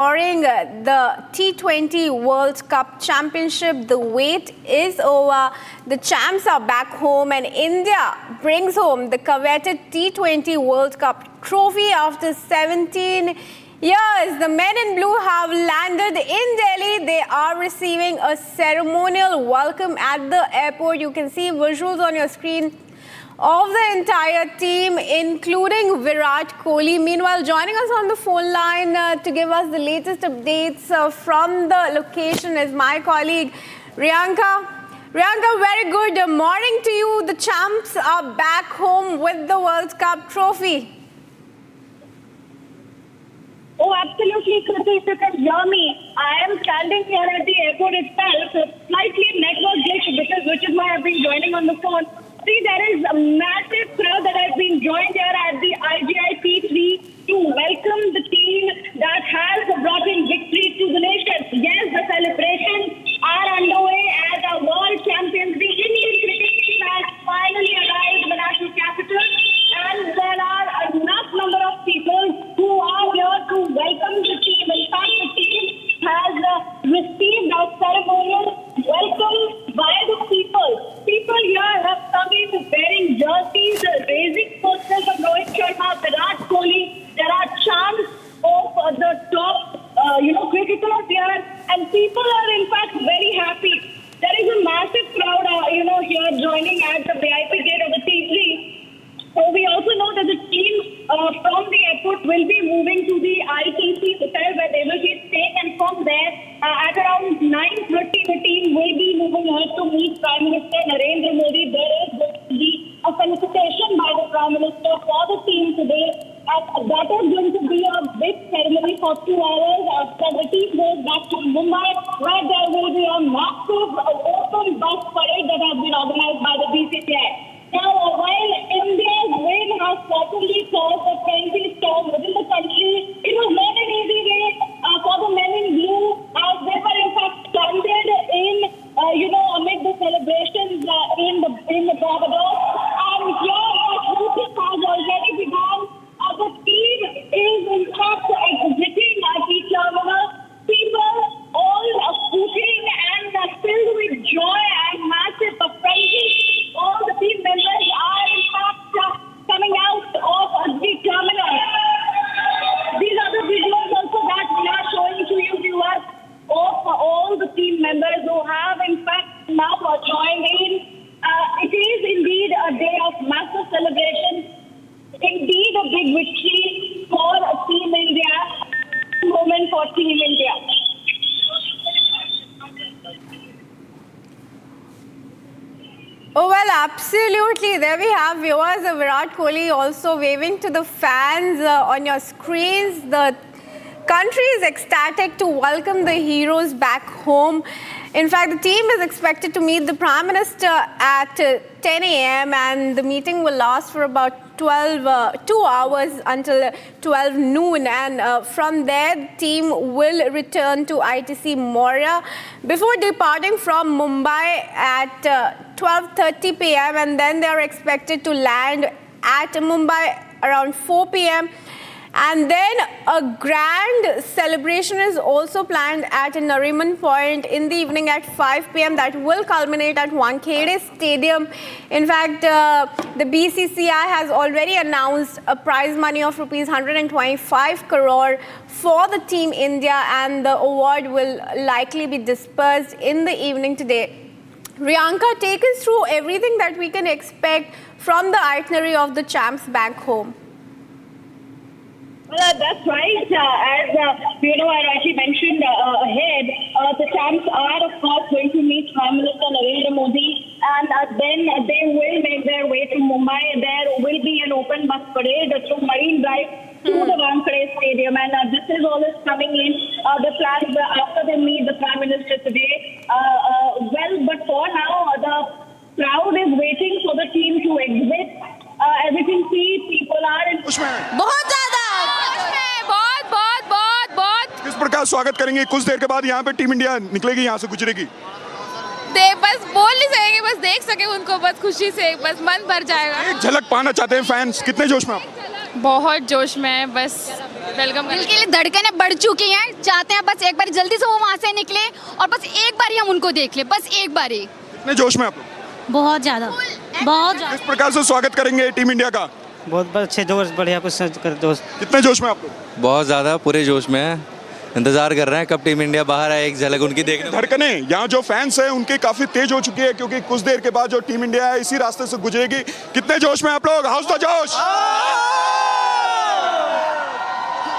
During the T20 World Cup Championship, the wait is over. The champs are back home and India brings home the coveted T20 World Cup trophy after 17 years. The men in blue have landed in Delhi. They are receiving a ceremonial welcome at the airport. You can see visuals on your screen of the entire team, including Virat Kohli. Meanwhile, joining us on the phone line to give us the latest updates from the location is my colleague Riyanka. Riyanka, very good morning to you. The champs are back home with the World Cup trophy. Oh, absolutely, Kriti. If you can hear me, I am standing here at the airport itself. Slightly network glitch, which is why I've been joining on the phone. See, there is a massive crowd that has been joined here at the IGI P3 to welcome the team that has brought in victory to the nation. Yes, the celebrations are underway as our world champions. The Indian cricket team has finally arrived in the national capital, and there are enough number of people who are here to welcome the team. In fact, the team has received a ceremonial welcome by the people. People here have come in wearing jerseys, raising posters of Rohit Sharma, Virat Kohli. There are chants of the top, cricketers here, and people are in fact very happy. There is a massive crowd, here joining at the VIP gate of the T3. So we also know that the team from the airport will be moving to the ITC hotel where they will be staying, and from there at around 9:30 the team will be moving ahead to meet Prime Minister Narendra Modi. There is going to be a felicitation by the Prime Minister for the team today, and that is going to be a big ceremony for 2 hours after the team goes back to Mumbai, where there will be a massive open bus parade that has been organized by the BCCI. Now, while India's win has certainly caused a frenzy storm within the country, it was not an easy way for the men in blue, as they were in fact stranded in, amid the celebrations in the Barbados. And here, the shooting has already begun. The team is in fact exiting the terminal. People all scooting and filled with joy and massive frenzy. All the team members are in fact coming out of the terminal. These are the visuals also that we are showing to you viewers of all the team members who have in fact now joined in. It is indeed a day of massive celebration. Indeed a big victory for Team India. Moment for Team India. Oh, well, absolutely. There we have viewers of Virat Kohli also waving to the fans on your screens. The country is ecstatic to welcome the heroes back home. In fact, the team is expected to meet the Prime Minister at 10 a.m. and the meeting will last for about 2 hours until 12 noon. And from there, the team will return to ITC Moria before departing from Mumbai at 12:30 p.m. and then they are expected to land at Mumbai around 4 p.m. And then a grand celebration is also planned at Nariman Point in the evening at 5 p.m. that will culminate at Wankhede Stadium. In fact, the BCCI has already announced a prize money of rupees 125 crore for the Team India, and the award will likely be dispersed in the evening today. Riyanka, take us through everything that we can expect from the itinerary of the champs back home. Well, that's right. As I rightly mentioned ahead, the champs are, of course, going to meet Prime Minister Narendra Modi, and then they will make their way to Mumbai. There will be an open bus parade through Marine Drive to the Wankhede Stadium, and this is all is coming in the plans after they meet the Prime Minister today. But for now, the crowd is waiting for the team to exit. As you can see, people are in... बहुत किस प्रकार स्वागत करेंगे? कुछ देर के बाद यहाँ पे टीम इंडिया निकलेगी, यहाँ से गुजरेगी। बस बोल नहीं सकेंगे, बस देख सके उनको, बस खुशी से बस मन भर जाएगा। एक झलक पाना चाहते हैं फैंस, कितने जोश में आप? बहुत जोश में है, बस वेलकम दिल के लिए धड़कनें बढ़ चुकी हैं, चाहते हैं बस एक बार जल्दी से वो वहाँ से निकले और बस एक बार ही हम उनको देख ले, बस एक बार ही। कितने जोश में आप लोग? बहुत ज़्यादा, बहुत ज़्यादा। किस प्रकार से स्वागत करेंगे टीम इंडिया का? बहुत अच्छे जोश, बढ़िया कुछ दोस्त। कितने जोश में आप लोग? बहुत ज़्यादा, पूरे जोश में है। इंतजार कर रहे हैं कब टीम इंडिया बाहर आए, एक झलक उनकी देखने। धड़कने यहाँ जो फैंस हैं उनकी काफी तेज हो चुकी है, क्योंकि कुछ देर के बाद जो टीम इंडिया है इसी रास्ते से गुजरेगी। कितने जोश में आप लोग? हाउस द जोश।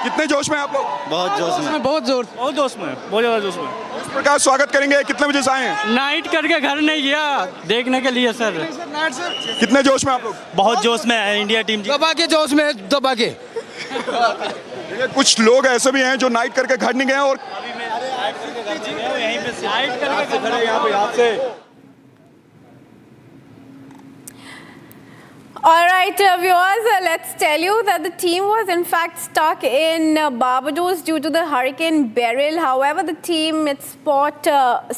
कितने जोश में आप लोग? बहुत जोश में, बहुत जोश में, बहुत ज़्यादा जोश में। इस प्रकार स्वागत करेंगे। कितने बजे से आए हैं? नाइट करके घर नहीं गया, देखने के लिए सर। कितने जोश में आप लोग? बहुत जोश में है इंडिया टीम। दबा के जोश में, दबा के। कुछ लोग ऐसे भी हैं जो नाइट करके घर नहीं गए और यहीं पे नाइट करके खड़े यहाँ पे। All right, viewers, let's tell you that the team was in fact stuck in Barbados due to the Hurricane Beryl. However, the team, its sport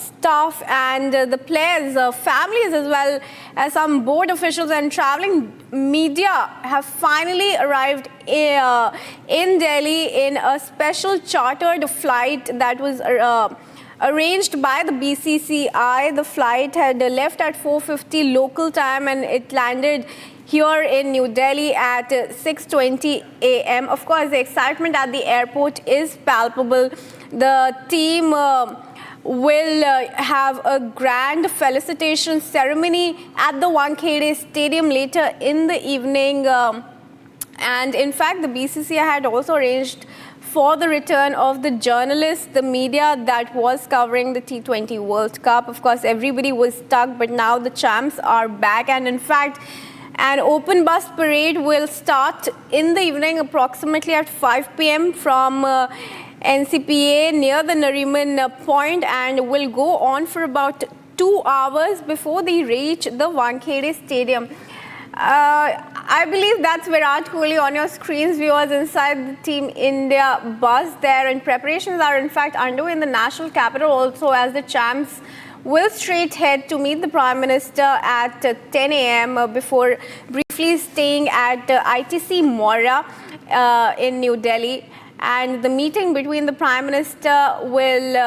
staff and the players, families as well as some board officials and traveling media have finally arrived in Delhi in a special chartered flight that was arranged by the BCCI. The flight had left at 4:50 local time and it landed here in New Delhi at 6:20 a.m. Of course, the excitement at the airport is palpable. The team will have a grand felicitation ceremony at the Wankhede Stadium later in the evening. And in fact, the BCCI had also arranged for the return of the journalists, the media that was covering the T20 World Cup. Of course, everybody was stuck, but now the champs are back. And in fact, an open bus parade will start in the evening approximately at 5 p.m. from NCPA near the Nariman point and will go on for about 2 hours before they reach the Wankhede Stadium. I believe that's Virat Kohli on your screens, viewers, inside the Team India bus there, and preparations are in fact underway in the national capital also, as the champs will straight head to meet the Prime Minister at 10 a.m. Before briefly staying at ITC Mora in New Delhi. And the meeting between the Prime Minister will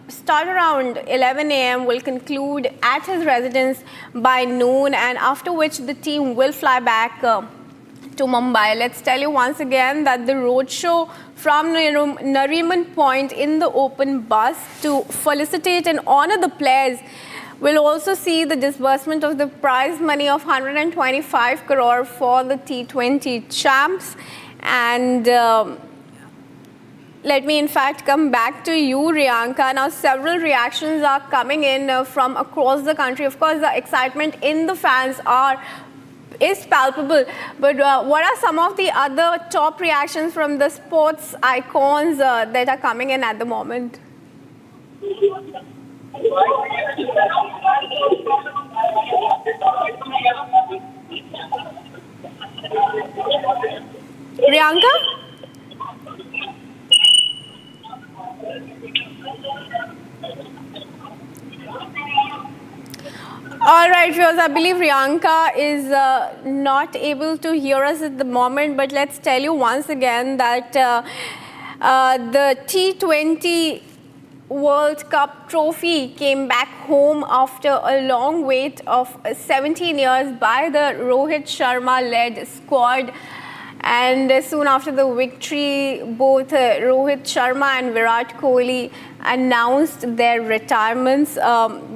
start around 11 a.m. will conclude at his residence by noon, and after which the team will fly back to Mumbai. Let's tell you once again that the roadshow from Nariman Point in the open bus to felicitate and honor the players will also see the disbursement of the prize money of 125 crore for the T20 champs. And let me in fact come back to you, Riyanka. Now, several reactions are coming in from across the country. Of course, the excitement in the fans is palpable. But what are some of the other top reactions from the sports icons that are coming in at the moment? Riyanka? All right, viewers, I believe Riyanka is not able to hear us at the moment, but let's tell you once again that the T20 World Cup trophy came back home after a long wait of 17 years by the Rohit Sharma-led squad. And soon after the victory, both Rohit Sharma and Virat Kohli announced their retirements,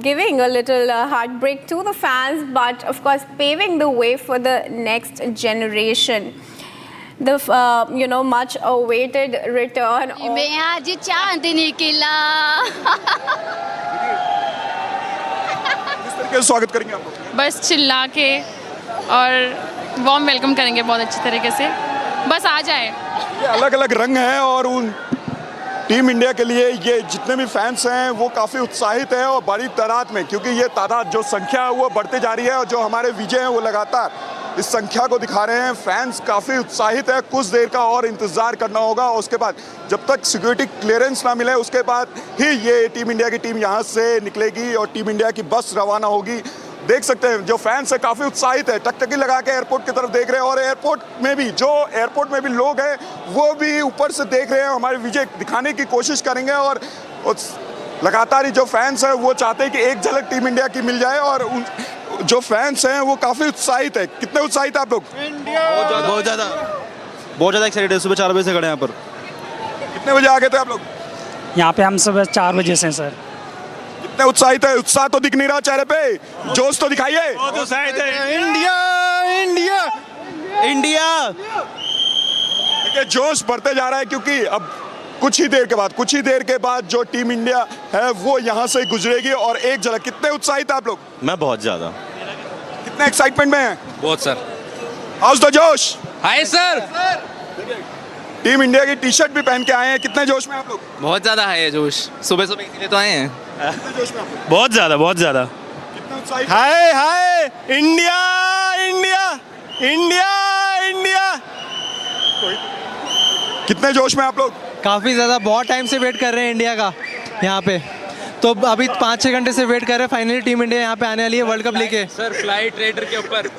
giving a little heartbreak to the fans, but of course paving the way for the next generation. The much awaited return of स्वागत करेंगे आप लोग? बस चिल्ला के और warm welcome करेंगे बहुत अच्छी तरीके से, बस आ जाए। ये अलग अलग रंग हैं और उन टीम इंडिया के लिए ये जितने भी फैंस हैं वो काफ़ी उत्साहित हैं और बड़ी तादाद में, क्योंकि ये तादाद जो संख्या है वो बढ़ते जा रही है और जो हमारे विजय हैं वो लगातार इस संख्या को दिखा रहे हैं। फैंस काफ़ी उत्साहित है। कुछ देर का और इंतज़ार करना होगा, उसके बाद जब तक सिक्योरिटी क्लियरेंस ना मिले उसके बाद ही ये टीम इंडिया की टीम यहाँ से निकलेगी और टीम इंडिया की बस रवाना होगी देख सकते हैं जो फैंस है काफ़ी उत्साहित है, टकटकी लगा के एयरपोर्ट की तरफ देख रहे हैं और एयरपोर्ट में भी लोग हैं वो भी ऊपर से देख रहे हैं, हमारे विजय दिखाने की कोशिश करेंगे और लगातार ही जो फैंस हैं वो चाहते हैं कि एक झलक टीम इंडिया की मिल जाए और जो फैंस हैं वो काफ़ी उत्साहित है। कितने उत्साहित हैं आप लोग? बहुत ज़्यादा एक्साइटेड है। सुबह 4 बजे से खड़े हैं यहाँ पर। कितने बजे आ गए थे आप लोग? यहाँ पे हम सुबह 4 बजे से हैं सर। कितने उत्साहित है? उत्साह तो दिख नहीं रहा चेहरे पे, जोश तो दिखाइए। बहुत उत्साहित है। India India India. देखिए जोश बढ़ते जा रहा है क्योंकि अब कुछ ही देर के बाद जो टीम इंडिया है वो यहाँ से गुजरेगी और एक झलक। कितने उत्साहित हैं आप लोग? मैं बहुत ज़्यादा। कितने एक्साइटमेंट में हैं? बहुत सर। हाउस द जोश? Hi sir. टीम इंडिया की टी शर्ट भी पहन के आए हैं, कितने जोश में आप लोग? बहुत ज़्यादा है जोश, सुबह इसीलिए तो आए हैं। कितने जोश में आप लोग? बहुत ज़्यादा। कितने उत्साहित? Hi India India India India. कितने जोश में आप लोग? काफ़ी ज़्यादा, बहुत टाइम से वेट कर रहे हैं इंडिया का यहाँ पे, तो अभी 5-6 घंटे से वेट कर रहे हैं। फाइनली टीम इंडिया यहाँ पे आने वाली है वर्ल्ड कप लेके। सर फ्लाइट रेडर के ऊपर।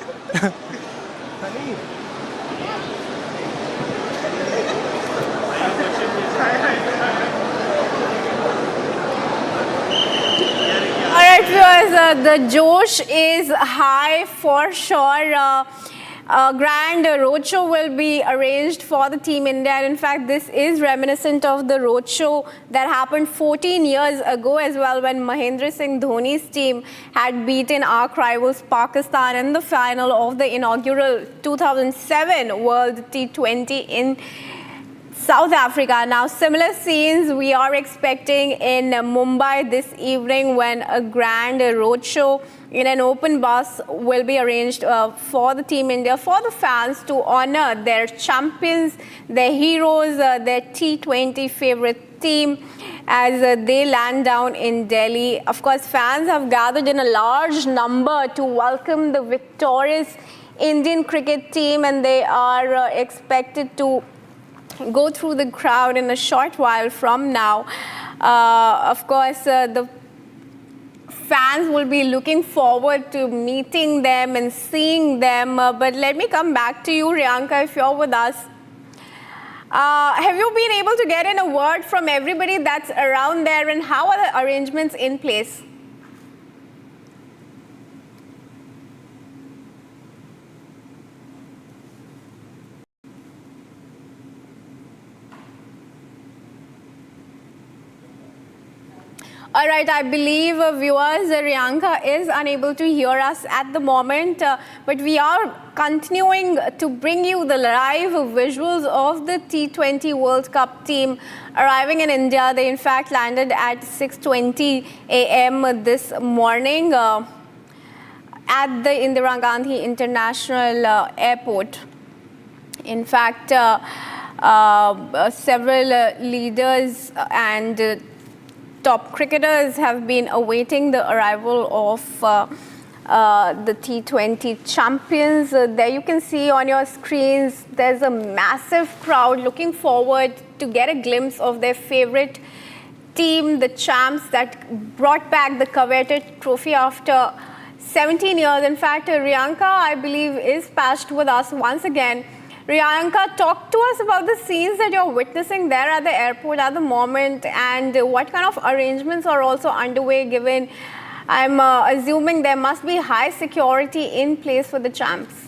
Alright viewers, the Josh is high for sure. A grand roadshow will be arranged for the Team India, and in fact this is reminiscent of the roadshow that happened 14 years ago as well, when Mahendra Singh Dhoni's team had beaten our rivals Pakistan in the final of the inaugural 2007 World T20 in South Africa. Now, similar scenes we are expecting in Mumbai this evening, when a grand roadshow in an open bus will be arranged for the Team India, for the fans to honor their champions, their heroes, their T20 favorite team as they land down in Delhi. Of course, fans have gathered in a large number to welcome the victorious Indian cricket team, and they are expected to go through the crowd in a short while from now. Of course, the fans will be looking forward to meeting them and seeing them. But let me come back to you, Riyanka, if you're with us. Have you been able to get in a word from everybody that's around there, and how are the arrangements in place? All right, I believe viewers, Riyanka is unable to hear us at the moment, but we are continuing to bring you the live visuals of the T20 World Cup team arriving in India. They in fact landed at 6:20 a.m. this morning at the Indira Gandhi International Airport. In fact, several leaders and top cricketers have been awaiting the arrival of the T20 champions. There you can see on your screens, there's a massive crowd looking forward to get a glimpse of their favorite team, the champs that brought back the coveted trophy after 17 years. In fact, Riyanka, I believe, is patched with us once again. Riyanka, talk to us about the scenes that you're witnessing there at the airport at the moment, and what kind of arrangements are also underway, given I'm assuming there must be high security in place for the champs.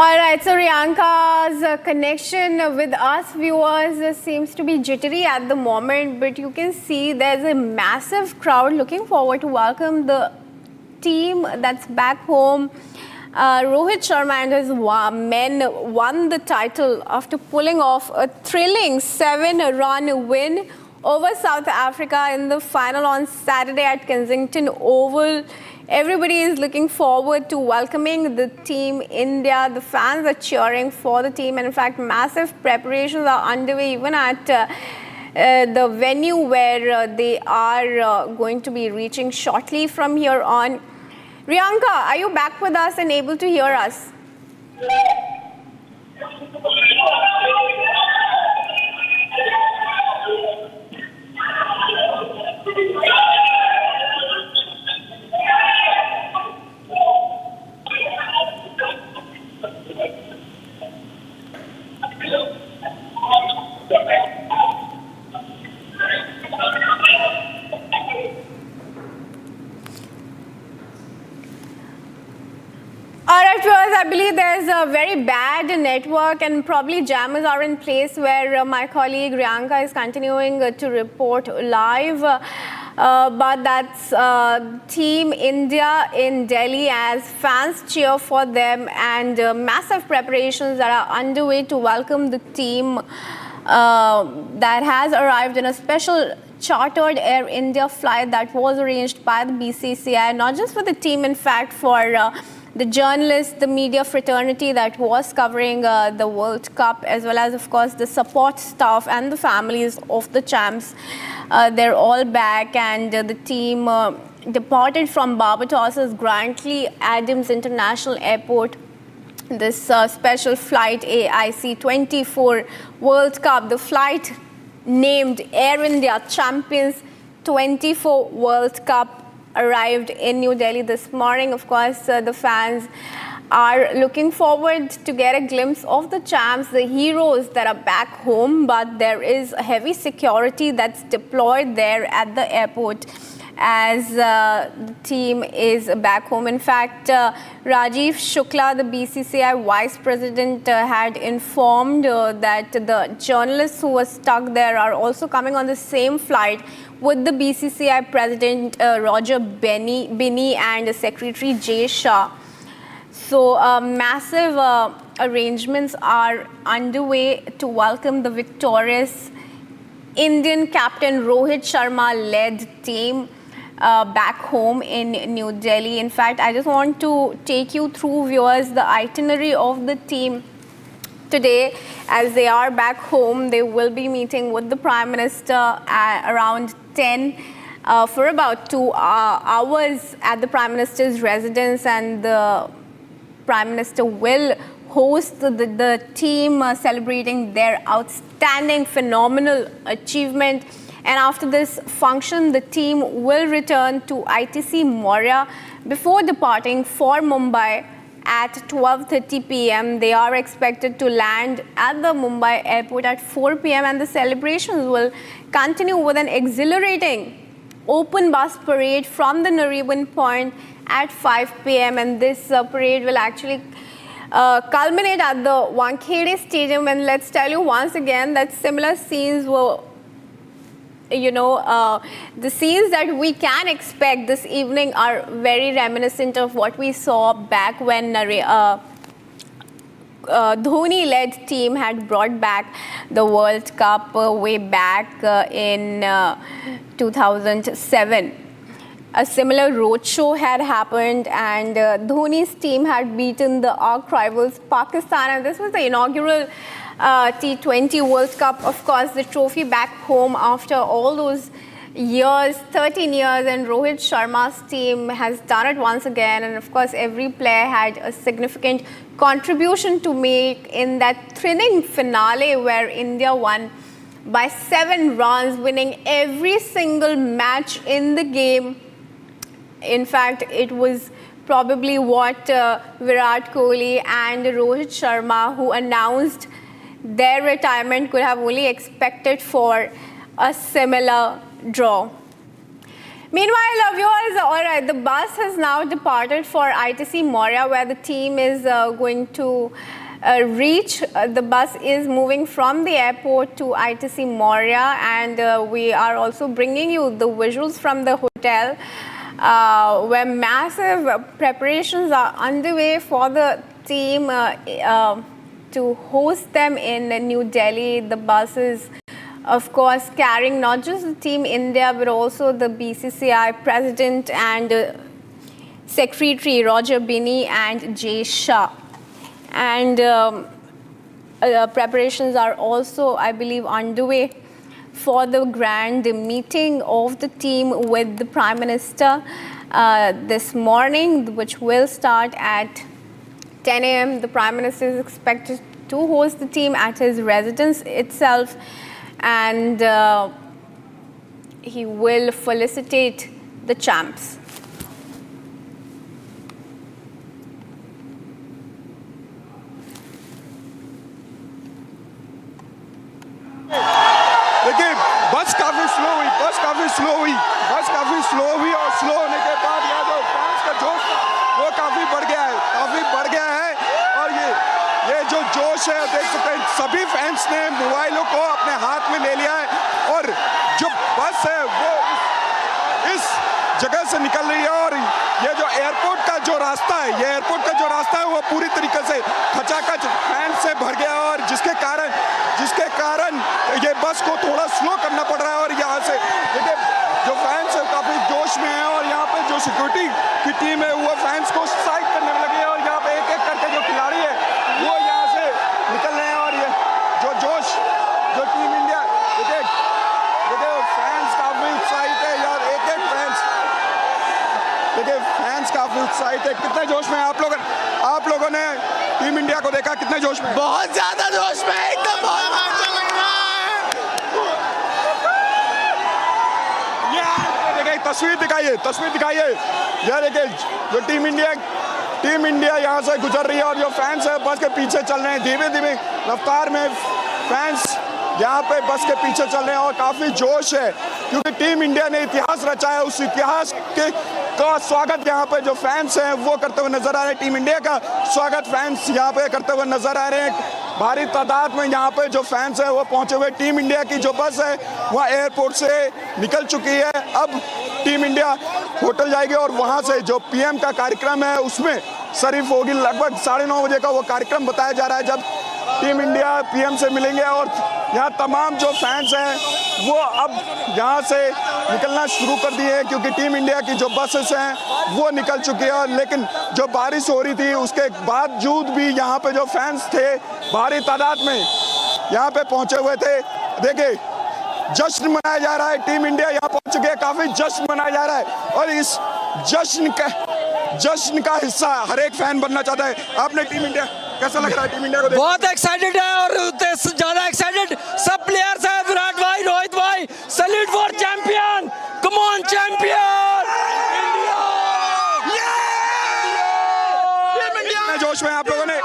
All right, so Riyanka's connection with us viewers seems to be jittery at the moment, but you can see there's a massive crowd looking forward to welcome the team that's back home. Rohit Sharma and his men won the title after pulling off a thrilling 7-run win over South Africa in the final on Saturday at Kensington Oval. Everybody is looking forward to welcoming the Team India. The fans are cheering for the team, and in fact, massive preparations are underway even at the venue where they are going to be reaching shortly from here on. Riyanka, are you back with us and able to hear us? Alright viewers, I believe there's a very bad network and probably jammers are in place where my colleague Riyanka is continuing to report live. But that's Team India in Delhi as fans cheer for them, and massive preparations that are underway to welcome the team that has arrived in a special chartered Air India flight that was arranged by the BCCI, not just for the team, in fact, for the journalists, the media fraternity that was covering the World Cup, as well as, of course, the support staff and the families of the champs. They're all back, and the team departed from Barbatos's Grantley Adams International Airport. This special flight, AIC 24 World Cup, the flight named Air India Champions 24 World Cup, arrived in New Delhi this morning. Of course, the fans are looking forward to get a glimpse of the champs, the heroes that are back home, but there is a heavy security that's deployed there at the airport as the team is back home. In fact, Rajiv Shukla, the BCCI vice president, had informed that the journalists who were stuck there are also coming on the same flight with the BCCI president Roger Binney and Secretary Jay Shah. So massive arrangements are underway to welcome the victorious Indian captain Rohit Sharma led team back home in New Delhi. In fact, I just want to take you through, viewers, the itinerary of the team today. As they are back home, they will be meeting with the Prime Minister around 10 for about 2 hours at the Prime Minister's residence, and the Prime Minister will host the team celebrating their outstanding, phenomenal achievement. And after this function, the team will return to ITC Maurya before departing for Mumbai at 12:30 p.m. They are expected to land at the Mumbai airport at 4 p.m. and the celebrations will continue with an exhilarating open bus parade from the Nariman Point at 5 p.m. And this parade will actually culminate at the Wankhede Stadium. And let's tell you once again that similar scenes were, the scenes that we can expect this evening are very reminiscent of what we saw back when Dhoni-led team had brought back the World Cup way back in 2007. A similar roadshow had happened, and Dhoni's team had beaten the arch rivals Pakistan, and this was the inaugural T20 World Cup. Of course, the trophy back home after all those years, 13 years, and Rohit Sharma's team has done it once again. And of course, every player had a significant contribution to make in that thrilling finale where India won by 7 runs, winning every single match in the game. In fact, it was probably what Virat Kohli and Rohit Sharma, who announced their retirement, could have only expected for a similar draw. Meanwhile, viewers, all right, the bus has now departed for ITC Maurya, where the team is going to reach. The bus is moving from the airport to ITC Maurya, and we are also bringing you the visuals from the hotel, where massive preparations are underway for the team to host them in New Delhi. The bus is, of course, carrying not just the Team India, but also the BCCI President and Secretary Roger Binney and Jay Shah. And preparations are also, I believe, underway for the grand meeting of the team with the Prime Minister this morning, which will start at 10 a.m. The Prime Minister is expected to host the team at his residence itself, and he will felicitate the champs. देखिए बस काफी slow हुई और slow होने के बाद यहाँ जो फैंस का जोश वो काफी बढ़ गया है और ये जो जोश है देख सकते हैं सभी फैंस ने मोबाइलों को अपने हाथ में ले लिया है और जो बस है वो इस जगह से निकल रही है और ये जो एयरपोर्ट का जो रास्ता है वो पूरी तरीके से खचाखच फैंस से भर गया और जिसके कारण ये बस को थोड़ा स्लो करना पड़ रहा है और यहाँ से देखिए जो फैंस है काफी जोश में है और यहाँ पे जो सिक्योरिटी की टीम है वो फैंस को साइड करने में लगी है और यहाँ पे एक एक करके जो खिलाड़ी है वो यहाँ से निकल रहे हैं और ये जो जोश जो टीम इंडिया देखिए फैंस काफी उत्साहित है यार देखिए फैंस काफी उत्साहित है। कितने जोश में आप लोगों ने टीम इंडिया को देखा, कितने जोश में? बहुत ज्यादा जोश में, एकदम बहुत अच्छा लग रहा है। देखिए तस्वीर दिखाइए यार देखिए जो टीम इंडिया यहाँ से गुजर रही है और जो फैंस है बस के पीछे चल रहे हैं धीमे रफ्तार में फैंस यहाँ पे बस के पीछे चल रहे हैं और काफी जोश है क्योंकि टीम इंडिया ने इतिहास रचा है। उस इतिहास का स्वागत यहाँ पे जो फैंस हैं वो करते हुए नजर आ रहे हैं। टीम इंडिया का स्वागत फैंस यहाँ पे करते हुए नजर आ रहे हैं। भारी तादाद में यहाँ पे जो फैंस हैं वो पहुंचे हुए। टीम इंडिया की जो बस है वह एयरपोर्ट से निकल चुकी है। अब टीम इंडिया होटल जाएगी और वहाँ से जो पीएम का कार्यक्रम है उसमें शरीफ होगी। लगभग 9:30 बजे का वो कार्यक्रम बताया जा रहा है जब टीम इंडिया पीएम से मिलेंगे और यहाँ तमाम जो फैंस हैं वो अब यहाँ से निकलना शुरू कर दिए हैं क्योंकि टीम इंडिया की जो बसेस हैं वो निकल चुकी है। लेकिन जो बारिश हो रही थी उसके बावजूद भी यहाँ पे जो फैंस थे भारी तादाद में यहाँ पे पहुँचे हुए थे। देखिए जश्न मनाया जा रहा है। टीम इंडिया यहाँ पहुँच चुकी है, काफ़ी जश्न मनाया जा रहा है और इस जश्न का हिस्सा हर एक फैन बनना चाहता है। आपने टीम इंडिया कैसा लग रहा है? टीम इंडिया को बहुत एक्साइटेड है और ज्यादा एक्साइटेड सब प्लेयर्स हैं। विराट भाई, रोहित भाई, salute for champion, come on champion India. जोश में आप लोगों ने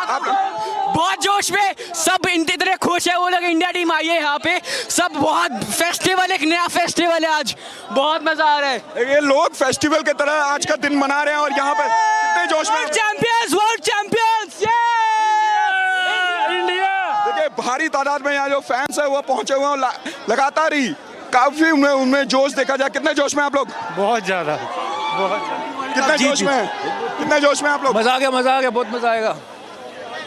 बहुत जोश में सब इतने खुश है वो लोग। इंडिया टीम आई है यहाँ पे, सब बहुत फेस्टिवल, एक नया फेस्टिवल है आज, बहुत मजा आ रहा है। ये लोग फेस्टिवल की तरह आज का दिन मना रहे हैं और यहाँ पे कितने जोश में वर्ल्ड चैंपियंस देखिए भारी तादाद में यहाँ जो फैंस है वो पहुंचे हुए हैं। लगातार ही काफी उनमें जोश देखा जाए। कितने जोश में आप लोग? बहुत ज़्यादा। कितने जोश में आप लोग? मज़ा आ गया, बहुत मज़ा आएगा।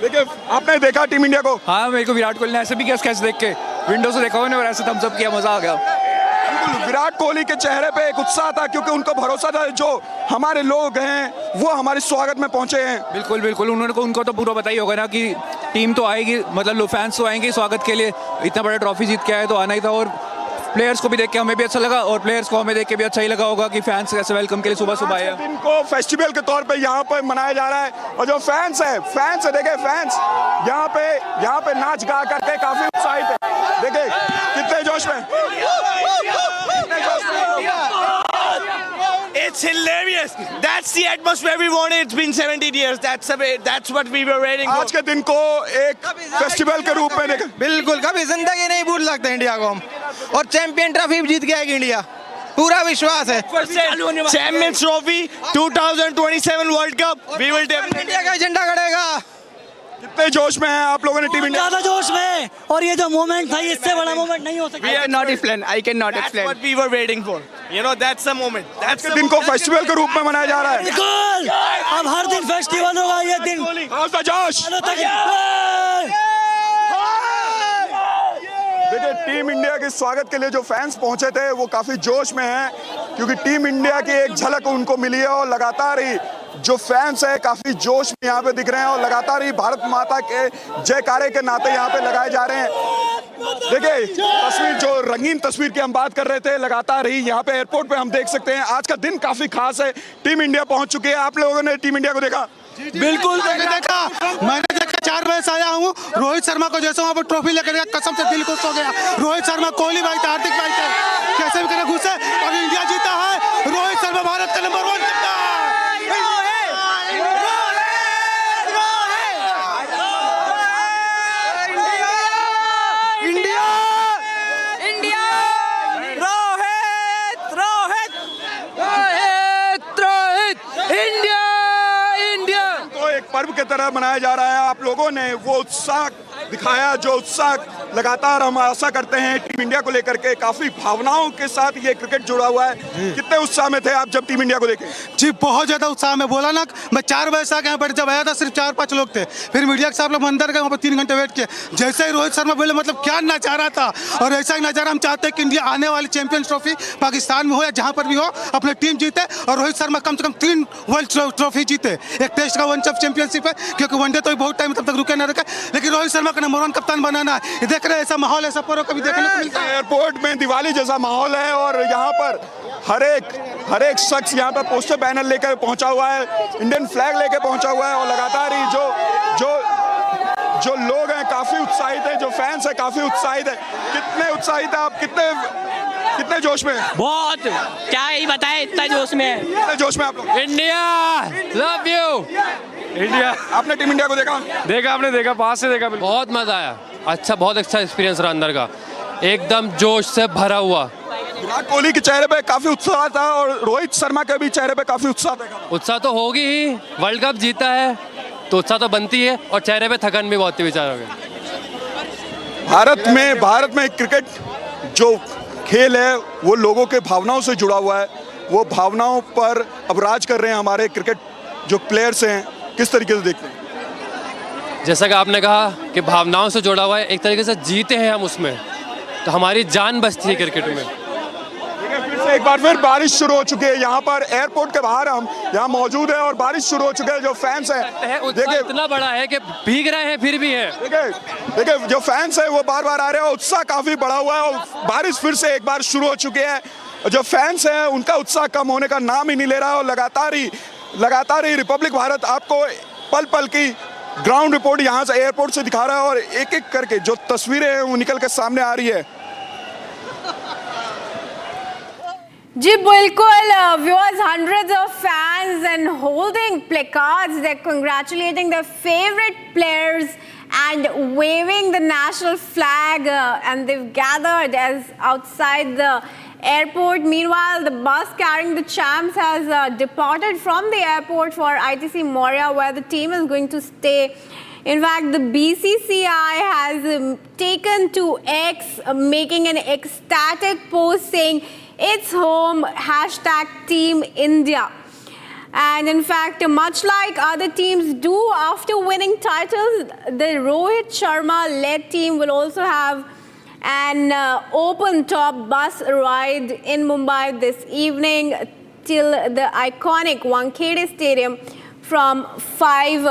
देखिए आपने देखा टीम इंडिया को? हाँ, मेरे को विराट कोहली ने ऐसे भी कैच देख के विंडो से देखा और ऐसे थम्स अप किया, मज़ा आ गया। बिल्कुल विराट कोहली के चेहरे पे एक उत्साह था क्योंकि उनको भरोसा था जो हमारे लोग हैं वो हमारे स्वागत में पहुंचे हैं। बिल्कुल उनको तो पूरा पता ही होगा ना कि टीम तो आएगी, मतलब फैंस तो आएंगे स्वागत के लिए। इतना बड़ा ट्रॉफी जीत के आए तो आना ही था और प्लेयर्स को भी देख के हमें भी अच्छा लगा और प्लेयर्स को हमें देख के भी अच्छा ही लगा होगा कि फैंस कैसे वेलकम के लिए सुबह आए। दिन को फेस्टिवल के तौर पे यहाँ पे मनाया जा रहा है और जो फैंस है देखिए फैंस यहाँ पे नाच गा करके काफी उत्साहित है। देखिए कितने जोश में। It's hilarious. That's the atmosphere we wanted. It's been 17 years. That's what we were waiting for. आज के दिन को एक फेस्टिवल के रूप में देखा। बिल्कुल, कभी जिंदगी नहीं भूल सकते इंडिया को हम। और चैंपियन ट्रॉफी जीत के आएगी इंडिया, पूरा विश्वास है। Champions Trophy 2027 World Cup. We will definitely India का झंडा गड़ेगा। कितने जोश में हैं आप लोगों ने टीम इंडिया? ज्यादा जोश में, और ये जो मोमेंट था इससे बड़ा मोमेंट नहीं हो सकता। I cannot explain. That's what we were waiting for. You know, that's the moment. आज के दिन को फेस्टिवल के रूप में मनाया जा रहा है। बिल्कुल, अब हर दिन फेस्टिवल होगा ये दिन। जोश। देखिए टीम इंडिया के स्वागत के लिए जो फैंस पहुंचे थे वो काफी जोश में हैं क्योंकि टीम इंडिया की एक झलक उनको मिली है और लगातार ही जो फैंस है काफी जोश में यहाँ पे दिख रहे हैं और लगातार ही भारत माता के जयकारे के नाते यहाँ पे लगाए जा रहे हैं। देखिए तस्वीर, जो रंगीन तस्वीर की हम बात कर रहे थे, लगातार ही यहाँ पे एयरपोर्ट पे हम देख सकते हैं आज का दिन काफी खास है। टीम इंडिया पहुंच चुकी है। आप लोगों ने टीम इंडिया को देखा? बिल्कुल देखा, मैंने देखा। 4 बजे से आया हूँ। रोहित शर्मा को जैसे वहाँ पर ट्रॉफी लेकर गया, कसम से दिल खुश हो गया। रोहित शर्मा, कोहली भाई थे, हार्दिक भाई थे, कैसे भी करके खुश है। और इंडिया जीता है। रोहित शर्मा भारत का नंबर 1 कप्तान। पर्व की तरह मनाया जा रहा है। आप लोगों ने वो उत्साह दिखाया, जो उत्साह लगातार हम आशा करते हैं टीम इंडिया को लेकर के। काफी भावनाओं के साथ ये क्रिकेट जुड़ा हुआ है। कितने उत्साह में थे आप जब टीम इंडिया को देखे? जी बहुत ज्यादा उत्साह में, बोला ना, मैं 4 बजे से यहाँ पर जब आया था सिर्फ 4-5 लोग थे। फिर मीडिया के साथ लोग अंदर गए, वहाँ पर 3 घंटे वेट किए। जैसे ही रोहित शर्मा बोले, मतलब क्या नजारा था। और ऐसा ही नजारा हम चाहते हैं कि इंडिया आने वाली चैंपियंस ट्रॉफी पाकिस्तान में हो या जहाँ पर भी हो, अपनी टीम जीते और रोहित शर्मा कम से कम 3 वर्ल्ड ट्रॉफी जीते। एक टेस्ट का वन चैंपियनशिप है, क्योंकि वनडे तो बहुत टाइम तब तक रुके ना रुके, लेकिन रोहित शर्मा का नंबर 1 कप्तान बनाना है। देख रहे हैं ऐसा माहौल, ऐसा पर्व कभी देखने को मिलता है। एयरपोर्ट में दिवाली जैसा माहौल है और यहाँ पर हर एक शख्स यहाँ पर पोस्टर बैनर लेकर पहुंचा हुआ है, इंडियन फ्लैग लेकर पहुंचा हुआ है। और लगातार ही जो लोग हैं काफी उत्साहित है, जो फैंस है काफी उत्साहित है। कितने उत्साहित है आप? कितने जोश में? बहुत, क्या ही बताए, इतना जोश में है। कितने जोश में आप लोग? India love you India. आपने टीम इंडिया को देखा? देखा, आपने देखा? पास से देखा। बहुत मजा आया। अच्छा, बहुत अच्छा एक्सपीरियंस रहा अंदर का, एकदम जोश से भरा हुआ। विराट कोहली के चेहरे पे काफी उत्साह था और रोहित शर्मा के भी चेहरे पे काफी उत्साह देखा। उत्साह तो होगी ही, वर्ल्ड कप जीता है तो उत्साह तो बनती है। और चेहरे पे थकन भी बहुत थी बेचारों के। भारत में क्रिकेट जो खेल है वो लोगों के भावनाओं से जुड़ा हुआ है। वो भावनाओं पर अब राज कर रहे हैं हमारे क्रिकेट जो प्लेयर्स हैं। किस तरीके से देखते हैं? जैसा कि आपने कहा कि भावनाओं से जुड़ा हुआ है, एक तरीके से जीते हैं हम उसमें, तो हमारी जान बचती है क्रिकेट में। फिर से एक बार फिर बारिश शुरू हो चुकी है। यहाँ पर एयरपोर्ट के बाहर हम यहाँ मौजूद है और बारिश शुरू हो चुकी है। जो फैंस हैं देखिए, इतना बड़ा है कि भीग रहे हैं फिर भी है। देखिए जो फैंस हैं वो बार बार आ रहे हैं। उत्साह काफी बढ़ा हुआ है और बारिश फिर से एक बार शुरू हो चुकी है। जो फैंस हैं उनका उत्साह कम होने का नाम ही नहीं ले रहा है। और लगातार ही रिपब्लिक भारत आपको पल पल की ग्राउंड रिपोर्ट यहाँ से एयरपोर्ट से दिखा रहा है और एक एक करके जो तस्वीरें हैं वो निकल के सामने आ रही है। जी बिल्कुल viewers, hundreds of fans and holding placards, they're congratulating their favorite players and waving the national flag and they've gathered as outside the airport. Meanwhile, the bus carrying the champs has departed from the airport for ITC Moria, where the team is going to stay. In fact, the BCCI has taken to X, making an ecstatic post saying, "It's home, #Team India." And in fact, much like other teams do after winning titles, the Rohit Sharma-led team will also have an open-top bus ride in Mumbai this evening till the iconic Wankhede Stadium from 5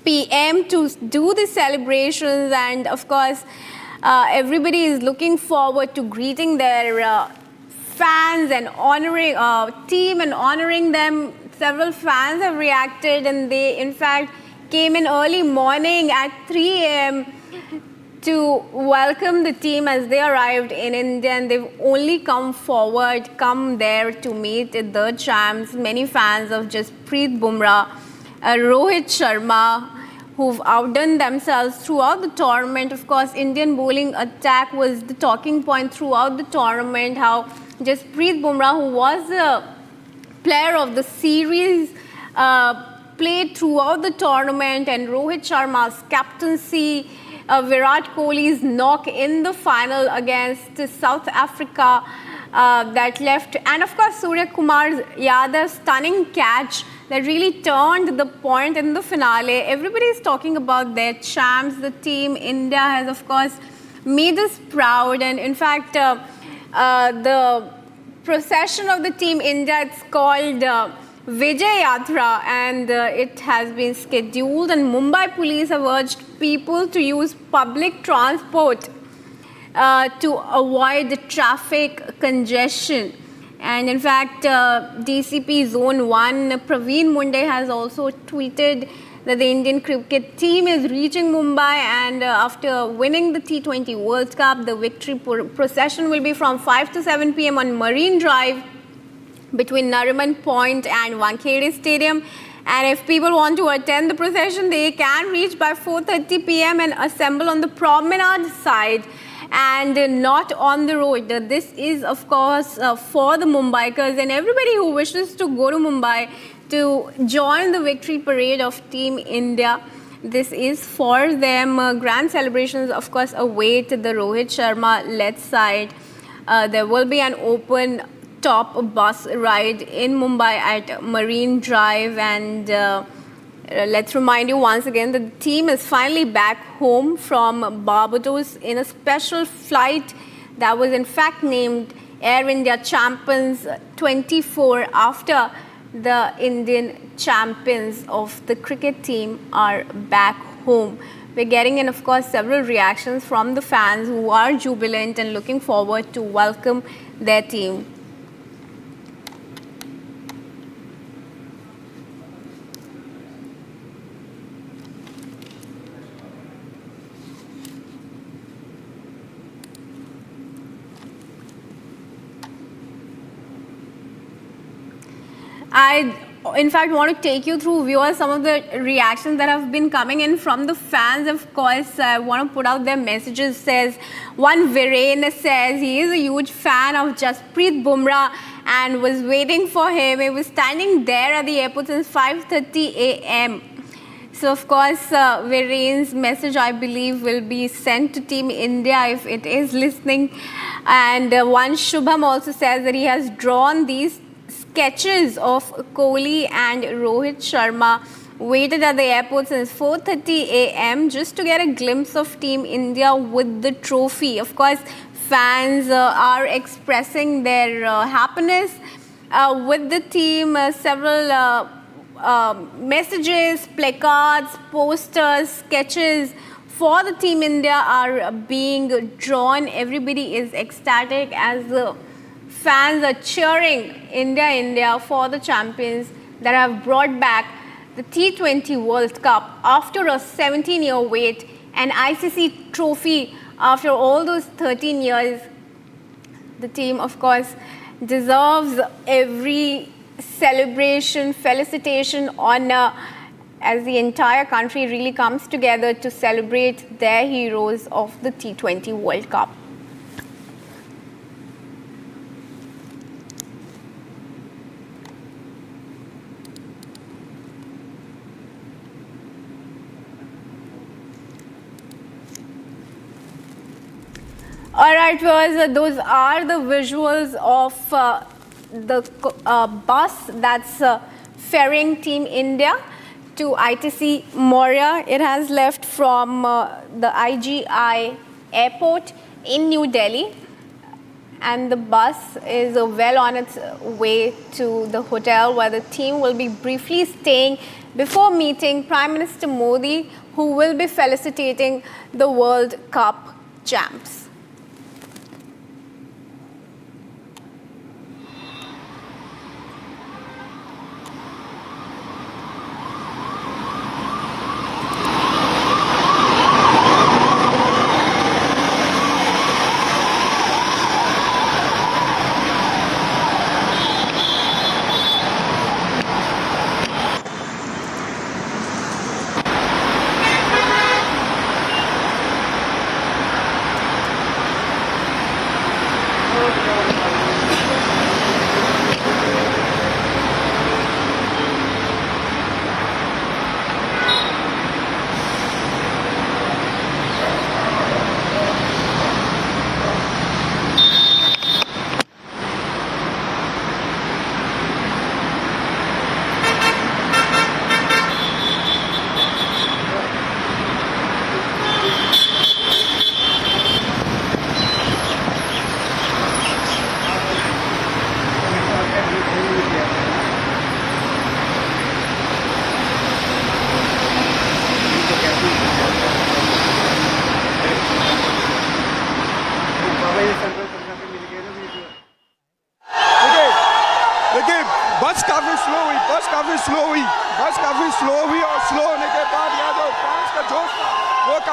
p.m. to do the celebrations. And of course, everybody is looking forward to greeting their fans and honoring team and honoring them. Several fans have reacted and they in fact came in early morning at 3 a.m. to welcome the team as they arrived in India, and they've only come there to meet the champs. Many fans of Jasprit Bumrah, Rohit Sharma, who've outdone themselves throughout the tournament. Of course, Indian bowling attack was the talking point throughout the tournament. How Jasprit Bumrah, who was the player of the series, played throughout the tournament, and Rohit Sharma's captaincy, Virat Kohli's knock in the final against South Africa that left, and of course Surya Kumar Yadav's stunning catch that really turned the point in the finale. Everybody is talking about their champs. The team India has of course made us proud, and in fact the procession of the team India, it's called Vijay Yatra, and it has been scheduled, and Mumbai police have urged people to use public transport to avoid the traffic congestion. And in fact, DCP Zone 1, Praveen Munde has also tweeted that the Indian cricket team is reaching Mumbai, and after winning the T20 World Cup, the victory procession will be from 5 to 7 p.m. on Marine Drive between Nariman Point and Wankhede Stadium. And if people want to attend the procession, they can reach by 4:30 p.m. and assemble on the promenade side and not on the road. This is, of course, for the Mumbaikars and everybody who wishes to go to Mumbai to join the victory parade of Team India. This is for them. Grand celebrations, of course, await the Rohit Sharma-led side. There will be an open top bus ride in Mumbai at Marine Drive, and let's remind you once again that the team is finally back home from Barbados in a special flight that was in fact named Air India Champions 24 after the Indian champions of the cricket team are back home. We're getting in, of course, several reactions from the fans who are jubilant and looking forward to welcome their team. I, in fact, want to take you through, viewers, some of the reactions that have been coming in from the fans. Of course, I want to put out their messages. Says one Viren says he is a huge fan of Jasprit Bumrah and was waiting for him. He was standing there at the airport since 5:30 a.m. So, of course, Viren's message, I believe, will be sent to Team India if it is listening. And one Shubham also says that he has drawn these sketches of Kohli and Rohit Sharma, waited at the airport since 4:30 a.m. just to get a glimpse of Team India with the trophy. Of course, fans are expressing their happiness with the team. Several messages, placards, posters, sketches for the Team India are being drawn. Everybody is ecstatic as the fans are cheering India, India for the champions that have brought back the T20 World Cup after a 17-year wait, an ICC trophy after all those 13 years. The team, of course, deserves every celebration, felicitation, honor, as the entire country really comes together to celebrate their heroes of the T20 World Cup. All right, viewers, those are the visuals of the bus that's ferrying Team India to ITC Moria. It has left from the IGI airport in New Delhi, and the bus is well on its way to the hotel where the team will be briefly staying before meeting Prime Minister Modi, who will be felicitating the World Cup champs.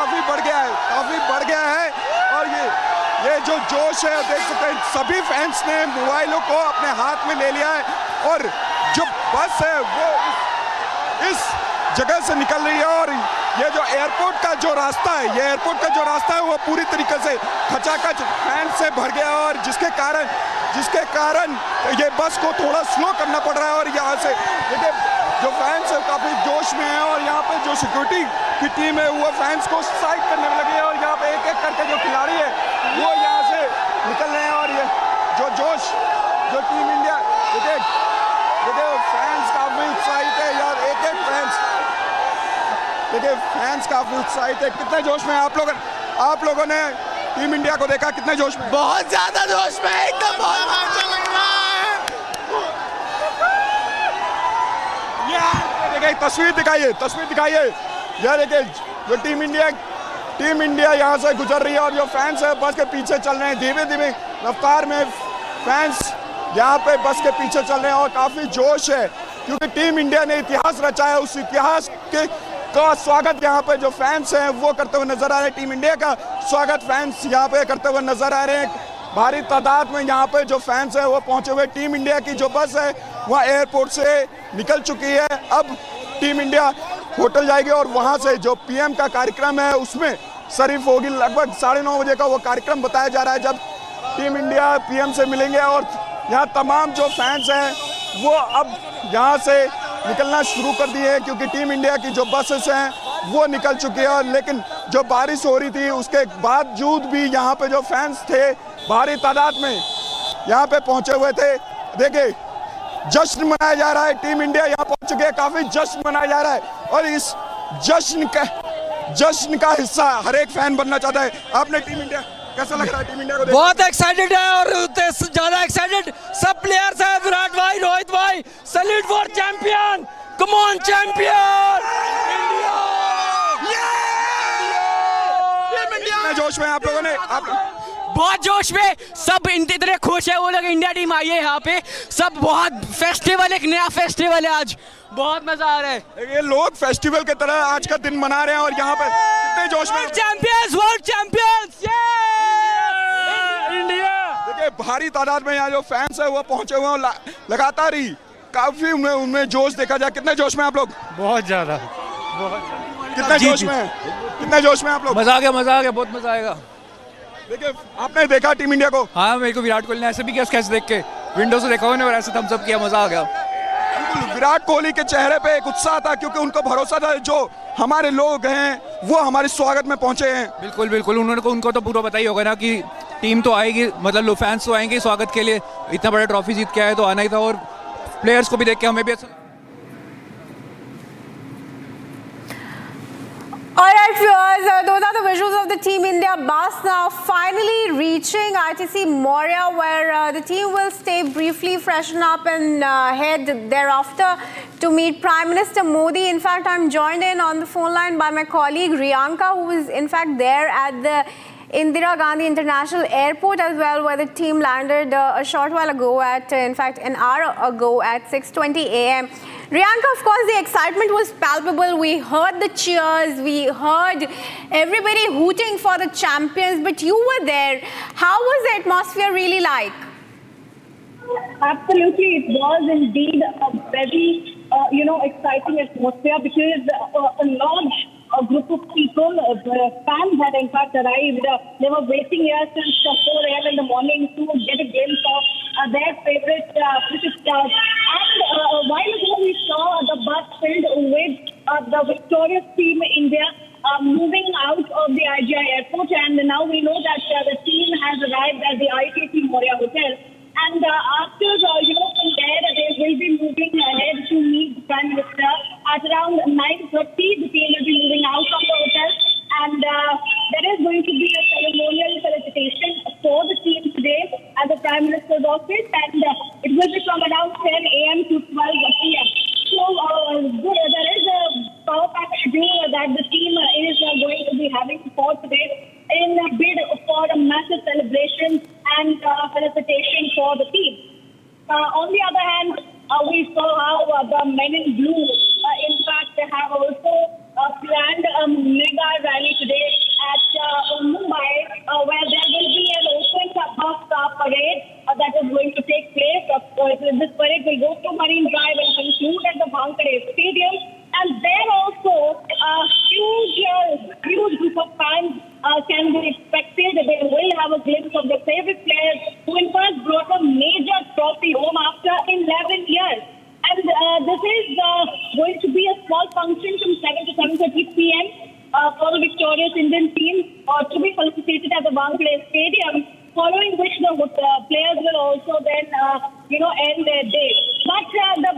काफ़ी बढ़ गया है, काफ़ी बढ़ गया है। और ये जो जोश है देख सकते हैं, सभी फैंस ने मोबाइलों को अपने हाथ में ले लिया है और जो बस है वो इस जगह से निकल रही है। और ये जो एयरपोर्ट का जो रास्ता है, ये एयरपोर्ट का जो रास्ता है वो पूरी तरीके से खचाखच फैंस से भर गया है और जिसके कारण ये बस को थोड़ा स्लो करना पड़ रहा है। और यहाँ से देखिए जो फैंस है काफ़ी जोश में है और यहाँ पे जो सिक्योरिटी की टीम है वो फैंस को साइड करने में लगी है और यहाँ पे एक एक करके जो खिलाड़ी है वो यहाँ से निकल रहे हैं। और ये जो जोश जो टीम इंडिया देखिए फैंस काफ़ी उत्साहित है यार, एक एक फैंस काफ़ी उत्साहित है। कितने जोश में आप लोगों ने टीम इंडिया को देखा, कितने जोश में? बहुत ज्यादा जोश में, एकदम बहुत अच्छा लग रहा है। देखिए तस्वीर दिखाइए यार, देखिए जो टीम इंडिया यहाँ से गुजर रही है और जो फैंस है बस के पीछे चल रहे हैं, धीमे धीमे रफ्तार में फैंस यहाँ पे बस के पीछे चल रहे हैं और काफ़ी जोश है क्योंकि टीम इंडिया ने इतिहास रचा है। उस इतिहास का स्वागत यहाँ पे जो फैंस हैं वो करते हुए नजर आ रहे हैं। टीम इंडिया का स्वागत फैंस यहाँ पे करते हुए नजर आ रहे हैं। भारी तादाद में यहाँ पे जो फैंस हैं वो पहुंचे हुए। टीम इंडिया की जो बस है वह एयरपोर्ट से निकल चुकी है। अब टीम इंडिया होटल जाएगी और वहाँ से जो पीएम का कार्यक्रम है उसमें शरीफ होगी। लगभग 9:30 बजे का वो कार्यक्रम बताया जा रहा है जब टीम इंडिया पीएम से मिलेंगे। और यहाँ तमाम जो फैंस हैं वो अब यहाँ से निकलना शुरू कर दिए हैं क्योंकि टीम इंडिया की जो बसेस हैं वो निकल चुकी है। और लेकिन जो बारिश हो रही थी उसके बावजूद भी यहाँ पे जो फैंस थे भारी तादाद में यहाँ पे पहुँचे हुए थे। देखिए जश्न मनाया जा रहा है, टीम इंडिया यहाँ पहुँच चुकी है, काफ़ी जश्न मनाया जा रहा है और इस जश्न का हिस्सा हर एक फैन बनना चाहता है। आपने टीम इंडिया कैसा लग रहा है? टीम इंडिया को बहुत एक्साइटेड है और ज्यादा एक्साइटेड सब प्लेयर्स हैं। विराट भाई, रोहित भाई, salute for champion, come on champion India. जोश में आप लोगों ने बहुत जोश में, सब इतने खुश है वो लोग। इंडिया टीम आई है यहाँ पे, सब बहुत फेस्टिवल, एक नया फेस्टिवल है आज, बहुत मजा आ रहा है। ये लोग फेस्टिवल की तरह आज का दिन मना रहे हैं और यहाँ पे कितने जोश में। World champions India. देखिए भारी तादाद में यहाँ जो फैंस है वो पहुंचे हुए हैं। लगातार ही काफी उनमें जोश देखा जाए। कितने जोश में आप लोग? बहुत ज्यादा। कितने जोश में आप लोग? मजा आ गया, बहुत मजा आएगा। देखिए आपने देखा टीम इंडिया को? हाँ, मेरे को विराट कोहली ने ऐसे भी कैच देख के विंडो से देखा उन्होंने और ऐसे थम्स अप किया, मजा आ गया। विराट कोहली के चेहरे पे एक उत्साह था क्योंकि उनको भरोसा था जो हमारे लोग हैं वो हमारे स्वागत में पहुंचे हैं। बिल्कुल उनको तो पूरा पता ही होगा ना कि टीम तो आएगी, मतलब फैंस तो आएंगे स्वागत के लिए। इतना बड़ा ट्रॉफी जीत के आए तो आना ही था और प्लेयर्स को भी देख के हमें भी अच्छा। All right, viewers, those are the visuals of the Team India bus now finally reaching ITC Moria, where the team will stay briefly, freshen up and head thereafter to meet Prime Minister Modi. In fact, I'm joined in on the phone line by my colleague Riyanka, who is in fact there at the Indira Gandhi International Airport as well, where the team landed a short while ago at, in fact, an hour ago at 6:20 a.m. Riyanka, of course, the excitement was palpable. We heard the cheers, we heard everybody hooting for the champions, but you were there. How was the atmosphere really like? Absolutely, it was indeed a very, exciting atmosphere because a large group of people, fans had in fact arrived. They were waiting here since 4 a.m. in the morning to get a glimpse of their favorite cricket stars. And a while ago, we saw the bus filled with the victorious team India moving out of the IGI airport. And now we know that the team has arrived at the ITC Moria Hotel. And after, from there, they will be moving ahead to meet the Prime Minister. At around 9:30, the team will be moving out from the hotel. And there is going to be a ceremonial felicitation for the team today at the Prime Minister's office. And it will be from around 10 a.m. to 12 p.m. So there is a power pack schedule that the team is going to be having for today in a bid for a massive celebration and felicitation for the team. On the other hand, we saw how the men in blue, in fact, they have also planned a mega rally today at Mumbai, where there will be an open bus parade that is going to take place. This parade will go to Marine Drive and conclude at the Wankhede Stadium. And there also a huge group of fans can be expected. They will have a glimpse of their favorite players who in fact brought a major trophy home after 11 years. And this is going to be a small function from 7 to 7:30 p.m. For the victorious Indian team to be felicitated at the Wankhede Stadium, following which the players will also then, end their day. But the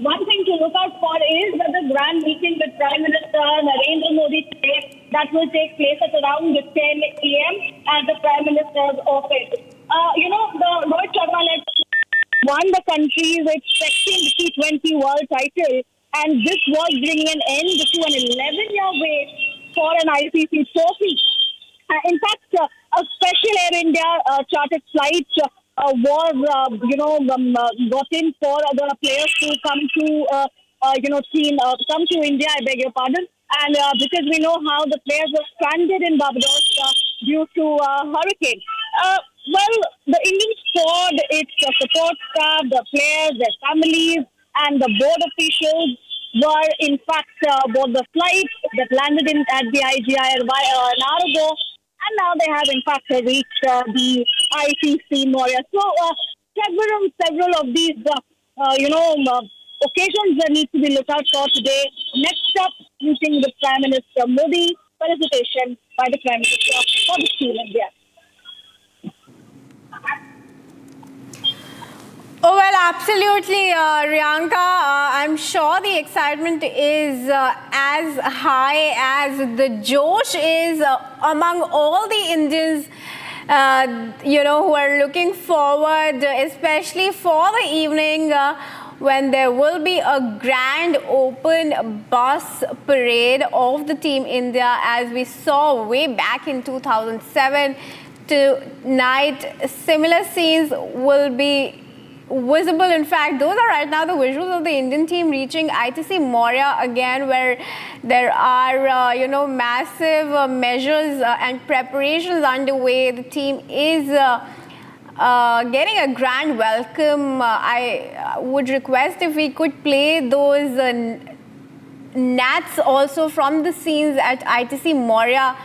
one thing to look out for is the grand meeting with Prime Minister Narendra Modi today that will take place at around 10 a.m. at the Prime Minister's office. The Rohit Sharma led won the country's expecting T20 World title, and this was bringing an end to an 11-year wait for an ICC trophy. In fact, a special Air India chartered flight was, got in for the players to come to, come to India. I beg your pardon. And because we know how the players were stranded in Barbados due to hurricane. The Indian squad, its support staff, the players, their families, and the board officials were in fact aboard the flight that landed at the IGI an hour ago. And now they have, in fact, reached the ICC Moria. So, several of these, occasions that need to be looked out for today. Next up, meeting with Prime Minister Modi. Felicitation by the Prime Minister for the Team India. Oh, well, absolutely, Riyanka. I'm sure the excitement is as high as the Josh is among all the Indians, who are looking forward, especially for the evening when there will be a grand open bus parade of the Team India, as we saw way back in 2007. Tonight, similar scenes will be visible. In fact, those are right now the visuals of the Indian team reaching ITC Moria again, where there are, massive measures and preparations underway. The team is getting a grand welcome. I would request if we could play those nats also from the scenes at ITC Moria,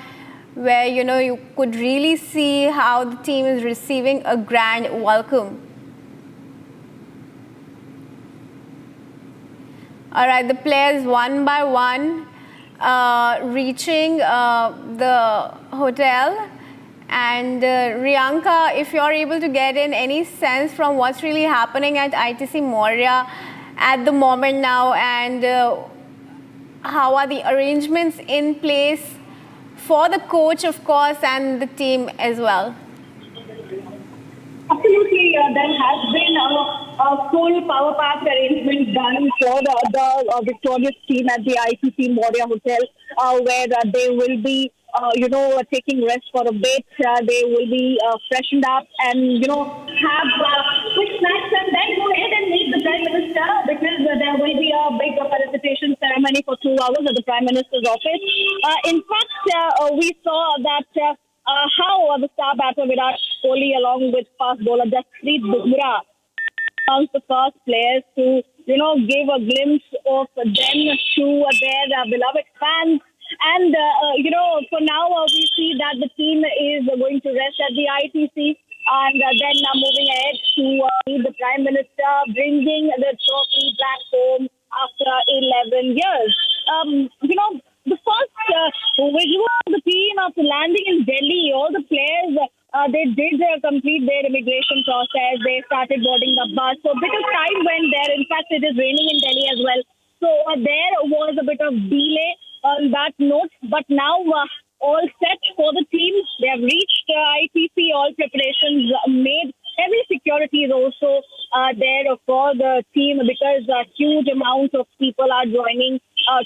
where, you could really see how the team is receiving a grand welcome. All right, the players one by one reaching the hotel. And Riyanka, if you're able to get in any sense from what's really happening at ITC Moria at the moment now, and how are the arrangements in place for the coach, of course, and the team as well? Absolutely, there has been a full power pack arrangement done for the victorious team at the ICC Moria Hotel, where they will be, taking rest for a bit. They will be freshened up and, have quick snacks and then go ahead and meet the Prime Minister, because there will be a big felicitation ceremony for 2 hours at the Prime Minister's office. In fact, we saw that how the star batter Virat Kohli, along with fast bowler Jasprit Bumrah, amongst the first players to, give a glimpse of them to their beloved fans. And, for now, we see that the team is going to rest at the ITC and then moving ahead to meet the Prime Minister, bringing the trophy back home after 11 years. The first visual of the team after landing in Delhi, all the players, they did complete their immigration process. They started boarding the bus. So a bit of time went there. In fact, it is raining in Delhi as well. So there was a bit of delay on that note. But now all set for the team. They have reached ITC. All preparations made. Every security is also there for the team, because a huge amount of people are joining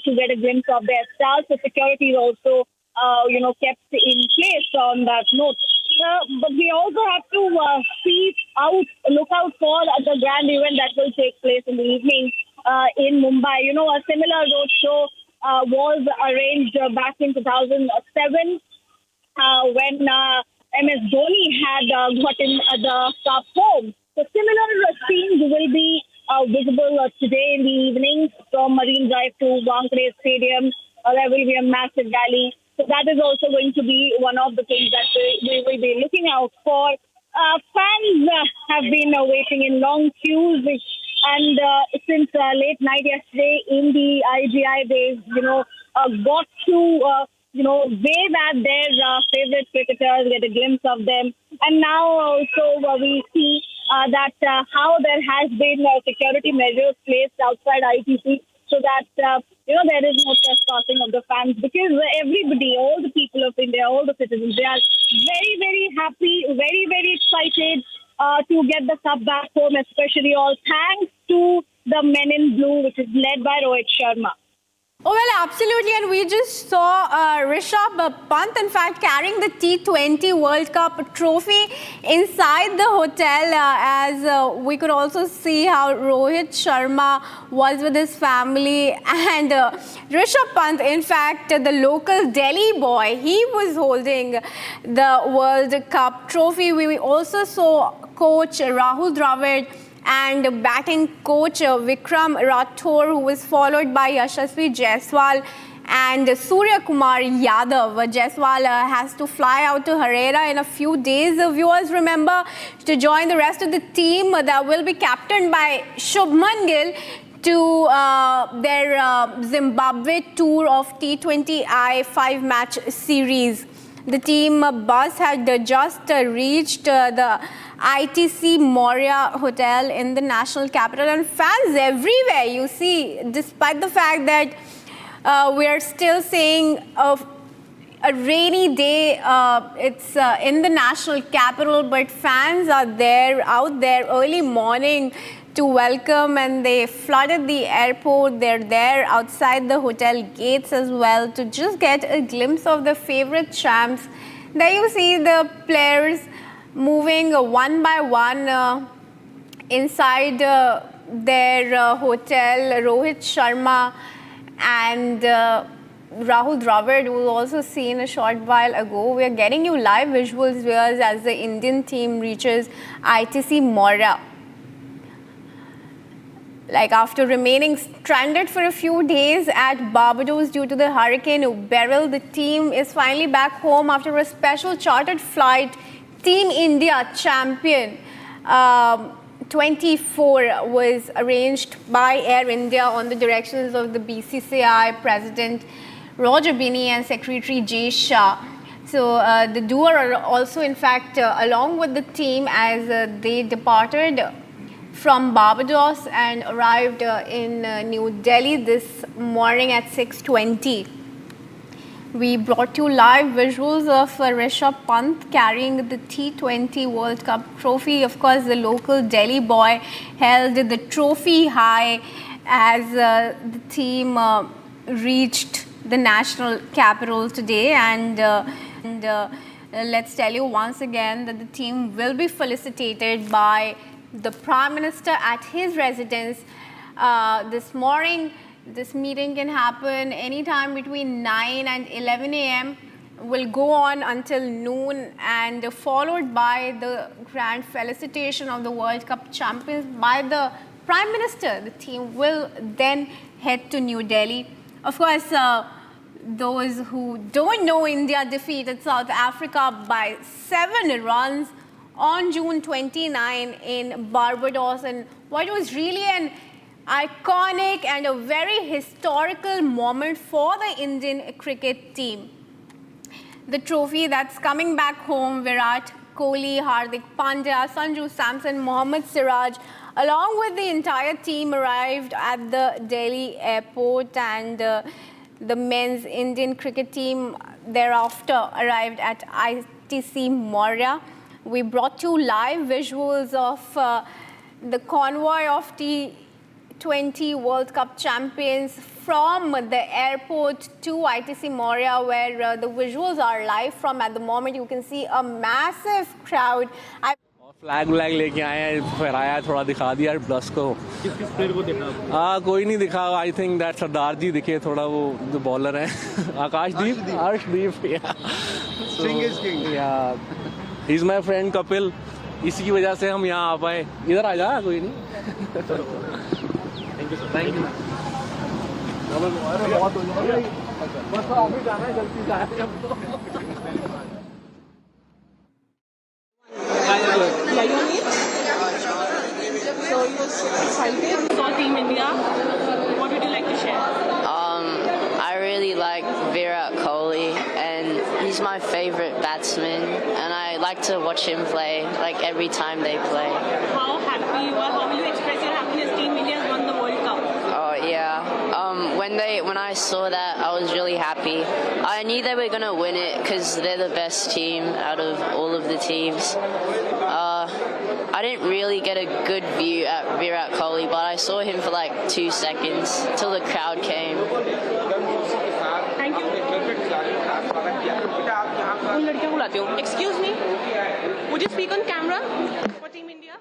to get a glimpse of their stars. So security is also, kept in place on that note. But we also have to look out for the grand event that will take place in the evening in Mumbai. A similar road show was arranged back in 2007 when MS Dhoni had gotten the cup home. So similar scenes will be visible today in the evening from Marine Drive to Wankhede Stadium. There will be a massive rally. So that is also going to be one of the things that we will be looking out for. Fans have been waiting in long queues, and since late night yesterday in the IGI, they got to wave at their favorite cricketers, get a glimpse of them, and now also we see that how there has been security measures placed outside ITC so that there is no trespassing of the fans, because everybody, all the people of India, all the citizens, they are very, very happy, very, very excited to get the cup back home, especially all thanks to the men in blue, which is led by Rohit Sharma. Oh, well, absolutely. And we just saw Rishabh Pant, in fact, carrying the T20 World Cup trophy inside the hotel, as we could also see how Rohit Sharma was with his family. And Rishabh Pant, in fact, the local Delhi boy, he was holding the World Cup trophy. We also saw coach Rahul Dravid and batting coach Vikram Rathore, who was followed by Yashasvi Jaiswal and Surya Kumar Yadav. Jaiswal has to fly out to Herrera in a few days. Viewers, remember to join the rest of the team that will be captained by Shubman Gill to their Zimbabwe tour of T20I 5-match series. The team bus had just reached the ITC Moria Hotel in the national capital, and fans everywhere, you see, despite the fact that we are still seeing a rainy day, it's in the national capital, but fans are out there early morning to welcome, and they flooded the airport. They're there outside the hotel gates as well to just get a glimpse of their favorite champs. There you see the players moving one by one inside their hotel. Rohit Sharma and Rahul Dravid, who was also seen a short while ago. We are getting you live visuals here as the Indian team reaches ITC Moria. Like, after remaining stranded for a few days at Barbados due to the Hurricane Beryl, the team is finally back home after a special chartered flight. Team India champion 24 was arranged by Air India on the directions of the BCCI President Roger Binney and Secretary Jay Shah. So the duo are also, in fact, along with the team as they departed from Barbados and arrived in New Delhi this morning at 6:20. We brought you live visuals of Rishabh Pant carrying the T20 World Cup trophy. Of course, the local Delhi boy held the trophy high as the team reached the national capital today. And let's tell you once again that the team will be felicitated by the Prime Minister at his residence this morning. This meeting can happen anytime between 9 and 11 a.m. will go on until noon, and followed by the grand felicitation of the World Cup champions by the Prime Minister. The team will then head to New Delhi. Of course, those who don't know, India defeated South Africa by 7 runs on June 29 in Barbados, and what was really an iconic and a very historical moment for the Indian cricket team. The trophy that's coming back home, Virat Kohli, Hardik Pandya, Sanju Samson, Mohammad Siraj, along with the entire team, arrived at the Delhi airport, and the men's Indian cricket team thereafter arrived at ITC Moria. We brought you live visuals of the convoy of T20 World Cup champions from the airport to ITC Moria, where the visuals are live from at the moment. You can see a massive crowd. Flag लेके आए हैं, फहराया, थोड़ा दिखा दिया बस को। किस प्लेयर को देखा? कोई नहीं दिखा। आई थिंक दैट सरदार जी दिखे, थोड़ा वो जो बॉलर है Akashdeep, Harshdeep. He is my friend Kapil, इसी की वजह से हम यहाँ आ पाए। इधर आ जा, कोई नहीं। Thank you sir. Thank you. बहुत हो जाएगा, बस ऑफिस जाना है, जल्दी जाना है। So you're excited? Saw Team India. What would you like to share? I really like Virat Kohli, and he's my favorite batsman, and I like to watch him play like every time they play. How happy you are? How will you express your happiness? Team India has won the World Cup. Oh yeah. When I saw that, I was really happy. I knew they were gonna win it because they're the best team out of all of the teams. I didn't really get a good view at Virat Kohli, but I saw him for like 2 seconds till the crowd came. Thank you. उन लड़कियों को बुलाती हूँ. Excuse me. Would you speak on camera for Team India?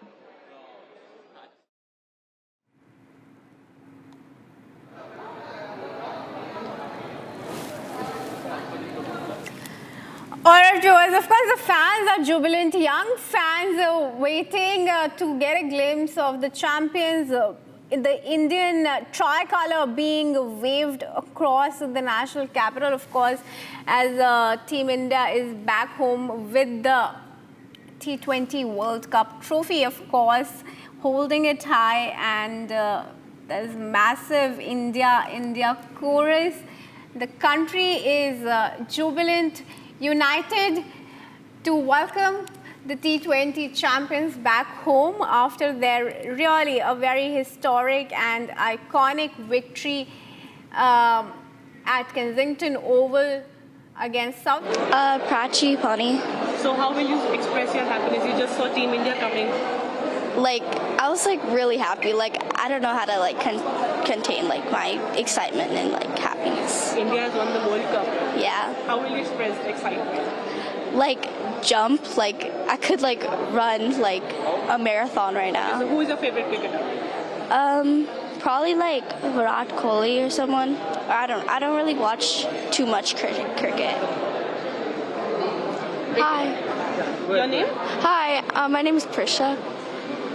All right, viewers, of course, the fans are jubilant. Young fans are waiting to get a glimpse of the champions, the Indian tricolor being waved across the national capital, of course, as Team India is back home with the T20 World Cup trophy, of course, holding it high. And there's massive India chorus. The country is jubilant, united to welcome the T20 champions back home after their really a very historic and iconic victory at Kensington Oval against South. Prachi Pani. So how will you express your happiness? You just saw Team India coming. Like, I was like really happy. Like, I don't know how to like contain like my excitement and like happiness. India has won the World Cup. Yeah. How will you express excitement? Like jump, like I could like run like a marathon right now. So who is your favorite cricketer? Probably like Virat Kohli or someone. I don't really watch too much cricket. Hi. Your name? Hi, my name is Prisha.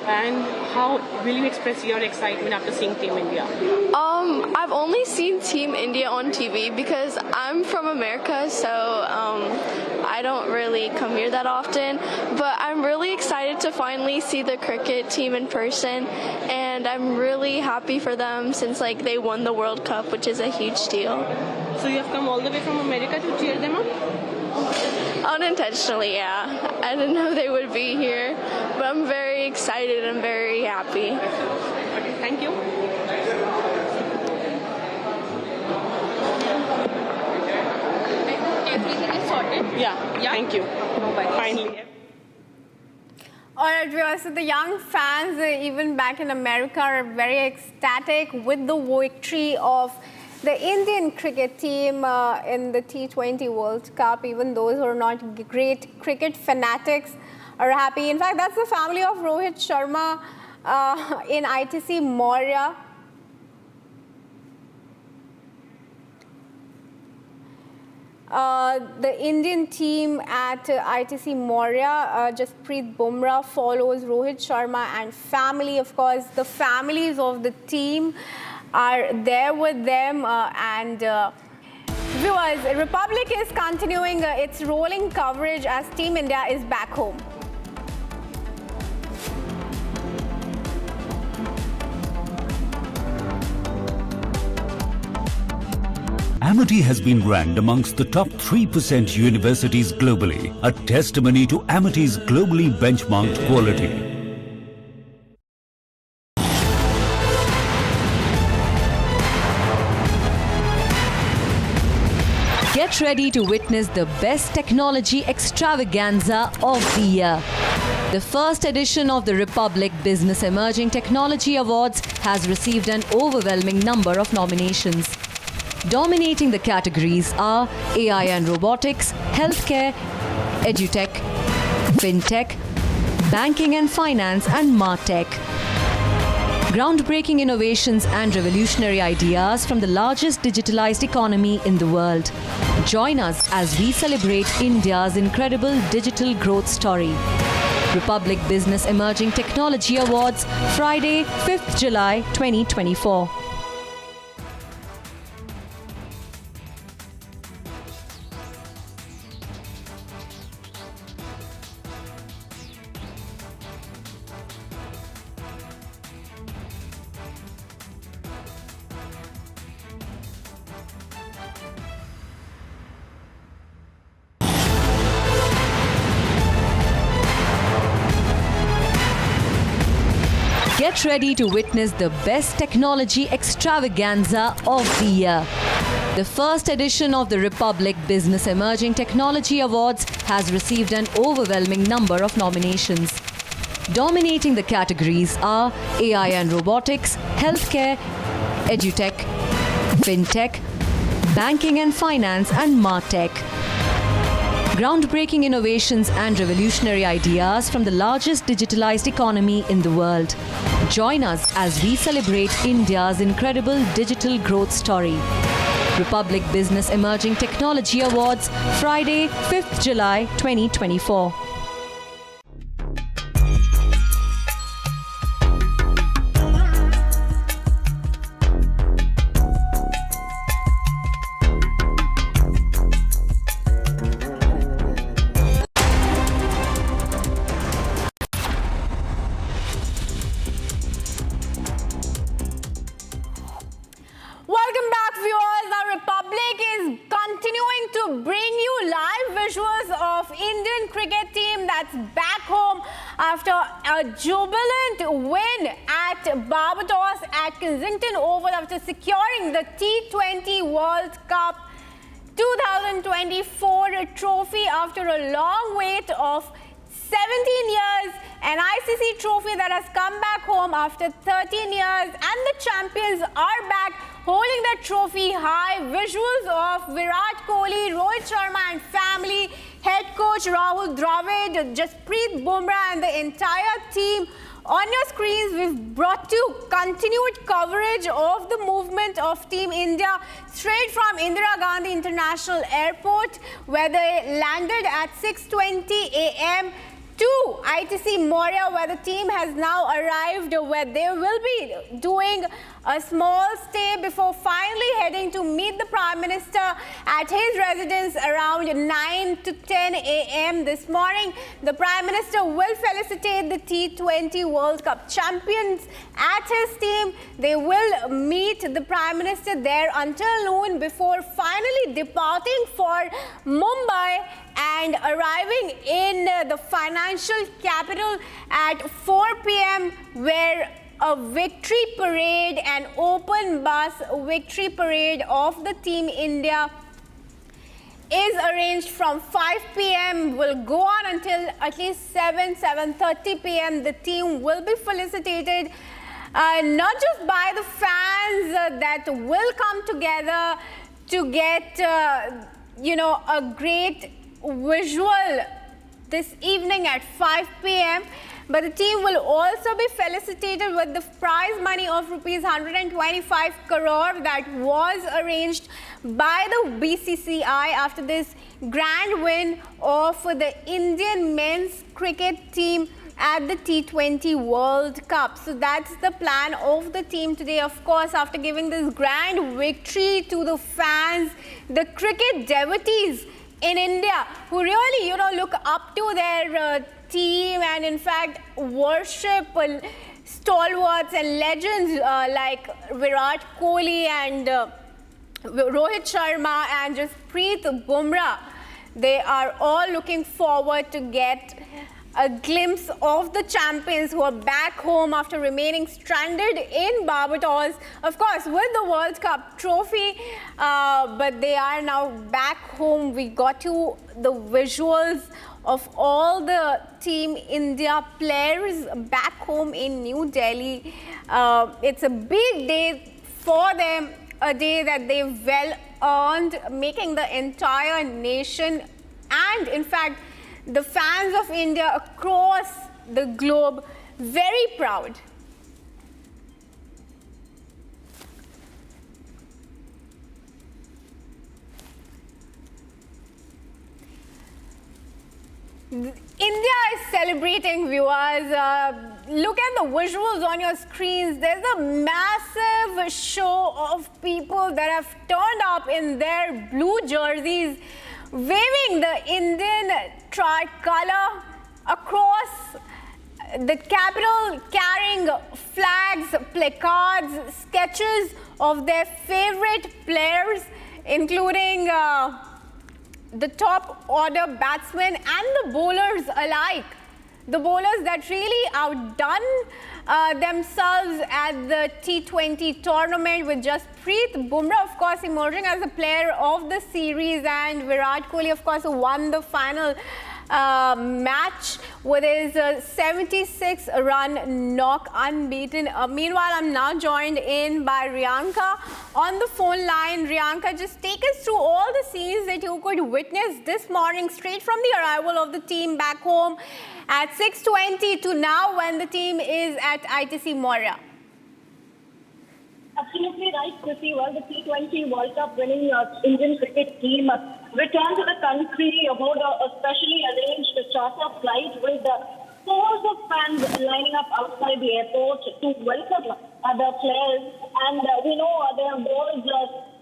And how will you express your excitement after seeing Team India? I've only seen Team India on TV because I'm from America, so I don't really come here that often. But I'm really excited to finally see the cricket team in person, and I'm really happy for them since like they won the World Cup, which is a huge deal. So you have come all the way from America to cheer them up? Unintentionally, yeah. I didn't know they would be here, but I'm very excited and very happy. Okay, thank you. Everything is sorted? Yeah. Thank you. Finally. All right, viewers, so the young fans, even back in America, are very ecstatic with the victory of the Indian cricket team in the T20 World Cup. Even those who are not great cricket fanatics are happy. In fact, that's the family of Rohit Sharma in ITC Maurya. The Indian team at ITC Maurya, Jasprit Bumrah follows Rohit Sharma and family. Of course, the families of the team are there with them. Viewers, Republic is continuing its rolling coverage as Team India is back home. Amity has been ranked amongst the top 3% universities globally, a testimony to Amity's globally benchmarked quality. Get ready to witness the best technology extravaganza of the year. The first edition of the Republic Business Emerging Technology Awards has received an overwhelming number of nominations. Dominating the categories are AI and robotics, healthcare, edutech, fintech, banking and finance, and MarTech. Groundbreaking innovations and revolutionary ideas from the largest digitalized economy in the world. Join us as we celebrate India's incredible digital growth story. Republic Business Emerging Technology Awards, Friday, 5th July 2024. Get ready to witness the best technology extravaganza of the year. The first edition of the Republic Business Emerging Technology Awards has received an overwhelming number of nominations. Dominating the categories are AI and robotics, healthcare, edutech, fintech, banking and finance, and MarTech. Groundbreaking innovations and revolutionary ideas from the largest digitalized economy in the world. Join us as we celebrate India's incredible digital growth story. Republic Business Emerging Technology Awards, Friday, 5th July 2024. Welcome back, viewers. Our Republic is continuing to bring you live visuals of Indian cricket team that's back home after a jubilant win at Barbados at Kensington Oval after securing the T20 World Cup 2024 trophy after a long wait of 17 years, an ICC trophy that has come back home after 13 years, and the champions are back holding that trophy high. Visuals of Virat Kohli, Rohit Sharma and family, head coach Rahul Dravid, Jasprit Bumrah and the entire team. On your screens, we've brought you continued coverage of the movement of Team India straight from Indira Gandhi International Airport, where they landed at 6:20 a.m. to ITC Moria, where the team has now arrived, where they will be doing a small stay before finally heading to meet the Prime Minister at his residence around 9 to 10 a.m. this morning. The Prime Minister will felicitate the T20 World Cup champions at his team. They will meet the Prime Minister there until noon before finally departing for Mumbai and arriving in the financial capital at 4 p.m. where a victory parade, an open bus victory parade of the Team India is arranged from 5 p.m. will go on until at least 7:30 p.m. The team will be felicitated not just by the fans that will come together to get a great visual this evening at 5 p.m. But the team will also be felicitated with the prize money of rupees 125 crore that was arranged by the BCCI after this grand win of the Indian men's cricket team at the T20 World Cup. So that's the plan of the team today. Of course, after giving this grand victory to the fans, the cricket devotees in India who really, look up to their team and in fact worship stalwarts and legends like Virat Kohli and Rohit Sharma and Jasprit Bumrah. They are all looking forward to get a glimpse of the champions who are back home after remaining stranded in Barbados, of course, with the World Cup trophy, but they are now back home. We got you the visuals of all the Team India players back home in New Delhi. It's a big day for them, a day that they've well earned, making the entire nation and, in fact, the fans of India across the globe very proud. India is celebrating, viewers. Look at the visuals on your screens. There's a massive show of people that have turned up in their blue jerseys, waving the Indian tricolor across the capital, carrying flags, placards, sketches of their favorite players, including the top order batsmen and the bowlers alike. The bowlers that really outdone themselves at the T20 tournament, with Jasprit Bumrah, of course, emerging as the player of the series, and Virat Kohli, of course, who won the final match with his 76-run knock unbeaten. Meanwhile, I'm now joined in by Riyanka on the phone line. Riyanka, just take us through all the scenes that you could witness this morning, straight from the arrival of the team back home at 6:20 to now when the team is at ITC Maurya. Absolutely right, Kriti. Well, the T20 World Cup-winning Indian cricket team returned to the country aboard a specially arranged charter flight with scores of fans lining up outside the airport to welcome the players. And we know there was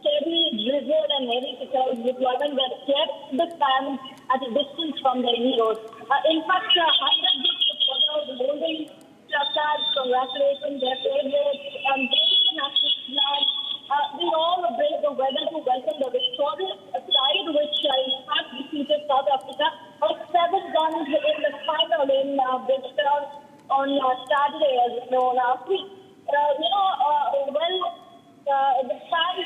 steady drizzle and heavy deployment that kept the fans at a distance from their heroes. In fact, hundreds of supporters holding placards congratulating their favorites and taking the national flag. They all braved the weather to welcome the victorious side, which in fact defeated South Africa by 7 guns in the final in Bridgetown on Saturday, as you know, last week. The fans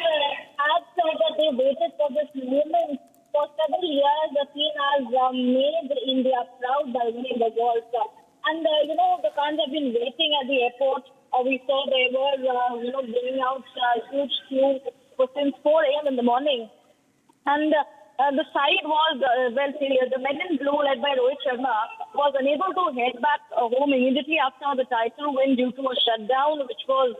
had said that they waited for this moment for several years. The team has made India proud by winning the World Cup. And, the fans have been waiting at the airport. We saw they were, bringing out huge queues since 4 a.m. in the morning. And the side was, the men in blue led by Rohit Sharma was unable to head back home immediately after the title win due to a shutdown, which was,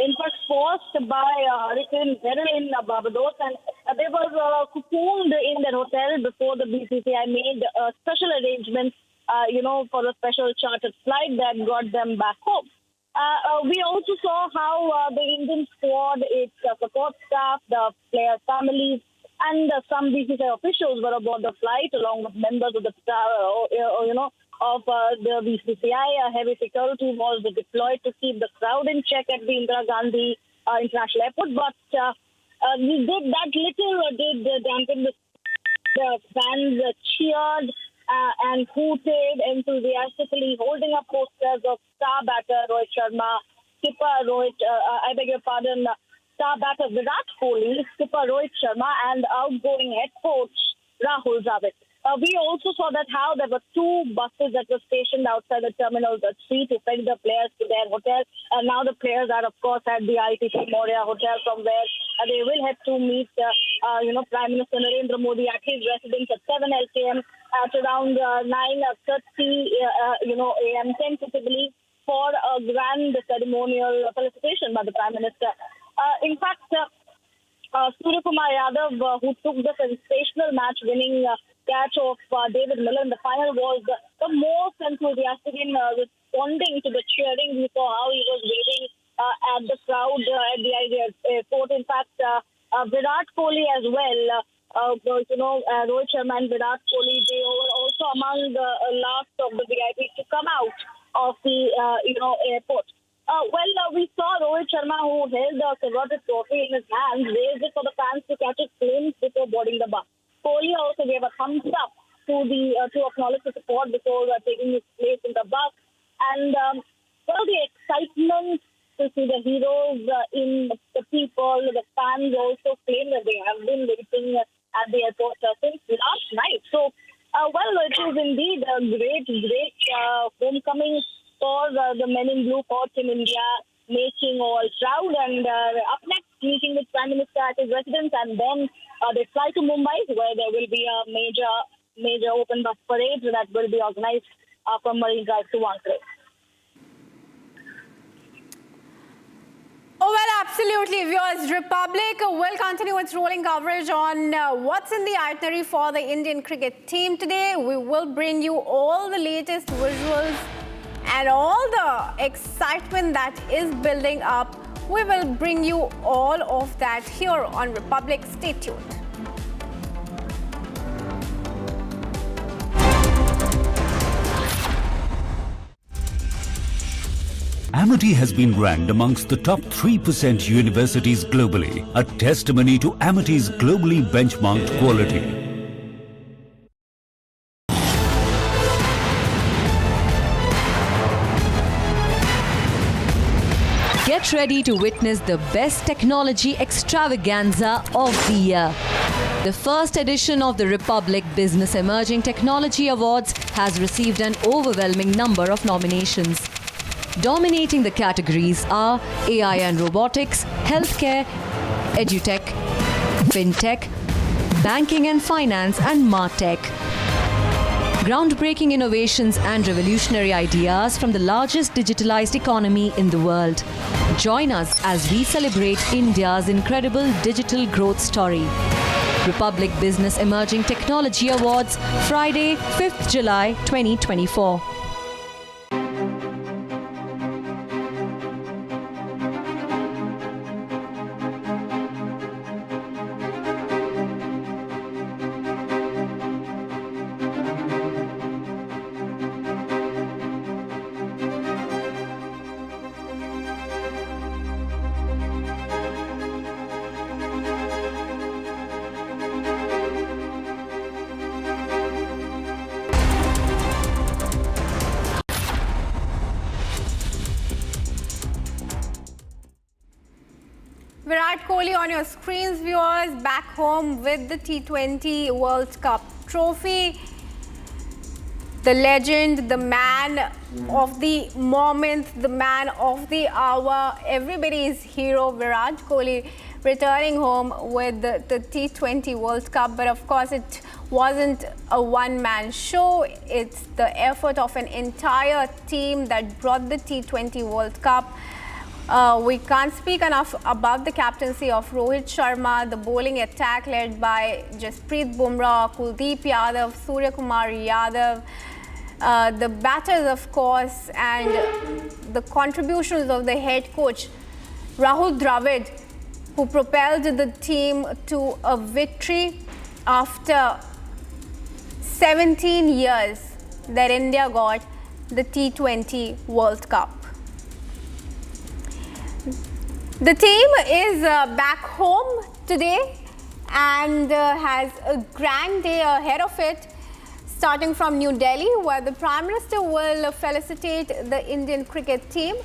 in fact, forced by Hurricane Beryl in Barbados. And they were cocooned in their hotel before the BCCI made special arrangements for a special chartered flight that got them back home. We also saw how the Indian squad, its support staff, the player families, and some BCCI officials were aboard the flight, along with members of the of the BCCI. Heavy security was deployed to keep the crowd in check at the Indira Gandhi International Airport. But did dampen the fans cheered and hooted enthusiastically, holding up posters of star batter Rohit Sharma, skipper star batter Virat Kohli, skipper Rohit Sharma, and outgoing head coach Rahul Dravid. We also saw that how there were 2 buses that were stationed outside the Terminal 3 to fetch the players to their hotel. Now the players are, of course, at the ITC Maurya hotel, from where they will have to meet, Prime Minister Narendra Modi at his residence at 7 LKM at around 9:30 a.m. tentatively for a grand ceremonial felicitation by the Prime Minister. In fact, Surya Kumar Yadav, who took the sensational match-winning catch of David Miller in the final, was the most enthusiastic in responding to the cheering. We saw how he was waiting at the crowd at the airport. In fact, Virat Kohli as well, Rohit Sharma and Virat Kohli, they were also among the last of the VIPs to come out of the airport. We saw Rohit Sharma, who held the coveted trophy in his hands, raised it for the fans to catch a glimpse before boarding the bus. Kohli also gave a thumbs up to acknowledge the support before taking his place in the bus. And the excitement to see the heroes in the people, the fans also claim that they have been waiting at the airport since last night. So, it is indeed a great homecoming for the men in blue, for Team India, making all proud. And up next, meeting with Prime Minister at his residence, and then they fly to Mumbai, where there will be a major open bus parade that will be organized from Marine Drive to Wankhede. Oh, well, absolutely, viewers. Republic will continue its rolling coverage on what's in the itinerary for the Indian cricket team today. We will bring you all the latest visuals and all the excitement that is building up. We will bring you all of that here on Republic. Stay tuned. Amity has been ranked amongst the top 3% universities globally, a testimony to Amity's globally benchmarked quality. Get ready to witness the best technology extravaganza of the year. The first edition of the Republic Business Emerging Technology Awards has received an overwhelming number of nominations. Dominating the categories are AI and robotics, healthcare, edutech, fintech, banking and finance, and martech. Groundbreaking innovations and revolutionary ideas from the largest digitalized economy in the world. Join us as we celebrate India's incredible digital growth story. Republic Business Emerging Technology Awards, Friday, 5th July 2024. Virat Kohli on your screens, viewers, back home with the T20 World Cup trophy. The legend, the man of the moment, the man of the hour, everybody's hero, Virat Kohli, returning home with the T20 World Cup. But of course, it wasn't a one-man show. It's the effort of an entire team that brought the T20 World Cup. We can't speak enough about the captaincy of Rohit Sharma, the bowling attack led by Jasprit Bumrah, Kuldeep Yadav, Surya Kumar Yadav, the batters, of course, and the contributions of the head coach, Rahul Dravid, who propelled the team to a victory after 17 years that India got the T20 World Cup. The team is back home today and has a grand day ahead of it, starting from New Delhi, where the Prime Minister will felicitate the Indian cricket team,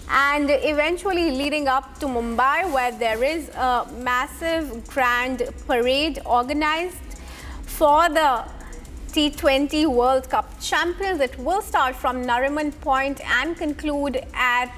and eventually leading up to Mumbai, where there is a massive grand parade organized for the T20 World Cup champions. It will start from Nariman Point and conclude at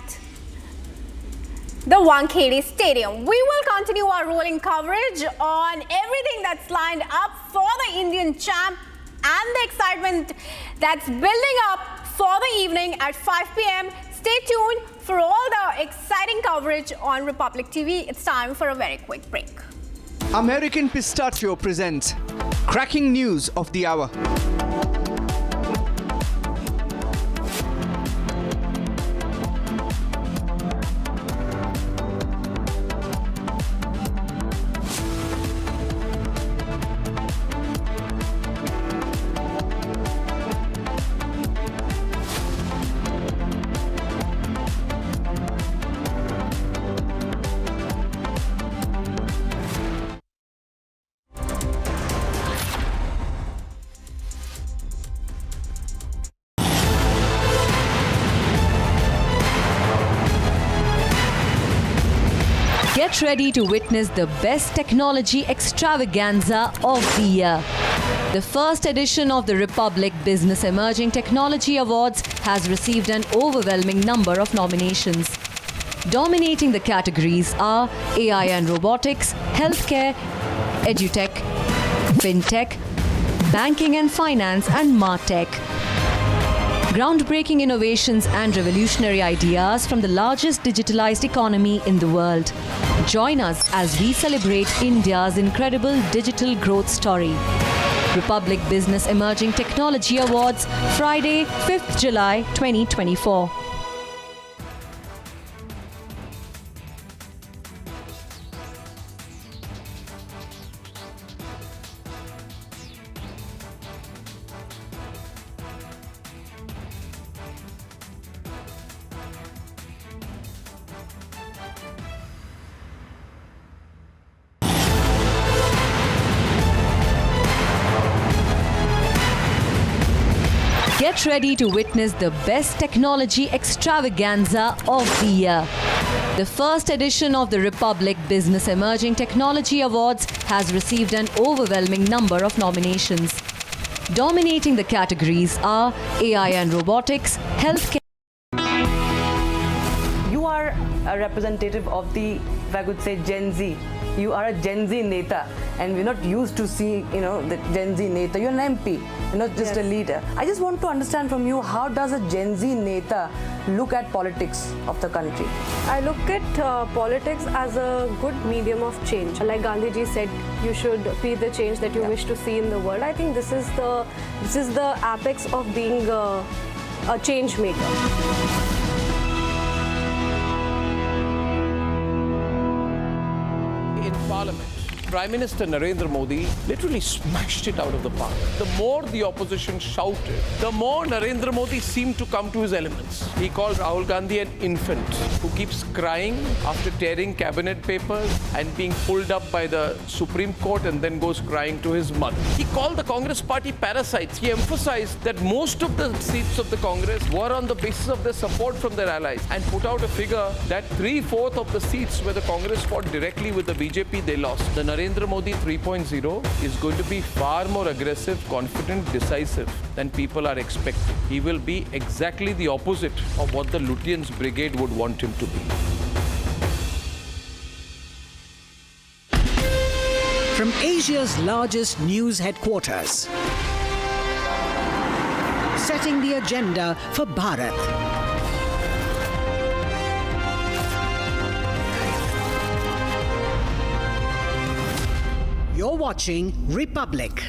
the Wankhede Stadium. We will continue our rolling coverage on everything that's lined up for the Indian champ and the excitement that's building up for the evening at 5 p.m. Stay tuned for all the exciting coverage on Republic TV. It's time for a very quick break. American Pistachio presents cracking news of the hour. Get ready to witness the best technology extravaganza of the year. The first edition of the Republic Business Emerging Technology Awards has received an overwhelming number of nominations. Dominating the categories are AI and robotics, healthcare, edutech, fintech, banking and finance, and martech. Groundbreaking innovations and revolutionary ideas from the largest digitalized economy in the world. Join us as we celebrate India's incredible digital growth story. Republic Business Emerging Technology Awards, Friday, 5th July 2024. Get ready to witness the best technology extravaganza of the year. The first edition of the Republic Business Emerging Technology Awards has received an overwhelming number of nominations. Dominating the categories are AI and robotics, healthcare. You are a representative of the, if I could say, Gen Z. You are a Gen Z Neta, and we're not used to seeing, the Gen Z Neta. You're an MP, you're not just a leader. I just want to understand from you, how does a Gen Z Neta look at politics of the country? I look at politics as a good medium of change. Like Gandhiji said, you should be the change that you wish to see in the world. I think this is the apex of being a change maker. Parliament, Prime Minister Narendra Modi literally smashed it out of the park. The more the opposition shouted, the more Narendra Modi seemed to come to his elements. He called Rahul Gandhi an infant who keeps crying after tearing cabinet papers and being pulled up by the Supreme Court and then goes crying to his mother. He called the Congress party parasites. He emphasized that most of the seats of the Congress were on the basis of their support from their allies, and put out a figure that 3/4 of the seats where the Congress fought directly with the BJP, they lost. The Narendra Modi 3.0 is going to be far more aggressive, confident, decisive than people are expecting. He will be exactly the opposite of what the Lutyens Brigade would want him to be. From Asia's largest news headquarters, setting the agenda for Bharat. You're watching Republic.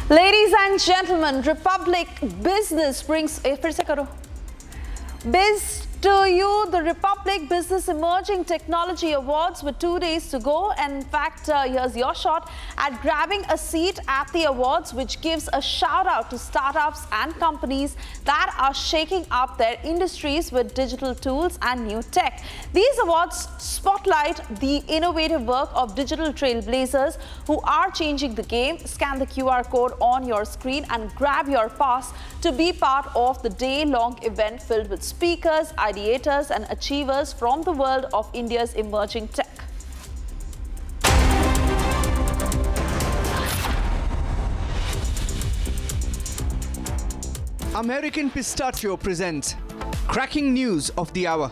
Ladies and gentlemen, Republic Business brings Biz to you the Republic Business Emerging Technology Awards with 2 days to go. And in fact, here's your shot at grabbing a seat at the awards, which gives a shout out to startups and companies that are shaking up their industries with digital tools and new tech. These awards spotlight the innovative work of digital trailblazers who are changing the game. Scan the QR code on your screen and grab your pass to be part of the day-long event filled with speakers, ideators and achievers from the world of India's emerging tech. American Pistachio presents cracking news of the hour.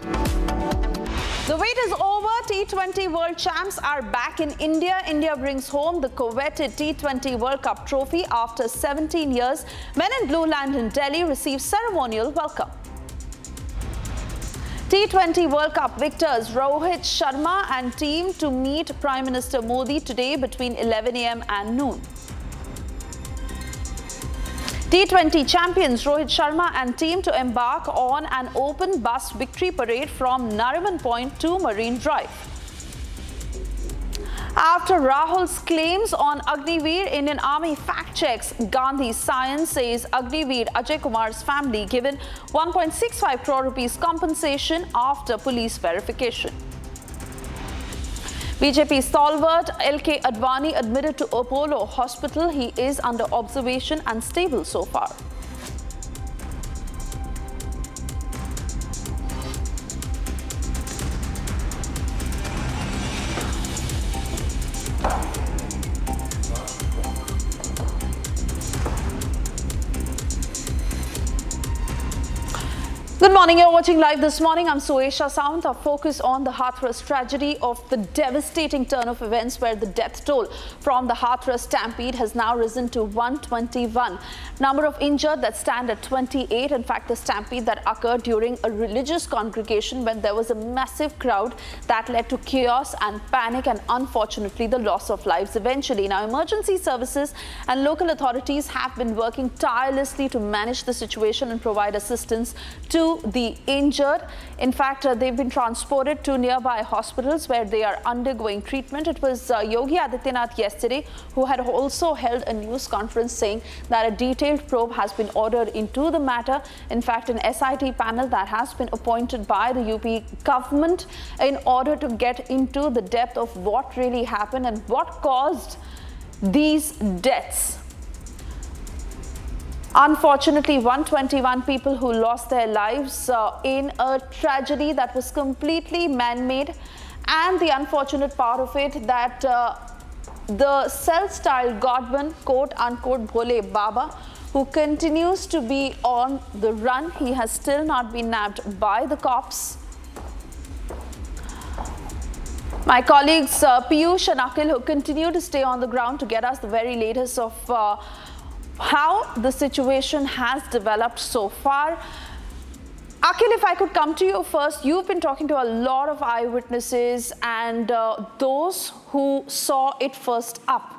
The wait is over. T20 World Champs are back in India. India brings home the coveted T20 World Cup trophy after 17 years. Men in Blue land in Delhi receive ceremonial welcome. T20 World Cup victors Rohit Sharma and team to meet Prime Minister Modi today between 11 a.m. and noon. T20 champions Rohit Sharma and team to embark on an open bus victory parade from Nariman Point to Marine Drive. After Rahul's claims on Agniveer, Indian Army fact-checks Gandhi Science says Agniveer Ajay Kumar's family given 1.65 crore rupees compensation after police verification. BJP stalwart LK Advani admitted to Apollo Hospital. He is under observation and stable so far. Good morning, you're watching Live This Morning. I'm Suesha Sound. Our focus on the Hathras tragedy of the devastating turn of events where the death toll from the Hathras stampede has now risen to 121. Number of injured that stand at 28. In fact, the stampede that occurred during a religious congregation when there was a massive crowd that led to chaos and panic and unfortunately the loss of lives eventually. Now, emergency services and local authorities have been working tirelessly to manage the situation and provide assistance to the injured. In fact, they've been transported to nearby hospitals where they are undergoing treatment. It was Yogi Adityanath yesterday who had also held a news conference saying that a detailed probe has been ordered into the matter. In fact, an SIT panel that has been appointed by the UP government in order to get into the depth of what really happened and what caused these deaths. Unfortunately, 121 people who lost their lives in a tragedy that was completely man-made, and the unfortunate part of it that the self-styled godman, quote-unquote, Bhole Baba, who continues to be on the run. He has still not been nabbed by the cops. My colleagues Piyush and Akhil, who continue to stay on the ground to get us the very latest of how the situation has developed so far. Akhil, if I could come to you first, you've been talking to a lot of eyewitnesses and those who saw it first up.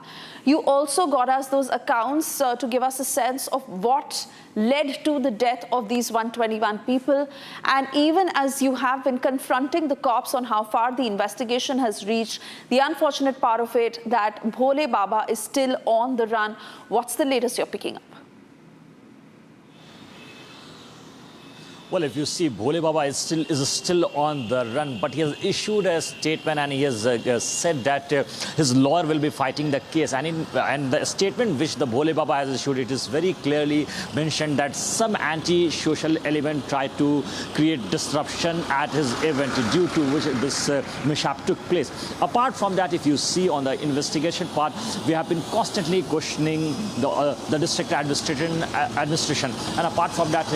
You also got us those accounts to give us a sense of what led to the death of these 121 people. And even as you have been confronting the cops on how far the investigation has reached, the unfortunate part of it that Bhole Baba is still on the run. What's the latest you're picking up? Well, if you see, Bhole Baba is still on the run, but he has issued a statement and he has said that his lawyer will be fighting the case. And the statement which the Bhole Baba has issued, it is very clearly mentioned that some anti-social element tried to create disruption at his event, due to which this mishap took place. Apart from that, if you see on the investigation part, we have been constantly questioning the district administration. And apart from that,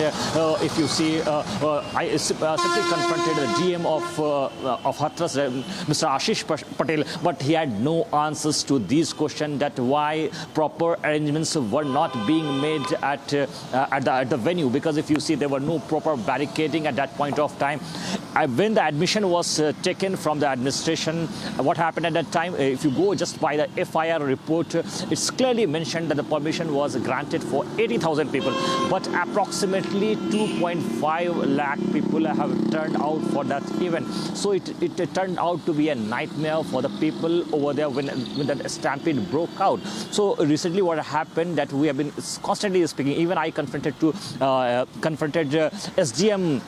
if you see, I simply confronted the GM of Hathras, Mr. Ashish Patel, but he had no answers to these questions, that why proper arrangements were not being made at the venue. Because if you see, there were no proper barricading at that point of time. When the admission was taken from the administration, what happened at that time, if you go just by the FIR report, it's clearly mentioned that the permission was granted for 80,000 people, but approximately 2.5 lakh people have turned out for that event. So it turned out to be a nightmare for the people over there when that stampede broke out. So recently what happened, that we have been constantly speaking, even I confronted SGM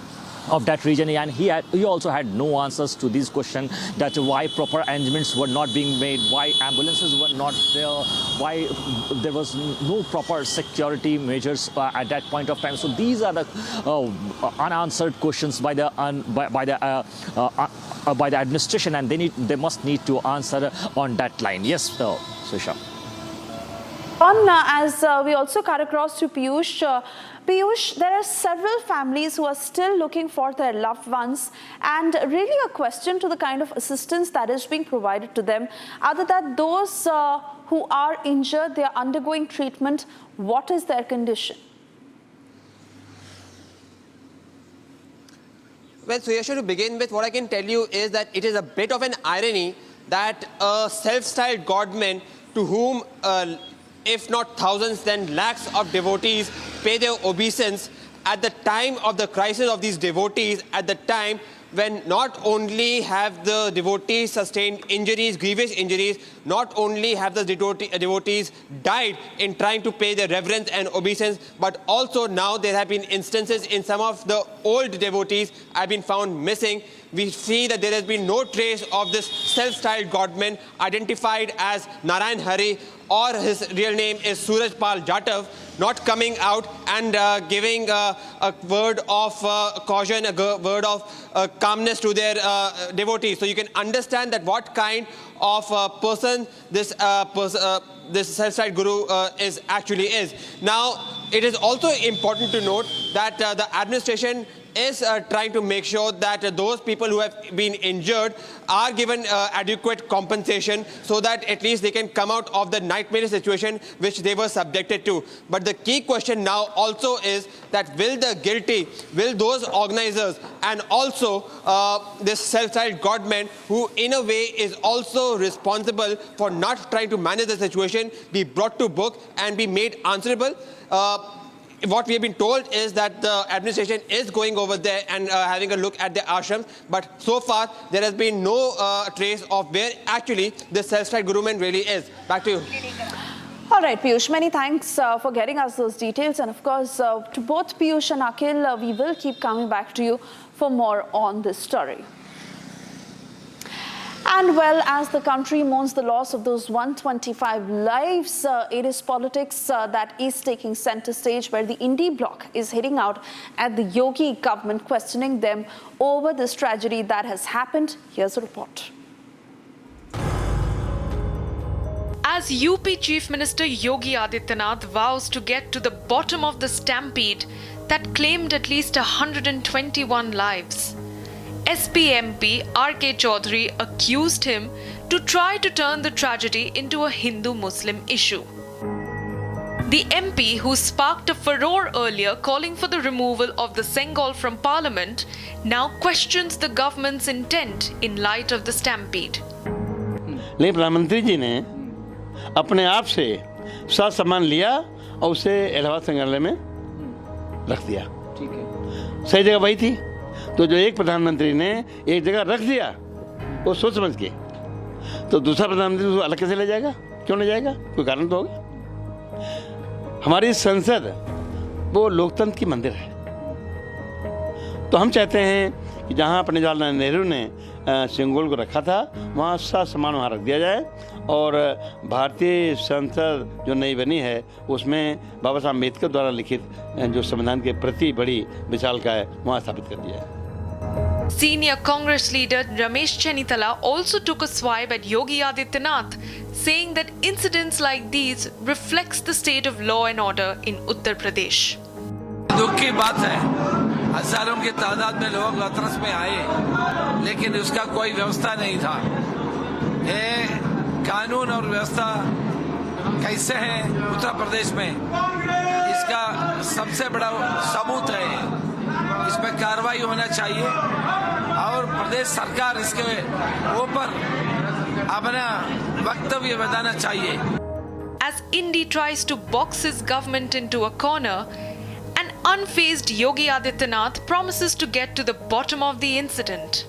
of that region, and he also had no answers to these questions, that why proper arrangements were not being made, why ambulances were not there, why there was no proper security measures at that point of time. So these are the unanswered questions by the administration, and they must need to answer on that line. Yes, Susha. As we also cut across to Piyush, Piyush, there are several families who are still looking for their loved ones, and really a question to the kind of assistance that is being provided to them. Other than those who are injured, they are undergoing treatment. What is their condition? Well, Suyasha, to begin with, what I can tell you is that it is a bit of an irony that a self-styled godman to whom if not thousands, then lakhs of devotees pay their obeisance at the time of the crisis of these devotees, at the time when not only have the devotees sustained injuries, grievous injuries, not only have the devotees died in trying to pay their reverence and obeisance, but also now there have been instances in some of the old devotees have been found missing. We see that there has been no trace of this self-styled godman identified as Narayan Hari, or his real name is Suraj Pal Jatav, not coming out and giving a word of caution, a word of calmness to their devotees. So you can understand that what kind of person this self-styled guru actually is. Now, it is also important to note that the administration is trying to make sure that those people who have been injured are given adequate compensation so that at least they can come out of the nightmare situation which they were subjected to. But the key question now also is that will those organizers and also this self-styled government, who in a way is also responsible for not trying to manage the situation, be brought to book and be made answerable? What we have been told is that the administration is going over there and having a look at the ashrams, but so far there has been no trace of where actually the self-styled government really is. Back to you. All right, Piyush, many thanks for getting us those details. And of course, to both Piyush and Akhil, we will keep coming back to you for more on this story. And well, as the country mourns the loss of those 125 lives, it is politics that is taking center stage, where the Indie bloc is hitting out at the Yogi government, questioning them over this tragedy that has happened. Here's a report. As UP Chief Minister Yogi Adityanath vows to get to the bottom of the stampede that claimed at least 121 lives, SPMP R.K. Chaudhary accused him to try to turn the tragedy into a Hindu-Muslim issue. The MP, who sparked a furore earlier calling for the removal of the Sengal from Parliament, now questions the government's intent in light of the stampede. लेकिन प्रधानमंत्री जी ने अपने आप से सारा सामान लिया और उसे इलाहाबाद संग्रहालय में रख दिया। ठीक है, सही जगह वही थी। तो जो एक प्रधानमंत्री ने एक जगह रख दिया वो सोच समझ के, तो दूसरा प्रधानमंत्री उसको अलग कैसे ले जाएगा? क्यों ले जाएगा? कोई कारण तो होगा। हमारी संसद वो लोकतंत्र की मंदिर है, तो हम चाहते हैं कि जहां अपने जवाहरलाल नेहरू ने सिंगोल को रखा था वहां सारा सामान वहां रख दिया जाए, और भारतीय संसद जो नई बनी है उसमें बाबा साहब अम्बेडकर द्वारा लिखित जो संविधान के प्रति बड़ी विशालकाय वहां स्थापित कर दिया है। Senior Congress leader Ramesh Chennithala also took a swipe at Yogi Adityanath, saying that incidents like these reflects the state of law and order in Uttar Pradesh. दुख की बात है, हजारों की तादाद में लोग हथरस में आए, लेकिन उसका कोई व्यवस्था नहीं था। ये कानून और व्यवस्था कैसे है उत्तर प्रदेश में, इसका सबसे बड़ा सबूत है। इसमें कार्रवाई होना चाहिए और प्रदेश सरकार इसके ऊपर अपना वक्तव्य बताना चाहिए। As Indy tries to box his government into a corner, an unfazed Yogi Adityanath promises to get to the bottom of the incident.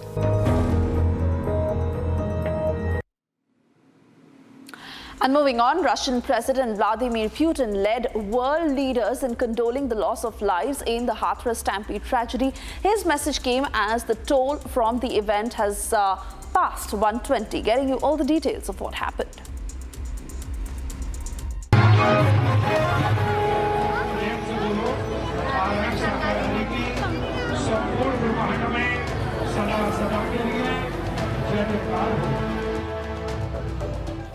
And moving on, Russian President Vladimir Putin led world leaders in condoling the loss of lives in the Hathras Stampede tragedy. His message came as the toll from the event has passed 120. Getting you all the details of what happened.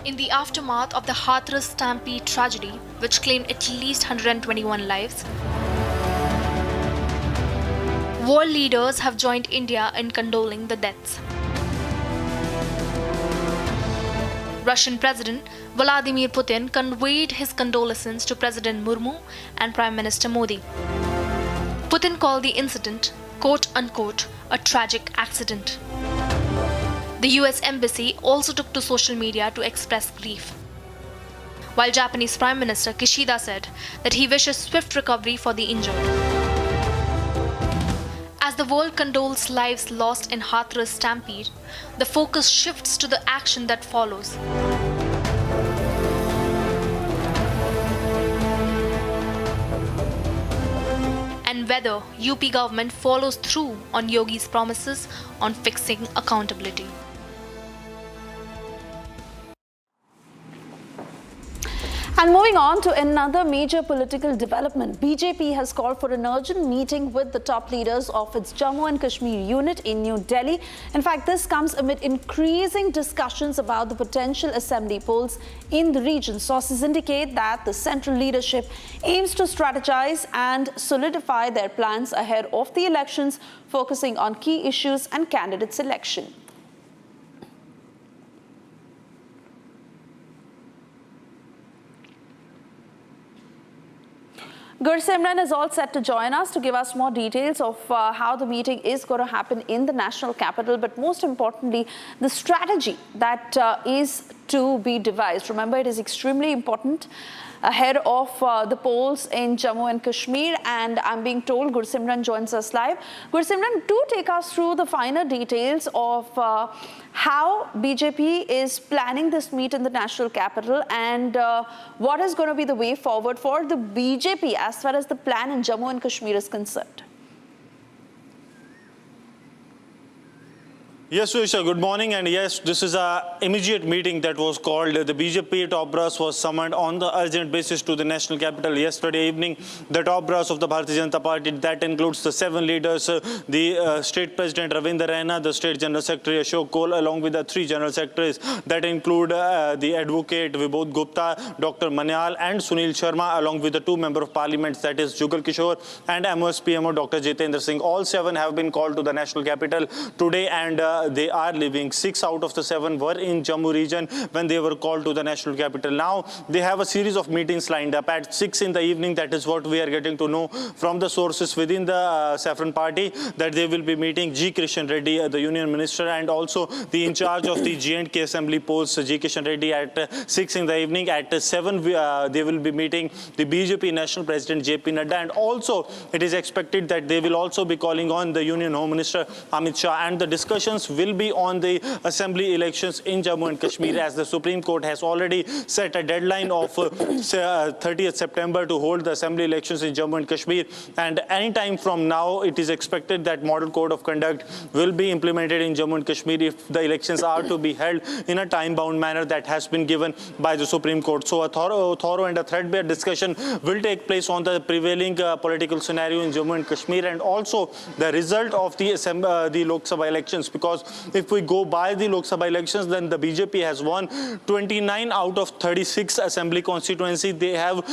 In the aftermath of the Hathras Stampede tragedy, which claimed at least 121 lives, world leaders have joined India in condoling the deaths. Russian President Vladimir Putin conveyed his condolences to President Murmu and Prime Minister Modi. Putin called the incident, quote-unquote, a tragic accident. The US Embassy also took to social media to express grief, while Japanese Prime Minister Kishida said that he wishes swift recovery for the injured. As the world condoles lives lost in Hathras Stampede, the focus shifts to the action that follows. And whether UP government follows through on Yogi's promises on fixing accountability. And moving on to another major political development, BJP has called for an urgent meeting with the top leaders of its Jammu and Kashmir unit in New Delhi. In fact, this comes amid increasing discussions about the potential assembly polls in the region. Sources indicate that the central leadership aims to strategize and solidify their plans ahead of the elections, focusing on key issues and candidate selection. Gursimran is all set to join us to give us more details of how the meeting is going to happen in the national capital, but most importantly, the strategy that is to be devised. Remember, it is extremely important ahead of the polls in Jammu and Kashmir, and I'm being told Gursimran joins us live. Gursimran, do take us through the finer details of how BJP is planning this meet in the national capital and what is going to be the way forward for the BJP as far as the plan in Jammu and Kashmir is concerned. Yes, Suisha, good morning. And yes, this is an immediate meeting that was called. The BJP top brass was summoned on the urgent basis to the national capital yesterday evening. The top brass of the Bharatiya Janata Party, that includes the 7 leaders, the state president Ravinder Raina, the state general secretary Ashok Kohl, along with the 3 general secretaries that include the advocate Vibodh Gupta, Dr. Manyal and Sunil Sharma, along with the 2 members of parliament, that is Jugal Kishore and MOSPMO Dr. Jitendra Singh. All 7 have been called to the national capital today, and they are leaving. 6 out of the 7 were in Jammu region when they were called to the national capital. Now they have a series of meetings lined up at 6 in the evening. That is what we are getting to know from the sources within the Saffron party, that they will be meeting G. Kishan Reddy, the union minister, and also the in charge of the J&K assembly polls, G. Kishan Reddy, at 6 in the evening. At 7 they will be meeting the BJP national president JP Nadda, and also it is expected that they will also be calling on the union home minister Amit Shah, and the discussions will be on the assembly elections in Jammu and Kashmir, as the Supreme Court has already set a deadline of 30th September to hold the assembly elections in Jammu and Kashmir. And any time from now, it is expected that model code of conduct will be implemented in Jammu and Kashmir if the elections are to be held in a time-bound manner that has been given by the Supreme Court. So a thorough and a threadbare discussion will take place on the prevailing political scenario in Jammu and Kashmir, and also the result of the Lok Sabha elections, because if we go by the Lok Sabha elections, then the BJP has won 29 out of 36 assembly constituencies they have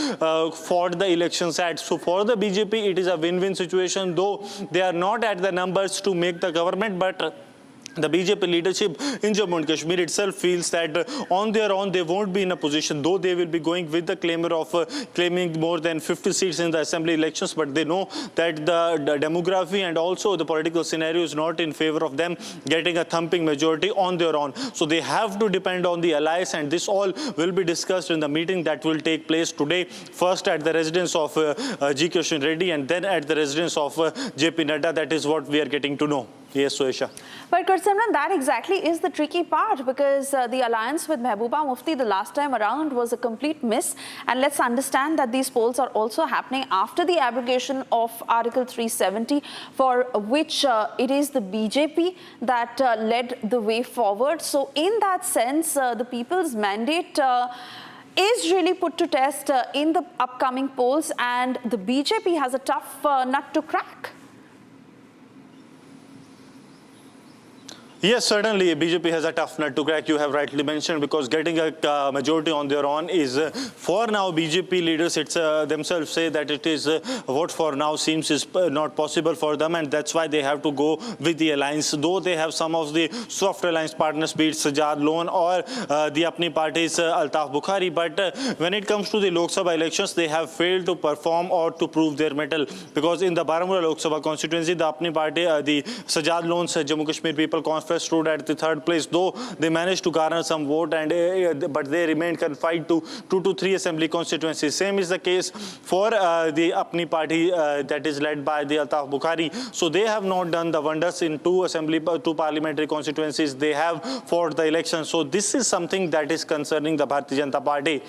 fought the elections at. So for the BJP, it is a win-win situation, though they are not at the numbers to make the government, but the BJP leadership in Jammu and Kashmir itself feels that on their own they won't be in a position, though they will be going with the claimer of claiming more than 50 seats in the assembly elections, but they know that the demography and also the political scenario is not in favor of them getting a thumping majority on their own. So they have to depend on the allies, and this all will be discussed in the meeting that will take place today, first at the residence of G. Kishan Reddy and then at the residence of JP Nadda. That is what we are getting to know. Yes, Suesha. But Gursimran, that exactly is the tricky part, because the alliance with Mehbooba Mufti the last time around was a complete miss. And let's understand that these polls are also happening after the abrogation of Article 370, for which it is the BJP that led the way forward. So in that sense, the people's mandate is really put to test in the upcoming polls, and the BJP has a tough nut to crack. Yes, certainly BJP has a tough nut to crack, you have rightly mentioned, because getting a majority on their own is, for now, BJP leaders themselves say that it is what for now seems is not possible for them, and that's why they have to go with the alliance. Though they have some of the soft alliance partners, be it Sajad Loan or the Apni Party's Altaf Bukhari, but when it comes to the Lok Sabha elections, they have failed to perform or to prove their mettle, because in the Baramulla Lok Sabha constituency, the Apni Party, the Sajad Loan's Jammu Kashmir People Conference stood at the 3rd place, though they managed to garner some vote, and but they remained confined to 2 to 3 assembly constituencies. Same is the case for the Apni Party that is led by the Altaf Bukhari. So they have not done the wonders in 2 parliamentary constituencies. They have fought the election. So this is something that is concerning the Bharatiya Janata Party.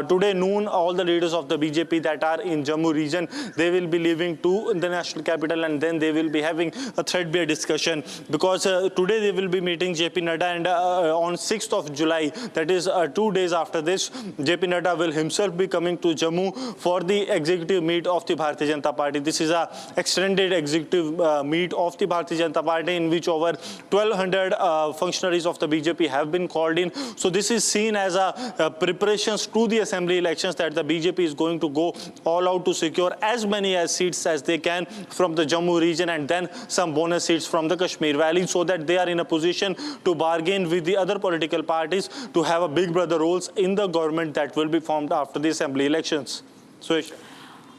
Today noon, all the leaders of the BJP that are in Jammu region, they will be leaving to the national capital, and then they will be having a threadbare discussion, because today today they will be meeting JP Nadda, and on 6th of July, that is 2 days after this, JP Nadda will himself be coming to Jammu for the executive meet of the Bharatiya Janata Party. This is a extended executive meet of the Bharatiya Janata Party in which over 1,200 functionaries of the BJP have been called in. So this is seen as a preparations to the assembly elections, that the BJP is going to go all out to secure as many seats as they can from the Jammu region, and then some bonus seats from the Kashmir Valley, so that they are in a position to bargain with the other political parties to have a big brother roles in the government that will be formed after the assembly elections. Suresh.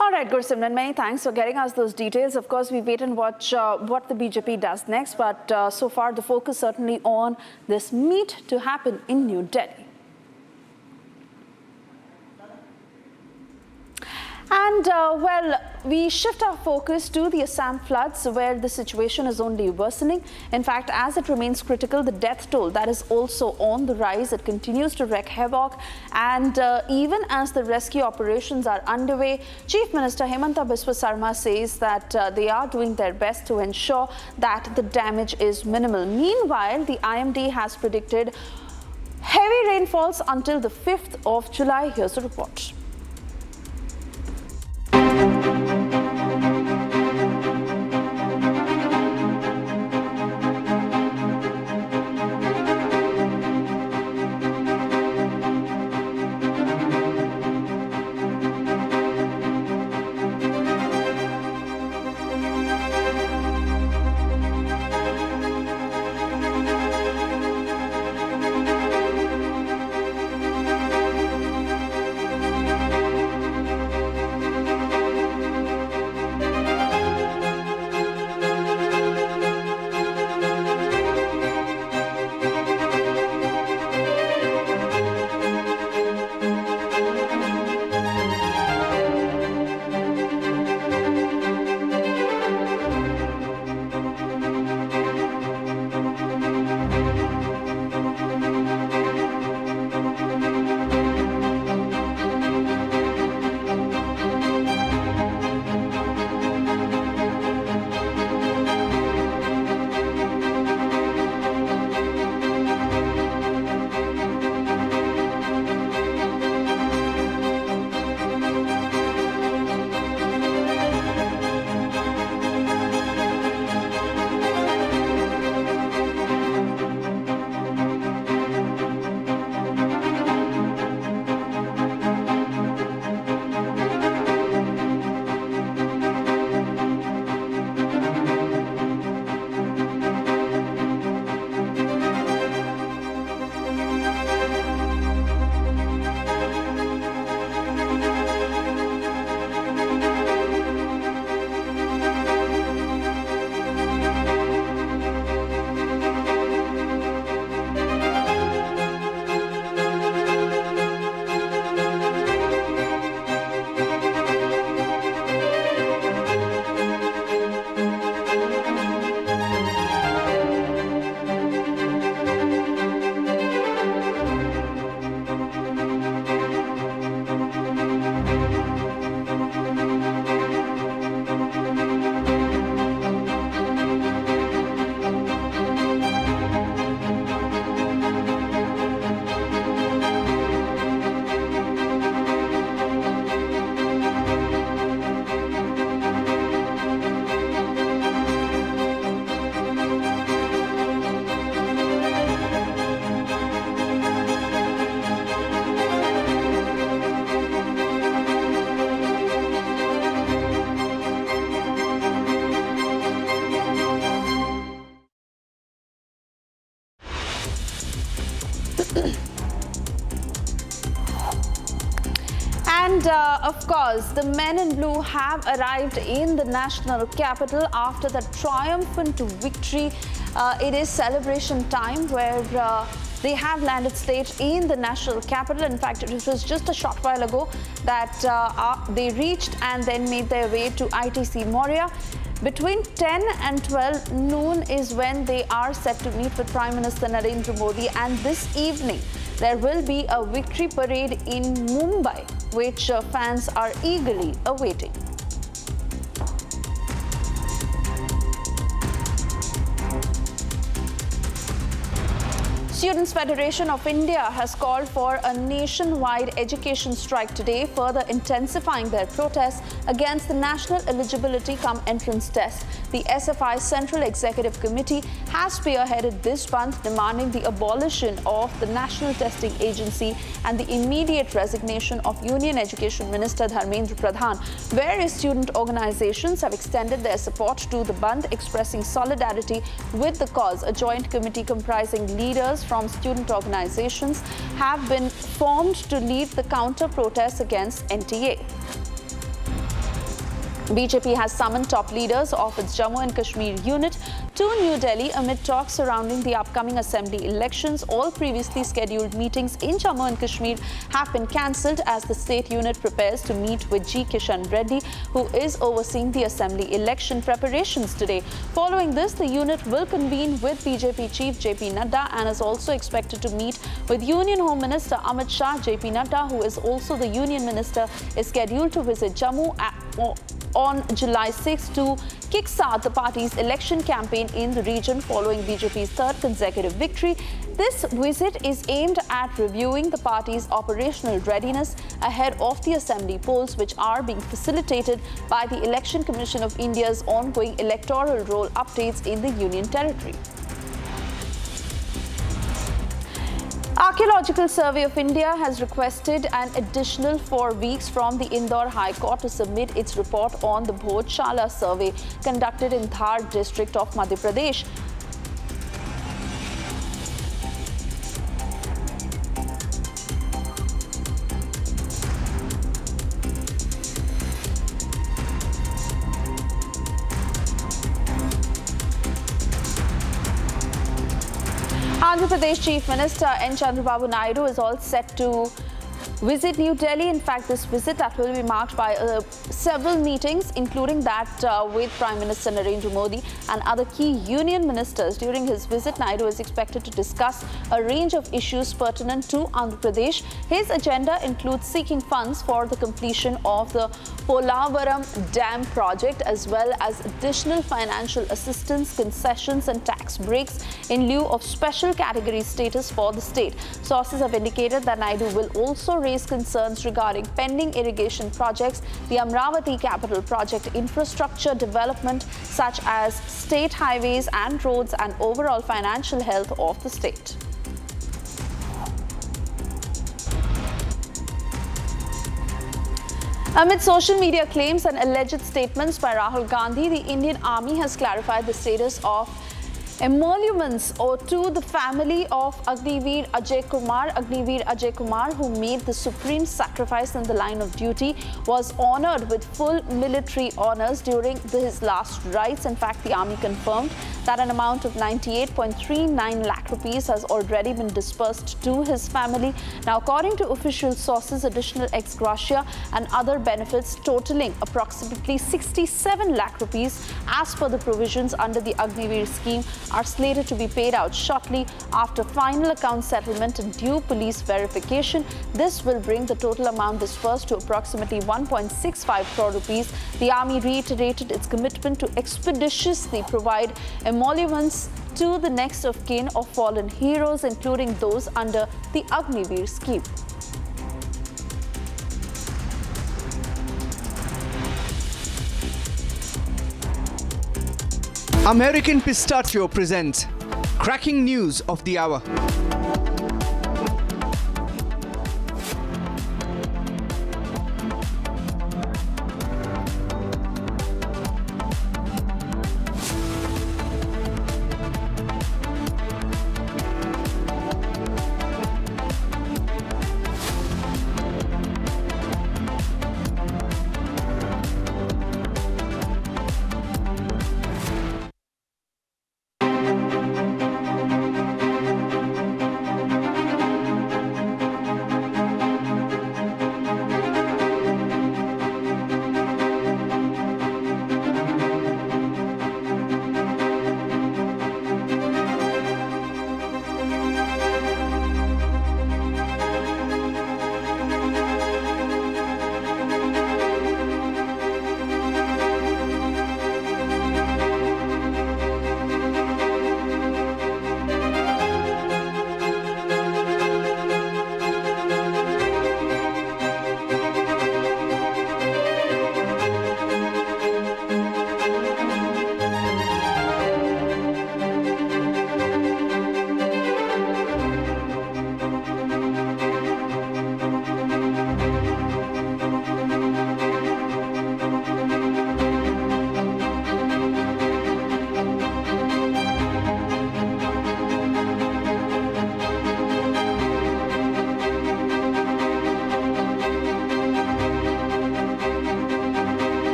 All right, Gursimran, many thanks for getting us those details. Of course, we wait and watch what the BJP does next, but so far the focus certainly on this meet to happen in New Delhi. And well, we shift our focus to the Assam floods, where the situation is only worsening. In fact, as it remains critical, the death toll that is also on the rise. It continues to wreak havoc, and even as the rescue operations are underway, Chief Minister Hemanta Biswa Sarma says that they are doing their best to ensure that the damage is minimal. Meanwhile, the IMD has predicted heavy rainfalls until the 5th of July. Here's a report. And of course, the men in blue have arrived in the national capital after the triumphant victory. It is celebration time where they have landed stage in the national capital. In fact, it was just a short while ago that they reached and then made their way to ITC Moria. Between 10 and 12 noon is when they are set to meet with Prime Minister Narendra Modi, and this evening there will be a victory parade in Mumbai, which fans are eagerly awaiting. Students' Federation of India has called for a nationwide education strike today, further intensifying their protests against the National Eligibility Cum Entrance Test. The SFI Central Executive Committee has spearheaded this bandh, demanding the abolition of the National Testing Agency and the immediate resignation of Union Education Minister Dharmendra Pradhan. Various student organizations have extended their support to the bandh, expressing solidarity with the cause. A joint committee comprising leaders from student organizations have been formed to lead the counter-protests against NTA. BJP has summoned top leaders of its Jammu and Kashmir unit to New Delhi amid talks surrounding the upcoming assembly elections. All previously scheduled meetings in Jammu and Kashmir have been cancelled as the state unit prepares to meet with G. Kishan Reddy, who is overseeing the assembly election preparations today. Following this, the unit will convene with BJP chief JP Nadda and is also expected to meet with Union Home Minister Amit Shah. JP Nadda, who is also the Union Minister, is scheduled to visit Jammu on July 6 to kickstart the party's election campaign in the region following BJP's third consecutive victory. This visit is aimed at reviewing the party's operational readiness ahead of the assembly polls, which are being facilitated by the Election Commission of India's ongoing electoral roll updates in the Union Territory. Archaeological Survey of India has requested an additional 4 weeks from the Indore High Court to submit its report on the Bhojshala survey conducted in Dhar district of Madhya Pradesh. Andhra Pradesh Chief Minister N. Chandrababu Naidu is all set to visit New Delhi. In fact, this visit that will be marked by several meetings, including that with Prime Minister Narendra Modi and other key union ministers. During his visit, Naidu is expected to discuss a range of issues pertinent to Andhra Pradesh. His agenda includes seeking funds for the completion of the Polavaram Dam project, as well as additional financial assistance, concessions and tax breaks in lieu of special category status for the state. Sources have indicated that Naidu will also raise concerns regarding pending irrigation projects, the Amravati capital project, infrastructure development such as state highways and roads, and overall financial health of the state. Amid social media claims and alleged statements by Rahul Gandhi, the Indian Army has clarified the status of emoluments to the family of Agniveer Ajay Kumar. Agniveer Ajay Kumar, who made the supreme sacrifice in the line of duty, was honored with full military honors during his last rites. In fact, the army confirmed that an amount of 98.39 lakh rupees has already been disbursed to his family. Now, according to official sources, additional ex gratia and other benefits totaling approximately 67 lakh rupees as per the provisions under the Agniveer scheme are slated to be paid out shortly after final account settlement and due police verification. This will bring the total amount disbursed to approximately 1.65 crore rupees. The army reiterated its commitment to expeditiously provide emoluments to the next of kin of fallen heroes, including those under the Agniveer scheme. American Pistachio presents cracking news of the hour.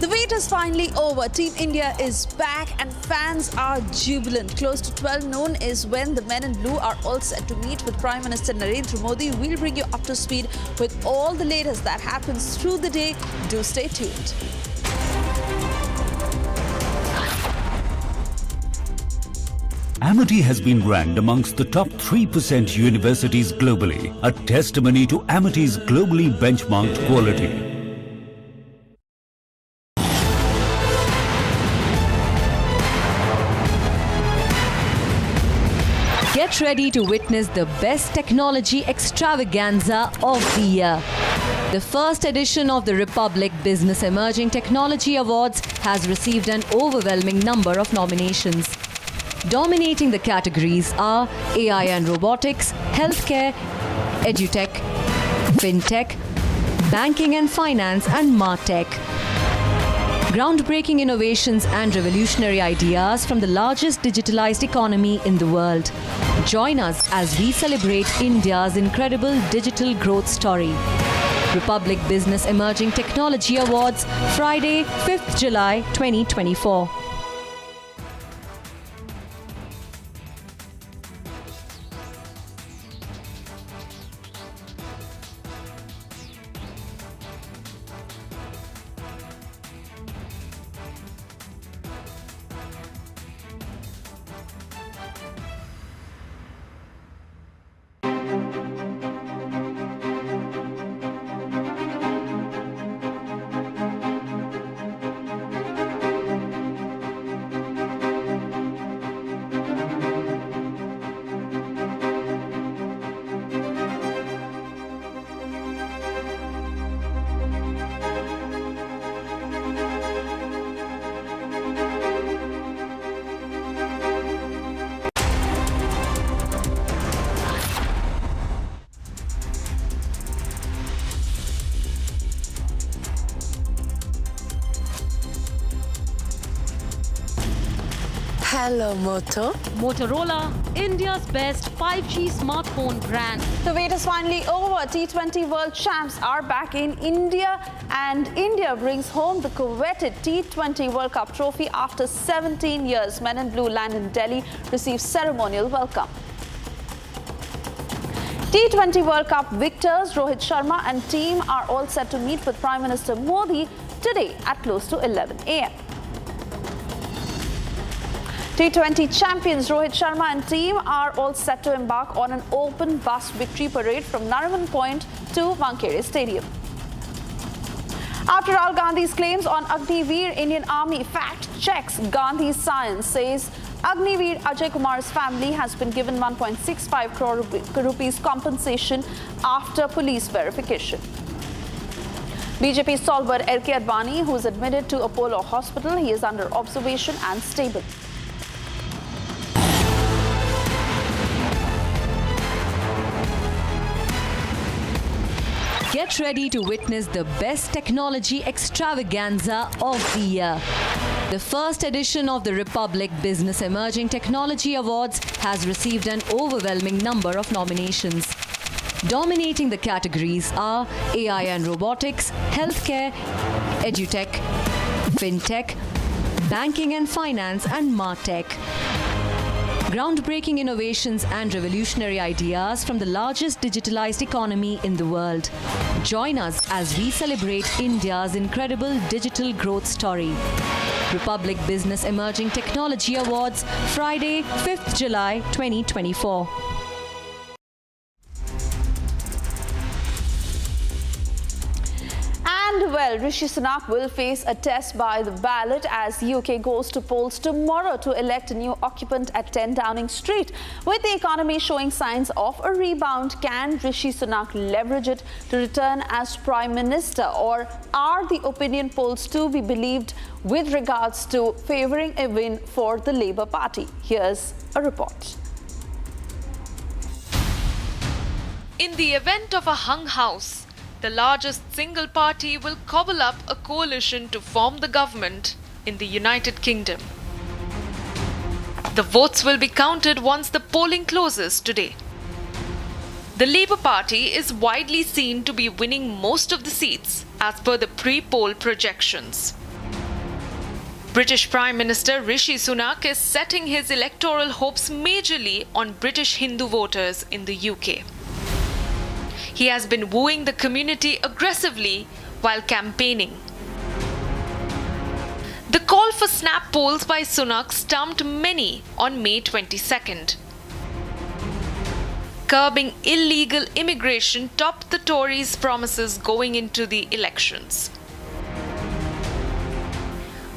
The wait is finally over. Team India is back and fans are jubilant. Close to 12 noon is when the men in blue are all set to meet with Prime Minister Narendra Modi. We'll bring you up to speed with all the latest that happens through the day. Do stay tuned. Amity has been ranked amongst the top 3% universities globally, a testimony to Amity's globally benchmarked quality. Get ready to witness the best technology extravaganza of the year. The first edition of the Republic Business Emerging Technology Awards has received an overwhelming number of nominations. Dominating the categories are AI and robotics, healthcare, edutech, fintech, banking and finance, and martech. Groundbreaking innovations and revolutionary ideas from the largest digitalized economy in the world. Join us as we celebrate India's incredible digital growth story. Republic Business Emerging Technology Awards, Friday, 5th July 2024. Hello, Moto. Motorola, India's best 5G smartphone brand. The wait is finally over. T20 World Champs are back in India, and India brings home the coveted T20 World Cup trophy after 17 years. Men in blue land in Delhi, receive ceremonial welcome. T20 World Cup victors Rohit Sharma and team are all set to meet with Prime Minister Modi today at close to 11 a.m. T20 champions Rohit Sharma and team are all set to embark on an open bus victory parade from Nariman Point to Wankhede Stadium. After Rahul Gandhi's claims on Agniveer, Indian Army fact checks Gandhi's science, says Agniveer Ajay Kumar's family has been given 1.65 crore rupees compensation after police verification. BJP stalwart L.K. Advani, who is admitted to Apollo Hospital, he is under observation and stable. Get ready to witness the best technology extravaganza of the year. The first edition of the Republic Business Emerging Technology Awards has received an overwhelming number of nominations. Dominating the categories are AI and robotics, healthcare, edutech, fintech, banking and finance, and martech. Groundbreaking innovations and revolutionary ideas from the largest digitalized economy in the world. Join us as we celebrate India's incredible digital growth story. Republic Business Emerging Technology Awards, Friday, 5th July 2024. And well, Rishi Sunak will face a test by the ballot as UK goes to polls tomorrow to elect a new occupant at 10 Downing Street. With the economy showing signs of a rebound, can Rishi Sunak leverage it to return as Prime Minister? Or are the opinion polls to be believed with regards to favouring a win for the Labour Party? Here's a report. In the event of a hung house, the largest single party will cobble up a coalition to form the government in the United Kingdom. The votes will be counted once the polling closes today. The Labour Party is widely seen to be winning most of the seats as per the pre-poll projections. British Prime Minister Rishi Sunak is setting his electoral hopes majorly on British Hindu voters in the UK. He has been wooing the community aggressively while campaigning. The call for snap polls by Sunak stumped many on May 22nd. Curbing illegal immigration topped the Tories' promises going into the elections.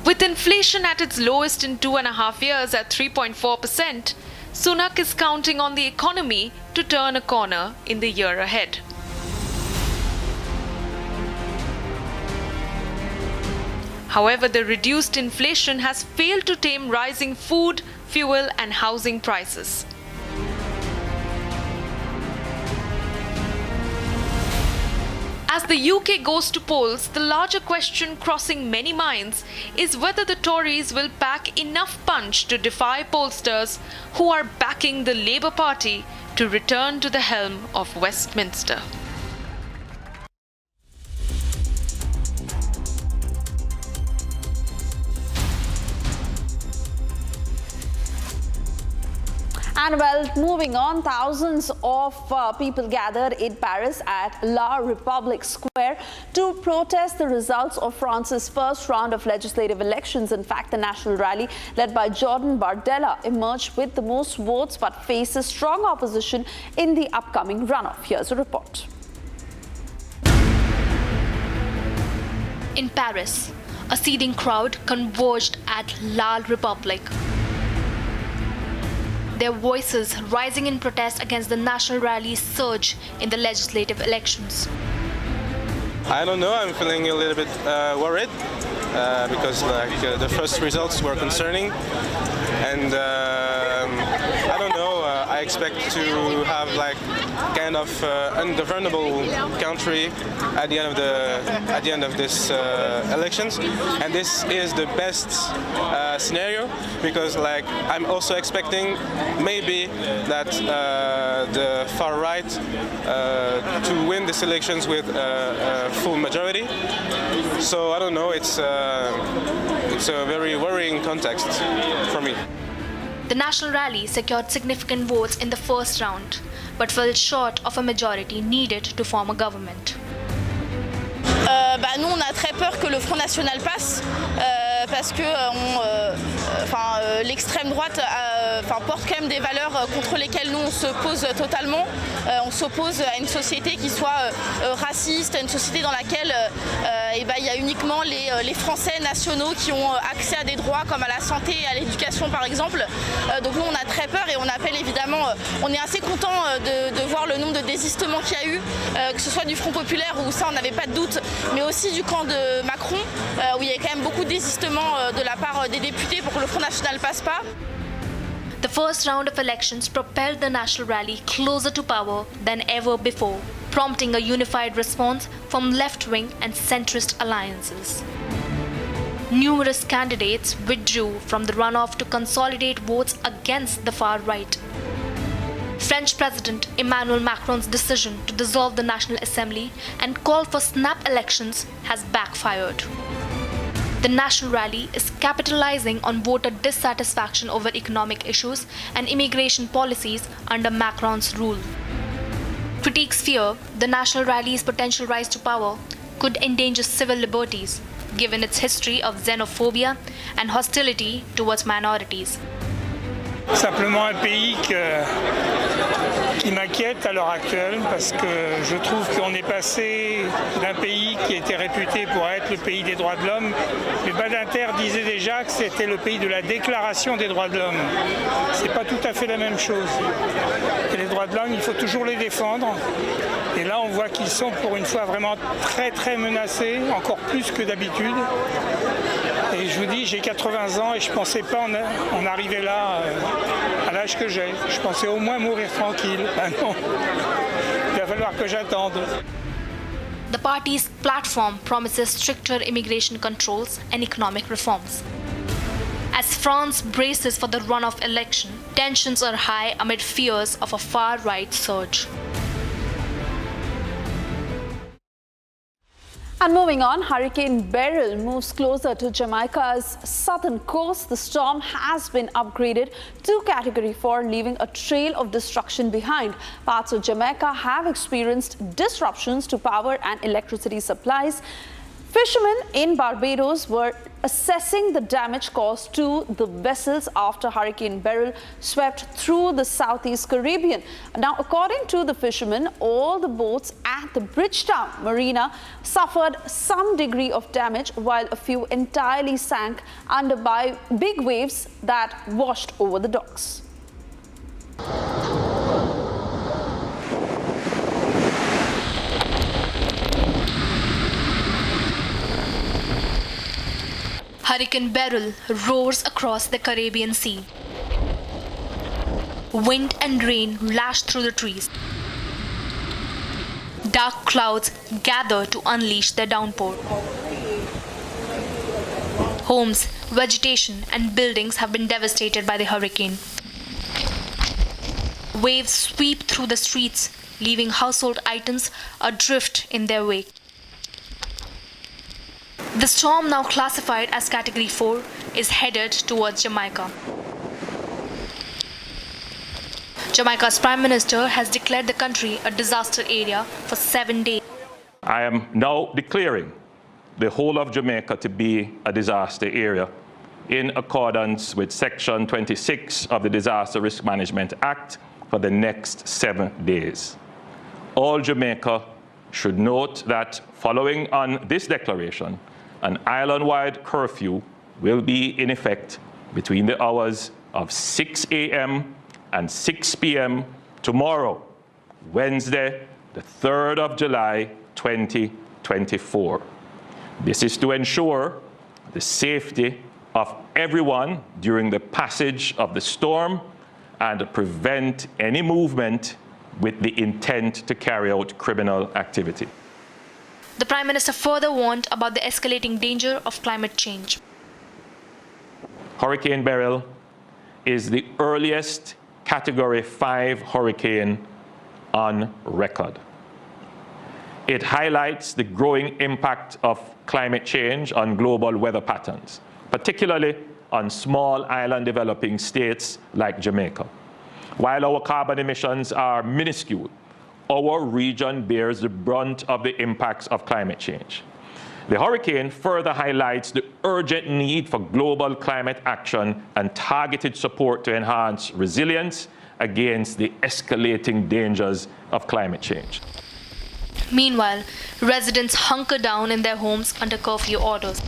With inflation at its lowest in 2.5 years at 3.4%, Sunak is counting on the economy to turn a corner in the year ahead. However, the reduced inflation has failed to tame rising food, fuel and housing prices. As the UK goes to polls, the larger question crossing many minds is whether the Tories will pack enough punch to defy pollsters who are backing the Labour Party to return to the helm of Westminster. And well, moving on, thousands of people gathered in Paris at La République Square to protest the results of France's first round of legislative elections. In fact, the national rally led by Jordan Bardella emerged with the most votes but faces strong opposition in the upcoming runoff. Here's a report. In Paris, a seething crowd converged at La République, their voices rising in protest against the national rally's surge in the legislative elections. I don't know, I'm feeling a little bit worried because the first results were concerning, and I don't know, I expect to have kind of ungovernable country at the end of this elections, and this is the best scenario because I'm also expecting maybe that the far right to win these elections with a full majority. So I don't know, it's a very worrying context for me. The national rally secured significant votes in the first round, but fell short of a majority needed to form a government. Nous, on a très peur que le Front National passe parce que l'extrême droite porte quand même des valeurs contre lesquelles nous on s'oppose totalement. On s'oppose à une société qui soit raciste, à une société dans laquelle il y a uniquement les Français nationaux qui ont accès à des droits comme à la santé et à l'éducation par exemple. Donc nous on a très peur et on appelle évidemment, on est assez content de voir le nombre de désistements qu'il y a eu, que ce soit du Front Populaire où ça on n'avait pas de doute, mais aussi du camp de Macron où il y a quand même beaucoup de désistements de la part des députés pour que le Front National passe pas. The first round of elections propelled the national rally closer to power than ever before, prompting a unified response from left-wing and centrist alliances. Numerous candidates withdrew from the runoff to consolidate votes against the far right. French President Emmanuel Macron's decision to dissolve the National Assembly and call for snap elections has backfired. The national rally is capitalizing on voter dissatisfaction over economic issues and immigration policies under Macron's rule. Critics fear the national rally's potential rise to power could endanger civil liberties, given its history of xenophobia and hostility towards minorities. Simplement un pays qui m'inquiète à l'heure actuelle parce que je trouve qu'on est passé d'un pays qui était réputé pour être le pays des droits de l'homme. Mais Badinter disait déjà que c'était le pays de la déclaration des droits de l'homme. C'est pas tout à fait la même chose. Et les droits de l'homme, il faut toujours les défendre. Et là, on voit qu'ils sont pour une fois vraiment très très menacés, encore plus que d'habitude. Et je vous dis, j'ai 80 ans et je ne pensais pas en arriver là à l'âge que j'ai. Je pensais au moins mourir tranquille. Ben non, il va falloir que j'attende. The party's platform promises stricter immigration controls and economic reforms. As France braces for the runoff election, tensions are high amid fears of a far-right surge. And moving on, Hurricane Beryl moves closer to Jamaica's southern coast. The storm has been upgraded to Category 4, leaving a trail of destruction behind. Parts of Jamaica have experienced disruptions to power and electricity supplies. Fishermen in Barbados were assessing the damage caused to the vessels after Hurricane Beryl swept through the southeast Caribbean. Now, according to the fishermen, all the boats at the Bridgetown Marina suffered some degree of damage, while a few entirely sank under by big waves that washed over the docks. Hurricane Beryl roars across the Caribbean Sea. Wind and rain lash through the trees. Dark clouds gather to unleash their downpour. Homes, vegetation, and buildings have been devastated by the hurricane. Waves sweep through the streets, leaving household items adrift in their wake. The storm, now classified as Category 4, is headed towards Jamaica. Jamaica's Prime Minister has declared the country a disaster area for 7 days. I am now declaring the whole of Jamaica to be a disaster area in accordance with Section 26 of the Disaster Risk Management Act for the next 7 days. All Jamaica should note that following on this declaration, an island-wide curfew will be in effect between the hours of 6 a.m. and 6 p.m. tomorrow, Wednesday, the 3rd of July, 2024. This is to ensure the safety of everyone during the passage of the storm and prevent any movement with the intent to carry out criminal activity. The Prime Minister further warned about the escalating danger of climate change. Hurricane Beryl is the earliest Category 5 hurricane on record. It highlights the growing impact of climate change on global weather patterns, particularly on small island developing states like Jamaica. While our carbon emissions are minuscule, our region bears the brunt of the impacts of climate change. The hurricane further highlights the urgent need for global climate action and targeted support to enhance resilience against the escalating dangers of climate change. Meanwhile, residents hunker down in their homes under curfew orders.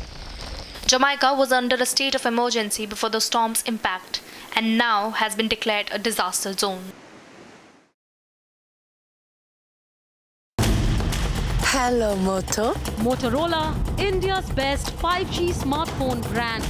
Jamaica was under a state of emergency before the storm's impact and now has been declared a disaster zone. Hello, Moto. Motorola, India's best 5G smartphone brand.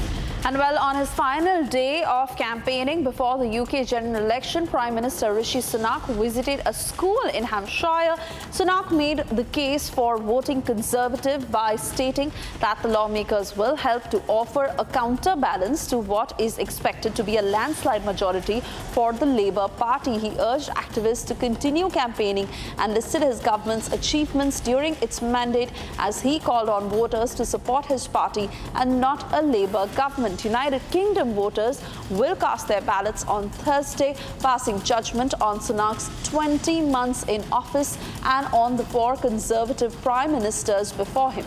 And well, on his final day of campaigning before the UK general election, Prime Minister Rishi Sunak visited a school in Hampshire. Sunak made the case for voting Conservative by stating that the lawmakers will help to offer a counterbalance to what is expected to be a landslide majority for the Labour Party. He urged activists to continue campaigning and listed his government's achievements during its mandate as he called on voters to support his party and not a Labour government. United Kingdom voters will cast their ballots on Thursday, passing judgment on Sunak's 20 months in office and on the 4 Conservative prime ministers before him.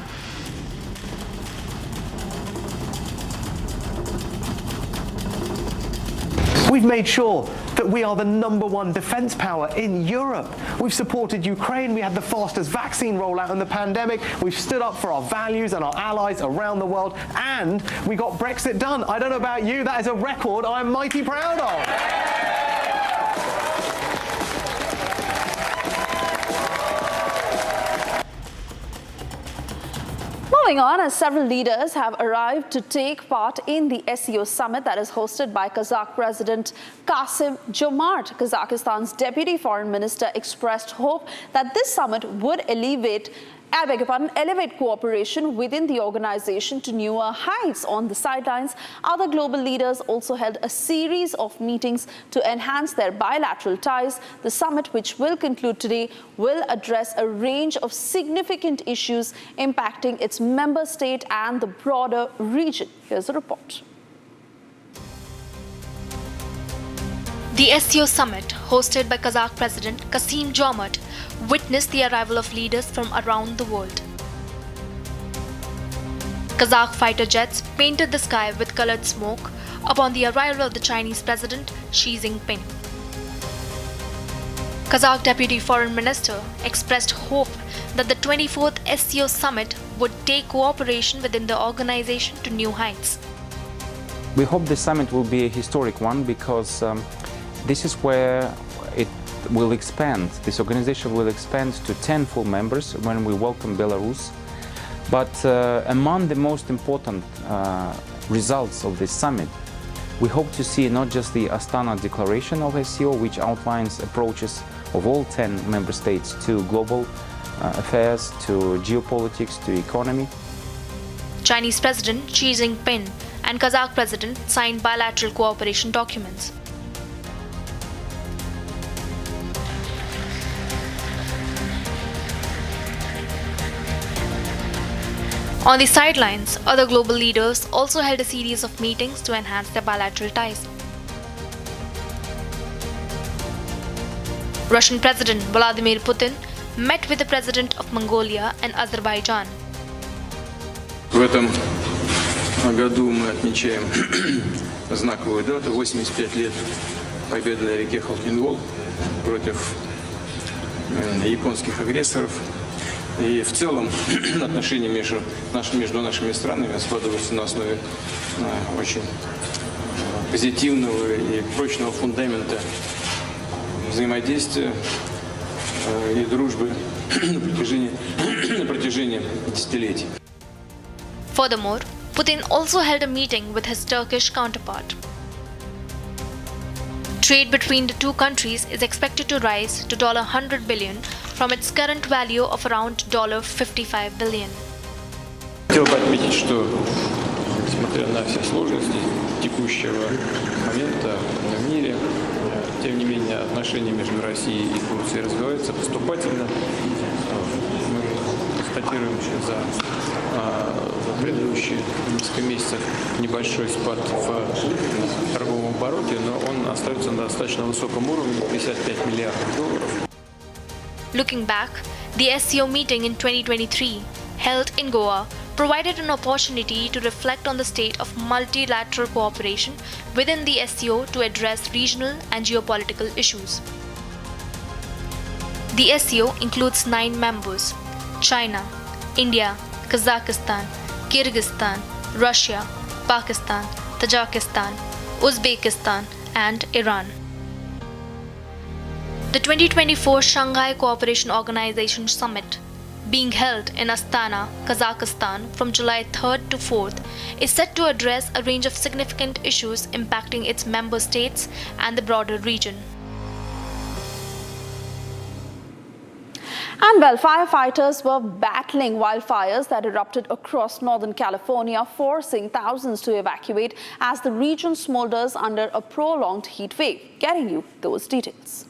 We've made sure that we are the #1 defence power in Europe. We've supported Ukraine. We had the fastest vaccine rollout in the pandemic. We've stood up for our values and our allies around the world. And we got Brexit done. I don't know about you, that is a record I'm mighty proud of. Moving on, as several leaders have arrived to take part in the SEO summit that is hosted by Kazakh President Kassym-Jomart. Kazakhstan's Deputy Foreign Minister expressed hope that this summit would elevate elevate cooperation within the organization to newer heights. On the sidelines, other global leaders also held a series of meetings to enhance their bilateral ties. The summit, which will conclude today, will address a range of significant issues impacting its member state and the broader region. Here's the report. The SCO summit, hosted by Kazakh President Kassym-Jomart, witnessed the arrival of leaders from around the world. Kazakh fighter jets painted the sky with colored smoke upon the arrival of the Chinese President Xi Jinping. Kazakh Deputy Foreign Minister expressed hope that the 24th SCO summit would take cooperation within the organization to new heights. We hope the summit will be a historic one because this is where it will expand. This organization will expand to 10 full members when we welcome Belarus. But among the most important results of this summit, we hope to see not just the Astana Declaration of SCO, which outlines approaches of all 10 member states to global affairs, to geopolitics, to economy. Chinese President Xi Jinping and Kazakh President signed bilateral cooperation documents. On the sidelines, other global leaders also held a series of meetings to enhance their bilateral ties. Russian President Vladimir Putin met with the President of Mongolia and Azerbaijan. В этом году мы отмечаем знаковую дату, 85 лет победы на реке Халхин-Гол против японских агрессоров. И в целом отношения между нашими странами складываются на основе очень позитивного и прочного фундамента взаимодействия и дружбы на протяжении десятилетий. Furthermore, Putin also held a meeting with his Turkish counterpart. Trade between the two countries is expected to rise to $100 billion from its current value of around $55 billion. Хотел бы отметить, что, несмотря на все сложности текущего момента в мире, тем не менее отношения между Россией и Турцией развиваются поступательно. Мы констатируем за предыдущие несколько месяцев небольшой спад в торговом обороте, но он остается на достаточно высоком уровне, $55 миллиардов. Looking back, the SCO meeting in 2023, held in Goa, provided an opportunity to reflect on the state of multilateral cooperation within the SCO to address regional and geopolitical issues. The SCO includes 9 members: China, India, Kazakhstan, Kyrgyzstan, Russia, Pakistan, Tajikistan, Uzbekistan, and Iran. The 2024 Shanghai Cooperation Organization Summit, being held in Astana, Kazakhstan from July 3rd to 4th, is set to address a range of significant issues impacting its member states and the broader region. And well, firefighters were battling wildfires that erupted across Northern California, forcing thousands to evacuate as the region smolders under a prolonged heat wave. Getting you those details.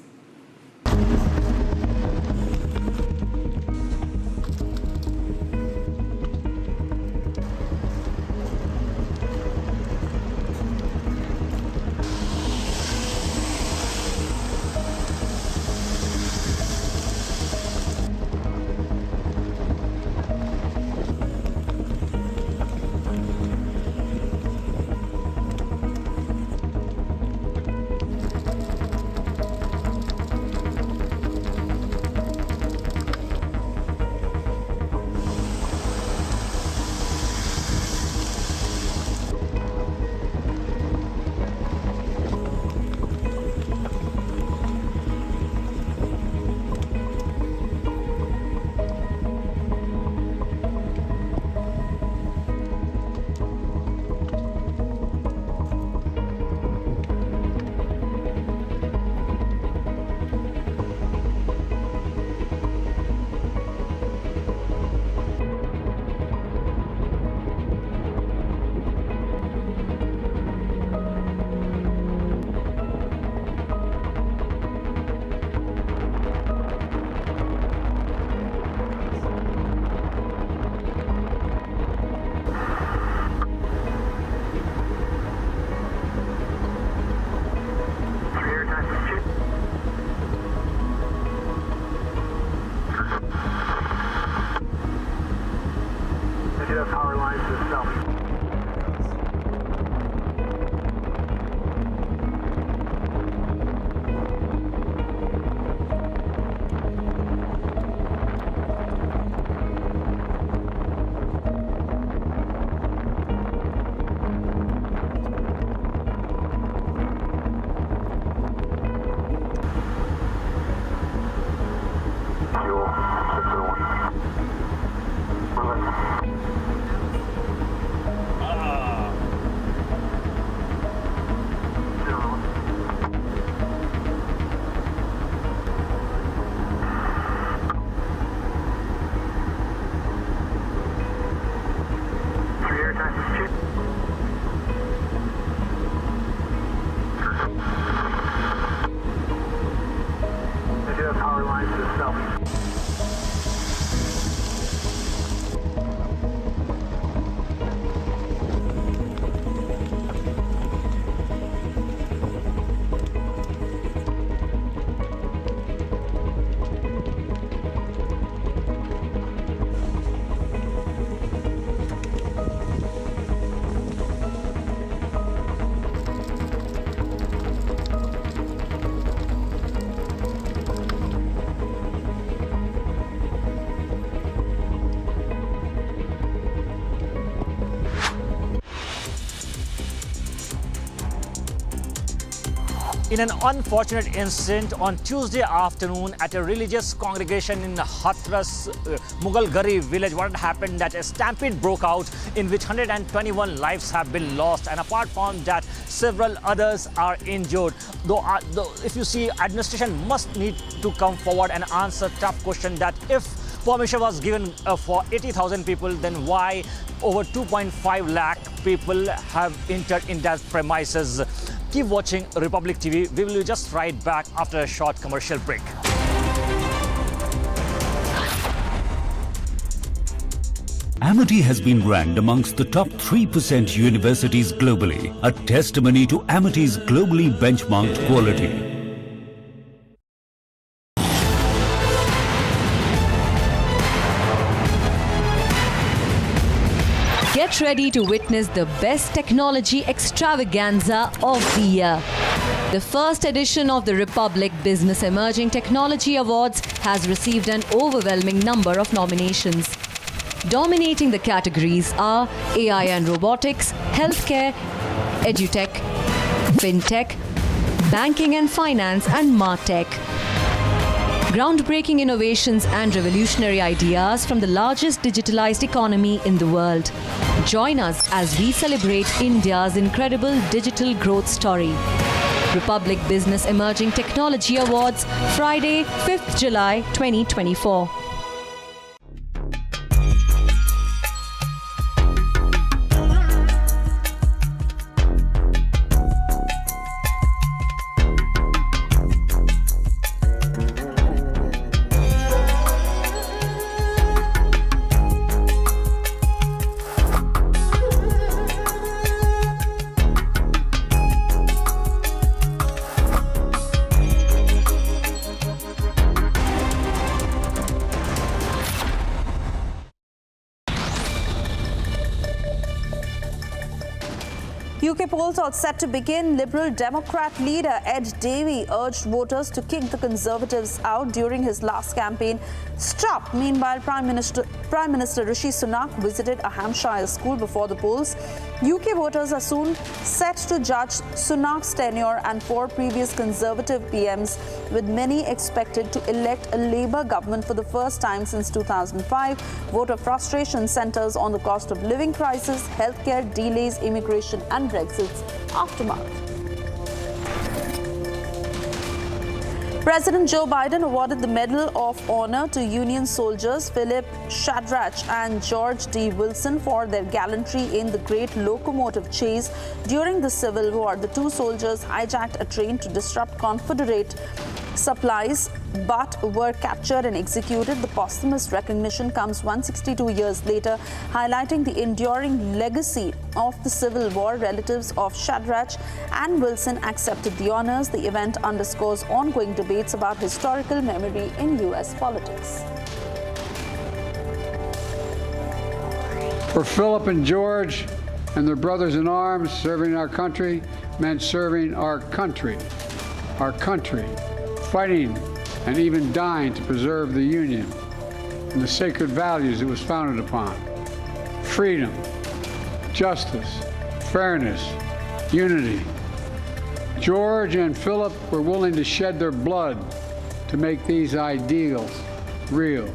In an unfortunate incident on Tuesday afternoon at a religious congregation in Hathras, Mughalgari village, what had happened that a stampede broke out in which 121 lives have been lost, and apart from that, several others are injured. Though if you see, administration must need to come forward and answer tough question that if permission was given for 80,000 people, then why over 2.5 lakh people have entered in that premises? Keep watching Republic TV. We will be just right back after a short commercial break. Amity has been ranked amongst the top 3% universities globally, a testimony to Amity's globally benchmarked quality. Get ready to witness the best technology extravaganza of the year. The first edition of the Republic Business Emerging Technology Awards has received an overwhelming number of nominations. Dominating the categories are AI and robotics, healthcare, edutech, fintech, banking and finance, and martech. Groundbreaking innovations and revolutionary ideas from the largest digitalized economy in the world. Join us as we celebrate India's incredible digital growth story. Republic Business Emerging Technology Awards, Friday, 5th July 2024. UK polls are set to begin. Liberal Democrat leader Ed Davey urged voters to kick the Conservatives out during his last campaign stop. Meanwhile, Prime Minister Rishi Sunak visited a Hampshire school before the polls. UK voters are soon set to judge Sunak's tenure and 4 previous Conservative PMs, with many expected to elect a Labour government for the first time since 2005. Voter frustration centres on the cost of living crisis, healthcare delays, immigration and Brexit's aftermath. President Joe Biden awarded the Medal of Honor to Union soldiers Philip Shadrach and George D. Wilson for their gallantry in the Great Locomotive Chase during the Civil War. The 2 soldiers hijacked a train to disrupt Confederate supplies but were captured and executed. The posthumous recognition comes 162 years later, highlighting the enduring legacy of the Civil War. Relatives of Shadrach and Wilson accepted the honors. The event underscores ongoing debates about historical memory in U.S. politics. For Philip and George and their brothers in arms, serving our country meant serving our country, fighting and even dying to preserve the Union and the sacred values it was founded upon: freedom, justice, fairness, unity. George and Philip were willing to shed their blood to make these ideals real.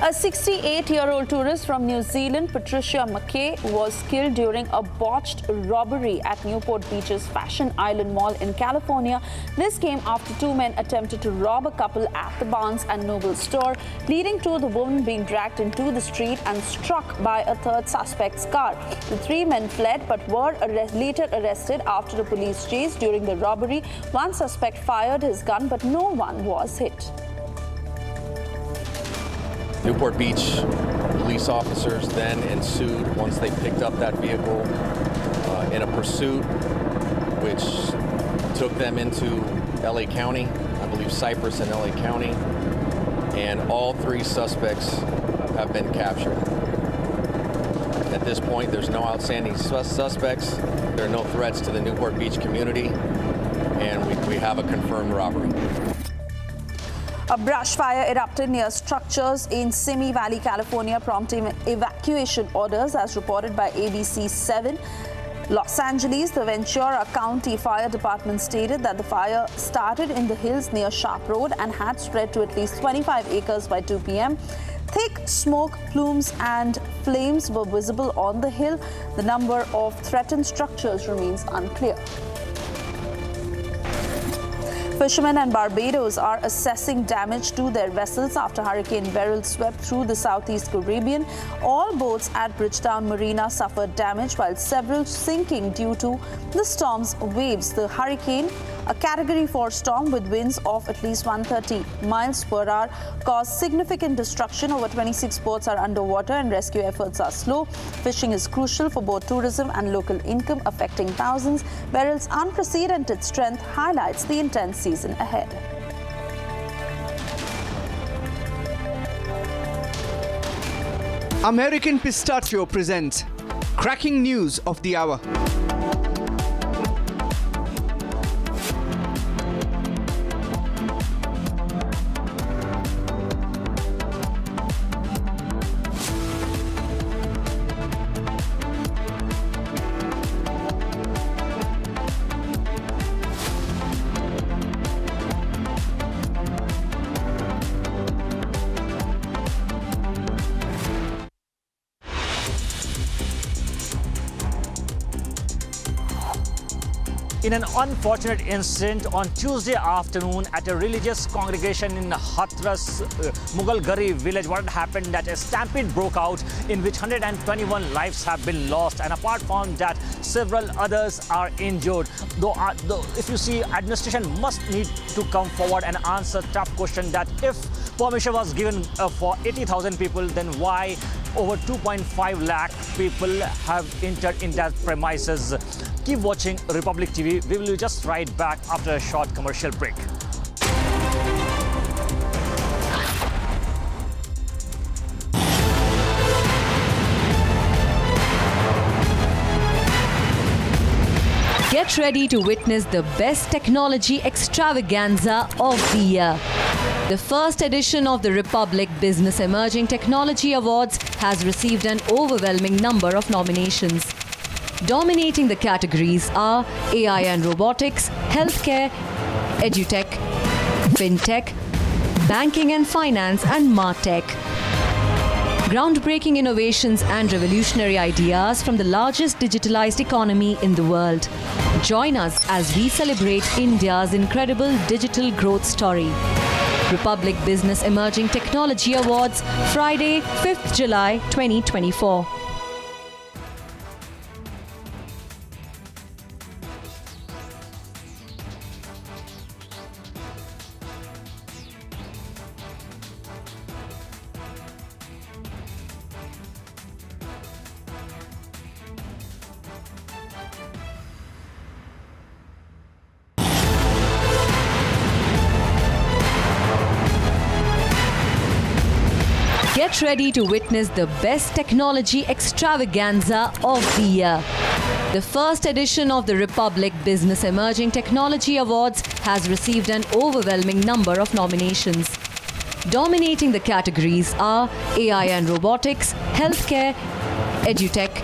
A 68-year-old tourist from New Zealand, Patricia McKay, was killed during a botched robbery at Newport Beach's Fashion Island Mall in California. This came after 2 men attempted to rob a couple at the Barnes & Noble store, leading to the woman being dragged into the street and struck by a third suspect's car. The 3 men fled but were later arrested after a police chase. During the robbery, one suspect fired his gun but no one was hit. Newport Beach police officers then ensued once they picked up that vehicle in a pursuit which took them into LA County, I believe Cypress and LA County, and all 3 suspects have been captured. At this point, there's no outstanding suspects. There are no threats to the Newport Beach community, and we have a confirmed robbery. A brush fire erupted near structures in Simi Valley, California, prompting evacuation orders as reported by ABC 7. Los Angeles, the Ventura County Fire Department stated that the fire started in the hills near Sharp Road and had spread to at least 25 acres by 2 p.m. Thick smoke plumes and flames were visible on the hill. The number of threatened structures remains unclear. Fishermen in Barbados are assessing damage to their vessels after Hurricane Beryl swept through the southeast Caribbean. All boats at Bridgetown Marina suffered damage, while several sinking due to the storm's waves. The hurricane, a Category 4 storm with winds of at least 130 miles per hour, caused significant destruction. Over 26 boats are underwater and rescue efforts are slow. Fishing is crucial for both tourism and local income, affecting thousands. Beryl's unprecedented strength highlights the intense season ahead. American Pistachio presents cracking news of the hour. In an unfortunate incident on Tuesday afternoon at a religious congregation in Hathras, Mughal Gari village, what happened that a stampede broke out in which 121 lives have been lost, and apart from that, several others are injured. Though if you see, administration must need to come forward and answer tough question that if permission was given for 80,000 people, then why over 2.5 lakh people have entered in that premises? Keep watching Republic TV. We will be just right back after a short commercial break. Get ready to witness the best technology extravaganza of the year. The first edition of the Republic Business Emerging Technology Awards has received an overwhelming number of nominations. Dominating the categories are AI and robotics, healthcare, edutech, fintech, banking and finance, and martech. Groundbreaking innovations and revolutionary ideas from the largest digitalized economy in the world. Join us as we celebrate India's incredible digital growth story. Republic Business Emerging Technology Awards, Friday, 5th July 2024. Get ready to witness the best technology extravaganza of the year. The first edition of the Republic Business Emerging Technology Awards has received an overwhelming number of nominations. Dominating the categories are AI and robotics, healthcare, edutech,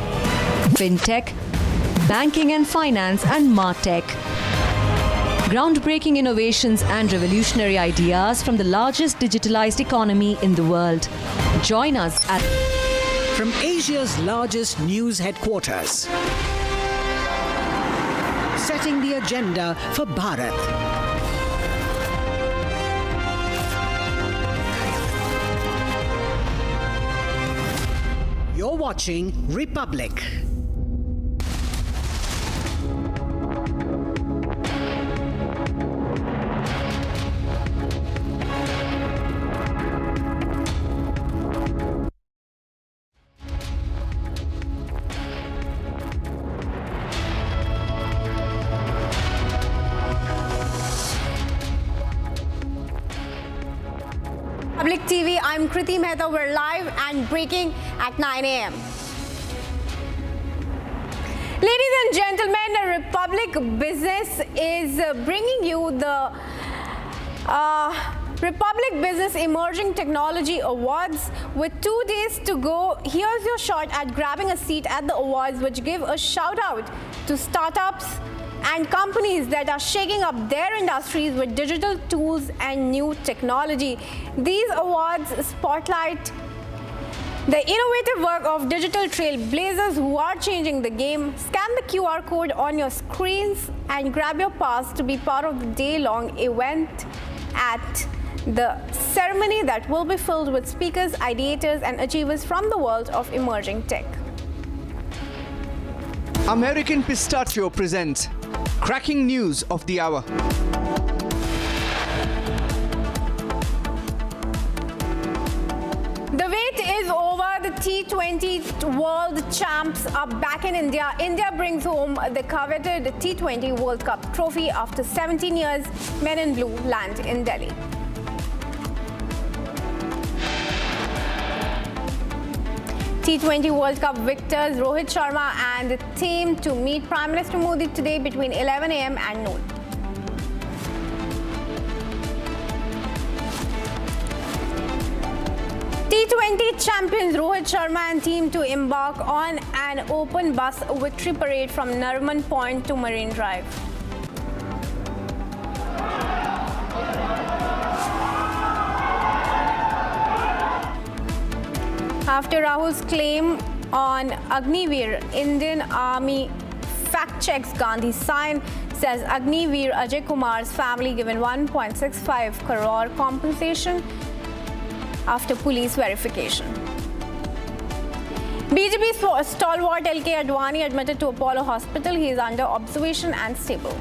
fintech, banking and finance, and martech. Groundbreaking innovations and revolutionary ideas from the largest digitalized economy in the world. Join us at... From Asia's largest news headquarters, setting the agenda for Bharat. You're watching Republic. Public TV, I'm Kriti Mehta. We're live and breaking at 9 a.m. Ladies and gentlemen, Republic Business is bringing you the Republic Business Emerging Technology Awards. With 2 days to go, here's your shot at grabbing a seat at the awards, which give a shout out to startups and companies that are shaking up their industries with digital tools and new technology. These awards spotlight the innovative work of digital trailblazers who are changing the game. Scan the QR code on your screens and grab your pass to be part of the day-long event at the ceremony that will be filled with speakers, ideators, and achievers from the world of emerging tech. American Pistachio presents cracking news of the hour. The wait is over. The T20 World Champs are back in India. India brings home the coveted T20 World Cup trophy after 17 years. Men in blue land in Delhi. T20 World Cup victors Rohit Sharma and the team to meet Prime Minister Modi today between 11 a.m. and noon. T20 champions Rohit Sharma and team to embark on an open bus victory parade from Nariman Point to Marine Drive. After Rahul's claim on Agniveer, Indian Army fact-checks Gandhi's sign, says Agniveer Ajay Kumar's family given 1.65 crore compensation after police verification. BJP stalwart LK Advani admitted to Apollo Hospital. He is under observation and stable.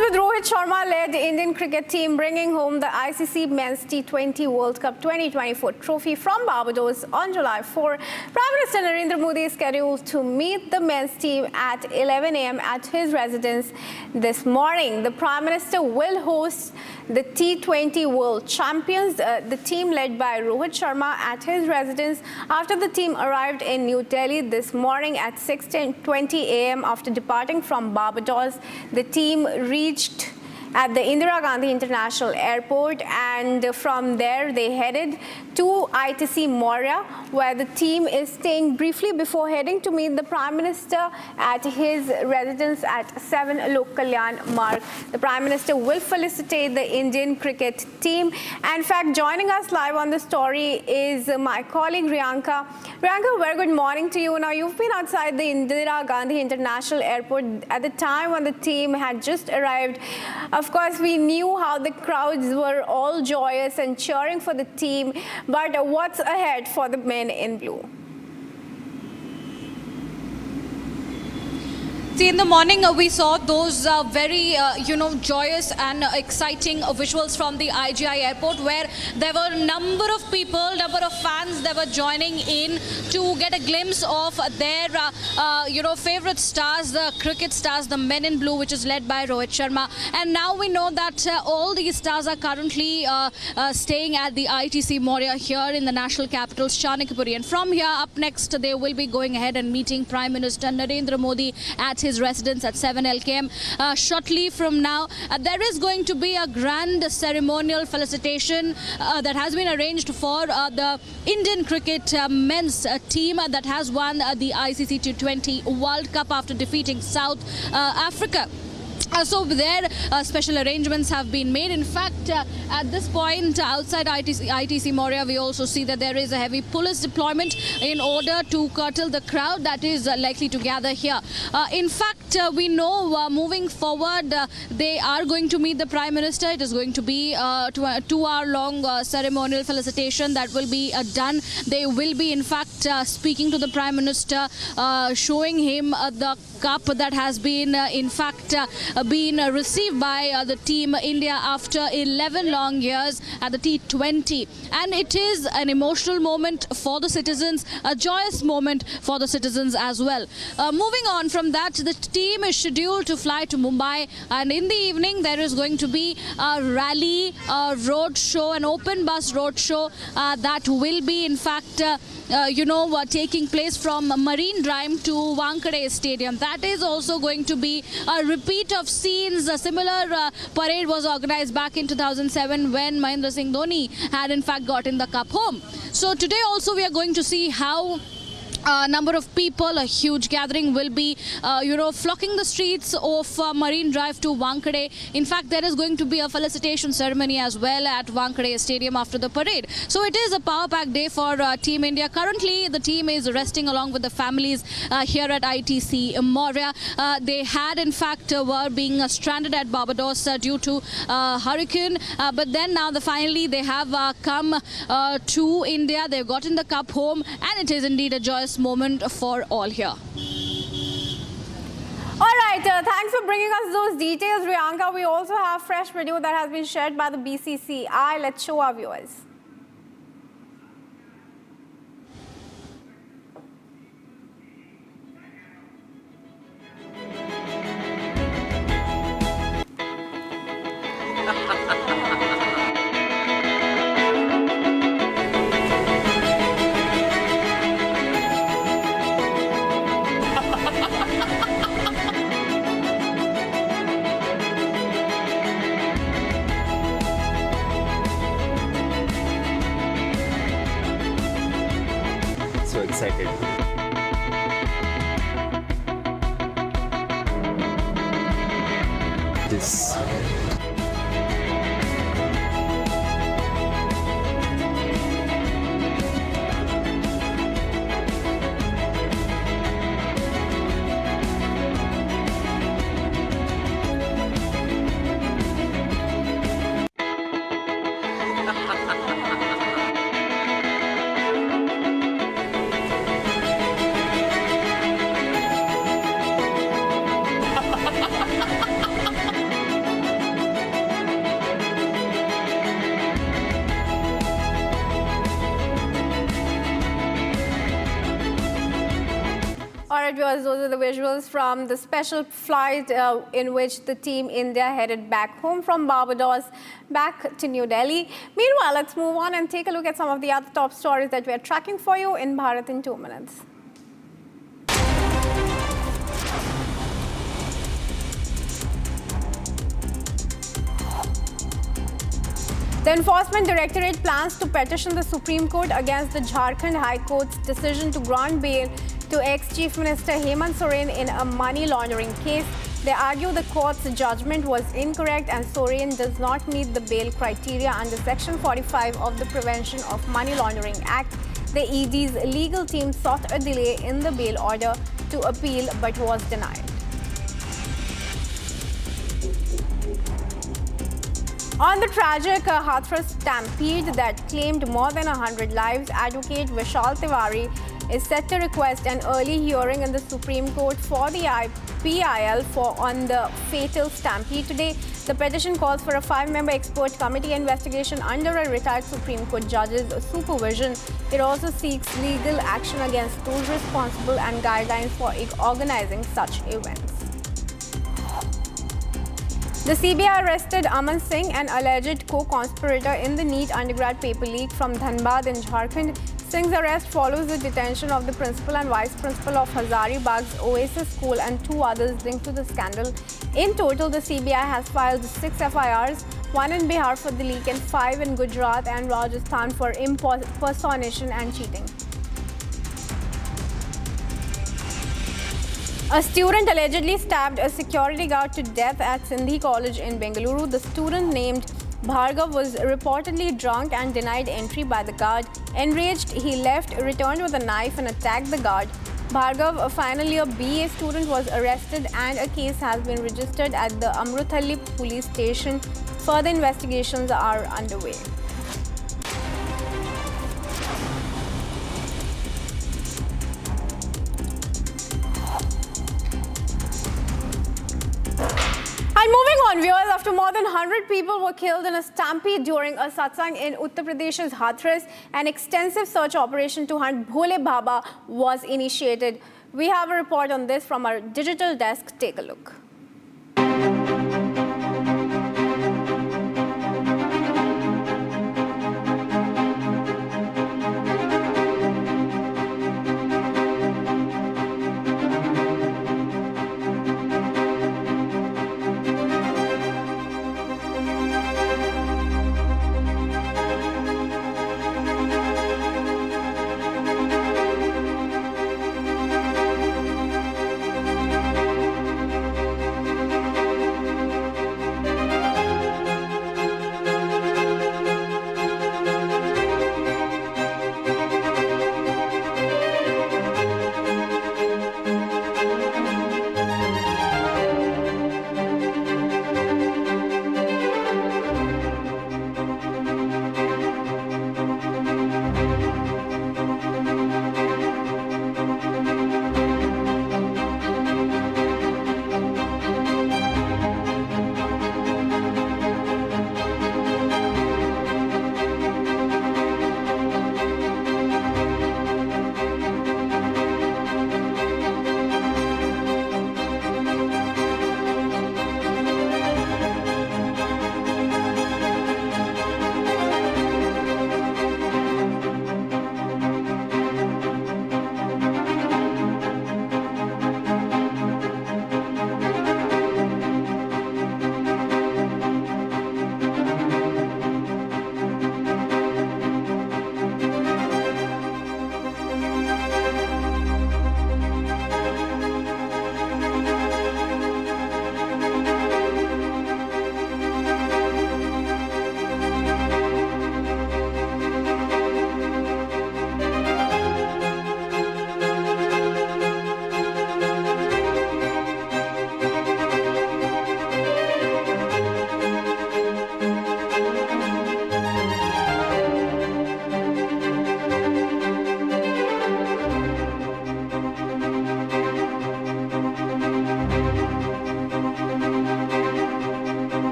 With Rohit Sharma-led Indian cricket team bringing home the ICC Men's T20 World Cup 2024 trophy from Barbados on July 4, Prime Minister Narendra Modi is scheduled to meet the men's team at 11 a.m. at his residence this morning. The Prime Minister will host the T20 World Champions, the team led by Rohit Sharma, at his residence after the team arrived in New Delhi this morning at 6:20 a.m. after departing from Barbados. The team reached at the Indira Gandhi International Airport, and from there they headed to ITC Moria, where the team is staying briefly before heading to meet the Prime Minister at his residence at 7 Lok Kalyan Marg. The Prime Minister will felicitate the Indian cricket team. In fact, joining us live on the story is my colleague Riyanka. Riyanka, very good morning to you. Now, you've been outside the Indira Gandhi International Airport at the time when the team had just arrived. Of course, we knew how the crowds were all joyous and cheering for the team, but what's ahead for the men in blue? See, in the morning, we saw those very, joyous and exciting visuals from the IGI airport, where there were a number of people, number of fans that were joining in to get a glimpse of their, favorite stars, the cricket stars, the men in blue, which is led by Rohit Sharma. And now we know that all these stars are currently staying at the ITC Moria here in the national capital, Chanakapuri. And from here up next, they will be going ahead and meeting Prime Minister Narendra Modi at his residence at 7 LKM. Shortly from now, there is going to be a grand ceremonial felicitation that has been arranged for the Indian cricket men's team that has won the ICC T20 World Cup after defeating South Africa. So there special arrangements have been made. In fact, at this point outside ITC Moria, we also see that there is a heavy police deployment in order to curtail the crowd that is likely to gather here. In fact, we know moving forward, they are going to meet the Prime Minister. It is going to be a 2-hour-long ceremonial felicitation that will be done. They will be, in fact, speaking to the Prime Minister, showing him the cup that has been, in fact, been received by the team India after 11 long years at the T20. And it is an emotional moment for the citizens, a joyous moment for the citizens as well. Moving on from that, the team is scheduled to fly to Mumbai, and in the evening there is going to be a rally, a road show, an open bus road show that will be in fact taking place from Marine Drive to Wankhede Stadium. That is also going to be a repeat of scenes. A similar parade was organized back in 2007 when Mahendra Singh Dhoni had in fact gotten the cup home. So today also we are going to see how a number of people, a huge gathering, will be, flocking the streets of Marine Drive to Wankhede. In fact, there is going to be a felicitation ceremony as well at Wankhede Stadium after the parade. So it is a power-packed day for Team India. Currently, the team is resting along with the families here at ITC Moria. They had, in fact, were being stranded at Barbados due to hurricane. But then now, finally, they have come to India. They've gotten the cup home, and it is indeed a joyous moment for all here. All right, thanks for bringing us those details, Riyanka. We also have fresh video that has been shared by the BCCI. Let's show our viewers. So excited. This All right, viewers, those are the visuals from the special flight in which the team India headed back home from Barbados back to New Delhi. Meanwhile, let's move on and take a look at some of the other top stories that we are tracking for you in Bharat in 2 minutes. The Enforcement Directorate plans to petition the Supreme Court against the Jharkhand High Court's decision to grant bail to ex-Chief Minister Hemant Soren in a money laundering case. They argue the court's judgment was incorrect and Soren does not meet the bail criteria under Section 45 of the Prevention of Money Laundering Act. The ED's legal team sought a delay in the bail order to appeal but was denied. On the tragic Hathras stampede that claimed more than 100 lives, Advocate Vishal Tiwari is set to request an early hearing in the Supreme Court for the PIL on the fatal stampede today. The petition calls for a 5-member expert committee investigation under a retired Supreme Court judge's supervision. It also seeks legal action against those responsible and guidelines for organizing such events. The CBI arrested Aman Singh, an alleged co-conspirator in the NEET undergrad paper leak from Dhanbad in Jharkhand. Singh's arrest follows the detention of the principal and vice principal of Hazaribag's Oasis School and 2 others linked to the scandal. In total, the CBI has filed 6 FIRs, 1 in Bihar for the leak and 5 in Gujarat and Rajasthan for impersonation and cheating. A student allegedly stabbed a security guard to death at Sindhi College in Bengaluru. The student named Bhargav was reportedly drunk and denied entry by the guard. Enraged, he left, returned with a knife and attacked the guard. Bhargav, a final year BA student, was arrested and a case has been registered at the Amruthalli police station. Further investigations are underway. on, viewers. After more than 100 people were killed in a stampede during a satsang in Uttar Pradesh's Hathras, an extensive search operation to hunt Bhole Baba was initiated. We have a report on this from our digital desk. Take a look.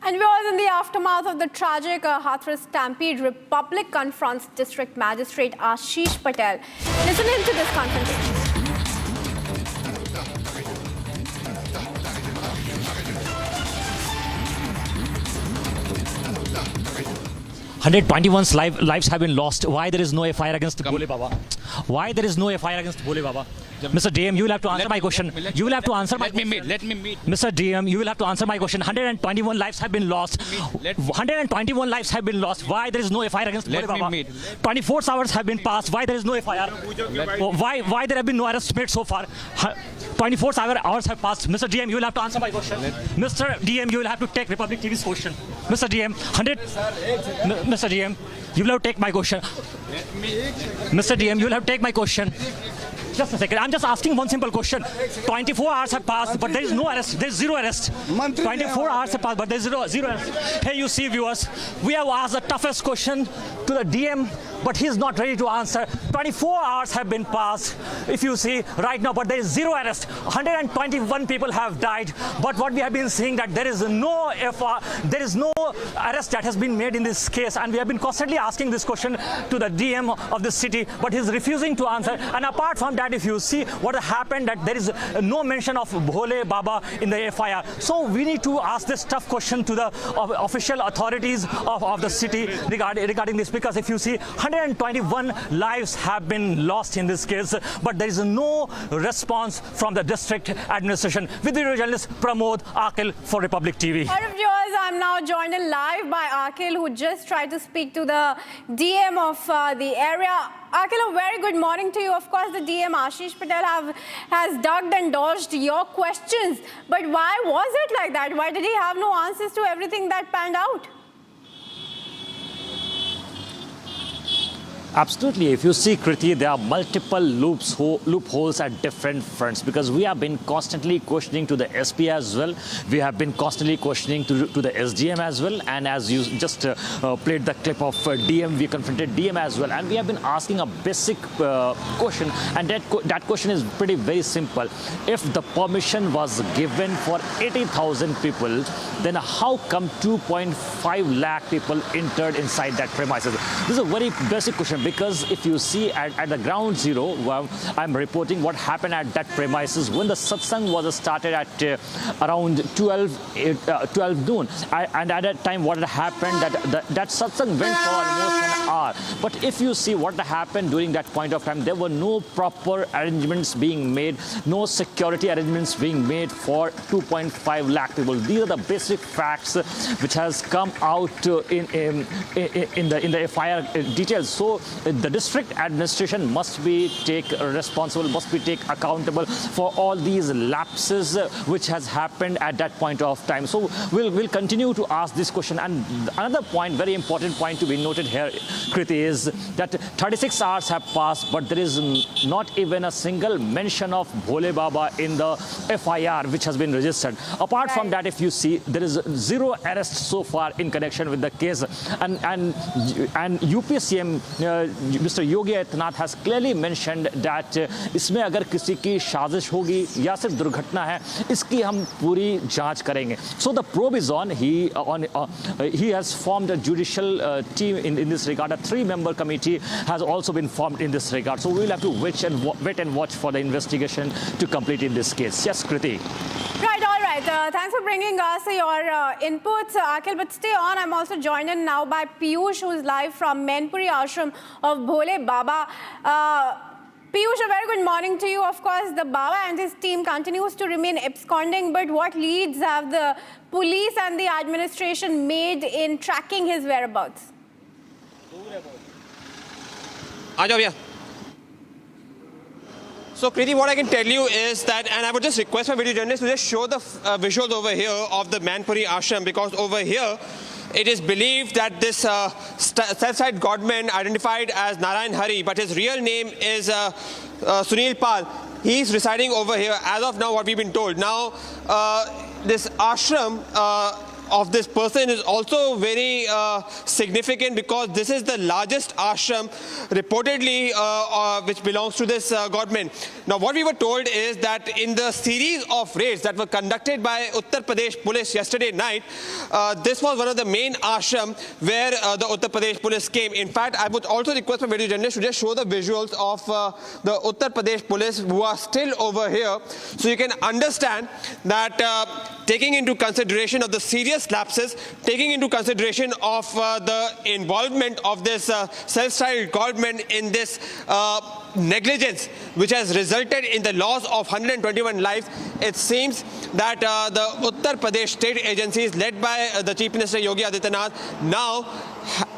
And viewers, in the aftermath of the tragic Hathras stampede, Republic confronts District Magistrate Ashish Patel. Listen in to this confrontation. 121 lives have been lost. Why there is no FIR against Bhole Baba? Why there is no FIR against Bhole Baba? Mr. DM, you will have to answer my question. You will have to answer my question. Let me meet. Mr. DM, you will have to answer my question. 121 lives have been lost. 121 lives have been lost. Why there is no FIR against Bhole Baba? 24 hours have been passed. Why there is no FIR? Why there have been no arrests made so far? 24 hours have passed. Mr. DM, you will have to answer my question. Mr. DM, you will have to take Republic TV's question. Mr. DM, Mr. DM, you will have to take my question. Mr. DM, you will have to take my question. Just a second. I'm just asking one simple question. 24 hours have passed, but there is no arrest. There is zero arrest. 24 hours have passed, but there is zero arrest. Hey, you see, viewers, we have asked the toughest question to the DM, but he's not ready to answer. 24 hours have been passed, if you see right now, but there is zero arrest. 121 people have died, but what we have been seeing that there is no arrest that has been made in this case, and we have been constantly asking this question to the DM of the city, but he's refusing to answer. And apart from that, that, if you see what happened, that there is no mention of Bhole Baba in the FIR. So we need to ask this tough question to the official authorities of the city regarding this, because if you see 121 lives have been lost in this case, but there is no response from the district administration. With video journalist Pramod Akil for Republic TV. All of viewers, I'm now joined in live by Akil, who just tried to speak to the DM of the area. Akil, a very good morning to you. Of course, the DM Ashish Patel has ducked and dodged your questions. But why was it like that? Why did he have no answers to everything that panned out? Absolutely. If you see, Kriti, there are multiple loopholes at different fronts, because we have been constantly questioning to the SP as well. We have been constantly questioning to the SDM as well. And as you just played the clip of DM, we confronted DM as well. And we have been asking a basic question. And that question is very simple. If the permission was given for 80,000 people, then how come 2.5 lakh people entered inside that premises? This is a very basic question. Because if you see at the ground zero, I'm reporting what happened at that premises when the satsang was started at around 12 noon. And at that time, what had happened, that satsang went for almost an hour. But if you see what happened during that point of time, there were no proper arrangements being made, no security arrangements being made for 2.5 lakh people. These are the basic facts which has come out in the FIR details. So the district administration must be accountable for all these lapses which has happened at that point of time. So we'll continue to ask this question. And another point, very important point to be noted here, Kriti, is that 36 hours have passed, but there is not even a single mention of Bhole Baba in the FIR which has been registered. Apart from that, if you see, there is zero arrests so far in connection with the case. And UP CM Mr. Yogi Adityanath has clearly mentioned that इसमें अगर किसी की साजिश होगी या सिर्फ दुर्घटना है, इसकी हम पूरी जांच करेंगे. So the probe is on. He has formed a judicial team in this regard. A 3-member committee has also been formed in this regard. So we'll have to wait and watch for the investigation to complete in this case. Yes, Kriti. Right, all right. Thanks for bringing us your inputs, Akil. But stay on. I'm also joined in now by Piyush, who's live from Mainpuri Ashram of Bhole Baba. Piyush, a very good morning to you. Of course, the Baba and his team continues to remain absconding, but what leads have the police and the administration made in tracking his whereabouts? So, Kriti, what I can tell you is that, and I would just request my video journalists to just show the visuals over here of the Mainpuri Ashram, because over here, it is believed that this self-styled godman identified as Narayan Hari, but his real name is Sunil Pal. He's residing over here as of now, what we've been told. Now, this ashram of this person is also very significant, because this is the largest ashram reportedly which belongs to this godman. Now, what we were told is that in the series of raids that were conducted by Uttar Pradesh police yesterday night, this was one of the main ashram where the Uttar Pradesh police came. In fact, I would also request my video journalists to just show the visuals of the Uttar Pradesh police who are still over here, so you can understand that taking into consideration of the serious lapses, taking into consideration of the involvement of this self-styled godman in this negligence which has resulted in the loss of 121 lives, it seems that the Uttar Pradesh state agencies led by the Chief Minister Yogi Adityanath now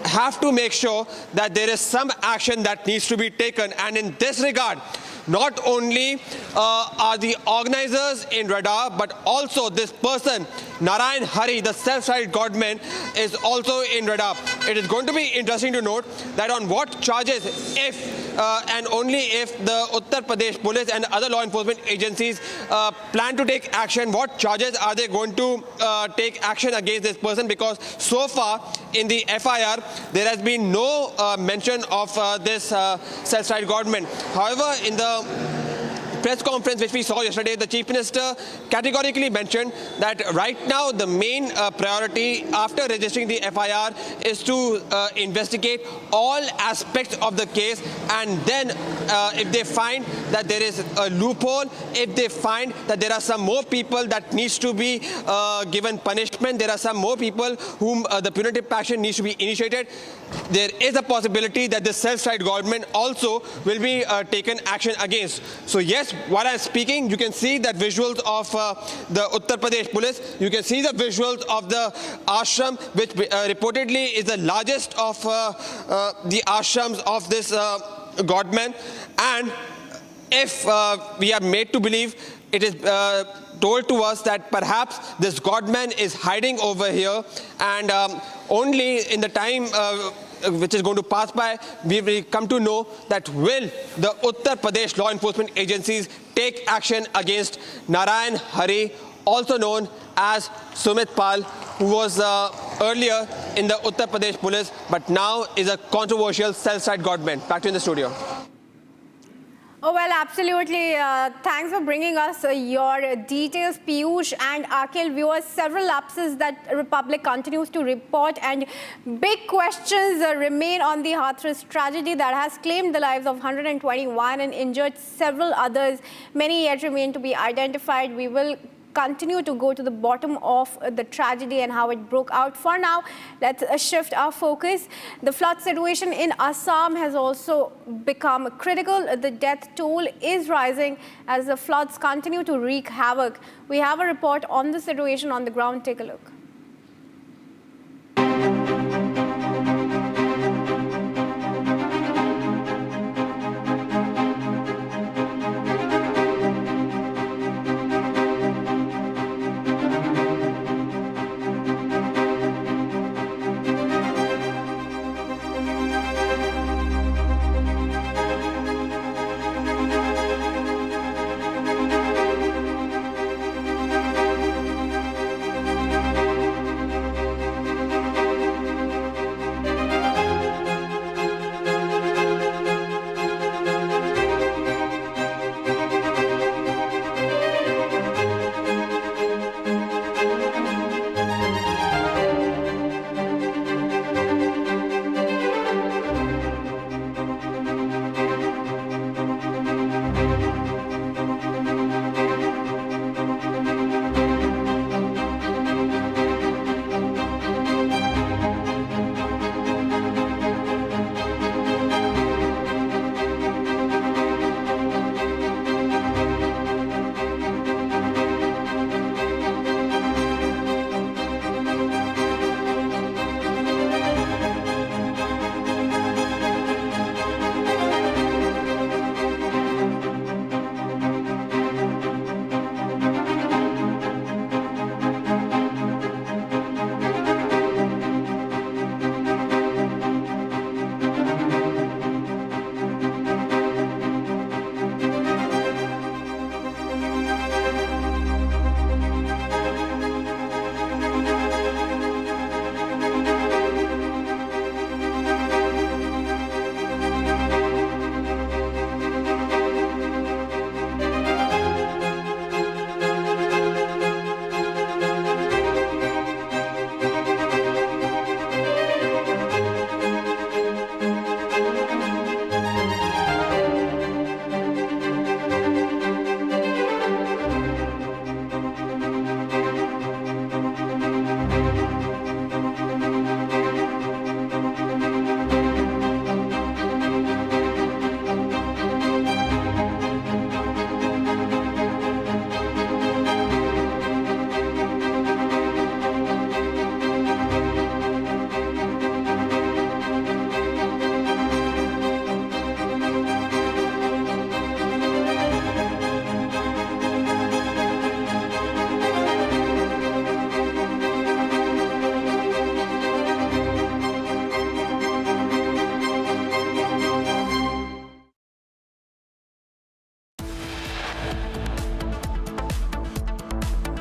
have to make sure that there is some action that needs to be taken. And in this regard, not only are the organizers in radar, but also this person, Narayan Hari, the self-styled godman, is also in radar. It is going to be interesting to note that on what charges, if and only if the Uttar Pradesh police and other law enforcement agencies plan to take action, what charges are they going to take action against this person? Because so far in the FIR, there has been no mention of this self-styled godman. However, in the press conference which we saw yesterday, the Chief Minister categorically mentioned that right now the main priority after registering the FIR is to investigate all aspects of the case, and then if they find that there is a loophole, if they find that there are some more people that needs to be given punishment, there are some more people whom the punitive passion needs to be initiated, there is a possibility that the self-styled government also will be taken action against. So yes, while I'm speaking, you can see that visuals of the Uttar Pradesh police, you can see the visuals of the ashram, which reportedly is the largest of the ashrams of this godman. And if we are made to believe, it is told to us that perhaps this godman is hiding over here, and only in the time which is going to pass by, we will come to know that will the Uttar Pradesh law enforcement agencies take action against Narayan Hari, also known as Sumit Pal, who was earlier in the Uttar Pradesh police, but now is a controversial self-styled godman. Back to you in the studio. Oh, well, absolutely. Thanks for bringing us your details, Piyush and Akhil. Viewers, several lapses that Republic continues to report, and big questions remain on the Hathras tragedy that has claimed the lives of 121 and injured several others. Many yet remain to be identified. We will continue to go to the bottom of the tragedy and how it broke out. For now, let's shift our focus. The flood situation in Assam has also become critical. The death toll is rising as the floods continue to wreak havoc. We have a report on the situation on the ground. Take a look.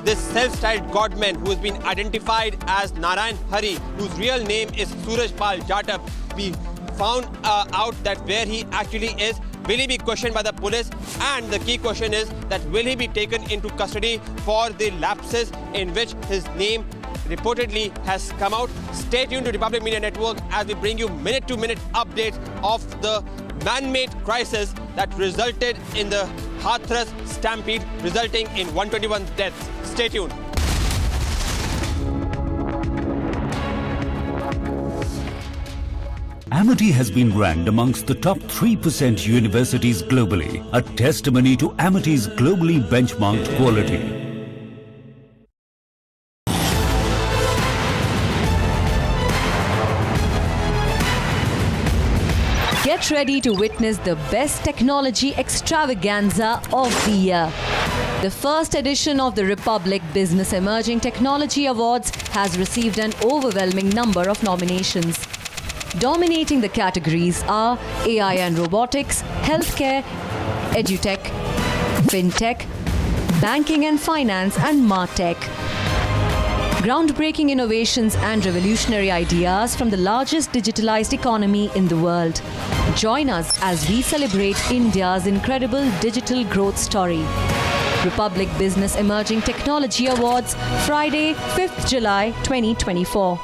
this self-styled godman who has been identified as Narayan Hari, whose real name is Suraj Pal Jatab. We found out that where he actually is. Will he be questioned by the police? And the key question is that will he be taken into custody for the lapses in which his name reportedly has come out? Stay tuned to Republic Media Network as we bring you minute-to-minute updates of the man-made crisis that resulted in the Hathras stampede, resulting in 121 deaths. Stay tuned. Amity has been ranked amongst the top 3% universities globally, a testimony to Amity's globally benchmarked quality. Get ready to witness the best technology extravaganza of the year. The first edition of the Republic Business Emerging Technology Awards has received an overwhelming number of nominations. Dominating the categories are AI and robotics, healthcare, edutech, fintech, banking and finance, and martech. Groundbreaking innovations and revolutionary ideas from the largest digitalized economy in the world. Join us as we celebrate India's incredible digital growth story. Republic Business Emerging Technology Awards, Friday, 5th July 2024.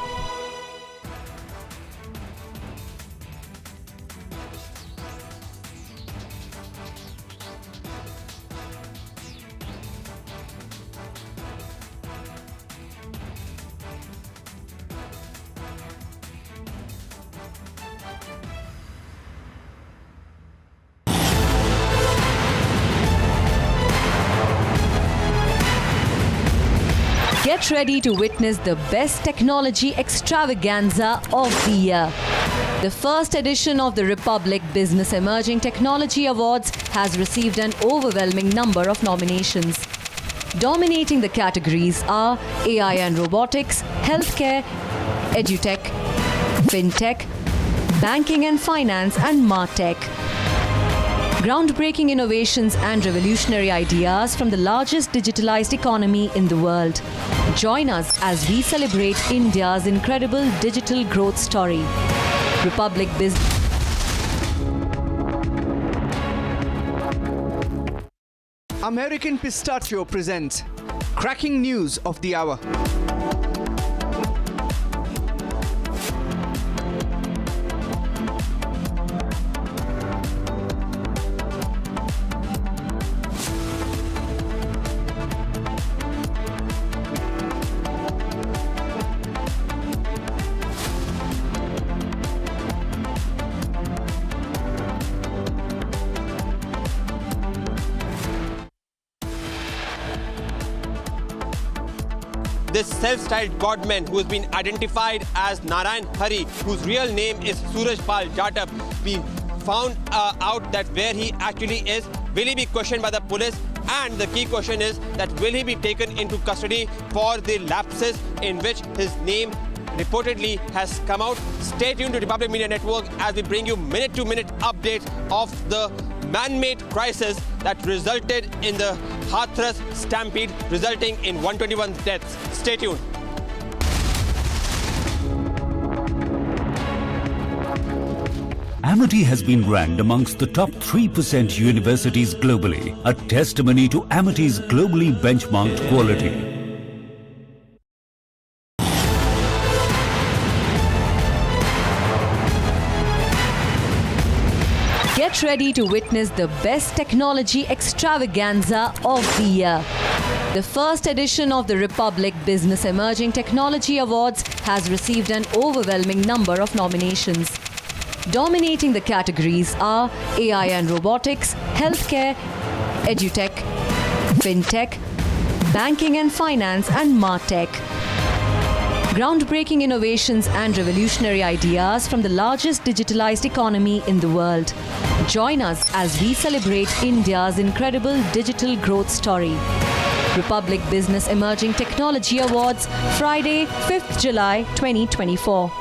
Get ready to witness the best technology extravaganza of the year. The first edition of the Republic Business Emerging Technology Awards has received an overwhelming number of nominations. Dominating the categories are AI and robotics, healthcare, edutech, fintech, banking and finance, and martech. Groundbreaking innovations and revolutionary ideas from the largest digitalized economy in the world. Join us as we celebrate India's incredible digital growth story. Republic Business. American Pistachio presents Cracking News of the Hour. This self-styled godman who has been identified as Narayan Hari, whose real name is Suraj Pal Jatap, we found out that where he actually is. Will he be questioned by the police? And the key question is that will he be taken into custody for the lapses in which his name reportedly has come out? Stay tuned to Republic Media Network as we bring you minute-to-minute updates of the man-made crisis that resulted in the Hathras stampede, resulting in 121 deaths. Stay tuned. Amity has been ranked amongst the top 3% universities globally, a testimony to Amity's globally benchmarked quality. Get ready to witness the best technology extravaganza of the year. The first edition of the Republic Business Emerging Technology Awards has received an overwhelming number of nominations. Dominating the categories are AI and robotics, healthcare, edutech, fintech, banking and finance, and martech. Groundbreaking innovations and revolutionary ideas from the largest digitalized economy in the world. Join us as we celebrate India's incredible digital growth story. Republic Business Emerging Technology Awards, Friday, 5th July 2024.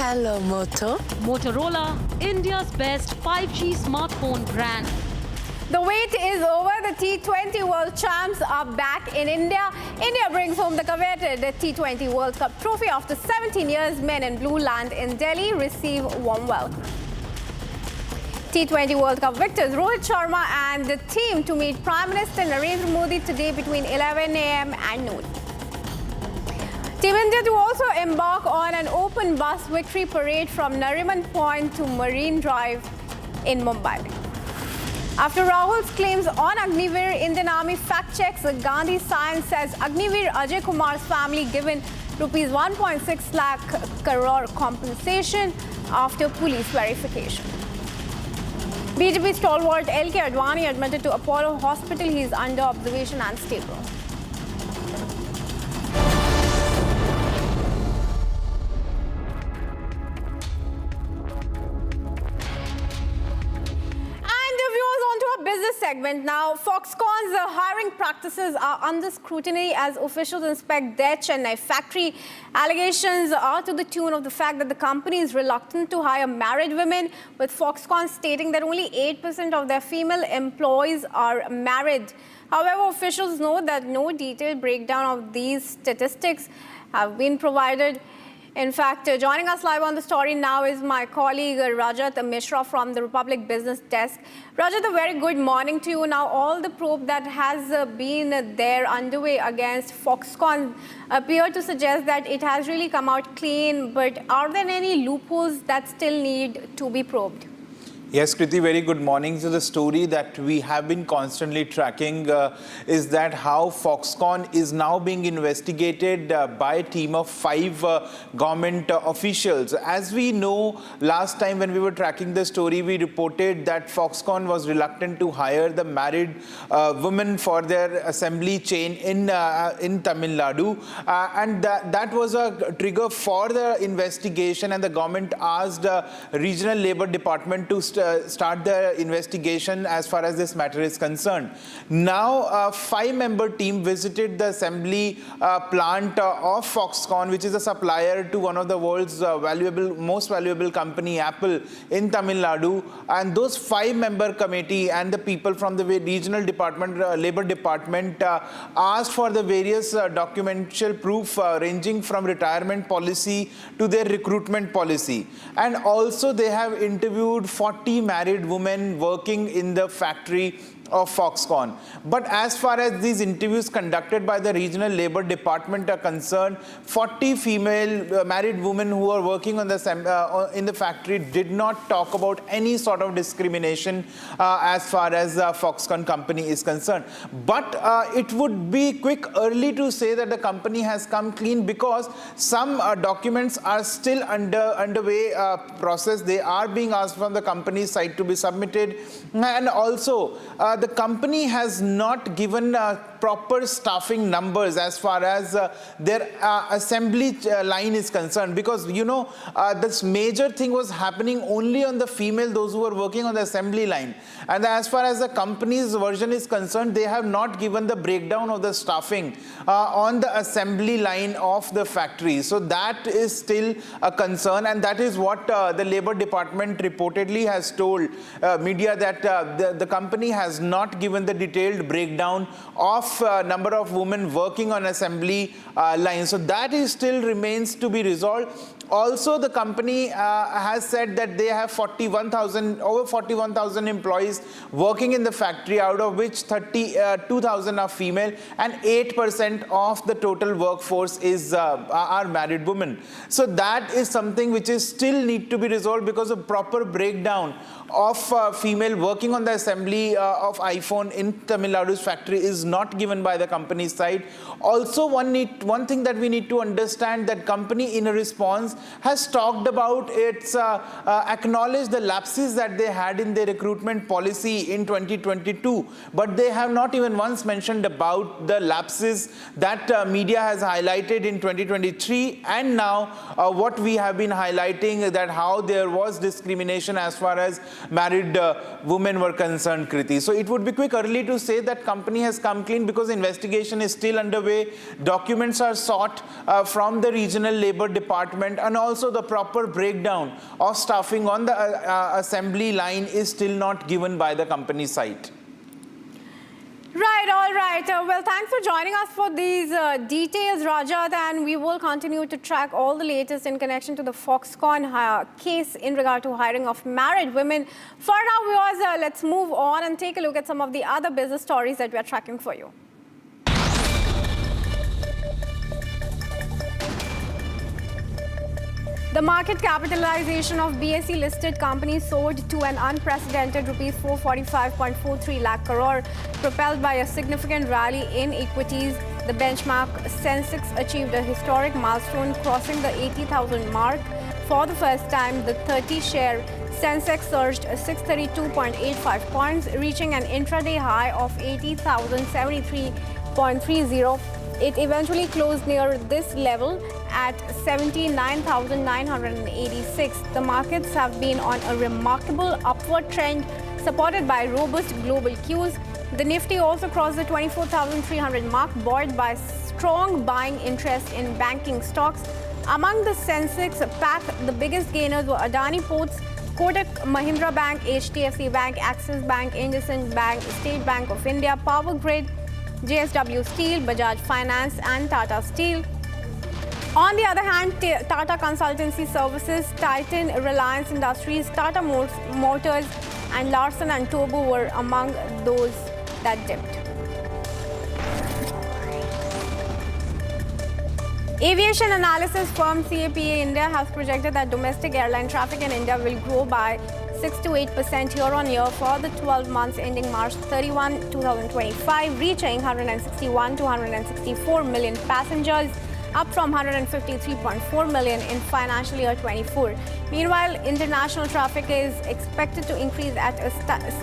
Hello, Moto. Motorola, India's best 5G smartphone brand. The wait is over. The T20 World Champs are back in India. India brings home the coveted T20 World Cup trophy after 17 years. Men in blue land in Delhi receive warm welcome. T20 World Cup victors Rohit Sharma and the team to meet Prime Minister Narendra Modi today between 11 a.m. and noon. Team India to also embark on an open bus victory parade from Nariman Point to Marine Drive in Mumbai. After Rahul's claims on Agniveer, Indian Army fact checks. Gandhi Science says Agniveer Ajay Kumar's family given rupees 1.6 lakh crore compensation after police verification. BJP stalwart LK Advani admitted to Apollo Hospital. He is under observation and stable. Business segment now. Foxconn's hiring practices are under scrutiny as officials inspect their Chennai factory. Allegations are to the tune of the fact that the company is reluctant to hire married women, with Foxconn stating that only 8% of their female employees are married. However, officials note that no detailed breakdown of these statistics have been provided. In fact, joining us live on the story now is my colleague Rajat Mishra from the Republic Business Desk. Rajat, a very good morning to you. Now, all the probe that has been there underway against Foxconn appear to suggest that it has really come out clean. But are there any loopholes that still need to be probed? Yes, Kriti, very good morning. So the story that we have been constantly tracking is that how Foxconn is now being investigated by a team of 5 government officials. As we know, last time when we were tracking the story, we reported that Foxconn was reluctant to hire the married women for their assembly chain in Tamil Nadu. And that was a trigger for the investigation, and the government asked Regional Labour Department to start the investigation as far as this matter is concerned. Now, a 5-member team visited the assembly plant of Foxconn, which is a supplier to one of the world's most valuable company, Apple, in Tamil Nadu. And those 5-member committee and the people from the regional department, Labour Department, asked for the various documental proof ranging from retirement policy to their recruitment policy. And also they have interviewed 40 married women working in the factory of Foxconn. But as far as these interviews conducted by the Regional Labour Department are concerned, 40 female married women who are working on the in the factory did not talk about any sort of discrimination as far as Foxconn company is concerned. But it would be early to say that the company has come clean, because some documents are still underway process. They are being asked from the company's side to be submitted, and also the company has not given proper staffing numbers as far as their assembly line is concerned, because you know this major thing was happening only on the female, those who were working on the assembly line. And as far as the company's version is concerned, they have not given the breakdown of the staffing on the assembly line of the factory. So that is still a concern, and that is what the Labour Department reportedly has told media, that the company has not given the detailed breakdown of number of women working on assembly lines. So that is still remains to be resolved. Also, the company has said that they have over 41,000 employees working in the factory, out of which 32,000 are female, and 8% of the total workforce are married women. So that is something which is still need to be resolved, because a proper breakdown of female working on the assembly of iPhone in Tamil Nadu's factory is not given by the company's side. Also, one thing that we need to understand, that company in a response has talked about its acknowledged the lapses that they had in their recruitment policy in 2022, but they have not even once mentioned about the lapses that media has highlighted in 2023, and now what we have been highlighting, that how there was discrimination as far as married women were concerned, Kriti. So it would be early to say that company has come clean, because investigation is still underway. Documents are sought from the regional labor department, and also the proper breakdown of staffing on the assembly line is still not given by the company site. Right, all right. Well, thanks for joining us for these details, Rajat, and we will continue to track all the latest in connection to the Foxconn case in regard to hiring of married women. For now, viewers, let's move on and take a look at some of the other business stories that we are tracking for you. The market capitalization of BSE listed companies soared to an unprecedented rupees 445.43 lakh crore, propelled by a significant rally in equities. The benchmark Sensex achieved a historic milestone, crossing the 80,000 mark for the first time. The 30-share Sensex surged 632.85 points, reaching an intraday high of 80,073.30. It eventually closed near this level at 79,986. The markets have been on a remarkable upward trend, supported by robust global cues. The Nifty also crossed the 24,300 mark, buoyed by strong buying interest in banking stocks. Among the Sensex pack, the biggest gainers were Adani Ports, Kotak Mahindra Bank, HDFC Bank, Axis Bank, IndusInd Bank, State Bank of India, Power Grid, JSW Steel, Bajaj Finance and Tata Steel. On the other hand, Tata Consultancy Services, Titan, Reliance Industries, Tata Motors and Larsen & Toubro were among those that dipped. Aviation analysis firm CAPA India has projected that domestic airline traffic in India will grow by 6 to 8% year-on-year for the 12 months ending March 31, 2025, reaching 161 to 164 million passengers, up from 153.4 million in financial year 24. Meanwhile, international traffic is expected to increase at a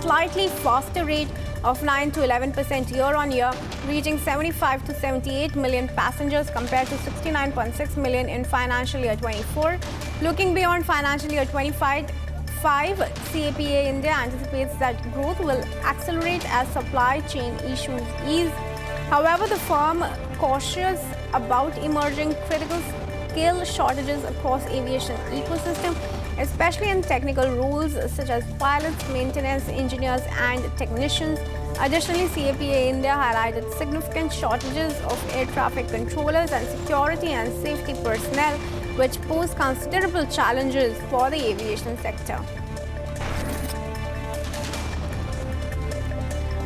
slightly faster rate of 9 to 11% year-on-year, reaching 75 to 78 million passengers compared to 69.6 million in financial year 24. Looking beyond financial year 25, CAPA India anticipates that growth will accelerate as supply chain issues ease. However, the firm cautious about emerging critical skill shortages across aviation ecosystem, especially in technical roles such as pilots, maintenance engineers and technicians. Additionally, CAPA India highlighted significant shortages of air traffic controllers and security and safety personnel, which pose considerable challenges for the aviation sector.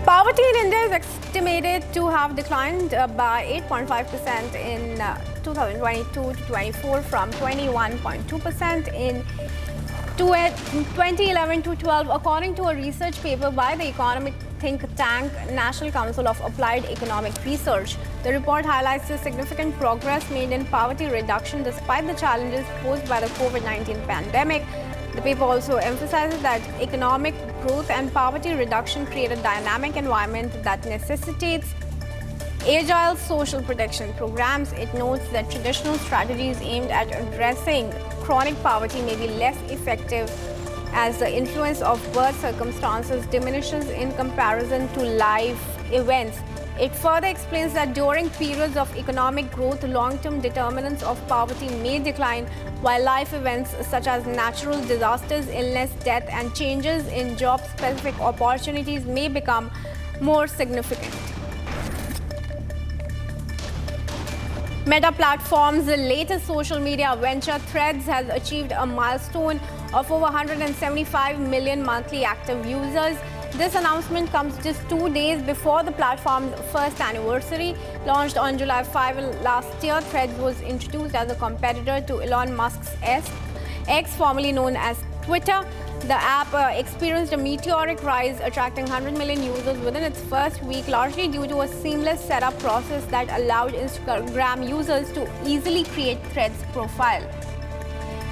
Poverty in India is estimated to have declined by 8.5% in 2022-24 from 21.2% in 2011-12, according to a research paper by the economic think tank National Council of Applied Economic Research. The report highlights the significant progress made in poverty reduction despite the challenges posed by the COVID-19 pandemic. The paper also emphasizes that economic growth and poverty reduction create a dynamic environment that necessitates agile social protection programs. It notes that traditional strategies aimed at addressing chronic poverty may be less effective as the influence of birth circumstances diminishes in comparison to life events. It further explains that during periods of economic growth, long-term determinants of poverty may decline, while life events such as natural disasters, illness, death, and changes in job-specific opportunities may become more significant. Meta Platforms' latest social media venture, Threads, has achieved a milestone of over 175 million monthly active users. This announcement comes just 2 days before the platform's first anniversary. Launched on July 5 last year, Threads was introduced as a competitor to Elon Musk's X, formerly known as Twitter. The app experienced a meteoric rise, attracting 100 million users within its first week, largely due to a seamless setup process that allowed Instagram users to easily create Threads profile.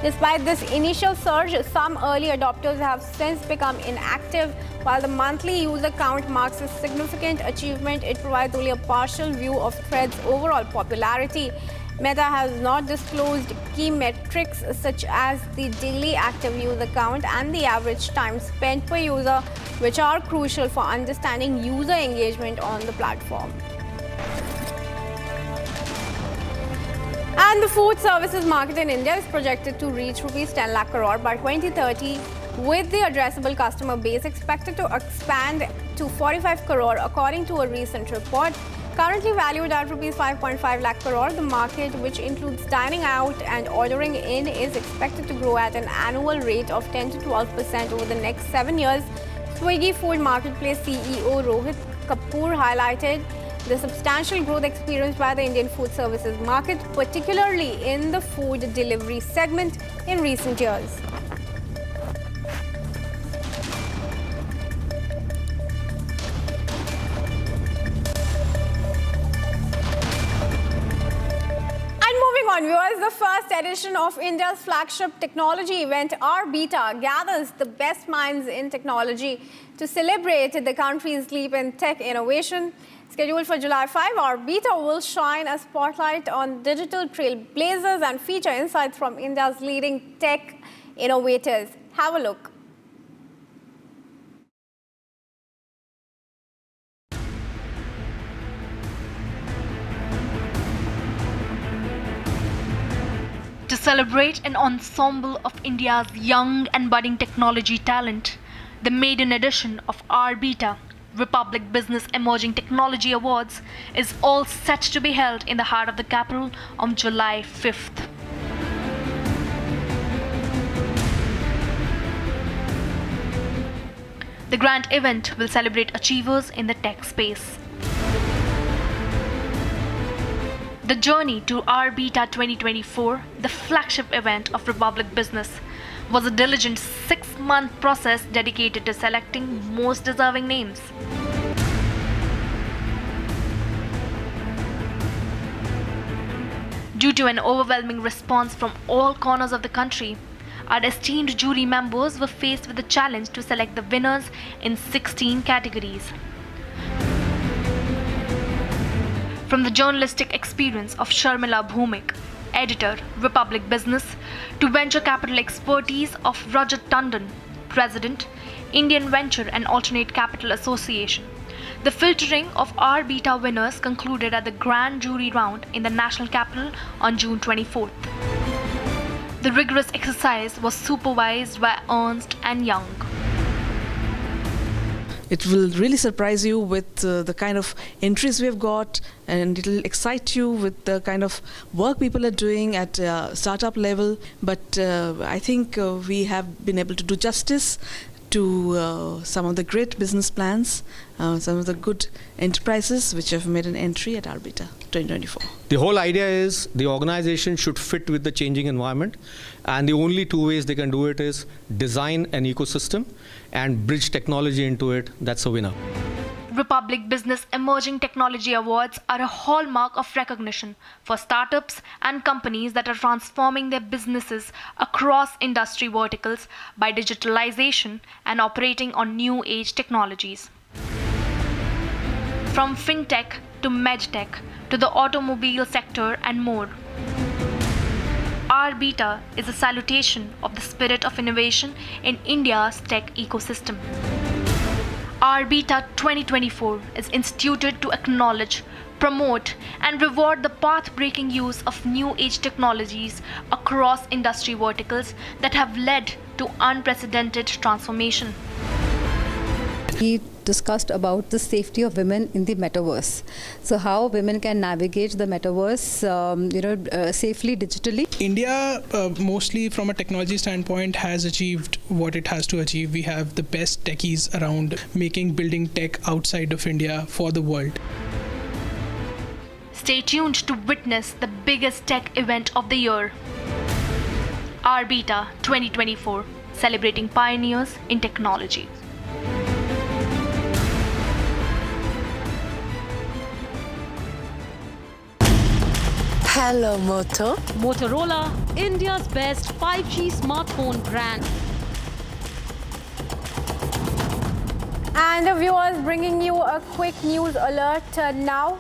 Despite this initial surge, some early adopters have since become inactive. While the monthly user count marks a significant achievement, it provides only a partial view of Threads' overall popularity. Meta has not disclosed key metrics such as the daily active user count and the average time spent per user, which are crucial for understanding user engagement on the platform. And the food services market in India is projected to reach rupees 10 lakh crore by 2030, with the addressable customer base expected to expand to 45 crore according to a recent report. Currently valued at rupees 5.5 lakh crore, the market, which includes dining out and ordering in, is expected to grow at an annual rate of 10 to 12% over the next 7 years. Swiggy Food Marketplace CEO Rohit Kapoor highlighted the substantial growth experienced by the Indian food services market, particularly in the food delivery segment in recent years. Viewers, the first edition of India's flagship technology event, R-Beta, gathers the best minds in technology to celebrate the country's leap in tech innovation. Scheduled for July 5, R-Beta will shine a spotlight on digital trailblazers and feature insights from India's leading tech innovators. Have a look. To celebrate an ensemble of India's young and budding technology talent, the maiden edition of R-Beta, Republic Business Emerging Technology Awards, is all set to be held in the heart of the capital on July 5th. The grand event will celebrate achievers in the tech space. The journey to R-Beta 2024, the flagship event of Republic Business, was a diligent 6-month process dedicated to selecting most deserving names. Due to an overwhelming response from all corners of the country, our esteemed jury members were faced with the challenge to select the winners in 16 categories. From the journalistic experience of Sharmila Bhumik, editor, Republic Business, to venture capital expertise of Rajat Tandon, president, Indian Venture and Alternate Capital Association, the filtering of R-Beta winners concluded at the grand jury round in the national capital on June 24th. The rigorous exercise was supervised by Ernst & Young. It will really surprise you with the kind of entries we have got, and it will excite you with the kind of work people are doing at startup level. But I think we have been able to do justice to some of the great business plans, some of the good enterprises which have made an entry at R-Beta 2024. The whole idea is the organization should fit with the changing environment, and the only two ways they can do it is design an ecosystem and bridge technology into it. That's a winner. Republic Business Emerging Technology Awards are a hallmark of recognition for startups and companies that are transforming their businesses across industry verticals by digitalization and operating on new age technologies. From fintech to medtech to the automobile sector and more, R-Beta is a salutation of the spirit of innovation in India's tech ecosystem. R-Beta 2024 is instituted to acknowledge, promote, and reward the path-breaking use of new age technologies across industry verticals that have led to unprecedented transformation. We discussed about the safety of women in the metaverse. So how women can navigate the metaverse safely digitally. India, mostly from a technology standpoint, has achieved what it has to achieve. We have the best techies around building tech outside of India for the world. Stay tuned to witness the biggest tech event of the year. R-Beta 2024, celebrating pioneers in technology. Hello, Moto. Motorola, India's best 5G smartphone brand. And viewers, bringing you a quick news alert now.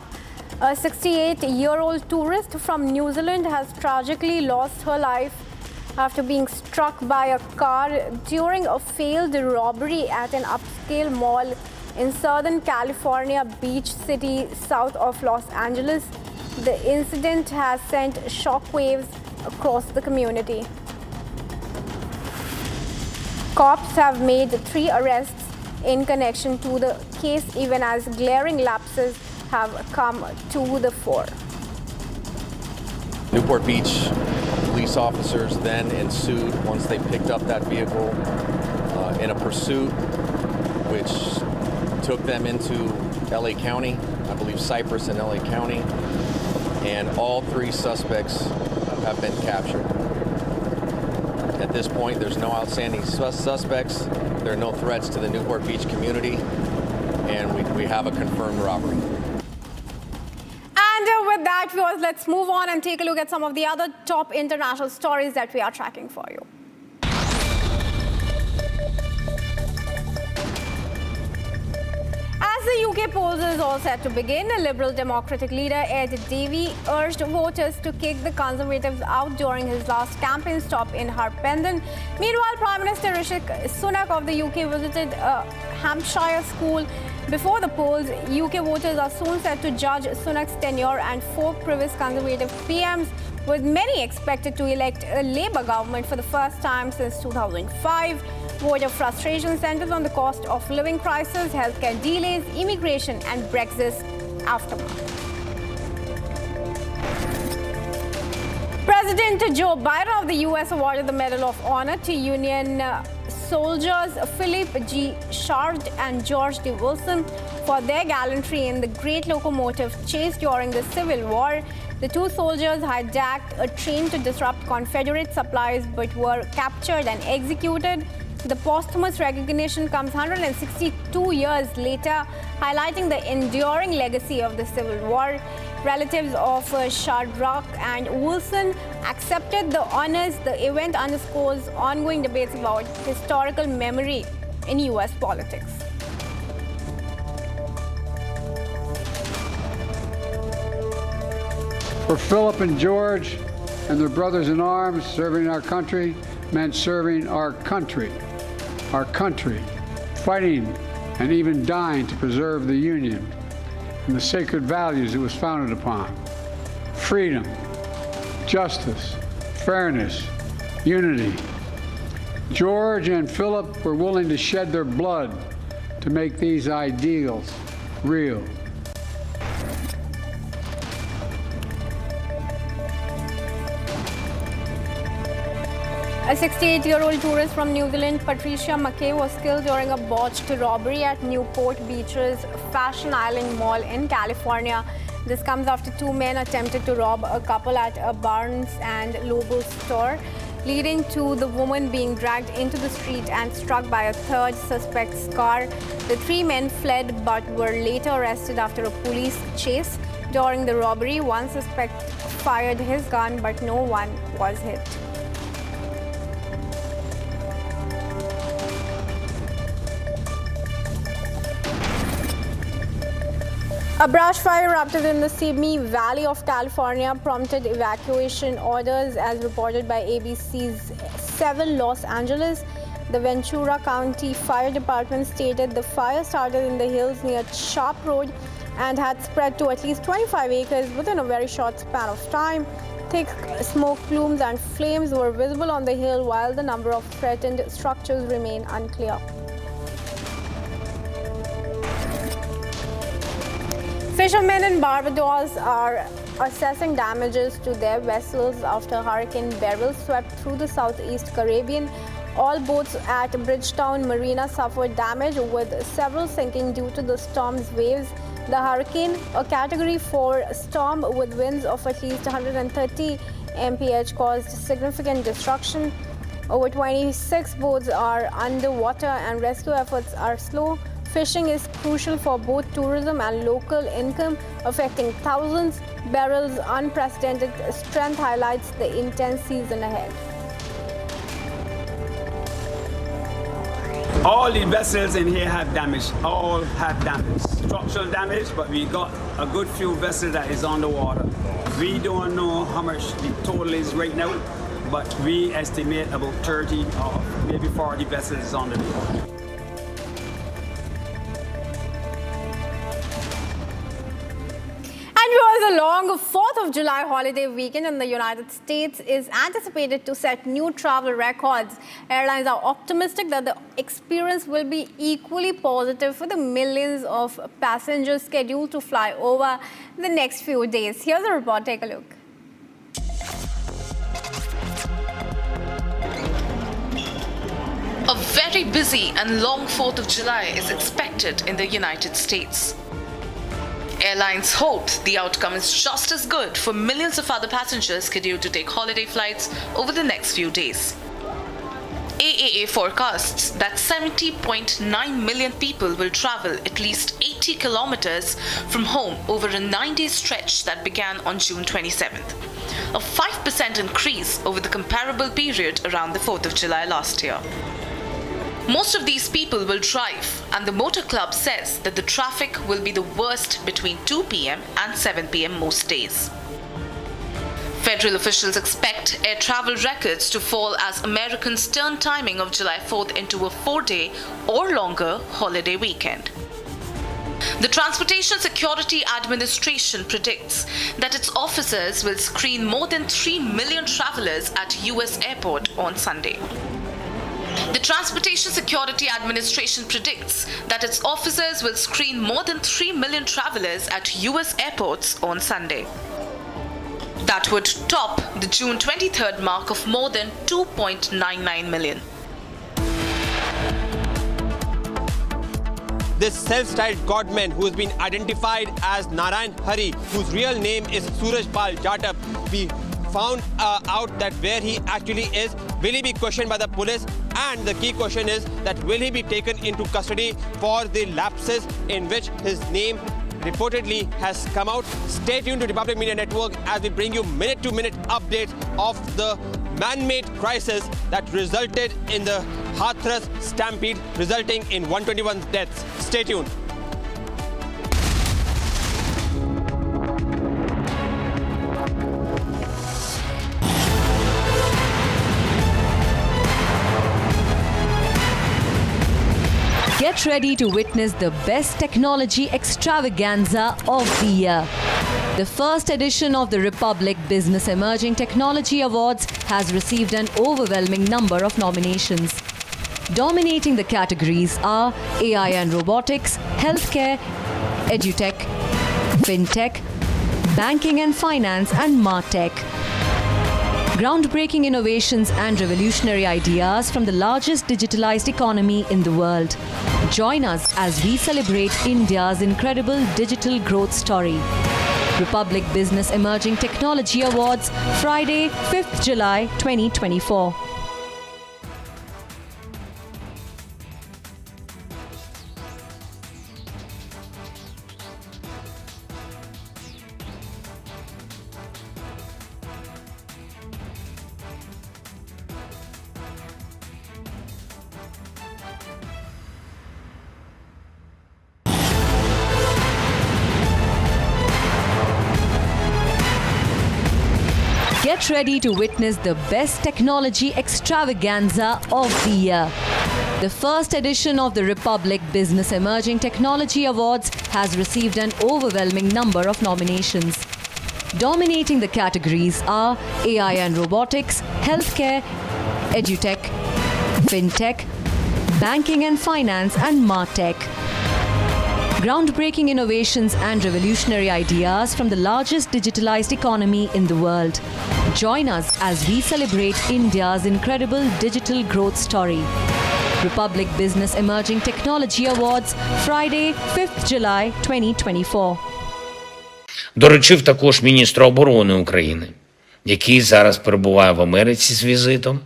A 68-year-old tourist from New Zealand has tragically lost her life after being struck by a car during a failed robbery at an upscale mall in Southern California beach city south of Los Angeles. The incident has sent shockwaves across the community. Cops have made 3 arrests in connection to the case, even as glaring lapses have come to the fore. Newport Beach police officers then ensued once they picked up that vehicle in a pursuit which took them into LA County, I believe Cypress and LA County, and all 3 suspects have been captured. At this point, there's no outstanding suspects, there are no threats to the Newport Beach community, and we have a confirmed robbery. And with that, viewers, let's move on and take a look at some of the other top international stories that we are tracking for you. As the UK polls is all set to begin, a Liberal Democratic leader Ed Davey urged voters to kick the Conservatives out during his last campaign stop in Harpenden. Meanwhile, Prime Minister Rishi Sunak of the UK visited a Hampshire school. Before the polls, UK voters are soon set to judge Sunak's tenure and 4 previous Conservative PMs, with many expected to elect a Labour government for the first time since 2005. Voter frustration centers on the cost of living crisis, healthcare delays, immigration, and Brexit aftermath. President Joe Biden of the U.S. awarded the Medal of Honor to Union soldiers Philip G. Shard and George D. Wilson for their gallantry in the Great Locomotive Chase during the Civil War. The 2 soldiers hijacked a train to disrupt Confederate supplies but were captured and executed. The posthumous recognition comes 162 years later, highlighting the enduring legacy of the Civil War. Relatives of Shadrach and Wilson accepted the honors. The event underscores ongoing debates about historical memory in U.S. politics. For Philip and George and their brothers in arms, serving our country meant serving our country, fighting and even dying to preserve the Union and the sacred values it was founded upon: freedom, justice, fairness, unity. George and Philip were willing to shed their blood to make these ideals real. A 68-year-old tourist from New Zealand, Patricia McKay, was killed during a botched robbery at Newport Beach's Fashion Island Mall in California. This comes after 2 men attempted to rob a couple at a Barnes and Noble store, leading to the woman being dragged into the street and struck by a 3rd suspect's car. The 3 men fled but were later arrested after a police chase. During the robbery, 1 suspect fired his gun, but no one was hit. A brush fire erupted in the Simi Valley of California, prompted evacuation orders as reported by ABC's 7 Los Angeles. The Ventura County Fire Department stated the fire started in the hills near Sharp Road and had spread to at least 25 acres within a very short span of time. Thick smoke plumes and flames were visible on the hill, while the number of threatened structures remain unclear. Fishermen in Barbados are assessing damages to their vessels after Hurricane Beryl swept through the southeast Caribbean. All boats at Bridgetown Marina suffered damage, with several sinking due to the storm's waves. The hurricane, a Category 4 storm with winds of at least 130 mph, caused significant destruction. Over 26 boats are underwater and rescue efforts are slow. Fishing is crucial for both tourism and local income, affecting thousands. Beryl's unprecedented strength highlights the intense season ahead. All the vessels in here have damage. All have damage. Structural damage, but we got a good few vessels that is on the water. We don't know how much the total is right now, but we estimate about 30 or maybe 40 vessels on the water. the long 4th of July holiday weekend in the United States is anticipated to set new travel records. Airlines are optimistic that the experience will be equally positive for the millions of passengers scheduled to fly over the next few days. Here's a report. Take a look. A very busy and long 4th of July is expected in the United States. Airlines hope the outcome is just as good for millions of other passengers scheduled to take holiday flights over the next few days. AAA forecasts that 70.9 million people will travel at least 80 kilometers from home over a 9-day stretch that began on June 27th, a 5% increase over the comparable period around the 4th of July last year. Most of these people will drive, and the Motor Club says that the traffic will be the worst between 2 p.m. and 7 p.m. most days. Federal officials expect air travel records to fall as Americans turn timing of July 4th into a 4-day or longer holiday weekend. The Transportation Security Administration predicts that its officers will screen more than 3 million travelers at U.S. airport on Sunday. The Transportation Security Administration predicts that its officers will screen more than 3 million travelers at U.S. airports on Sunday. That would top the June 23rd mark of more than 2.99 million. This self-styled godman who has been identified as Narayan Hari, whose real name is Suraj Pal Jatap, we found out that where he actually is. Will he be questioned by the police? And the key question is that will he be taken into custody for the lapses in which his name reportedly has come out? Stay tuned to Republic Media Network as we bring you minute-to-minute updates of the man-made crisis that resulted in the Hathras stampede, resulting in 121 deaths. Stay tuned. Get ready to witness the best technology extravaganza of the year. The first edition of the Republic Business Emerging Technology Awards has received an overwhelming number of nominations. Dominating the categories are AI and robotics, healthcare, edutech, fintech, banking and finance, and martech. Groundbreaking innovations and revolutionary ideas from the largest digitalized economy in the world. Join us as we celebrate India's incredible digital growth story. Republic Business Emerging Technology Awards, Friday, 5th July 2024. Get ready to witness the best technology extravaganza of the year. The first edition of the Republic Business Emerging Technology Awards has received an overwhelming number of nominations. Dominating the categories are AI and robotics, healthcare, edutech, fintech, banking and finance, and martech. Groundbreaking innovations and revolutionary ideas from the largest digitalized economy in the world. Join us as we celebrate India's incredible digital growth story. Republic Business Emerging Technology Awards, Friday, 5th July 2024. Доручив також міністру оборони України, який зараз перебуває в Америці з візитом,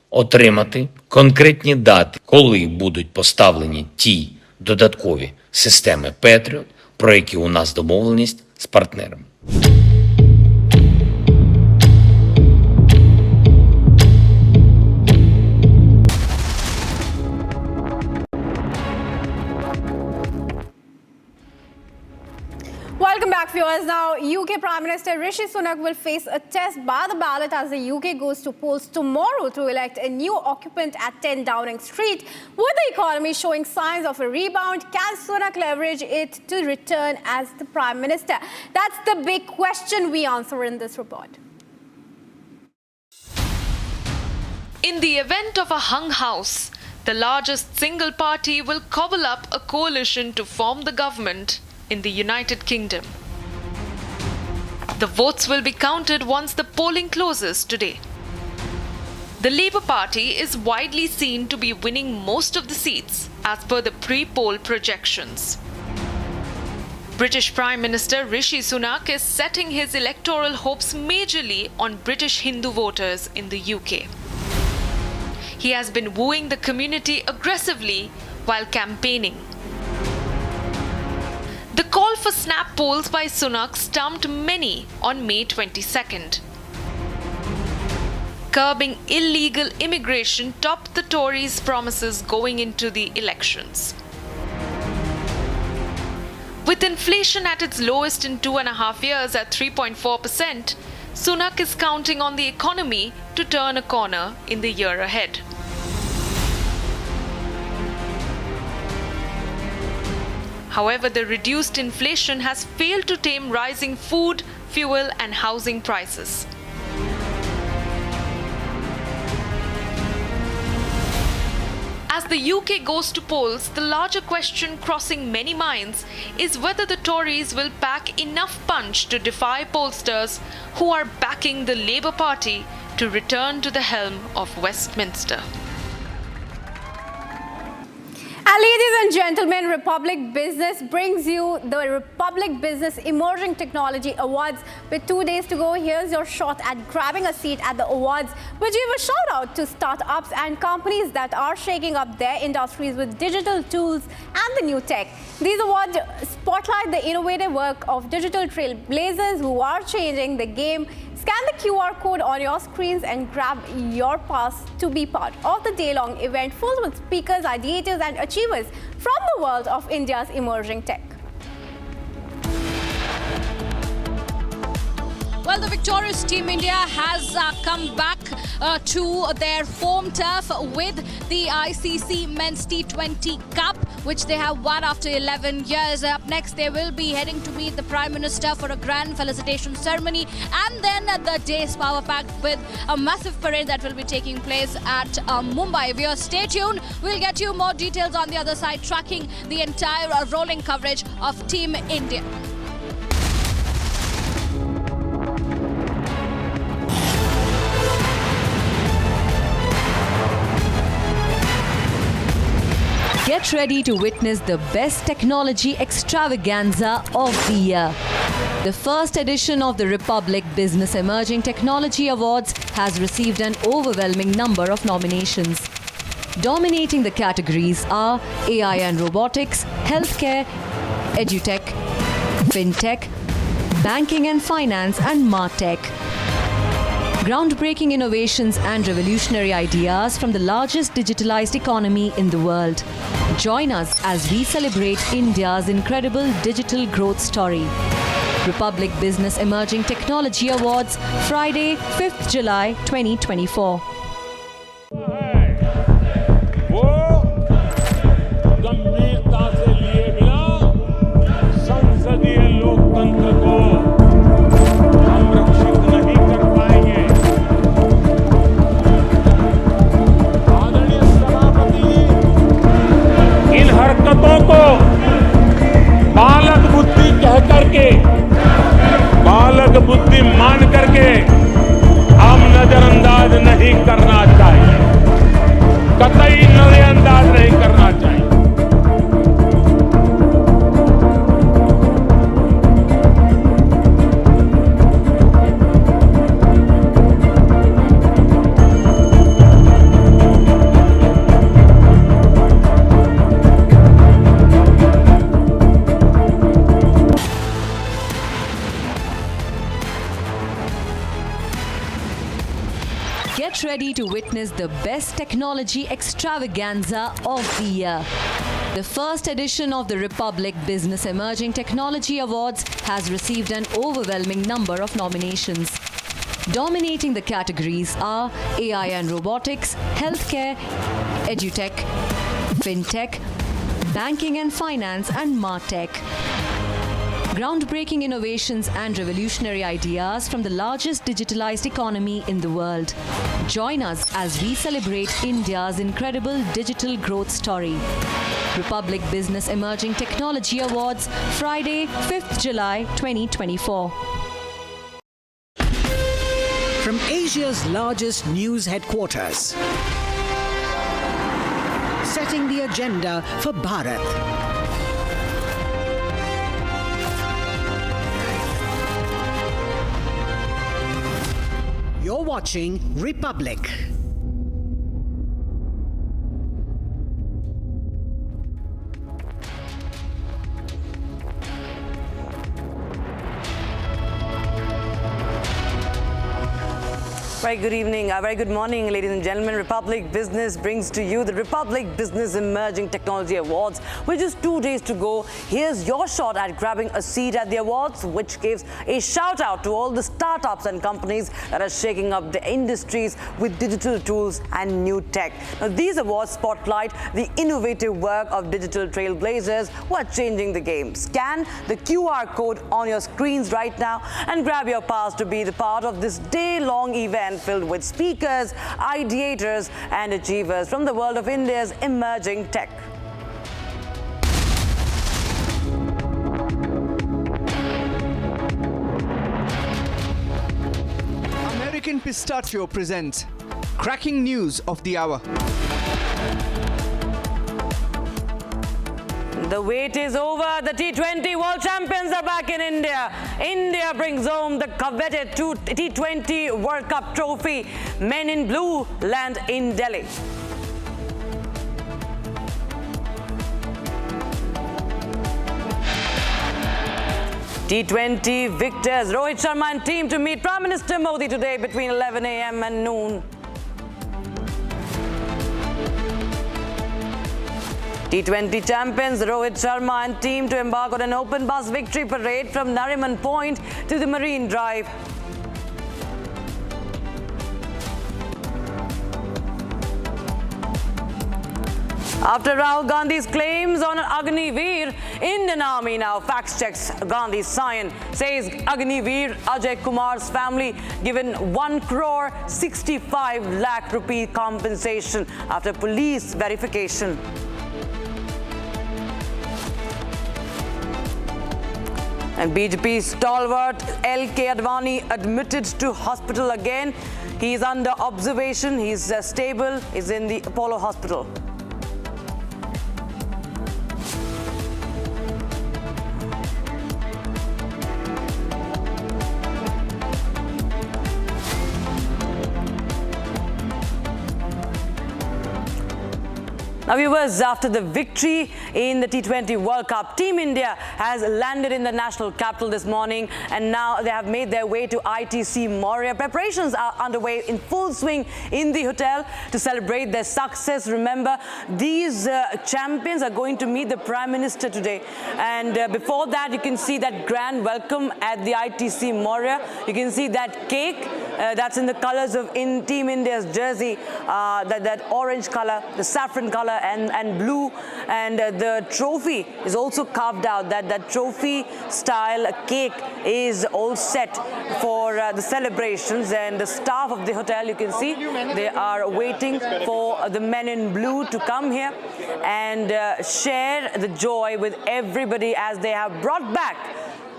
отримати конкретні дати, коли будуть поставлені ті додаткові системи Patriot, про які у нас домовленість з партнерами. Welcome back, viewers. viewers, now UK Prime Minister Rishi Sunak will face a test by the ballot as the UK goes to polls tomorrow to elect a new occupant at 10 Downing Street. With the economy showing signs of a rebound, can Sunak leverage it to return as the Prime Minister? That's the big question we answer in this report. In the event of a hung house, the largest single party will cobble up a coalition to form the government in the United Kingdom. The votes will be counted once the polling closes today. The Labour Party is widely seen to be winning most of the seats as per the pre-poll projections. British Prime Minister Rishi Sunak is setting his electoral hopes majorly on British Hindu voters in the UK. He has been wooing the community aggressively while campaigning. The call for snap polls by Sunak stumped many on May 22nd. Curbing illegal immigration topped the Tories' promises going into the elections. With inflation at its lowest in 2.5 years at 3.4%, Sunak is counting on the economy to turn a corner in the year ahead. However, the reduced inflation has failed to tame rising food, fuel and housing prices. As the UK goes to polls, the larger question crossing many minds is whether the Tories will pack enough punch to defy pollsters who are backing the Labour Party to return to the helm of Westminster. And ladies and gentlemen, Republic Business brings you the Republic Business Emerging Technology Awards. With 2 days to go, here's your shot at grabbing a seat at the awards, which give a shout out to startups and companies that are shaking up their industries with digital tools and the new tech. These awards spotlight the innovative work of digital trailblazers who are changing the game. Scan the QR code on your screens and grab your pass to be part of the day-long event full with speakers, ideators and achievers from the world of India's emerging tech. Well, the victorious Team India has come back to their home turf with the ICC Men's T20 Cup, which they have won after 11 years. Up next, they will be heading to meet the Prime Minister for a grand felicitation ceremony, and then the day's power packed with a massive parade that will be taking place at Mumbai. Viewers, stay tuned. We'll get you more details on the other side, tracking the entire rolling coverage of Team India. Get ready to witness the best technology extravaganza of the year. The first edition of the Republic Business Emerging Technology Awards has received an overwhelming number of nominations. Dominating the categories are AI and robotics, healthcare, edutech, fintech, banking and finance, and martech. Groundbreaking innovations and revolutionary ideas from the largest digitalized economy in the world. Join us as we celebrate India's incredible digital growth story. Republic Business Emerging Technology Awards, Friday, 5th July 2024. बालक बुद्धि कह करके, बालक बुद्धि मान करके हम नजरअंदाज नहीं करना चाहिए, कतई नजरअंदाज नहीं करना चाहिए। Get ready to witness the best technology extravaganza of the year. The first edition of the Republic Business Emerging Technology Awards has received an overwhelming number of nominations. Dominating the categories are AI and robotics, healthcare, edutech, fintech, banking and finance, and martech. Groundbreaking innovations and revolutionary ideas from the largest digitalized economy in the world. Join us as we celebrate India's incredible digital growth story. Republic Business Emerging Technology Awards, Friday, 5th July 2024. From Asia's largest news headquarters, setting the agenda for Bharat. You're watching Republic. Very good evening, very good morning, ladies and gentlemen. Republic Business brings to you the Republic Business Emerging Technology Awards. With just 2 days to go, here's your shot at grabbing a seat at the awards, which gives a shout out to all the startups and companies that are shaking up the industries with digital tools and new tech. Now, these awards spotlight the innovative work of digital trailblazers who are changing the game. Scan the QR code on your screens right now and grab your pass to be the part of this day-long event filled with speakers, ideators, and achievers from the world of India's emerging tech. American Pistachio presents cracking news of the hour. The wait is over. The T20 World Champions are back in India. India brings home the coveted T20 World Cup trophy. Men in blue land in Delhi. T20 victors Rohit Sharma and team to meet Prime Minister Modi today between 11 a.m. and noon. T20 champions Rohit Sharma and team to embark on an open bus victory parade from Nariman Point to the Marine Drive. After Rahul Gandhi's claims on Agniveer, Indian Army now fact-checks Gandhi's sign. Says Agniveer Ajay Kumar's family given 1 crore 65 lakh rupee compensation after police verification. And BJP stalwart L.K. Advani admitted to hospital again. He is under observation. He's stable. He's in the Apollo Hospital. Now, viewers, after the victory in the T20 World Cup, Team India has landed in the national capital this morning, and now they have made their way to ITC Maurya. Preparations are underway in full swing in the hotel to celebrate their success. Remember, these champions are going to meet the Prime Minister today. And before that, you can see that grand welcome at the ITC Maurya. You can see that cake that's in the colors of Team India's jersey, that orange color, the saffron color, and blue, and the trophy is also carved out. That trophy style cake is all set for the celebrations, and the staff of the hotel, you can see, they are waiting for the men in blue to come here and share the joy with everybody as they have brought back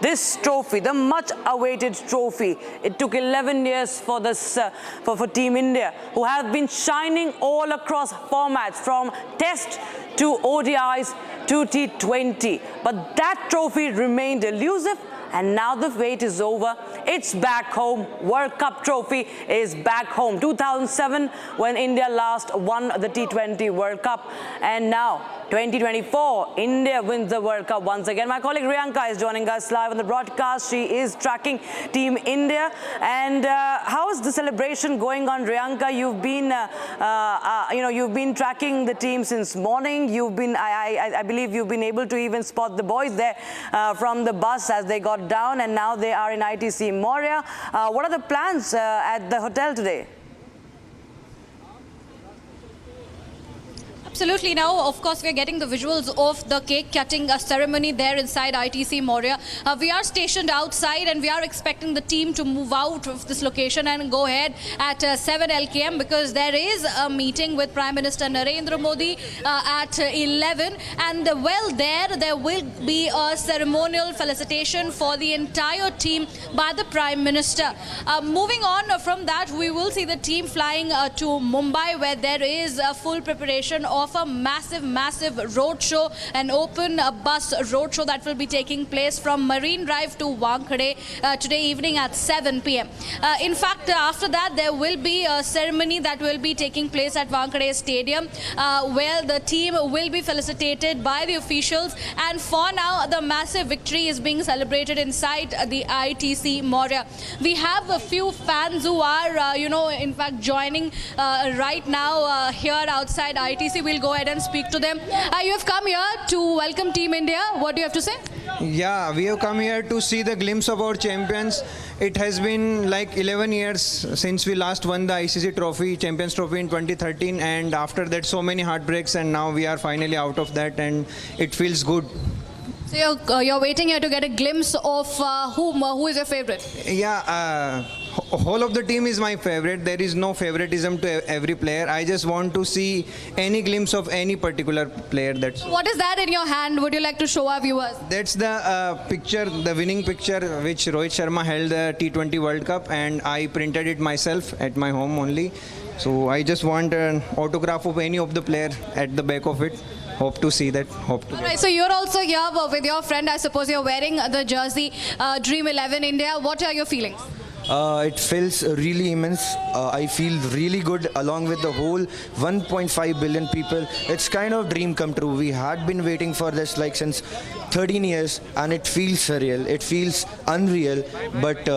this trophy, the much-awaited trophy. It took 11 years for this for Team India, who have been shining all across formats, from Test to ODIs to T20. But that trophy remained elusive, and now the wait is over. It's back home. World Cup trophy is back home. 2007 when India last won the T20 World Cup, and now 2024, India wins the World Cup once again. My colleague Riyanka is joining us live on the broadcast. She is tracking Team India. And how is the celebration going on, Riyanka? You've been, you've been tracking the team since morning. You've been, I believe, you've been able to even spot the boys there from the bus as they got down, and now they are in ITC Moria. What are the plans at the hotel today? Absolutely. Now, of course, we are getting the visuals of the cake cutting ceremony there inside ITC Moria. We are stationed outside and we are expecting the team to move out of this location and go ahead at 7 LKM, because there is a meeting with Prime Minister Narendra Modi at 11. And well, there will be a ceremonial felicitation for the entire team by the Prime Minister. Moving on from that, we will see the team flying to Mumbai, where there is a full preparation of a massive roadshow, an open bus roadshow that will be taking place from Marine Drive to Wankhede today evening at 7 p.m. In fact, after that, there will be a ceremony that will be taking place at Wankhede Stadium, where the team will be felicitated by the officials. And for now, the massive victory is being celebrated inside the ITC Moria. We have a few fans who are, in fact, joining right now here outside ITC. We'll go ahead and speak to them. You have come here to welcome Team India. What do you have to say? Yeah, we have come here to see the glimpse of our champions. It has been like 11 years since we last won the ICC trophy, Champions Trophy in 2013, and after that so many heartbreaks, and now we are finally out of that, and it feels good. So you're waiting here to get a glimpse of who is your favorite? Yeah, whole of the team is my favorite. There is no favoritism to every player. I just want to see any glimpse of any particular player. What is that in your hand? Would you like to show our viewers? That's the picture, the winning picture which Rohit Sharma held the T20 World Cup, and I printed it myself at my home only. So I just want an autograph of any of the player at the back of it. Hope to see that. Alright, so you're also here with your friend. I suppose you're wearing the jersey Dream 11 India. What are your feelings? It feels really immense. I feel really good along with the whole 1.5 billion people. It's kind of dream come true. We had been waiting for this like since 13 years, and it feels surreal. It feels unreal. But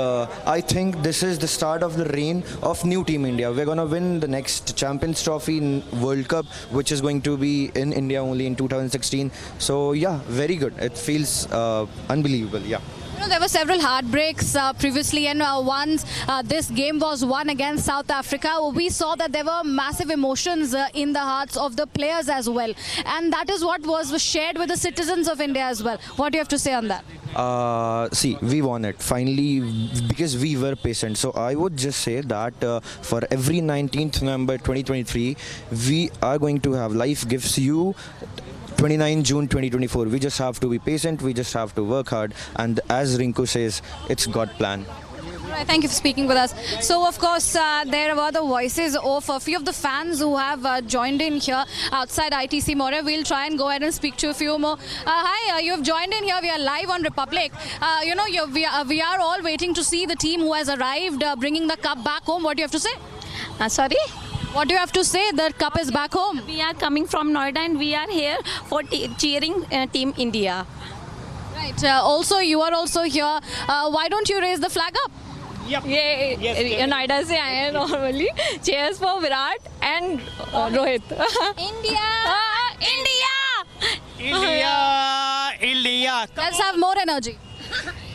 I think this is the start of the reign of new Team India. We're going to win the next Champions Trophy in World Cup, which is going to be in India only in 2016. So yeah, very good. It feels unbelievable. Yeah. There were several heartbreaks previously, and once this game was won against South Africa, we saw that there were massive emotions in the hearts of the players as well. And that is what was shared with the citizens of India as well. What do you have to say on that? See, we won it finally because we were patient. So I would just say that for every 19th November 2023, we are going to have life gives you 29 June 2024. We just have to be patient, we just have to work hard, and as Rinku says, it's God plan. Right, thank you for speaking with us. So, of course, there were the voices of a few of the fans who have joined in here outside ITC Moria. We'll try and go ahead and speak to a few more. Hi, you have joined in here. We are live on Republic. We are all waiting to see the team who has arrived, bringing the cup back home. What do you have to say? Sorry? What do you have to say? The cup is back home. We are coming from Noida and we are here for cheering Team India. Right. Also, you are also here. Why don't you raise the flag up? Yep. Yeah, Noida se aaye normally. Cheers for Virat and Rohit. India! India! India! India! Let's have more energy.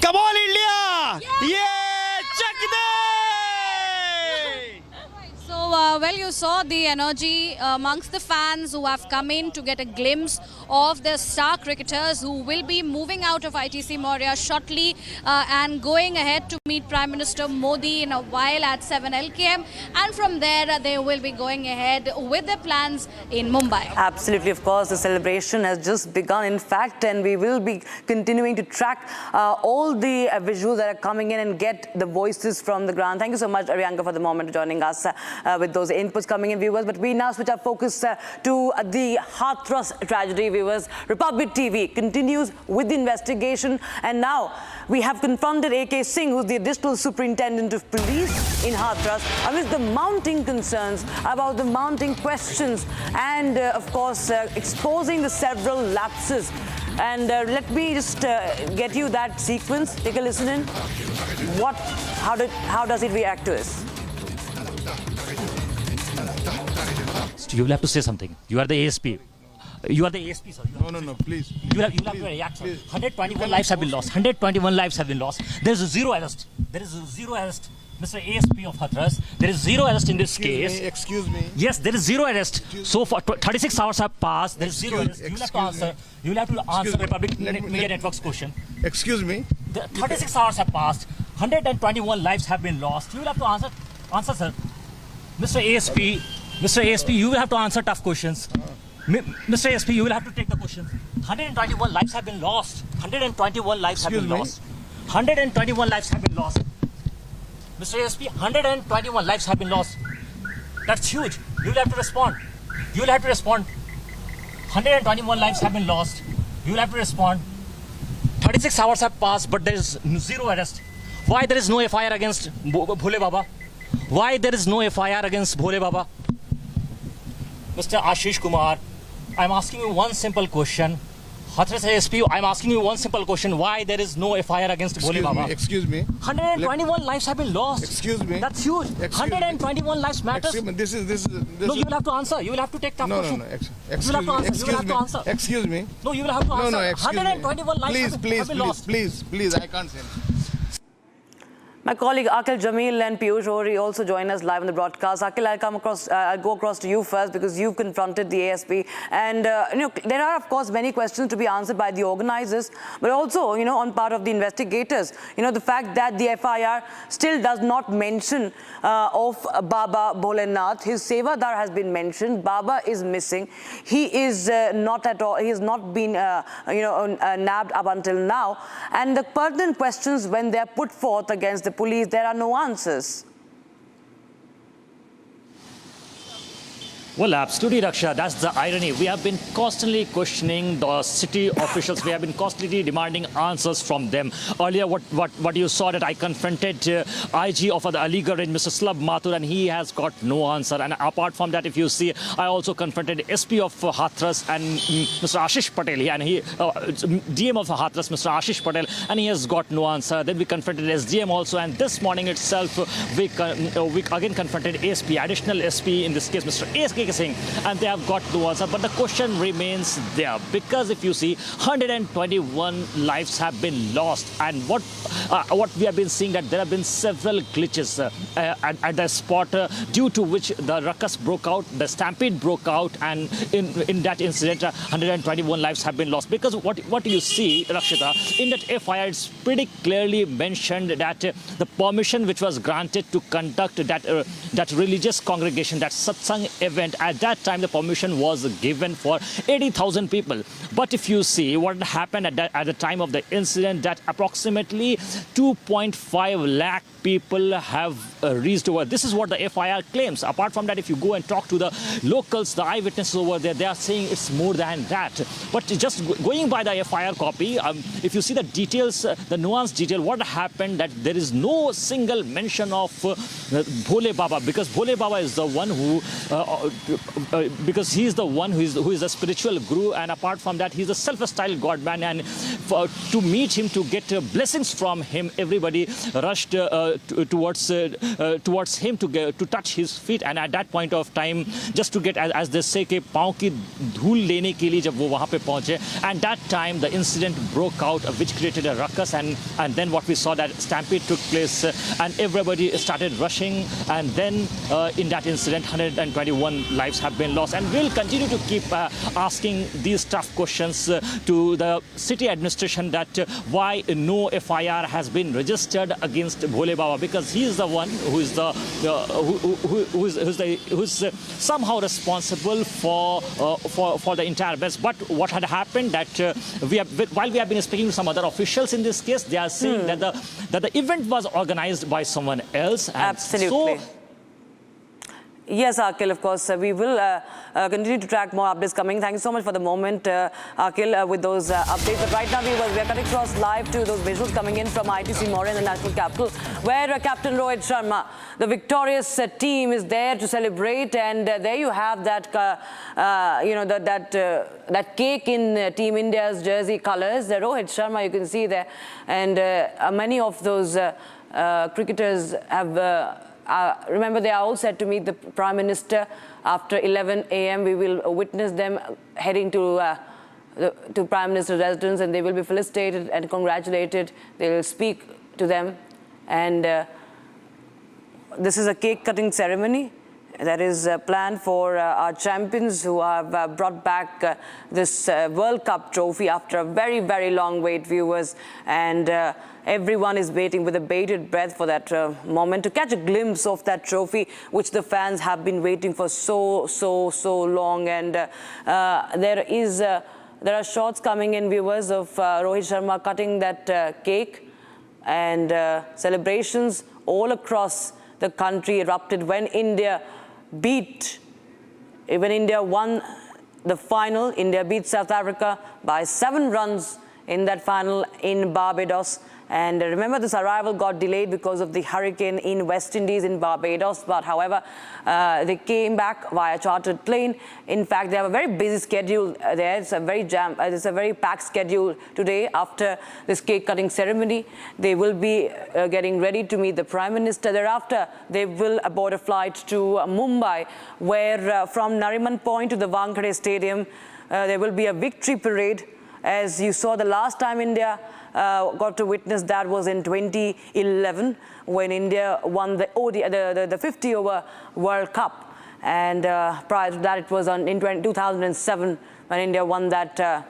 Come on, India! Yeah! Check that! So, well, you saw the energy amongst the fans who have come in to get a glimpse of the star cricketers who will be moving out of ITC Moria shortly and going ahead to meet Prime Minister Modi in a while at 7 LKM. And from there, they will be going ahead with their plans in Mumbai. Absolutely, of course, the celebration has just begun, in fact, and we will be continuing to track all the visuals that are coming in and get the voices from the ground. Thank you so much, Arianka, for the moment joining us with those inputs coming in, viewers. But we now switch our focus to the Hathras tragedy, viewers. Republic TV continues with the investigation, and now we have confronted A.K. Singh, who's the Additional Superintendent of Police in Hathras, amidst the mounting concerns about the mounting questions and, of course, exposing the several lapses. And let me just get you that sequence. Take a listen in. How does it react to us? You will have to say something. You are the ASP. You are the ASP, sir. No, please. You have to react, sir. 121 lives have been lost. 121 lives have been lost. There is zero arrest. There is zero arrest. Mr. ASP of Hathras, there is zero arrest in this case. Excuse me. Yes, there is zero arrest. So far, 36 hours have passed. There is zero arrest. You will have to answer. You will have to answer Republic Media Network's question. Excuse me. 36 hours have passed. 121 lives have been lost. You will have to answer, sir. Mr. ASP, you will have to answer tough questions. Mr. ASP, you will have to take the question. 121 lives have been lost. 121 lives have been lost. 121 lives have been lost. Mr. ASP, 121 lives have been lost. That's huge. You will have to respond. You will have to respond. 121 lives have been lost. You will have to respond. 36 hours have passed, but there is zero arrest. Why there is no FIR against Bhole Baba? Why there is no FIR against Bhole Baba? Mr. Ashish Kumar, I'm asking you one simple question. Hathras ASP, I'm asking you one simple question. Why there is no FIR against Bhole Baba? Excuse me. 121 lives have been lost. Excuse me. That's huge. 121 lives matters. Excuse me. This is. No, you will have to answer. You will have to take tough question. No. You will have to answer. Excuse me. No, you will have to answer. No, excuse 121 me. lives have been lost. Please, I can't say. My colleague Akil Jamil and Piyush Ohri also join us live on the broadcast. Akil, I'll go across to you first because you've confronted the ASP. And, there are, of course, many questions to be answered by the organizers, but also, on part of the investigators. The fact that the FIR still does not mention of Baba Bholenath. His Sevadar has been mentioned. Baba is missing. He is not at all, he has not been, nabbed up until now. And the pertinent questions, when they're put forth against the police, there are no answers. Well, absolutely, Raksha. That's the irony. We have been constantly questioning the city officials. We have been constantly demanding answers from them. Earlier, what you saw that I confronted IG of the Aligarh Range, Mr. Slab Mathur, and he has got no answer. And apart from that, if you see, I also confronted SP of Hathras and Mr. Ashish Patel, and he DM of Hathras, Mr. Ashish Patel, and he has got no answer. Then we confronted SDM also, and this morning itself, we again confronted ASP, additional SP in this case, Mr. A.K. Singh, and they have got no answer. But the question remains there, because if you see, 121 lives have been lost, and what we have been seeing, that there have been several glitches at the spot due to which the ruckus broke out, the stampede broke out, and in that incident 121 lives have been lost. Because what you see, Rakshita, in that FIR, it's pretty clearly mentioned that the permission which was granted to conduct that religious congregation, that satsang event, at that time the permission was given for 80,000 people. But if you see what happened at the time of the incident, that approximately 2.5 lakh people have reached over. This is what the FIR claims. Apart from that, if you go and talk to the locals, the eyewitnesses over there, they are saying it's more than that. But just going by the FIR copy, if you see the details, the nuanced detail, what happened, that there is no single mention of Bhole Baba, because Bhole Baba is the one who because he is the one who is a spiritual guru, and apart from that, he is a self-styled god man, and to meet him, to get blessings from him, everybody rushed towards him to touch his feet, and at that point of time, just to get, as they say, कि पाँव की धूल लेने के लिए जब वो वहाँ पे पहुँचे, and that time the incident broke out, which created a ruckus, and then what we saw, that stampede took place, and everybody started rushing, and then in that incident 121 lives have been lost. And we'll continue to keep asking these tough questions to the city administration, that why no FIR has been registered against Bhole Baba, because he is the one who is somehow responsible for the entire West. But what had happened, that while we have been speaking to some other officials in this case, they are saying that the event was organized by someone else. And absolutely. So, Yes, Akhil, of course. We will continue to track more updates coming. Thank you so much for the moment, Akhil, with those updates. But right now, we are cutting across live to those visuals coming in from ITC Moria in the national capital, where Captain Rohit Sharma, the victorious team, is there to celebrate. And there you have that, that cake in Team India's jersey colours. Rohit Sharma, you can see there. And many of those cricketers have... remember, they are all set to meet the Prime Minister after 11 a.m. We will witness them heading to Prime Minister's residence, and they will be felicitated and congratulated. They will speak to them. And this is a cake-cutting ceremony that is planned for our champions who have brought back this World Cup trophy after a very, very long wait, viewers. And everyone is waiting with a bated breath for that moment to catch a glimpse of that trophy, which the fans have been waiting for so long. And there are shots coming in, viewers, of Rohit Sharma cutting that cake, and celebrations all across the country erupted when India won the final. India beat South Africa by 7 runs in that final in Barbados. And remember, this arrival got delayed because of the hurricane in West Indies in Barbados. But however, they came back via chartered plane. In fact, they have a very busy schedule there. It's a very packed schedule today after this cake-cutting ceremony. They will be getting ready to meet the Prime Minister. Thereafter, they will board a flight to Mumbai, where from Nariman Point to the Wankhede Stadium, there will be a victory parade. As you saw, the last time India got to witness that was in 2011, when India won the 50-over World Cup. And prior to that, it was in 2007 when India won that I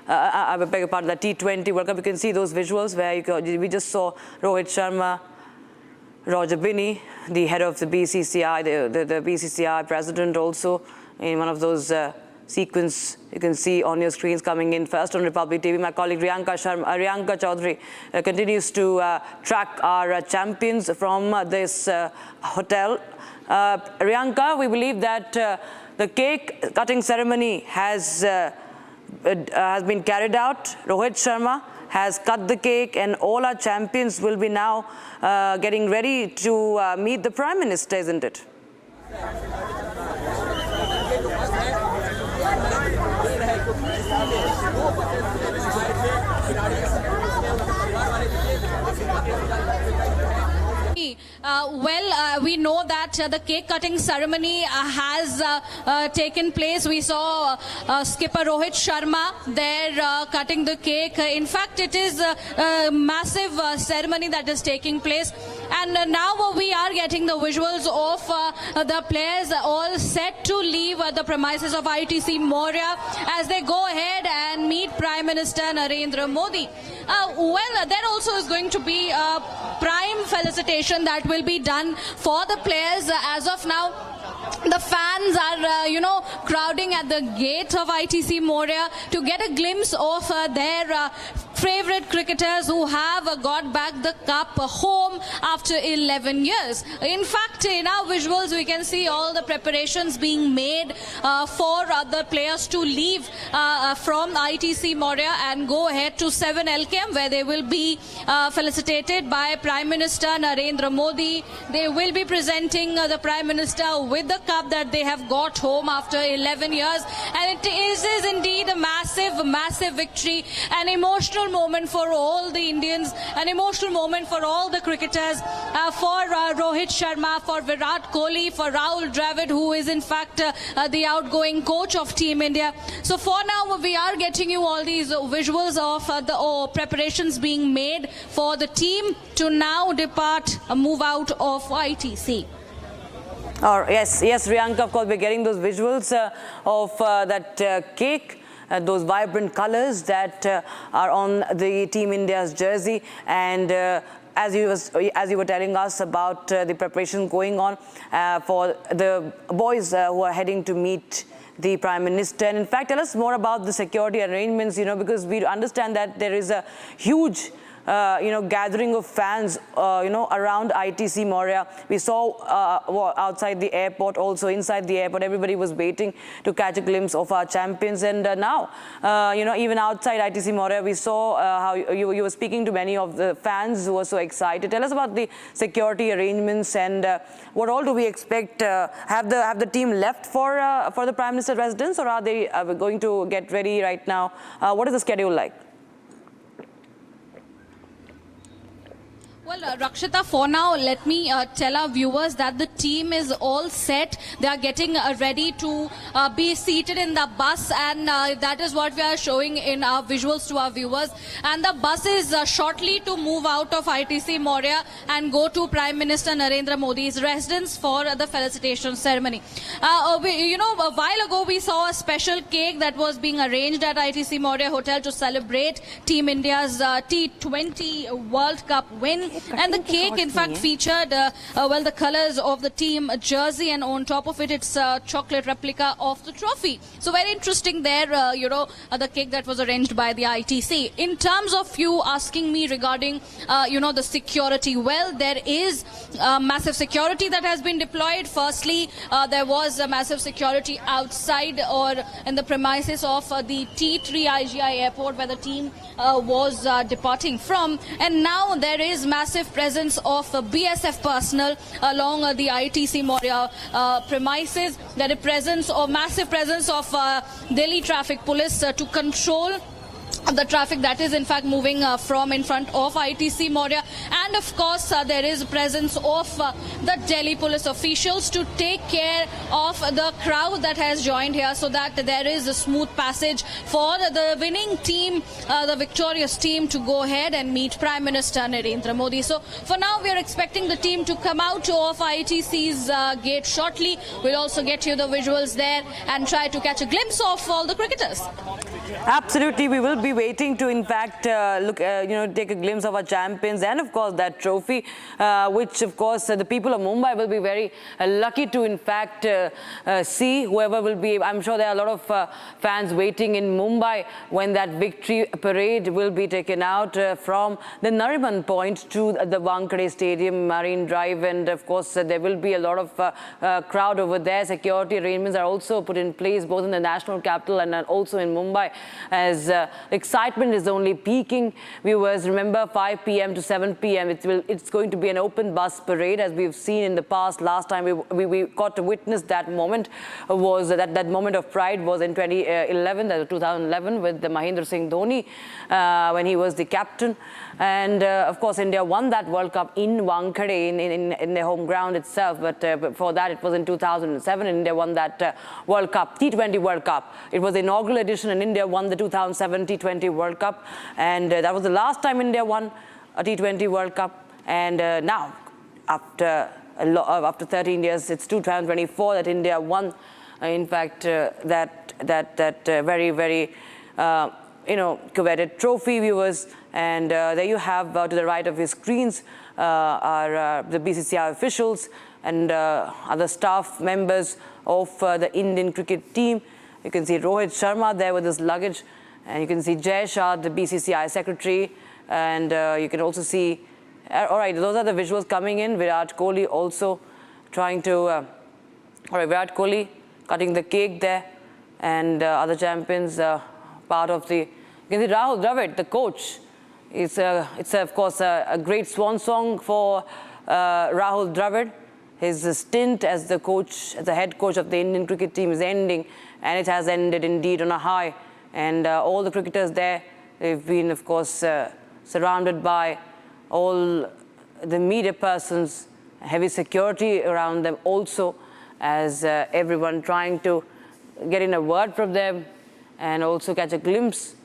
beg your pardon, the T20 World Cup. You can see those visuals where we just saw Rohit Sharma, Roger Binney, the head of the BCCI, the BCCI president, also in one of those sequence you can see on your screens coming in. First on Republic TV, my colleague Riyanka Chaudhary continues to track our champions from this hotel. Riyanka, we believe that the cake cutting ceremony has been carried out. Rohit Sharma has cut the cake, and all our champions will be now getting ready to meet the Prime Minister, isn't it? We know that the cake cutting ceremony has taken place. We saw skipper Rohit Sharma there cutting the cake. In fact, it is a massive ceremony that is taking place. And now we are getting the visuals of the players all set to leave the premises of ITC Moria as they go ahead and meet Prime Minister Narendra Modi. There also is going to be a prime felicitation that will be done for the players. As of now, the fans are, crowding at the gate of ITC Moria to get a glimpse of their favorite cricketers who have got back the cup home after 11 years. In fact, in our visuals, we can see all the preparations being made for the players to leave from ITC Moria and go ahead to 7 LKM, where they will be felicitated by Prime Minister Narendra Modi. They will be presenting the Prime Minister with the cup that they have got home after 11 years. And it is indeed a massive victory, an emotional moment for all the Indians, an emotional moment for all the cricketers, for Rohit Sharma, for Virat Kohli, for Rahul Dravid, who is in fact the outgoing coach of Team India. So for now, we are getting you all these visuals of the preparations being made for the team to now depart, move out of ITC. Yes, Riyanka, of course, we're getting those visuals of that cake, those vibrant colors that are on the Team India's jersey. And as you were telling us about the preparation going on for the boys who are heading to meet the Prime Minister. And in fact, tell us more about the security arrangements, because we understand that there is a huge gathering of fans, around ITC Moria. We saw outside the airport, also inside the airport, everybody was waiting to catch a glimpse of our champions. And now, even outside ITC Moria, we saw how you were speaking to many of the fans who were so excited. Tell us about the security arrangements and what all do we expect? Have the team left for the Prime Minister's residence, or are they going to get ready right now? What is the schedule like? Well, Rakshita, for now, let me tell our viewers that the team is all set. They are getting ready to be seated in the bus, and that is what we are showing in our visuals to our viewers. And the bus is shortly to move out of ITC Moria and go to Prime Minister Narendra Modi's residence for the felicitation ceremony. A while ago, we saw a special cake that was being arranged at ITC Moria Hotel to celebrate Team India's T20 World Cup win. And the cake, in fact, featured, the colors of the team jersey, and on top of it, it's a chocolate replica of the trophy. So very interesting there, the cake that was arranged by the ITC. In terms of you asking me regarding, the security, well, there is massive security that has been deployed. Firstly, there was a massive security outside or in the premises of the T3 IGI airport where the team was departing from. And now there is massive presence of BSF personnel along the ITC Moria premises. There is massive presence of Delhi Traffic Police to control the traffic that is in fact moving from in front of ITC Moria, and of course there is presence of the Delhi police officials to take care of the crowd that has joined here, so that there is a smooth passage for the winning team, the victorious team, to go ahead and meet Prime Minister Narendra Modi. So for now we are expecting the team to come out of ITC's gate shortly. We'll also get you the visuals there and try to catch a glimpse of all the cricketers. Absolutely, we will be waiting to, in fact, take a glimpse of our champions and, of course, that trophy, which, of course, the people of Mumbai will be very lucky to, in fact, see. Whoever will be, I'm sure there are a lot of fans waiting in Mumbai when that victory parade will be taken out from the Nariman Point to the Wankhede Stadium, Marine Drive, and, of course, there will be a lot of crowd over there. Security arrangements are also put in place both in the national capital and also in Mumbai, as excitement is only peaking. Viewers, remember 5 p.m. to 7 p.m. It's going to be an open bus parade, as we've seen in the past. Last time we got to witness that moment was that moment of pride was in 2011 with the Mahendra Singh Dhoni when he was the captain. And of course, India won that World Cup in Wankhede in their home ground itself. But before that, it was in 2007. India won that World Cup, T20 World Cup. It was the inaugural edition, and India won the 2007 T20 World Cup. And that was the last time India won a T20 World Cup. And now, after 13 years, it's 2024 that India won. In fact, that very, very coveted trophy, viewers. And there you have, to the right of your screens, are the BCCI officials and other staff members of the Indian cricket team. You can see Rohit Sharma there with his luggage, and you can see Jay Shah, the BCCI secretary, and you can also see, all right, those are the visuals coming in. Virat Kohli also trying to, all right, Virat Kohli cutting the cake there, and other champions, part of the, you can see Rahul Dravid, the coach. It's of course, a great swan song for Rahul Dravid. His stint as the coach, as the head coach of the Indian cricket team is ending, and it has ended indeed on a high. And all the cricketers there, they've been, of course, surrounded by all the media persons, heavy security around them also, as everyone trying to get in a word from them and also catch a glimpse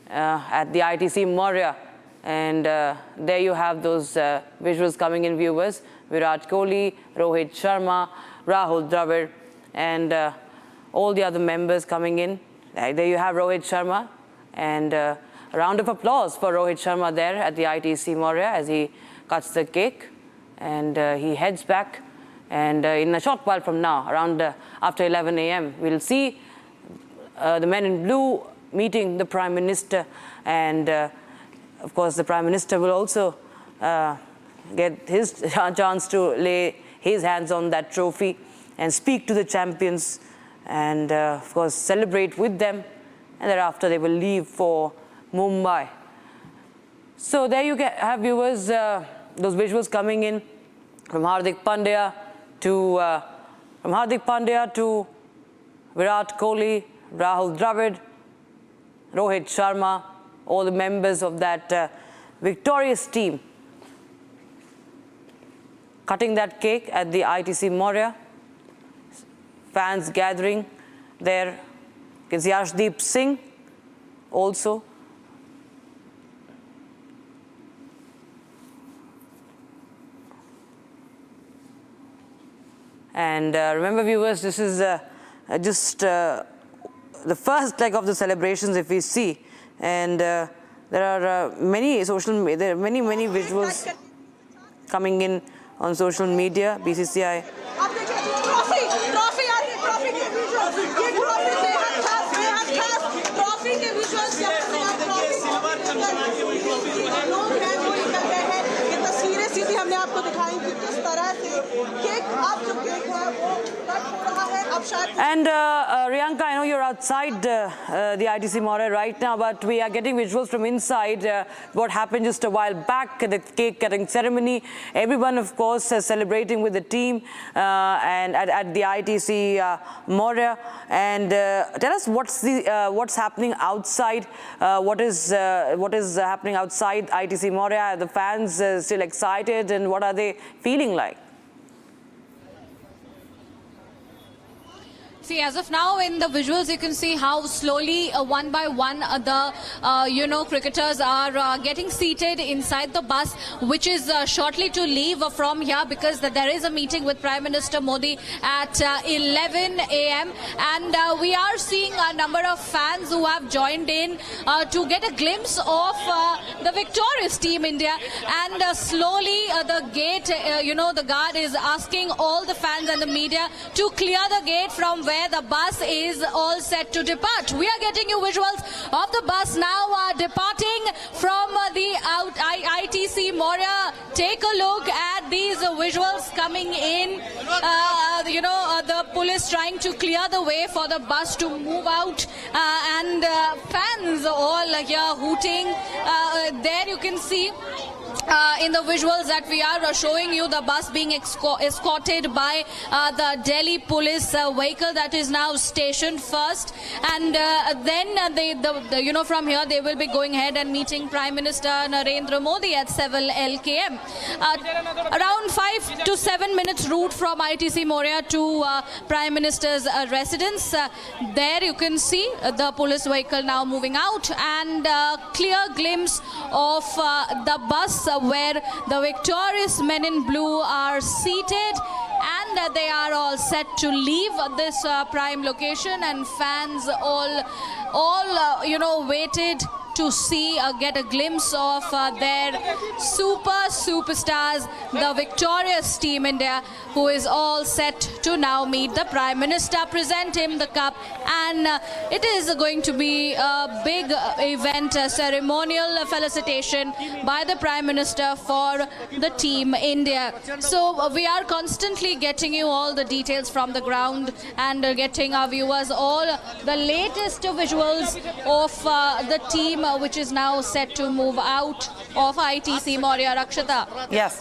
at the ITC Moria. And there you have those visuals coming in, viewers. Virat Kohli, Rohit Sharma, Rahul Dravid, and all the other members coming in. There you have Rohit Sharma, and a round of applause for Rohit Sharma there at the ITC Moria as he cuts the cake, and he heads back. And in a short while from now, around after 11 a.m., we'll see the men in blue meeting the Prime Minister, and of course, the Prime Minister will also get his chance to lay his hands on that trophy and speak to the champions and, of course, celebrate with them. And thereafter, they will leave for Mumbai. So there you have, viewers, those visuals coming in from Hardik Pandya to Virat Kohli, Rahul Dravid, Rohit Sharma, all the members of that victorious team cutting that cake at the ITC Maurya. Fans gathering there. You can see Arshdeep Singh also. And remember, viewers, this is just the first leg of the celebrations, if we see. And there are many visuals coming in on social media. BCCI. And Riyanka, I know you're outside the ITC Maurya right now, but we are getting visuals from inside what happened just a while back, the cake cutting ceremony. Everyone, of course, celebrating with the team and at the ITC Maurya. And tell us what's happening outside. What is happening outside ITC Maurya? Are the fans still excited, and what are they feeling like? See, as of now, in the visuals, you can see how slowly, one by one, the cricketers are getting seated inside the bus, which is shortly to leave from here, because there is a meeting with Prime Minister Modi at 11 a.m. And we are seeing a number of fans who have joined in to get a glimpse of the victorious Team India. And slowly, the gate, the guard is asking all the fans and the media to clear the gate from where the bus is all set to depart. We are getting you visuals of the bus now departing from the ITC Maurya. Take a look at these visuals coming in. The police trying to clear the way for the bus to move out, and fans all here hooting. There you can see in the visuals that we are showing you the bus being escorted by the Delhi police vehicle that is now stationed first, and then from here they will be going ahead and meeting Prime Minister Narendra Modi at 7 LKM. Around 5 to 7 minutes route from ITC Maurya to Prime Minister's residence. There you can see the police vehicle now moving out, and clear glimpse of the bus where the victorious men in blue are seated, and they are all set to leave this prime location, and fans all waited to see, get a glimpse of their superstars, the victorious Team India, who is all set to now meet the Prime Minister, present him the cup, and it is going to be a big event, a ceremonial felicitation by the Prime Minister for the Team India. So we are constantly getting you all the details from the ground and getting our viewers all the latest visuals of the team which is now set to move out of ITC Maurya. Rakshita. Yes,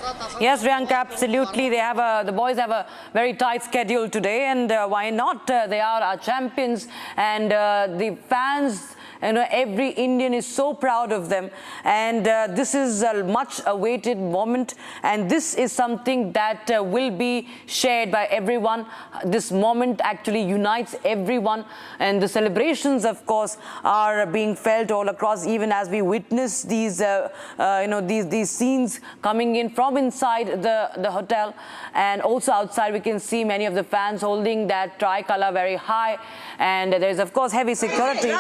Riyanka, absolutely. They have the boys have a very tight schedule today, and why not? They are our champions, and the fans, every Indian is so proud of them, and this is a much awaited moment, and this is something that will be shared by everyone. This moment actually unites everyone, and the celebrations, of course, are being felt all across, even as we witness these these scenes coming in from inside the hotel, and also outside we can see many of the fans holding that tricolour very high, and there is, of course, heavy security.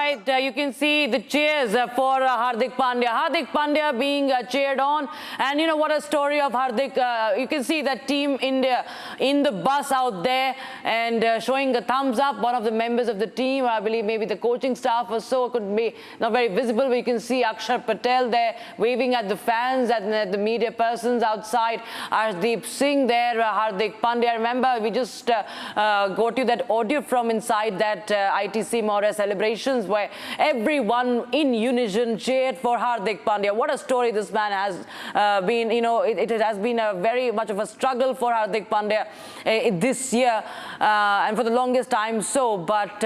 right, you can see the cheers for Hardik Pandya. Hardik Pandya being cheered on. And you know what a story of Hardik. You can see that Team India in the bus out there and showing a thumbs up. One of the members of the team, I believe maybe the coaching staff or so, could be not very visible, but you can see Akshar Patel there waving at the fans and the media persons outside. Arshdeep Singh there, Hardik Pandya. Remember, we just got you that audio from inside that ITC Maurya celebrations where everyone in unison cheered for Hardik Pandya. What a story this man has been. You know, it has been a very much of a struggle for Hardik Pandya this year and for the longest time so. But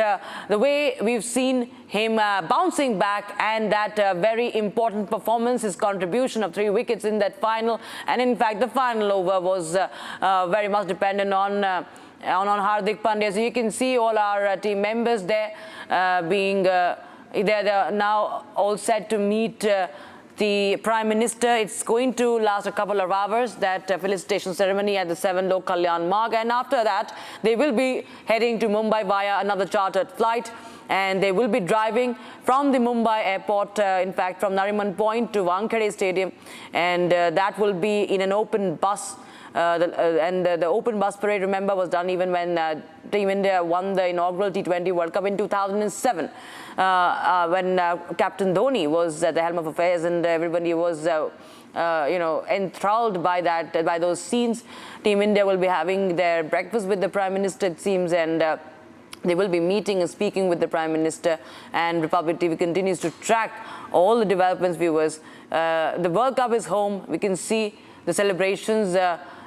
the way we've seen him bouncing back and that very important performance, his contribution of 3 wickets in that final, and in fact the final over was very much dependent on Hardik Pandya. So you can see all our team members there being they're now all set to meet the Prime Minister. It's going to last a couple of hours, that felicitation ceremony at the 7 Lok Kalyan Marg, and after that they will be heading to Mumbai via another chartered flight, and they will be driving from the Mumbai airport, in fact from Nariman Point to Wankhede Stadium, and that will be in an open bus. The open bus parade, remember, was done even when Team India won the inaugural T20 World Cup in 2007, when Captain Dhoni was at the helm of affairs, and everybody was, you know, enthralled by those scenes. Team India will be having their breakfast with the Prime Minister, it seems, and they will be meeting and speaking with the Prime Minister, and Republic TV continues to track all the developments, viewers. The World Cup is home. We can see the celebrations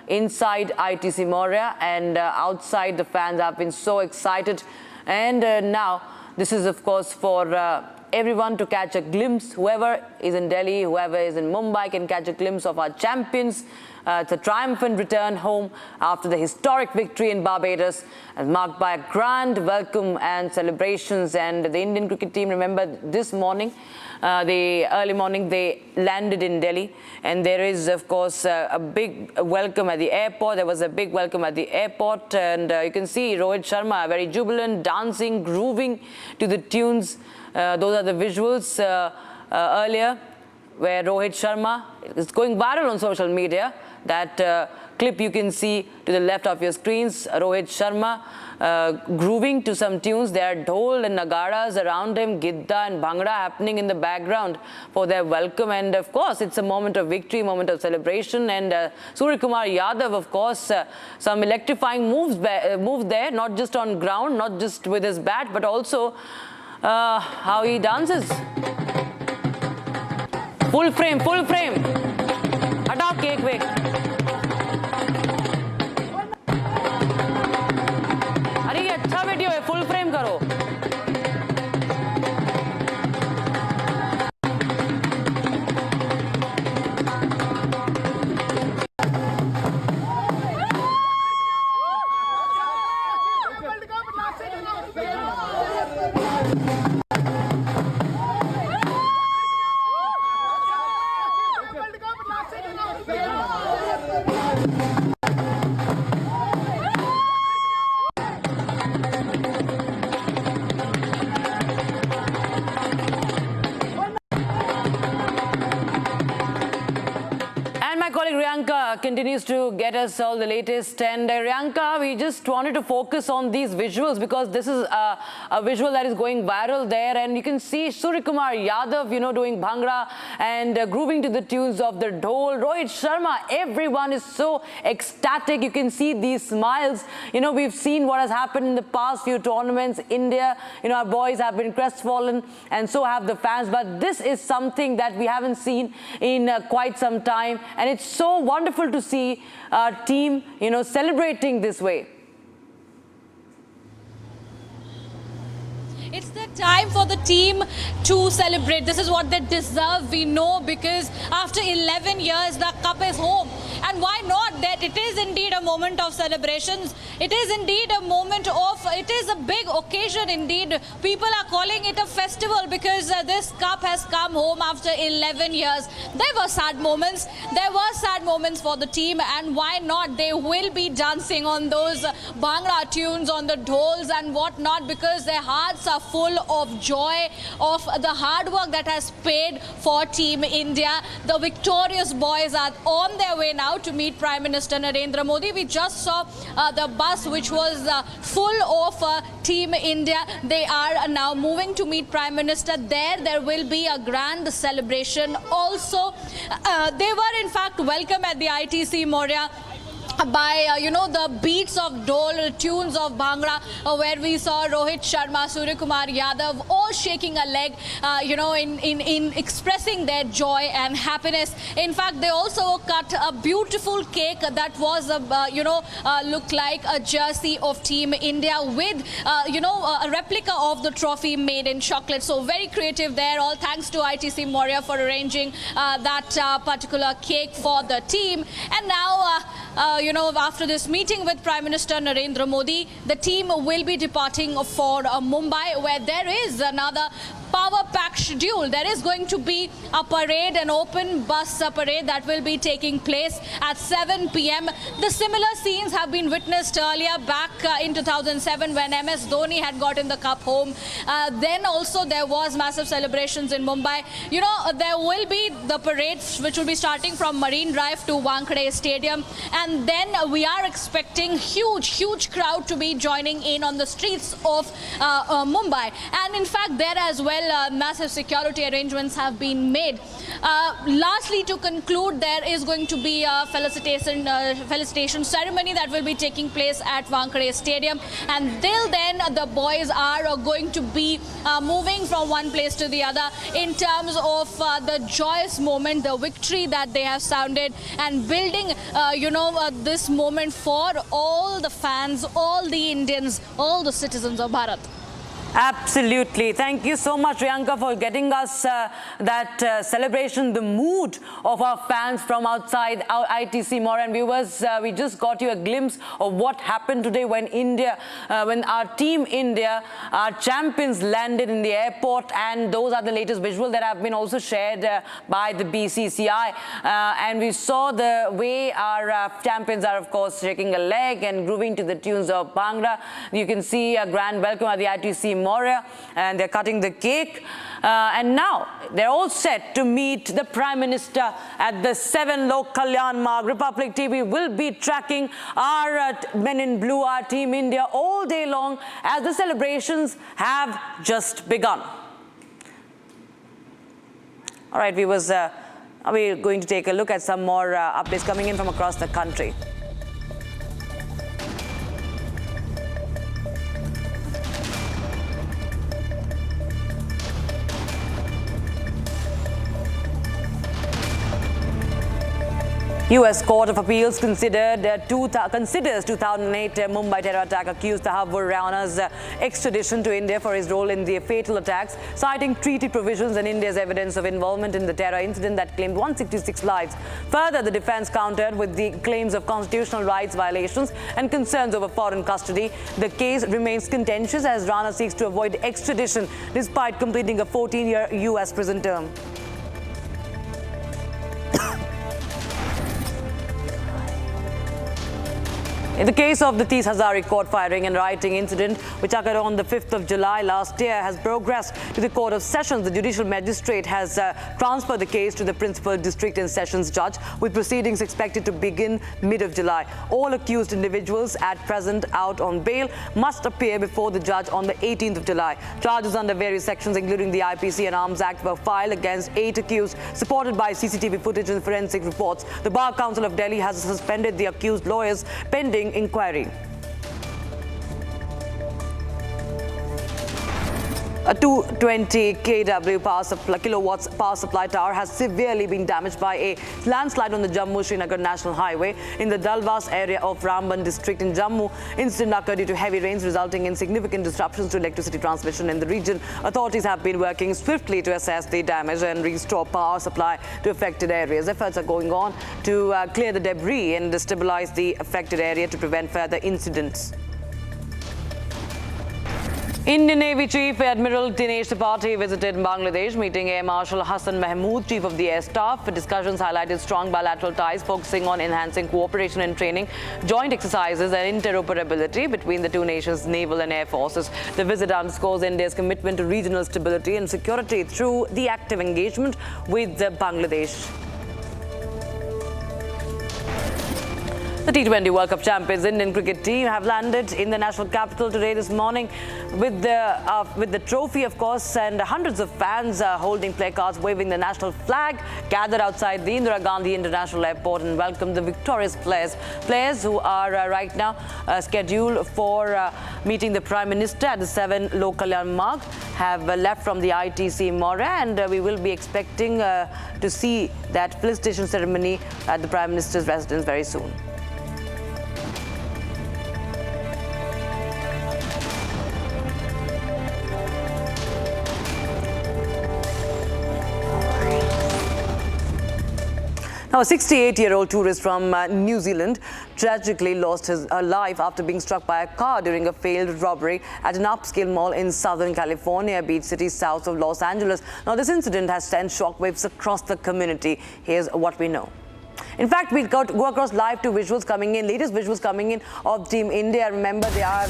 inside ITC Maurya, and outside the fans have been so excited. And now this is of course for everyone to catch a glimpse. Whoever is in Delhi, whoever is in Mumbai can catch a glimpse of our champions. It's a triumphant return home after the historic victory in Barbados, marked by a grand welcome and celebrations. And the Indian cricket team, remember, this morning, early morning, they landed in Delhi, and there is of course a big welcome at the airport. There was a big welcome at the airport, and you can see Rohit Sharma very jubilant, dancing, grooving to the tunes. Those are the visuals earlier where Rohit Sharma is going viral on social media. That clip you can see to the left of your screens, Rohit Sharma grooving to some tunes. There are dhol and nagaras around him, gidda and bhangra happening in the background for their welcome. And of course, it's a moment of victory, moment of celebration. And Surya Kumar Yadav, of course, some electrifying moves there, not just on ground, not just with his bat, but also how he dances. Full frame, full frame. Hataao cake wake. अरे ये अच्छा video है, full frame करो. Continues to get us all the latest. And Riyanka, we just wanted to focus on these visuals because this is a visual that is going viral there, and you can see Surya Kumar Yadav, you know, doing bhangra and grooving to the tunes of the dhol. Rohit Sharma, everyone is so ecstatic. You can see these smiles. You know, we've seen what has happened in the past few tournaments. India, you know, our boys have been crestfallen, and so have the fans. But this is something that we haven't seen in quite some time, and it's so wonderful to see our team, you know, celebrating this way. It's the time for the team to celebrate. This is what they deserve, we know, because after 11 years, the cup is home. And why not? That it is indeed a moment of celebrations. It is indeed a moment of, it is a big occasion indeed. People are calling it a festival because this cup has come home after 11 years. There were sad moments. There were sad moments for the team, and why not? They will be dancing on those bhangra tunes, on the dhols and whatnot, because their hearts are full of joy, of the hard work that has paid for Team India. The victorious boys are on their way now to meet Prime Minister Narendra Modi. We just saw the bus which was full of Team India. They are now moving to meet Prime Minister. There will be a grand celebration. Also, they were in fact welcome at the ITC Moria by the beats of dole, tunes of Bhangra, where we saw Rohit Sharma, Surya Kumar Yadav all shaking a leg, in expressing their joy and happiness. In fact, they also cut a beautiful cake that was, looked like a jersey of Team India with, a replica of the trophy made in chocolate. So very creative there. All thanks to ITC Moria for arranging that particular cake for the team. And now, after this meeting with Prime Minister Narendra Modi, the team will be departing for Mumbai, where there is another power-packed schedule. There is going to be a parade, an open bus parade that will be taking place at 7 p.m. The similar scenes have been witnessed earlier back in 2007 when MS Dhoni had gotten the cup home. Then also there was massive celebrations in Mumbai. There will be the parade which will be starting from Marine Drive to Wankhede Stadium, and then we are expecting huge crowd to be joining in on the streets of Mumbai. And in fact, there as well, massive security arrangements have been made. Lastly, to conclude, there is going to be a felicitation ceremony that will be taking place at Wankhede Stadium. And till then, the boys are going to be moving from one place to the other in terms of the joyous moment, the victory that they have sounded, and building, this moment for all the fans, all the Indians, all the citizens of Bharat. Absolutely. Thank you so much, Priyanka, for getting us that celebration, the mood of our fans from outside our ITC Moria. And viewers, we just got you a glimpse of what happened today when our Team India, our champions, landed in the airport. And those are the latest visuals that have been also shared by the BCCI. And we saw the way our champions are, of course, shaking a leg and grooving to the tunes of Bhangra. You can see a grand welcome at the ITC Moria, and they're cutting the cake. And now they're all set to meet the Prime Minister at the 7 Lok Kalyan Marg. Republic TV will be tracking our men in blue, our Team India, all day long as the celebrations have just begun. All right, viewers, we're going to take a look at some more updates coming in from across the country. U.S. Court of Appeals considers 2008 Mumbai terror attack accused Tahavur Rana's extradition to India for his role in the fatal attacks, citing treaty provisions and India's evidence of involvement in the terror incident that claimed 166 lives. Further, the defense countered with the claims of constitutional rights violations and concerns over foreign custody. The case remains contentious as Rana seeks to avoid extradition despite completing a 14-year U.S. prison term. In the case of the Tees Hazari court firing and rioting incident, which occurred on the 5th of July last year, has progressed to the Court of Sessions. The judicial magistrate has transferred the case to the principal district and sessions judge, with proceedings expected to begin mid of July. All accused individuals at present out on bail must appear before the judge on the 18th of July. Charges under various sections, including the IPC and Arms Act, were filed against 8 accused, supported by CCTV footage and forensic reports. The Bar Council of Delhi has suspended the accused lawyers pending inquiry. A 220 kilowatts power supply tower has severely been damaged by a landslide on the Jammu-Srinagar National Highway in the Dalwas area of Ramban district in Jammu. Incident occurred due to heavy rains, resulting in significant disruptions to electricity transmission in the region. Authorities have been working swiftly to assess the damage and restore power supply to affected areas. Efforts are going on to clear the debris and destabilize the affected area to prevent further incidents. Indian Navy Chief Admiral Dinesh Tripathi visited Bangladesh, meeting Air Marshal Hassan Mahmood, Chief of the Air Staff. Discussions highlighted strong bilateral ties, focusing on enhancing cooperation in training, joint exercises and interoperability between the two nations' naval and air forces. The visit underscores India's commitment to regional stability and security through the active engagement with Bangladesh. The T20 World Cup champions Indian cricket team have landed in the national capital today this morning with the trophy, of course, and hundreds of fans holding placards, waving the national flag, gathered outside the Indira Gandhi International Airport and welcomed the victorious players. Players who are right now scheduled for meeting the Prime Minister at the 7 Lok Kalyan Marg have left from the ITC Moria, and we will be expecting to see that felicitation ceremony at the Prime Minister's residence very soon. Now, a 68-year-old tourist from New Zealand tragically lost his life after being struck by a car during a failed robbery at an upscale mall in Southern California, Beach City, south of Los Angeles. Now, this incident has sent shockwaves across the community. Here's what we know. In fact, we'll go across live to visuals coming in, latest visuals coming in of Team India. Remember, they are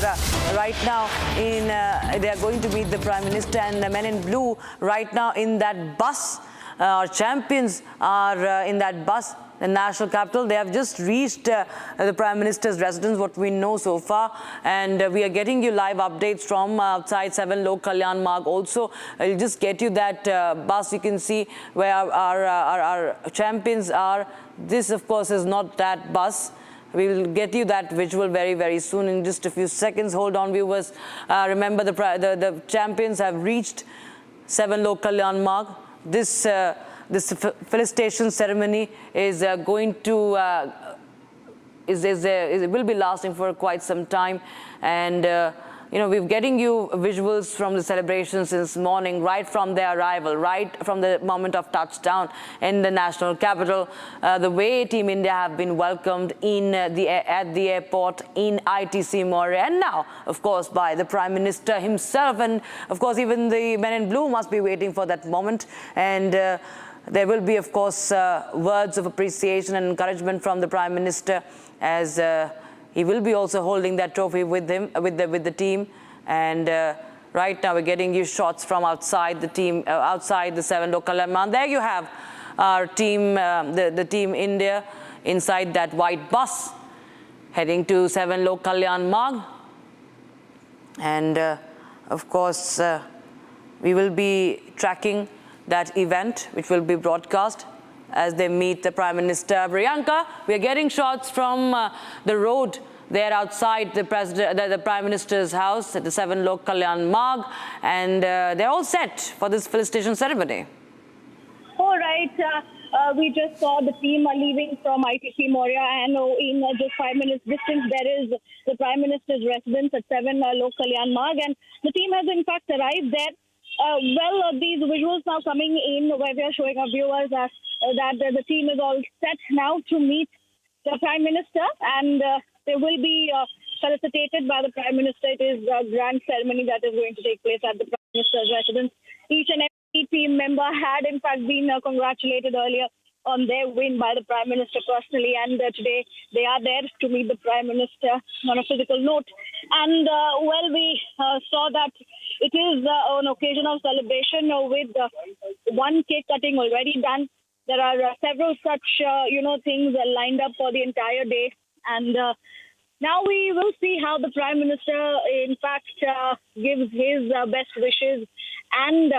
right now they are going to meet the Prime Minister, and the men in blue right now in that bus. Our champions are in that bus, the national capital. They have just reached the Prime Minister's residence, what we know so far. And we are getting you live updates from outside 7 Lok Kalyan Marg also. I'll just get you that bus. You can see where our champions are. This, of course, is not that bus. We will get you that visual very, very soon in just a few seconds. Hold on, viewers. Remember, the champions have reached 7 Lok Kalyan Marg. This felicitation ceremony is going to it will be lasting for quite some time, and you know, we're getting you visuals from the celebrations this morning, right from their arrival, right from the moment of touchdown in the national capital. The way Team India have been welcomed at the airport in ITC Moria, and now, of course, by the Prime Minister himself, and of course, even the men in blue must be waiting for that moment. And there will be, of course, words of appreciation and encouragement from the Prime Minister, as he will be also holding that trophy with him, with the team. And right now we're getting you shots from outside the team, outside the 7 Lok Kalyan Marg. There you have our team, the Team India, inside that white bus, heading to 7 Lok Kalyan Marg. And of course, we will be tracking that event, which will be broadcast as they meet the Prime Minister. Priyanka, we are getting shots from the road there outside the Prime Minister's house at the 7 Lok Kalyan Marg, and they're all set for this felicitation ceremony. All right. We just saw the team leaving from ITC Moria, and in just 5 minutes distance there is the Prime Minister's residence at 7 Lok Kalyan Marg, and the team has in fact arrived there. These visuals now coming in where we are showing our viewers that the team is all set now to meet the Prime Minister, and they will be felicitated by the Prime Minister. It is a grand ceremony that is going to take place at the Prime Minister's residence. Each and every team member had in fact been congratulated earlier on their win by the Prime Minister personally, and today they are there to meet the Prime Minister on a physical note. And we saw that it is an occasion of celebration with one cake cutting already done. There are several such things lined up for the entire day, and now we will see how the Prime Minister in fact gives his best wishes and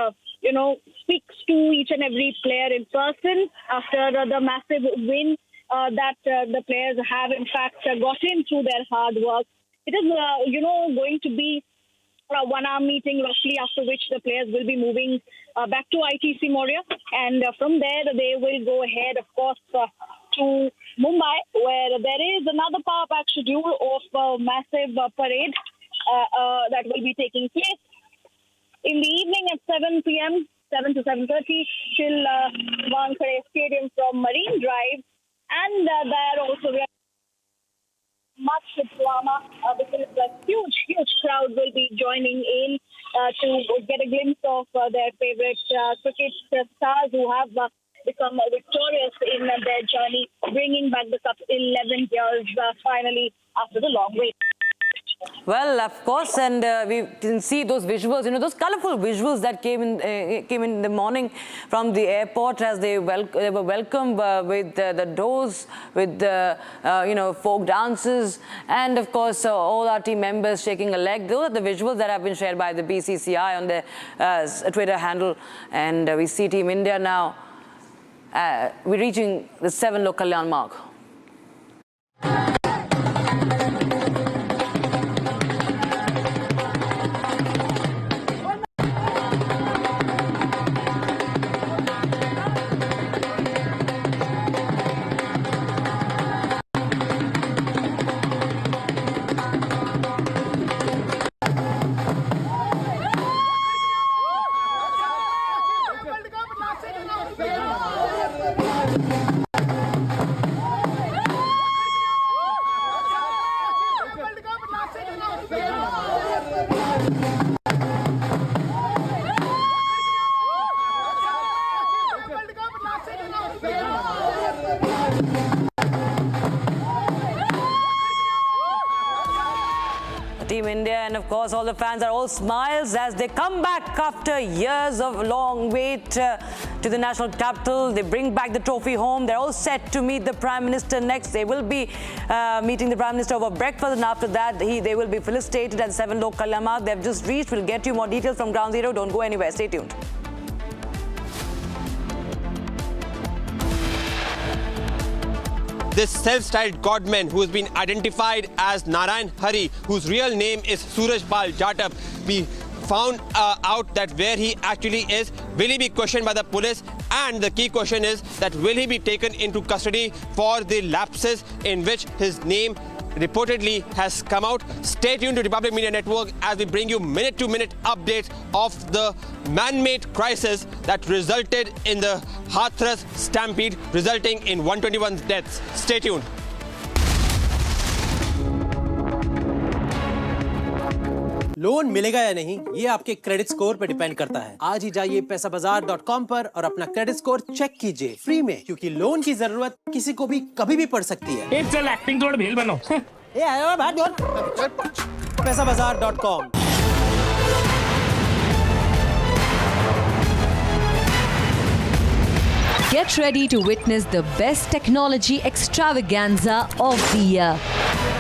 speaks to each and every player in person after the massive win that the players have in fact gotten through their hard work. It is going to be a 1-hour meeting roughly, after which the players will be moving back to ITC Moria, and from there they will go ahead, of course, to Mumbai, where there is another power pack schedule of a massive parade that will be taking place in the evening at 7 p.m., 7 to 7:30, till Wankhede Stadium from Marine Drive, and there also we are much drama because a huge crowd will be joining in to get a glimpse of their favorite cricket stars who have become victorious in their journey, bringing back the cup 11 years finally after the long wait. Well, of course, and we can see those visuals, those colorful visuals that came in the morning from the airport as they were welcomed with the doors, with folk dances, and of course all our team members shaking a leg. Those are the visuals that have been shared by the BCCI on their Twitter handle, and we see Team India now. We're reaching the 7 Lok Kalyan mark. Team India, and of course all the fans are all smiles as they come back after years of long wait to the national capital. They bring back the trophy home. They're all set to meet the Prime Minister next. They will be meeting the Prime Minister over breakfast, and after that they will be felicitated at 7 Lok Kalyan mark. They've just reached. We'll get you more details from Ground Zero. Don't go anywhere. Stay tuned. This self-styled godman who has been identified as Narayan Hari, whose real name is Suraj Pal Jatap, we found out that where he actually is. Will he be questioned by the police? And the key question is that will he be taken into custody for the lapses in which his name reportedly has come out. Stay tuned to Republic Media Network as we bring you minute-to-minute updates of the man-made crisis that resulted in the Hathras stampede, resulting in 121 deaths. Stay tuned. Loan मिलेगा या नहीं, ये आपके credit score पे depend करता है। आज ही जाइए पैसाबाजार.com पर और अपना क्रेडिट स्कोर चेक कीजिए फ्री में, क्योंकि लोन की जरूरत किसी को भी कभी भी पड़ सकती है। चल एक्टिंग थोड़ा भेल बनो। ये आया बात बोल। पैसाबाजार.com। Get ready to witness the best technology extravaganza of the year.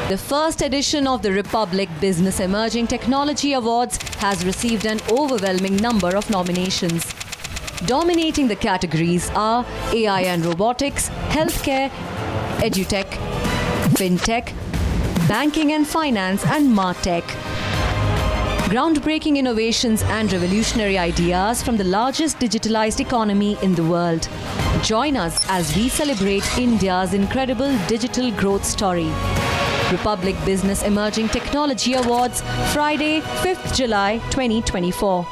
The first edition of the Republic Business Emerging Technology Awards has received an overwhelming number of nominations. Dominating the categories are AI and robotics, healthcare, edutech, fintech, banking and finance, and martech. Groundbreaking innovations and revolutionary ideas from the largest digitalized economy in the world. Join us as we celebrate India's incredible digital growth story. Republic Business Emerging Technology Awards, Friday, 5th July 2024.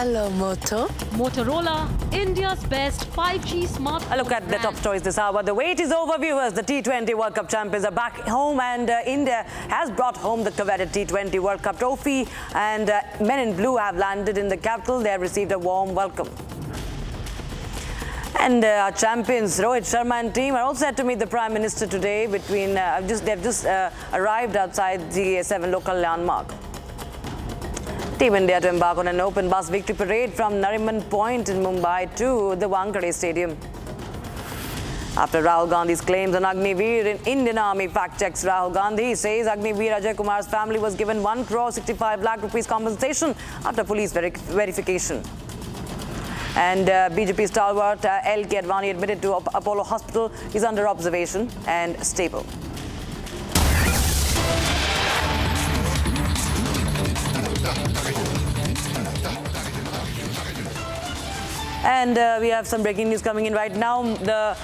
Hello, Moto. Motorola, India's best 5G smart. A look at the top stories this hour. The wait is over, viewers. The T20 World Cup champions are back home, and India has brought home the coveted T20 World Cup trophy. And men in blue have landed in the capital. They have received a warm welcome. And our champions, Rohit Sharma and team, are all set to meet the Prime Minister today. They've just arrived outside the 7 Lok Kalyan mark. Team India to embark on an open bus victory parade from Nariman Point in Mumbai to the Wankhede Stadium. After Rahul Gandhi's claims on Agniveer in Indian Army fact checks, Rahul Gandhi says Agniveer Ajay Kumar's family was given 1 crore 65 lakh rupees compensation after police verification. And BJP stalwart L.K. Advani admitted to Apollo Hospital. He's under observation and stable. And we have some breaking news coming in right now. The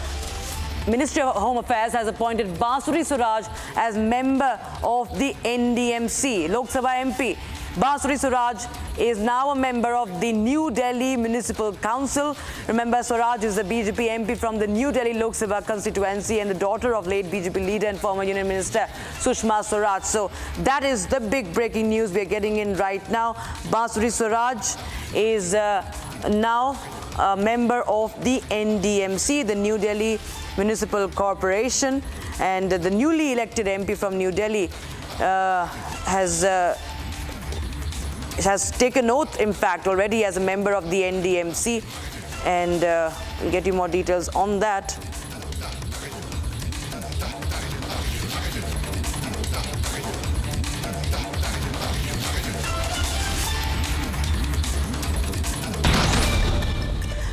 Ministry of Home Affairs has appointed Bansuri Suraj as member of the NDMC. Lok Sabha MP Bansuri Suraj is now a member of the New Delhi Municipal Council. Remember, Suraj is a BJP MP from the New Delhi Lok Sabha constituency and the daughter of late BJP leader and former Union Minister Sushma Suraj. So that is the big breaking news we are getting in right now. Bansuri Suraj is now a member of the NDMC, the New Delhi Municipal Corporation, and the newly elected MP from New Delhi has taken oath, in fact, already as a member of the NDMC, and we'll get you more details on that.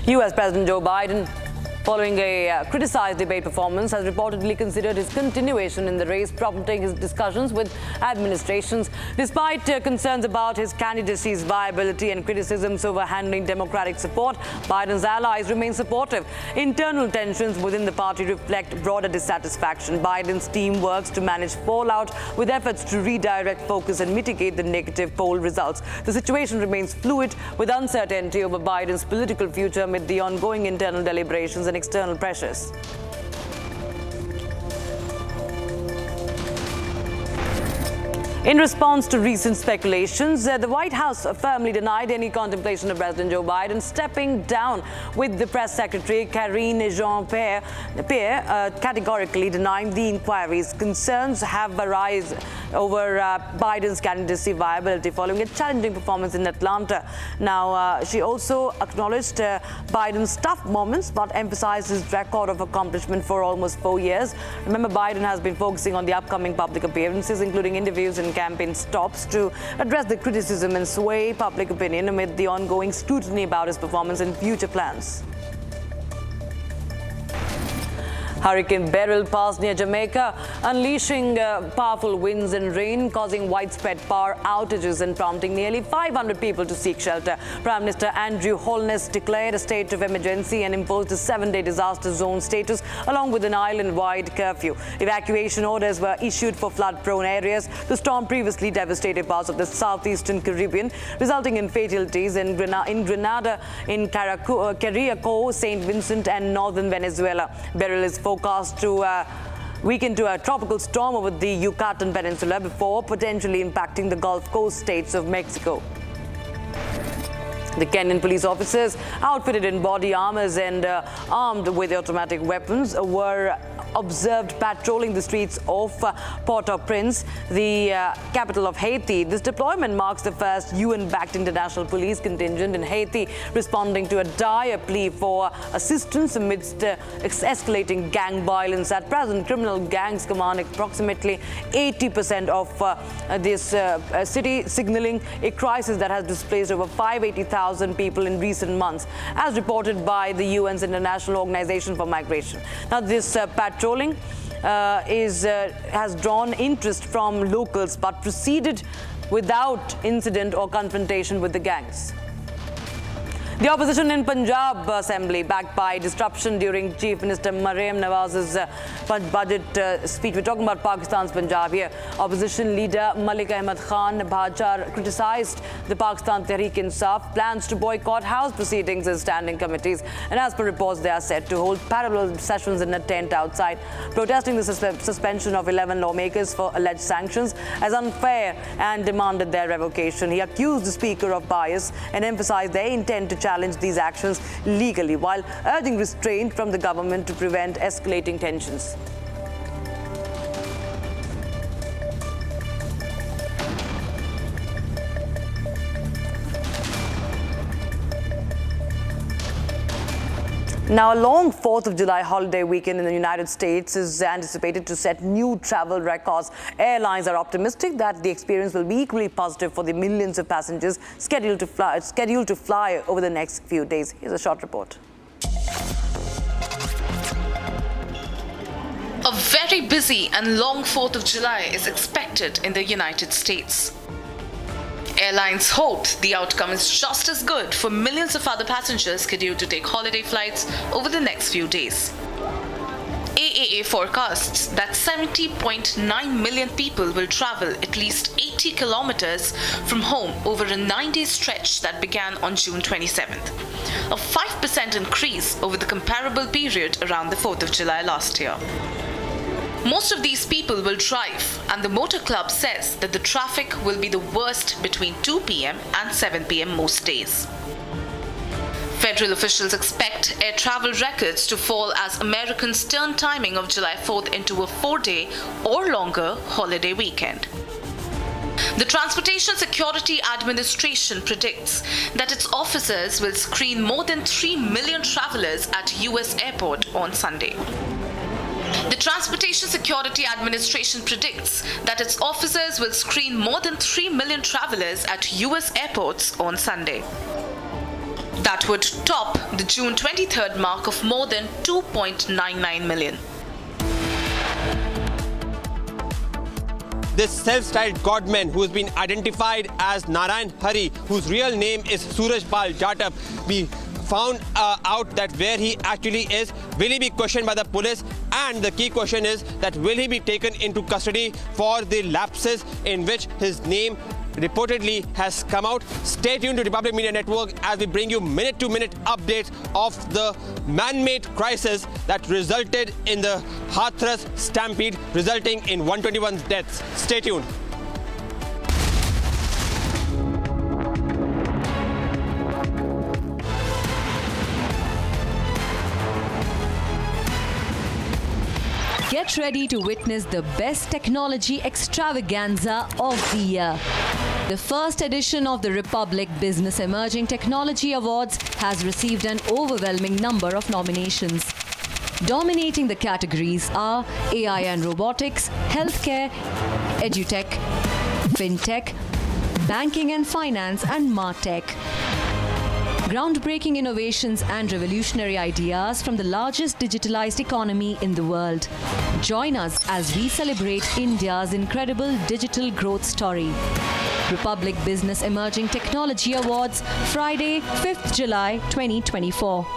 US President Joe Biden, following a criticized debate performance, has reportedly considered his continuation in the race, prompting his discussions with administrations. Despite concerns about his candidacy's viability and criticisms over handling Democratic support, Biden's allies remain supportive. Internal tensions within the party reflect broader dissatisfaction. Biden's team works to manage fallout with efforts to redirect focus and mitigate the negative poll results. The situation remains fluid, with uncertainty over Biden's political future amid the ongoing internal deliberations and external pressures. In response to recent speculations, the White House firmly denied any contemplation of President Joe Biden stepping down, with the press secretary Karine Jean-Pierre categorically denying the inquiries. Concerns have arisen over Biden's candidacy viability following a challenging performance in Atlanta. Now, she also acknowledged Biden's tough moments, but emphasized his record of accomplishment for almost 4 years. Remember, Biden has been focusing on the upcoming public appearances, including interviews and campaign stops, to address the criticism and sway public opinion amid the ongoing scrutiny about his performance and future plans. Hurricane Beryl passed near Jamaica, unleashing powerful winds and rain, causing widespread power outages and prompting nearly 500 people to seek shelter. Prime Minister Andrew Holness declared a state of emergency and imposed a 7-day disaster zone status, along with an island-wide curfew. Evacuation orders were issued for flood-prone areas. The storm previously devastated parts of the southeastern Caribbean, resulting in fatalities in Grenada, in Carriacou, St. Vincent, and northern Venezuela. Beryl is forecast to weaken to a tropical storm over the Yucatan Peninsula before potentially impacting the Gulf Coast states of Mexico. The Kenyan police officers, outfitted in body armors and armed with automatic weapons, were observed patrolling the streets of Port-au-Prince, the capital of Haiti. This deployment marks the first UN-backed international police contingent in Haiti, responding to a dire plea for assistance amidst escalating gang violence. At present, criminal gangs command approximately 80% of this city, signaling a crisis that has displaced over 580,000 people in recent months, as reported by the UN's International Organization for Migration. Now, this patrolling has drawn interest from locals, but proceeded without incident or confrontation with the gangs. The opposition in Punjab Assembly, backed by disruption during Chief Minister Maryam Nawaz's budget speech. We're talking about Pakistan's Punjab here. Opposition leader Malik Ahmed Khan Bhachar criticized the Pakistan Tehreek-e-Insaf plans to boycott House proceedings as standing committees. And as per reports, they are set to hold parallel sessions in a tent outside, protesting the suspension of 11 lawmakers for alleged sanctions as unfair, and demanded their revocation. He accused the Speaker of bias and emphasized their intent to challenge these actions legally, while urging restraint from the government to prevent escalating tensions. Now, a long 4th of July holiday weekend in the United States is anticipated to set new travel records. Airlines are optimistic that the experience will be equally positive for the millions of passengers scheduled to fly over the next few days. Here's a short report. A very busy and long 4th of July is expected in the United States. Airlines hope the outcome is just as good for millions of other passengers scheduled to take holiday flights over the next few days. AAA forecasts that 70.9 million people will travel at least 80 kilometers from home over a 9-day stretch that began on June 27th, a 5% increase over the comparable period around the 4th of July last year. Most of these people will drive, and the Motor Club says that the traffic will be the worst between 2 p.m. and 7 p.m. most days. Federal officials expect air travel records to fall as Americans turn timing of July 4th into a 4-day or longer holiday weekend. The Transportation Security Administration predicts that its officers will screen more than 3 million travelers at U.S. airport on Sunday. The Transportation Security Administration predicts that its officers will screen more than 3 million travelers at U.S. airports on Sunday. That would top the June 23rd mark of more than 2.99 million. This self-styled godman who has been identified as Narayan Hari, whose real name is Surajpal Jatap, we found out that where he actually is. Will he be questioned by the police? And the key question is that will he be taken into custody for the lapses in which his name reportedly has come out? Stay tuned to Republic Media Network as we bring you minute-to-minute updates of the man-made crisis that resulted in the Hathras stampede, resulting in 121 deaths. Stay tuned. Get ready to witness the best technology extravaganza of the year. The first edition of the Republic Business Emerging Technology Awards has received an overwhelming number of nominations. Dominating the categories are AI and robotics, healthcare, edutech, fintech, banking and finance, and martech. Groundbreaking innovations and revolutionary ideas from the largest digitalized economy in the world. Join us as we celebrate India's incredible digital growth story. Republic Business Emerging Technology Awards, Friday, 5th July 2024.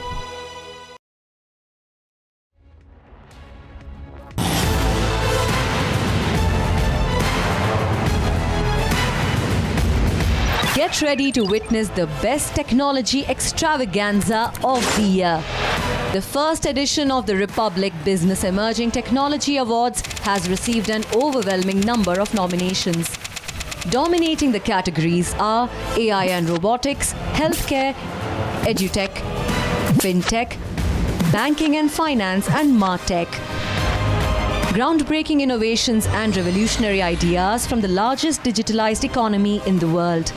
Get ready to witness the best technology extravaganza of the year. The first edition of the Republic Business Emerging Technology Awards has received an overwhelming number of nominations. Dominating the categories are AI and robotics, healthcare, edutech, fintech, banking and finance, and martech. Groundbreaking innovations and revolutionary ideas from the largest digitalized economy in the world.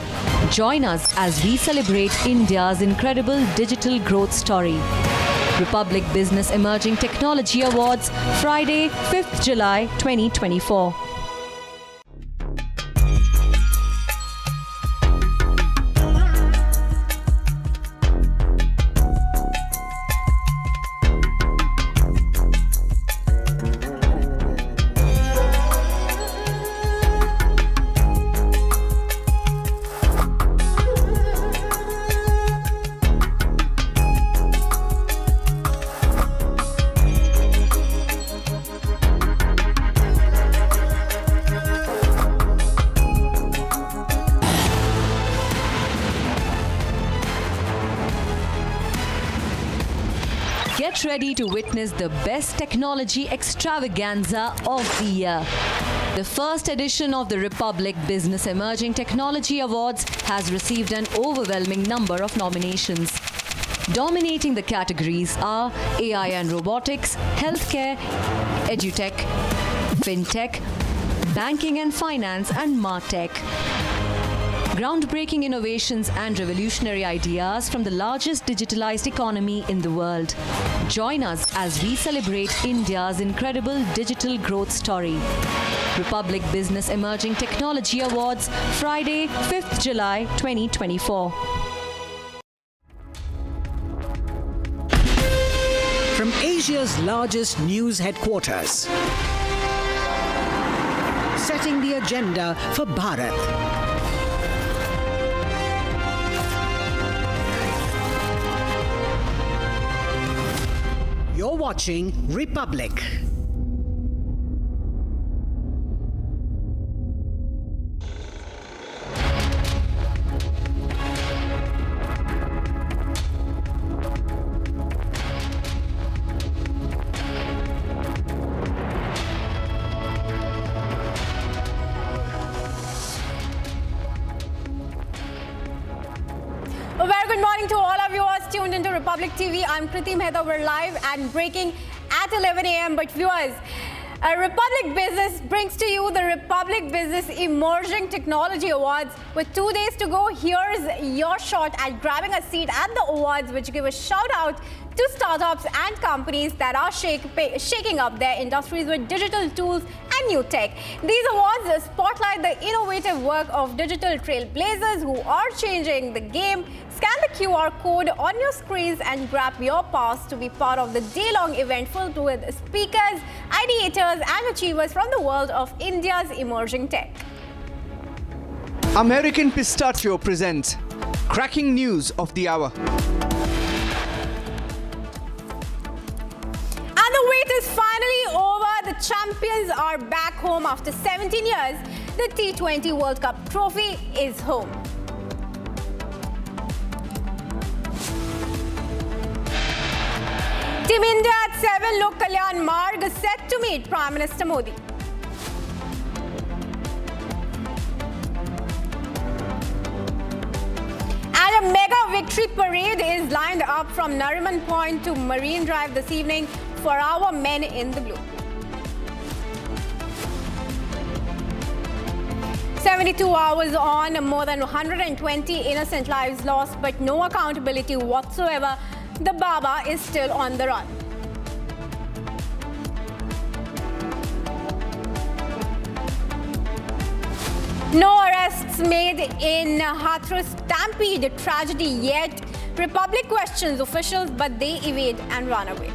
Join us as we celebrate India's incredible digital growth story. Republic Business Emerging Technology Awards, Friday, 5th July 2024. Get ready to witness the best technology extravaganza of the year. The first edition of the Republic Business Emerging Technology Awards has received an overwhelming number of nominations. Dominating the categories are AI and robotics, healthcare, edutech, fintech, banking and finance, and martech. groundbreaking innovations and revolutionary ideas from the largest digitalized economy in the world. Join us as we celebrate India's incredible digital growth story. Republic Business Emerging Technology Awards, Friday, 5th July 2024. From Asia's largest news headquarters, setting the agenda for Bharat. You're watching Republic. A very good morning to all our viewers tuned into Republic TV. I'm Kriti Mehta. We're live and breaking at 11 a.m. But viewers, Republic Business brings to you the Republic Business Emerging Technology Awards. With 2 days to go, here's your shot at grabbing a seat at the awards, which give a shout out to startups and companies that are shaking up their industries with digital tools and new tech. These awards spotlight the innovative work of digital trailblazers who are changing the game. Scan the QR code on your screens and grab your pass to be part of the day-long event filled with speakers, ideators and achievers from the world of India's emerging tech. American Pistachio presents cracking news of the hour. And the wait is finally over. The champions are back home after 17 years. The T20 World Cup trophy is home. Team India at 7 Lok Kalyan Marg set to meet Prime Minister Modi. And a mega victory parade is lined up from Nariman Point to Marine Drive this evening for our men in the blue. 72 hours on, more than 120 innocent lives lost, but no accountability whatsoever. The Baba is still on the run. No arrests made in Hathras stampede tragedy yet. Republic questions officials, but they evade and run away.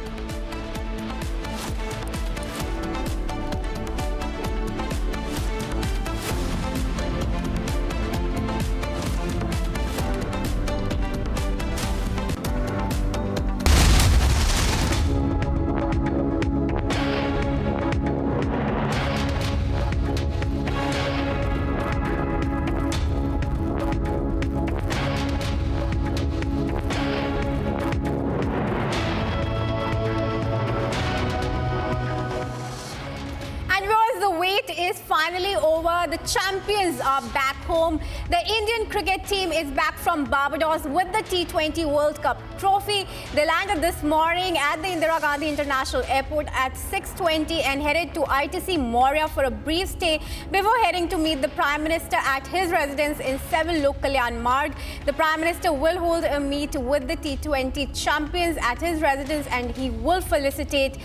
Is finally over. The champions are back home. The Indian cricket team is back from Barbados with the T20 World Cup trophy. They landed this morning at the Indira Gandhi International Airport at 6:20 and headed to ITC Moria for a brief stay before heading to meet the Prime Minister at his residence in 7 Lok Kalyan Marg. The Prime Minister will hold a meet with the T20 champions at his residence and he will felicitate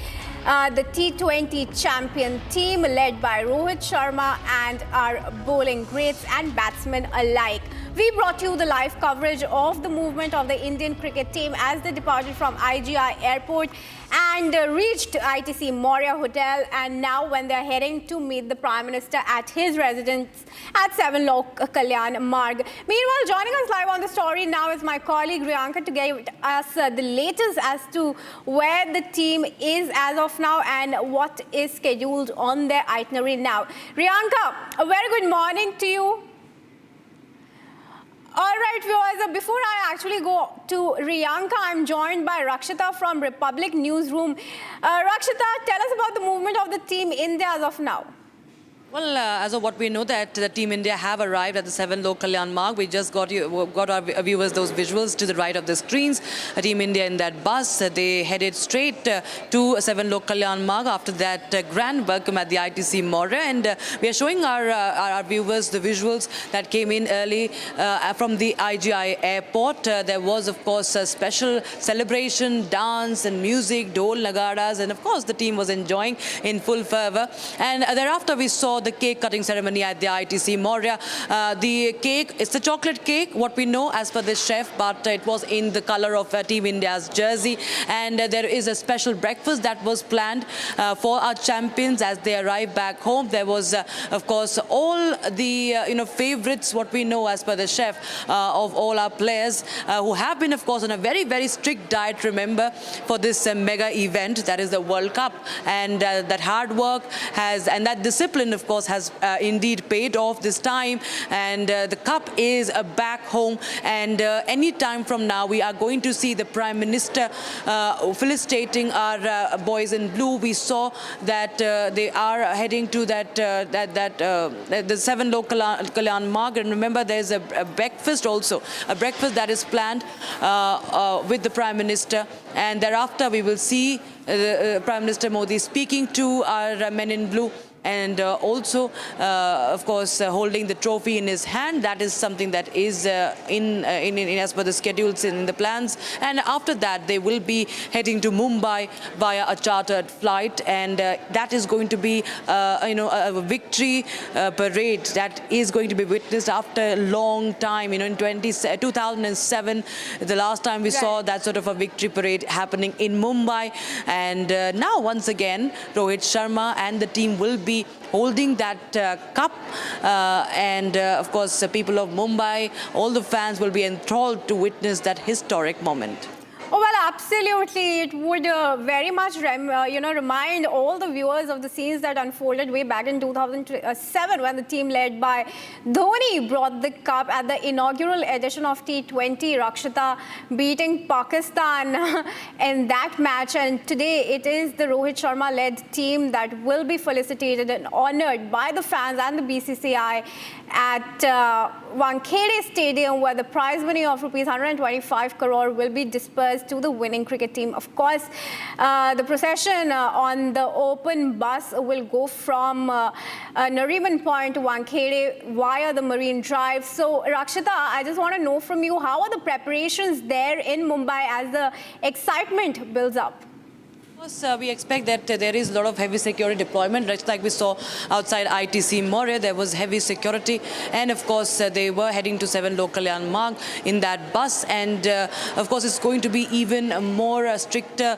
the T20 champion team led by Rohit Sharma and our bowling greats and batsmen alike. We brought you the live coverage of the movement of the Indian cricket team as they departed from IGI Airport and reached ITC Moria Hotel, and now when they're heading to meet the Prime Minister at his residence at 7 Lok Kalyan Marg. Meanwhile, joining us live on the story now is my colleague Riyanka to give us the latest as to where the team is as of now and what is scheduled on their itinerary now. Riyanka, a very good morning to you. All right, viewers, before I actually go to Riyanka, I'm joined by Rakshita from Republic Newsroom. Rakshita, tell us about the movement of the team India as of now. Well, as of what we know, that the Team India have arrived at the 7 Lok Kalyan Marg. We just got our viewers those visuals to the right of the screens. Team India in that bus, they headed straight to 7 Lok Kalyan Marg after that grand welcome at the ITC Maurya. And we are showing our viewers the visuals that came in early from the IGI airport. There was, of course, a special celebration, dance and music, dole, nagaras, and of course the team was enjoying in full fervor. And thereafter we saw the cake cutting ceremony at the ITC Maurya. The cake, it's a chocolate cake, what we know as per the chef, but it was in the color of Team India's jersey. And there is a special breakfast that was planned for our champions as they arrive back home. There was, of course, all the favorites, what we know as per the chef of all our players who have been, of course, on a very, very strict diet, remember, for this mega event, that is the World Cup. And that hard work has, and that discipline, of course, has indeed paid off this time. And the cup is back home. And any time from now, we are going to see the Prime Minister felicitating our boys in blue. We saw that they are heading to the 7 Lok Kalyan Marg. And remember, there's a breakfast also, a breakfast that is planned with the Prime Minister. And thereafter, we will see Prime Minister Modi speaking to our men in blue. And also, of course, holding the trophy in his hand. That is something that is in as per the schedules in the plans. And after that, they will be heading to Mumbai via a chartered flight, and that is going to be, a victory parade that is going to be witnessed after a long time. In 2007, the last time we saw that sort of a victory parade happening in Mumbai, and now once again, Rohit Sharma and the team will be holding that cup, and of course people of Mumbai, all the fans will be enthralled to witness that historic moment. Oh, well, absolutely. It would very much, remind all the viewers of the scenes that unfolded way back in 2007 when the team led by Dhoni brought the cup at the inaugural edition of T20, Rakshita beating Pakistan in that match. And today it is the Rohit Sharma-led team that will be felicitated and honored by the fans and the BCCI at Wankhede Stadium, where the prize money of rupees 125 crore will be dispersed to the winning cricket team. Of course, the procession on the open bus will go from Nariman Point to Wankhede via the Marine Drive. So, Rakshita, I just want to know from you, how are the preparations there in Mumbai as the excitement builds up? Of course, we expect that there is a lot of heavy security deployment, just like we saw outside ITC Maurya. There was heavy security, and of course they were heading to 7 Lok Kalyan Marg in that bus. And of course it's going to be even more stricter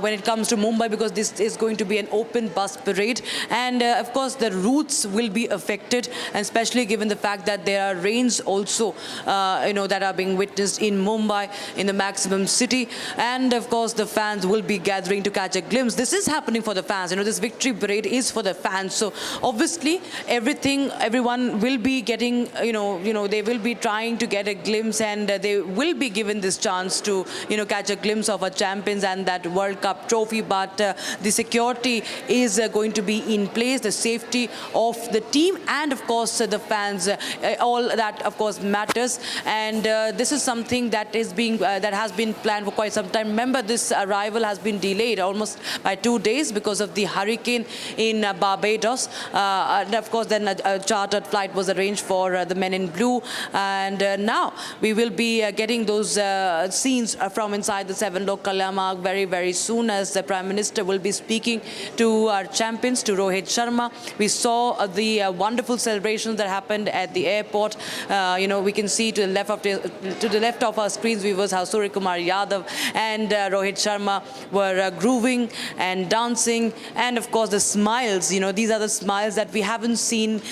when it comes to Mumbai, because this is going to be an open bus parade. And of course the routes will be affected, and especially given the fact that there are rains also that are being witnessed in Mumbai, in the maximum city. And of course the fans will be gathering to catch a glimpse. This is happening for the fans. This victory parade is for the fans. So obviously everyone will be getting, they will be trying to get a glimpse, and they will be given this chance to, catch a glimpse of our champions and that World Cup trophy. But the security is going to be in place, the safety of the team, and of course the fans, all that of course matters. And this is something that is that has been planned for quite some time. Remember, this arrival has been delayed almost by 2 days because of the hurricane in Barbados. And of course then a chartered flight was arranged for the men in blue. And now we will be getting those scenes from inside the 7 Lok Kalyan Marg very, very soon, as the Prime Minister will be speaking to our champions, to Rohit Sharma. We saw the wonderful celebrations that happened at the airport. We can see to the left of our screens viewers how Surya Kumar Yadav and Rohit Sharma were grooving and dancing, and of course the smiles. These are the smiles that we haven't seen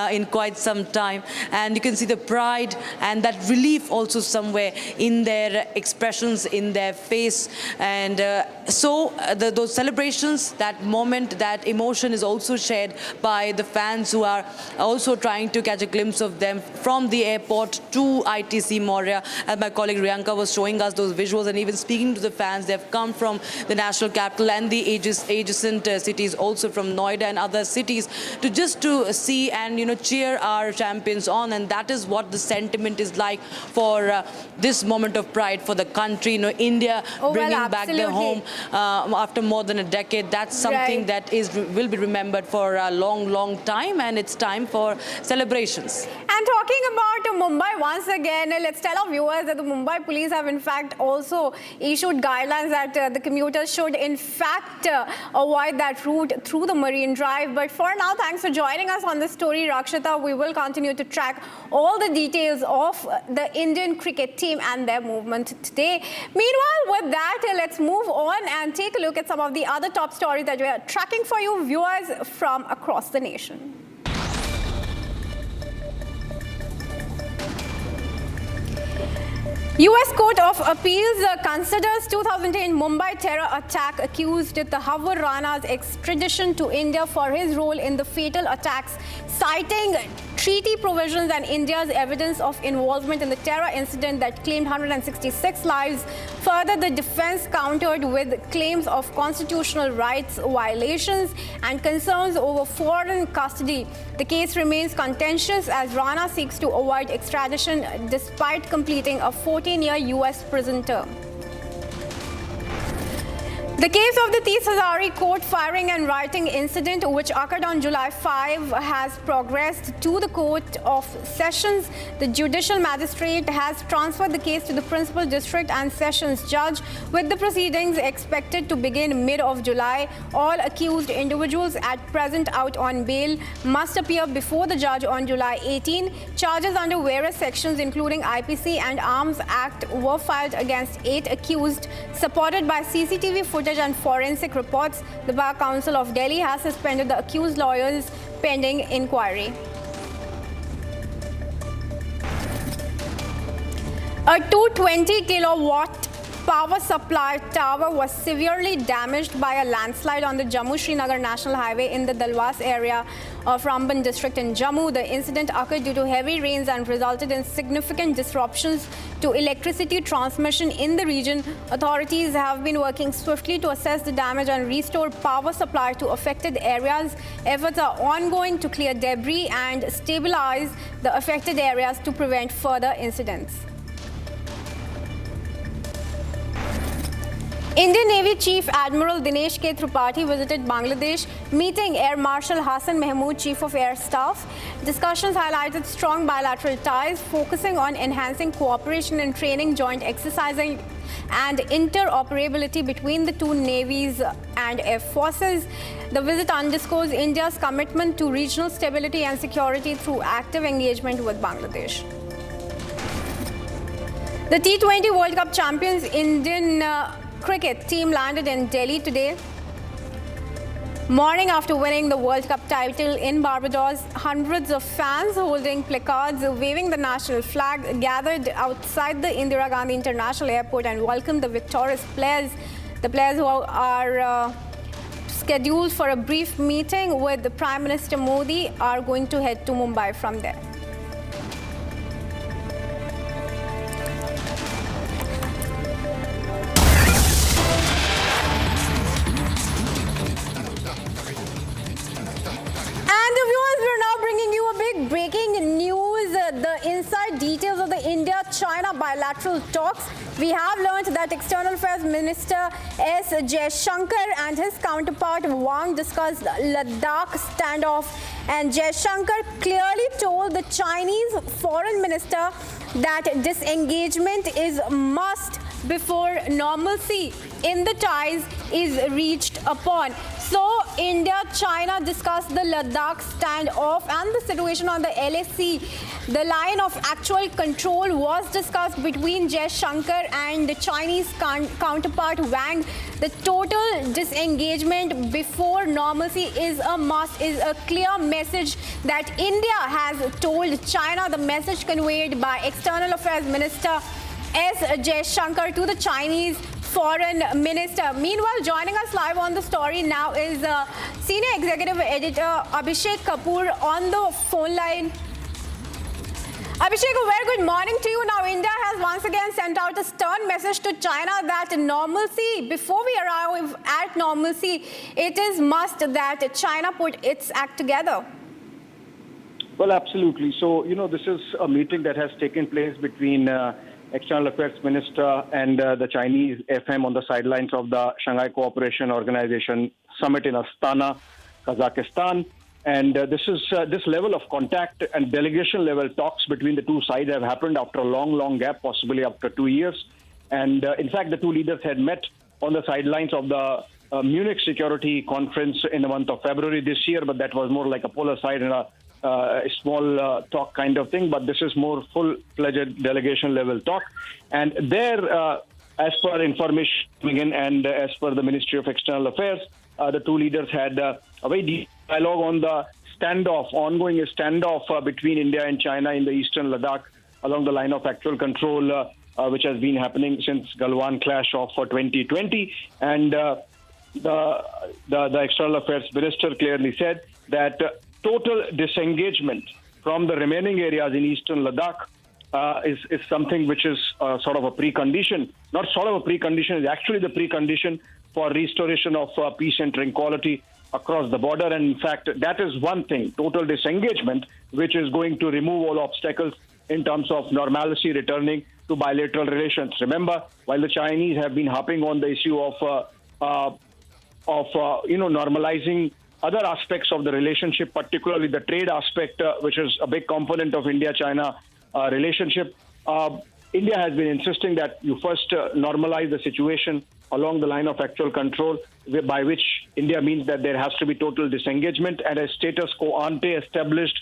in quite some time, and you can see the pride and that relief also somewhere in their expressions, in their face. And those celebrations, that moment, that emotion is also shared by the fans who are also trying to catch a glimpse of them from the airport to ITC Moria. As my colleague Riyanka was showing us those visuals and even speaking to the fans, they've come from the national capital and the adjacent cities, also from Noida and other cities, to see and cheer our champions on. And that is what the sentiment is like for this moment of pride for the country. India bringing back their home after more than a decade. That's something that will be remembered for a long time, and it's time for celebrations. And talking about Mumbai once again, let's tell our viewers that the Mumbai police have in fact also issued guidelines that the commuters should in fact avoid that route through the Marine Drive. But for now, thanks for joining us on this story, Rakshita. We will continue to track all the details of the Indian cricket team and their movement today. Meanwhile, with that, let's move on and take a look at some of the other top stories that we are tracking for you viewers from across the nation. US Court of Appeals considers 2010 Mumbai terror attack accused Tahawwur Rana's extradition to India for his role in the fatal attacks, citing treaty provisions and India's evidence of involvement in the terror incident that claimed 166 lives. Further, the defense countered with claims of constitutional rights violations and concerns over foreign custody. The case remains contentious as Rana seeks to avoid extradition despite completing a 14-year US prison term. The case of the Tees Hazari court firing and rioting incident, which occurred on July 5, has progressed to the Court of Sessions. The judicial magistrate has transferred the case to the principal district and sessions judge, with the proceedings expected to begin mid of July. All accused individuals at present out on bail must appear before the judge on July 18. Charges under various sections, including IPC and Arms Act, were filed against 8 accused, supported by CCTV footage and forensic reports. The Bar Council of Delhi has suspended the accused lawyers pending inquiry. A 220 kilowatt power supply tower was severely damaged by a landslide on the Jammu-Srinagar National Highway in the Dalwas area of Ramban district in Jammu. The incident occurred due to heavy rains and resulted in significant disruptions to electricity transmission in the region. Authorities have been working swiftly to assess the damage and restore power supply to affected areas. Efforts are ongoing to clear debris and stabilize the affected areas to prevent further incidents. Indian Navy Chief Admiral Dinesh K. Tripathi visited Bangladesh, meeting Air Marshal Hassan Mahmood, Chief of Air Staff. Discussions highlighted strong bilateral ties, focusing on enhancing cooperation in training, joint exercising, and interoperability between the two navies and air forces. The visit underscores India's commitment to regional stability and security through active engagement with Bangladesh. The T20 World Cup champions Indian cricket team landed in Delhi today morning after winning the World Cup title in Barbados. Hundreds of fans holding placards, waving the national flag, gathered outside the Indira Gandhi International Airport and welcomed the victorious players. The players who are scheduled for a brief meeting with the Prime Minister Modi are going to head to Mumbai from there. Breaking news, the inside details of the India-China bilateral talks. We have learned that External Affairs Minister S. Jaishankar and his counterpart Wang discussed Ladakh standoff, and Jaishankar clearly told the Chinese Foreign Minister that disengagement is a must before normalcy in the ties is reached upon. So, India-China discussed the Ladakh standoff and the situation on the LAC. The line of actual control was discussed between Jaishankar and the Chinese counterpart Wang. The total disengagement before normalcy is a must, is a clear message that India has told China. The message conveyed by External Affairs Minister S. Jaishankar to the Chinese Foreign Minister. Meanwhile, joining us live on the story now is Senior Executive Editor Abhishek Kapoor on the phone line. Abhishek, a very good morning to you. Now, India has once again sent out a stern message to China that normalcy, before we arrive at normalcy, it is must that China put its act together. Well, absolutely. So, this is a meeting that has taken place between External Affairs Minister and the Chinese FM on the sidelines of the Shanghai Cooperation Organization Summit in Astana, Kazakhstan. And this level of contact and delegation level talks between the two sides have happened after a long gap, possibly after 2 years. And in fact, the two leaders had met on the sidelines of the Munich Security Conference in the month of February this year, but that was more like a polar side and a small talk kind of thing. But this is more full-fledged delegation level talk. And there, as per information coming in and as per the Ministry of External Affairs, the two leaders had a very deep dialogue on the ongoing standoff between India and China in the eastern Ladakh along the line of actual control, which has been happening since Galwan clash of 2020. And the External Affairs Minister clearly said that total disengagement from the remaining areas in eastern Ladakh is something which is sort of a precondition. Not sort of a precondition, is actually the precondition for restoration of peace and tranquility across the border. And in fact, that is one thing, total disengagement, which is going to remove all obstacles in terms of normalcy returning to bilateral relations. Remember, while the Chinese have been harping on the issue of normalizing other aspects of the relationship, particularly the trade aspect, which is a big component of India-China relationship, India has been insisting that you first normalize the situation along the line of actual control, by which India means that there has to be total disengagement and a status quo ante established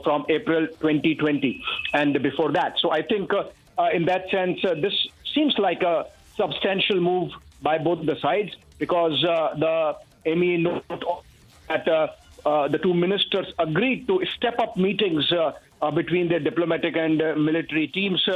from April 2020 and before that. So I think in that sense, this seems like a substantial move by both the sides, because the MEA note that the two ministers agreed to step up meetings between their diplomatic and military teams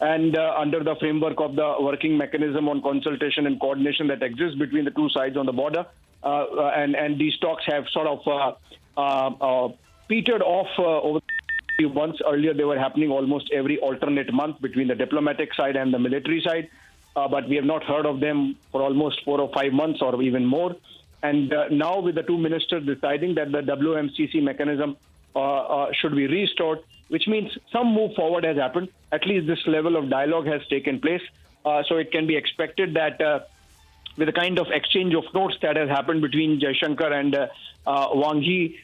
and under the framework of the working mechanism on consultation and coordination that exists between the two sides on the border. And these talks have sort of petered off over a few months. Earlier, they were happening almost every alternate month between the diplomatic side and the military side. But we have not heard of them for almost 4 or 5 months or even more. And now with the two ministers deciding that the WMCC mechanism should be restored, which means some move forward has happened. At least this level of dialogue has taken place. So it can be expected that with the kind of exchange of notes that has happened between Jaishankar and Wankhede,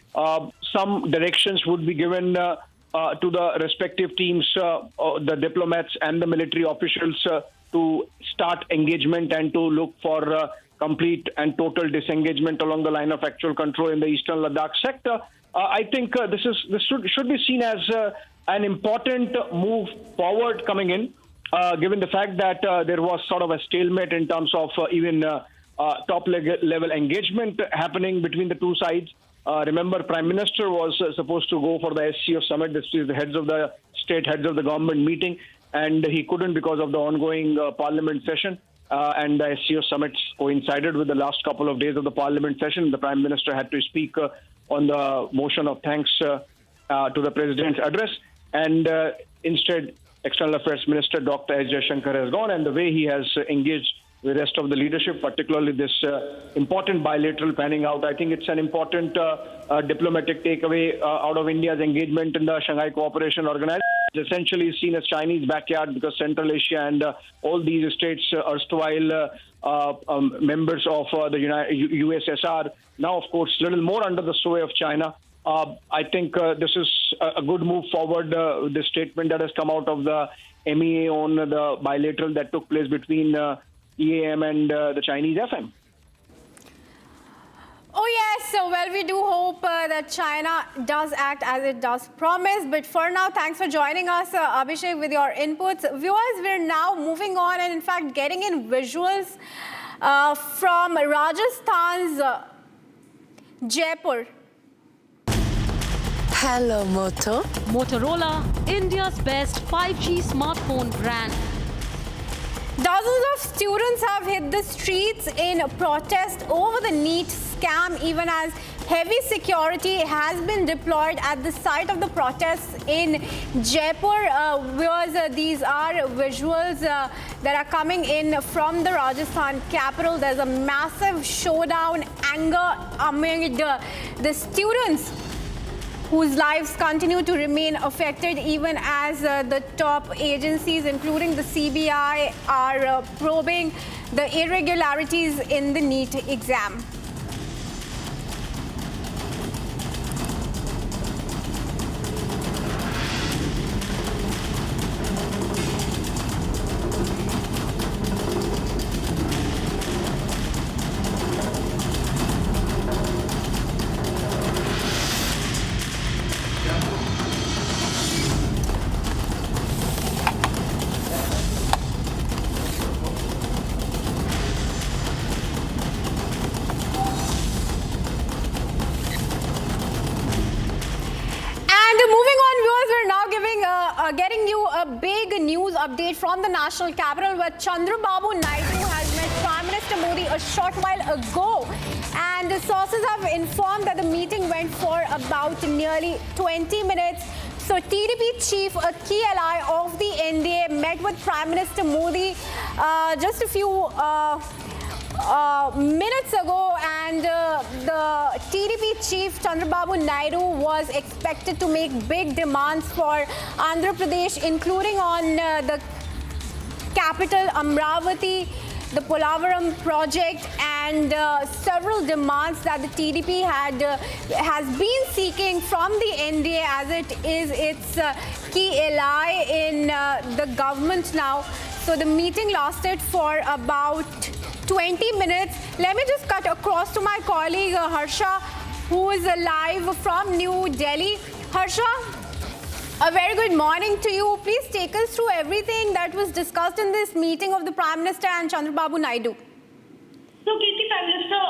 some directions would be given to the respective teams, the diplomats and the military officials to start engagement and to look for complete and total disengagement along the line of actual control in the eastern Ladakh sector. I think this should be seen as an important move forward coming in, given the fact that there was sort of a stalemate in terms of even top level engagement happening between the two sides. Remember, Prime Minister was supposed to go for the SCO summit. This is the heads of the state, heads of the government meeting, and he couldn't because of the ongoing parliament session. And the SCO summit coincided with the last couple of days of the parliament session. The Prime Minister had to speak on the motion of thanks to the President's address. And instead, External Affairs Minister Dr. S. Jaishankar has gone, and the way he has engaged the rest of the leadership, particularly this important bilateral panning out, I think it's an important diplomatic takeaway out of India's engagement in the Shanghai Cooperation Organization. It's essentially seen as Chinese backyard, because Central Asia and all these states, erstwhile members of the USSR, now, of course, a little more under the sway of China. I think this is a good move forward, the statement that has come out of the MEA on the bilateral that took place between EAM and the Chinese FM. Oh yes, so well, we do hope that China does act as it does promise. But for now, thanks for joining us, Abhishek, with your inputs. Viewers, we're now moving on and in fact getting in visuals from Rajasthan's Jaipur. Hello, Moto. Motorola, India's best 5G smartphone brand. Dozens of students have hit the streets in protest over the NEET scam, even as heavy security has been deployed at the site of the protests in Jaipur. These are visuals that are coming in from the Rajasthan capital. There's a massive showdown, anger among the students, whose lives continue to remain affected even as the top agencies, including the CBI, are probing the irregularities in the NEET exam. Getting you a big news update from the national capital, where Chandrababu Naidu has met Prime Minister Modi a short while ago, and sources have informed that the meeting went for about nearly 20 minutes. So TDP chief, a key ally of the NDA, met with Prime Minister Modi just a few minutes ago, and the TDP chief Chandrababu Naidu was expected to make big demands for Andhra Pradesh, including on the capital Amravati, the Polavaram project, and several demands that the TDP has been seeking from the NDA, as it is its key ally in the government now. So the meeting lasted for about 20 minutes. Let me just cut across to my colleague Harsha, who is live from New Delhi. Harsha, a very good morning to you. Please take us through everything that was discussed in this meeting of the Prime Minister and Chandrababu Naidu. So, Kirti, Prime Minister,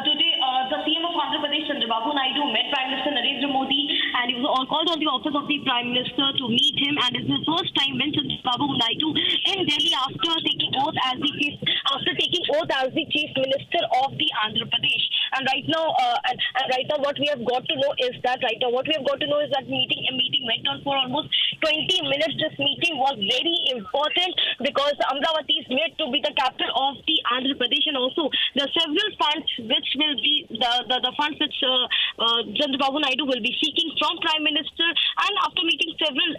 today the CM of Andhra Pradesh, Chandrababu Naidu, met Prime Minister Narendra Modi, and he was called on the office of the Prime Minister to meet him. And it's the first time when Chandrababu Naidu in Delhi after taking oath as the Chief Minister of the Andhra Pradesh. And right now, what we have got to know is that meeting went on for almost 20 minutes. This meeting was very important because Amravati is made to be the capital of the Andhra Pradesh, and also there are several funds which will be the funds which Chandrababu Naidu will be seeking from Prime Minister, and after meeting several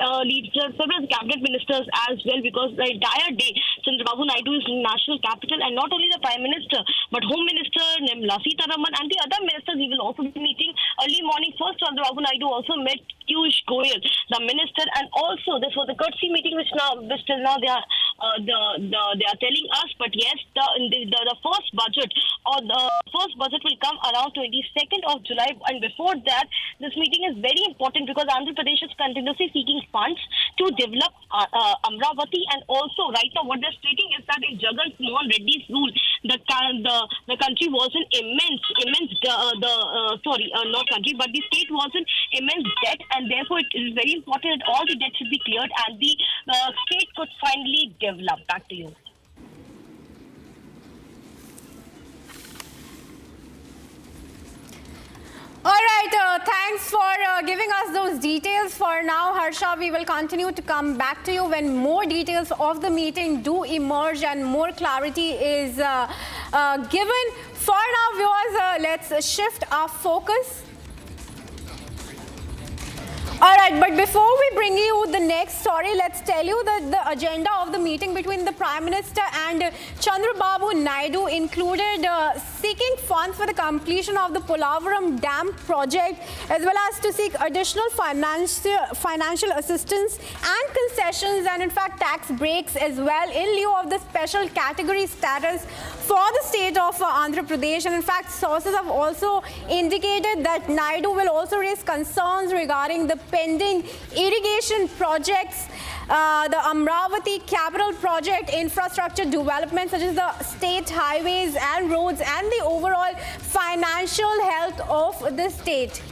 cabinet ministers as well, because the entire day Chandrababu Naidu is in national capital, and not only the Prime Minister but Home Minister Nirmala Sitharaman and the other ministers he will also be meeting early morning. First, Chandrababu Naidu also met Piyush Goyal, the minister, and also this was a courtesy meeting which till now they are telling us. But yes, the first budget will come around 22nd of July, and before that, this meeting is very important because Andhra Pradesh is continuously seeking funds to develop Amravati, and also right now what they're stating is that in Jagan Mohan Reddy's rule, the country was in the state was in immense debt, and therefore it is very important that all the debt should be cleared and the state could finally develop. Back to you. All right, thanks for giving us those details. For now, Harsha, we will continue to come back to you when more details of the meeting do emerge and more clarity is given. For now, viewers, let's shift our focus. All right, but before we bring you the next story, let's tell you that the agenda of the meeting between the Prime Minister and Chandrababu Naidu included seeking funds for the completion of the Polavaram Dam project, as well as to seek additional financial assistance and concessions, and in fact tax breaks as well, in lieu of the special category status for the state of Andhra Pradesh. And in fact, sources have also indicated that Naidu will also raise concerns regarding the pending irrigation projects, the Amravati capital project, infrastructure development such as the state highways and roads, and the overall financial health of the state.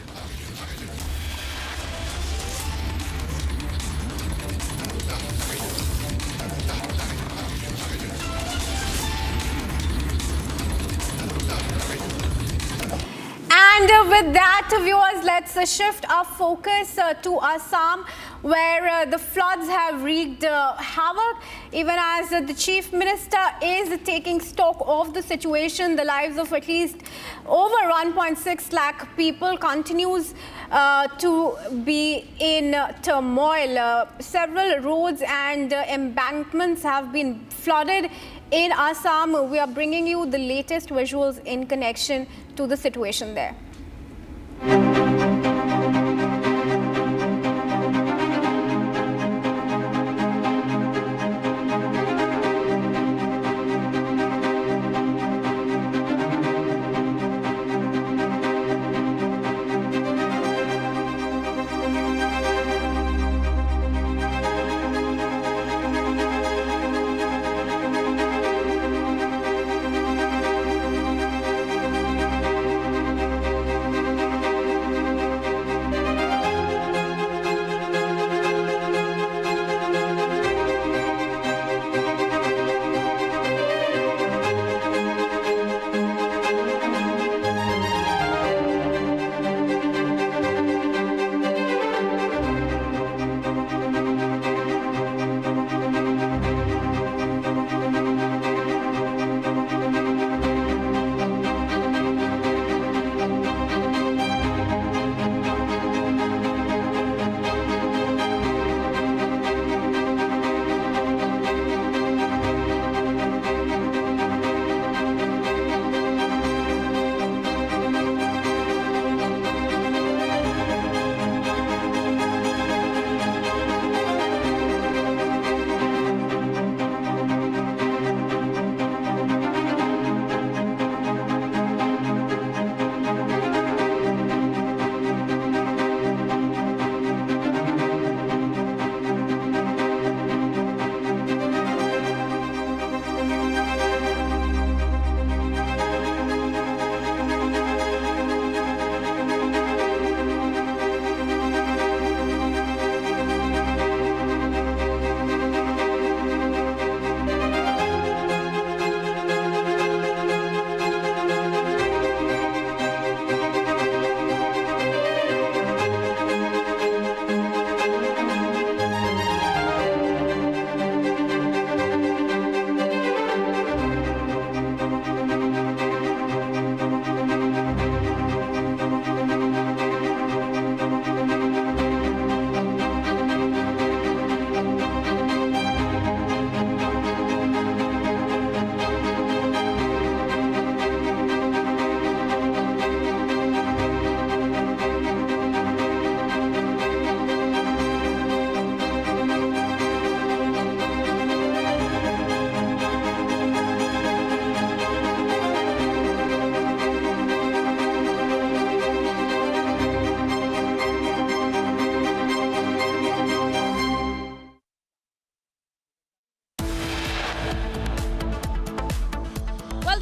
with that, viewers, let's shift our focus to Assam, where the floods have wreaked havoc. Even as the Chief Minister is taking stock of the situation, the lives of at least over 1.6 lakh people continues to be in turmoil. Several roads and embankments have been flooded in Assam. We are bringing you the latest visuals in connection to the situation there.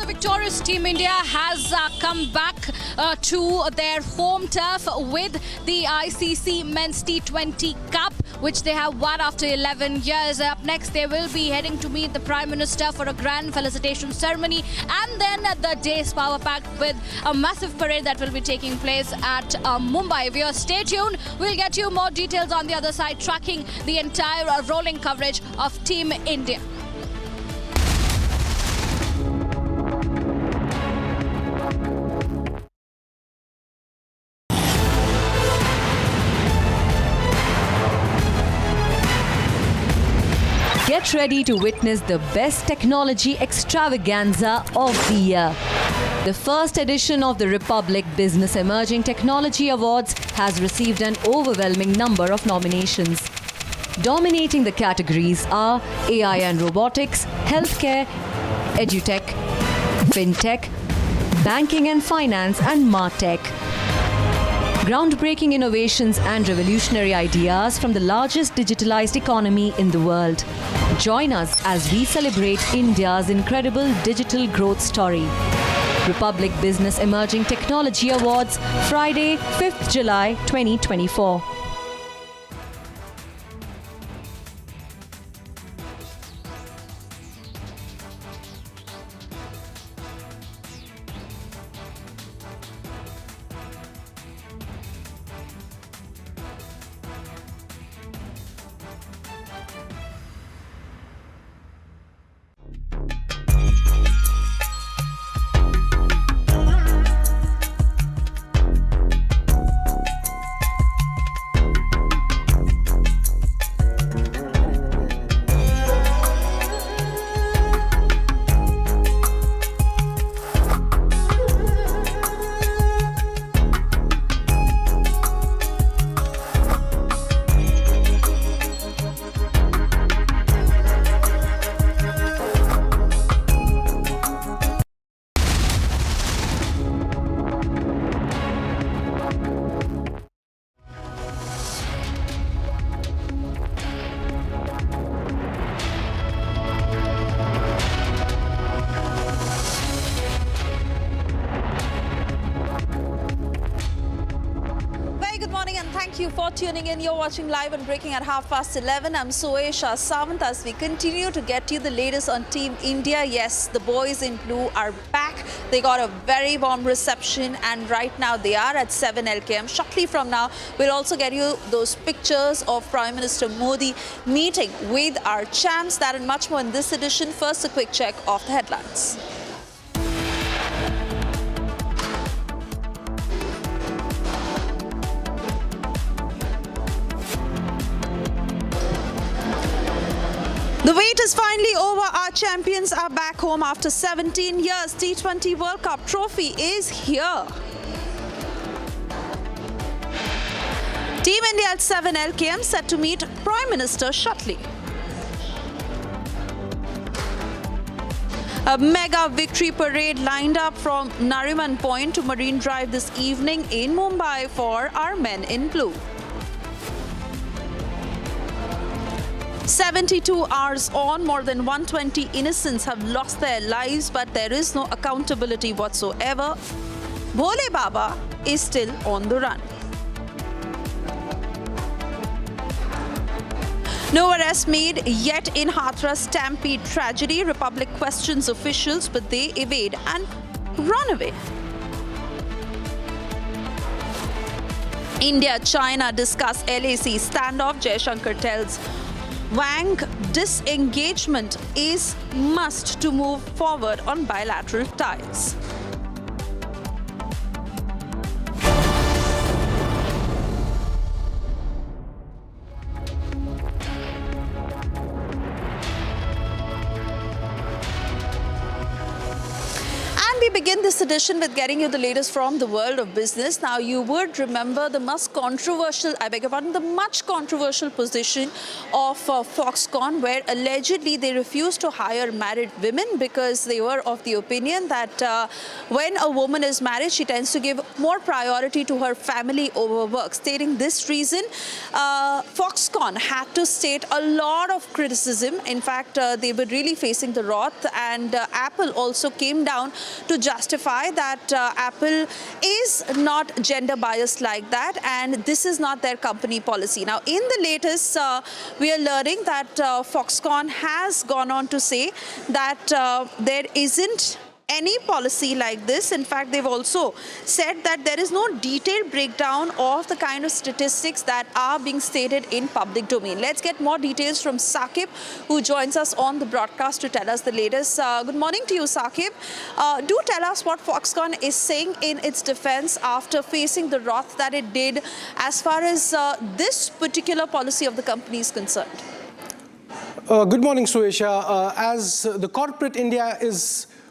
Victorious Team India has come back to their home turf with the ICC Men's T20 Cup, which they have won after 11 years. Up next, they will be heading to meet the Prime Minister for a grand felicitation ceremony, and then the day's power packed with a massive parade that will be taking place at Mumbai. Viewers, stay tuned. We'll get you more details on the other side, tracking the entire rolling coverage of Team India. Get ready to witness the best technology extravaganza of the year. The first edition of the Republic Business Emerging Technology Awards has received an overwhelming number of nominations. Dominating the categories are AI and robotics, healthcare, edutech, fintech, banking and finance, and martech. Groundbreaking innovations and revolutionary ideas from the largest digitalized economy in the world. Join us as we celebrate India's incredible digital growth story. Republic Business Emerging Technology Awards, Friday, 5th July 2024. thank you for tuning in. You're watching live and breaking at 11:30. I'm Suesha Sawant as we continue to get you the latest on Team India. Yes, the boys in blue are back. They got a very warm reception and right now they are at 7 LKM. Shortly from now, we'll also get you those pictures of Prime Minister Modi meeting with our champs. That and much more in this edition. First, a quick check of the headlines. The wait is finally over. Our champions are back home after 17 years. T20 World Cup trophy is here. Team India at 7 LKM set to meet Prime Minister shortly. A mega victory parade lined up from Nariman Point to Marine Drive this evening in Mumbai for our men in blue. 72 hours on, more than 120 innocents have lost their lives, but there is no accountability whatsoever. Bhole Baba is still on the run. No arrest made yet in Hathras stampede tragedy. Republic questions officials, but they evade and run away. India-China discuss LAC standoff. Jaishankar tells Wang disengagement is must to move forward on bilateral ties. We begin this edition with getting you the latest from the world of business. Now, you would remember the much controversial position of Foxconn, where allegedly they refused to hire married women because they were of the opinion that when a woman is married, she tends to give more priority to her family over work. Stating this reason, Foxconn had to state a lot of criticism. In fact, they were really facing the wrath, and Apple also came down to justify that Apple is not gender biased like that, and this is not their company policy. Now, in the latest, we are learning that Foxconn has gone on to say that there isn't any policy like this. In fact, they've also said that there is no detailed breakdown of the kind of statistics that are being stated in public domain. Let's get more details from Saqib, who joins us on the broadcast to tell us the latest. Good morning to you, Saqib. Do tell us what Foxconn is saying in its defense after facing the wrath that it did as far as this particular policy of the company is concerned. Good morning, Suesha. As the corporate India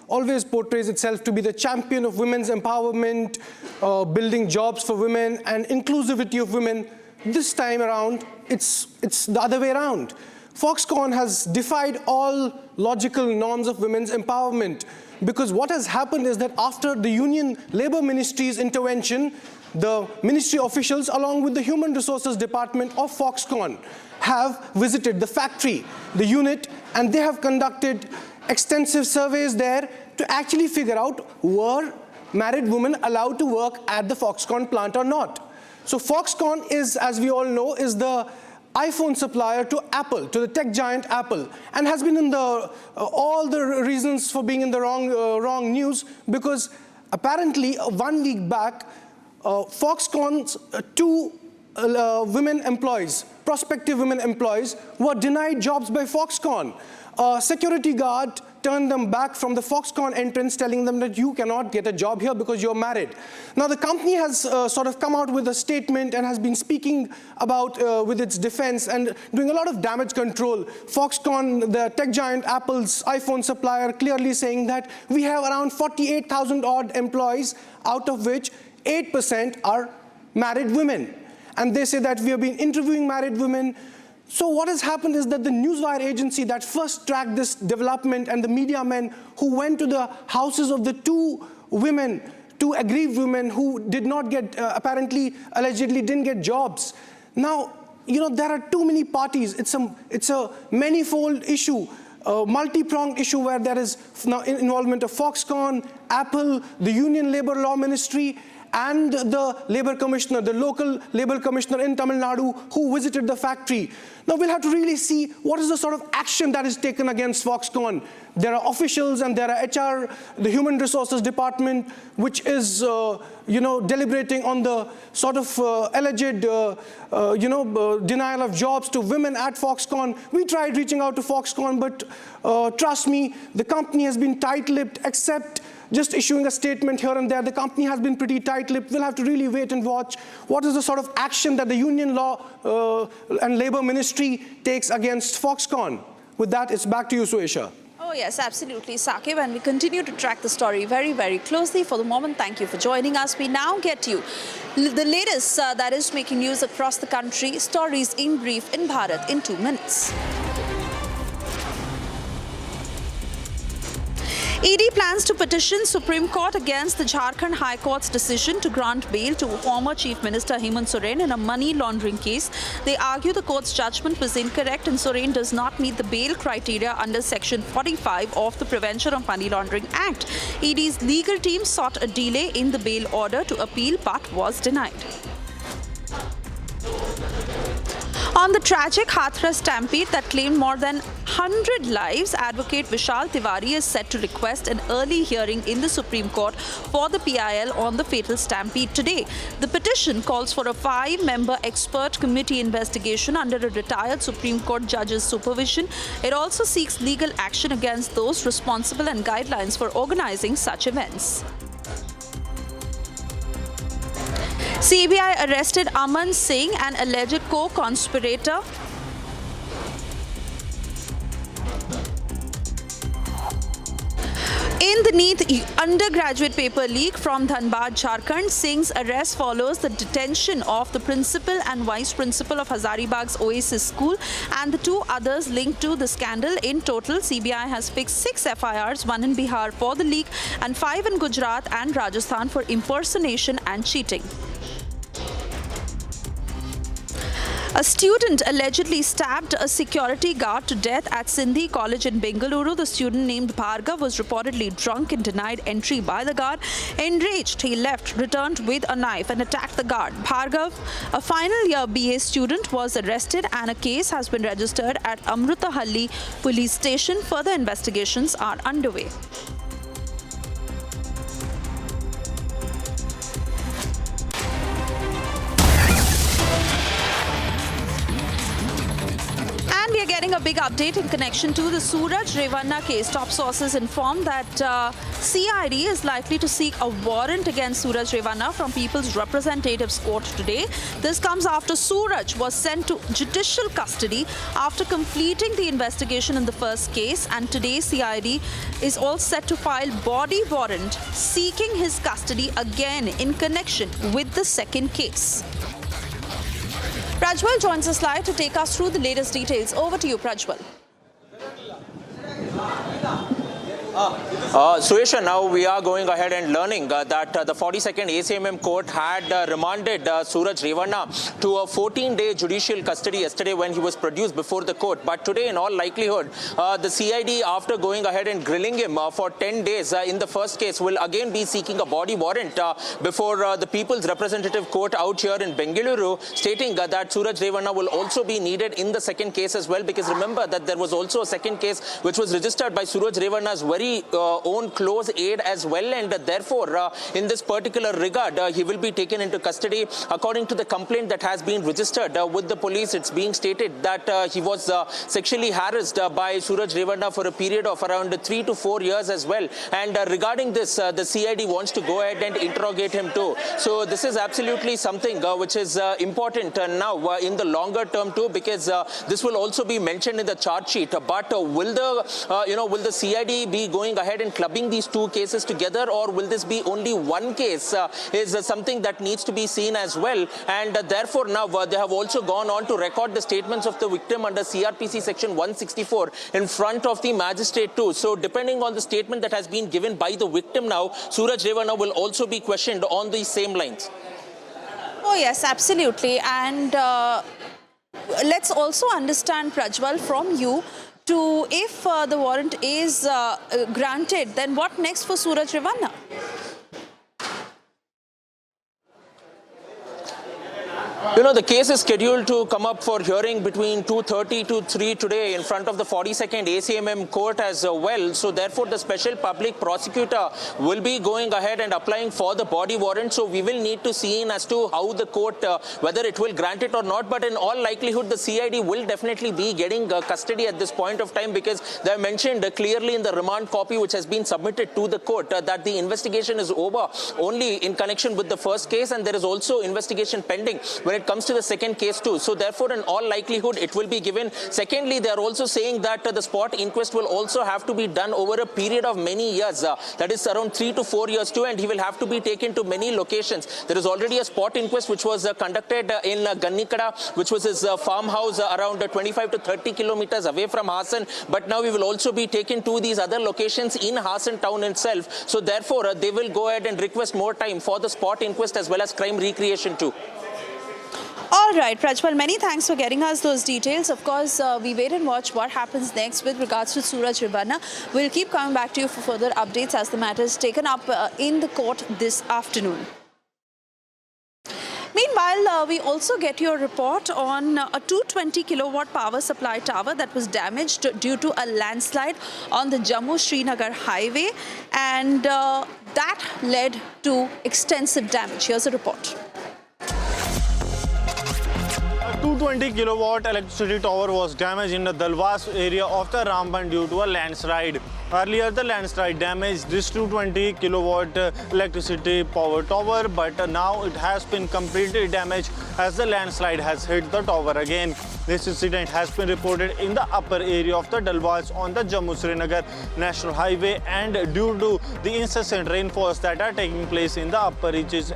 always portrays itself to be the champion of women's empowerment, building jobs for women and inclusivity of women, this time around, it's the other way around. Foxconn has defied all logical norms of women's empowerment, because what has happened is that after the Union Labour Ministry's intervention, the ministry officials, along with the Human Resources Department of Foxconn, have visited the factory, the unit, and they have conducted extensive surveys there to actually figure out were married women allowed to work at the Foxconn plant or not. So Foxconn is, as we all know, is the iPhone supplier to Apple, to the tech giant Apple, and has been in all the reasons for being in the wrong news, because apparently 1 week back, Foxconn's two women employees, prospective women employees, were denied jobs by Foxconn. A security guard turned them back from the Foxconn entrance, telling them that you cannot get a job here because you're married. Now, the company has sort of come out with a statement and has been speaking about with its defense and doing a lot of damage control. Foxconn, the tech giant Apple's iPhone supplier, clearly saying that we have around 48,000 odd employees, out of which 8% are married women. And they say that we have been interviewing married women. So what has happened is that the Newswire agency that first tracked this development, and the media men who went to the houses of the two aggrieved women who did not get, allegedly didn't get jobs. Now, there are too many parties. It's a manifold issue, a multi-pronged issue where there is now involvement of Foxconn, Apple, the Union Labour Law Ministry, and the Labour Commissioner, the local Labour Commissioner in Tamil Nadu who visited the factory. Now we'll have to really see what is the sort of action that is taken against Foxconn. There are officials and there are HR, the Human Resources Department, which is, deliberating on the sort of alleged, denial of jobs to women at Foxconn. We tried reaching out to Foxconn, but trust me, the company has been tight-lipped, except just issuing a statement here and there. The company has been pretty tight-lipped. We'll have to really wait and watch what is the sort of action that the Union Law and Labour Ministry takes against Foxconn. With that, it's back to you, Suesha. Oh yes, absolutely, Saqib, and we continue to track the story very, very closely. For the moment, thank you for joining us. We now get you the latest that is making news across the country. Stories in brief in Bharat in 2 minutes. ED plans to petition Supreme Court against the Jharkhand High Court's decision to grant bail to former Chief Minister Hemant Soren in a money laundering case. They argue the court's judgment was incorrect and Soren does not meet the bail criteria under Section 45 of the Prevention of Money Laundering Act. ED's legal team sought a delay in the bail order to appeal but was denied. On the tragic Hathras stampede that claimed more than 100 lives, Advocate Vishal Tiwari is set to request an early hearing in the Supreme Court for the PIL on the fatal stampede today. The petition calls for a 5-member expert committee investigation under a retired Supreme Court judge's supervision. It also seeks legal action against those responsible and guidelines for organizing such events. CBI arrested Aman Singh, an alleged co-conspirator in the NEET undergraduate paper leak from Dhanbad, Jharkhand. Singh's arrest follows the detention of the principal and vice principal of Hazaribag's Oasis School and the 2 others linked to the scandal. In total, CBI has fixed 6 FIRs, 1 in Bihar for the leak and 5 in Gujarat and Rajasthan for impersonation and cheating. A student allegedly stabbed a security guard to death at Sindhi College in Bengaluru. The student named Bhargav was reportedly drunk and denied entry by the guard. Enraged, he left, returned with a knife and attacked the guard. Bhargav, a final year BA student, was arrested and a case has been registered at Amrutahalli police station. Further investigations are underway. We are getting a big update in connection to the Suraj Revanna case. Top sources inform that CID is likely to seek a warrant against Suraj Revanna from People's Representatives Court today. This comes after Suraj was sent to judicial custody after completing the investigation in the first case, and today CID is all set to file body warrant seeking his custody again in connection with the second case. Prajwal joins us live to take us through the latest details. Over to you, Prajwal. Suesha, now we are going ahead and learning that the 42nd ACMM court had remanded Suraj Revanna to a 14-day judicial custody yesterday when he was produced before the court. But today, in all likelihood, the CID, after going ahead and grilling him for 10 days in the first case, will again be seeking a body warrant before the People's Representative Court out here in Bengaluru, stating that Suraj Revanna will also be needed in the second case as well. Because remember that there was also a second case which was registered by Suraj Revanna's very own close aide as well, and therefore in this particular regard he will be taken into custody. According to the complaint that has been registered with the police, it's being stated that he was sexually harassed by Suraj Revanna for a period of around 3 to 4 years as well, and regarding this the CID wants to go ahead and interrogate him too. So this is absolutely something which is important now in the longer term too, because this will also be mentioned in the charge sheet. But will the CID be going ahead and clubbing these 2 cases together, or will this be only one case is something that needs to be seen as well. And therefore now they have also gone on to record the statements of the victim under CRPC section 164 in front of the magistrate too. So depending on the statement that has been given by the victim now, Suraj Revanna will also be questioned on these same lines. Oh yes, absolutely. And let's also understand, Prajwal, from you, to if the warrant is granted, then what next for Suraj Revanna? The case is scheduled to come up for hearing between 2:30 to 3 today in front of the 42nd ACMM court as well. So therefore, the special public prosecutor will be going ahead and applying for the body warrant. So we will need to see in as to how the court, whether it will grant it or not. But in all likelihood, the CID will definitely be getting custody at this point of time, because they have mentioned clearly in the remand copy which has been submitted to the court that the investigation is over only in connection with the first case, and there is also investigation pending when it comes to the second case too. So therefore, in all likelihood, it will be given. Secondly, they are also saying that the spot inquest will also have to be done over a period of many years. That is around 3 to 4 years too, and he will have to be taken to many locations. There is already a spot inquest which was conducted in Gannikada, which was his farmhouse around 25 to 30 kilometers away from Hassan. But now we will also be taken to these other locations in Hassan town itself. So therefore, they will go ahead and request more time for the spot inquest as well as crime recreation too. All right, Prajwal, many thanks for getting us those details. Of course, we wait and watch what happens next with regards to Suraj Revanna. We'll keep coming back to you for further updates as the matter is taken up in the court this afternoon. Meanwhile, we also get your report on a 220 kilowatt power supply tower that was damaged due to a landslide on the Jammu-Srinagar highway, and that led to extensive damage. Here's a report. 220 kilowatt electricity tower was damaged in the Dalwas area of the Ramban due to a landslide. Earlier, the landslide damaged this 220 kilowatt electricity power tower, but now it has been completely damaged as the landslide has hit the tower again. This incident has been reported in the upper area of the Dalwas on the Jammu-Srinagar National Highway, and due to the incessant rainfalls that are taking place in the upper reaches,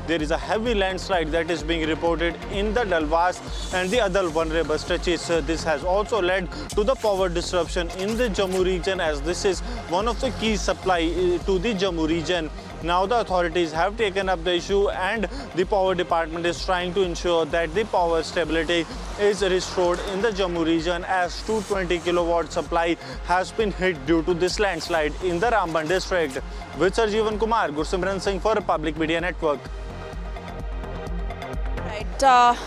there is a heavy landslide that is being reported in the Dalwas and the other vulnerable stretches. This has also led to the power disruption in the Jammu region, as this is one of the key supply to the Jammu region. Now the authorities have taken up the issue, and the power department is trying to ensure that the power stability is restored in the Jammu region, as 220 kilowatt supply has been hit due to this landslide in the Ramban district. With Sir Jeevan Kumar, Gursimran Singh for Republic Media Network. Right.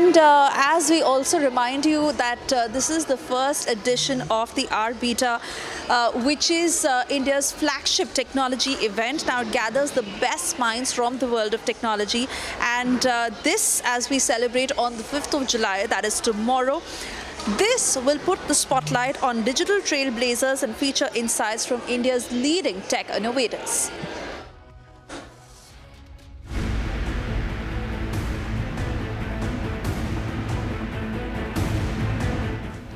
And as we also remind you that this is the first edition of the R-Beta, which is India's flagship technology event. Now it gathers the best minds from the world of technology, and this, as we celebrate on the 5th of July, that is tomorrow, this will put the spotlight on digital trailblazers and feature insights from India's leading tech innovators.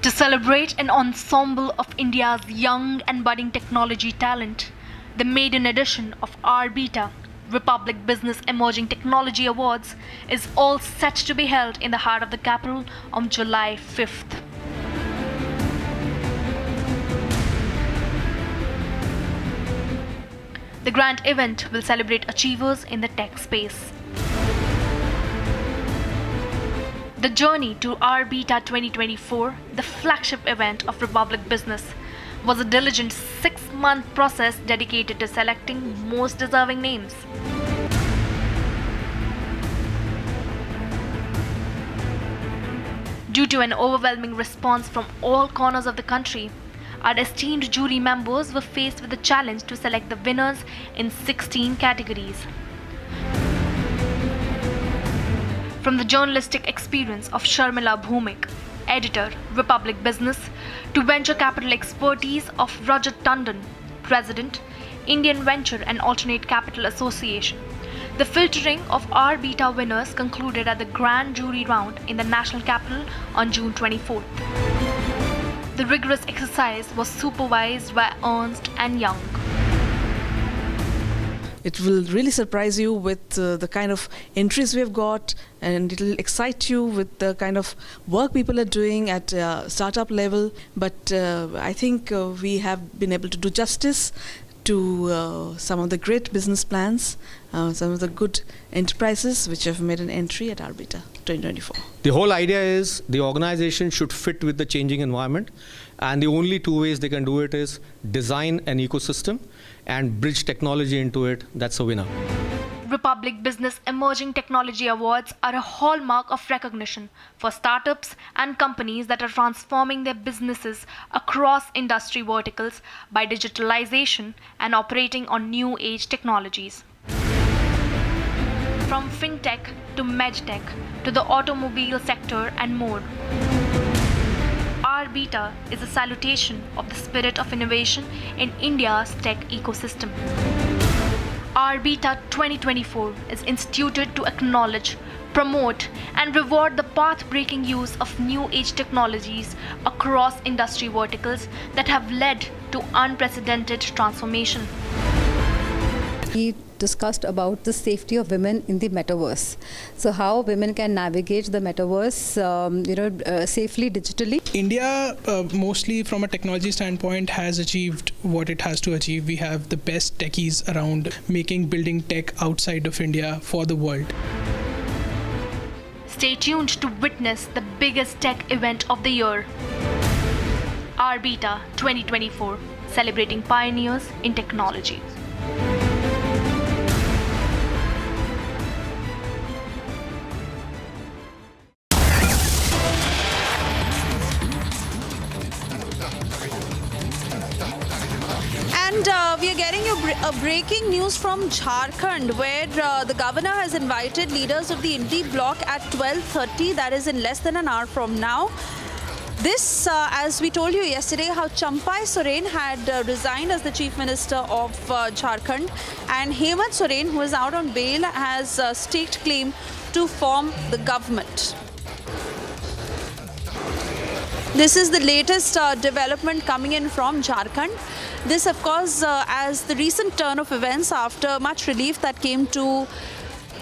To celebrate an ensemble of India's young and budding technology talent, the maiden edition of R-Beta, Republic Business Emerging Technology Awards, is all set to be held in the heart of the capital on July 5th. The grand event will celebrate achievers in the tech space. The journey to R-Beta 2024, the flagship event of Republic Business, was a diligent 6-month process dedicated to selecting most deserving names. Due to an overwhelming response from all corners of the country, our esteemed jury members were faced with the challenge to select the winners in 16 categories. From the journalistic experience of Sharmila Bhumik, editor, Republic Business, to venture capital expertise of Rajat Tandon, president, Indian Venture and Alternate Capital Association, the filtering of R-Beta winners concluded at the grand jury round in the national capital on June 24th. The rigorous exercise was supervised by Ernst & Young. It will really surprise you with the kind of entries we have got, and it will excite you with the kind of work people are doing at startup level. But I think we have been able to do justice to some of the great business plans, some of the good enterprises which have made an entry at R-Beta 2024. The whole idea is the organization should fit with the changing environment, and the only two ways they can do it is design an ecosystem and bridge technology into it. That's a winner. Republic Business Emerging Technology Awards are a hallmark of recognition for startups and companies that are transforming their businesses across industry verticals by digitalization and operating on new age technologies. From fintech to medtech to the automobile sector and more. Arbita is a salutation of the spirit of innovation in India's tech ecosystem. Arbita 2024 is instituted to acknowledge, promote, and reward the path-breaking use of new age technologies across industry verticals that have led to unprecedented transformation. He discussed about the safety of women in the metaverse. So how women can navigate the metaverse, safely digitally. India, mostly from a technology standpoint, has achieved what it has to achieve. We have the best techies around building tech outside of India for the world. Stay tuned to witness the biggest tech event of the year. Arbita 2024, celebrating pioneers in technology. We are getting you a breaking news from Jharkhand, where the governor has invited leaders of the Indie bloc at 12:30, that is in less than an hour from now. This, as we told you yesterday, how Champai Soren had resigned as the Chief Minister of Jharkhand, and Hemant Soren, who is out on bail, has staked claim to form the government. This is the latest development coming in from Jharkhand. This, of course, as the recent turn of events after much relief that came to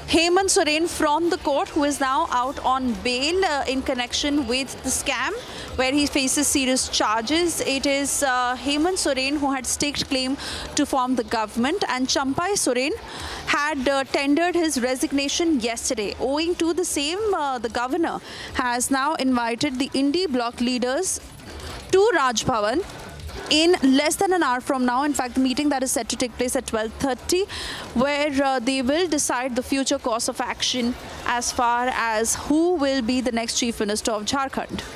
Hemant Soren from the court, who is now out on bail in connection with the scam, where he faces serious charges. It is Hemant Soren who had staked claim to form the government, and Champai Soren had tendered his resignation yesterday. Owing to the same, the governor has now invited the Indie bloc leaders to Raj Bhavan in less than an hour from now. In fact, the meeting that is set to take place at 12:30, where they will decide the future course of action as far as who will be the next Chief Minister of Jharkhand.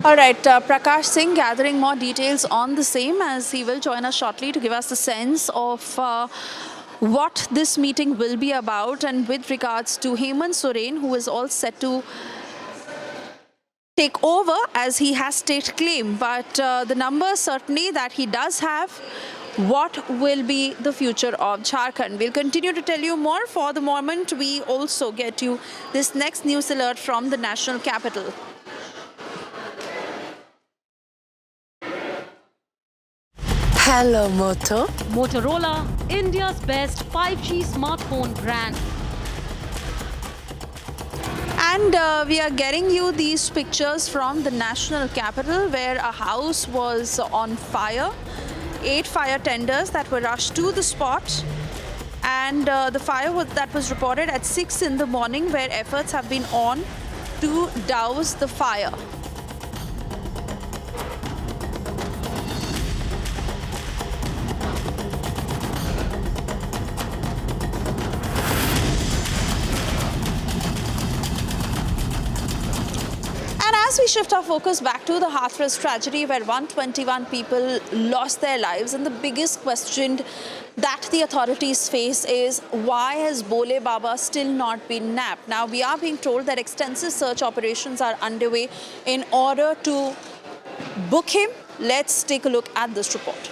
All right, Prakash Singh gathering more details on the same, as he will join us shortly to give us a sense of what this meeting will be about, and with regards to Hemant Soren, who is all set to take over as he has staked claim. But the numbers certainly that he does have, what will be the future of Jharkhand? We'll continue to tell you more. For the moment, we also get you this next news alert from the national capital. Hello, Moto. Motorola, India's best 5G smartphone brand. And we are getting you these pictures from the national capital, where a house was on fire. 8 fire tenders that were rushed to the spot. And the fire that was reported at 6 in the morning, where efforts have been on to douse the fire. As we shift our focus back to the Hathras tragedy, where 121 people lost their lives, and the biggest question that the authorities face is, why has Bole Baba still not been nabbed? Now, we are being told that extensive search operations are underway in order to book him. Let's take a look at this report.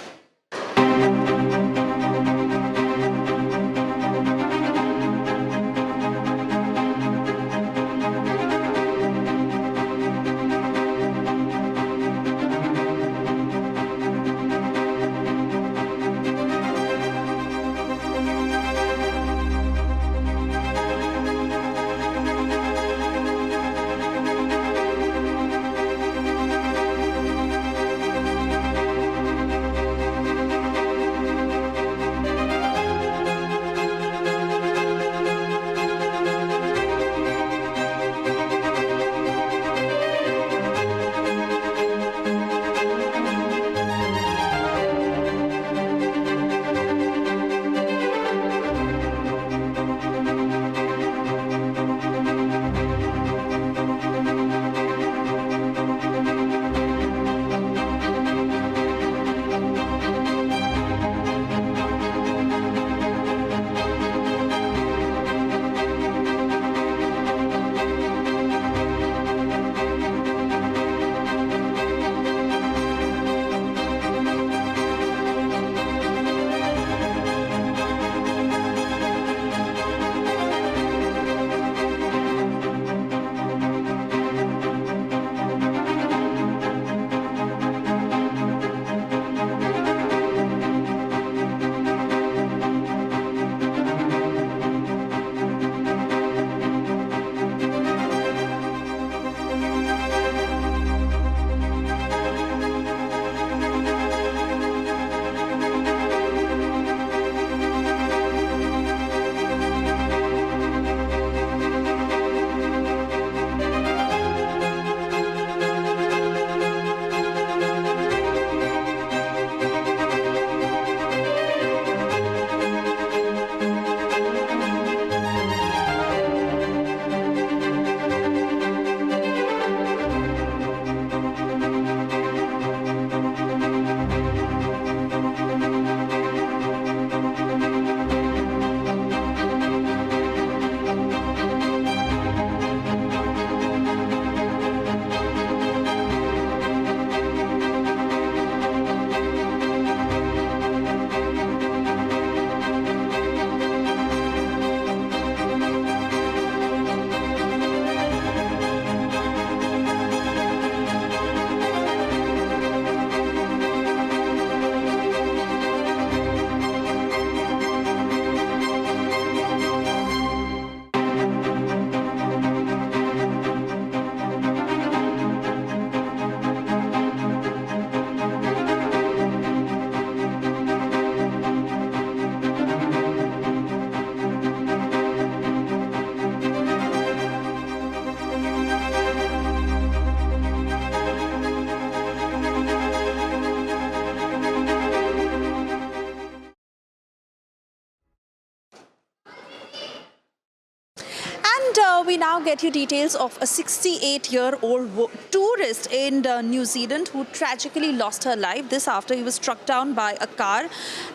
And we now get you details of a 68-year-old tourist in New Zealand who tragically lost her life. This after he was struck down by a car,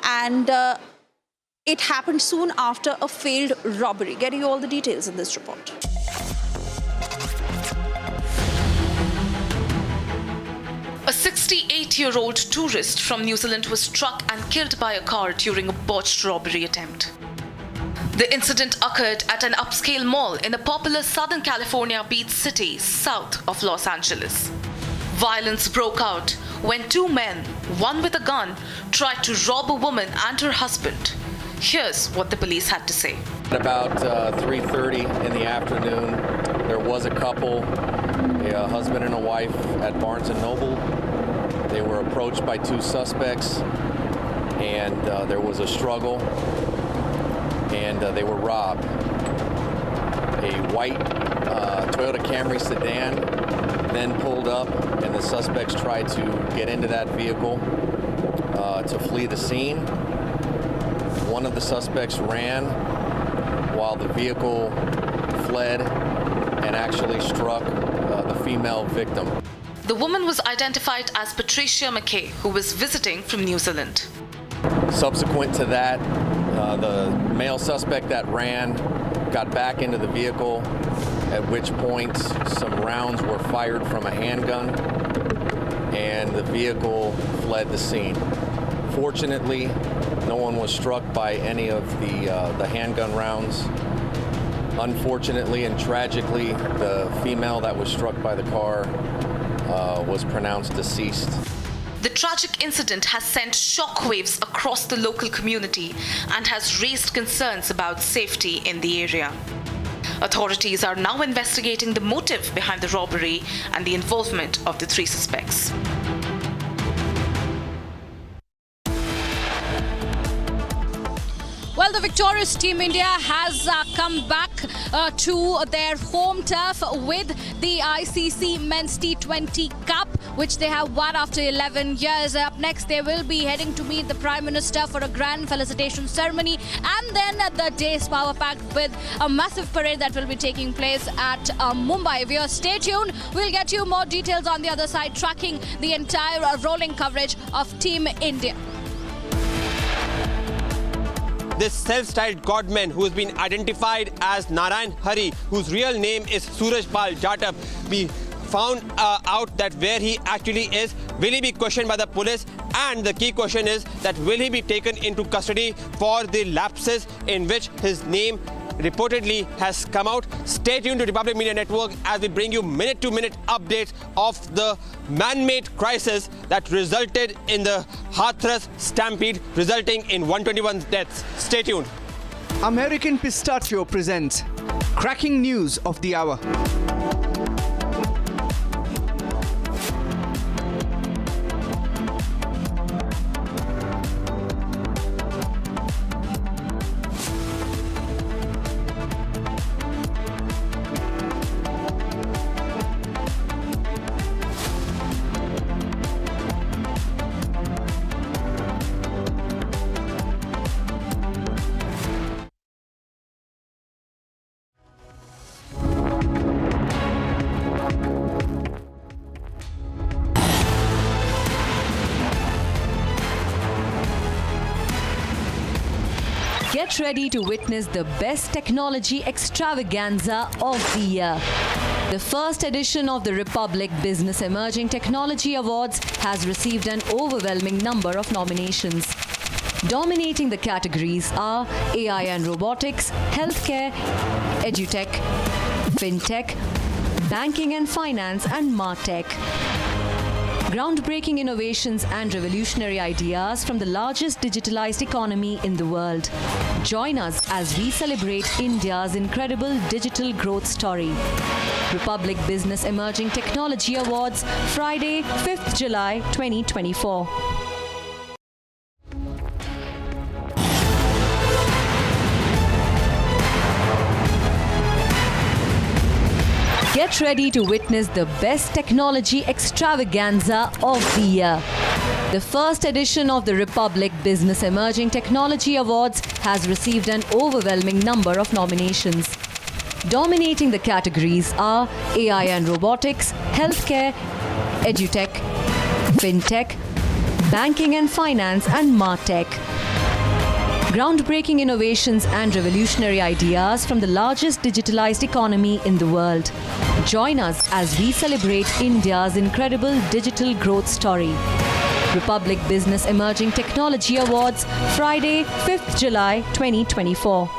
and it happened soon after a failed robbery. Getting you all the details in this report. A 68-year-old tourist from New Zealand was struck and killed by a car during a botched robbery attempt. The incident occurred at an upscale mall in the popular Southern California beach city south of Los Angeles. Violence broke out when two men, one with a gun, tried to rob a woman and her husband. Here's what the police had to say. At about 3:30 in the afternoon, there was a couple, a husband and a wife at Barnes & Noble. They were approached by two suspects, and there was a struggle, and they were robbed. A white Toyota Camry sedan then pulled up, and the suspects tried to get into that vehicle to flee the scene. One of the suspects ran while the vehicle fled and actually struck the female victim. The woman was identified as Patricia McKay, who was visiting from New Zealand. Subsequent to that, the male suspect that ran got back into the vehicle, at which point some rounds were fired from a handgun, and the vehicle fled the scene. Fortunately, no one was struck by any of the handgun rounds. Unfortunately and tragically, the female that was struck by the car was pronounced deceased. The tragic incident has sent shockwaves across the local community and has raised concerns about safety in the area. Authorities are now investigating the motive behind the robbery and the involvement of the three suspects. Well, the victorious Team India has come back to their home turf with the ICC Men's T20 Cup, which they have won after 11 years. Up next, they will be heading to meet the Prime Minister for a grand felicitation ceremony, and then the day is power-packed with a massive parade that will be taking place at Mumbai. Viewers, stay tuned. We'll get you more details on the other side, tracking the entire rolling coverage of Team India. This self-styled godman who has been identified as Narayan Hari, whose real name is Suraj Pal Jatap, we found out that where he actually is. Will he be questioned by the police? And the key question is that will he be taken into custody for the lapses in which his name reportedly has come out? Stay tuned to Republic Media Network as we bring you minute-to-minute updates of the man-made crisis that resulted in the Hathras stampede, resulting in 121 deaths. Stay tuned. American Pistachio presents cracking news of the hour. Get ready to witness the best technology extravaganza of the year. The first edition of the Republic Business Emerging Technology Awards has received an overwhelming number of nominations. Dominating the categories are AI and robotics, healthcare, edutech, fintech, banking and finance, and martech. Groundbreaking innovations and revolutionary ideas from the largest digitalized economy in the world. Join us as we celebrate India's incredible digital growth story. Republic Business Emerging Technology Awards, Friday, 5th July 2024. Get ready to witness the best technology extravaganza of the year. The first edition of the Republic Business Emerging Technology Awards has received an overwhelming number of nominations. Dominating the categories are AI and robotics, healthcare, edutech, fintech, banking and finance, and martech. Groundbreaking innovations and revolutionary ideas from the largest digitalized economy in the world. Join us as we celebrate India's incredible digital growth story. Republic Business Emerging Technology Awards, Friday, 5th July 2024.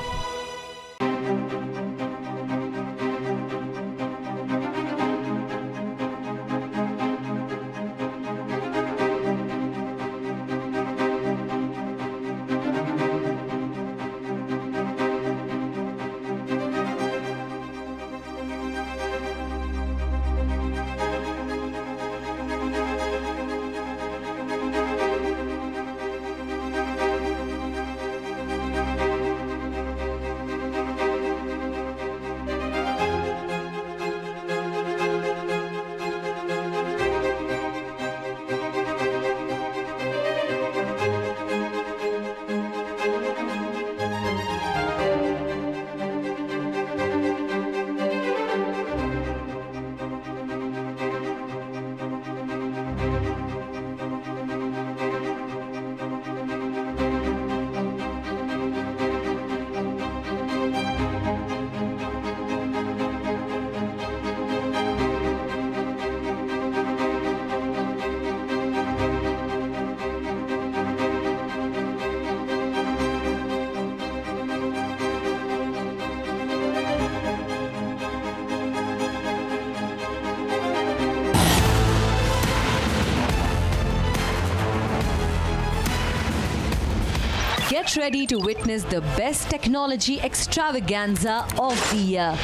Get ready to witness the best technology extravaganza of the year.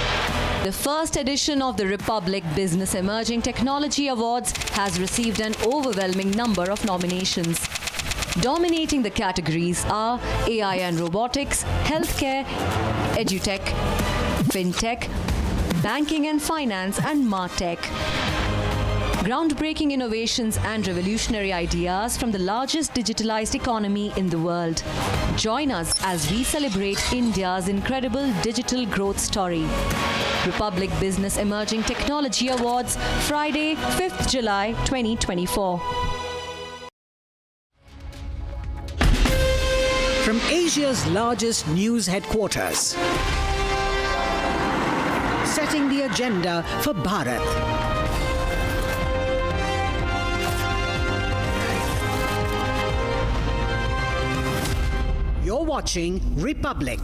The first edition of the Republic Business Emerging Technology Awards has received an overwhelming number of nominations. Dominating the categories are AI and robotics, healthcare, edutech, fintech, banking and finance, and martech. Groundbreaking innovations and revolutionary ideas from the largest digitalized economy in the world. Join us as we celebrate India's incredible digital growth story. Republic Business Emerging Technology Awards, Friday, 5th July 2024. From Asia's largest news headquarters, setting the agenda for Bharat. You're watching Republic.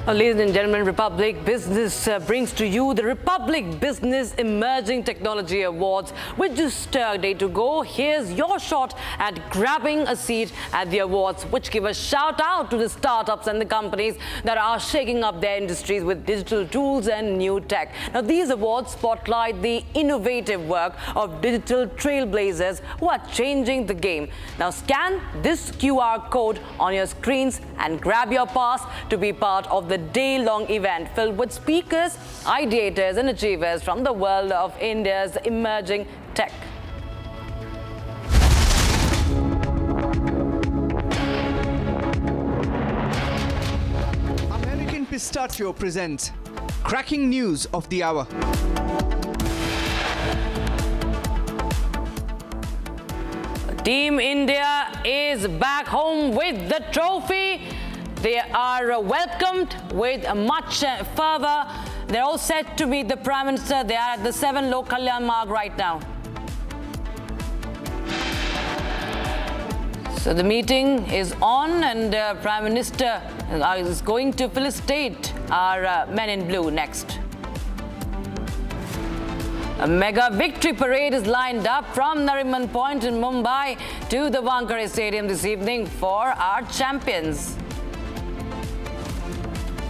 Ladies and gentlemen, Republic Business brings to you the Republic Business Emerging Technology Awards. With just a day to go, here's your shot at grabbing a seat at the awards, which give a shout out to the startups and the companies that are shaking up their industries with digital tools and new tech. Now, these awards spotlight the innovative work of digital trailblazers who are changing the game. Now, scan this QR code on your screens and grab your pass to be part of the day-long event filled with speakers, ideators and achievers from the world of India's emerging tech. American Pistachio presents cracking news of the hour. Team India is back home with the trophy. They are welcomed with much fervor. They're all set to meet the Prime Minister. They are at the 7 Lok Kalyan Marg right now. So the meeting is on, and Prime Minister is going to felicitate our men in blue next. A mega victory parade is lined up from Nariman Point in Mumbai to the Wankhede Stadium this evening for our champions.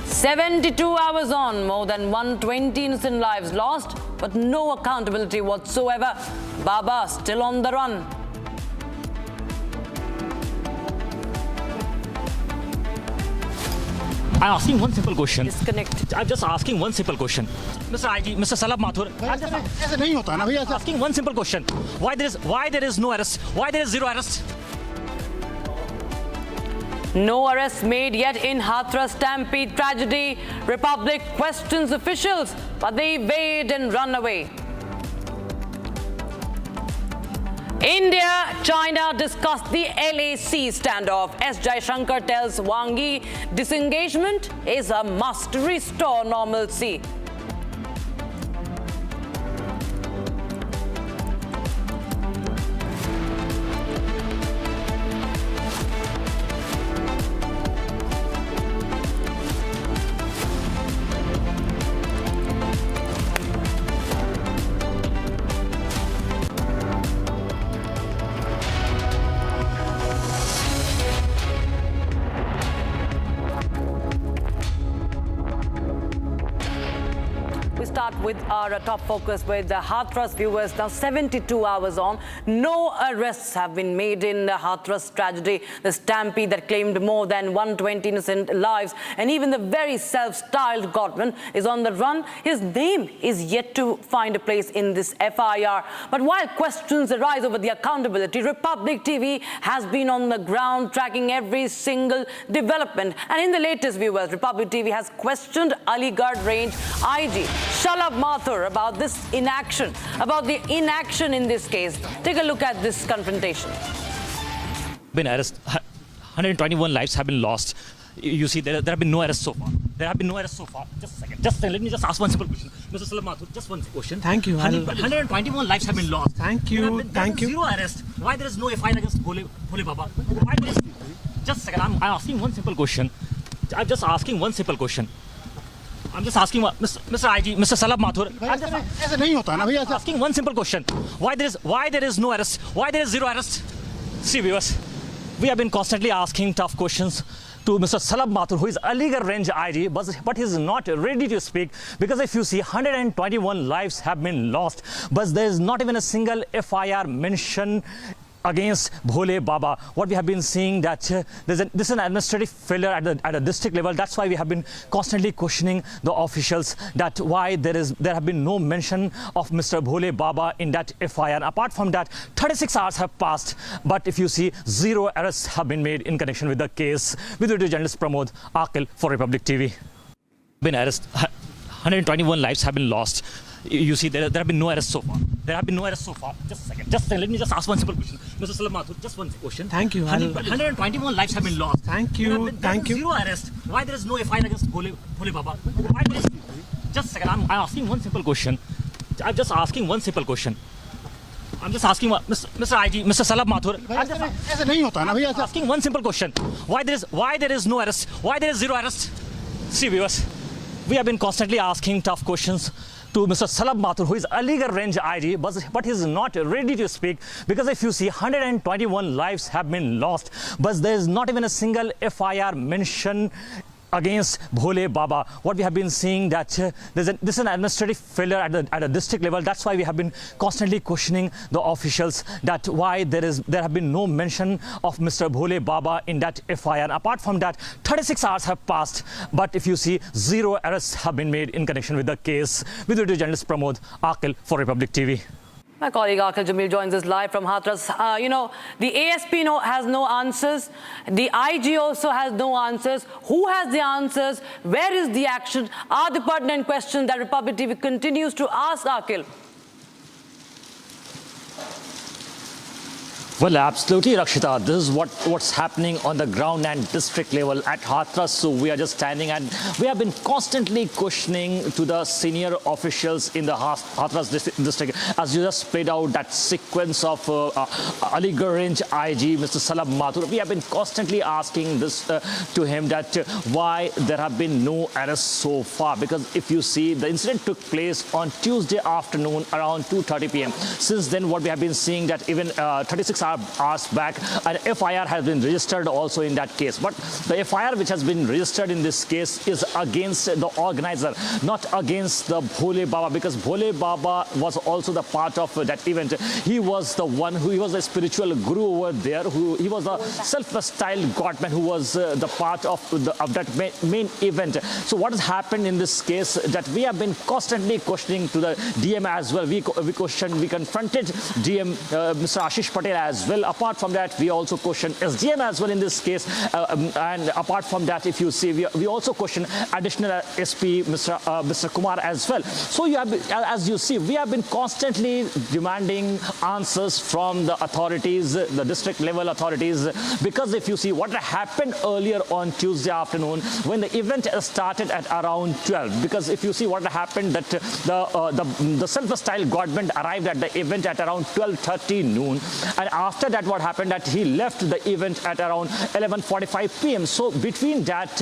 72 hours on, more than 120 innocent lives lost, but no accountability whatsoever. Baba still on the run. I'm asking one simple question. Disconnected. I'm just asking one simple question. Mr. IG, Mr. Salab Mathur, I'm just asking one simple question. Why there is no arrest? Why there is zero arrest? No arrests made yet in Hathras stampede tragedy. Republic questions officials, but they evade and run away. India, China discussed the LAC standoff. S. Jaishankar tells Wankhede disengagement is a must to restore normalcy. We start with our top focus with the Hathras viewers. Now 72 hours on, no arrests have been made in the Hathras tragedy, the stampede that claimed more than 120 innocent lives, and even the very self-styled Godman is on the run. His name is yet to find a place in this FIR. But while questions arise over the accountability, Republic TV has been on the ground tracking every single development. And in the latest, viewers, Republic TV has questioned Aligarh Range IG Shalabh Mathur about this inaction, about the inaction in this case. Take a look at this confrontation. Been arrested. 121 lives have been lost. You see, there have been no arrests so far. There have been no arrests so far. Just a second. Let me just ask one simple question. Mr. Shalabh Mathur, just one question. Thank you. 121 lives have been lost. Thank you. Thank you. Zero arrest. Why there is no FIR against Bhole Baba? Why there is... Just a second. I'm asking one simple question. I'm just asking one simple question. I'm just asking Mr. IG, Mr. Shalabh Mathur. I'm asking one simple question. Why there is no arrest? Why there is zero arrest? See, viewers, we have been constantly asking tough questions to Mr. Shalabh Mathur, who is Aligarh Range IG, but he is not ready to speak, because if you see, 121 lives have been lost, but there is not even a single FIR mention against Bhole Baba. What we have been seeing that this is an administrative failure at a district level. That's why we have been constantly questioning the officials that why there have been no mention of Mr. Bhole Baba in that FIR. Apart from that, 36 hours have passed, but if you see, zero arrests have been made in connection with the case. With video journalist Pramod Akil for Republic TV. Been arrested. 121 lives have been lost. You see, there have been no arrests so far. There have been no arrests so far. Just a second. Let me just ask one simple question. Mr. Shalabh Mathur, just one question. Thank you. 121 lives have been lost. Thank you. Thank you. Zero arrest. Why there is no FIR against Bhole Baba? Why there is... Just a second. I'm asking one simple question. I'm just asking one simple question. I'm just asking Mr. IG, Mr. Shalabh Mathur. I'm asking one simple question. Why there is no arrest? Why there is zero arrest? See, viewers, we have been constantly asking tough questions to Mr. Shalabh Mathur, who is Aligarh Range IG, but he is not ready to speak, because if you see, 121 lives have been lost, but there is not even a single FIR mention against Bhole Baba. What we have been seeing that this is an administrative failure at a district level. That's why we have been constantly questioning the officials that why there have been no mention of Mr. Bhole Baba in that FIR. Apart from that, 36 hours have passed, but if you see, zero arrests have been made in connection with the case. With video journalist Pramod Akil for Republic TV. My colleague Akil Jamil joins us live from Hathras. The ASP has no answers. The IG also has no answers. Who has the answers? Where is the action? Are the pertinent questions that Republic TV continues to ask, Akil? Well, absolutely, Rakshita. This is what's happening on the ground and district level at Hathras. So we are just standing, and we have been constantly questioning to the senior officials in the Hathras district. As you just played out that sequence of Aligarh Range IG, Mr. Shalabh Mathur, we have been constantly asking this to him that why there have been no arrests so far. Because if you see, the incident took place on Tuesday afternoon around 2:30 p.m. Since then, what we have been seeing that even 36 hours back, an FIR has been registered also in that case. But the FIR which has been registered in this case is against the organizer, not against the Bhole Baba, because Bhole Baba was also the part of that event. He was the one he was a spiritual guru over there. He was a self-styled godman who was the part of that main event. So what has happened in this case that we have been constantly questioning to the DM as well. We confronted DM Mr. Ashish Patel as as well. Apart from that, we also question SDM as well in this case. And apart from that, if you see, we also question additional SP, Mr. Kumar as well. So you have, as you see, we have been constantly demanding answers from the authorities, the district level authorities, because if you see what happened earlier on Tuesday afternoon when the event started at around 12, because if you see what happened, that the self-styled government arrived at the event at around 12:30 noon, and after that what happened that he left the event at around 11:45 p.m. So between that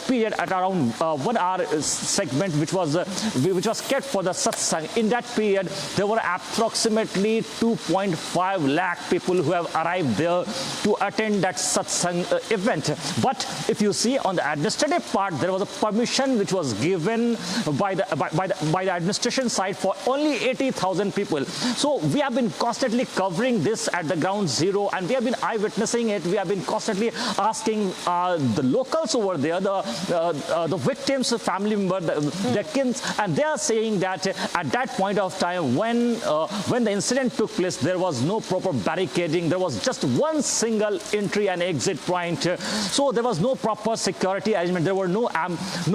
period at around 1 hour segment which was kept for the satsang, in that period there were approximately 2.5 lakh people who have arrived there to attend that satsang event. But if you see on the administrative part, there was a permission which was given by the administration side for only 80,000 people. So we have been constantly covering this at the ground zero, and we have been eyewitnessing it. We have been constantly asking the locals over there, the victims' family member, their kin, and they are saying that at that point of time when the incident took place, there was no proper barricading. There was just one single entry and exit point. So there was no proper security arrangement. There were no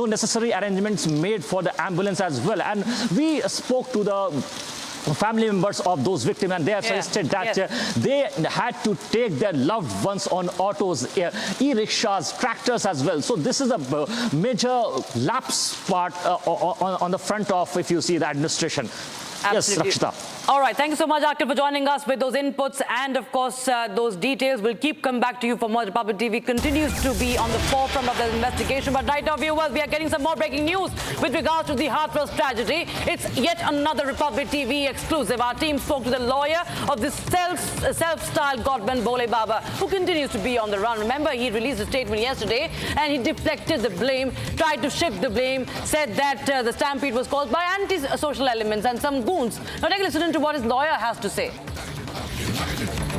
necessary arrangements made for the ambulance as well. And we spoke to the family members of those victims, and they have suggested that they had to take their loved ones on autos, e-rickshaws, tractors as well. So this is a major lapse part on the front of, if you see, the administration. Absolutely. Yes, Rakshita. All right. Thank you so much, Akhil, for joining us with those inputs and, of course, those details. We'll keep coming back to you for more. Republic TV continues to be on the forefront of the investigation. But right now, viewers, we are getting some more breaking news with regards to the Hathras tragedy. It's yet another Republic TV exclusive. Our team spoke to the lawyer of this self-styled godman, Bole Baba, who continues to be on the run. Remember, he released a statement yesterday and he deflected the blame, tried to shift the blame, said that the stampede was caused by anti-social elements and some goons. Now take a listen to what his lawyer has to say.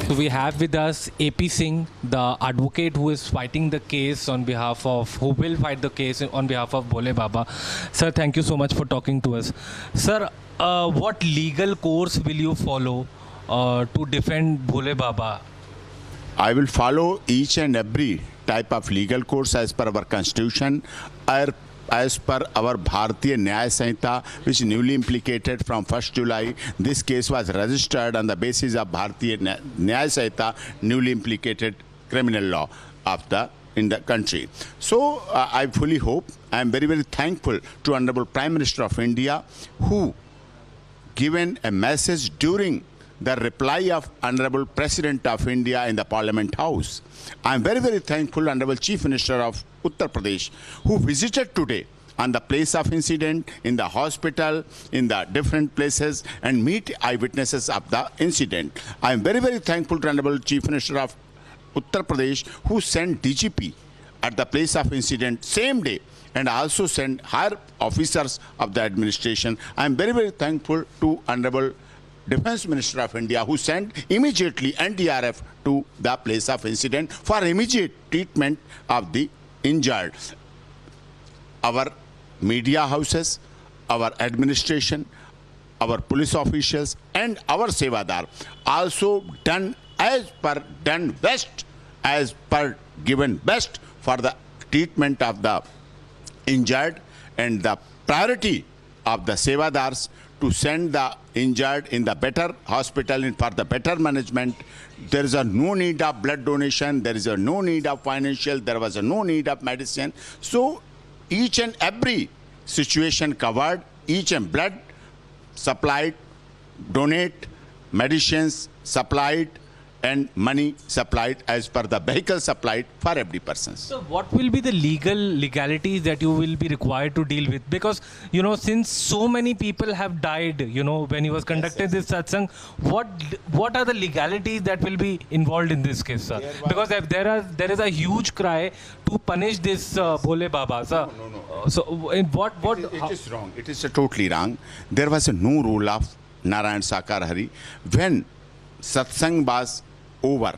So we have with us AP Singh, the advocate who is fighting the case on behalf of, who will fight the case on behalf of Bole Baba. Sir, thank you so much for talking to us. Sir, what legal course will you follow to defend Bole Baba? I will follow each and every type of legal course as per our constitution, as per our Bharatiya Nyaya Sanhita, which newly implicated from 1st July. This case was registered on the basis of Bharatiya Nyaya Sanhita, newly implicated criminal law in the country. So I fully hope, I am very, very thankful to Honorable Prime Minister of India, who given a message during the reply of Honorable President of India in the Parliament House. I am very, very thankful to Honorable Chief Minister of Uttar Pradesh, who visited today on the place of incident, in the hospital, in the different places, and meet eyewitnesses of the incident. I am very, very thankful to Honorable Chief Minister of Uttar Pradesh, who sent DGP at the place of incident same day, and also sent higher officers of the administration. I am very, very thankful to Honorable Defense Minister of India, who sent immediately NDRF to the place of incident for immediate treatment of the injured. Our media houses, our administration, our police officials, and our Sevadar also done given best for the treatment of the injured, and the priority of the Sevadars to send the injured in the better hospital and for the better management. There is no need of blood donation, there is no need of financial, there was no need of medicine. So each and every situation covered, each and blood supplied, donate, medicines supplied, and money supplied as per the vehicle supplied for every person. So what will be the legalities that you will be required to deal with? Because, you know, since so many people have died, you know, when he was conducted this satsang, what are the legalities that will be involved in this case, sir? Because there is a huge cry to punish this Bole Baba, sir. No. So in what it is wrong. It is totally wrong. There was no rule of Narayan Sakar Hari. When satsang was over,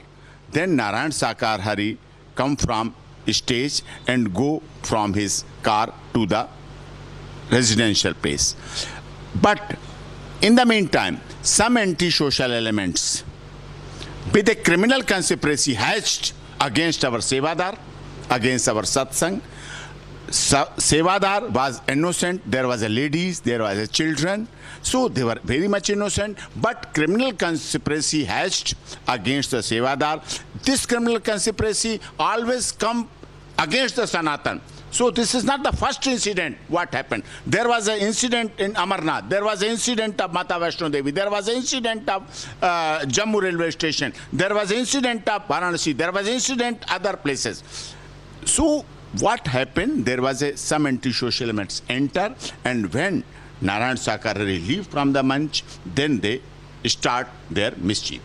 then Narayan Sakar Hari come from stage and go from his car to the residential place. But in the meantime, some anti-social elements with a criminal conspiracy hatched against our Sevadar, against our satsang. Sevadar was innocent, there was a ladies, there was a children, so they were very much innocent, but criminal conspiracy hatched against the Sevadar. This criminal conspiracy always come against the Sanatan. So this is not the first incident what happened. There was an incident in Amarnath, there was an incident of Mata Vaishno Devi, there was an incident of Jammu railway station, there was an incident of Varanasi, there was an incident other places. So what happened? There was some anti-social elements enter, and when Narayan Sakarari leave from the manch, then they start their mischief.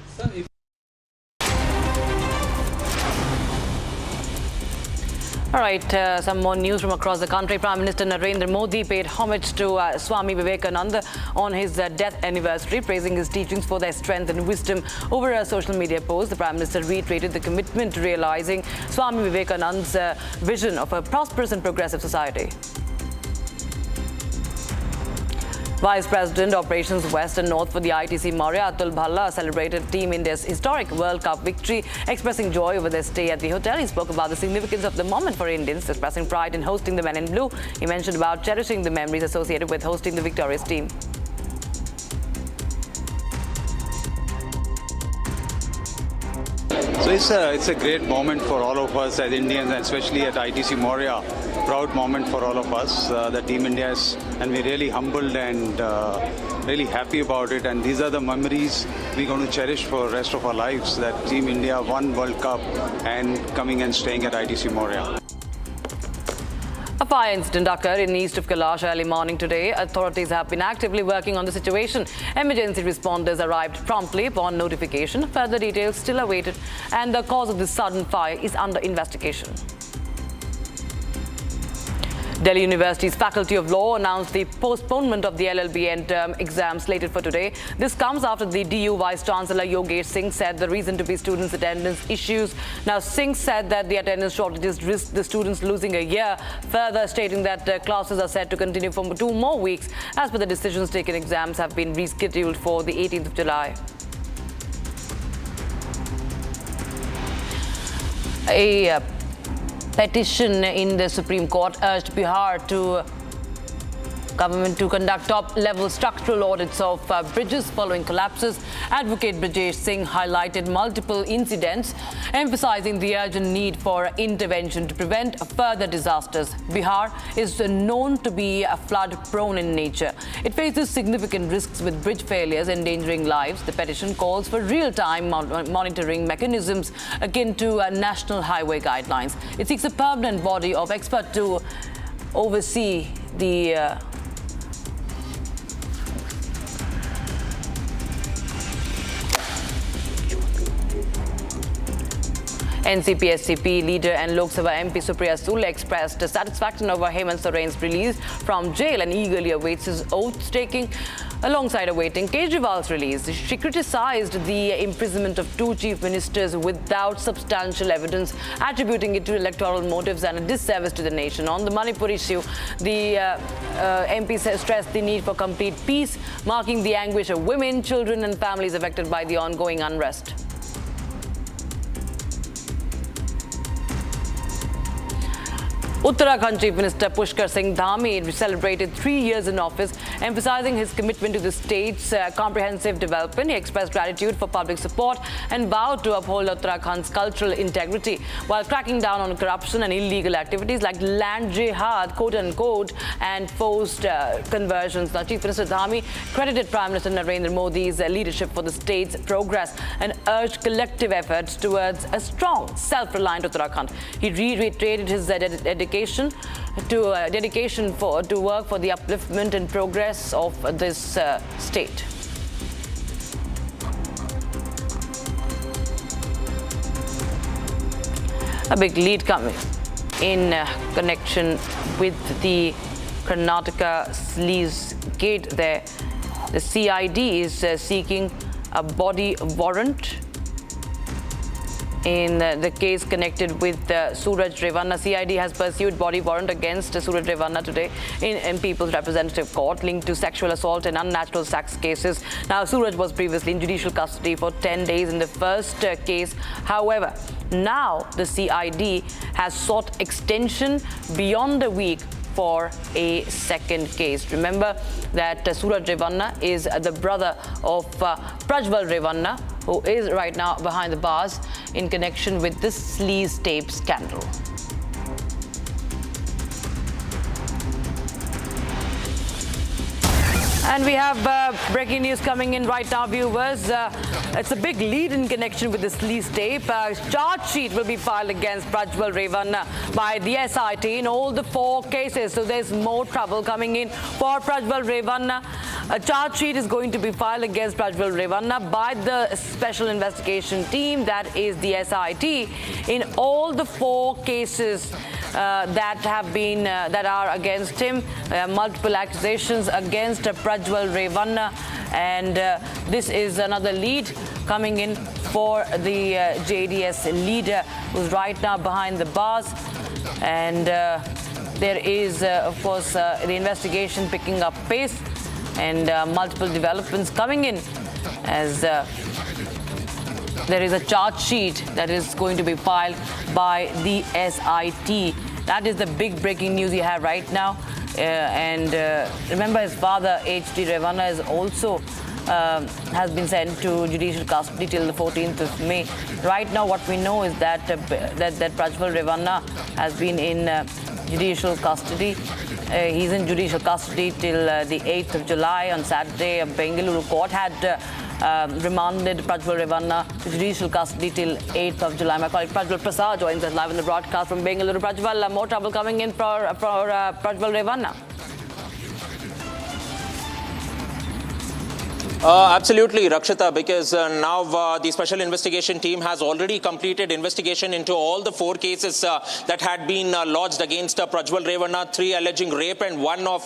All right, some more news from across the country. Prime Minister Narendra Modi paid homage to Swami Vivekananda on his death anniversary, praising his teachings for their strength and wisdom. Over a social media post, the Prime Minister reiterated the commitment to realizing Swami Vivekananda's vision of a prosperous and progressive society. Vice President Operations West and North for the ITC Maurya, Atul Bhalla, celebrated Team India's historic World Cup victory, expressing joy over their stay at the hotel. He spoke about the significance of the moment for Indians, expressing pride in hosting the men in blue. He mentioned about cherishing the memories associated with hosting the victorious team. So it's a great moment for all of us as Indians, and especially at ITC Maurya. Proud moment for all of us, the Team India is, and we're really humbled and really happy about it. And these are the memories we're going to cherish for the rest of our lives, that Team India won World Cup and coming and staying at ITC Maurya. A fire incident occurred in east of Kailash early morning today. Authorities have been actively working on the situation. Emergency responders arrived promptly upon notification. Further details still awaited, and the cause of this sudden fire is under investigation. Delhi University's Faculty of Law announced the postponement of the LLB end-term exam slated for today. This comes after the DU Vice-Chancellor Yogesh Singh said the reason to be students' attendance issues. Now, Singh said that the attendance shortages risk the students losing a year, further stating that classes are set to continue for 2 more weeks. As per the decisions taken, exams have been rescheduled for the 18th of July. A petition in the Supreme Court urged Bihar government to conduct top-level structural audits of bridges following collapses. Advocate Brajesh Singh highlighted multiple incidents, emphasizing the urgent need for intervention to prevent further disasters. Bihar is known to be flood-prone in nature. It faces significant risks with bridge failures endangering lives. The petition calls for real-time monitoring mechanisms akin to national highway guidelines. It seeks a permanent body of experts to oversee the NCP-SCP leader and Lok Sabha MP Supriya Sule expressed satisfaction over Hemant Soren's release from jail and eagerly awaits his oath-taking alongside awaiting Kejriwal's release. She criticized the imprisonment of 2 chief ministers without substantial evidence, attributing it to electoral motives and a disservice to the nation. On the Manipur issue, the MP stressed the need for complete peace, marking the anguish of women, children and families affected by the ongoing unrest. Uttarakhand Chief Minister Pushkar Singh Dhami celebrated 3 years in office, emphasizing his commitment to the state's comprehensive development. He expressed gratitude for public support and vowed to uphold Uttarakhand's cultural integrity while cracking down on corruption and illegal activities like land jihad, quote-unquote, and forced conversions. Now, Chief Minister Dhami credited Prime Minister Narendra Modi's leadership for the state's progress and urged collective efforts towards a strong, self-reliant Uttarakhand. He reiterated his dedication to work for the upliftment and progress of this state. A big lead coming in connection with the Karnataka Sleaze Gate there. The CID is seeking a body warrant in the case connected with Suraj Revanna. CID has pursued body warrant against Suraj Revanna today in People's Representative Court linked to sexual assault and unnatural sex cases. Now, Suraj was previously in judicial custody for 10 days in the first case. However, now the CID has sought extension beyond a week for a second case. Remember that Suraj Revanna is the brother of Prajwal Revanna, who is right now behind the bars in connection with this sleaze tape scandal. And we have breaking news coming in right now, viewers. It's a big lead in connection with this sleaze tape. Charge sheet will be filed against Prajwal Revanna by the SIT in all the 4 cases. So there's more trouble coming in for Prajwal Revanna. A charge sheet is going to be filed against Prajwal Revanna by the special investigation team, that is the SIT, in all the 4 cases that have been that are against him. Multiple accusations against Prajwal Revanna, and this is another lead coming in for the JDS leader, who's right now behind the bars. And there is, of course, the investigation picking up pace, and multiple developments coming in as there is a charge sheet that is going to be filed by the SIT. That is the big breaking news you have right now. And remember, his father, H.D. Revanna, is also has been sent to judicial custody till the 14th of May. Right now, what we know is that that Prajwal Revanna has been in judicial custody. He's in judicial custody till the 8th of July. On Saturday, a Bengaluru court had remanded Prajwal Revanna to judicial custody till 8th of July. My colleague Prajwal Prasad joins us live in the broadcast from Bengaluru. Prajwal, more trouble coming in for Prajwal Revanna. Absolutely, Rakshita, because now the special investigation team has already completed investigation into all the 4 cases that had been lodged against Prajwal Revanna, 3 alleging rape and 1 of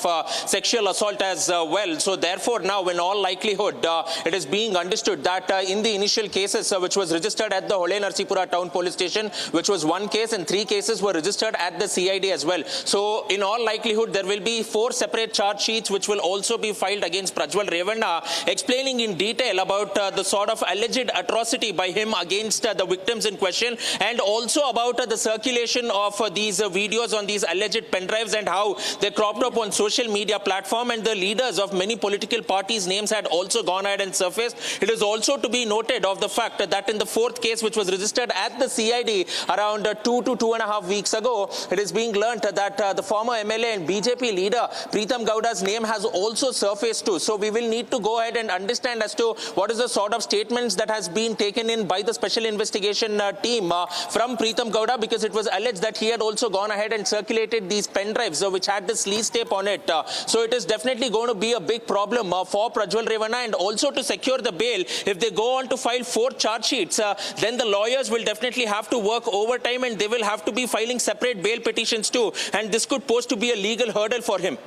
sexual assault as well. So therefore, now in all likelihood, it is being understood that in the initial cases which was registered at the Hole Narsipura town police station, which was 1 case, and 3 cases were registered at the CID as well. So in all likelihood, there will be 4 separate charge sheets which will also be filed against Prajwal Revanna, explaining in detail about the sort of alleged atrocity by him against the victims in question, and also about the circulation of these videos on these alleged pen drives and how they cropped up on social media platform, and the leaders of many political parties' names had also gone ahead and surfaced. It is also to be noted of the fact that in the 4th case, which was registered at the CID around 2 to 2.5 weeks ago, it is being learnt that the former MLA and BJP leader Pritam Gowda's name has also surfaced too. So we will need to go ahead and understand as to what is the sort of statements that has been taken in by the special investigation team from Pritam Gowda, because it was alleged that he had also gone ahead and circulated these pen drives which had the sleaze tape on it. So it is definitely going to be a big problem for Prajwal Revanna, and also to secure the bail. If they go on to file 4 charge sheets, then the lawyers will definitely have to work overtime, and they will have to be filing separate bail petitions too, and this could pose to be a legal hurdle for him.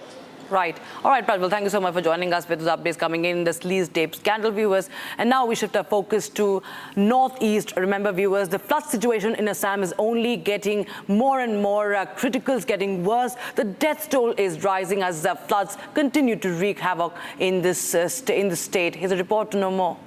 Right. All right, Prajwal, thank you so much for joining us with those updates coming in the sleaze tape scandal, viewers. And now we shift our focus to Northeast. Remember, viewers, the flood situation in Assam is only getting more and more critical, it's getting worse. The death toll is rising as the floods continue to wreak havoc in this in the state. Here's a report to know more.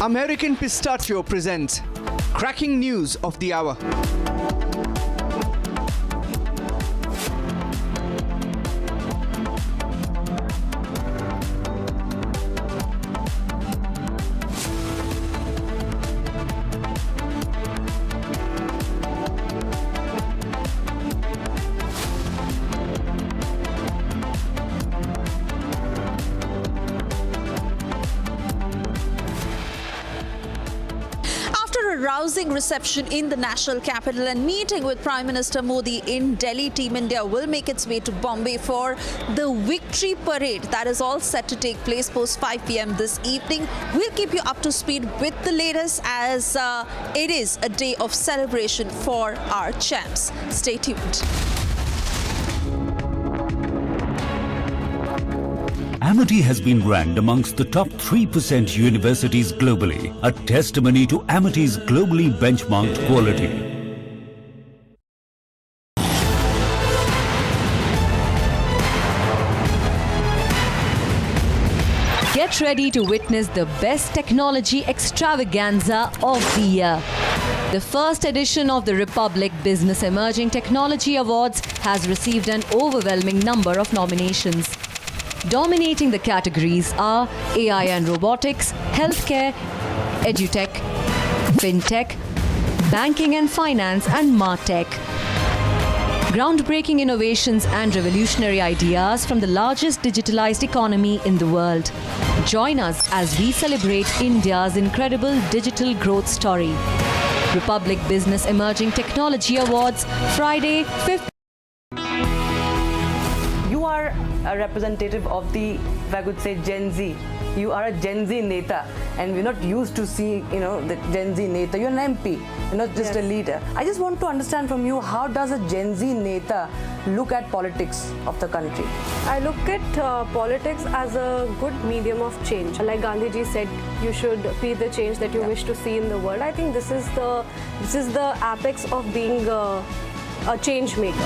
American Pistachio presents cracking news of the hour. After a rousing reception in the national capital and meeting with Prime Minister Modi in Delhi, Team India will make its way to Bombay for the victory parade that is all set to take place post 5 p.m. this evening. We'll keep you up to speed with the latest as it is a day of celebration for our champs. Stay tuned. Amity has been ranked amongst the top 3% universities globally, a testimony to Amity's globally benchmarked quality. Get ready to witness the best technology extravaganza of the year. The first edition of the Republic Business Emerging Technology Awards has received an overwhelming number of nominations. Dominating the categories are AI and robotics, healthcare, edutech, fintech, banking and finance, and martech. Groundbreaking innovations and revolutionary ideas from the largest digitalized economy in the world. Join us as we celebrate India's incredible digital growth story. Republic Business Emerging Technology Awards, Friday, 5th. You are a representative of the, if I could say, Gen Z. You are a Gen Z Neta, and we're not used to seeing, the Gen Z Neta. You're an MP, you're not just a leader. I just want to understand from you, how does a Gen Z Neta look at politics of the country? I look at politics as a good medium of change. Like Gandhiji said, you should be the change that you wish to see in the world. I think this is the apex of being a change maker.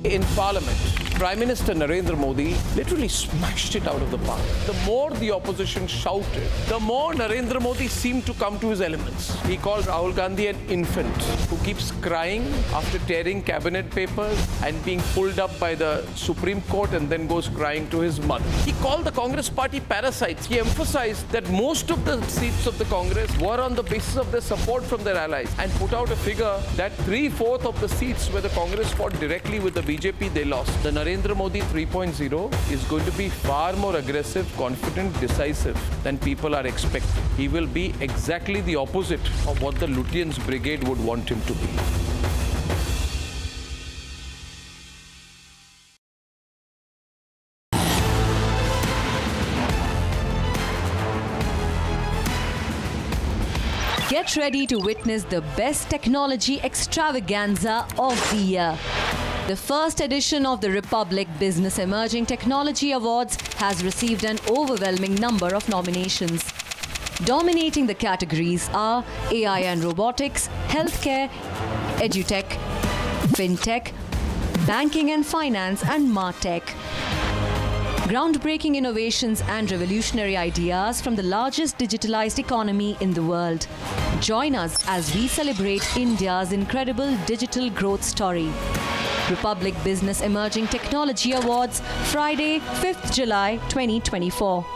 In Parliament, Prime Minister Narendra Modi literally smashed it out of the park. The more the opposition shouted, the more Narendra Modi seemed to come to his elements. He called Rahul Gandhi an infant who keeps crying after tearing cabinet papers and being pulled up by the Supreme Court and then goes crying to his mother. He called the Congress party parasites. He emphasized that most of the seats of the Congress were on the basis of their support from their allies and put out a figure that 3/4 of the seats where the Congress fought directly with the BJP, they lost. The Narendra Modi 3.0 is going to be far more aggressive, confident, decisive than people are expecting. He will be exactly the opposite of what the Lutyens Brigade would want him to be. Get ready to witness the best technology extravaganza of the year. The first edition of the Republic Business Emerging Technology Awards has received an overwhelming number of nominations. Dominating the categories are AI and robotics, healthcare, edutech, fintech, banking and finance, and martech. Groundbreaking innovations and revolutionary ideas from the largest digitalized economy in the world. Join us as we celebrate India's incredible digital growth story. Republic Business Emerging Technology Awards, Friday, 5th July 2024.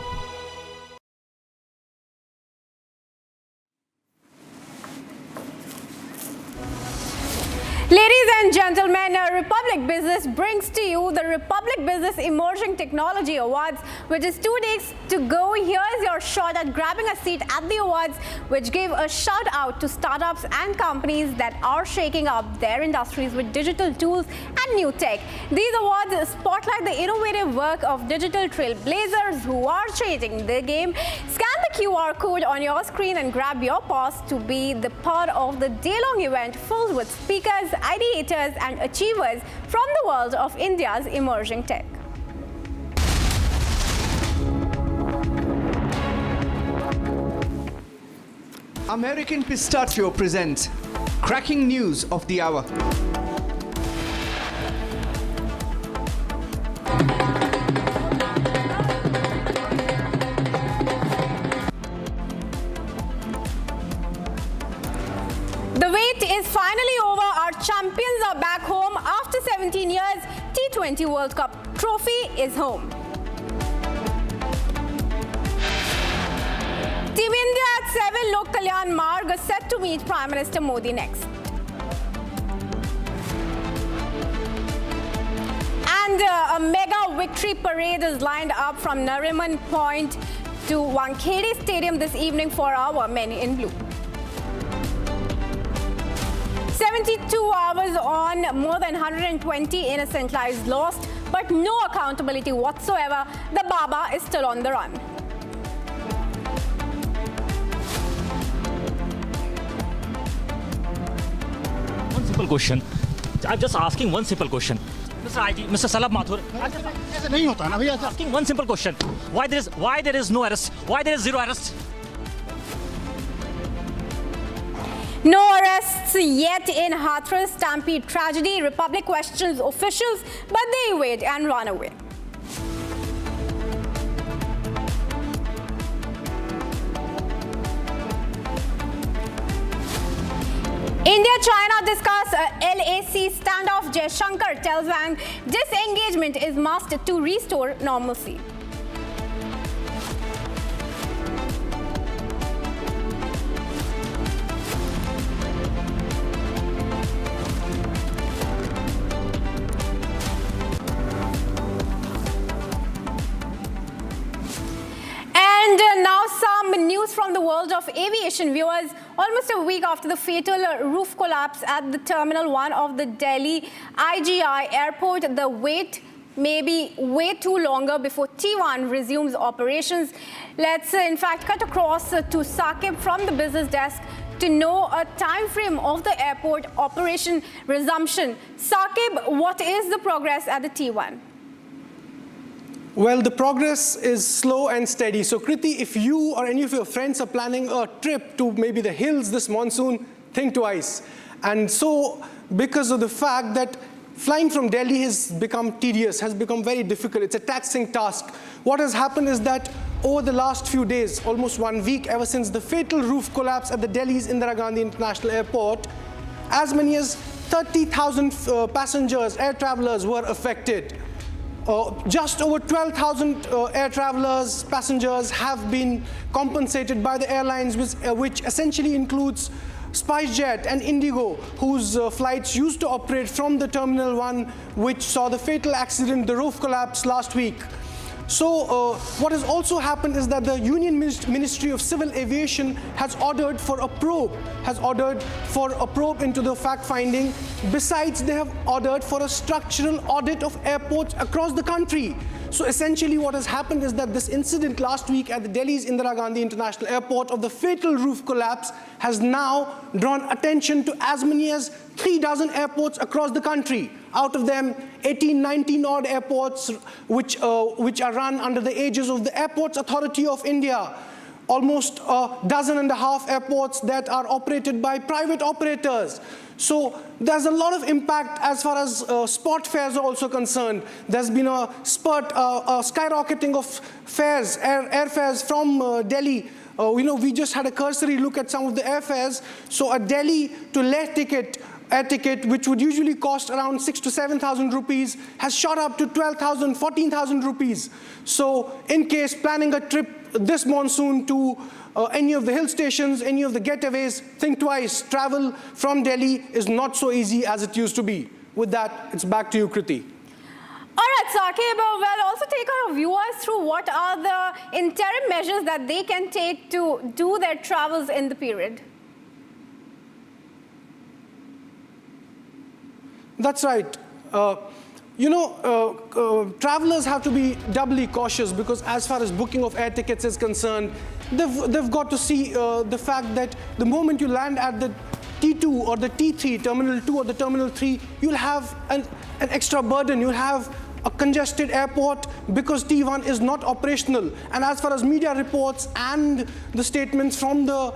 Ladies and gentlemen, Republic Business brings to you the Republic Business Emerging Technology Awards, which is 2 days to go. Here's your shot at grabbing a seat at the awards, which give a shout out to startups and companies that are shaking up their industries with digital tools and new tech. These awards spotlight the innovative work of digital trailblazers who are changing the game. Scan the QR code on your screen and grab your pass to be the part of the day-long event filled with speakers, ideators and achievers from the world of India's emerging tech. American Pistachio presents cracking news of the hour. is finally over. Our champions are back home after 17 years. T20 World Cup trophy is home. Team India at 7 Lok Kalyan Marg is set to meet Prime Minister Modi next. And a mega victory parade is lined up from Nariman Point to Wankhede Stadium this evening for our men in blue. 72 hours on, more than 120 innocent lives lost, but no accountability whatsoever. The Baba is still on the run. One simple question. I'm just asking one simple question. Mr. IG, Mr. Salab Mathur, I'm asking one simple question. Why there is no arrest? Why there is zero arrest? No arrests yet in Hathras Stampede tragedy. Republic questions officials, but they evade and run away. India-China discuss LAC standoff. Jaishankar tells Wang disengagement is must to restore normalcy. And now some news from the world of aviation. Viewers, almost a week after the fatal roof collapse at the Terminal 1 of the Delhi IGI airport, the wait may be way too longer before T1 resumes operations. Let's in fact cut across to Saqib from the business desk to know a time frame of the airport operation resumption. Saqib, what is the progress at the T1? Well, the progress is slow and steady. So, Kriti, if you or any of your friends are planning a trip to maybe the hills this monsoon, think twice. And so, because of the fact that flying from Delhi has become tedious, has become very difficult, it's a taxing task. What has happened is that over the last few days, almost 1 week, ever since the fatal roof collapse at the Delhi's Indira Gandhi International Airport, as many as 30,000 passengers, air travelers were affected. Just over 12,000 air travelers, passengers have been compensated by the airlines, which essentially includes SpiceJet and Indigo, whose flights used to operate from the Terminal 1, which saw the fatal accident, the roof collapse last week. So what has also happened is that the Union Ministry of Civil Aviation has ordered for a probe, into the fact-finding. Besides, they have ordered for a structural audit of airports across the country. So essentially what has happened is that this incident last week at the Delhi's Indira Gandhi International Airport of the fatal roof collapse has now drawn attention to as many as 3 airports across the country. Out of them, 18, 19 odd airports which are run under the aegis of the Airports Authority of India. Almost 12.5 airports that are operated by private operators. So there's a lot of impact as far as spot fares are also concerned. There's been a skyrocketing of fares, airfares from Delhi. We just had a cursory look at some of the airfares. So a Delhi to Leh air ticket, which would usually cost around 6,000 to 7,000 rupees, has shot up to 12,000, 14,000 rupees. So in case planning a trip this monsoon to any of the hill stations, any of the getaways, think twice. Travel from Delhi is not so easy as it used to be. With that, it's back to you, Kriti. All right, Saqib, we'll also take our viewers through what are the interim measures that they can take to do their travels in the period. That's right. Travelers have to be doubly cautious because as far as booking of air tickets is concerned, they've got to see the fact that the moment you land at the T2 or the T3, Terminal 2 or the Terminal 3, you'll have an extra burden. You'll have a congested airport because T1 is not operational. And as far as media reports and the statements from the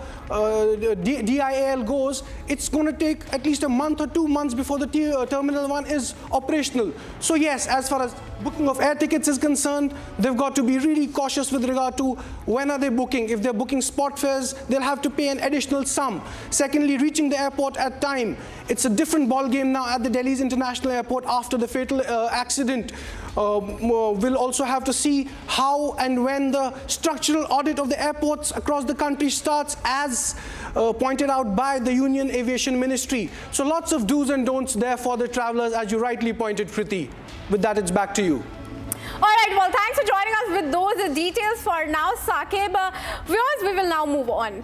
DIAL goes, it's going to take at least a month or 2 months before the Terminal 1 is operational. So yes, as far as booking of air tickets is concerned, they've got to be really cautious with regard to when are they booking. If they're booking spot fares, they'll have to pay an additional sum. Secondly, reaching the airport at time. It's a different ball game now at the Delhi's International Airport after the fatal accident. We'll also have to see how and when the structural audit of the airports across the country starts, as pointed out by the Union Aviation Ministry. So lots of do's and don'ts there for the travelers, as you rightly pointed, Kriti. With that, it's back to you. All right, well, thanks for joining us with those details for now, Saqib. Viewers, we will now move on.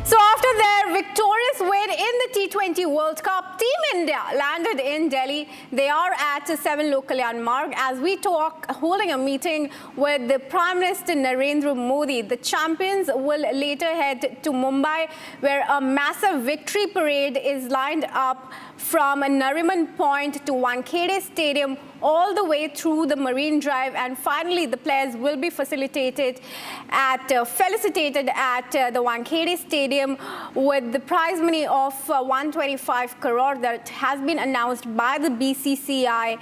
So after their victorious win in the T20 World Cup, Team India landed in Delhi. They are at 7 Lok Kalyan Marg as we talk, holding a meeting with the Prime Minister Narendra Modi. The champions will later head to Mumbai, where a massive victory parade is lined up from Nariman Point to Wankhede Stadium, all the way through the Marine Drive, and finally the players will be felicitated at the Wankhede Stadium with the prize money of 125 crore that has been announced by the BCCI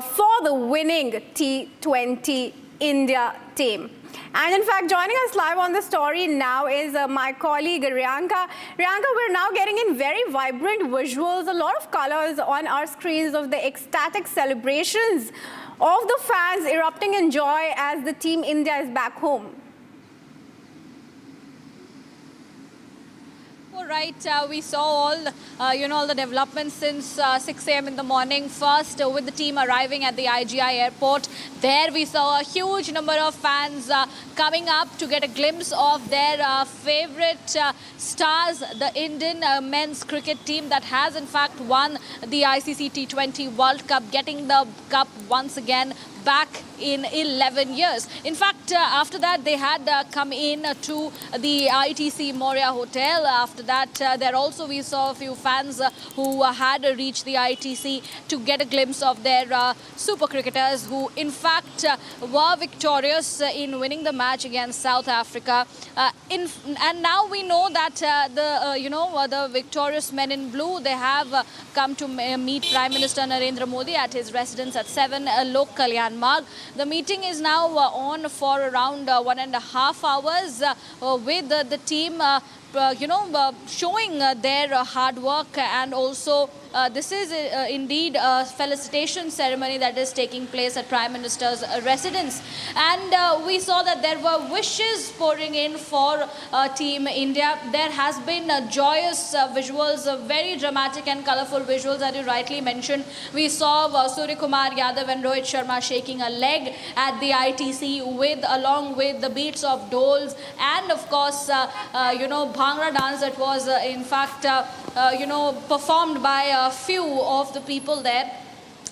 for the winning T20 India team. And in fact, joining us live on the story now is my colleague Riyanka. Riyanka, we're now getting in very vibrant visuals, a lot of colors on our screens of the ecstatic celebrations of the fans erupting in joy as the Team India is back home. Right, we saw all the developments since 6 a.m. in the morning. First, with the team arriving at the IGI airport, there we saw a huge number of fans coming up to get a glimpse of their favorite stars, the Indian men's cricket team that has in fact won the ICC T20 World Cup, getting the cup once again back in 11 years. In fact, after that, they had come in to the ITC Moria Hotel. After that, there also we saw a few fans who had reached the ITC to get a glimpse of their super cricketers who, in fact, were victorious in winning the match against South Africa. And now we know that the victorious men in blue, they have come to meet Prime Minister Narendra Modi at his residence at 7 Lok Kalyan Marg. The meeting is now on for around 1.5 hours with the team showing their hard work, and also this is indeed a felicitation ceremony that is taking place at Prime Minister's residence. And we saw that there were wishes pouring in for Team India. There has been joyous visuals, very dramatic and colourful visuals that you rightly mentioned. We saw Surya Kumar Yadav and Rohit Sharma shaking a leg at the ITC along with the beats of doles, and of course Bhangra dance that was in fact performed by a few of the people there.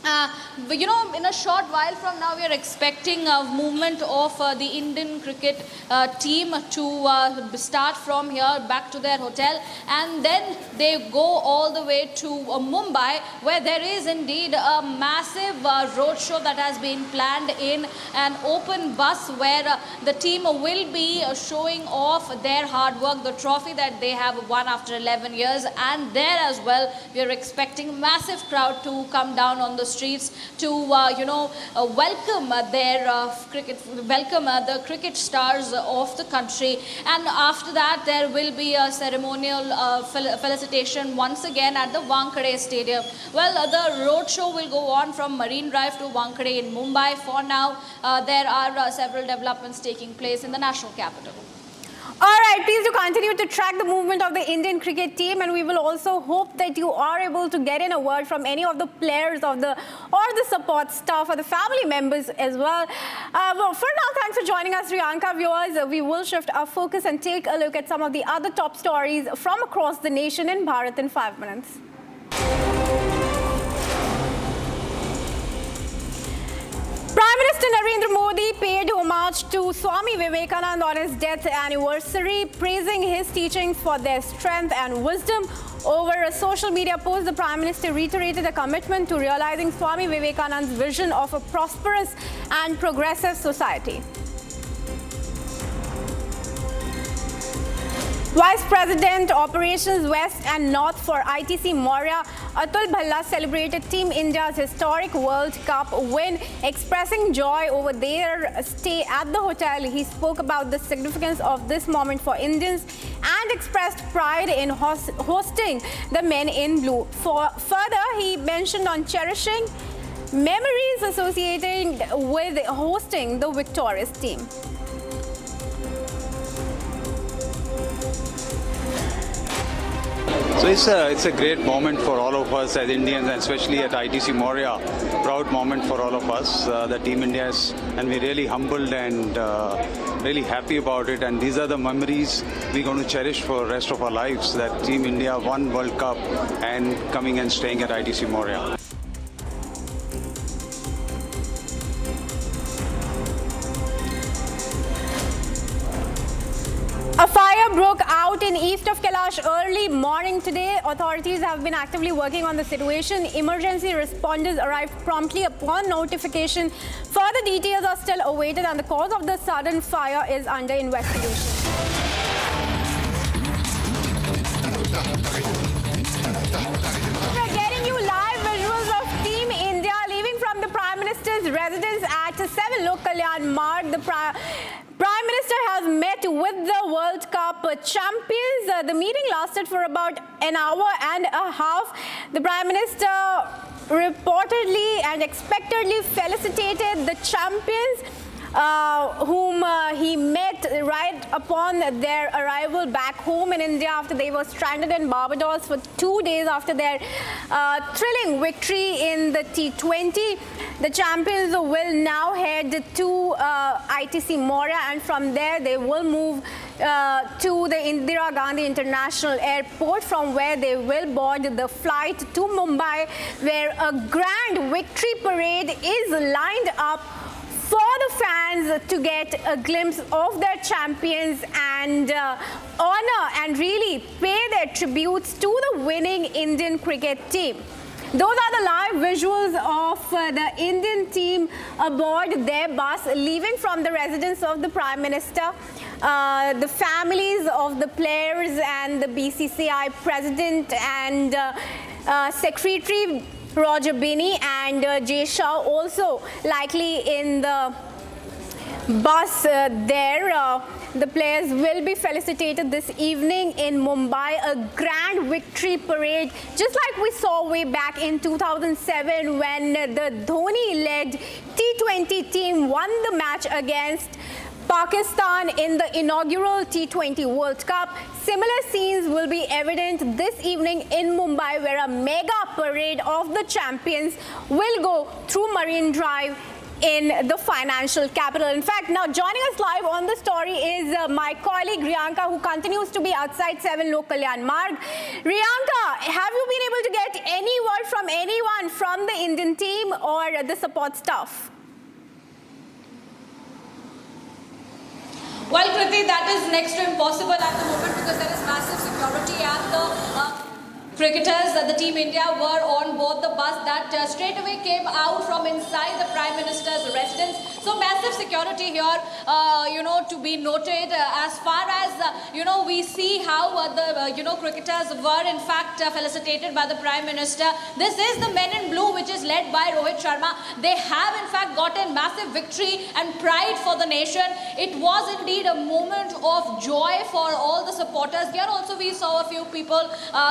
In a short while from now, we are expecting a movement of the Indian cricket team to start from here back to their hotel, and then they go all the way to Mumbai, where there is indeed a massive roadshow that has been planned in an open bus, where the team will be showing off their hard work, the trophy that they have won after 11 years. And there as well, we are expecting massive crowd to come down on the streets to welcome the cricket stars of the country. And after that, there will be a ceremonial felicitation once again at the Wankhede Stadium. Well, the road show will go on from Marine Drive to Wankhede in Mumbai. For now, there are several developments taking place in the national capital. All right, please do continue to track the movement of the Indian cricket team, and we will also hope that you are able to get in a word from any of the players or the support staff or the family members as well. Well, for now, thanks for joining us, Riyanka. Viewers, we will shift our focus and take a look at some of the other top stories from across the nation in Bharat in 5 minutes. Prime Minister Narendra Modi paid homage to Swami Vivekananda on his death anniversary, praising his teachings for their strength and wisdom. Over a social media post, the Prime Minister reiterated a commitment to realizing Swami Vivekananda's vision of a prosperous and progressive society. Vice President Operations West and North for ITC Moria, Atul Bhalla celebrated Team India's historic World Cup win, expressing joy over their stay at the hotel. He spoke about the significance of this moment for Indians and expressed pride in hosting the men in blue. Further, he mentioned on cherishing memories associated with hosting the victorious team. So it's a great moment for all of us as Indians, and especially at ITC Moria. Proud moment for all of us, the Team India's, and we're really humbled and really happy about it. And these are the memories we're going to cherish for the rest of our lives, that Team India won World Cup and coming and staying at ITC Moria. A fire broke out in east of Kailash early morning today. Authorities have been actively working on the situation. Emergency responders arrived promptly upon notification. Further details are still awaited and the cause of the sudden fire is under investigation. We're getting you live visuals of Team India leaving from the Prime Minister's residence at 7 Lok Kalyan Marg. The Prime Minister has met with the World Cup champions. The meeting lasted for about an hour and a half. The Prime Minister reportedly and expectedly felicitated the champions, whom he met right upon their arrival back home in India after they were stranded in Barbados for 2 days after their thrilling victory in the T20. The champions will now head to ITC Moria, and from there they will move to the Indira Gandhi International Airport, from where they will board the flight to Mumbai, where a grand victory parade is lined up for the fans to get a glimpse of their champions and honor and really pay their tributes to the winning Indian cricket team. Those are the live visuals of the Indian team aboard their bus leaving from the residence of the Prime Minister. The families of the players and the BCCI President and Secretary Roger Binney and Jay Shah also likely in the bus there. The players will be felicitated this evening in Mumbai, a grand victory parade, just like we saw way back in 2007 when the Dhoni-led T20 team won the match against Pakistan in the inaugural T20 World Cup. Similar scenes will be evident this evening in Mumbai, where a mega parade of the champions will go through Marine Drive in the financial capital. In fact, now joining us live on the story is my colleague Riyanka, who continues to be outside 7 Lok Kalyan Marg. Riyanka, have you been able to get any word from anyone from the Indian team or the support staff? Well, Kriti, that is next to impossible at the moment because there is massive security and the cricketers, the Team India were on board the bus that straight away came out from inside the Prime Minister's residence. So massive security here, to be noted. As far as, we see how the, cricketers were in fact felicitated by the Prime Minister. This is the men in blue, which is led by Rohit Sharma. They have in fact gotten massive victory and pride for the nation. It was indeed a moment of joy for all the supporters. Here also we saw a few people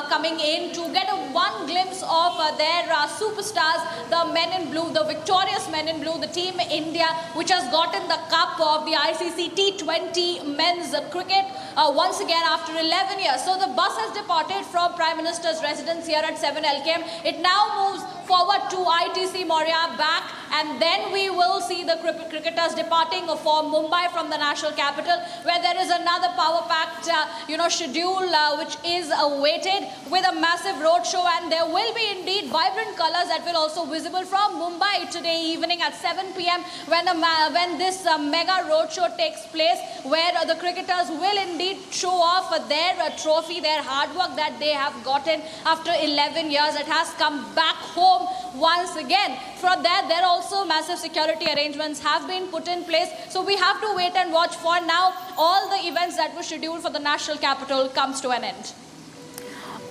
coming in to get one glimpse of their superstars, the men in blue, the victorious men in blue, the Team India, which has gotten the cup of the ICC T20 men's cricket once again after 11 years. So the bus has departed from Prime Minister's residence here at 7 LKM. It now moves forward to ITC Moria back, and then we will see the cricketers departing for Mumbai from the national capital, where there is another power-packed schedule which is awaited with a massive roadshow, and there will be indeed vibrant colours that will also visible from Mumbai today evening at 7 p.m. when this mega roadshow takes place, where the cricketers will indeed show off their trophy, their hard work that they have gotten after 11 years. It has come back home once again. For that, there also massive security arrangements have been put in place. So we have to wait and watch. For now, all the events that were scheduled for the national capital comes to an end.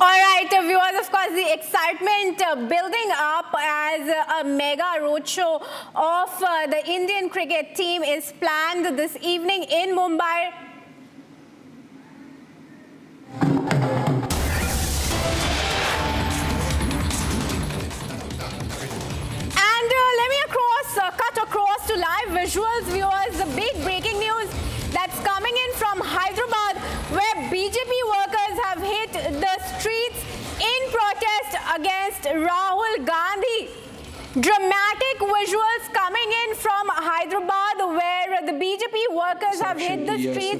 All right, viewers, of course, the excitement building up as a mega roadshow of the Indian cricket team is planned this evening in Mumbai. And let me cut across to live visuals, viewers, the big breaking news that's coming in from Hyderabad, where BJP workers have hit the streets in protest against Rahul Gandhi. Dramatic visuals coming in from Hyderabad, where the BJP workers have hit the streets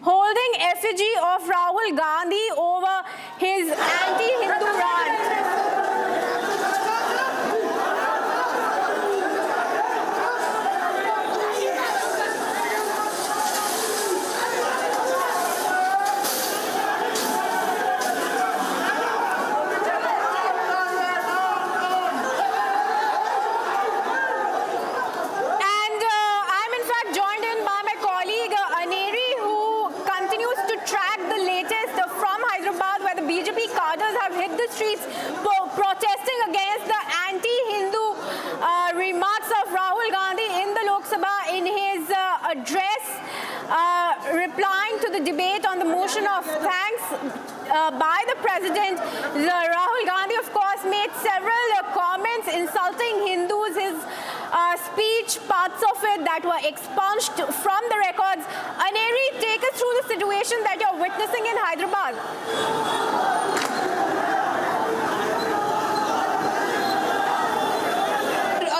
holding effigy of Rahul Gandhi over his anti-Hindu rant. Streets protesting against the anti-Hindu remarks of Rahul Gandhi in the Lok Sabha. In his address replying to the debate on the motion of thanks by the president, Rahul Gandhi of course made several comments insulting Hindus. His speech, parts of it that were expunged from the records. Aneri, take us through the situation that you're witnessing in Hyderabad.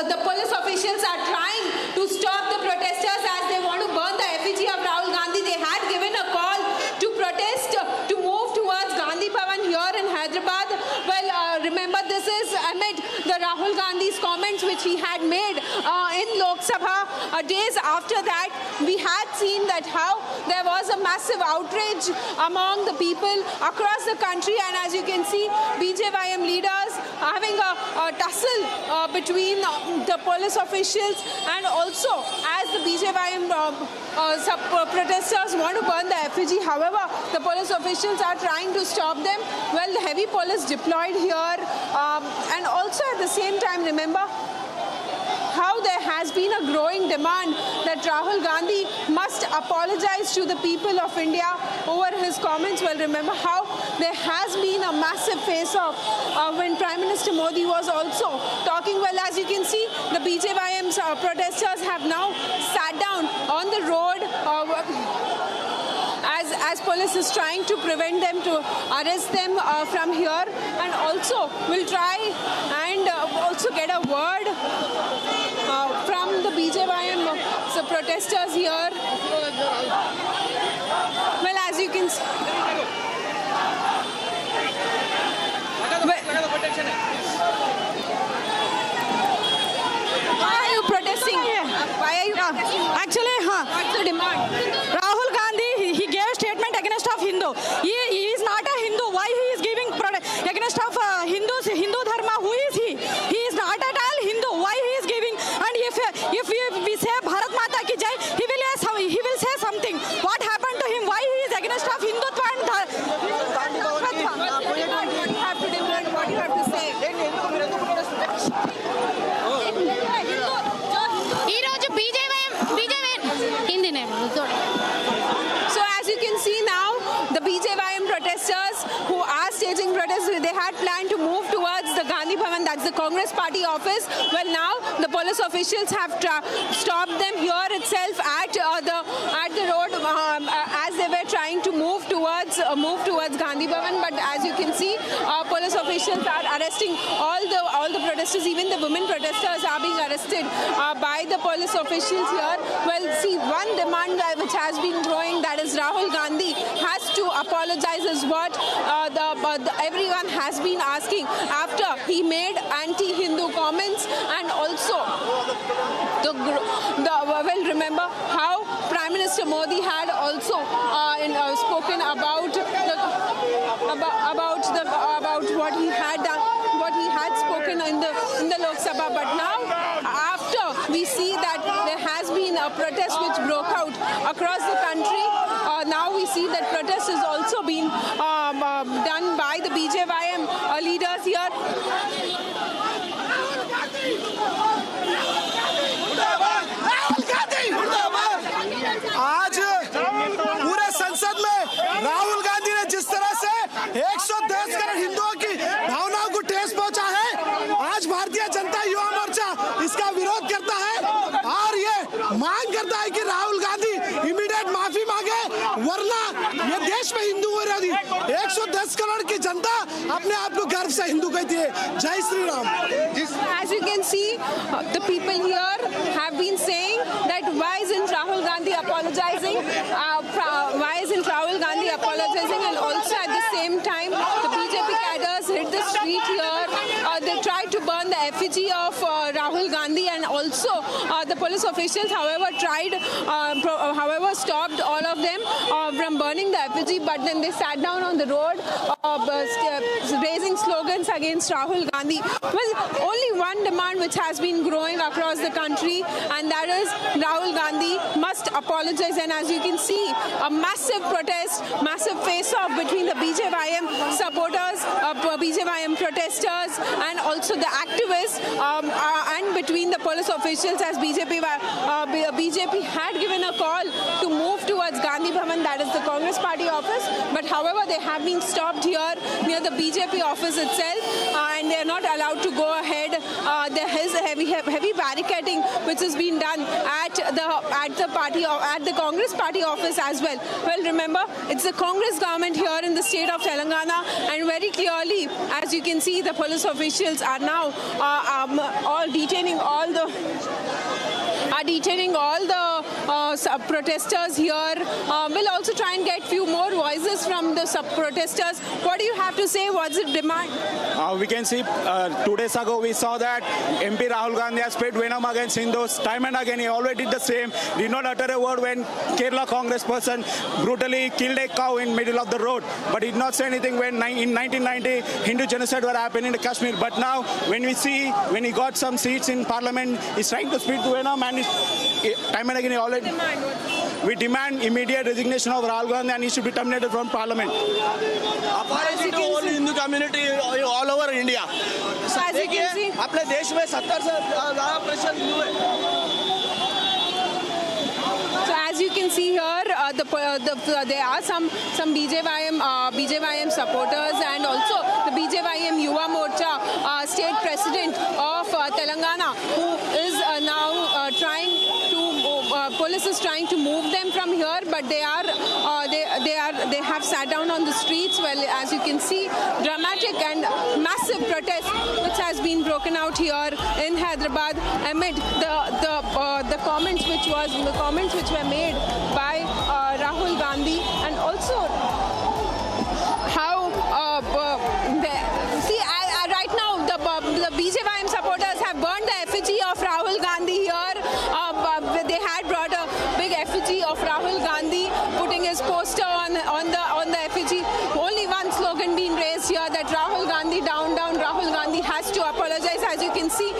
The police officials are trying to stop the protesters as they want to burn the effigy of Rahul Gandhi. They had given a call to protest, to move towards Gandhi Bhavan here in Hyderabad. Well, remember, this is amid the Rahul Gandhi's comments which he had made in Lok Sabha. Days after that, we had seen that how there was a massive outrage among the people across the country, and as you can see, BJYM leaders having a tussle between the police officials, and also as the BJYM protesters want to burn the effigy. However, the police officials are trying to stop them. Well, the heavy police deployed here, and also at the same time, remember how there has been a growing demand that Rahul Gandhi must apologize to the people of India over his comments. Well, remember how there has been a massive face-off when Prime Minister Modi was also talking. Well, as you can see, the BJYM's protesters have now sat down on the road as police is trying to prevent them, to arrest them from here, and also will try and also get a word from the BJYM protesters here. Well, as you can see, why are you protesting? Why are you protesting? Actually, what's the demand? Rahul Gandhi, he gave a statement against of Hindu. He is not a Hindu. Why he is giving against of Hindus, Hindu dharma? Who is he? He is not at all Hindu. Why he is giving? And if we say Bharat Mata ki Jai, he will say something. What happened to him? Why he is against of Hindutva and What do you have to demand? What do you have to say? So as you can see now, the BJYM protesters who are staging protests, they had planned to move towards the Gandhi Bhavan, that's the Congress party office. Well, now the police officials have stopped them here itself at the road as they were trying to move towards Gandhi Bhavan. But as you can see, police officials are arresting all the protesters. Even the women protesters are being arrested by the police officials here. Well, see, one demand which has been growing, that is Rahul Gandhi has to apologize, is what everyone has been asking after he made anti-Hindu comments. And also well, remember how Prime Minister Modi had also spoken about what he had done, what he had spoken in the Lok Sabha. But now, after we see that there has been protest which broke out across the country. Now we see that protest has also been done by the BJYM leaders here. आज पूरे संसद में राहुल गांधी ने जिस तरह से 110 करोड़ हिंदुओं की भावनाओं को ठेस पहुंचा है, आज भारतीय जनता युवा मोर्चा इसका विरोध करता है और ये मांग करता है कि राहुल गांधी इमीडिएट माफी मांगे, वरना ये देश में हिंदू विरोधी 110 करोड़ की जनता अपने आप को गर्व से हिंदू कहती है। जय Shri Ram. As you can see, the people here have been saying that why isn't Rahul Gandhi apologizing? Why isn't Rahul Gandhi apologizing? And also at the same time, the BJP cadres hit the street here. They tried to burn the effigy of Rahul Gandhi, and also the police officials, however, stopped all of them from burning the effigy. But then they sat down on the road, raising slogans against Rahul Gandhi. Well, only one demand which has been growing across the country, and that is Rahul Gandhi must apologize. And as you can see, a massive protest, massive face-off between the BJYM supporters, BJYM protesters, and also the activists, and between the police officials, as BJP had given a call to move towards Gandhi Bhavan, that is the Congress Party office. But however, they have been stopped here near the BJP office itself, and they are not allowed to go ahead. There is a heavy barricading which has been done at the Congress Party office as well. Well, remember, it's the Congress government here in the state of Telangana, and very clearly, as you can see, the police officials are now all detaining all the protesters here. We'll also try and get few more voices from the protesters. What do you have to say? What's the demand? We can see 2 days ago we saw that MP Rahul Gandhi has spread venom against Hindus time and again. He already did the same. Did not utter a word when Kerala Congress person brutally killed a cow in middle of the road. But he did not say anything when in 1990 Hindu genocide were happening in Kashmir. But now when we see when he got some seats in parliament, he's trying to spread venom, and time and again he already. We demand immediate resignation of Rahul Gandhi, and he should be terminated from parliament. Apology to all Hindu community all over India. So as you can see, अपने देश में 70 से ज़्यादा प्रतिशत हिंदू हैं. So as you can see here, there are some BJYM supporters, and also the BJYM Yuva Morcha state president of Telangana, who is now trying to. Police is trying to move them from here, but they have sat down on the streets. Well, as you can see, dramatic and massive protest which has been broken out here in Hyderabad amid the comments which were made by Rahul Gandhi, and also how right now the BJYM supporters have burned the effigy of Rahul Gandhi here. They had brought a big effigy of Rahul Gandhi, putting his poster on the effigy. Only one slogan being raised here, that Rahul Gandhi down, down. Rahul Gandhi has to apologize. As you can see,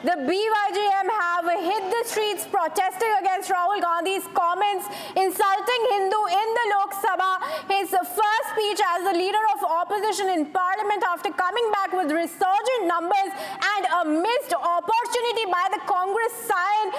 the BYGM have hit the streets protesting against Rahul Gandhi's comments insulting Hindu in the Lok Sabha, his first speech as the leader of opposition in parliament after coming back with resurgent numbers, and a missed opportunity by the Congress scion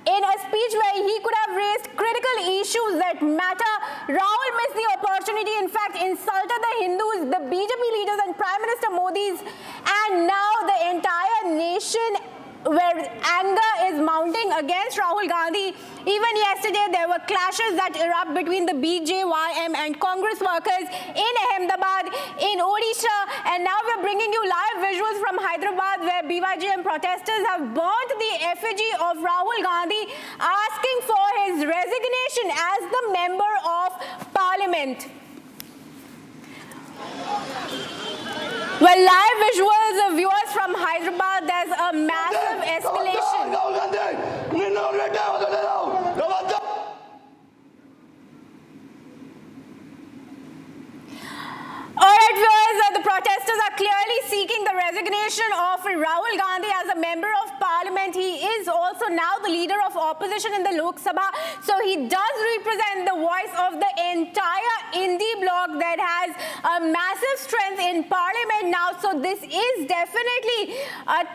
in a speech where he could have raised critical issues that matter. Rahul missed the opportunity, in fact insulted the Hindus, the BJP leaders and Prime Minister Modi's, and now the entire nation where anger is mounting against Rahul Gandhi. Even yesterday there were clashes that erupt between the BJYM and Congress workers in Ahmedabad, in Odisha, and now we're bringing you live visuals from Hyderabad where BYGM protesters have burnt the effigy of Rahul Gandhi, asking for his resignation as the Member of Parliament. Well, live visuals of viewers from Hyderabad, there's a massive escalation. Alright viewers, the protesters are clearly seeking the resignation of Rahul Gandhi as a member of parliament. He is also now the leader of opposition in the Lok Sabha. So he does represent the voice of the entire Indie bloc that has a massive strength in parliament now. So this is definitely a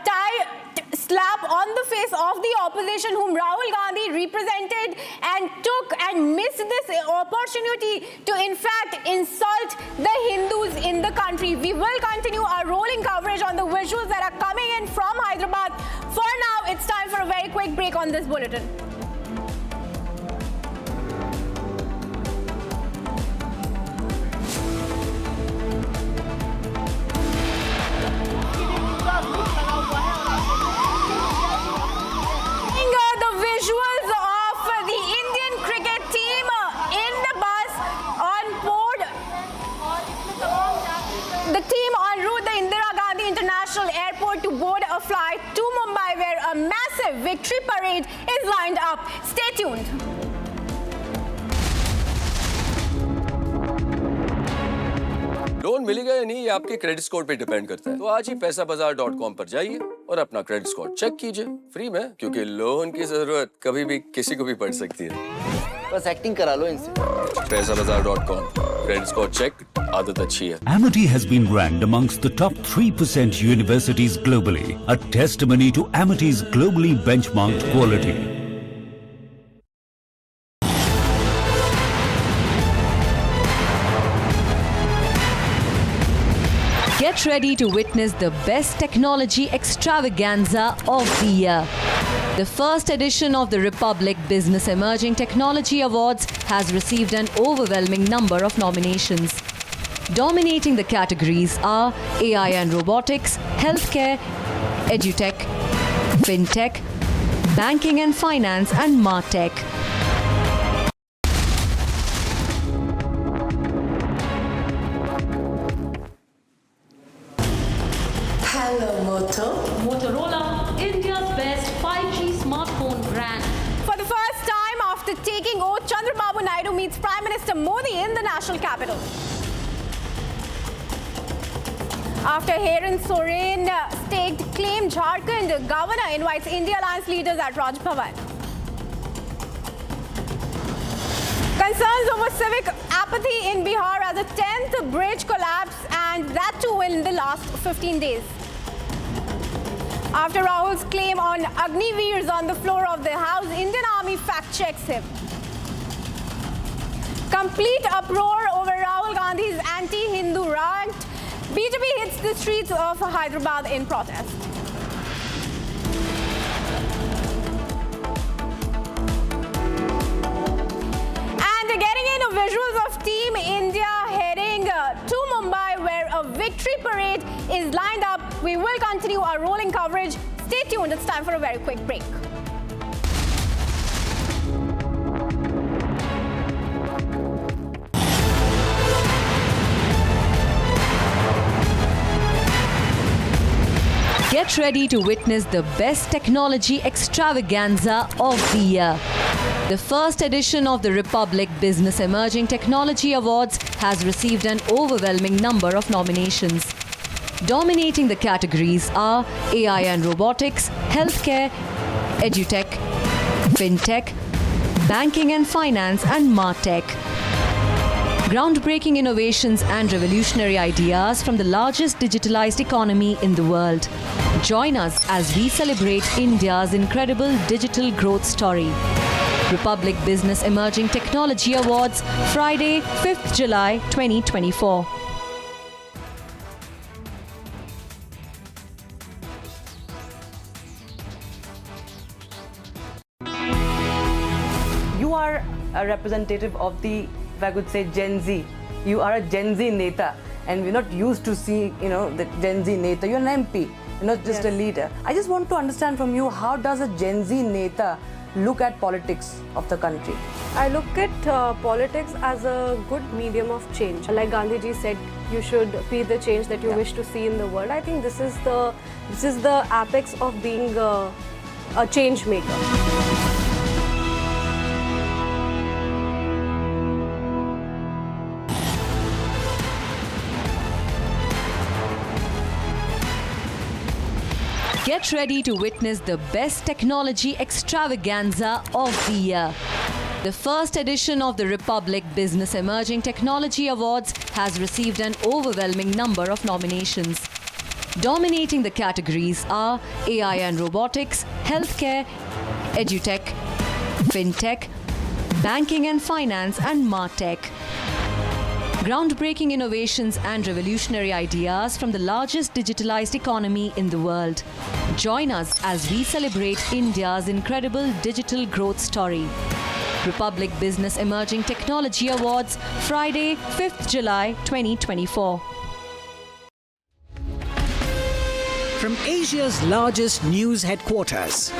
slap on the face of the opposition whom Rahul Gandhi represented and took and missed this opportunity to in fact insult the Hindus in the country. We will continue our rolling coverage on the visuals that are coming in from Hyderabad. For now, it's time for a very quick break on this bulletin. The visuals of the Indian cricket team in the bus on board. The team en route the Indira Gandhi International Airport to board a flight to Mumbai where a massive victory parade is lined up. Stay tuned. Loan मिलेगा या नहीं ये आपके credit score पे depend करता है। तो आज ही पैसाबाजार.com पर जाइए और अपना क्रेडिट स्कोर चेक कीजिए फ्री में, क्योंकि लोन की जरूरत कभी भी किसी को भी पड़ सकती है। बस एक्टिंग करा लो इनसे। पैसाबाजार.com, क्रेडिट स्कोर चेक, आदत अच्छी है। Amity has been ranked amongst the top 3% universities globally, a testimony to Amity's globally benchmarked quality. Get ready to witness the best technology extravaganza of the year. The first edition of the Republic Business Emerging Technology Awards has received an overwhelming number of nominations. Dominating the categories are AI and robotics, healthcare, edutech, fintech, banking and finance, and martech. Hello, Moto. Motorola, India's best 5G smartphone brand. For the first time after taking oath, Chandrababu Naidu meets Prime Minister Modi in the national capital. After Heron Soren staked claim, Jharkhand governor invites India Alliance leaders at Raj Bhavan. Concerns over civic apathy in Bihar as a 10th bridge collapse, and that too in the last 15 days. After Rahul's claim on Agniveers on the floor of the House, Indian Army fact-checks him. Complete uproar over Rahul Gandhi's anti-Hindu rant. BJP hits the streets of Hyderabad in protest. And getting in visuals of Team India heading to Mumbai where a victory parade is lined up. We will continue our rolling coverage. Stay tuned. It's time for a very quick break. Get ready to witness the best technology extravaganza of the year. The first edition of the Republic Business Emerging Technology Awards has received an overwhelming number of nominations. Dominating the categories are AI and robotics, healthcare, edutech, fintech, banking and finance, and martech. Groundbreaking innovations and revolutionary ideas from the largest digitalized economy in the world. Join us as we celebrate India's incredible digital growth story. Republic Business Emerging Technology Awards, Friday, 5th July 2024. You are a representative of the, if I could say, Gen Z. You are a Gen Z Neta, and we're not used to see, the Gen Z Neta. You're an MP, you're not just a leader. I just want to understand from you, how does a Gen Z Neta look at politics of the country? I look at politics as a good medium of change. Like Gandhiji said, you should be the change that you wish to see in the world. I think this is the apex of being a change maker. Get ready to witness the best technology extravaganza of the year. The first edition of the Republic Business Emerging Technology Awards has received an overwhelming number of nominations. Dominating the categories are AI and robotics, healthcare, edutech, fintech, banking and finance, and martech. Groundbreaking innovations and revolutionary ideas from the largest digitalized economy in the world. Join us as we celebrate India's incredible digital growth story. Republic Business Emerging Technology Awards, Friday, 5th July 2024. From Asia's largest news headquarters,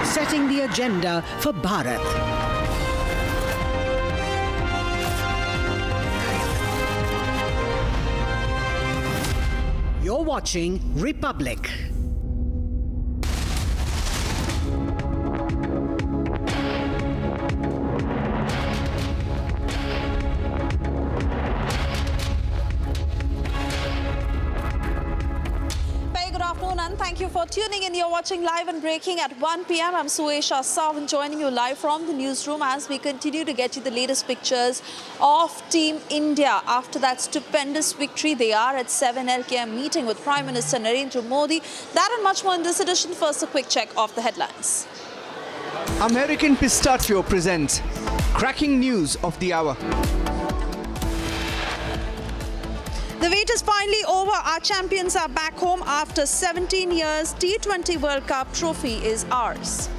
setting the agenda for Bharat. You're watching Republic. And thank you for tuning in. You're watching Live and Breaking at 1 p.m. I'm Suesha Savan joining you live from the newsroom as we continue to get you the latest pictures of Team India. After that stupendous victory, they are at 7 LKM meeting with Prime Minister Narendra Modi. That and much more in this edition. First, a quick check of the headlines. American Pistachio presents cracking news of the hour. The wait is finally over. Our champions are back home after 17 years. T20 World Cup trophy is ours.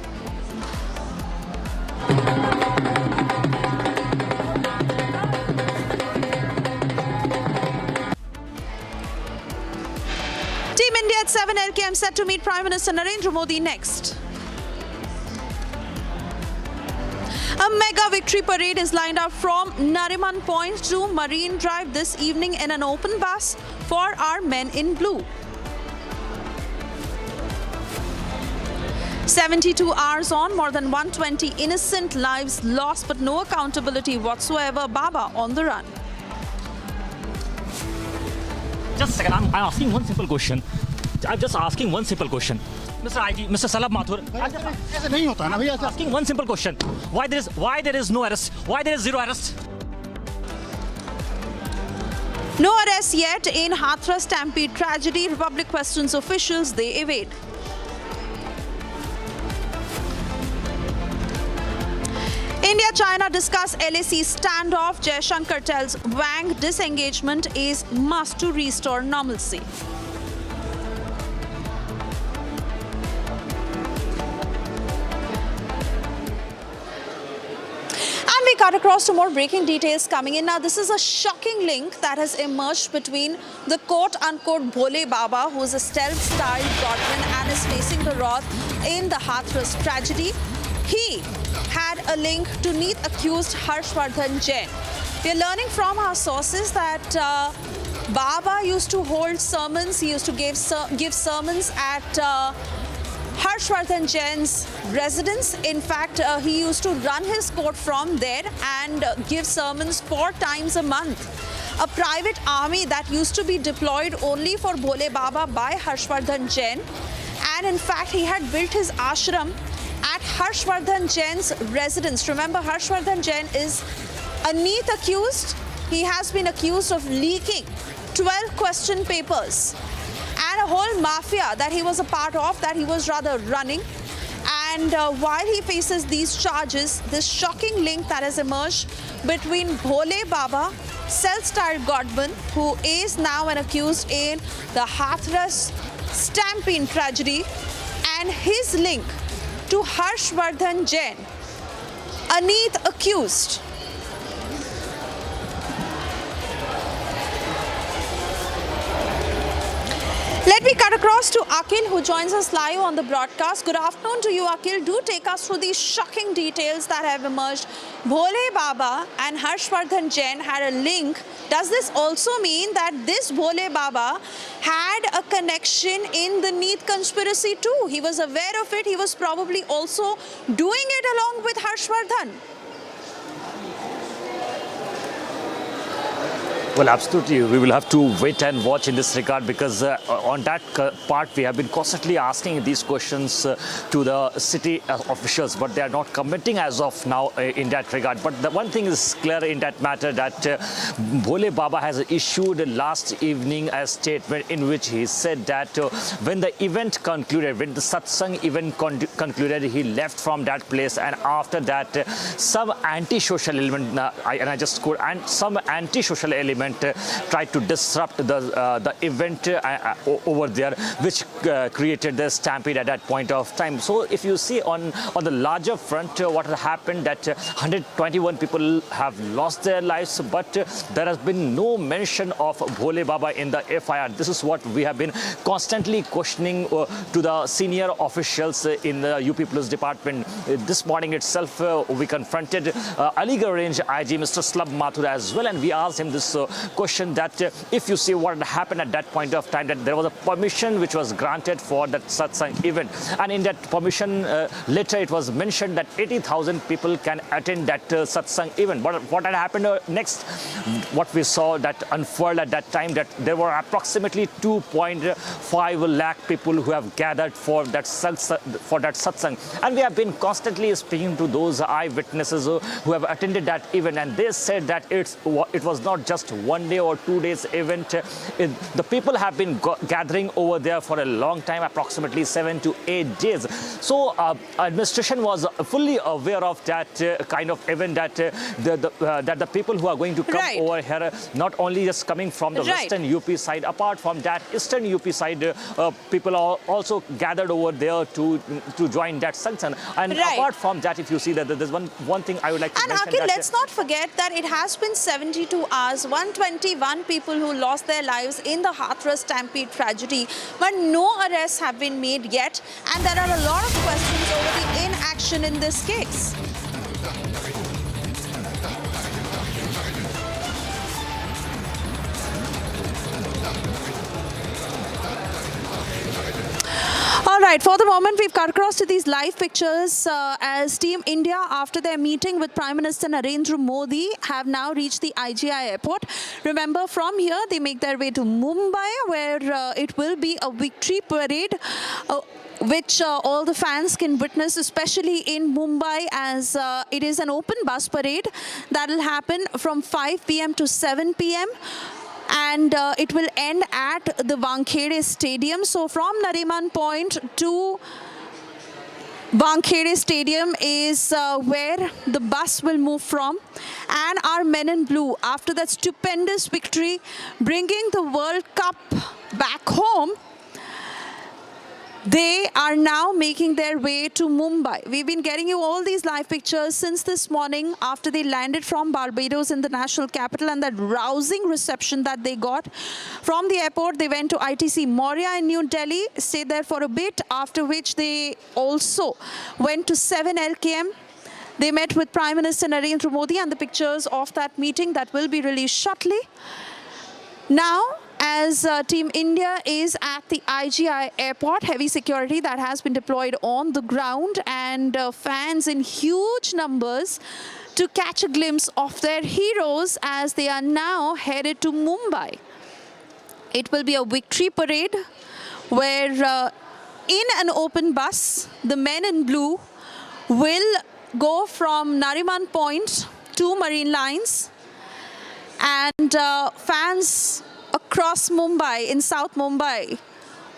Team India at 7 LKM set to meet Prime Minister Narendra Modi next. A mega victory parade is lined up from Nariman Point to Marine Drive this evening in an open bus for our men in blue. 72 hours on, more than 120 innocent lives lost, but no accountability whatsoever. Baba on the run. Just a second, I'm asking one simple question. I'm just asking one simple question. Mr. IG, Mr. Salab Mathur, I'm asking one simple question. Why there is no arrest? Why there is zero arrest? No arrest yet in Hathras Stampede tragedy. Republic questions officials, they evade. India-China discuss LAC standoff. Jaishankar tells Wang disengagement is must to restore normalcy. We cut across to more breaking details coming in. Now, this is a shocking link that has emerged between the quote-unquote Bhole Baba, who is a stealth-styled godman and is facing the wrath in the Hathras tragedy. He had a link to NEET accused Harshvardhan Jain. We are learning from our sources that Baba used to hold sermons. He used to give sermons at Harshvardhan Jain's residence. In fact, he used to run his court from there and give sermons 4 times a month. A private army that used to be deployed only for Bhole Baba by Harshvardhan Jain. And in fact, he had built his ashram at Harshvardhan Jain's residence. Remember, Harshvardhan Jain is a NEET accused. He has been accused of leaking 12 question papers. And a whole mafia that he was a part of, that he was rather running. And while he faces these charges, this shocking link that has emerged between Bhole Baba, self-styled godman, who is now an accused in the Hathras Stampede tragedy, and his link to Harshvardhan Jain, a NEET accused. Let me cut across to Akhil, who joins us live on the broadcast. Good afternoon to you, Akhil. Do take us through these shocking details that have emerged. Bhole Baba and Harshvardhan Jain had a link. Does this also mean that this Bhole Baba had a connection in the Neet conspiracy too? He was aware of it. He was probably also doing it along with Harshvardhan. Well, absolutely. We will have to wait and watch in this regard, because on that part we have been constantly asking these questions to the city officials, but they are not commenting as of now in that regard. But the one thing is clear in that matter, that Bhole Baba has issued last evening a statement in which he said that when the event concluded, when the satsang event concluded, he left from that place, and after that some anti-social element, and I just quote, and some anti-social element tried to disrupt the event over there, which created the stampede at that point of time. So if you see on the larger front, what has happened, that 121 people have lost their lives, but there has been no mention of Bhole Baba in the FIR. This is what we have been constantly questioning to the senior officials in the UP Police Department. This morning itself, we confronted Aligarh Range IG, Mr. Slab Mathur, as well, and we asked him this question, that if you see what happened at that point of time, that there was a permission which was granted for that satsang event, and in that permission letter it was mentioned that 80,000 people can attend that satsang event. But what had happened next, what we saw that unfurled at that time, that there were approximately 2.5 lakh people who have gathered for that satsang, and we have been constantly speaking to those eyewitnesses who have attended that event, and they said that it was not just 1 day or 2 days event. The people have been gathering over there for a long time, approximately 7 to 8 days. So administration was fully aware of that kind of event, that the people who are going to come over here, not only just coming from the western UP side, apart from that eastern UP side, people are also gathered over there to join that satsang. And apart from that, if you see that there's one thing I would like to mention. And Akhil, let's not forget that it has been 72 hours, 121 people who lost their lives in the Hathras Stampede tragedy, but no arrests have been made yet, and there are a lot of questions over the inaction in this case. All right, for the moment, we've cut across to these live pictures as Team India, after their meeting with Prime Minister Narendra Modi, have now reached the IGI airport. Remember, from here, they make their way to Mumbai, where it will be a victory parade, which all the fans can witness, especially in Mumbai, as it is an open bus parade that will happen from 5 p.m. to 7 p.m. and it will end at the Wankhede Stadium. So from Nariman Point to Wankhede Stadium is where the bus will move from. And our men in blue, after that stupendous victory, bringing the World Cup back home, they are now making their way to Mumbai. We've been getting you all these live pictures since this morning after they landed from Barbados in the national capital, and that rousing reception that they got. From the airport, they went to ITC Moria in New Delhi, stayed there for a bit, after which they also went to 7 LKM. They met with Prime Minister Narendra Modi, and the pictures of that meeting that will be released shortly. Now, as Team India is at the IGI airport, heavy security that has been deployed on the ground, and fans in huge numbers to catch a glimpse of their heroes as they are now headed to Mumbai. It will be a victory parade where in an open bus, the men in blue will go from Nariman Point to Marine Lines, and fans across Mumbai, in South Mumbai,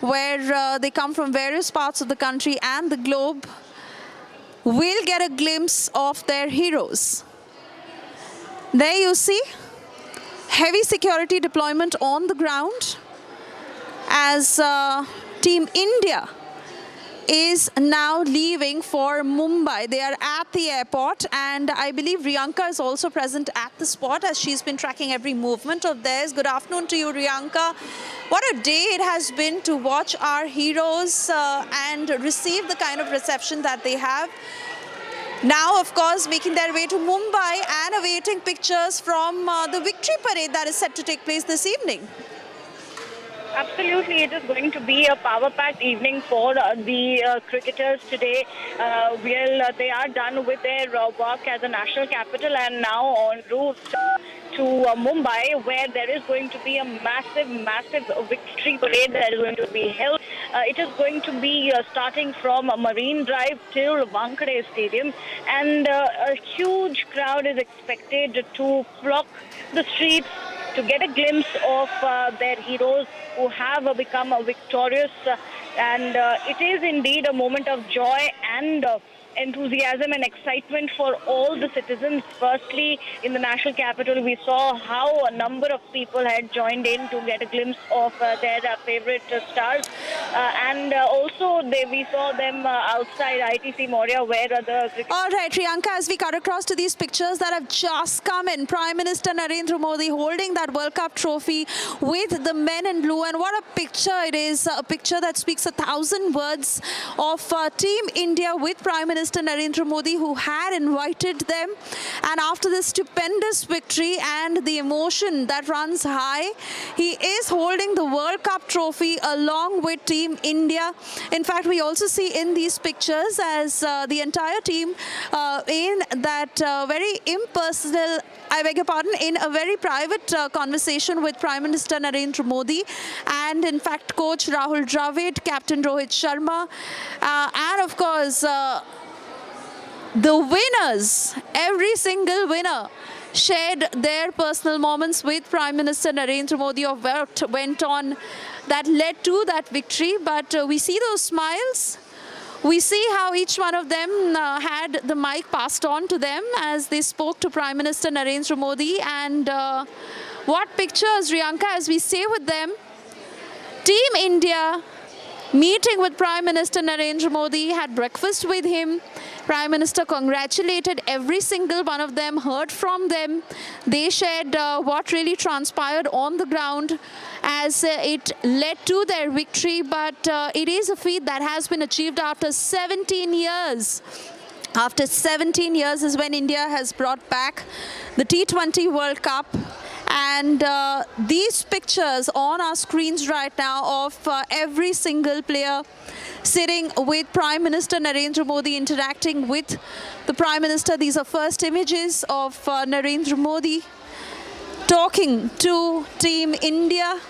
where they come from various parts of the country and the globe, will get a glimpse of their heroes. There you see heavy security deployment on the ground as Team India is now leaving for Mumbai. They are at the airport, and I believe Riyanka is also present at the spot as she's been tracking every movement of theirs. Good afternoon to you, Riyanka. What a day it has been to watch our heroes and receive the kind of reception that they have. Now, of course, making their way to Mumbai and awaiting pictures from the victory parade that is set to take place this evening. Absolutely, it is going to be a power-packed evening for the cricketers today. They are done with their work as a national capital and now en route to Mumbai, where there is going to be a massive victory parade that is going to be held. It is going to be starting from Marine Drive till Wankhede Stadium, and a huge crowd is expected to flock the streets to get a glimpse of their heroes who have become victorious. And it is indeed a moment of joy and enthusiasm and excitement for all the citizens. Firstly, in the national capital, we saw how a number of people had joined in to get a glimpse of their favorite stars. And also, we saw them outside ITC Moria, where the... All right, Riyanka, as we cut across to these pictures that have just come in, Prime Minister Narendra Modi holding that World Cup trophy with the men in blue. And what a picture it is, a picture that speaks 1,000 words of Team India with Prime Minister Narendra Modi, who had invited them. And after this stupendous victory and the emotion that runs high, he is holding the World Cup trophy along with Team India. In fact, we also see in these pictures as the entire team in that very impersonal, I beg your pardon, in a very private conversation with Prime Minister Narendra Modi, and in fact coach Rahul Dravid, captain Rohit Sharma, and of course the winners, every single winner shared their personal moments with Prime Minister Narendra Modi of what went on that led to that victory. But we see those smiles. We see how each one of them had the mic passed on to them as they spoke to Prime Minister Narendra Modi. And what pictures, Riyanka, as we stay with them. Team India meeting with Prime Minister Narendra Modi, had breakfast with him. Prime Minister congratulated every single one of them, heard from them. They shared what really transpired on the ground as it led to their victory. But it is a feat that has been achieved after 17 years. After 17 years is when India has brought back the T20 World Cup. And these pictures on our screens right now of every single player sitting with Prime Minister Narendra Modi, interacting with the Prime Minister. These are first images of Narendra Modi talking to Team India,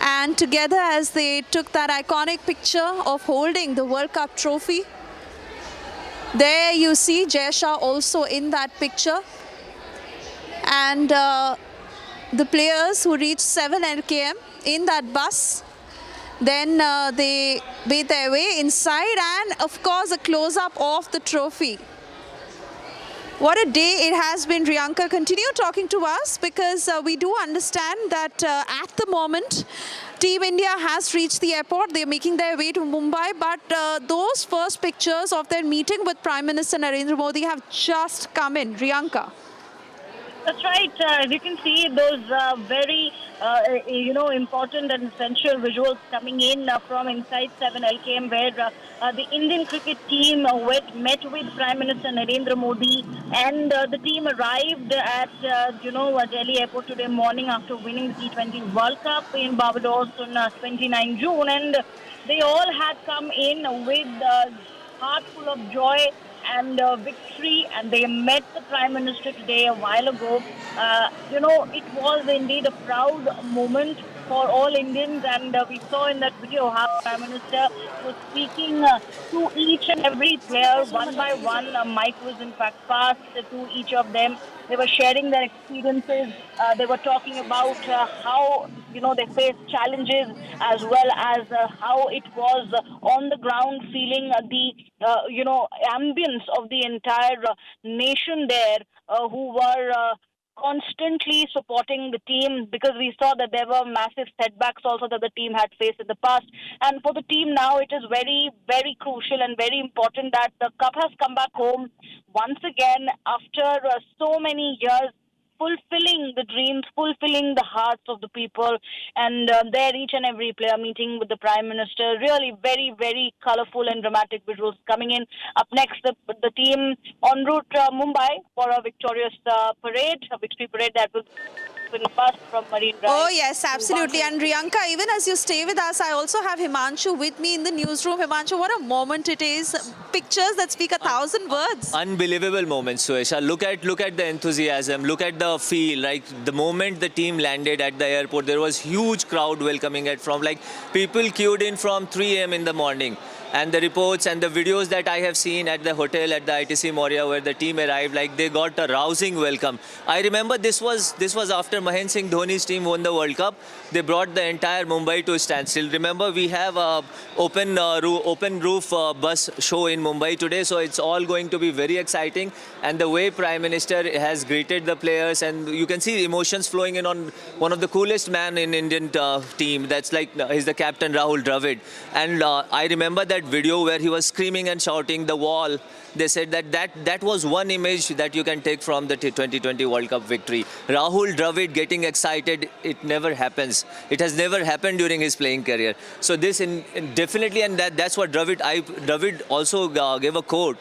and together as they took that iconic picture of holding the World Cup trophy. There you see Jai Shah also in that picture. And the players who reached 7 LKM in that bus, then they made their way inside, and of course a close-up of the trophy. What a day it has been, Riyanka. Continue talking to us, because we do understand that at the moment Team India has reached the airport. They're making their way to Mumbai, but those first pictures of their meeting with Prime Minister Narendra Modi have just come in. Riyanka. That's right. You can see those very, important and essential visuals coming in from inside 7 LKM, where the Indian cricket team met with Prime Minister Narendra Modi, and the team arrived at, Delhi airport today morning after winning the T20 World Cup in Barbados on 29 June, and they all had come in with heart full of joy and victory, and they met the Prime Minister today a while ago. It was indeed a proud moment for all Indians, and we saw in that video how the Prime Minister was speaking to each and every player one by one. A mic was in fact passed to each of them. They were sharing their experiences. They were talking about how they faced challenges, as well as how it was on the ground, feeling the ambience of the entire nation there, who were constantly supporting the team, because we saw that there were massive setbacks also that the team had faced in the past. And for the team now, it is very, very crucial and very important that the cup has come back home once again after so many years, fulfilling the dreams, fulfilling the hearts of the people, and there each and every player meeting with the Prime Minister. Really very, very colourful and dramatic visuals coming in. Up next, the team en route Mumbai for a victorious parade, a victory parade that will first from Marine Drive. Oh yes, absolutely. And Riyanka, even as you stay with us, I also have Himanshu with me in the newsroom. Himanshu, what a moment it is. Pictures that speak 1,000 words. Unbelievable moment, Suesha. Look at the enthusiasm, look at the feel. Like the moment the team landed at the airport, there was huge crowd welcoming it from, like, people queued in from 3 a.m. in the morning. And the reports and the videos that I have seen at the hotel at the ITC Moria where the team arrived, like, they got a rousing welcome. I remember this was after Mahendra Singh Dhoni's team won the World Cup. They brought the entire Mumbai to a standstill. Remember, we have a open roof bus show in Mumbai today, so it's all going to be very exciting. And the way Prime Minister has greeted the players, and you can see emotions flowing in on one of the coolest man in Indian team. That's like he's the captain, Rahul Dravid. And I remember that video where he was screaming and shouting the wall. They said that was one image that you can take from the 2020 World Cup victory. Rahul Dravid getting excited, it never happens. It has never happened during his playing career. So this definitely, and that's what Dravid also gave a quote.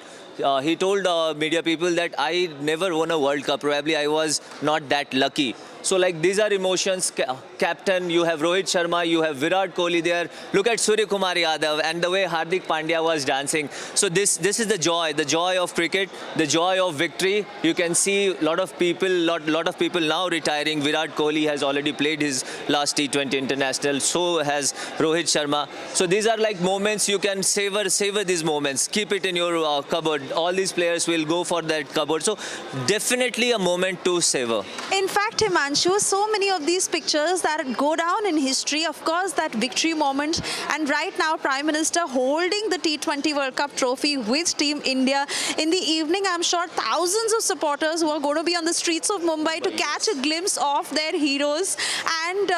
He told media people that I never won a World Cup. Probably I was not that lucky. So, like, these are emotions. Captain, you have Rohit Sharma, you have Virat Kohli there. Look at Surya Kumar Yadav and the way Hardik Pandya was dancing. So this is the joy of cricket, the joy of victory. You can see a lot of people now retiring. Virat Kohli has already played his last T20 international. So has Rohit Sharma. So these are like moments you can savor these moments. Keep it in your cupboard. All these players will go for that cupboard. So definitely a moment to savor. In fact, Himanshu, so many of these pictures that go down in history, of course, that victory moment, and right now Prime Minister holding the T20 World Cup trophy with Team India. In the evening, I'm sure thousands of supporters who are going to be on the streets of Mumbai to catch a glimpse of their heroes, and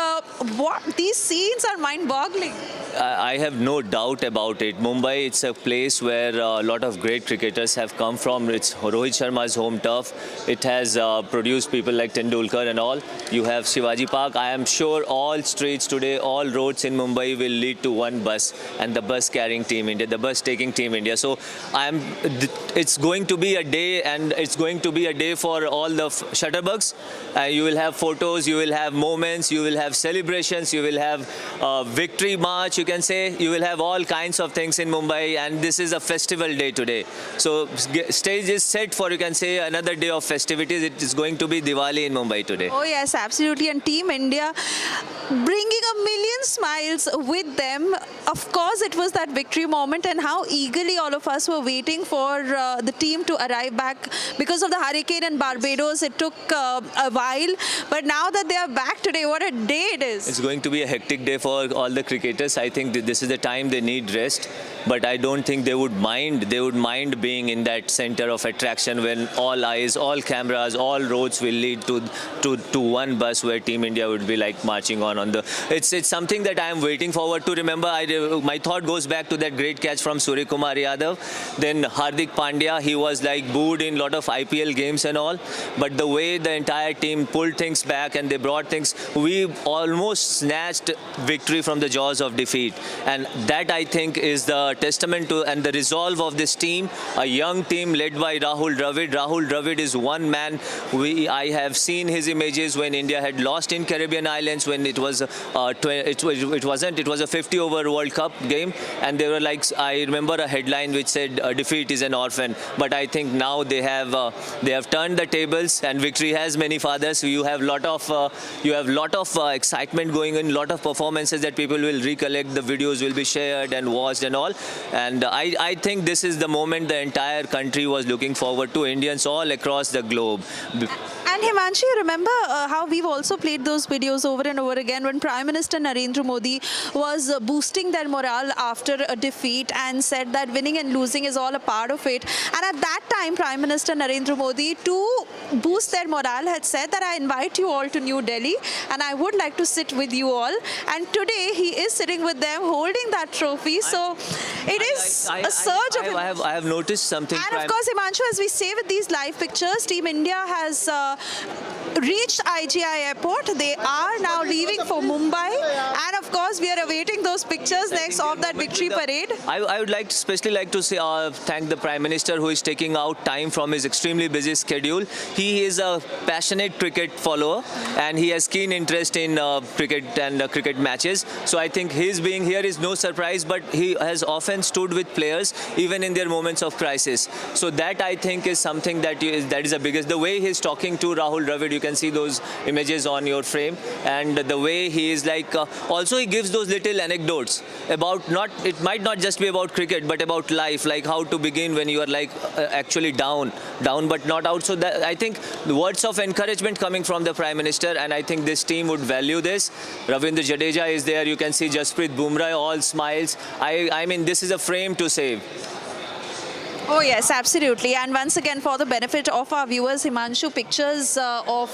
these scenes are mind-boggling. I have no doubt about it. Mumbai, it's a place where a lot of great cricketers have come from. It's Rohit Sharma's home turf. It has produced people like Tendulkar and all. You have Shivaji Park. I am sure all streets today, all roads in Mumbai will lead to one bus, and the bus carrying Team India, the bus taking Team India. So it's going to be a day, and it's going to be a day for all the shutterbugs. You will have photos, you will have moments, you will have celebrations, you will have victory march, you can say. You will have all kinds of things in Mumbai, and this is a festival day today. So stage is set for, you can say, another day of festivities. It is going to be Diwali in Mumbai today. Oh yes, absolutely. And Team India bringing a million smiles with them. Of course, it was that victory moment, and how eagerly all of us were waiting for the team to arrive back. Because of the hurricane in Barbados, it took a while, but now that they are back today, what a day it is. It's going to be a hectic day for all the cricketers. I think this is the time they need rest, but I don't think they would mind being in that center of attraction when all eyes, all cameras, all roads will lead to one bus where Team India would be like marching on the. It's something that I am waiting forward to. Remember, my thought goes back to that great catch from Surya Kumar Yadav. Then Hardik Pandya, he was like booed in a lot of IPL games and all, but the way the entire team pulled things back and they brought things, we almost snatched victory from the jaws of defeat, and that I think is the testament to and the resolve of this team, a young team led by Rahul Dravid. Rahul Dravid is one man. I have seen his images when India had lost in Caribbean islands, when it was it was a 50-over World Cup game, and they were like, I remember a headline which said defeat is an orphan, but I think now they have turned the tables, and victory has many fathers. So you have lot of excitement going on, lot of performances that people will recollect the videos will be shared and watched and all. And I think this is the moment the entire country was looking forward to, Indians all across the globe. And Himanshu, you remember how we've also played those videos over and over again when Prime Minister Narendra Modi was boosting their morale after a defeat and said that winning and losing is all a part of it. And at that time, Prime Minister Narendra Modi, to boost their morale, had said that I invite you all to New Delhi and I would like to sit with you all. And today he is sitting with them holding that trophy. So it is a surge of... I have noticed something. And of course, Himanshu, as we say with these live pictures, Team India has reached IGI airport. They are now leaving for Mumbai. And of course, we are awaiting those pictures next of that victory parade. I would like to especially like to say thank the Prime Minister who is taking out time from his extremely busy schedule. He is a passionate cricket follower and he has keen interest in cricket and cricket matches. So I think his being here is no surprise, but he has often stood with players even in their moments of crisis. So that I think is something that is the biggest. The way he's talking to Rahul Dravid, you can see those images on your frame, and the way he is like also he gives those little anecdotes about it might not just be about cricket but about life, like how to begin when you are like actually down but not out. So that, I think the words of encouragement coming from the Prime Minister, and I think this team would value this. Ravindra Jadeja is there, you can see Jasprit Bumrah, all smiles. I mean, this is a frame to save. Oh yes, absolutely. And once again, for the benefit of our viewers, Himanshu, pictures of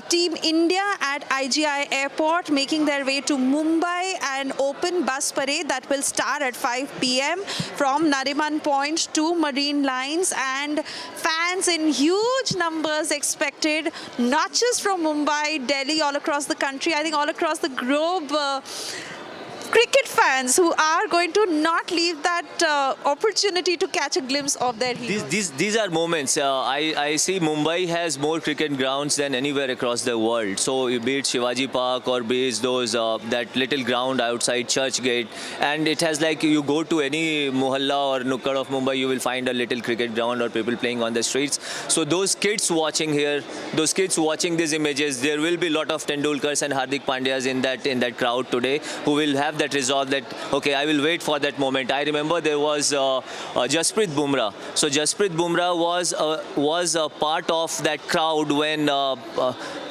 Team India at IGI Airport making their way to Mumbai, an open bus parade that will start at 5 p.m. from Nariman Point to Marine Lines, and fans in huge numbers expected, not just from Mumbai, Delhi, all across the country, I think all across the globe. Cricket fans who are going to not leave that opportunity to catch a glimpse of their heroes. These are moments. I see Mumbai has more cricket grounds than anywhere across the world. So be it Shivaji Park or be it those that little ground outside Churchgate, and it has like you go to any mohalla or nukkad of Mumbai, you will find a little cricket ground or people playing on the streets. So those kids watching here, those kids watching these images, there will be a lot of Tendulkars and Hardik Pandyas in that crowd today who will have that resolve that, okay, I will wait for that moment. I remember there was Jasprit Bumrah. So Jasprit Bumrah was a part of that crowd when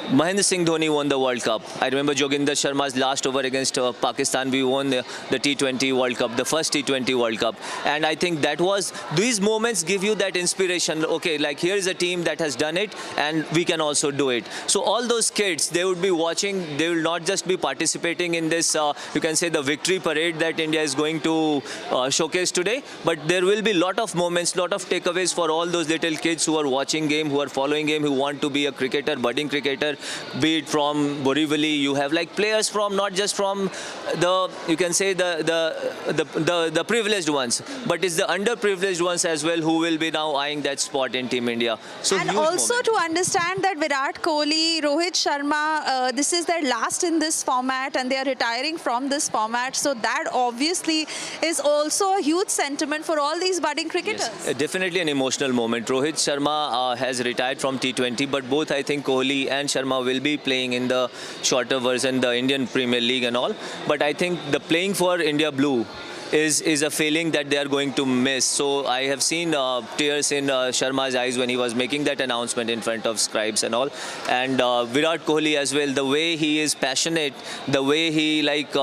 Mahendra Singh Dhoni won the World Cup. I remember Joginder Sharma's last over against Pakistan. We won the T20 World Cup, the first T20 World Cup. And I think that was, these moments give you that inspiration. Okay, like here is a team that has done it and we can also do it. So all those kids, they would be watching, they will not just be participating in this, you can say the victory parade that India is going to showcase today, but there will be a lot of moments, lot of takeaways for all those little kids who are watching game, who are following game, who want to be a cricketer, budding cricketer. Be it from Borivali, you have like players from not just from the, you can say the privileged ones, but it's the underprivileged ones as well who will be now eyeing that spot in Team India. So and also to understand that Virat Kohli, Rohit Sharma, this is their last in this format and they are retiring from this format. So that obviously is also a huge sentiment for all these budding cricketers. Yes, definitely an emotional moment. Rohit Sharma has retired from T20, but both I think Kohli and Sharma will be playing in the shorter version, the Indian Premier League and all. But I think the playing for India Blue is a feeling that they are going to miss. So I have seen tears in Sharma's eyes when he was making that announcement in front of scribes and all. And Virat Kohli as well, the way he is passionate, the way he like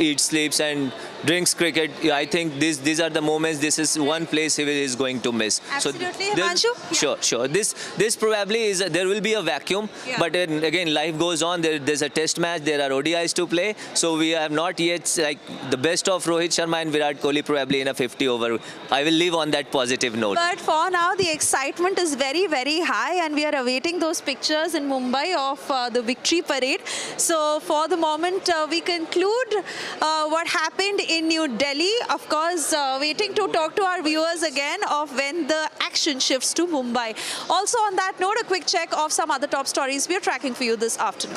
eats, sleeps and drinks cricket, I think these are the moments, this is one place he is going to miss. Absolutely, so Himanshu? Sure. This probably is, there will be a vacuum, but then, again, life goes on. There's a test match, there are ODIs to play, so we have not yet, like, the best of Rohit Sharma and Virat Kohli probably in a 50 over. I will leave on that positive note. But for now, the excitement is very, very high and we are awaiting those pictures in Mumbai of the victory parade. So for the moment, we conclude what happened in New Delhi. Of course, waiting to talk to our viewers again of when the action shifts to Mumbai. Also on that note, a quick check of some other top stories we are tracking for you this afternoon.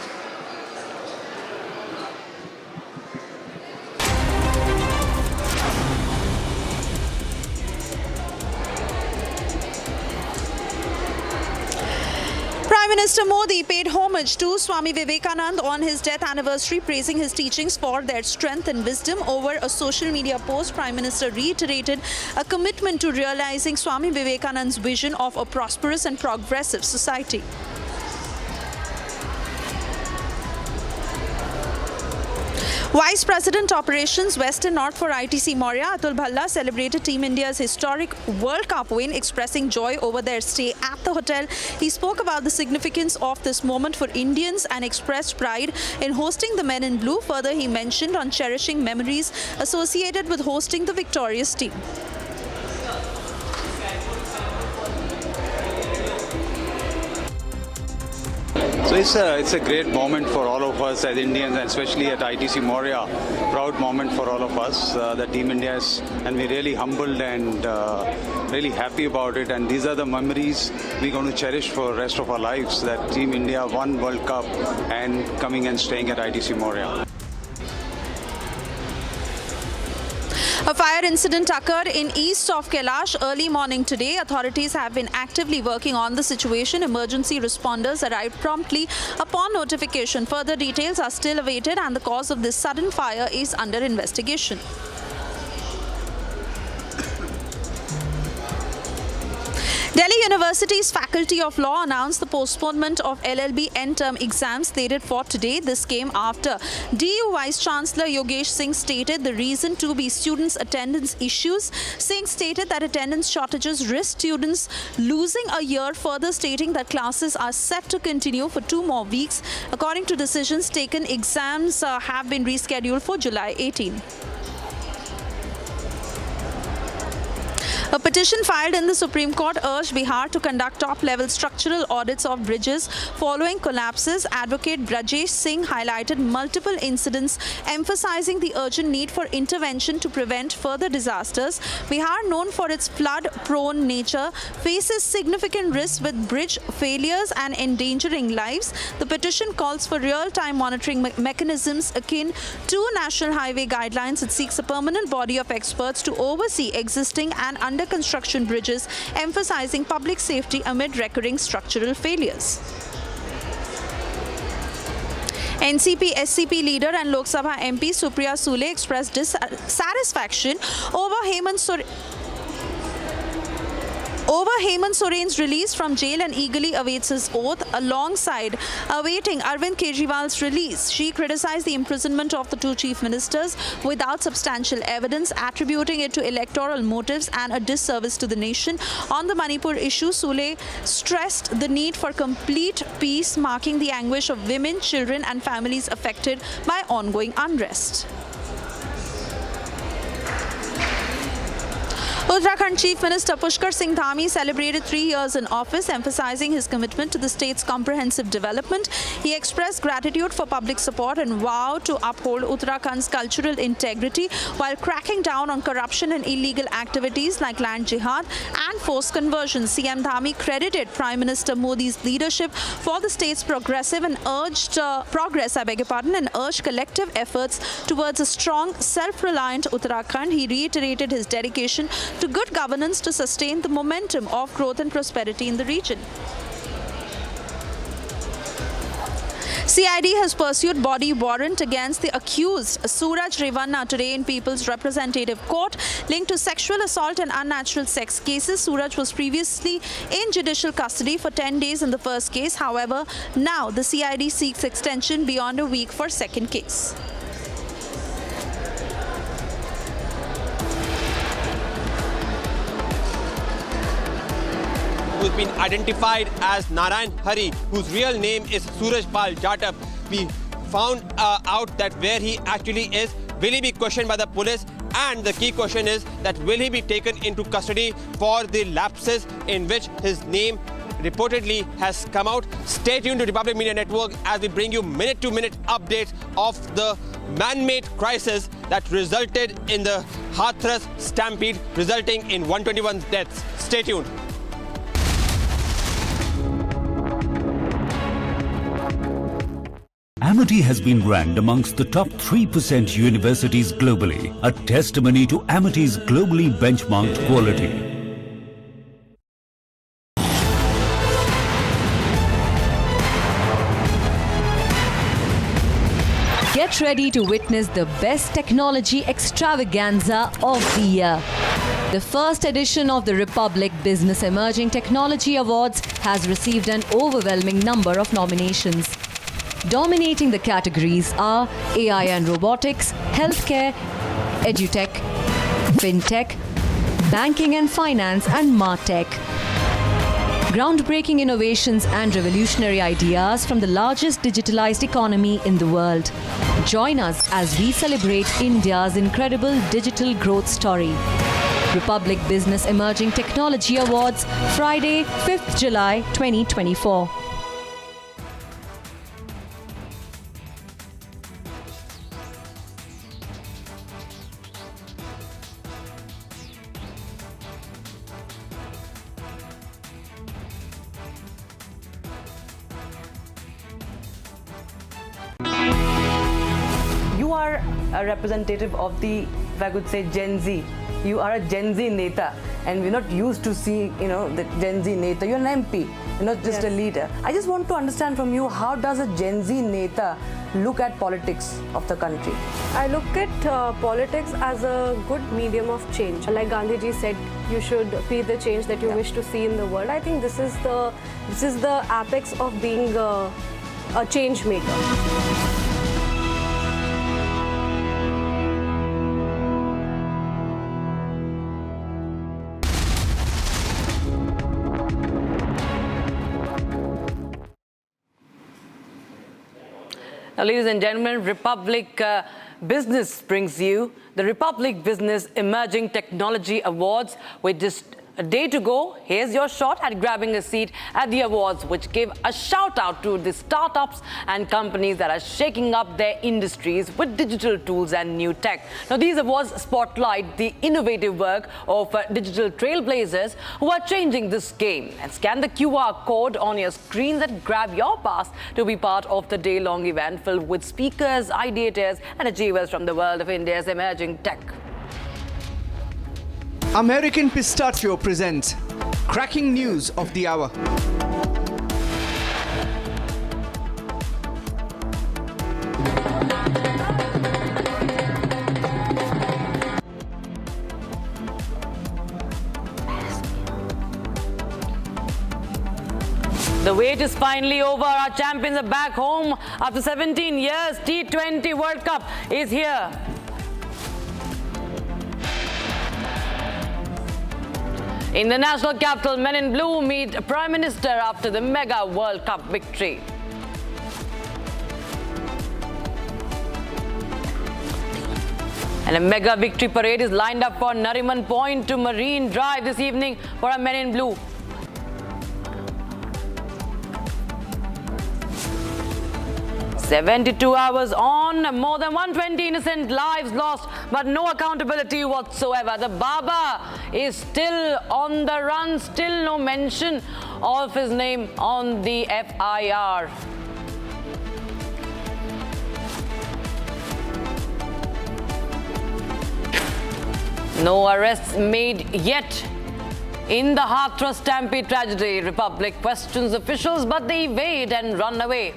Prime Minister Modi paid homage homage to Swami Vivekananda on his death anniversary, praising his teachings for their strength and wisdom. Over a social media post, Prime Minister reiterated a commitment to realizing Swami Vivekananda's vision of a prosperous and progressive society. Vice President Operations West and North for ITC Maurya, Atul Bhalla, celebrated Team India's historic World Cup win, expressing joy over their stay at the hotel. He spoke about the significance of this moment for Indians and expressed pride in hosting the men in blue. Further, he mentioned on cherishing memories associated with hosting the victorious team. So it's a great moment for all of us as Indians, and especially at ITC Maurya. Proud moment for all of us, the Team India's, and we're really humbled and really happy about it. And these are the memories we're going to cherish for the rest of our lives, that Team India won World Cup and coming and staying at ITC Maurya. A fire incident occurred in east of Kailash early morning today. Authorities have been actively working on the situation. Emergency responders arrived promptly upon notification. Further details are still awaited and the cause of this sudden fire is under investigation. Delhi University's Faculty of Law announced the postponement of LLB end-term exams slated for today. This came after DU Vice-Chancellor Yogesh Singh stated the reason to be students' attendance issues. Singh stated that attendance shortages risk students losing a year, further stating that classes are set to continue for 2 more weeks. According to decisions taken, exams have been rescheduled for July 18. A petition filed in the Supreme Court urged Bihar to conduct top-level structural audits of bridges following collapses. Advocate Brajesh Singh highlighted multiple incidents, emphasizing the urgent need for intervention to prevent further disasters. Bihar, known for its flood-prone nature, faces significant risks with bridge failures and endangering lives. The petition calls for real-time monitoring mechanisms akin to national highway guidelines. It seeks a permanent body of experts to oversee existing and under-construction bridges, emphasizing public safety amid recurring structural failures. NCP-SCP leader and Lok Sabha MP Supriya Sule expressed dissatisfaction over Hemant Soren's release from jail and eagerly awaits his oath alongside awaiting Arvind Kejriwal's release. She criticized the imprisonment of the 2 chief ministers without substantial evidence, attributing it to electoral motives and a disservice to the nation. On the Manipur issue, Sule stressed the need for complete peace, marking the anguish of women, children and families affected by ongoing unrest. Uttarakhand Chief Minister Pushkar Singh Dhami celebrated 3 years in office, emphasizing his commitment to the state's comprehensive development. He expressed gratitude for public support and vowed to uphold Uttarakhand's cultural integrity while cracking down on corruption and illegal activities like land jihad and forced conversion. CM Dhami credited Prime Minister Modi's leadership for the state's progressive and urged collective efforts towards a strong, self-reliant Uttarakhand. He reiterated his dedication to good governance to sustain the momentum of growth and prosperity in the region. CID has pursued body warrant against the accused Suraj Revanna today in People's Representative Court linked to sexual assault and unnatural sex cases. Suraj was previously in judicial custody for 10 days in the first case. However, now the CID seeks extension beyond a week for second case. Who's been identified as Narayan Hari, whose real name is Suraj Pal Jatap. We found out that where he actually is. Will he be questioned by the police? And the key question is that will he be taken into custody for the lapses in which his name reportedly has come out? Stay tuned to Republic Media Network as we bring you minute-to-minute updates of the man-made crisis that resulted in the Hathras stampede, resulting in 121 deaths. Stay tuned. Amity has been ranked amongst the top 3% universities globally, a testimony to Amity's globally benchmarked quality. Get ready to witness the best technology extravaganza of the year. The first edition of the Republic Business Emerging Technology Awards has received an overwhelming number of nominations. Dominating the categories are AI and robotics, healthcare, edutech, fintech, banking and finance, and martech. Groundbreaking innovations and revolutionary ideas from the largest digitalized economy in the world. Join us as we celebrate India's incredible digital growth story. Republic Business Emerging Technology Awards, Friday, 5th July 2024. You are a representative of the, if I could say, Gen Z. You are a Gen Z Neta, and we're not used to see, the Gen Z Neta. You're an MP, you're not just a leader. I just want to understand from you, how does a Gen Z Neta look at politics of the country? I look at politics as a good medium of change. Like Gandhiji said, you should be the change that you wish to see in the world. I think this is the apex of being a change maker. Now, ladies and gentlemen, Republic Business brings you the Republic Business Emerging Technology Awards. With just a day to go, here's your shot at grabbing a seat at the awards, which give a shout out to the startups and companies that are shaking up their industries with digital tools and new tech. Now, these awards spotlight the innovative work of digital trailblazers who are changing this game. And scan the QR code on your screens and grab your pass to be part of the day-long event filled with speakers, ideators, and achievers from the world of India's emerging tech. American Pistachio presents Cracking News of the Hour. The wait is finally over. Our champions are back home after 17 years. T20 World Cup is here. In the national capital, men in blue meet Prime Minister after the mega World Cup victory. And a mega victory parade is lined up for Nariman Point to Marine Drive this evening for our men in blue. "72 hours on, more than 120 innocent lives lost, but no accountability whatsoever. The Baba is still on the run, still no mention of his name on the FIR. No arrests made yet in the Hathras Stampede tragedy. Republic questions officials, but they evade and run away.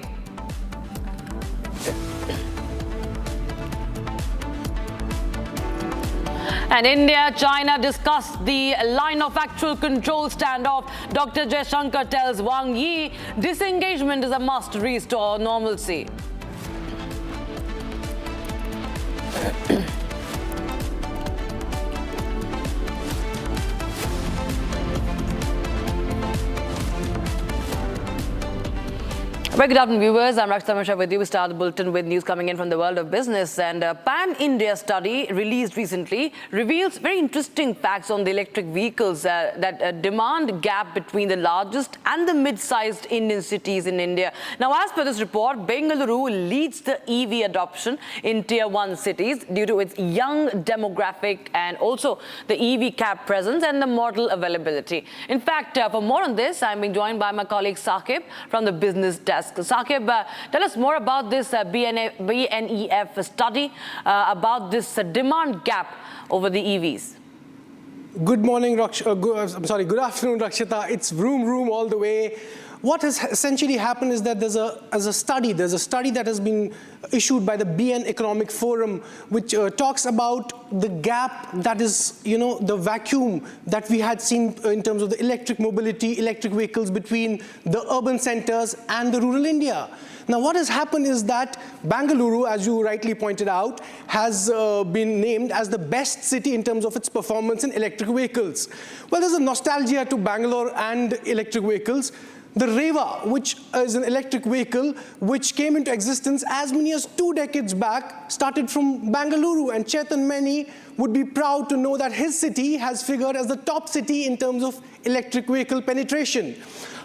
And India-China discussed the line of actual control standoff. Dr. Jaishankar tells Wang Yi disengagement is a must to restore normalcy. Very good afternoon, viewers. I'm Rakshita Mishra with you. We start the bulletin with news coming in from the world of business. And a Pan-India study released recently reveals very interesting facts on the electric vehicles that demand gap between the largest and the mid-sized Indian cities in India. Now, as per this report, Bengaluru leads the EV adoption in Tier 1 cities due to its young demographic and also the EV cab presence and the model availability. In fact, for more on this, I'm being joined by my colleague Saqib from the business desk. Saqib, tell us more about this BNEF study about this demand gap over the EVs. Good morning, good afternoon, Rakshita. It's vroom all the way. what has essentially happened is that there's a study that has been issued by the BN Economic Forum, which talks about the gap that is, the vacuum that we had seen in terms of the electric mobility, electric vehicles between the urban centers and the rural India. Now, what has happened is that Bangalore, as you rightly pointed out, has been named as the best city in terms of its performance in electric vehicles. Well, there's a nostalgia to Bangalore and electric vehicles. The Reva, which is an electric vehicle which came into existence as many as 2 decades back, started from Bangalore, and Chetan Meni would be proud to know that his city has figured as the top city in terms of electric vehicle penetration.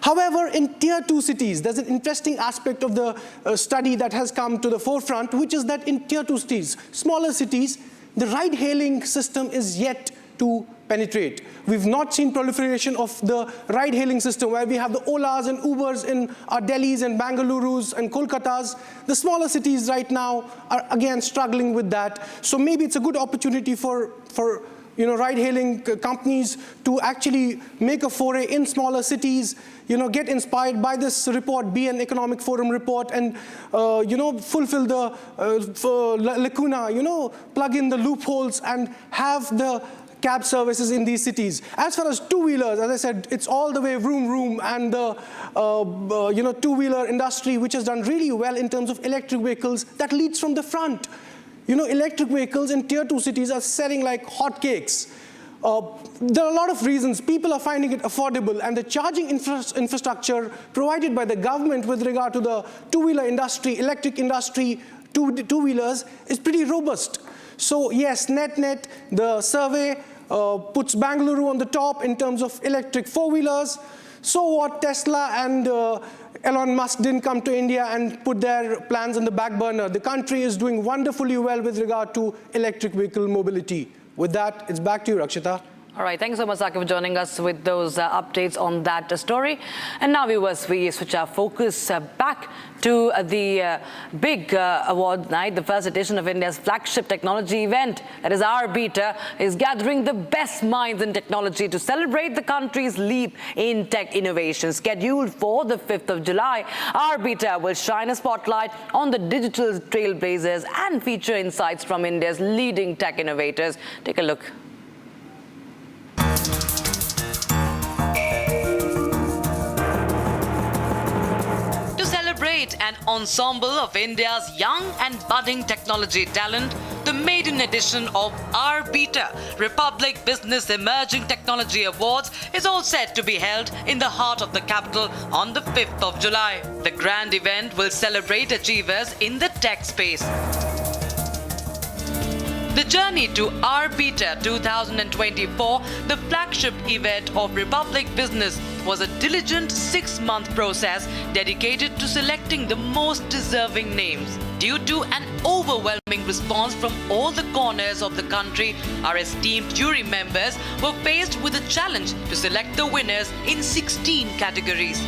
However, in tier 2 cities, there's an interesting aspect of the study that has come to the forefront, which is that in tier 2 cities, smaller cities, the ride-hailing system is yet to penetrate. We've not seen proliferation of the ride-hailing system where we have the Olas and Ubers in our Delhis and Bengalurus and Kolkatas. The smaller cities right now are again struggling with that. So maybe it's a good opportunity for ride-hailing companies to actually make a foray in smaller cities, get inspired by this report, BN Economic Forum report, and, fulfill the lacuna, plug in the loopholes and have the cab services in these cities. As far as two-wheelers, as I said, it's all the way vroom, and the, two-wheeler industry, which has done really well in terms of electric vehicles, that leads from the front. Electric vehicles in tier 2 cities are selling like hotcakes. There are a lot of reasons. People are finding it affordable, and the charging infrastructure provided by the government with regard to the two-wheeler industry, electric industry, two-wheelers is pretty robust. So yes, net, the survey puts Bangalore on the top in terms of electric four-wheelers. So what, Tesla and Elon Musk didn't come to India and put their plans on the back burner. The country is doing wonderfully well with regard to electric vehicle mobility. With that, it's back to you, Rakshita. All right, thank you so much, Saqib, for joining us with those updates on that story. And now, viewers, we switch our focus back to the big award night. The first edition of India's flagship technology event, that is Arbiter, is gathering the best minds in technology to celebrate the country's leap in tech innovation. Scheduled for the 5th of July, Arbiter will shine a spotlight on the digital trailblazers and feature insights from India's leading tech innovators. Take a look. An ensemble of India's young and budding technology talent, the maiden edition of Arbiter, Republic Business Emerging Technology Awards, is all set to be held in the heart of the capital on the 5th of July. The grand event will celebrate achievers in the tech space. The journey to Arbiter 2024, the flagship event of Republic Business, was a diligent 6-month process dedicated to selecting the most deserving names. Due to an overwhelming response from all the corners of the country, our esteemed jury members were faced with a challenge to select the winners in 16 categories.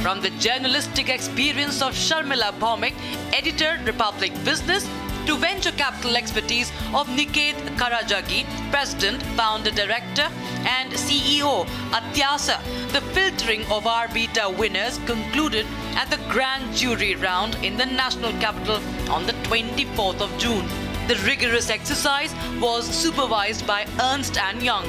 From the journalistic experience of Sharmila Bhaumik, editor, Republic Business, to venture capital expertise of Niket Karajagi, President, Founder Director and CEO, Atyasa, the filtering of Arbiter winners concluded at the grand jury round in the national capital on the 24th of June. The rigorous exercise was supervised by Ernst & Young.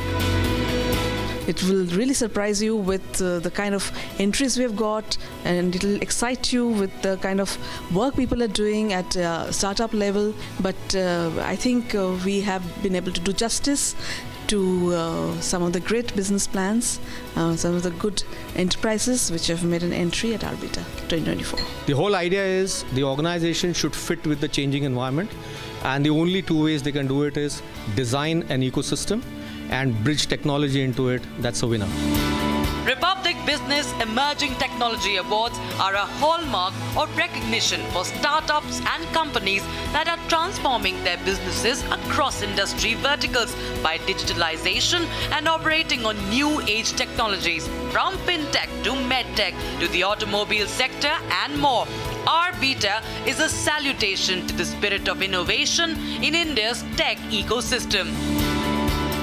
It will really surprise you with the kind of entries we have got, and it will excite you with the kind of work people are doing at startup level. But I think we have been able to do justice to some of the great business plans, some of the good enterprises which have made an entry at Arbiter 2024. The whole idea is the organization should fit with the changing environment, and the only two ways they can do it is design an ecosystem and bridge technology into it. That's a winner. Republic Business Emerging Technology Awards are a hallmark of recognition for startups and companies that are transforming their businesses across industry verticals by digitalization and operating on new age technologies, from fintech to medtech to the automobile sector and more. Arbiter is a salutation to the spirit of innovation in India's tech ecosystem.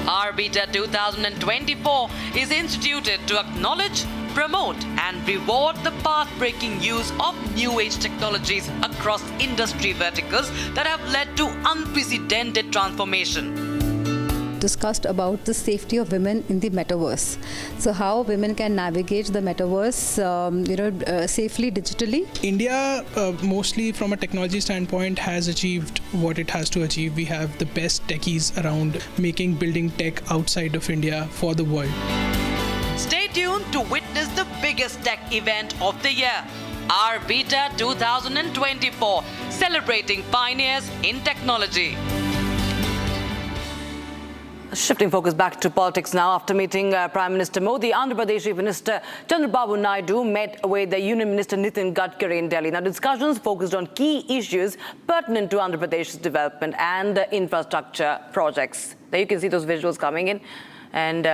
Arbiter 2024 is instituted to acknowledge, promote and reward the path-breaking use of new age technologies across industry verticals that have led to unprecedented transformation. Discussed about the safety of women in the metaverse. So how women can navigate the metaverse, safely digitally. India, mostly from a technology standpoint, has achieved what it has to achieve. We have the best techies around building tech outside of India for the world. Stay tuned to witness the biggest tech event of the year, RBETA 2024, celebrating pioneers in technology. Shifting focus back to politics now. After meeting Prime Minister Modi, Andhra Pradesh Chief Minister Chandrababu Naidu met with the Union Minister Nitin Gadkari in Delhi. Now, discussions focused on key issues pertinent to Andhra Pradesh's development and infrastructure projects. There you can see those visuals coming in. And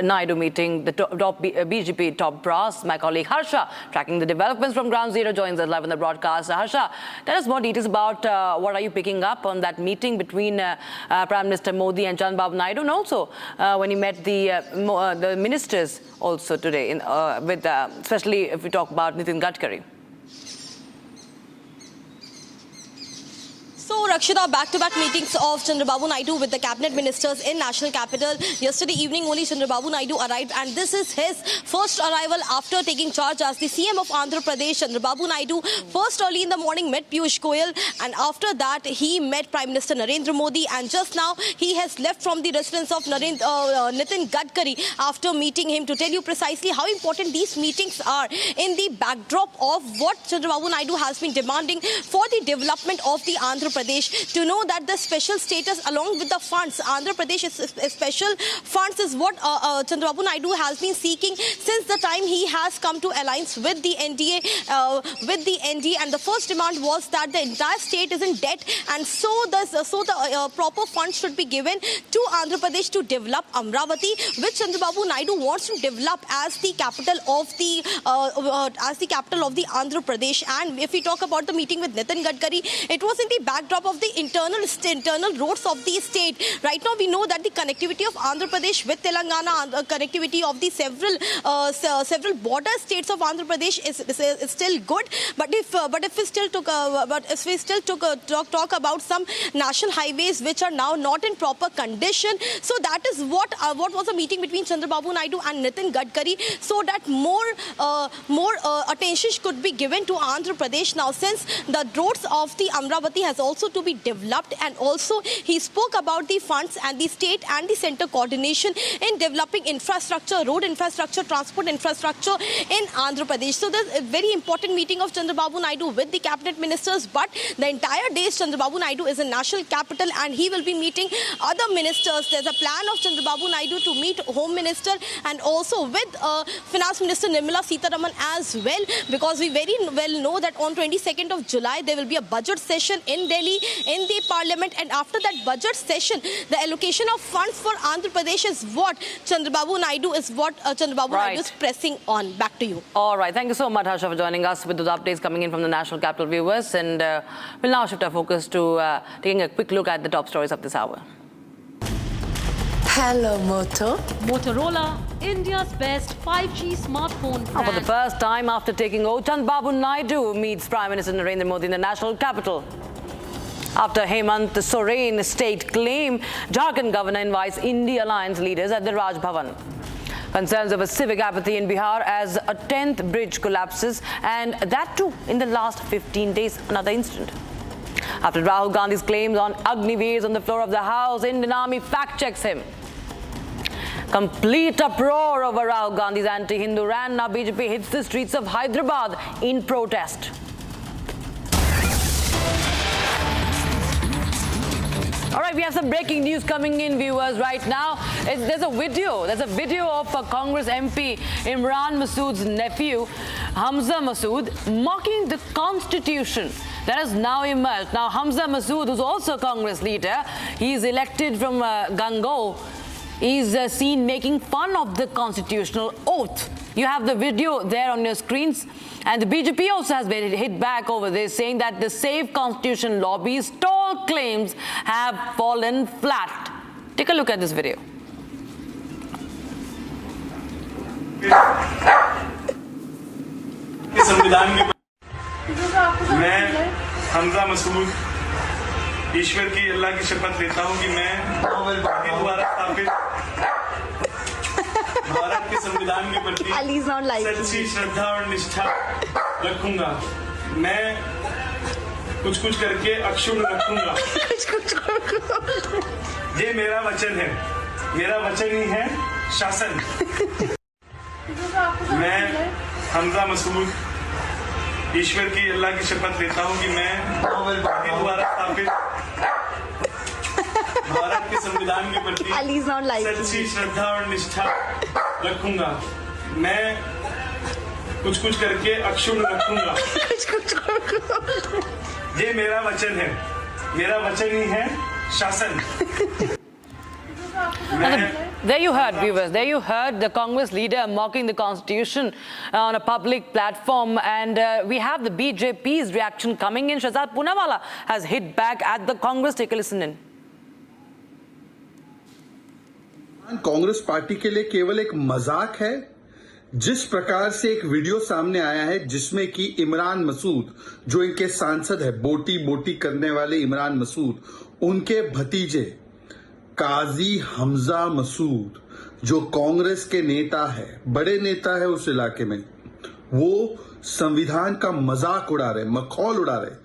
Naidu meeting the top BJP top brass. My colleague Harsha, tracking the developments from Ground Zero, joins us live on the broadcast. Harsha, tell us more details about what are you picking up on that meeting between Prime Minister Modi and Chandrababu Naidu, and also when he met the ministers also today, especially if we talk about Nitin Gadkari. So, Rakshita, back-to-back meetings of Chandrababu Naidu with the cabinet ministers in national capital. Yesterday evening only Chandrababu Naidu arrived, and this is his first arrival after taking charge as the CM of Andhra Pradesh. Chandrababu Naidu first early in the morning met Piyush Goyal, and after that he met Prime Minister Narendra Modi, and just now he has left from the residence of Nitin Gadkari after meeting him. To tell you precisely how important these meetings are in the backdrop of what Chandrababu Naidu has been demanding for the development of the Andhra Pradesh. To know that the special status along with the funds, Andhra Pradesh's special funds is what Chandrababu Naidu has been seeking since the time he has come to alliance with the NDA. And the first demand was that the entire state is in debt, and so the proper funds should be given to Andhra Pradesh to develop Amravati, which Chandrababu Naidu wants to develop as the capital of the Andhra Pradesh. And if we talk about the meeting with Nitin Gadkari, it was in the backdrop of the internal roads of the state. Right now we know that the connectivity of Andhra Pradesh with Telangana, connectivity of the several border states of Andhra Pradesh is still good. But if we still talk about some national highways which are now not in proper condition, so that is what was a meeting between Chandrababu Naidu and Nitin Gadkari, so that more attention could be given to Andhra Pradesh now, since the roads of the Amravati has also to be developed. And also he spoke about the funds and the state and the center coordination in developing infrastructure, road infrastructure, transport infrastructure in Andhra Pradesh. So there's a very important meeting of Chandrababu Naidu with the cabinet ministers, but the entire day Chandrababu Naidu is in national capital and he will be meeting other ministers. There's a plan of Chandrababu Naidu to meet Home Minister and also with Finance Minister Nirmala Sitharaman as well, because we very well know that on 22nd of July there will be a budget session in Delhi in the parliament, and after that budget session the allocation of funds for Andhra Pradesh is what Chandrababu Naidu is pressing on. Back to you. All right, thank you so much, Harsha, for joining us with those updates coming in from the national capital viewers. And we'll now shift our focus to taking a quick look at the top stories of this hour. Hello, Moto. Motorola, India's best 5G smartphone brand. Now, for the first time after taking over, Chandrababu Naidu meets Prime Minister Narendra Modi in the national capital. After Hemant Soren's state claim, Jharkhand governor invites India alliance leaders at the Raj Bhavan. Concerns over civic apathy in Bihar as a 10th bridge collapses, and that too in the last 15 days, another incident. After Rahul Gandhi's claims on Agniveers on the floor of the House, Indian Army fact-checks him. Complete uproar over Rahul Gandhi's anti-Hindu rant. Now BJP hits the streets of Hyderabad in protest. All right, we have some breaking news coming in, viewers, right now. There's a video of a Congress MP, Imran Masood's nephew, Hamza Masood, mocking the Constitution. That has now emerged. Now, Hamza Masood, who's also a Congress leader, he's elected from Gangol, is seen making fun of the constitutional oath. You have the video there on your screens. And the BJP also has been hit back over this, saying that the Save Constitution lobby's tall claims have fallen flat. Take a look at this video. संविधान की मैं हमजा मसूद ईश्वर की अल्लाह की शपथ लेता हूं कि मैं द्वारा स्थापित भारत के संविधान के प्रति सच्ची श्रद्धा और निष्ठा रखूंगा। मैं कुछ करके अक्षुण्ण रखूंगा। ये मेरा वचन है, मेरा वचन ही है शासन। मैं हमजा मसूद ईश्वर की अल्लाह की शपथ लेता हूं कि मैं द्वारा स्थापित भारत के संविधान के प्रति सच्ची श्रद्धा और निष्ठा रखूंगा। मैं कुछ करके अक्षुण्ण रखूंगा। ये मेरा वचन है, मेरा वचन ही है शासन। There you heard, viewers. There you heard the Congress leader mocking the Constitution on a public platform, and we have the BJP's reaction coming in. Shahzad Poonawalla has hit back at the Congress. Take a listen in. Congress party के लिए केवल एक मजाक है। जिस प्रकार से एक वीडियो सामने आया है जिसमें कि इमरान मसूद, जो इनके सांसद है, बोटी करने वाले इमरान मसूद, उनके भतीजे काजी हमजा मसूद, जो कांग्रेस के नेता है, बड़े नेता है उस इलाके में, वो संविधान का मजाक उड़ा रहे, मखौल उड़ा रहे।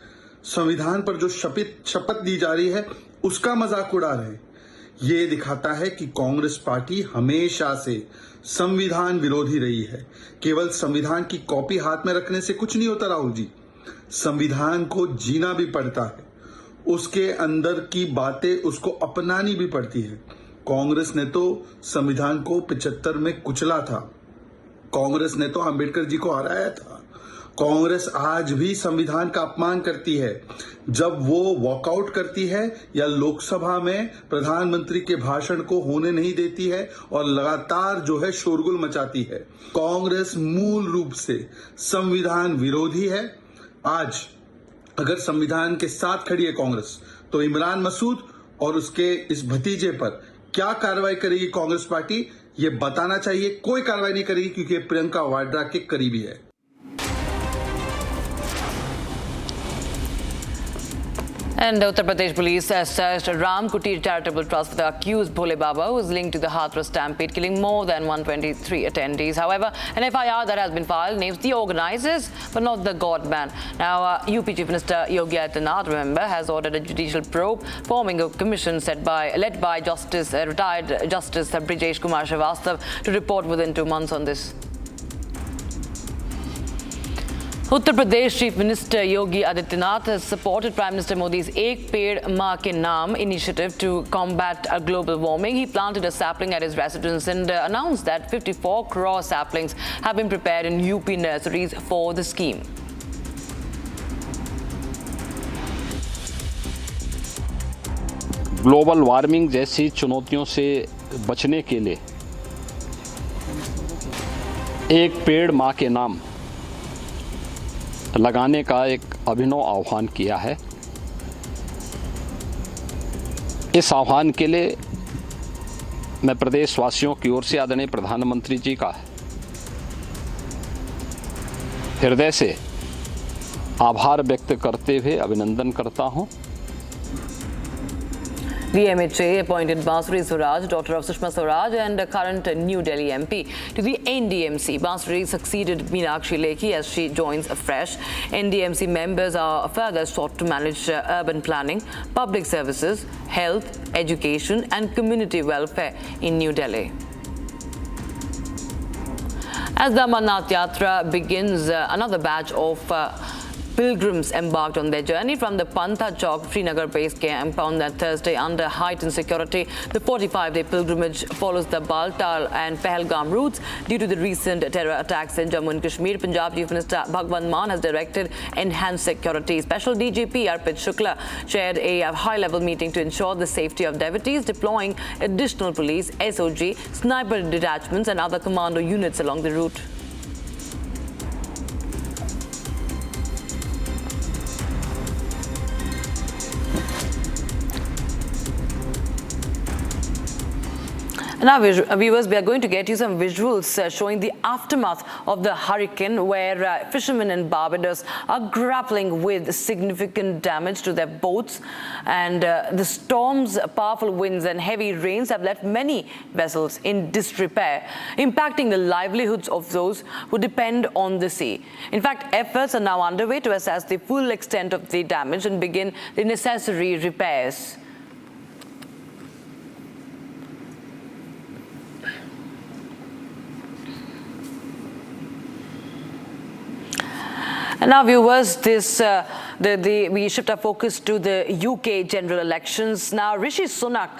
संविधान पर जो शपथ दी जा रही है उसका मजाक उड़ा रहे। ये दिखाता है कि कांग्रेस पार्टी हमेशा से संविधान विरोधी रही है। केवल संविधान की कॉपी हाथ में रखने से कुछ नहीं होता राहुल जी, संविधान को जीना भी पड़ता है, उसके अंदर की बातें उसको अपनानी भी पड़ती है। कांग्रेस ने तो संविधान को 75 में कुचला था, कांग्रेस ने तो अंबेडकर जी को हराया था। कांग्रेस आज भी संविधान का अपमान करती है जब वो वॉकआउट करती है या लोकसभा में प्रधानमंत्री के भाषण को होने नहीं देती है और लगातार जो है शोरगुल मचाती है। कांग्रेस मूल रूप से संविधान विरोधी है। आज अगर संविधान के साथ खड़ी है कांग्रेस, तो इमरान मसूद और उसके इस भतीजे पर क्या कार्रवाई करेगी कांग्रेस पार्टी, ये बताना चाहिए। कोई कार्रवाई नहीं करेगी क्योंकि प्रियंका वाड्रा के करीबी है। And Uttar Pradesh police has searched Ram Kutir Charitable Trust for the accused Bhole Baba, who is linked to the Hathras stampede, killing more than 123 attendees. However, an FIR that has been filed names the organizers, but not the God man. Now, UP Chief Minister Yogi Adityanath, remember, has ordered a judicial probe, forming a commission led by retired Justice Brijesh Kumar Srivastava to report within 2 months on this. Uttar Pradesh Chief Minister Yogi Adityanath has supported Prime Minister Modi's Ek Ped Maa Ke Naam initiative to combat global warming. He planted a sapling at his residence and announced that 54 crore saplings have been prepared in UP nurseries for the scheme. Global warming जैसी चुनौतियों से बचने के लिए एक पेड़ माँ के नाम लगाने का एक अभिनव आह्वान किया है। इस आह्वान के लिए मैं प्रदेशवासियों की ओर से आदरणीय प्रधानमंत्री जी का हृदय से आभार व्यक्त करते हुए अभिनंदन करता हूं। The MHA appointed Bansuri Swaraj, daughter of Sushma Swaraj and a current New Delhi MP, to the NDMC. Bansuri succeeded Meenakshi Lekhi as she joins afresh. NDMC members are further sought to manage urban planning, public services, health, education and community welfare in New Delhi. As the Amarnath Yatra begins, another batch of pilgrims embarked on their journey from the Pantha Chowk Srinagar base camp on that Thursday under heightened security. The 45-day pilgrimage follows the Baltal and Pahalgam routes due to the recent terror attacks in Jammu and Kashmir. Punjab Chief Minister Bhagwant Mann has directed enhanced security. Special DGP Arpit Shukla chaired a high-level meeting to ensure the safety of devotees, deploying additional police, SOG, sniper detachments and other commando units along the route. Now, viewers, we are going to get you some visuals showing the aftermath of the hurricane, where fishermen in Barbados are grappling with significant damage to their boats. And the storm's powerful winds and heavy rains have left many vessels in disrepair, impacting the livelihoods of those who depend on the sea. In fact, efforts are now underway to assess the full extent of the damage and begin the necessary repairs. And now, viewers, we shift our focus to the UK general elections. Now, Rishi Sunak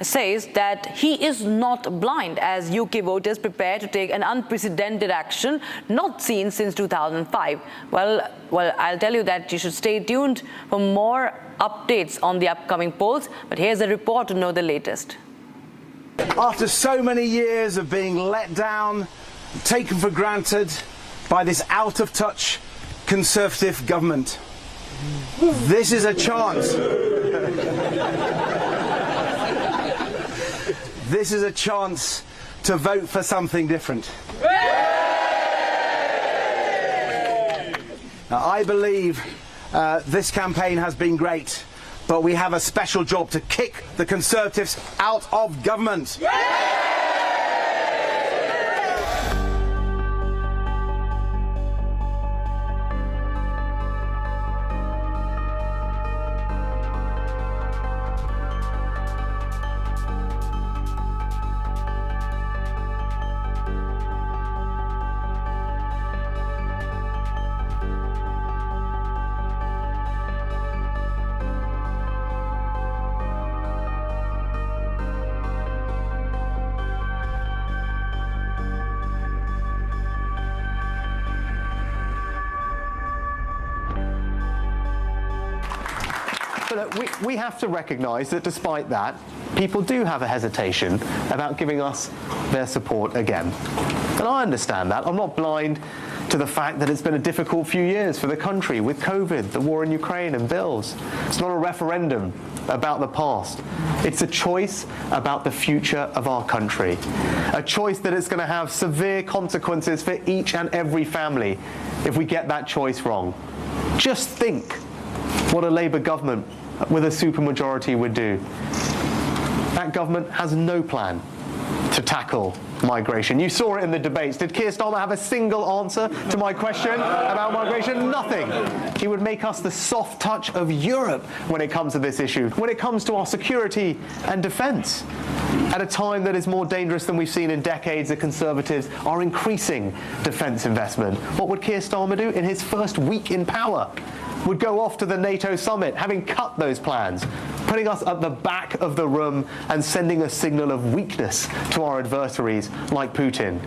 says that he is not blind as UK voters prepare to take an unprecedented action not seen since 2005. Well, I'll tell you that you should stay tuned for more updates on the upcoming polls. But here's a report to know the latest. After so many years of being let down, taken for granted by this out-of-touch Conservative government, this is a chance. This is a chance to vote for something different. Now, I believe this campaign has been great, but we have a special job to kick the Conservatives out of government. But we have to recognise that despite that, people do have a hesitation about giving us their support again. And I understand that. I'm not blind to the fact that it's been a difficult few years for the country with COVID, the war in Ukraine and bills. It's not a referendum about the past. It's a choice about the future of our country. A choice that is going to have severe consequences for each and every family if we get that choice wrong. Just think what a Labour government with a supermajority would do. That government has no plan to tackle migration. You saw it in the debates. Did Keir Starmer have a single answer to my question about migration? Nothing. He would make us the soft touch of Europe when it comes to this issue, when it comes to our security and defence. At a time that is more dangerous than we've seen in decades, the Conservatives are increasing defence investment. What would Keir Starmer do in his first week in power? Would go off to the NATO summit, having cut those plans, putting us at the back of the room and sending a signal of weakness to our adversaries like Putin.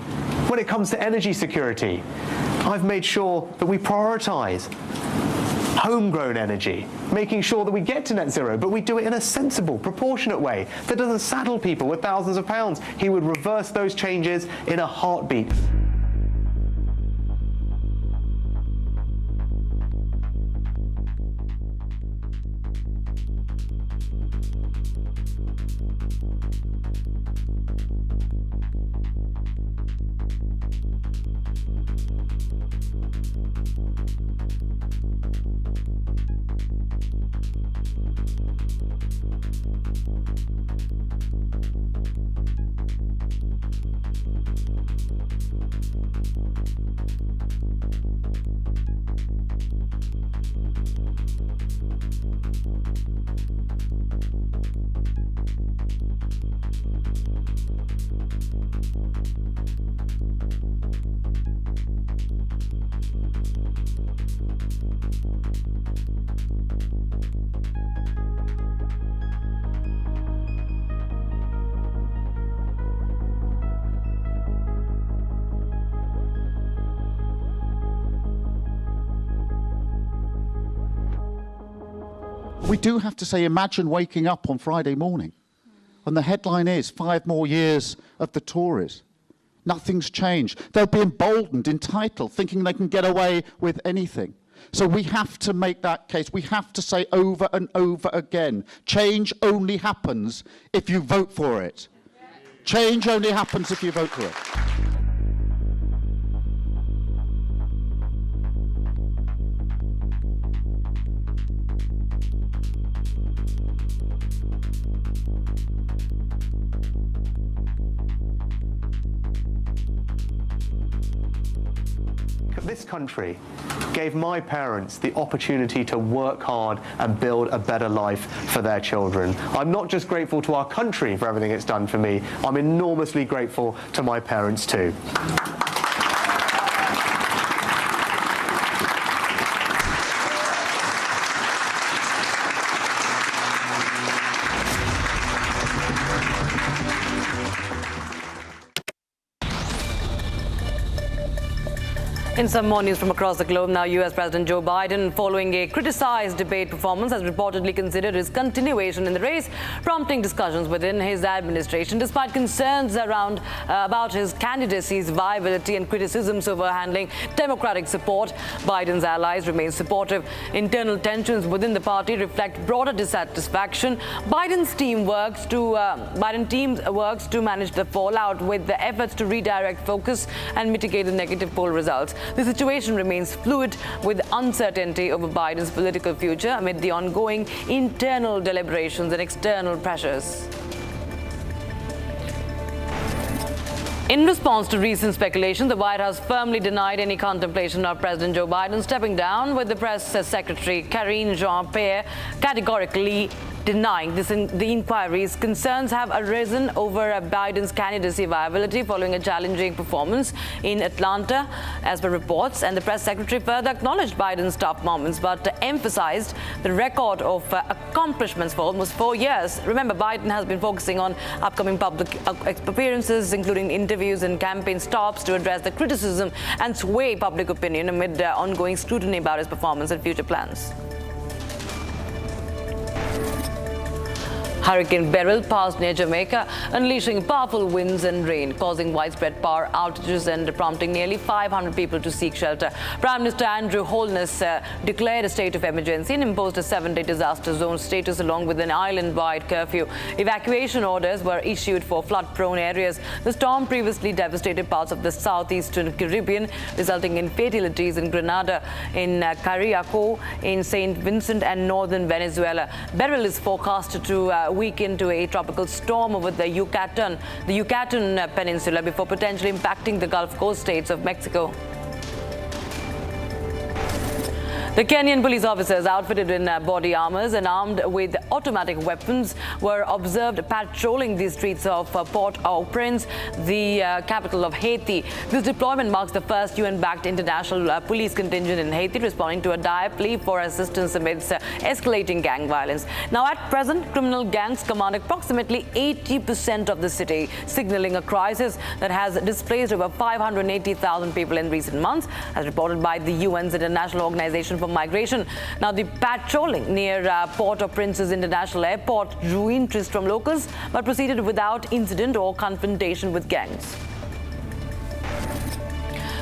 When it comes to energy security, I've made sure that we prioritise homegrown energy, making sure that we get to net zero, but we do it in a sensible, proportionate way that doesn't saddle people with thousands of pounds. He would reverse those changes in a heartbeat. We do have to say, imagine waking up on Friday morning and the headline is 5 more years of the Tories. Nothing's changed. They'll be emboldened, entitled, thinking they can get away with anything. So we have to make that case. We have to say over and over again, change only happens if you vote for it. Change only happens if you vote for it. This country gave my parents the opportunity to work hard and build a better life for their children. I'm not just grateful to our country for everything it's done for me, I'm enormously grateful to my parents too. In some more news from across the globe now, US President Joe Biden, following a criticized debate performance, has reportedly considered his continuation in the race, prompting discussions within his administration, despite concerns about his candidacy's viability and criticisms over handling Democratic support. Biden's allies remain supportive. Internal tensions within the party reflect broader dissatisfaction. Biden's team works to manage the fallout with the efforts to redirect focus and mitigate the negative poll results. The situation remains fluid, with uncertainty over Biden's political future amid the ongoing internal deliberations and external pressures. In response to recent speculation, the White House firmly denied any contemplation of President Joe Biden stepping down, with the press secretary Karine Jean-Pierre categorically denying the inquiry's concerns have arisen over Biden's candidacy viability following a challenging performance in Atlanta, as per reports. And the press secretary further acknowledged Biden's tough moments, but emphasized the record of accomplishments for almost 4 years. Remember, Biden has been focusing on upcoming public appearances, including interviews and campaign stops, to address the criticism and sway public opinion amid ongoing scrutiny about his performance and future plans. Hurricane Beryl passed near Jamaica, unleashing powerful winds and rain, causing widespread power outages and prompting nearly 500 people to seek shelter. Prime Minister Andrew Holness declared a state of emergency and imposed a 7-day disaster zone status along with an island-wide curfew. Evacuation orders were issued for flood-prone areas. The storm previously devastated parts of the southeastern Caribbean, resulting in fatalities in Grenada, in Carriaco, in St. Vincent and northern Venezuela. Beryl is forecast to weaken to a tropical storm over the Yucatan Peninsula before potentially impacting the Gulf Coast states of Mexico. The Kenyan police officers, outfitted in body armors and armed with automatic weapons, were observed patrolling the streets of Port-au-Prince, the capital of Haiti. This deployment marks the first UN-backed international police contingent in Haiti, responding to a dire plea for assistance amidst escalating gang violence. Now, at present, criminal gangs command approximately 80% of the city, signaling a crisis that has displaced over 580,000 people in recent months, as reported by the UN's International Organization for Migration. Now, the patrolling near Port-au-Prince's International Airport drew interest from locals, but proceeded without incident or confrontation with gangs.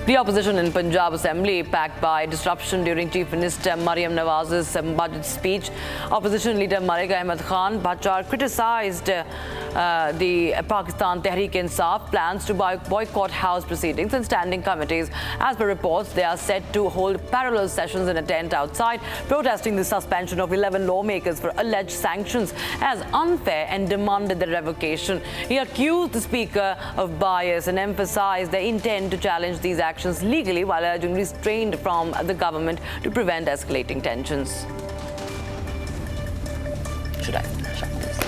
The opposition in Punjab Assembly packed by disruption during Chief Minister Mariam Nawaz's budget speech. Opposition leader Malik Ahmed Khan Bachar criticized the Pakistan Tehreek-e-Insaf plans to boycott House proceedings and standing committees. As per reports, they are set to hold parallel sessions in a tent outside, protesting the suspension of 11 lawmakers for alleged sanctions as unfair and demanded their revocation. He accused the Speaker of bias and emphasized their intent to challenge these actions legally, while urging restraint from the government to prevent escalating tensions. Should I shut this?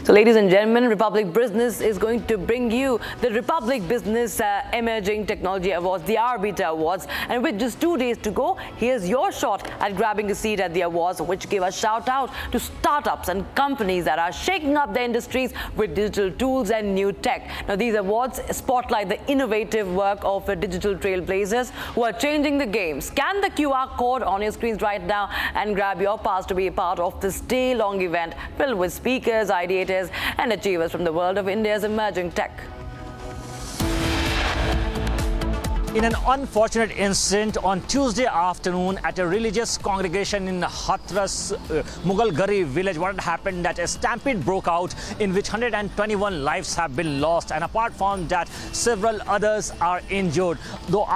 So, ladies and gentlemen, Republic Business is going to bring you the Republic Business Emerging Technology Awards, the Arbiter Awards. And with just 2 days to go, here's your shot at grabbing a seat at the awards, which give a shout out to startups and companies that are shaking up their industries with digital tools and new tech. Now, these awards spotlight the innovative work of digital trailblazers who are changing the game. Scan the QR code on your screens right now and grab your pass to be a part of this day-long event filled with speakers, ideators, and achievers from the world of India's emerging tech. in an unfortunate incident on Tuesday afternoon at a religious congregation in Hathras, Mughalgari village. What had happened that a stampede broke out in which 121 lives have been lost, and apart from that, several others are injured. Though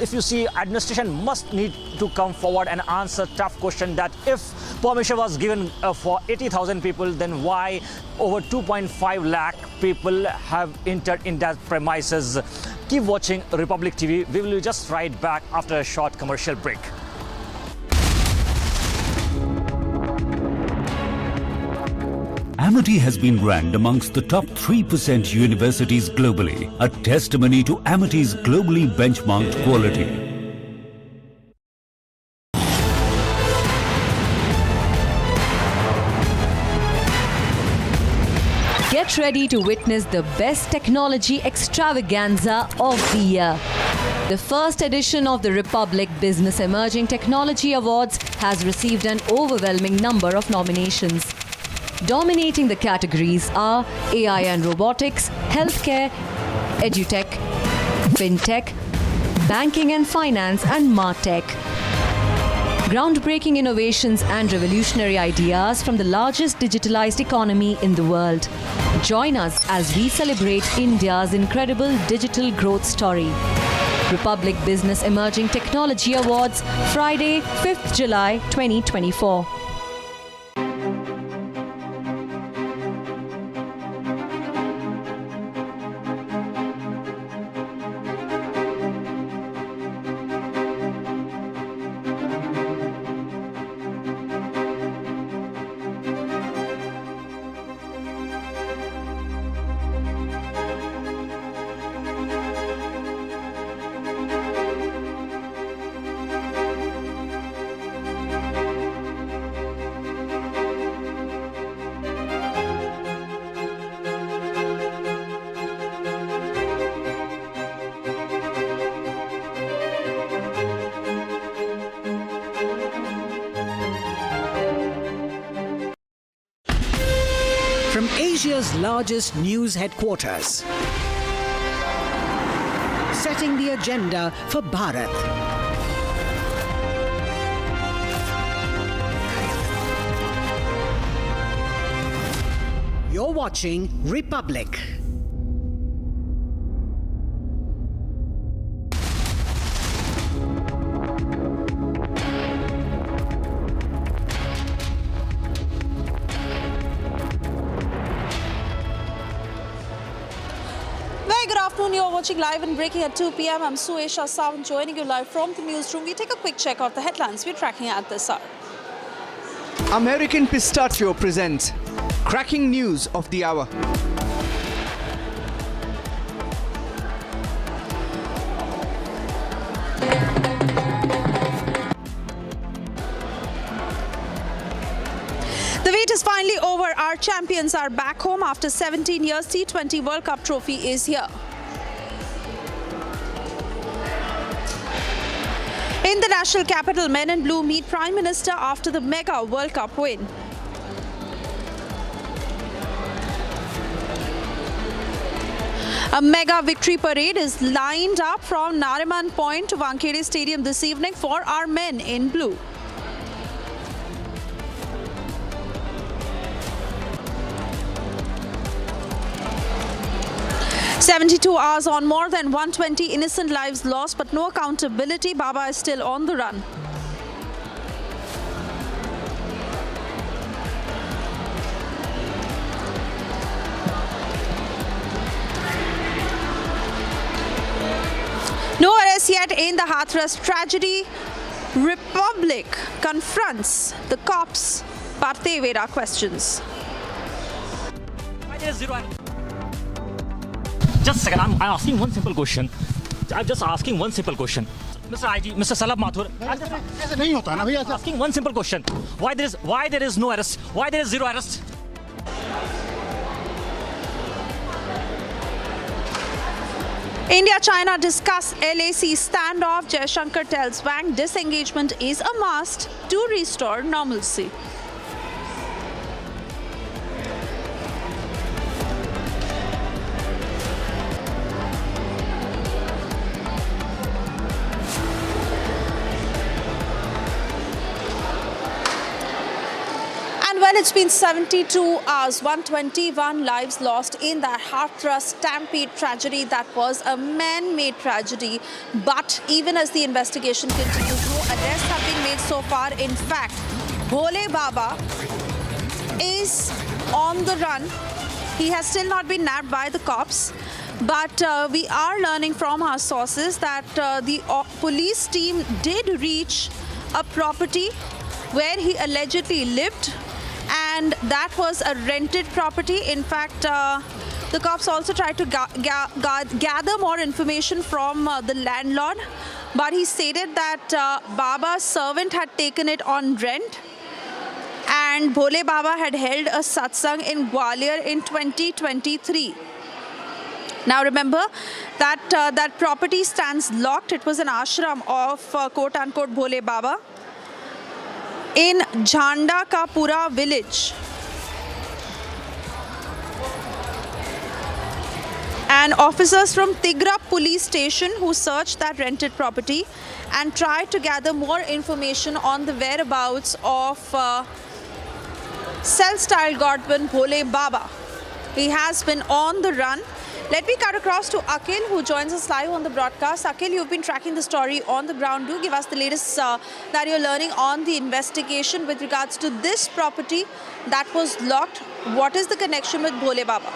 if you see, administration must need to come forward and answer tough question that if permission was given for 80,000 people, then why over 2.5 lakh people have entered in that premises. Keep watching Republic TV. We will be just right back after a short commercial break. Amity has been ranked amongst the top 3% universities globally, a testimony to Amity's globally benchmarked quality. Get ready to witness the best technology extravaganza of the year. The first edition of the Republic Business Emerging Technology Awards has received an overwhelming number of nominations. Dominating the categories are AI and robotics, healthcare, edutech, fintech, banking and finance, and martech. Groundbreaking innovations and revolutionary ideas from the largest digitalized economy in the world. Join us as we celebrate India's incredible digital growth story. Republic Business Emerging Technology Awards, Friday, 5th July 2024. From Asia's largest news headquarters, setting the agenda for Bharat. You're watching Republic. You're watching live and breaking at 2 p.m. I'm Suesha Sawant joining you live from the newsroom. We take a quick check of the headlines we're tracking at this hour. American Pistachio presents cracking news of the hour. The wait is finally over. Our champions are back home after 17 years. T20 World Cup trophy is here. In the national capital, men in blue meet Prime Minister after the mega World Cup win. A mega victory parade is lined up from Nariman Point to Wankhede Stadium this evening for our men in blue. "72 hours on, more than 120 innocent lives lost, but no accountability. Baba is still on the run." No arrest yet in the Hathras tragedy. Republic confronts the cops, but they evade our questions. Just a second, I'm asking one simple question. I'm just asking one simple question. Mr. IG, Mr. Salab Mathur, I'm asking one simple question. Why there is no arrest? Why there is zero arrest? India-China discuss LAC standoff. Jaishankar tells Wang disengagement is a must to restore normalcy. it's been 72 hours, 121 lives lost in that Hathras stampede tragedy that was a man-made tragedy. But even as the investigation continues, no arrests have been made so far. In fact, Bhole Baba is on the run. He has still not been nabbed by the cops. But we are learning from our sources that the police team did reach a property where he allegedly lived, and that was a rented property. In fact, the cops also tried to gather more information from the landlord, but he stated that Baba's servant had taken it on rent, and Bhole Baba had held a satsang in Gwalior in 2023. Now remember that that property stands locked. It was an ashram of quote-unquote Bhole Baba in Jhanda Ka Pura village. And officers from Tigra police station who searched that rented property and tried to gather more information on the whereabouts of self-styled godman Bhole Baba. He has been on the run. Let me cut across to Akhil, who joins us live on the broadcast. Akhil, you've been tracking the story on the ground. Do give us the latest that you're learning on the investigation with regards to this property that was locked. What is the connection with Bhole Baba?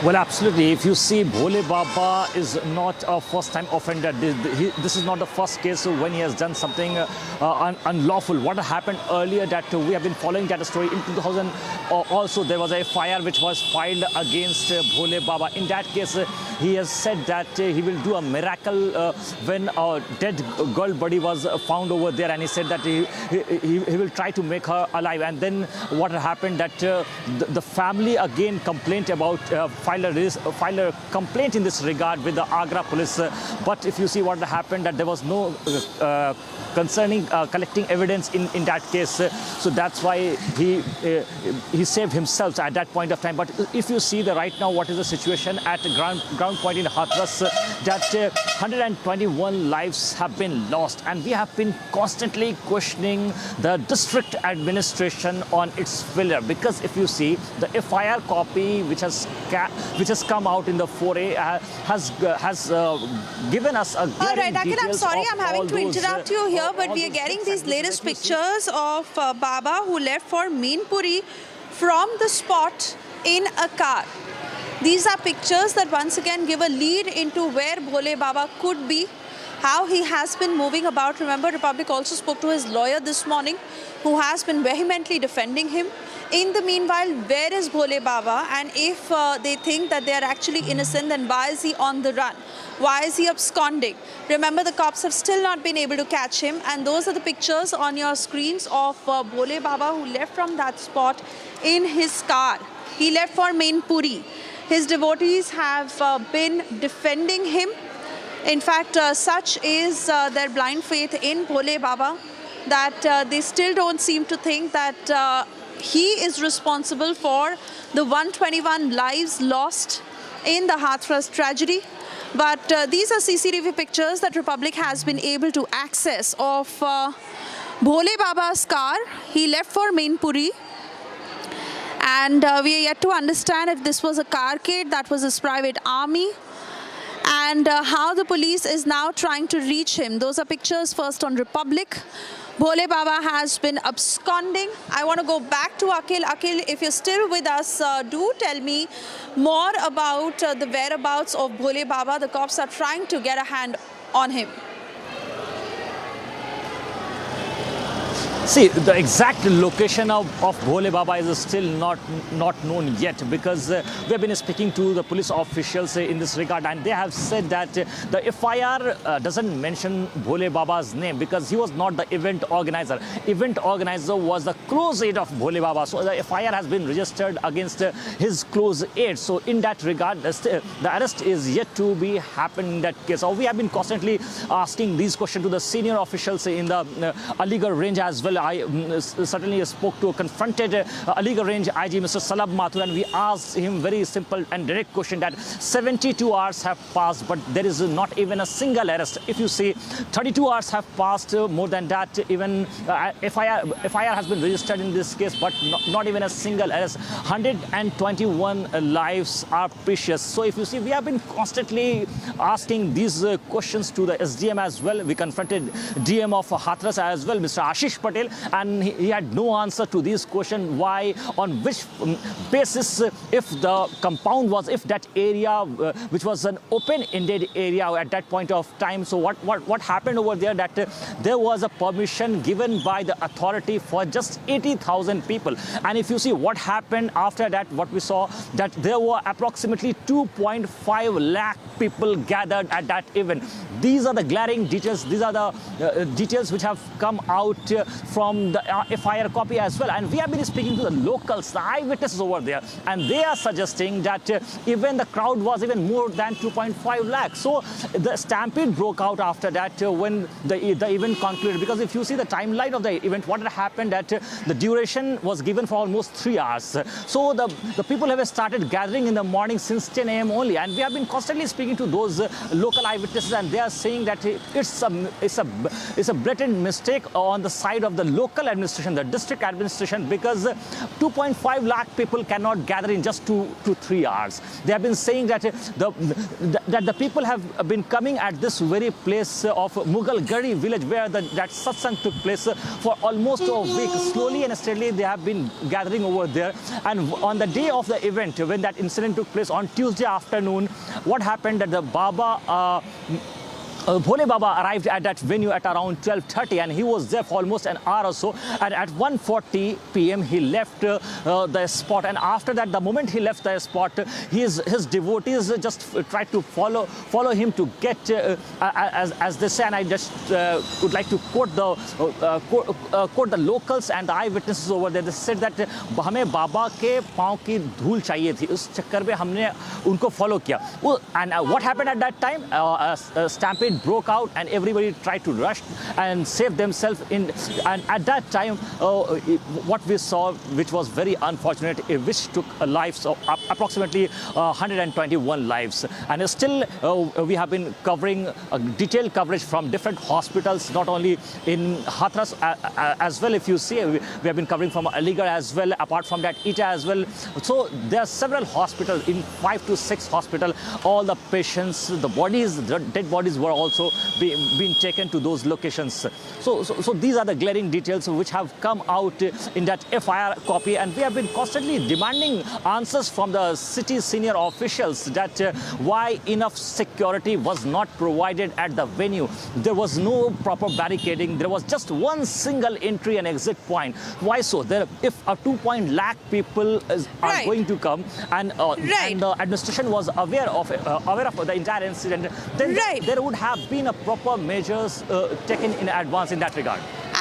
Well, absolutely. If you see, Bhole Baba is not a first-time offender. This is not the first case when he has done something unlawful. What happened earlier that we have been following that story in 2000. Also, there was a FIR which was filed against Bhole Baba. In that case, he has said that he will do a miracle when a dead girl body was found over there, and he said that he will try to make her alive. And then what happened that the family again complained about filed a complaint in this regard with the Agra police. But if you see what happened, that there was no concerning collecting evidence in that case. So that's why he saved himself at that point of time. But if you see right now what is the situation at ground point in Hathras, that 121 lives have been lost, and we have been constantly questioning the district administration on its failure, because if you see the FIR copy which has come out in the foray has given us a glaring all right, Akhil, I'm sorry, I'm having to interrupt you here, but we are getting these latest pictures of Baba, who left for Mainpuri from the spot in a car. These are pictures that once again give a lead into where Bhole Baba could be, how he has been moving about. Remember, Republic also spoke to his lawyer this morning, who has been vehemently defending him. In the meanwhile, where is Bhole Baba? And if they think that they are actually innocent, then why is he on the run? Why is he absconding? Remember, the cops have still not been able to catch him. And those are the pictures on your screens of Bhole Baba, who left from that spot in his car. He left for Mainpuri. His devotees have been defending him. In fact, such is their blind faith in Bhole Baba that they still don't seem to think that he is responsible for the 121 lives lost in the Hathras tragedy. But these are CCTV pictures that Republic has been able to access of Bhole Baba's car. He left for Mainpuri. And we are yet to understand if this was a carcade, that was his private army, and how the police is now trying to reach him. Those are pictures first on Republic. Bhole Baba has been absconding. I want to go back to Akhil. Akhil, if you're still with us, do tell me more about the whereabouts of Bhole Baba. The cops are trying to get a hand on him. See, the exact location of Bhole Baba is still not known yet, because we have been speaking to the police officials in this regard, and they have said that the FIR doesn't mention Bhole Baba's name because he was not the event organizer. Event organizer was the close aide of Bhole Baba. So the FIR has been registered against his close aide. So in that regard, the arrest is yet to be happened in that case. So we have been constantly asking these questions to the senior officials in the Aligarh range as well well. I certainly spoke to, confronted Aligarh Range IG Mr. Salab Mathur, and we asked him very simple and direct question that 72 hours have passed, but there is not even a single arrest. If you see, 32 hours have passed, more than that, even FIR has been registered in this case, but not even a single arrest. 121 lives are precious. So if you see, we have been constantly asking these questions to the SDM as well. We confronted DM of Hathras as well, Mr. Ashish Patel, and he had no answer to these questions. Why, on which basis, if the compound was, if that area, which was an open-ended area at that point of time, so what happened over there, that there was a permission given by the authority for just 80,000 people. And if you see what happened after that, what we saw, that there were approximately 2.5 lakh people gathered at that event. These are the glaring details. These are the details which have come out from the FIR copy as well. And we have been speaking to the locals, the eyewitnesses over there, and they are suggesting that even the crowd was even more than 2.5 lakhs. So the stampede broke out after that when the event concluded. Because if you see the timeline of the event, what had happened, that the duration was given for almost 3 hours. So the people have started gathering in the morning since 10 a.m. only. And we have been constantly speaking to those local eyewitnesses, and they are saying that it's a blatant mistake on the side of the local administration, the district administration, because 2.5 lakh people cannot gather in just 2 to 3 hours. They have been saying that the people have been coming at this very place of Mughal Gari village where that satsang took place for almost a week. Slowly and steadily they have been gathering over there. And on the day of the event, when that incident took place on Tuesday afternoon, what happened, that the Baba Bhole Baba arrived at that venue at around 12:30, and he was there for almost an hour or so. And at 1:40 p.m. he left the spot. And after that, the moment he left the spot, his devotees just tried to follow him to get, as they say. And I just would like to quote the locals and the eyewitnesses over there. They said that हमें बाबा के पाँव की धूल चाहिए थी, उस चक्कर में हमने उनको follow किया. And what happened at that time? Stampede broke out, and everybody tried to rush and save themselves in. And at that time, what we saw, which was very unfortunate, which took lives of approximately 121 lives. And still, we have been covering detailed coverage from different hospitals, not only in Hathras as well. If you see, we have been covering from Aligarh as well. Apart from that, Eta as well. So there are several hospitals, in 5 to 6 hospitals. All the patients, the bodies, the dead bodies were also being taken to those locations. So these are the glaring details which have come out in that FIR copy, and we have been constantly demanding answers from the city senior officials that why enough security was not provided at the venue. There was no proper barricading. There was just one single entry and exit point. Why so? If a 2 lakh people are going to come, and the administration was aware of the entire incident, then there would have been a proper measures taken in advance in that regard.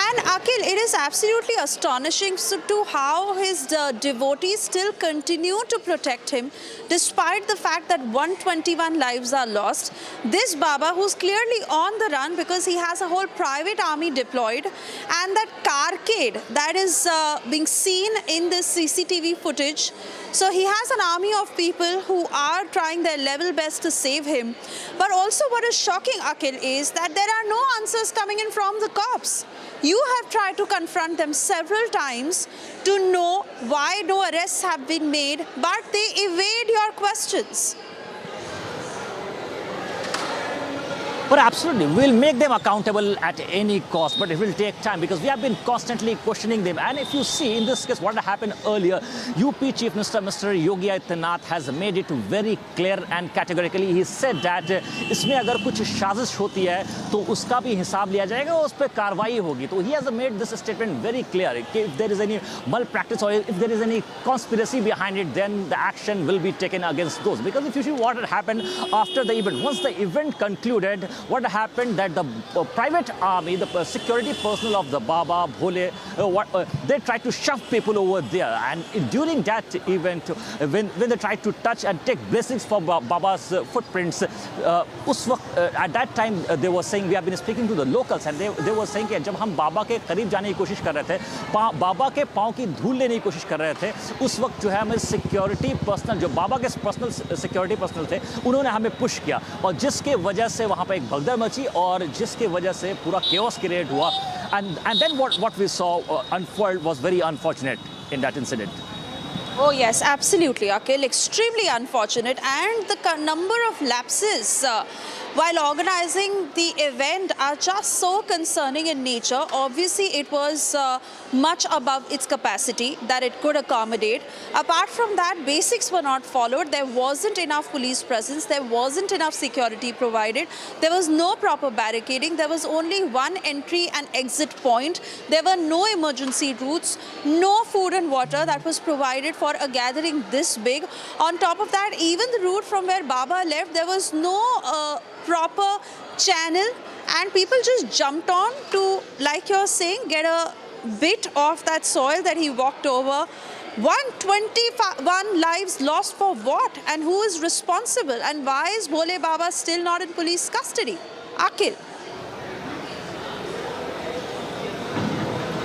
And Akhil, it is absolutely astonishing to how his devotees still continue to protect him despite the fact that 121 lives are lost. This Baba, who's clearly on the run because he has a whole private army deployed, and that carcade that is being seen in this CCTV footage. So he has an army of people who are trying their level best to save him. But also what is shocking, Akhil, is that there are no answers coming in from the cops. You have tried to confront them several times to know why no arrests have been made, but they evade your questions. But absolutely, we'll make them accountable at any cost, but it will take time because we have been constantly questioning them. And if you see, in this case, what happened earlier, UP Chief Minister Mr. Yogi Adityanath has made it very clear and categorically. He said that इसमें अगर कुछ साजिश होती है तो उसका भी हिसाब लिया जाएगा और उस पर कार्रवाई होगी. So he has made this statement very clear. If there is any malpractice or if there is any conspiracy behind it, then the action will be taken against those. Because if you see what had happened after the event, once the event concluded, what happened that the private army, the security personnel of the Baba, Bhole, they tried to shove people over there. And during that event, when they tried to touch and take blessings from Baba's footprints, at that time they were saying, we have been speaking to the locals, and they were saying कि जब हम बाबा के करीब जाने की कोशिश कर रहे थे, बाबा के पाँव की धूल लेने की कोशिश कर रहे थे, उस वक्त जो है हमें सिक्योरिटी पर्सनल, जो बाबा के पर्सनल सिक्योरिटी पर्सनल थे, उन्होंने हमें पुश किया, और जिसके वजह से वहाँ पर एक भगदड़ मची और जिसके वजह से पूरा chaos क्रिएट हुआ. And then what we saw unfold was very unfortunate in that incident. Oh yes, absolutely, Akhil. Extremely unfortunate, and the number of lapses while organizing the event are just so concerning in nature. Obviously, it was much above its capacity that it could accommodate. Apart from that, basics were not followed. There wasn't enough police presence. There wasn't enough security provided. There was no proper barricading. There was only one entry and exit point. There were no emergency routes, no food and water that was provided for a gathering this big. On top of that, even the route from where Baba left, there was no proper channel, and people just jumped on to, like you're saying, get a bit of that soil that he walked over. 121 lives lost for what? And who is responsible? And why is Bhole Baba still not in police custody? Akhil.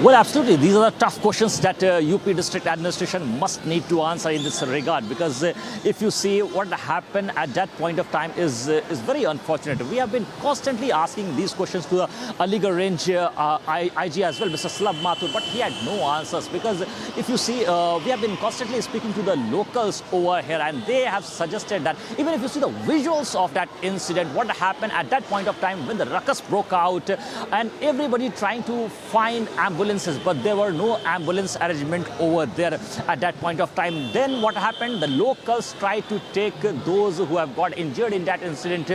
Well, absolutely. These are the tough questions that UP District Administration must need to answer in this regard, because if you see what happened at that point of time is very unfortunate. We have been constantly asking these questions to the Aligarh Range IG as well, Mr. Salab Mathur, but he had no answers, because if you see, we have been constantly speaking to the locals over here, and they have suggested that even if you see the visuals of that incident, what happened at that point of time when the ruckus broke out and everybody trying to find ambulances, but there were no ambulance arrangement over there at that point of time. Then what happened? The locals tried to take those who have got injured in that incident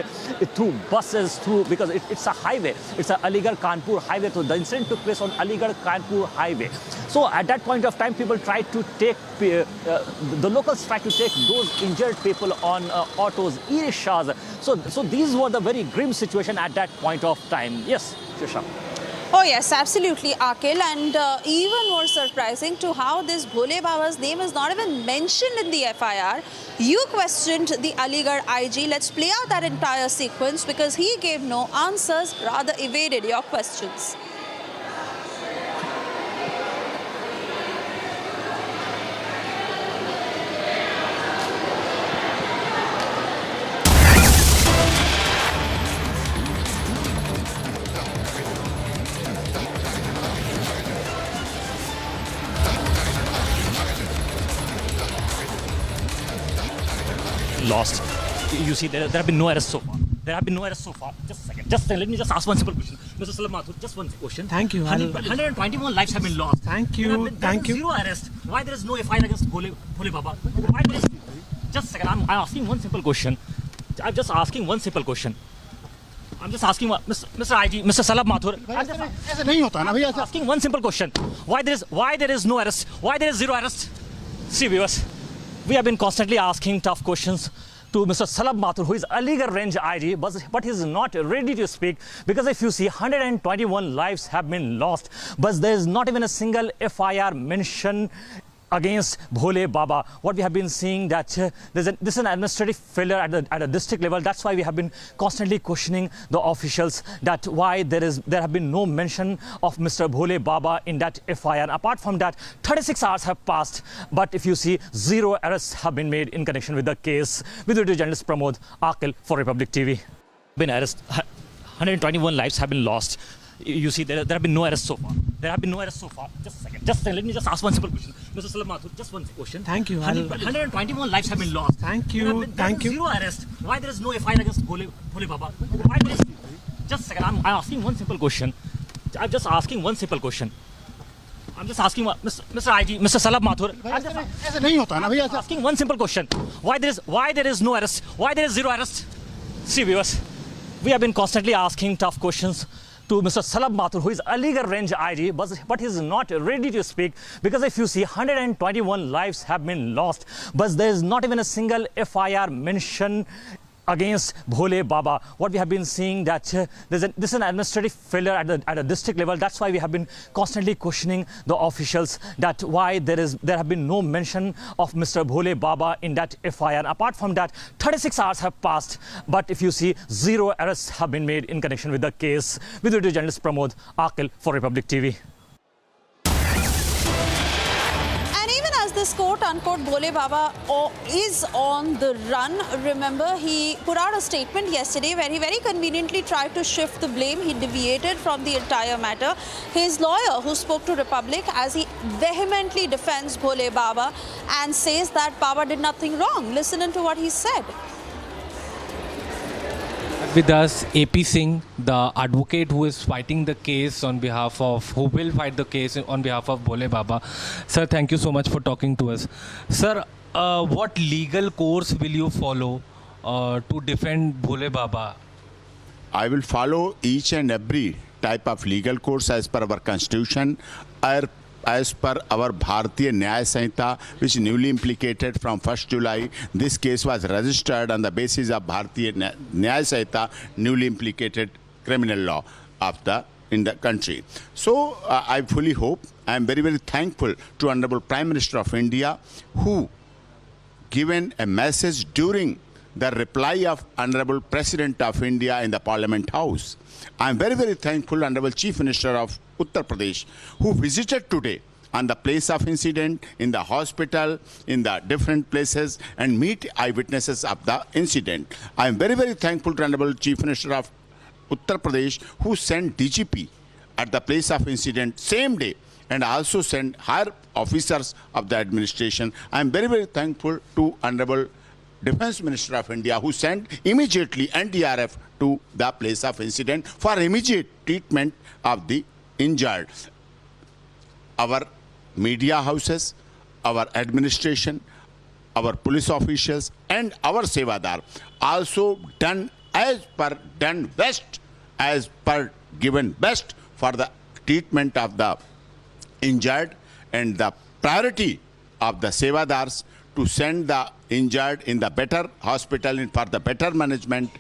through buses, because it's a highway. It's a Aligarh-Kanpur highway. So the incident took place on Aligarh-Kanpur highway. So at that point of time, people tried to take, the locals tried to take those injured people on autos, e-rickshaws. So these were the very grim situation at that point of time. Yes, Shusha. Oh yes, absolutely, Akhil, and even more surprising to how this Bhole Baba's name is not even mentioned in the FIR. You questioned the Aligarh IG. Let's play out that entire sequence, because he gave no answers, rather evaded your questions. Lost. You see, there have been no arrests so far. There have been no arrests so far. Just a second. Just let me just ask one simple question. Mr. Salab Mathur, just one question. Thank you. 121 lives have been lost. Thank you. Thank you. Zero arrest. Why there is no FIR against Bhole Baba? Why there is... Just a second. I'm asking one simple question. I'm just asking one simple question. I'm just asking Mr. IG, Mr. Salab Mathur. I'm just asking one simple question. Why there is no arrest? Why there is zero arrest? See, viewers, we have been constantly asking tough questions to Mr. Salab Mathur, who is Aligarh Range IG, but he is not ready to speak, because if you see, 121 lives have been lost, but there is not even a single FIR mention against Bhole Baba. What we have been seeing that this is an administrative failure at a district level. That's why we have been constantly questioning the officials that why there have been no mention of Mr. Bhole Baba in that FIR. Apart from that, 36 hours have passed, but if you see, zero arrests have been made in connection with the case. With video journalist Pramod, Akhil for Republic TV. Been arrested. 121 lives have been lost. You see, there have been no arrests so far. There have been no arrests so far. Just a second. Let me just ask one simple question. Mr. Salab Mathur, just one question. Thank you. 121 lives have been lost. Thank you. Thank you. Zero arrest. Why there is no FIR against Bhole Baba? Why there is... Just a second. I'm asking one simple question. I'm just asking one simple question. I'm just asking Mr. IG, Mr. Salab Mathur. I'm asking one simple question. Why there is no arrest? Why there is zero arrest? See, viewers, we have been constantly asking tough questions to Mr. Salab Mathur, who is Aligarh Range IG, but he is not ready to speak, because if you see, 121 lives have been lost, but there is not even a single FIR mention against Bhole Baba. What we have been seeing that this is an administrative failure at a district level. That's why we have been constantly questioning the officials that why there have been no mention of Mr. Bhole Baba in that FIR. Apart from that, 36 hours have passed, but if you see, 0 arrests have been made in connection with the case. With video journalist Pramod Akil for Republic TV. This quote-unquote Bhole Baba is on the run. Remember, he put out a statement yesterday where he very conveniently tried to shift the blame. He deviated from the entire matter. His lawyer, who spoke to Republic, as he vehemently defends Bhole Baba and says that Baba did nothing wrong. Listen to what he said. With us, AP Singh, the advocate who is fighting the case on behalf of, who will fight the case on behalf of Bhole Baba. Sir, thank you so much for talking to us. Sir, what legal course will you follow to defend Bhole Baba? I will follow each and every type of legal course as per our constitution, as per our Bharatiya Nyaya Sanhita, which newly implicated from 1st July. This case was registered on the basis of Bharatiya Nyaya Sanhita, newly implicated criminal law in the country. So I fully hope, I am very, very thankful to Honorable Prime Minister of India, who given a message during the reply of Honorable President of India in the Parliament House. I am very, very thankful Honorable Chief Minister of Uttar Pradesh, who visited today on the place of incident, in the hospital, in the different places, and meet eyewitnesses of the incident. I am very, very thankful to Honorable Chief Minister of Uttar Pradesh, who sent DGP at the place of incident same day, and also sent higher officers of the administration. I am very, very thankful to Honorable Defense Minister of India, who sent immediately NDRF to the place of incident for immediate treatment of the injured. Our media houses, our administration, our police officials, and our Sevadar also done given best for the treatment of the injured, and the priority of the Sevadars to send the injured in the better hospital and for the better management.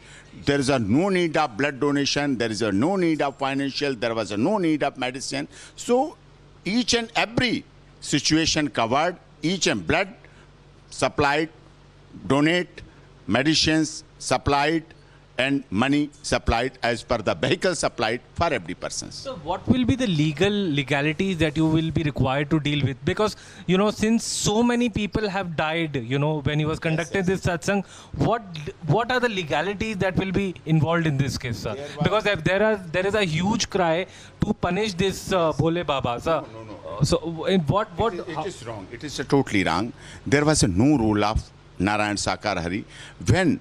There is no need of blood donation, there is no need of financial, there was no need of medicine. So each and every situation covered, each and blood supplied, donate, medicines supplied, and money supplied as per the vehicle supplied for every person. So what will be the legalities that you will be required to deal with? Because, you know, since so many people have died, you know, when he was conducting this satsang, what are the legalities that will be involved in this case, sir? Because if there is a huge cry to punish this Bhole Baba, sir. No. So in what? It is wrong. It is totally wrong. There was no rule of Narayan Sakar Hari. When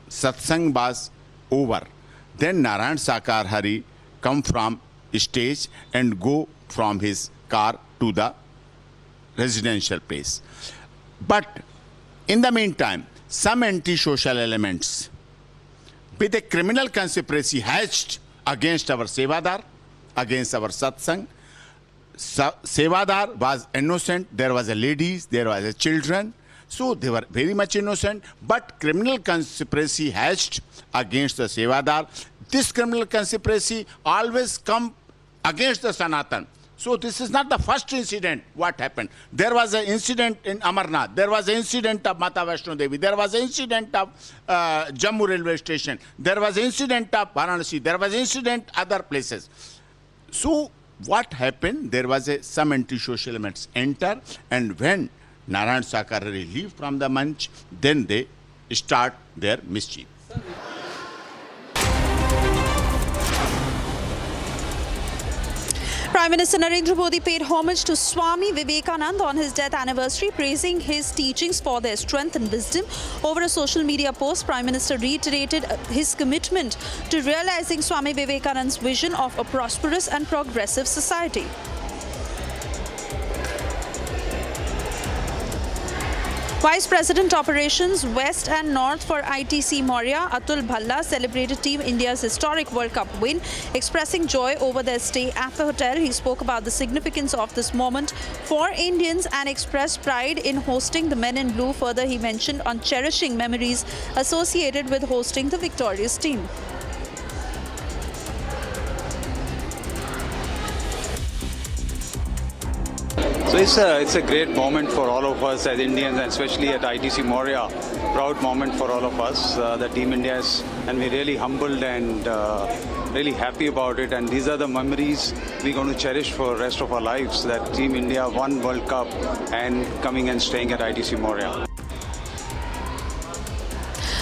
satsang was over, then Narayan Sakar Hari come from stage and go from his car to the residential place. But in the meantime, some anti-social elements with a criminal conspiracy hatched against our Sevadar, against our satsang. Sevadar was innocent, there was a ladies, there was a children. So they were very much innocent, but criminal conspiracy hatched against the Sevadar. This criminal conspiracy always come against the Sanatan. So this is not the first incident what happened. There was an incident in Amarnath. There was an incident of Mata Vaishno Devi. There was an incident of Jammu railway station. There was an incident of Varanasi. There was an incident other places. So what happened? There was some anti-social elements enter, and when Narayan Sakar Hari leave from the manch, then they start their mischief. Prime Minister Narendra Modi paid homage to Swami Vivekananda on his death anniversary, praising his teachings for their strength and wisdom. Over a social media post, Prime Minister reiterated his commitment to realizing Swami Vivekananda's vision of a prosperous and progressive society. Vice President Operations West and North for ITC Maurya, Atul Bhalla, celebrated Team India's historic World Cup win, expressing joy over their stay at the hotel. He spoke about the significance of this moment for Indians and expressed pride in hosting the men in blue. Further, he mentioned on cherishing memories associated with hosting the victorious team. So it's a great moment for all of us as Indians, and especially at ITC Maurya. Proud moment for all of us, the Team India's, and we're really humbled and really happy about it. And these are the memories we're going to cherish for the rest of our lives, that Team India won World Cup and coming and staying at ITC Maurya.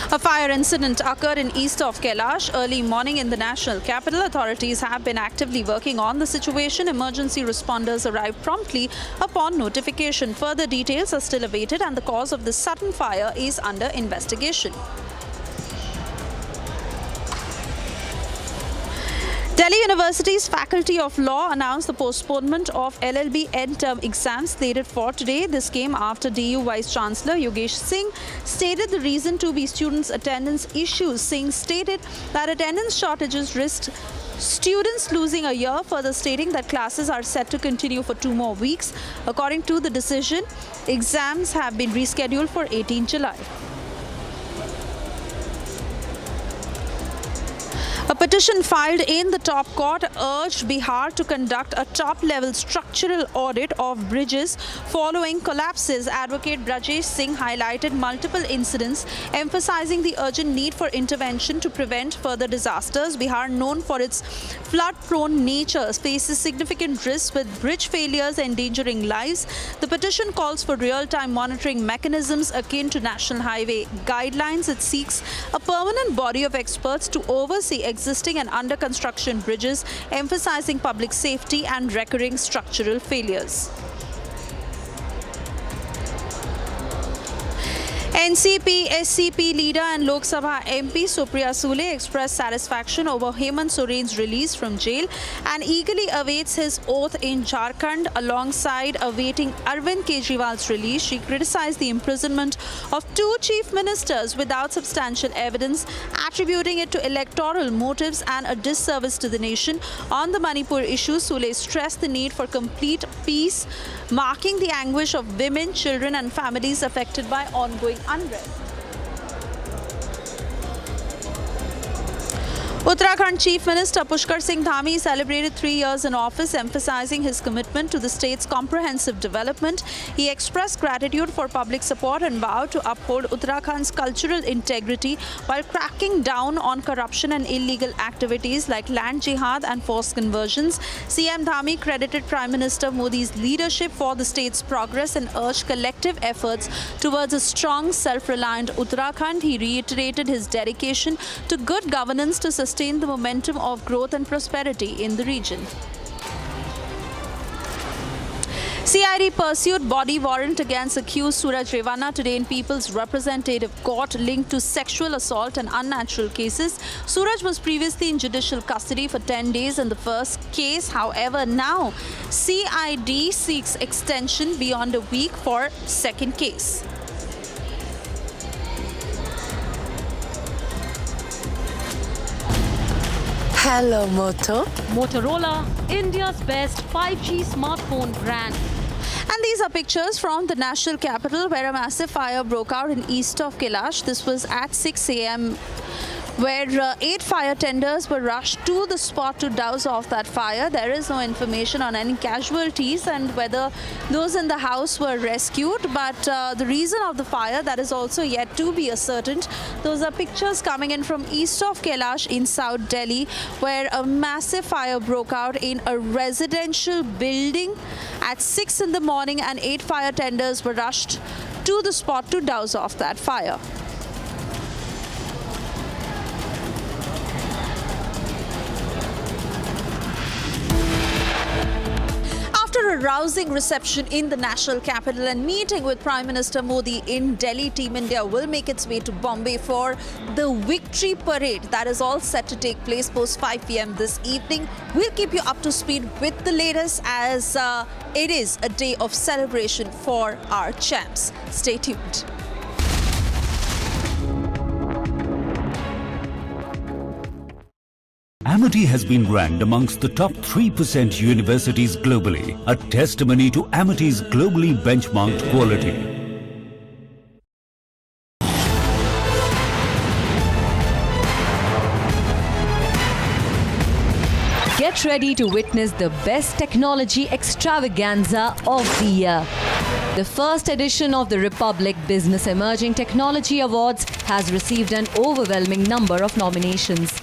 A fire incident occurred in east of Kailash early morning in the national capital. Authorities have been actively working on the situation. Emergency responders arrived promptly upon notification. Further details are still awaited and the cause of the sudden fire is under investigation. Delhi University's Faculty of Law announced the postponement of LLB end-term exams slated for today. This came after DU Vice Chancellor Yogesh Singh stated the reason to be students' attendance issues. Singh stated that attendance shortages risked students losing a year, further stating that classes are set to continue for 2 more weeks. According to the decision, exams have been rescheduled for 18 July. A petition filed in the top court urged Bihar to conduct a top-level structural audit of bridges following collapses. Advocate Brajesh Singh highlighted multiple incidents, emphasizing the urgent need for intervention to prevent further disasters. Bihar, known for its flood-prone nature, faces significant risks with bridge failures endangering lives. The petition calls for real-time monitoring mechanisms akin to national highway guidelines. It seeks a permanent body of experts to oversee existing and under construction bridges, emphasizing public safety and recurring structural failures. NCP SCP leader and Lok Sabha MP Supriya Sule expressed satisfaction over Hemant Soren's release from jail and eagerly awaits his oath in Jharkhand. Alongside awaiting Arvind Kejriwal's release, she criticized the imprisonment of 2 chief ministers without substantial evidence, attributing it to electoral motives and a disservice to the nation. On the Manipur issue, Sule stressed the need for complete peace, marking the anguish of women, children and families affected by ongoing unrest. Uttarakhand Chief Minister Pushkar Singh Dhami celebrated 3 years in office, emphasizing his commitment to the state's comprehensive development. He expressed gratitude for public support and vowed to uphold Uttarakhand's cultural integrity while cracking down on corruption and illegal activities like land jihad and forced conversions. CM Dhami credited Prime Minister Modi's leadership for the state's progress and urged collective efforts towards a strong, self-reliant Uttarakhand. He reiterated his dedication to good governance to sustain the momentum of growth and prosperity in the region. CID pursued body warrant against accused Suraj Revana today in People's Representative Court linked to sexual assault and unnatural cases. Suraj was previously in judicial custody for 10 days in the first case. However, now CID seeks extension beyond a week for second case. Hello, Moto. Motorola, India's best 5G smartphone brand. And these are pictures from the national capital where a massive fire broke out in east of Kailash. This was at 6 a.m. where 8 fire tenders were rushed to the spot to douse off that fire. There is no information on any casualties and whether those in the house were rescued, but the reason of the fire, that is also yet to be ascertained. Those are pictures coming in from east of Kailash in South Delhi, where a massive fire broke out in a residential building at 6 in the morning and 8 fire tenders were rushed to the spot to douse off that fire. After a a rousing reception in the national capital and meeting with Prime Minister Modi in Delhi. Team India will make its way to Bombay for the victory parade that is all set to take place post 5 p.m. this evening. We'll keep you up to speed with the latest as it is a day of celebration for our champs. Stay tuned. Amity has been ranked amongst the top 3% universities globally, a testimony to Amity's globally benchmarked quality. Get ready to witness the best technology extravaganza of the year. The first edition of the Republic Business Emerging Technology Awards has received an overwhelming number of nominations.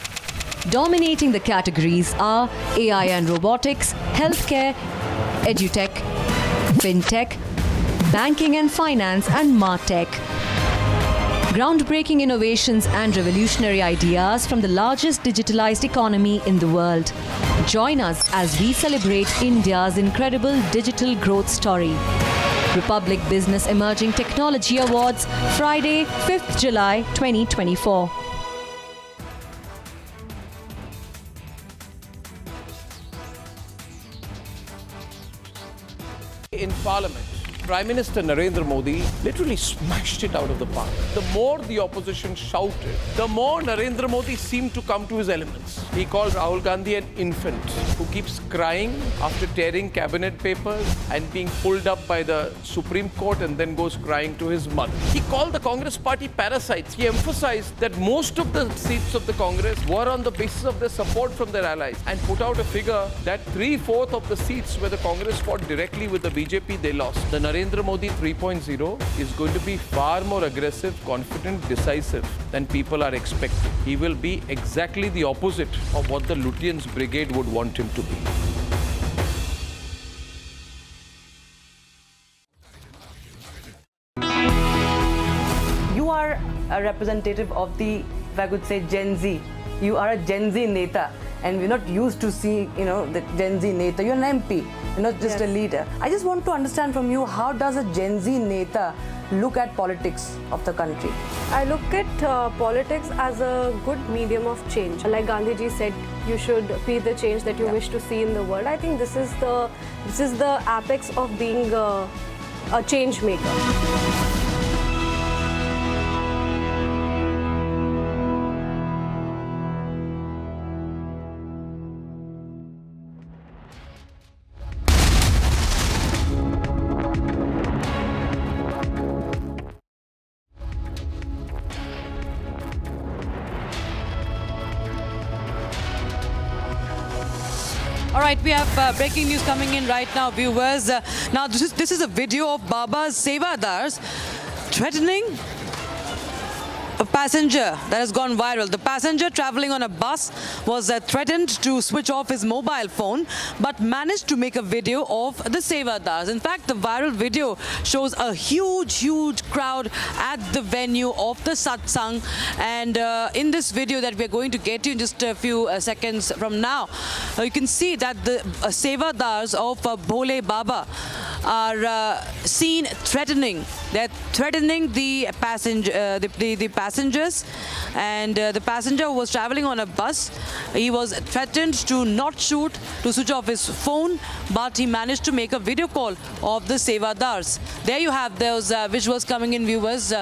Dominating the categories are AI and robotics, healthcare, edutech, fintech, banking and finance, and martech. Groundbreaking innovations and revolutionary ideas from the largest digitalized economy in the world. Join us as we celebrate India's incredible digital growth story. Republic Business Emerging Technology Awards, Friday, 5th July 2024. In Parliament, Prime Minister Narendra Modi literally smashed it out of the park. The more the opposition shouted, the more Narendra Modi seemed to come to his elements. He called Rahul Gandhi an infant who keeps crying after tearing cabinet papers and being pulled up by the Supreme Court and then goes crying to his mother. He called the Congress party parasites. He emphasized that most of the seats of the Congress were on the basis of their support from their allies and put out a figure that 3/4 of the seats where the Congress fought directly with the BJP, they lost. The Narendra Modi 3.0 is going to be far more aggressive, confident, decisive than people are expecting. He will be exactly the opposite of what the Lutyens Brigade would want him to be. You are a representative of the, if I could say, Gen Z. You are a Gen Z Neta. And we're not used to seeing, the Gen Z Neta. You're an MP, you're not just a leader. I just want to understand from you, how does a Gen Z Neta look at politics of the country? I look at politics as a good medium of change. Like Gandhiji said, you should be the change that you wish to see in the world. I think this is the apex of being a change maker. All right, we have breaking news coming in right now, viewers. Now, this is a video of Baba's Sevadars threatening a passenger that has gone viral. The passenger traveling on a bus was threatened to switch off his mobile phone, but managed to make a video of the Sevadars. In fact, the viral video shows a huge crowd at the venue of the satsang. And in this video that we're going to get you in just a few seconds from now, you can see that the Sevadars of Bhole Baba are seen threatening. They're threatening the passengers, and the passenger was traveling on a bus. He was threatened to not shoot, to switch off his phone, but he managed to make a video call of the Sevadars. There you have those visuals coming in, viewers.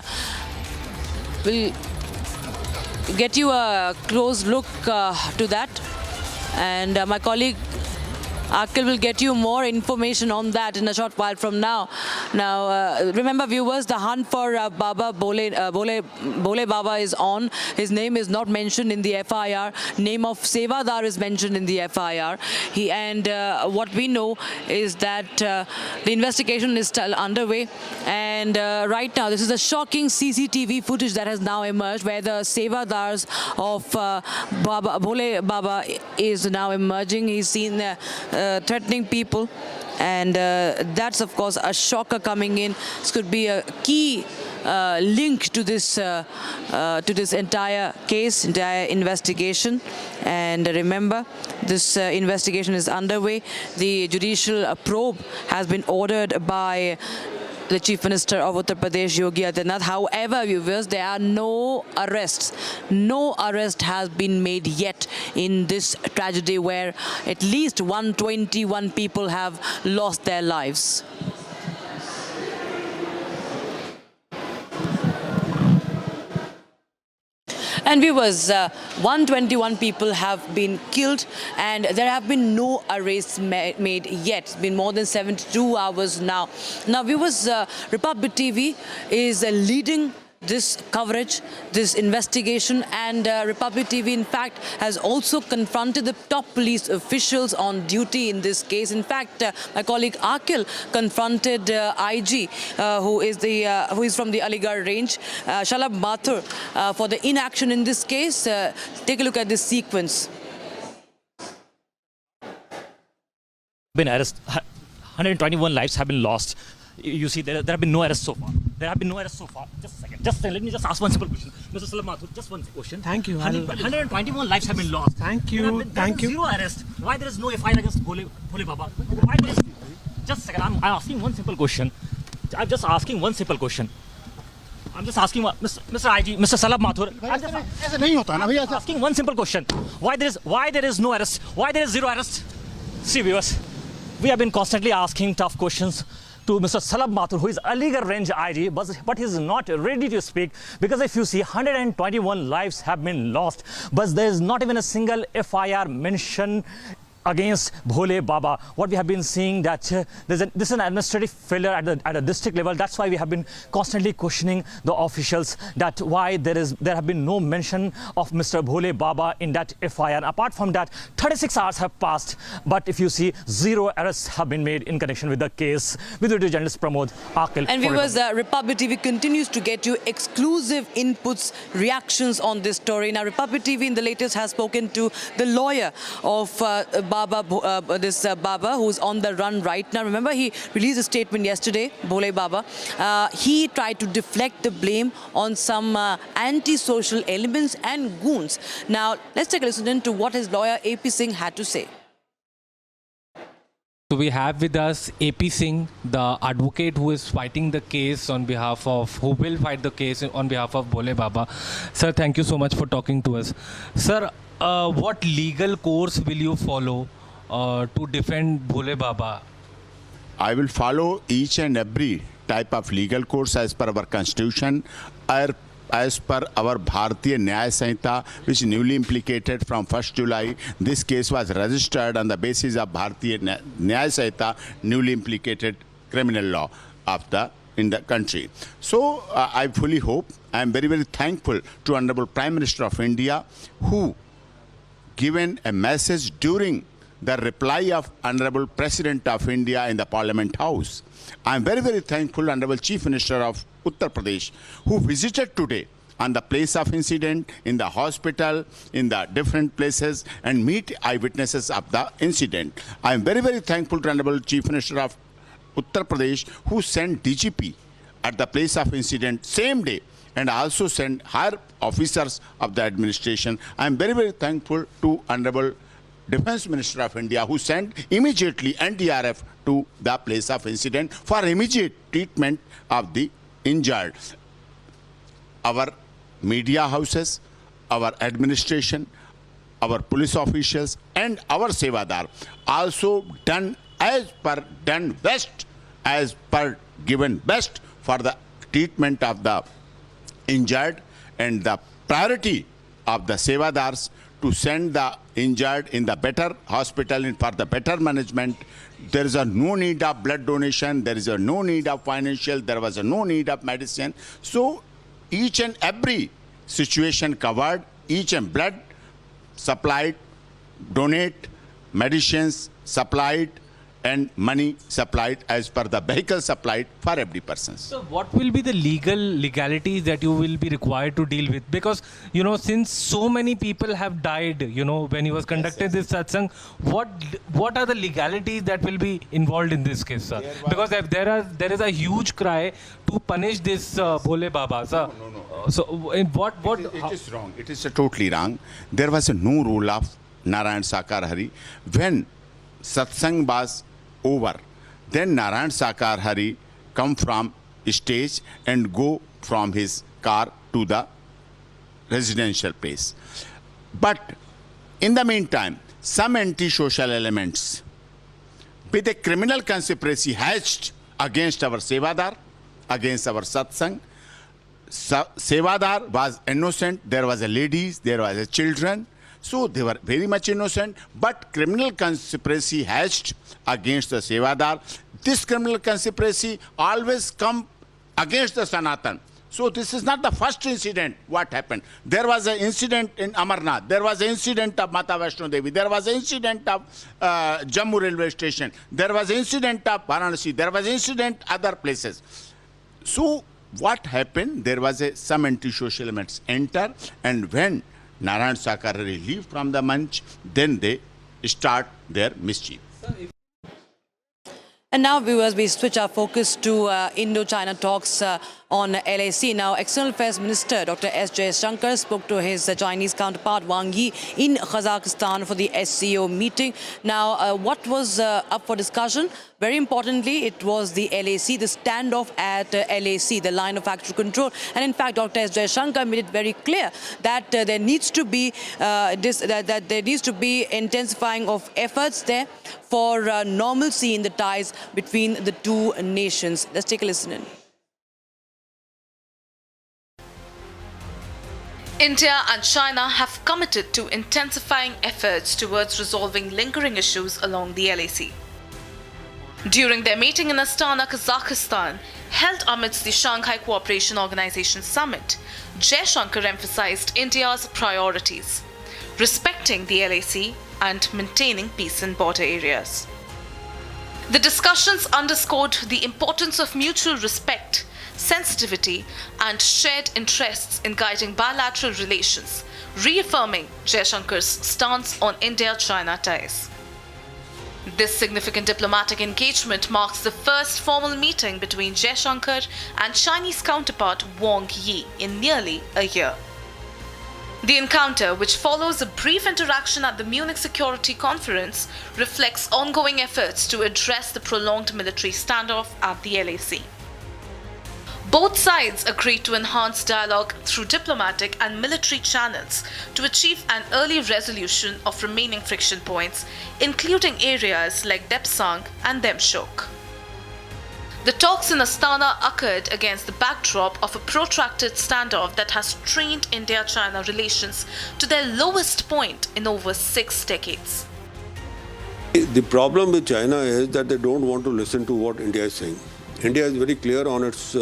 We'll get you a close look to that, and my colleague Akil will get you more information on that in a short while from now. Now, remember, viewers, the hunt for Baba Bhole Baba is on. His name is not mentioned in the FIR. Name of Sevadar is mentioned in the FIR. What we know is that the investigation is still underway. And right now, this is a shocking CCTV footage that has now emerged, where the Sevadars of Bhole Baba is now emerging. He's seen threatening people And that's, of course, a shocker coming in. This could be a key link to this entire case, entire investigation. And remember, this investigation is underway. The judicial probe has been ordered by the Chief Minister of Uttar Pradesh, Yogi Adityanath. However, viewers, there are no arrests. No arrest has been made yet in this tragedy where at least 121 people have lost their lives. And viewers, 121 people have been killed and there have been no arrests made yet. It's been more than 72 hours now. Now viewers, Republic TV is leading this coverage, this investigation, and Republic TV in fact has also confronted the top police officials on duty in this case. In fact, my colleague Akil confronted IG, who is from the Aligarh range, Shalab Mathur, for the inaction in this case. Take a look at this sequence. Been arrested, 121 lives have been lost. You see, there have been no arrests so far. There have been no arrests so far. Just a second. Just a second. Let me just ask one simple question. Mr. Shalab Mathur, just one question. Thank you. 121 lives have been lost. Thank you. Thank you. Zero arrest. Why there is no FIR against Bhole Baba? Why there is... Just a second. I'm asking one simple question. I'm just asking one simple question. I'm just asking Mr. IG, Mr. Shalab Mathur. I'm just asking one simple question. Why there is no arrest? Why there is zero arrest? See, viewers, we have been constantly asking tough questions to Mr. Shalab Mathur, who is Aligarh range IG, but he is not ready to speak, because if you see, 121 lives have been lost, but there is not even a single FIR mention against Bhole Baba. What we have been seeing that this is an administrative failure at a district level. That's why we have been constantly questioning the officials that why there have been no mention of Mr. Bhole Baba in that FIR. And apart from that, 36 hours have passed, but if you see, zero arrests have been made in connection with the case. With video journalist Pramod, Akil. And viewers, Republic TV continues to get you exclusive inputs, reactions on this story. Now, Republic TV in the latest has spoken to the lawyer of Baba, Baba, who's on the run right now. Remember, he released a statement yesterday, Bhole Baba. He tried to deflect the blame on some anti-social elements and goons. Now, let's take a listen to what his lawyer AP Singh had to say. So we have with us AP Singh, the advocate who is fighting the case on behalf of, who will fight the case on behalf of Bhole Baba. Sir, thank you so much for talking to us. Sir, what legal course will you follow to defend Bhole Baba? I will follow each and every type of legal course as per our constitution, or as per our Bharatiya Nyaya Sanhita, which newly implicated from 1st July. This case was registered on the basis of Bharatiya Nyaya Sanhita, newly implicated criminal law in the country. So I fully hope, I am very, very thankful to Honorable Prime Minister of India, who given a message during the reply of Honorable President of India in the Parliament House. I am very, very thankful Honorable Chief Minister of Uttar Pradesh, who visited today on the place of incident, in the hospital, in the different places, and meet eyewitnesses of the incident. I am very, very thankful to Honorable Chief Minister of Uttar Pradesh, who sent DGP at the place of incident same day, and also send higher officers of the administration. I am very, very thankful to Honorable Defense Minister of India, who sent immediately NDRF to the place of incident for immediate treatment of the injured. Our media houses, our administration, our police officials, and our Sevadar also done given best for the treatment of the injured, and the priority of the Sevadars to send the injured in the better hospital and for the better management. There is no need of blood donation, there is no need of financial, there was no need of medicine. So each and every situation covered, each and blood supplied, donate, medicines supplied, and money supplied as per the vehicle supplied for every person. So what will be the legalities that you will be required to deal with? Because, you know, since so many people have died, you know, when he was conducting this satsang, what are the legalities that will be involved in this case, sir? Because if there is a huge cry to punish this Bole Baba, sir. No. So in what it is wrong. It is totally wrong. There was no rule of Narayan Sakar Hari. When satsang was over, then Narayan Sakar Hari come from stage and go from his car to the residential place. But in the meantime, some anti-social elements with a criminal conspiracy hatched against our Sevadar, against our satsang. Sevadar was innocent. There was a ladies, there was a children. So they were very much innocent, but criminal conspiracy hatched against the Sevadar. This criminal conspiracy always come against the Sanatan. So this is not the first incident what happened. There was an incident in Amarnath. There was an incident of Mata Vaishno Devi. There was an incident of Jammu railway station. There was an incident of Varanasi. There was an incident other places. So what happened? There was some anti-social elements enter, and when Narayan Sakar Hari leave from the munch, then they start their mischief. And now, viewers, we switch our focus to Indo-China talks on LAC. Now, External Affairs Minister Dr. S. Jaishankar spoke to his Chinese counterpart Wankhede in Kazakhstan for the SCO meeting. Now, what was up for discussion? Very importantly, it was the LAC, the standoff at LAC, the line of actual control. And in fact, Dr. S. Jaishankar made it very clear that there needs to be intensifying of efforts there for normalcy in the ties between the two nations. Let's take a listen in. India and China have committed to intensifying efforts towards resolving lingering issues along the LAC. During their meeting in Astana, Kazakhstan, held amidst the Shanghai Cooperation Organization Summit, Jaishankar emphasized India's priorities, respecting the LAC and maintaining peace in border areas. The discussions underscored the importance of mutual respect, sensitivity and shared interests in guiding bilateral relations, reaffirming Jaishankar's stance on India-China ties. This significant diplomatic engagement marks the first formal meeting between Jaishankar and Chinese counterpart Wang Yi in nearly a year. The encounter, which follows a brief interaction at the Munich Security Conference, reflects ongoing efforts to address the prolonged military standoff at the LAC. Both sides agreed to enhance dialogue through diplomatic and military channels to achieve an early resolution of remaining friction points, including areas like Depsang and Demshok. The talks in Astana occurred against the backdrop of a protracted standoff that has strained India-China relations to their lowest point in over 6 decades. The problem with China is that they don't want to listen to what India is saying. India is very clear on its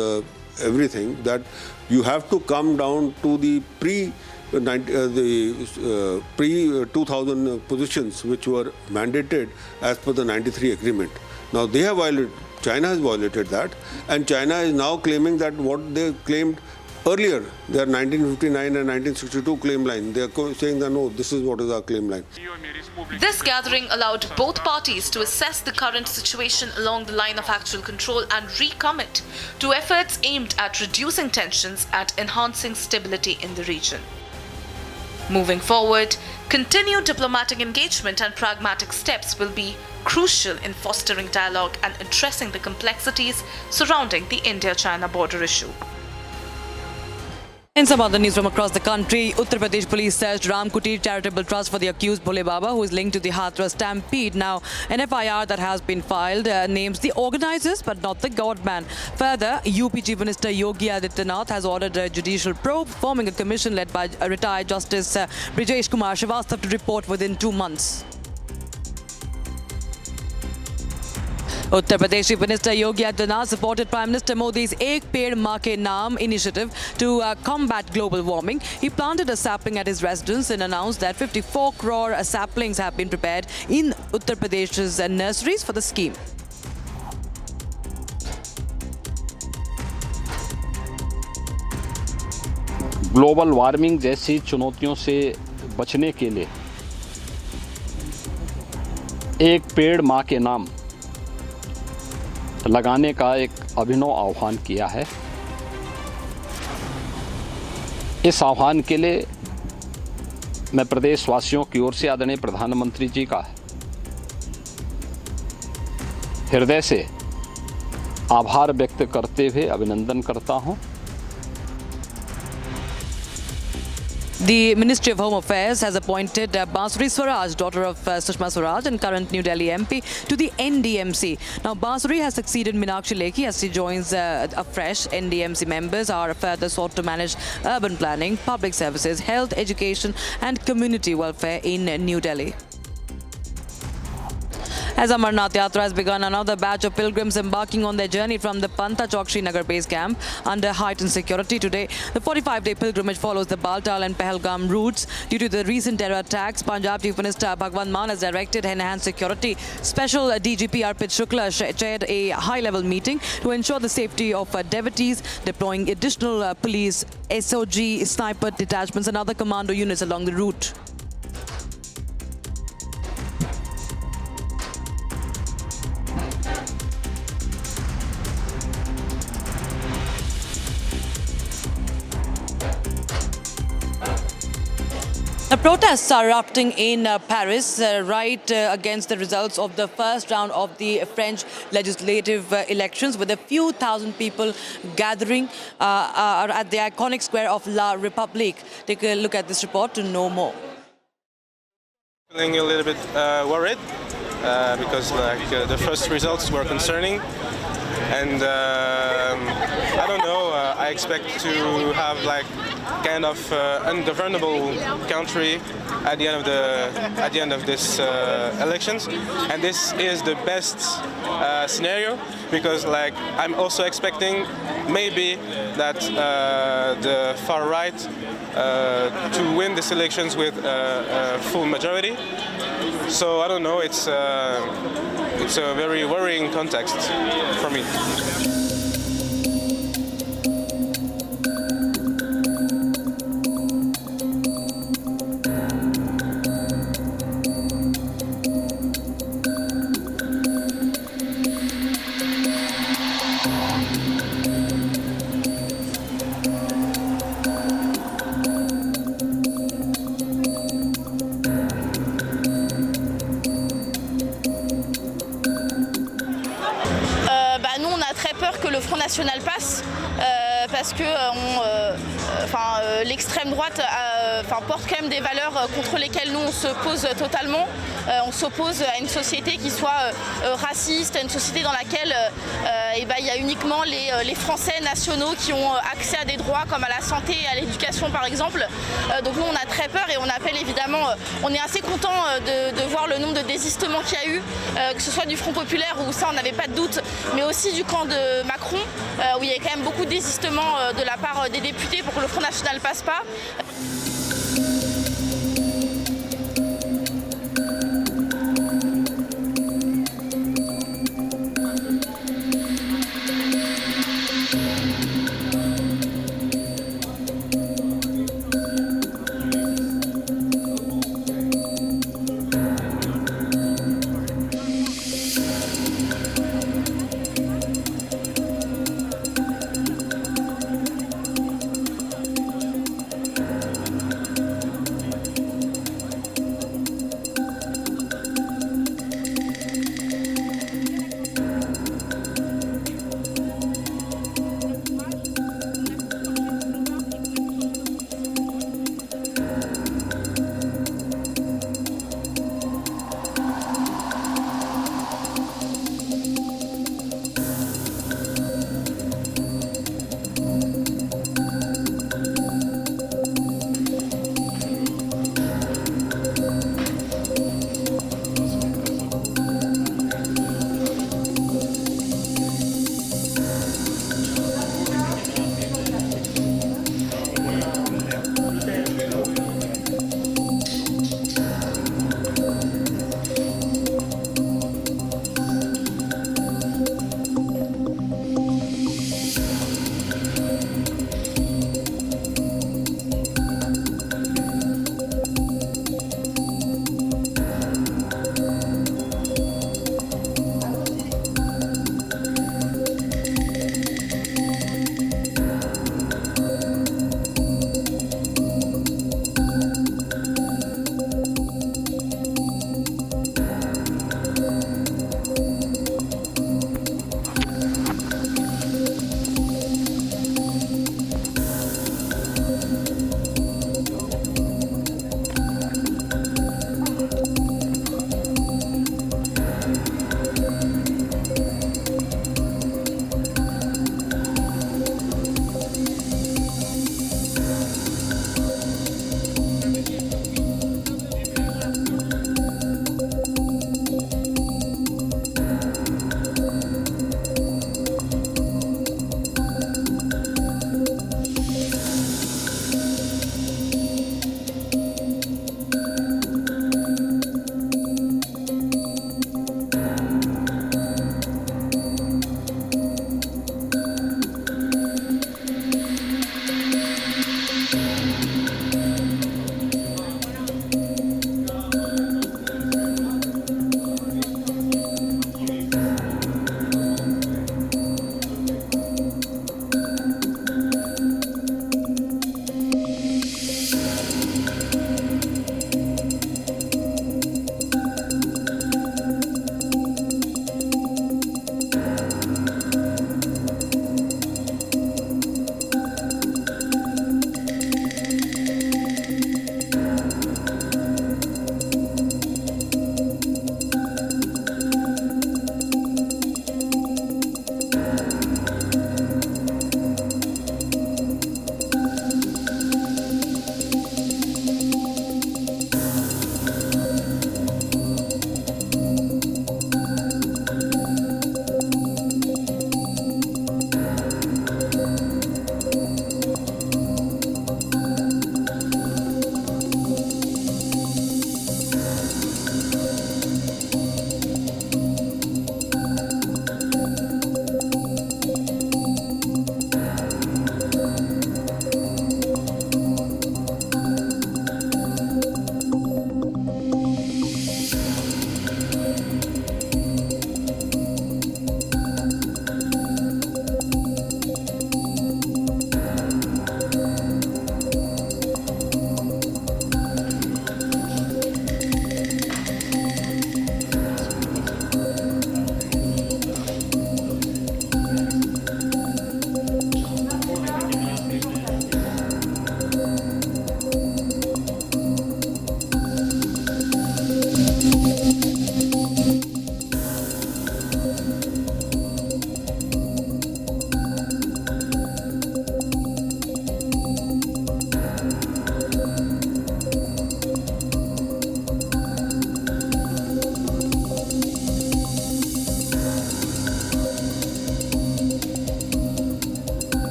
everything, that you have to come down to the pre-2000 positions which were mandated as per the 93 agreement. Now they have violated, China has violated that, and China is now claiming that what they claimed earlier, their 1959 and 1962 claim line, they are saying that no, this is what is our claim line. This gathering allowed both parties to assess the current situation along the line of actual control and recommit to efforts aimed at reducing tensions and enhancing stability in the region. Moving forward, continued diplomatic engagement and pragmatic steps will be crucial in fostering dialogue and addressing the complexities surrounding the India-China border issue. In some other news from across the country, Uttar Pradesh police searched Ram Kutir Charitable Trust for the accused Bole Baba, who is linked to the Hathras stampede. Now, an FIR that has been filed names the organizers but not the godman. Further, UP Chief Minister Yogi Adityanath has ordered a judicial probe, forming a commission led by retired Justice Brijesh Kumar Srivastava to report within 2 months. Uttar Pradesh Chief Minister Yogi Adityanath supported Prime Minister Modi's Ek Ped Maa Ke Naam initiative to combat global warming. He planted a sapling at his residence and announced that 54 crore saplings have been prepared in Uttar Pradesh's nurseries for the scheme. Global warming जैसी चुनौतियों से बचने के लिए एक पेड़ माँ के नाम लगाने का एक अभिनव आह्वान किया है। इस आह्वान के लिए मैं प्रदेशवासियों की ओर से आदरणीय प्रधानमंत्री जी का हृदय से आभार व्यक्त करते हुए अभिनंदन करता हूं। The Ministry of Home Affairs has appointed Bansuri Swaraj, daughter of Sushma Swaraj and current New Delhi MP, to the NDMC. Now, Bansuri has succeeded Meenakshi Lekhi as she joins afresh. NDMC members are further sought to manage urban planning, public services, health, education and community welfare in New Delhi. As Amarnath Yatra has begun, another batch of pilgrims embarking on their journey from the Panta Chowk Srinagar base camp under heightened security today. The 45-day pilgrimage follows the Baltal and Pahalgam routes. Due to the recent terror attacks, Punjab Chief Minister Bhagwant Mann has directed enhanced security. Special DGP Arpit Shukla chaired a high-level meeting to ensure the safety of devotees, deploying additional police, SOG, sniper detachments and other commando units along the route. The protests are erupting in Paris right against the results of the first round of the French legislative elections, with a few thousand people gathering at the iconic square of La République. Take a look at this report to know more. Feeling a little bit worried because the first results were concerning, and I don't know, I expect to have kind of ungovernable country at the end of this elections, and this is the best scenario, because I'm also expecting maybe that the far right to win these elections with a full majority. So I don't know, it's a very worrying context for me. Le Front National passe parce que l'extrême droite porte quand même des valeurs contre lesquelles nous on s'oppose totalement. On s'oppose à une société qui soit raciste, à une société dans laquelle il y a uniquement les Français nationaux qui ont accès à des droits comme à la santé et à l'éducation par exemple. Donc nous on a très peur et on appelle évidemment, on est assez content de voir le nombre de désistements qu'il y a eu, que ce soit du Front Populaire où ça on n'avait pas de doute, mais aussi du camp de Macron où il y a quand même beaucoup de désistements de la part des députés pour que le Front National ne passe pas.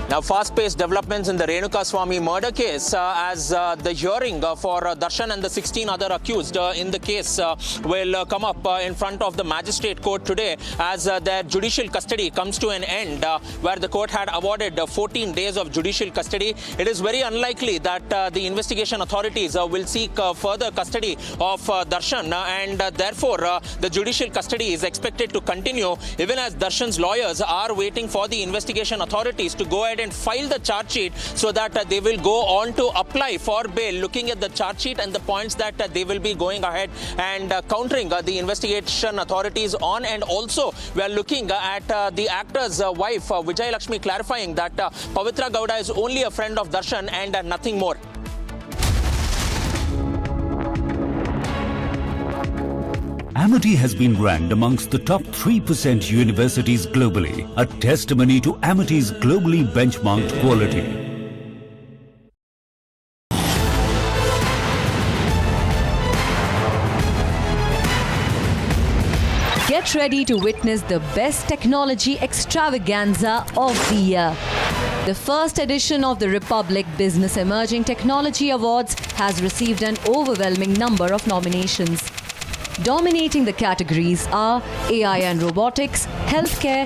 Now, fast-paced developments in the Renukaswamy murder case as the hearing for Darshan and the 16 other accused in the case will come up in front of the magistrate court today as their judicial custody comes to an end, where the court had awarded 14 days of judicial custody. It is very unlikely that the investigation authorities will seek further custody of Darshan, and therefore the judicial custody is expected to continue even as Darshan's lawyers are waiting for the investigation authorities to go ahead and file the charge sheet so that they will go on to apply for bail, looking at the charge sheet and the points that they will be going ahead and countering the investigation authorities on. And also we are looking at the actor's wife Vijay Lakshmi clarifying that Pavitra Gowda is only a friend of Darshan and nothing more. Amity has been ranked amongst the top 3% universities globally, a testimony to Amity's globally benchmarked quality. Get ready to witness the best technology extravaganza of the year. The first edition of the Republic Business Emerging Technology Awards has received an overwhelming number of nominations. Dominating the categories are AI and robotics, healthcare,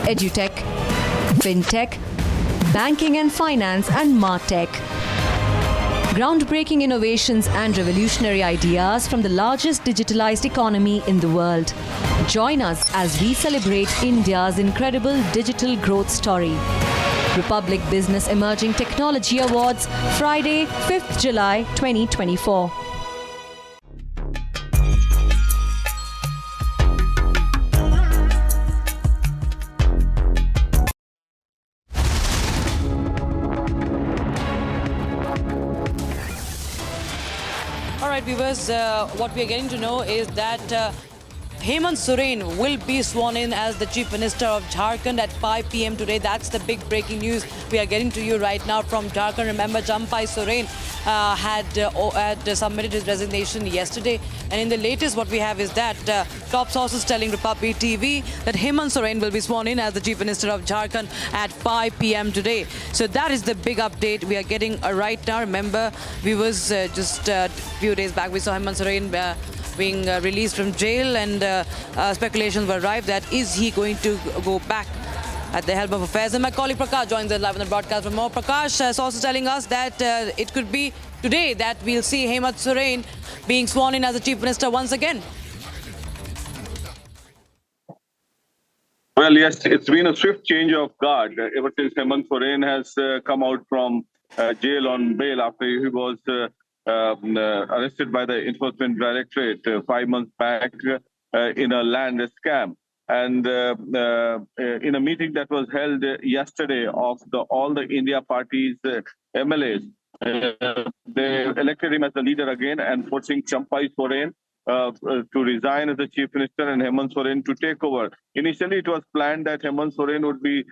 edutech, fintech, banking and finance, and martech. Groundbreaking innovations and revolutionary ideas from the largest digitalized economy in the world. Join us as we celebrate India's incredible digital growth story. Republic Business Emerging Technology Awards, Friday, 5th July 2024. All right, viewers, what we are getting to know is that Hemant Soren will be sworn in as the Chief Minister of Jharkhand at 5 p.m. today. That's the big breaking news we are getting to you right now from Jharkhand. Remember, Champai Soren had submitted his resignation yesterday. And in the latest, what we have is that top sources telling Republic TV that Hemant Soren will be sworn in as the Chief Minister of Jharkhand at 5 p.m. today. So that is the big update we are getting right now. Remember, viewers, just a few days back, we saw Hemant Soren being released from jail, and speculations were rife that is he going to go back at the helm of affairs. And my colleague Prakash joins us live on the broadcast for more. Prakash is also telling us that it could be today that we'll see Hemant Soren being sworn in as the Chief Minister once again. Well, yes, it's been a swift change of guard ever since Hemant Soren has come out from jail on bail after he was arrested by the Enforcement Directorate 5 months back in a land scam. And in a meeting that was held yesterday of all the India party's MLAs, they elected him as the leader again and forcing Champai Soren to resign as the Chief Minister and Hemant Soren to take over. Initially, it was planned that Hemant Soren would be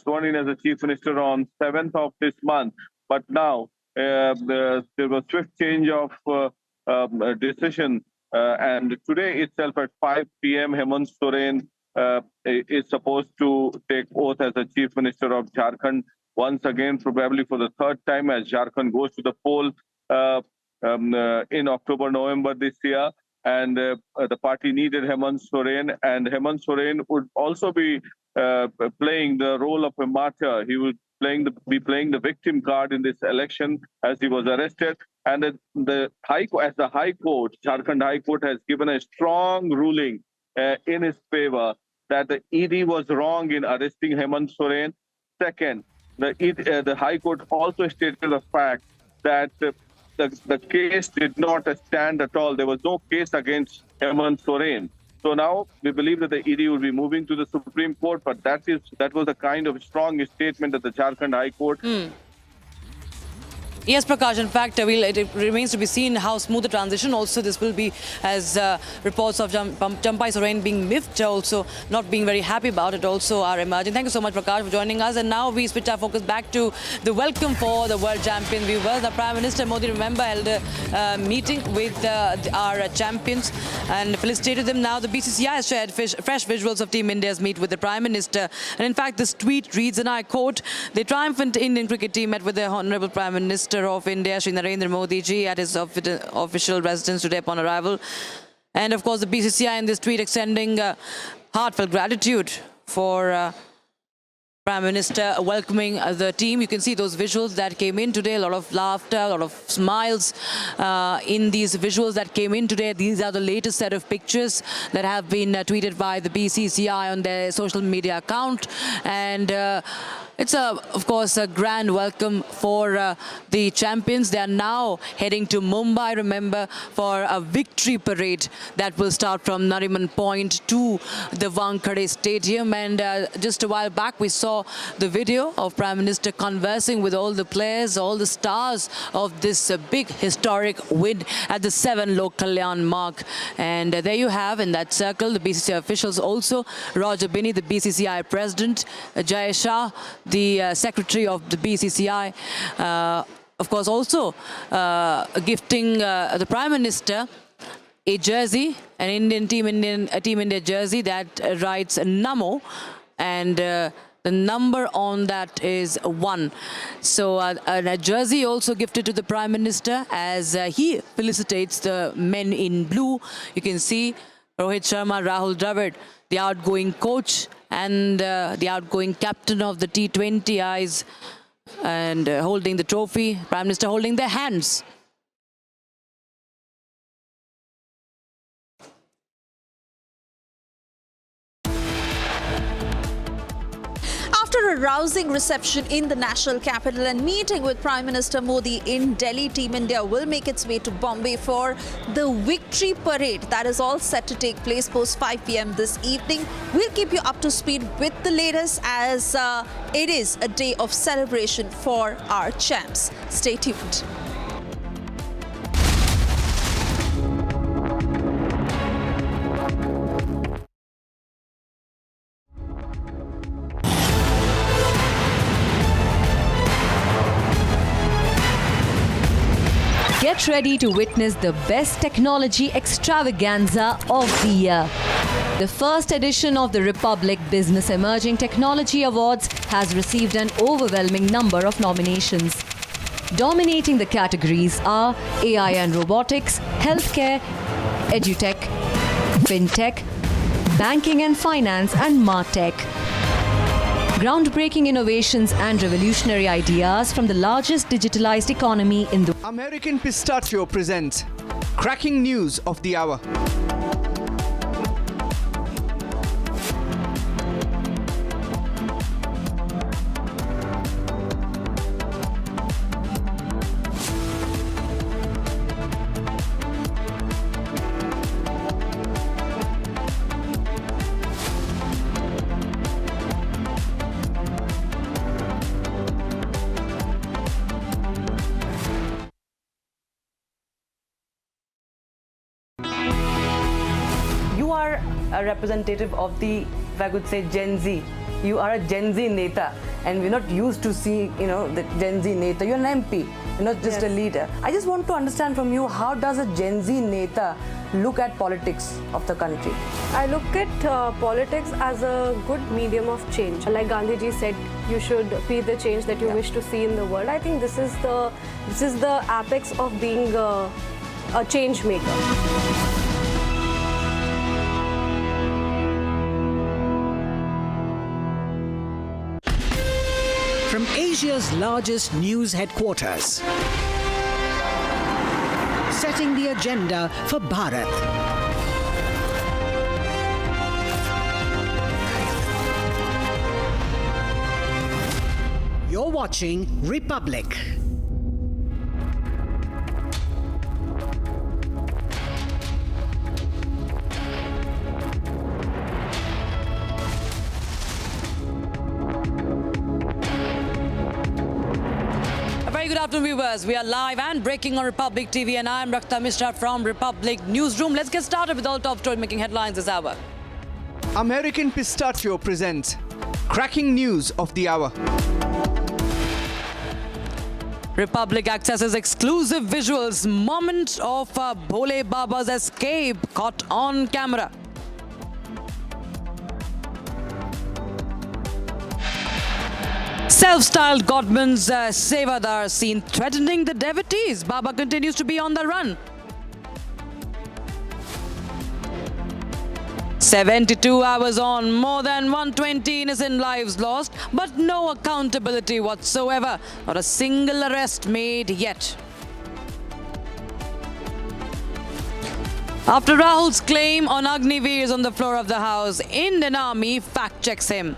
sworn in as the Chief Minister on 7th of this month. But now, there was swift change of decision, and today itself at 5 p.m. Hemant Soren is supposed to take oath as the Chief Minister of Jharkhand once again, probably for the third time, as Jharkhand goes to the poll in October, November this year. And the party needed Hemant Soren, and Hemant Soren would also be playing the role of a martyr. He would be playing the victim card in this election as he was arrested. And the High Court, Jharkhand High Court has given a strong ruling in his favor that the ED was wrong in arresting Hemant Soren. Second, the High Court also stated the fact that the case did not stand at all. There was no case against Hemant Soren. So now we believe that the ED will be moving to the Supreme Court, but that was a kind of strong statement that the Jharkhand High Court Yes, Prakash. In fact, it remains to be seen how smooth the transition also this will be, as reports of Champai Soren being miffed, also not being very happy about it, also are emerging. Thank you so much, Prakash, for joining us. And now we switch our focus back to the welcome for the world champion viewers. The Prime Minister Modi, remember, held a meeting with our champions and felicitated them. Now the BCCI has shared fresh visuals of Team India's meet with the Prime Minister. And in fact, this tweet reads, and I quote, "The triumphant Indian cricket team met with the Honourable Prime Minister of India, Shri Narendra Modi ji, at his official residence today upon arrival." And of course, the BCCI in this tweet extending heartfelt gratitude for Prime Minister welcoming the team. You can see those visuals that came in today, a lot of laughter, a lot of smiles in these visuals that came in today. These are the latest set of pictures that have been tweeted by the BCCI on their social media account. And it's, of course, a grand welcome for the champions. They are now heading to Mumbai, remember, for a victory parade that will start from Nariman Point to the Wankhede Stadium. And just a while back, we saw the video of Prime Minister conversing with all the players, all the stars of this big historic win at the 7 Lok Kalyan mark. And there you have, in that circle, the BCCI officials also, Roger Binney, the BCCI president, Jay Shah, the secretary of the BCCI, of course, also gifting the Prime Minister a jersey, a Team India jersey that writes Namo, and the number on that is 1. So a jersey also gifted to the Prime Minister as he felicitates the men in blue. You can see Rohit Sharma, Rahul Dravid, the outgoing coach and the outgoing captain of the T20 eyes, and holding the trophy, Prime Minister holding their hands. After a rousing reception in the national capital and meeting with Prime Minister Modi in Delhi, Team India will make its way to Bombay for the victory parade. That is all set to take place post 5 p.m. this evening. We'll keep you up to speed with the latest, as it is a day of celebration for our champs. Stay tuned. Get ready to witness the best technology extravaganza of the year. The first edition of the Republic Business Emerging Technology Awards has received an overwhelming number of nominations. Dominating the categories are AI and robotics, healthcare, edutech, fintech, banking and finance, and martech. Groundbreaking innovations and revolutionary ideas from the largest digitalized economy in the American Pistachio presents cracking news of the hour. A representative of the, if I could say, Gen Z. You are a Gen Z Neta, and we're not used to see, the Gen Z Neta. You're an MP, you're not just a leader. I just want to understand from you, how does a Gen Z Neta look at politics of the country? I look at politics as a good medium of change. Like Gandhi ji said, you should be the change that you wish to see in the world. I think this is the apex of being a change maker. From Asia's largest news headquarters, setting the agenda for Bharat. You're watching Republic. good afternoon, viewers. We are live and breaking on Republic TV, and I'm Rakhta Mishra from Republic Newsroom. Let's get started with all top story making headlines this hour. American Pistachio presents cracking news of the hour. Republic accesses exclusive visuals. Moment of Bhole Baba's escape caught on camera. Self-styled Godman's Sevadar seen threatening the devotees. Baba continues to be on the run. 72 hours on, more than 120 innocent lives lost, but no accountability whatsoever. Not a single arrest made yet. After Rahul's claim on Agniveer is on the floor of the House, Indian Army fact-checks him.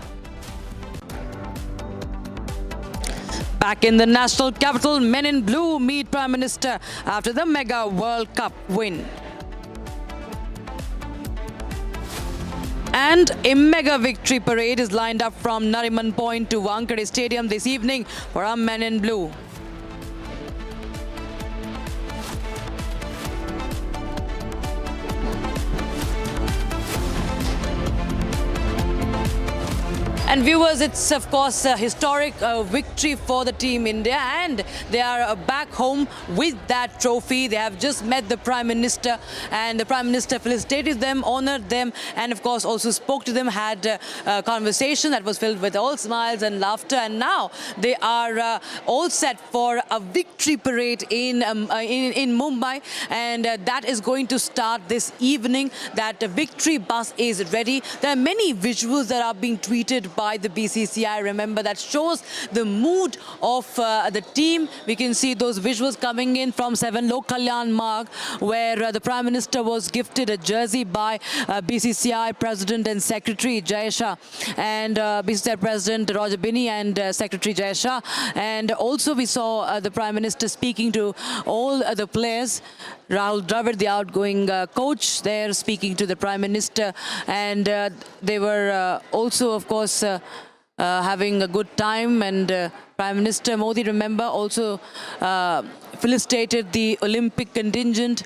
Back in the national capital, men in blue meet Prime Minister after the mega World Cup win. And a mega victory parade is lined up from Nariman Point to Wankhede Stadium this evening for our men in blue. And viewers, it's of course a historic victory for the Team India, and they are back home with that trophy. They have just met the Prime Minister, and the Prime Minister felicitated them, honored them, and of course also spoke to them, had a conversation that was filled with all smiles and laughter. And now they are all set for a victory parade in Mumbai, and that is going to start this evening. That victory bus is ready. There are many visuals that are being tweeted by the BCCI. Remember, that shows the mood of the team. We can see those visuals coming in from 7 Lok Kalyan Marg, where the Prime Minister was gifted a jersey by BCCI President and Secretary Jay Shah, and BCCI President Roger Binney and Secretary Jay Shah. And also we saw the Prime Minister speaking to all the players. Rahul Dravid, the outgoing coach, there speaking to the Prime Minister, and they were also, of course, having a good time. And Prime Minister Modi, remember, also felicitated the Olympic contingent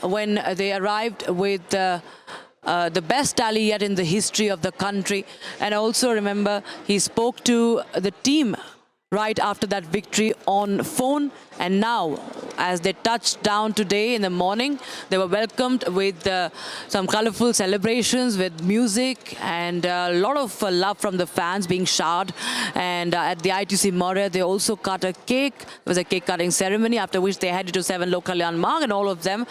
when they arrived with the best tally yet in the history of the country. And also, remember, he spoke to the team right after that victory on phone. And now, as they touched down today in the morning, they were welcomed with some colorful celebrations with music and a lot of love from the fans being showered. And at the ITC Maurya, they also cut a cake. There was a cake cutting ceremony, after which they headed to 7 Lok Kalyan Marg, and all of them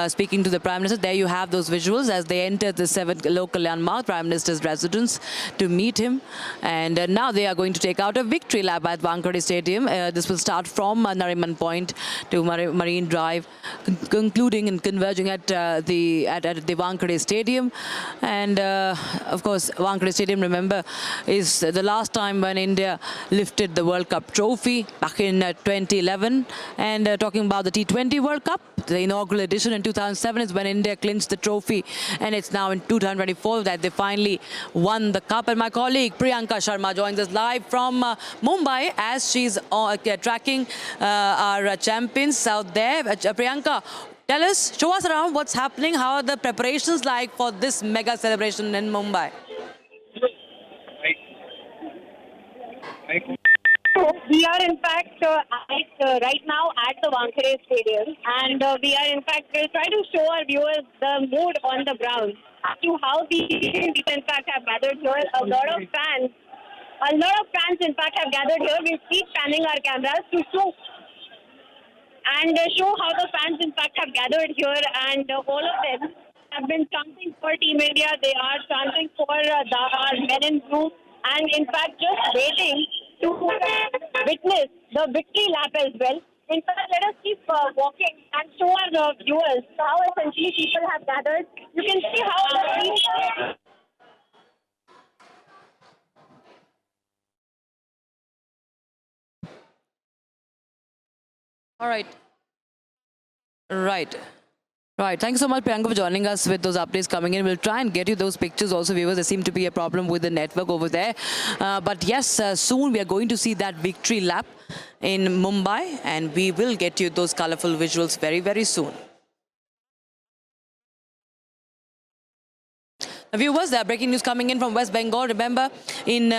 speaking to the Prime Minister. There you have those visuals as they entered the 7 Lok Kalyan Marg, Prime Minister's residence, to meet him. And now they are going to take out a victory lap at Wankhede Stadium. This will start from Nariman Point to Marine Drive, concluding and converging at the Wankhede Stadium. And of course, Wankhede Stadium, remember, is the last time when India lifted the World Cup trophy back in 2011. And talking about the T20 World Cup, the inaugural edition in 2007 is when India clinched the trophy, and it's now in 2024 that they finally won the cup. And my colleague Priyanka Sharma joins us live from Mumbai as she's tracking our champions out there. Priyanka, tell us, show us around what's happening. How are the preparations like for this mega celebration in Mumbai? We are in fact right now at the Wankhede Stadium, and we are in fact trying to show our viewers the mood on the ground as to how the people in fact have gathered here. A lot of fans in fact have gathered here. We keep panning our cameras to show how the fans in fact have gathered here, and all of them have been chanting for Team India. They are chanting for our men in blue, and in fact just waiting to witness the victory lap as well. In fact, let us keep walking and show our viewers how essentially people have gathered. You can see how the people... All right. Right. Right. Thank you so much, Priyanka, for joining us with those updates coming in. We'll try and get you those pictures also, viewers. There seemed to be a problem with the network over there. But yes, soon we are going to see that victory lap in Mumbai, and we will get you those colorful visuals very, very soon. Viewers, there are breaking news coming in from West Bengal. Remember, in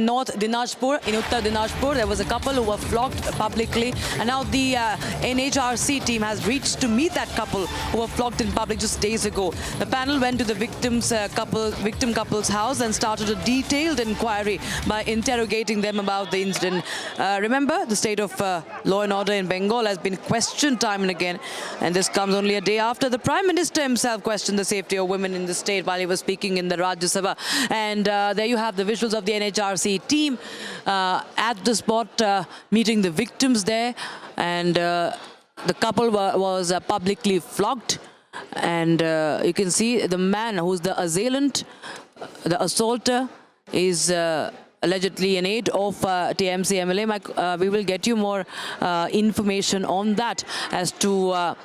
North Dinajpur, in Uttar Dinajpur, there was a couple who were flogged publicly, and now the NHRC team has reached to meet that couple who were flogged in public just days ago. The panel went to the victim couple's house and started a detailed inquiry by interrogating them about the incident. Remember, the state of law and order in Bengal has been questioned time and again, and this comes only a day after the Prime Minister himself questioned the safety of women in the state while he was speaking in the Rajya Sabha. And there you have the visuals of the NHRC team at the spot meeting the victims there, and the couple was publicly flogged, and you can see the man who's the assailant, the assaulter, is allegedly an aide of TMC MLA. We will get you more information on that as to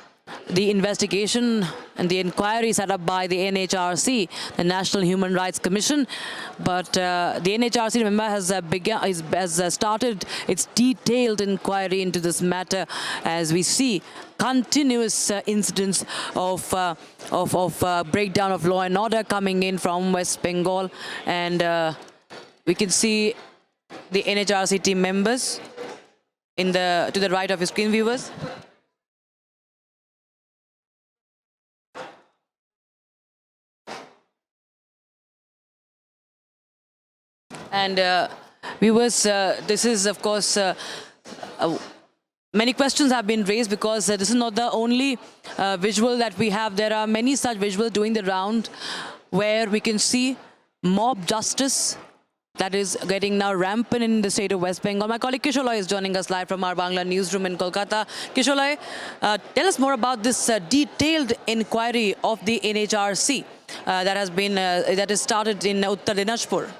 the investigation and the inquiry set up by the NHRC, the National Human Rights Commission. But the NHRC, remember, has started its detailed inquiry into this matter, as we see continuous incidents of breakdown of law and order coming in from West Bengal. And we can see the NHRC team members to the right of your screen, viewers. And viewers, this is, of course, many questions have been raised, because this is not the only visual that we have. There are many such visuals doing the round where we can see mob justice that is getting now rampant in the state of West Bengal. My colleague Kisholay is joining us live from our Bangla newsroom in Kolkata. Kisholay, tell us more about this detailed inquiry of the NHRC that is started in Uttar Dinajpur.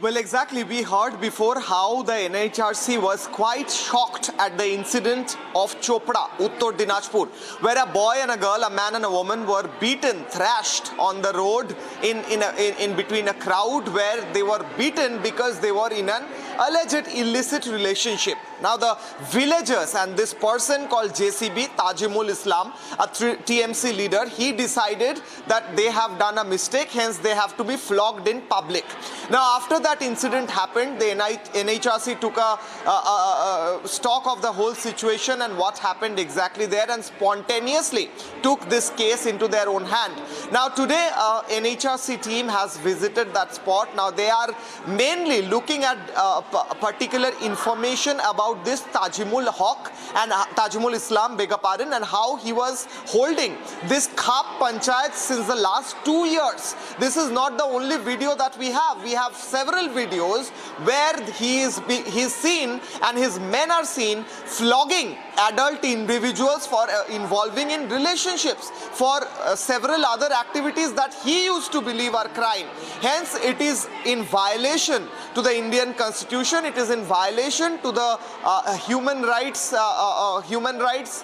Well, exactly. We heard before how the NHRC was quite shocked at the incident of Chopra, Uttar Dinajpur, where a boy and a girl, a man and a woman, were beaten, thrashed on the road in between a crowd, where they were beaten because they were in an alleged illicit relationship. Now, the villagers and this person called JCB, Tajimul Islam, a TMC leader, he decided that they have done a mistake, hence they have to be flogged in public. Now, after that incident happened, the NHRC took a stock of the whole situation and what happened exactly there, and spontaneously took this case into their own hand. Now, today, NHRC team has visited that spot. Now, they are mainly looking at particular information about this Tajimul Haq and Tajimul Islam, beg your pardon, and how he was holding this Khap Panchayat since the last 2 years. This is not the only video that we have. We have several videos where he is seen and his men are seen flogging adult individuals for involving in relationships, for several other activities that he used to believe are crime. Hence, it is in violation to the Indian Constitution. It is in violation to the human rights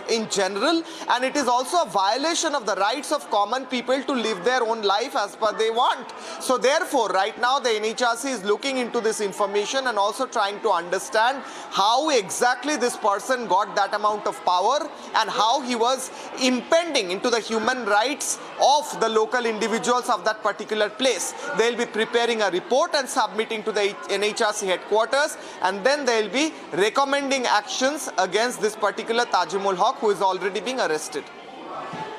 in general, and it is also a violation of the rights of common people to live their own life as per they want. So therefore, right now the NHRC is looking into this information and also trying to understand how exactly this person got that amount of power and how he was impending into the human rights of the local individuals of that particular place. They'll be preparing a report and submitting to the NHRC headquarters, and then they'll be recommending actions against this particular Tajimul Haq, who is already being arrested.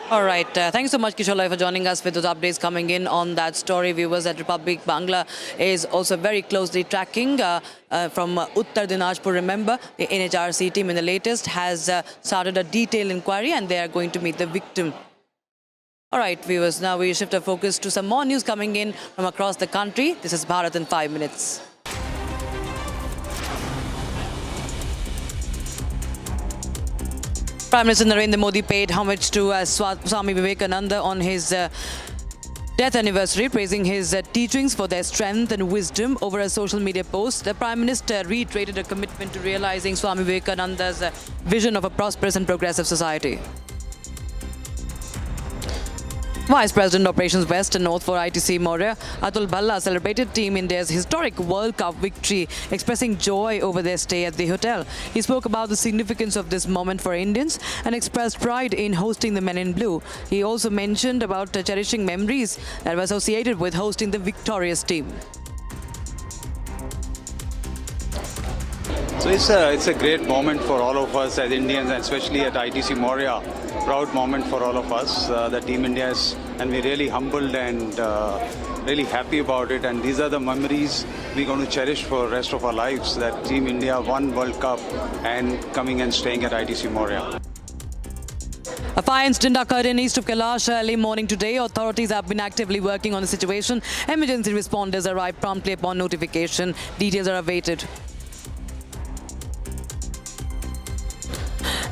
All right. Thank you so much, Kisholay, for joining us with those updates coming in on that story. Viewers, at Republic Bangla is also very closely tracking from Uttar Dinajpur. Remember, the NHRC team in the latest has started a detailed inquiry, and they are going to meet the victim. All right, viewers, now we shift our focus to some more news coming in from across the country. This is Bharat in 5 minutes. Prime Minister Narendra Modi paid homage to Swami Vivekananda on his death anniversary, praising his teachings for their strength and wisdom. Over a social media post, the Prime Minister reiterated a commitment to realizing Swami Vivekananda's vision of a prosperous and progressive society. Vice President Operations West and North for ITC Maurya, Atul Bhalla, celebrated Team India's historic World Cup victory, expressing joy over their stay at the hotel. He spoke about the significance of this moment for Indians and expressed pride in hosting the Men in Blue. He also mentioned about cherishing memories that were associated with hosting the victorious team. So it's a great moment for all of us as Indians, and especially at ITC Maurya. Proud moment for all of us, the Team India is, and we're really humbled and really happy about it. And these are the memories we're going to cherish for the rest of our lives, that Team India won World Cup and coming and staying at ITC Maurya. A fire incident occurred in east of Kailash early morning today. Authorities have been actively working on the situation. Emergency responders arrived promptly upon notification. Details are awaited.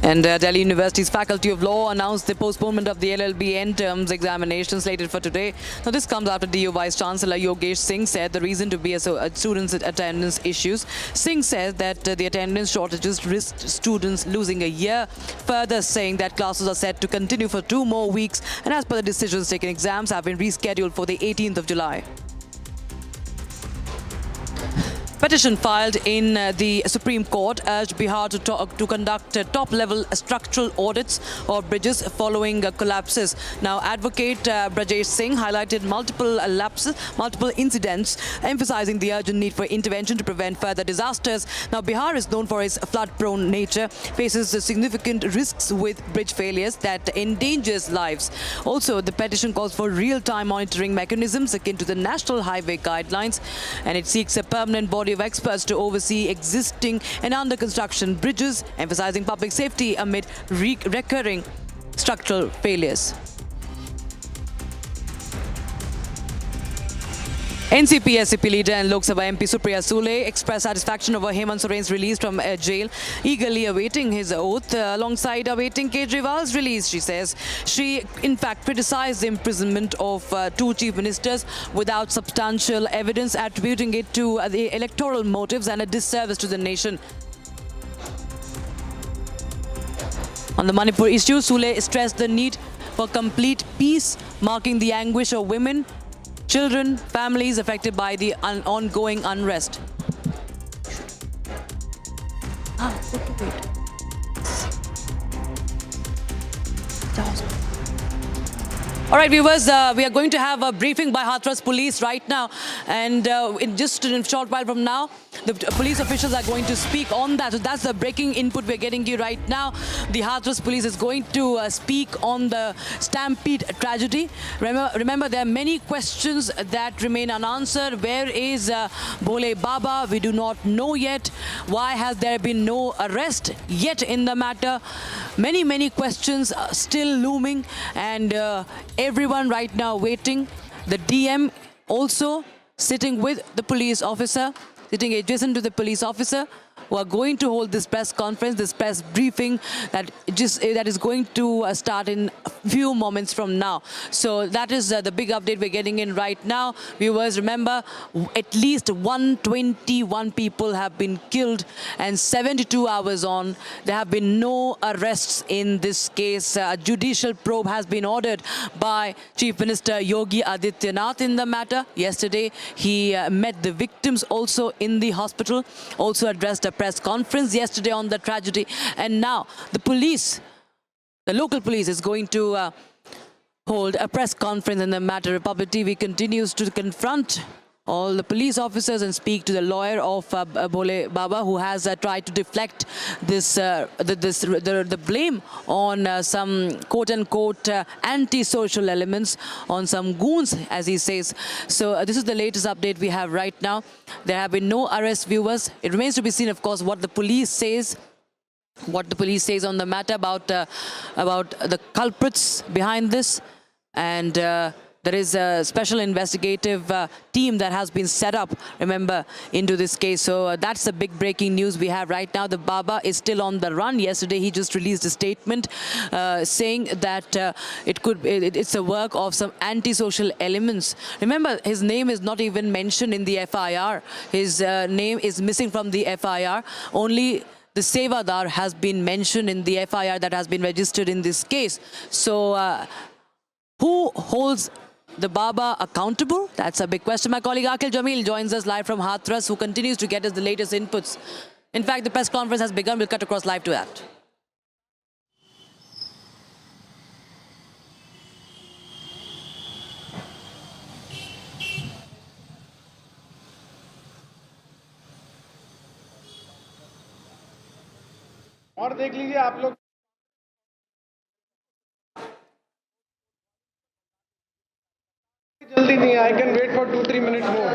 And Delhi University's Faculty of Law announced the postponement of the LLB end terms examination slated for today. Now, this comes after DU Vice Chancellor Yogesh Singh said the reason to be a students' attendance issues. Singh says that the attendance shortages risked students losing a year, further saying that classes are set to continue for 2 more weeks, and as per the decisions taken, exams have been rescheduled for the 18th of July. Petition filed in the Supreme Court urged Bihar to conduct top-level structural audits of bridges following collapses. Now, Advocate Brajesh Singh highlighted multiple incidents, emphasizing the urgent need for intervention to prevent further disasters. Now, Bihar is known for its flood-prone nature, faces significant risks with bridge failures that endangers lives. Also, the petition calls for real-time monitoring mechanisms akin to the National Highway Guidelines, and it seeks a permanent body of experts to oversee existing and under construction bridges, emphasizing public safety amid recurring structural failures. NCP-SCP leader and Lok Sabha MP Supriya Sule expressed satisfaction over Hemant Soren's release from jail, eagerly awaiting his oath alongside awaiting Kejriwal's release, she says. She, in fact, criticized the imprisonment of 2 chief ministers without substantial evidence, attributing it to the electoral motives and a disservice to the nation. On the Manipur issue, Sule stressed the need for complete peace, marking the anguish of women, children, families affected by the ongoing unrest. All right, viewers, we are going to have a briefing by Hathras Police right now, and in just a short while from now, the police officials are going to speak on that. So that's the breaking input we're getting to you right now. The Hathras Police is going to speak on the Stampede tragedy. Remember, there are many questions that remain unanswered. Where is Bole Baba? We do not know yet. Why has there been no arrest yet in the matter? Many questions are still looming, and everyone right now waiting. The DM also sitting with the police officer, sitting adjacent to the police officer, who are going to hold this press conference, this press briefing that is going to start in a few moments from now. So that is the big update we're getting in right now. Viewers, remember, at least 121 people have been killed, and 72 hours on, there have been no arrests in this case. A judicial probe has been ordered by Chief Minister Yogi Adityanath in the matter. Yesterday, he met the victims also in the hospital, also addressed a press conference yesterday on the tragedy, and now the police, the local police, is going to hold a press conference in the matter. Republic TV continues to confront all the police officers and speak to the lawyer of Bole Baba, who has tried to deflect this the blame on some quote-unquote anti-social elements, on some goons, as he says. So this is the latest update we have right now. There have been no arrests, viewers. It remains to be seen, of course, what the police says. What the police says on the matter about the culprits behind this, and There is a special investigative team that has been set up, remember, into this case. So that's the big breaking news we have right now. The Baba is still on the run. Yesterday, he just released a statement saying that it's the work of some antisocial elements. Remember, his name is not even mentioned in the FIR. His name is missing from the FIR. Only the Sevadar has been mentioned in the FIR that has been registered in this case. So who holds the Baba accountable? That's a big question. My colleague Akhil Jamil joins us live from Hathras, who continues to get us the latest inputs. In fact, the press conference has begun. We'll cut across live to that. और देख लीजिए आप लोग जल्दी नहीं, I can wait for 2-3 minute more.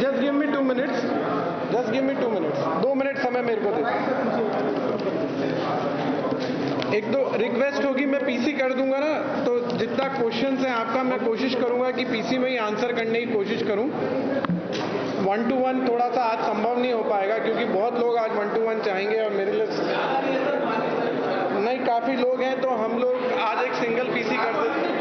Just give me 2 minutes. Just give me 2 minutes. 2 minute समय मेरे को दे. एक दो रिक्वेस्ट होगी, मैं पीसी कर दूंगा ना, तो जितना क्वेश्चन है आपका मैं कोशिश करूंगा कि पीसी में ही आंसर करने की कोशिश करूं. 1-to-1 थोड़ा सा आज संभव नहीं हो पाएगा क्योंकि बहुत लोग आज 1-to-1 चाहेंगे और मेरे लिए नहीं, काफी लोग हैं, तो हम लोग आज एक सिंगल पीसी कर देते हैं.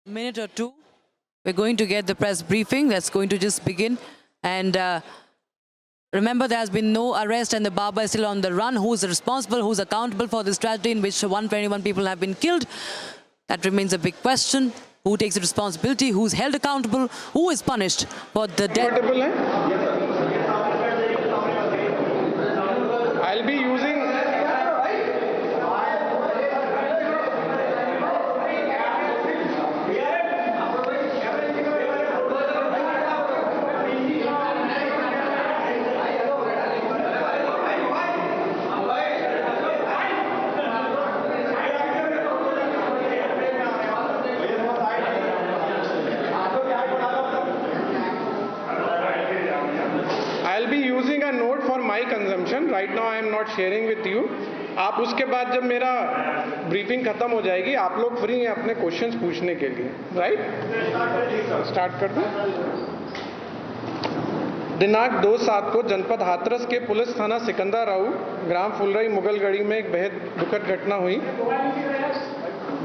Minute or two, we're going to get the press briefing. That's going to just begin. And remember, there has been no arrest and the Baba is still on the run. Who's responsible? Who's accountable for this tragedy in which 121 people have been killed? That remains a big question. Who takes the responsibility? Who's held accountable? Who is punished for the death? I'll be using a note for my consumption. Right now I am not sharing with you. आप उसके बाद जब मेरा briefing खत्म हो जाएगी, आप लोग फ्री हैं अपने क्वेश्चंस पूछने के लिए, राइट? स्टार्ट कर दूं. दिनांक 2/7 को जनपद हाथरस के पुलिस थाना सिकंदराऊ ग्राम फुलरई मुगलगढ़ी में एक बेहद दुखद घटना हुई,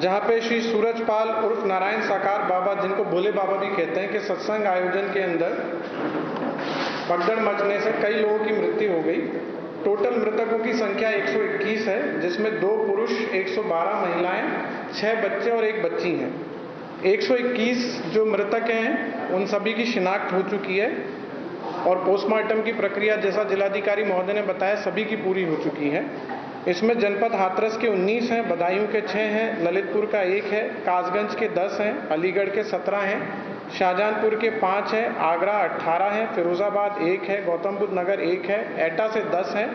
जहां पे श्री सूरजपाल उर्फ नारायण साकार बाबा, जिनको भोले बाबा भी कहते हैं, कि सत्संग आयोजन के अंदर भगदड़ मचने से कई लोगों की मृत्यु हो गई. टोटल मृतकों की संख्या 121 है, जिसमें 2 पुरुष, 112 महिलाएं, 6 बच्चे और 1 बच्ची हैं. 121 जो मृतक हैं उन सभी की शिनाख्त हो चुकी है और पोस्टमार्टम की प्रक्रिया, जैसा जिलाधिकारी महोदय ने बताया, सभी की पूरी हो चुकी है. इसमें जनपद हाथरस के 19 हैं, बदायूं के 6 हैं, ललितपुर का 1 है, कासगंज के 10 हैं, अलीगढ़ के 17 हैं, शाहजहांपुर के 5 हैं, आगरा 18 हैं, फिरोजाबाद 1 है, गौतम बुद्ध नगर 1 है, एटा से 10 हैं,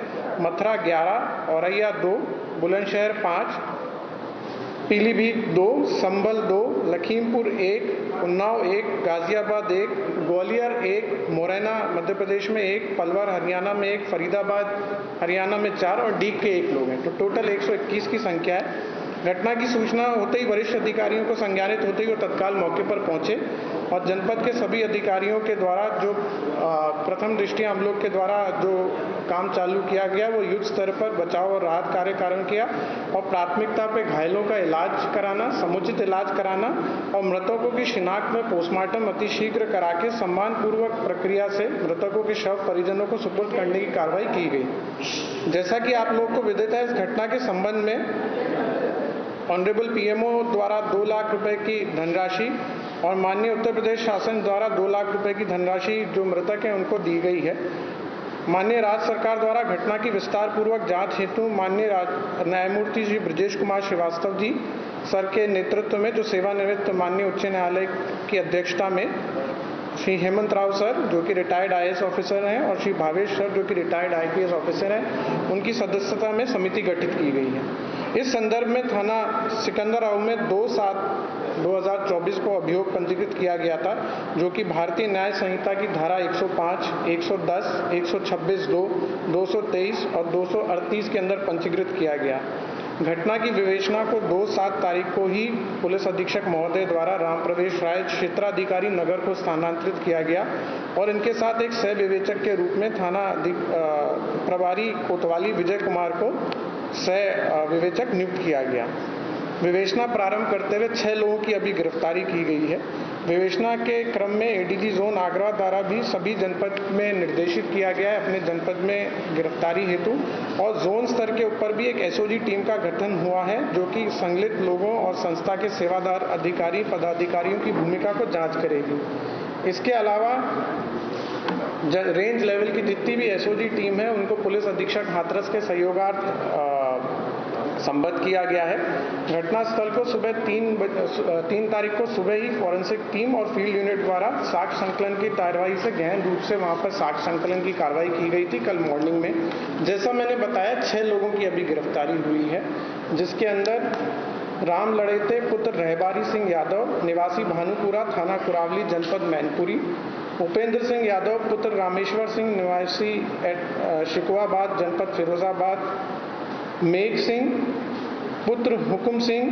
मथुरा 11, औरैया 2, बुलंदशहर 5, पीलीभीत 2, संभल 2, लखीमपुर 1, उन्नाव 1, गाजियाबाद 1, ग्वालियर 1, मोरैना मध्य प्रदेश में 1, पलवल हरियाणा में 1, फरीदाबाद हरियाणा में 4 और डीग के 1 लोग हैं. तो टोटल 121 की संख्या है. घटना की सूचना होते ही वरिष्ठ अधिकारियों को संज्ञानित होते ही वो तत्काल मौके पर पहुंचे और जनपद के सभी अधिकारियों के द्वारा जो प्रथम दृष्टया हम लोग के द्वारा जो काम चालू किया गया, वो युद्ध स्तर पर बचाव और राहत कार्य किया और प्राथमिकता पे घायलों का इलाज कराना, समुचित इलाज कराना और मृतकों की शिनाख्त में पोस्टमार्टम अतिशीघ्र करा के सम्मानपूर्वक प्रक्रिया से मृतकों के शव परिजनों को सुपुर्द करने की कार्रवाई की गई. जैसा कि आप लोग को विदित है, इस घटना के संबंध में ऑनरेबल पीएमओ द्वारा 2 लाख रुपए की धनराशि और माननीय उत्तर प्रदेश शासन द्वारा 2 लाख रुपए की धनराशि जो मृतक हैं उनको दी गई है. माननीय राज्य सरकार द्वारा घटना की विस्तार पूर्वक जांच हेतु माननीय न्यायमूर्ति श्री ब्रजेश कुमार श्रीवास्तव जी सर के नेतृत्व में, जो सेवानिवृत्त माननीय उच्च न्यायालय की अध्यक्षता में, श्री हेमंत राव सर जो कि रिटायर्ड आईएएस ऑफिसर हैं और श्री भावेश सर जो कि रिटायर्ड आईपीएस ऑफिसर हैं, उनकी सदस्यता में समिति गठित की गई है. इस संदर्भ में थाना सिकंदराव में 2/7/2024 को अभियोग पंजीकृत किया गया था, जो कि भारतीय न्याय संहिता की धारा 105, 110, 126(2), 223 और 238 के अंदर पंजीकृत किया गया। घटना की विवेचना को 2/7 तारीख को ही पुलिस अधीक्षक महोदय द्वारा राम प्रवेश राय क्षेत्राधिकारी नगर को स्थानांतरित किया गया और इनके साथ एक सह विवेचक के रूप में थाना प्रभारी कोतवाली विजय कुमार को सह विवेचक नियुक्त किया गया। विवेचना प्रारंभ करते हुए 6 लोगों की अभी गिरफ्तारी की गई है। विवेचना के क्रम में एडीजी जोन आगरा द्वारा भी सभी जनपद में निर्देशित किया गया है अपने जनपद में गिरफ्तारी हेतु, और जोन स्तर के ऊपर भी एक एसओजी टीम का गठन हुआ है, जो कि संलिप्त लोगों और संस्था के सेवादार अधिकारी पदाधिकारियों की भूमिका को जांच करेगी। इसके अलावा रेंज लेवल की जितनी भी एसओजी टीम है उनको पुलिस अधीक्षक हाथरस के सहयोगार्थ संबद्ध किया गया है। घटनास्थल को सुबह 3 तारीख को सुबह ही फॉरेंसिक टीम और फील्ड यूनिट द्वारा साक्ष्य संकलन की कार्रवाई से गहन रूप से वहां पर साक्ष्य संकलन की कार्रवाई की गई थी कल मॉर्निंग में। जैसा मैंने बताया 6 लोगों की अभी गिरफ्तारी हुई है, जिसके अंदर राम लड़ेते पुत्र रहबारी सिंह यादव निवासी भानुपुरा थाना कुरावली जनपद मैनपुरी, उपेंद्र सिंह यादव पुत्र रामेश्वर सिंह निवासी शिकवाबाद जनपद फिरोजाबाद, मेघ सिंह पुत्र हुकुम सिंह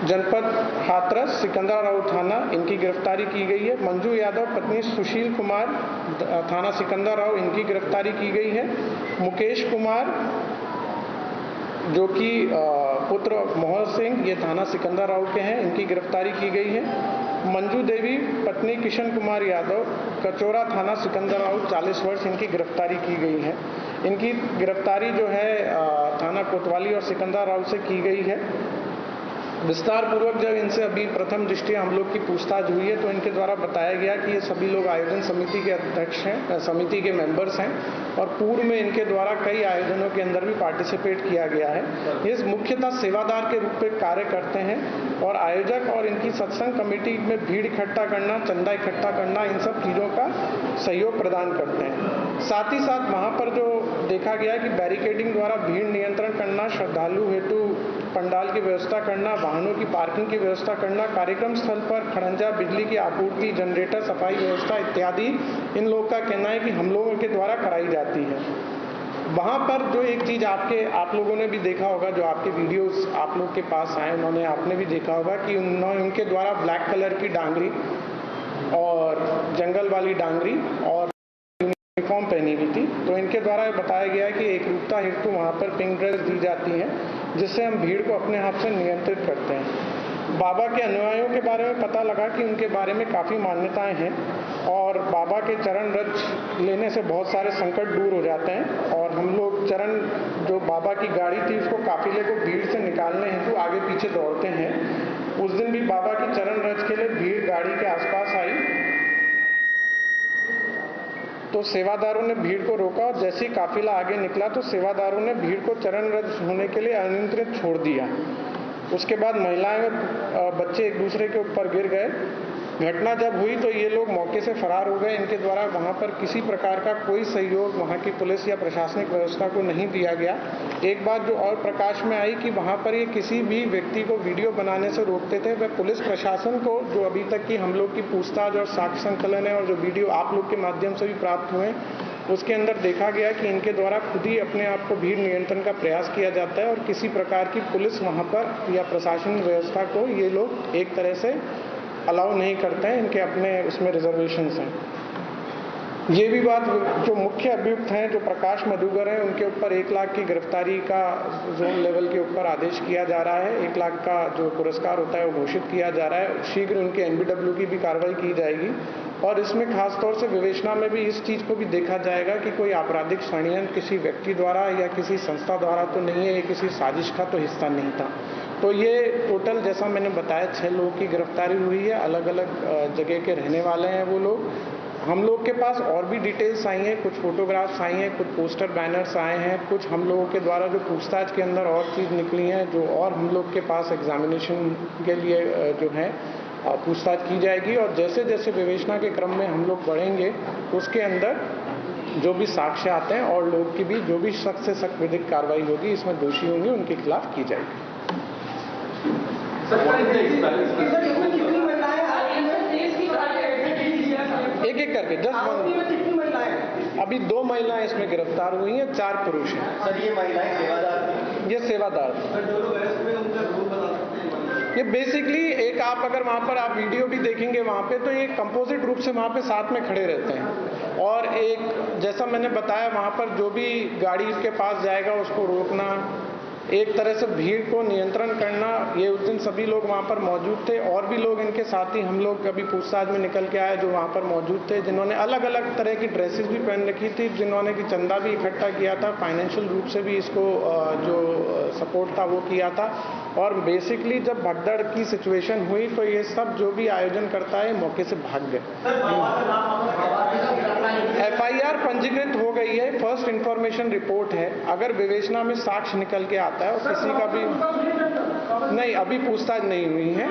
जनपद हाथरस सिकंदराव थाना, इनकी गिरफ्तारी की गई है। मंजू यादव पत्नी सुशील कुमार थाना सिकंदराव, इनकी गिरफ्तारी की गई है। मुकेश कुमार जो कि पुत्र मोहन सिंह, ये थाना सिकंदराव के हैं, इनकी गिरफ्तारी की गई है। मंजू देवी पत्नी किशन कुमार यादव कचोरा थाना सिकंदराव 40 वर्ष, इनकी गिरफ्तारी की गई है। इनकी गिरफ्तारी जो है थाना कोतवाली और सिकंदराव से की गई है। विस्तार पूर्वक जब इनसे अभी प्रथम दृष्टया हम लोग की पूछताछ हुई है तो इनके द्वारा बताया गया कि ये सभी लोग आयोजन समिति के अध्यक्ष हैं, समिति के मेंबर्स हैं और पूर्व में इनके द्वारा कई आयोजनों के अंदर भी पार्टिसिपेट किया गया है। ये मुख्यतः सेवादार के रूप में कार्य करते हैं और आयोजक और इनकी सत्संग कमेटी में भीड़ इकट्ठा करना, चंदा इकट्ठा करना, इन सब चीज़ों का सहयोग प्रदान करते हैं। साथ ही साथ वहाँ पर जो देखा गया कि बैरिकेडिंग द्वारा भीड़ नियंत्रण करना, श्रद्धालु हेतु पंडाल की व्यवस्था करना, वाहनों की पार्किंग की व्यवस्था करना, कार्यक्रम स्थल पर खड़ंजा, बिजली की आपूर्ति, जनरेटर, सफाई व्यवस्था इत्यादि इन लोगों का कहना है कि हम लोगों के द्वारा कराई जाती है। वहाँ पर जो एक चीज़ आप लोगों ने भी देखा होगा, जो आपके वीडियोस आप लोग के पास आए, आपने भी देखा होगा कि उनके द्वारा ब्लैक कलर की डांगरी और जंगल वाली डांगरी और यूनिफॉर्म पहनी हुई थी। तो इनके द्वारा बताया गया है कि एकरूपता हेतु वहाँ पर पिंक ड्रेस दी जाती है, जिससे हम भीड़ को अपने हाथ से नियंत्रित करते हैं। बाबा के अनुयायियों के बारे में पता लगा कि उनके बारे में काफ़ी मान्यताएं हैं और बाबा के चरण रज लेने से बहुत सारे संकट दूर हो जाते हैं और हम लोग चरण जो बाबा की गाड़ी थी उसको काफिले को भीड़ से निकालने हेतु आगे पीछे दौड़ते हैं। उस दिन भी बाबा की चरण रज के लिए भीड़ गाड़ी के आसपास आई तो सेवादारों ने भीड़ को रोका और जैसे ही काफिला आगे निकला तो सेवादारों ने भीड़ को चरण रज होने के लिए अनियंत्रित छोड़ दिया। उसके बाद महिलाएं और बच्चे एक दूसरे के ऊपर गिर गए। घटना जब हुई तो ये लोग मौके से फरार हो गए। इनके द्वारा वहां पर किसी प्रकार का कोई सहयोग वहां की पुलिस या प्रशासनिक व्यवस्था को नहीं दिया गया। एक बात जो और प्रकाश में आई कि वहां पर ये किसी भी व्यक्ति को वीडियो बनाने से रोकते थे। वह पुलिस प्रशासन को जो अभी तक की हम लोग की पूछताछ और साक्ष्य संकलन है और जो वीडियो आप लोग के माध्यम से भी प्राप्त हुए उसके अंदर देखा गया कि इनके द्वारा खुद ही अपने आप को भीड़ नियंत्रण का प्रयास किया जाता है और किसी प्रकार की पुलिस वहां पर या प्रशासनिक व्यवस्था को ये लोग एक तरह से अलाउ नहीं करते हैं। इनके अपने उसमें रिजर्वेशंस हैं। ये भी बात जो मुख्य अभियुक्त हैं जो प्रकाश मधुगर हैं उनके ऊपर 1 लाख की गिरफ्तारी का जोन लेवल के ऊपर आदेश किया जा रहा है। 1 लाख का जो पुरस्कार होता है वो घोषित किया जा रहा है। शीघ्र उनके एनबीडब्ल्यू की भी कार्रवाई की जाएगी और इसमें खास तौर से विवेचना में भी इस चीज़ को भी देखा जाएगा कि कोई आपराधिक षड्यंत्र किसी व्यक्ति द्वारा या किसी संस्था द्वारा तो नहीं है, ये किसी साजिश का तो हिस्सा नहीं था। तो ये टोटल जैसा मैंने बताया 6 लोगों की गिरफ्तारी हुई है। अलग अलग जगह के रहने वाले हैं वो लोग। हम लोग के पास और भी डिटेल्स आई हैं, कुछ फोटोग्राफ्स आई हैं, कुछ पोस्टर बैनर्स आए हैं, कुछ हम लोगों के द्वारा जो पूछताछ के अंदर और चीज़ निकली हैं जो और हम लोग के पास एग्जामिनेशन के लिए जो है पूछताछ की जाएगी और जैसे जैसे विवेचना के क्रम में हम लोग बढ़ेंगे उसके अंदर जो भी साक्ष्य आते हैं और लोग की भी जो भी सख्त से सख्त विधिक कार्रवाई होगी, इसमें दोषी होंगे उनके खिलाफ की जाएगी। एक एक करके अभी 2 महिलाएं इसमें गिरफ्तार हुई हैं, 4 पुरुष हैं। सर ये महिलाएं सेवादार, ये सेवादार। ये बेसिकली एक आप अगर वहाँ पर आप वीडियो भी देखेंगे वहाँ पे तो ये कंपोजिट रूप से वहाँ पे साथ में खड़े रहते हैं और एक जैसा मैंने बताया वहाँ पर जो भी गाड़ी के पास जाएगा उसको रोकना, एक तरह से भीड़ को नियंत्रण करना। ये उस दिन सभी लोग वहाँ पर मौजूद थे और भी लोग इनके साथ ही हम लोग कभी पूछताछ में निकल के आए जो वहाँ पर मौजूद थे, जिन्होंने अलग अलग तरह की ड्रेसेस भी पहन रखी थी, जिन्होंने कि चंदा भी इकट्ठा किया था, फाइनेंशियल रूप से भी इसको जो सपोर्ट था वो किया था। और बेसिकली जब भगदड़ की सिचुएशन हुई तो ये सब जो भी आयोजन करता है मौके से भाग गए। FIR पंजीकृत हो गई है, फर्स्ट इंफॉर्मेशन रिपोर्ट है। अगर विवेचना में साक्ष्य निकल के आता है और किसी का भी नहीं, अभी पूछताछ नहीं हुई है।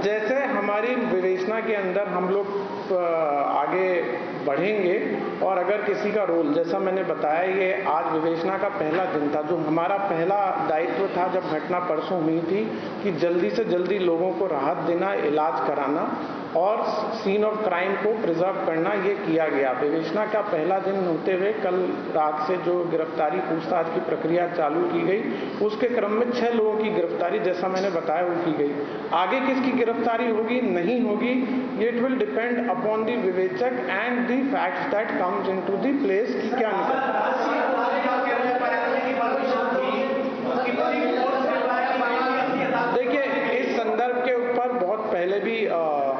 जैसे हमारी विवेचना के अंदर हम लोग आगे बढ़ेंगे और अगर किसी का रोल, जैसा मैंने बताया ये आज विवेचना का पहला दिन था, जो हमारा पहला दायित्व था जब घटना परसों हुई थी कि जल्दी से जल्दी लोगों को राहत देना, इलाज कराना और सीन ऑफ क्राइम को प्रिजर्व करना, ये किया गया। विवेचना का पहला दिन होते हुए कल रात से जो गिरफ्तारी पूछताछ की प्रक्रिया चालू की गई, उसके क्रम में 6 लोगों की गिरफ्तारी जैसा मैंने बताया वो की गई। आगे किसकी गिरफ्तारी होगी नहीं होगी, it will depend upon the विवेचक and the facts that comes into the place कि क्या देखिए इस संदर्भ के ऊपर बहुत पहले भी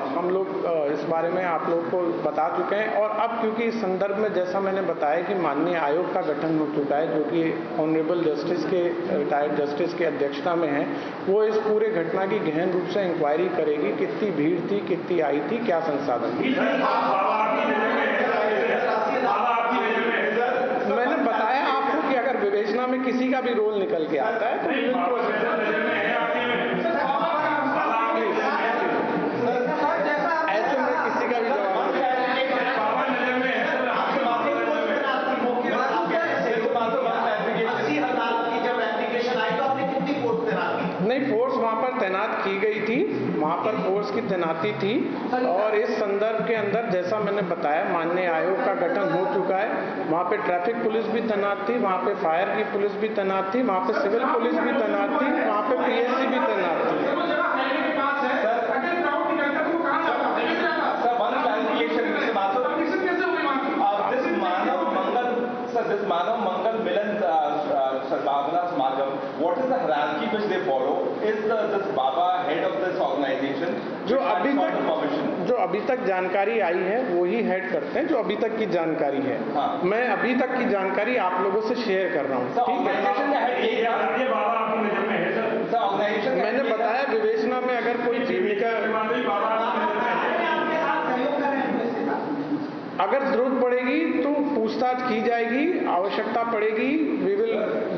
हम लोग इस बारे में आप लोग को बता चुके हैं और अब क्योंकि इस संदर्भ में जैसा मैंने बताया कि माननीय आयोग का गठन हो चुका है जो कि ऑनरेबल जस्टिस के रिटायर्ड जस्टिस की अध्यक्षता में है, वो इस पूरे घटना की गहन रूप से इंक्वायरी करेगी, कितनी भीड़ थी, कितनी आई थी, क्या संसाधन थी। मैंने बताया आपको कि अगर विवेचना में किसी का भी रोल निकल के आता है तो नहीं, फोर्स वहाँ पर तैनात की गई थी, वहाँ पर फोर्स की तैनाती थी और इस संदर्भ के अंदर जैसा मैंने बताया माननीय आयोग का गठन हो चुका है। वहाँ पे ट्रैफिक पुलिस भी तैनात थी, वहाँ पे फायर की पुलिस भी तैनात थी, वहाँ पे सिविल पुलिस भी तैनात थी, वहाँ पे PSC भी तैनात थी। This Manav Mangal Milan Sadbhavana Smargam, what is the hierarchy which they follow? Is this Baba head of this organization? जो अभी तक जानकारी आई है वो ही हेड करते हैं, जो अभी तक की जानकारी है। हाँ। मैं अभी तक की जानकारी आप लोगों से शेयर कर रहा हूँ, ठीक है। मैंने बताया विवेचना में अगर कोई चीज अगर जरूरत पड़ेगी तो पूछताछ की जाएगी, आवश्यकता पड़ेगी, we will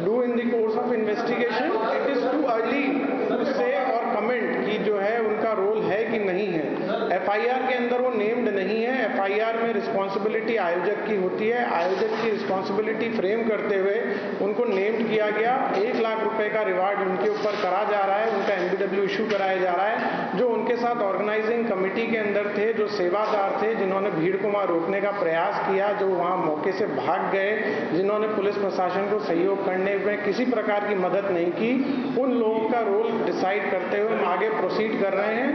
do in the course of investigation. It is too early to say और कमेंट कि जो है उनका रोल है कि नहीं है। FIR के अंदर वो नेम्ड नहीं है, FIR में रिस्पॉन्सिबिलिटी आयोजक की होती है, आयोजक की रिस्पॉन्सिबिलिटी फ्रेम करते हुए उनको नेम्ड किया गया। 1 लाख रुपए का रिवार्ड उनके ऊपर करा जा रहा है, उनका MBW इशू कराया जा रहा है। जो उनके साथ ऑर्गेनाइजिंग कमेटी के अंदर थे, जो सेवादार थे, जिन्होंने भीड़ को वहां रोकने का प्रयास किया, जो वहां मौके से भाग गए, जिन्होंने पुलिस प्रशासन को सहयोग करने में किसी प्रकार की मदद नहीं की, उन लोगों का रोल डिसाइड करते हुए हम आगे प्रोसीड कर रहे हैं।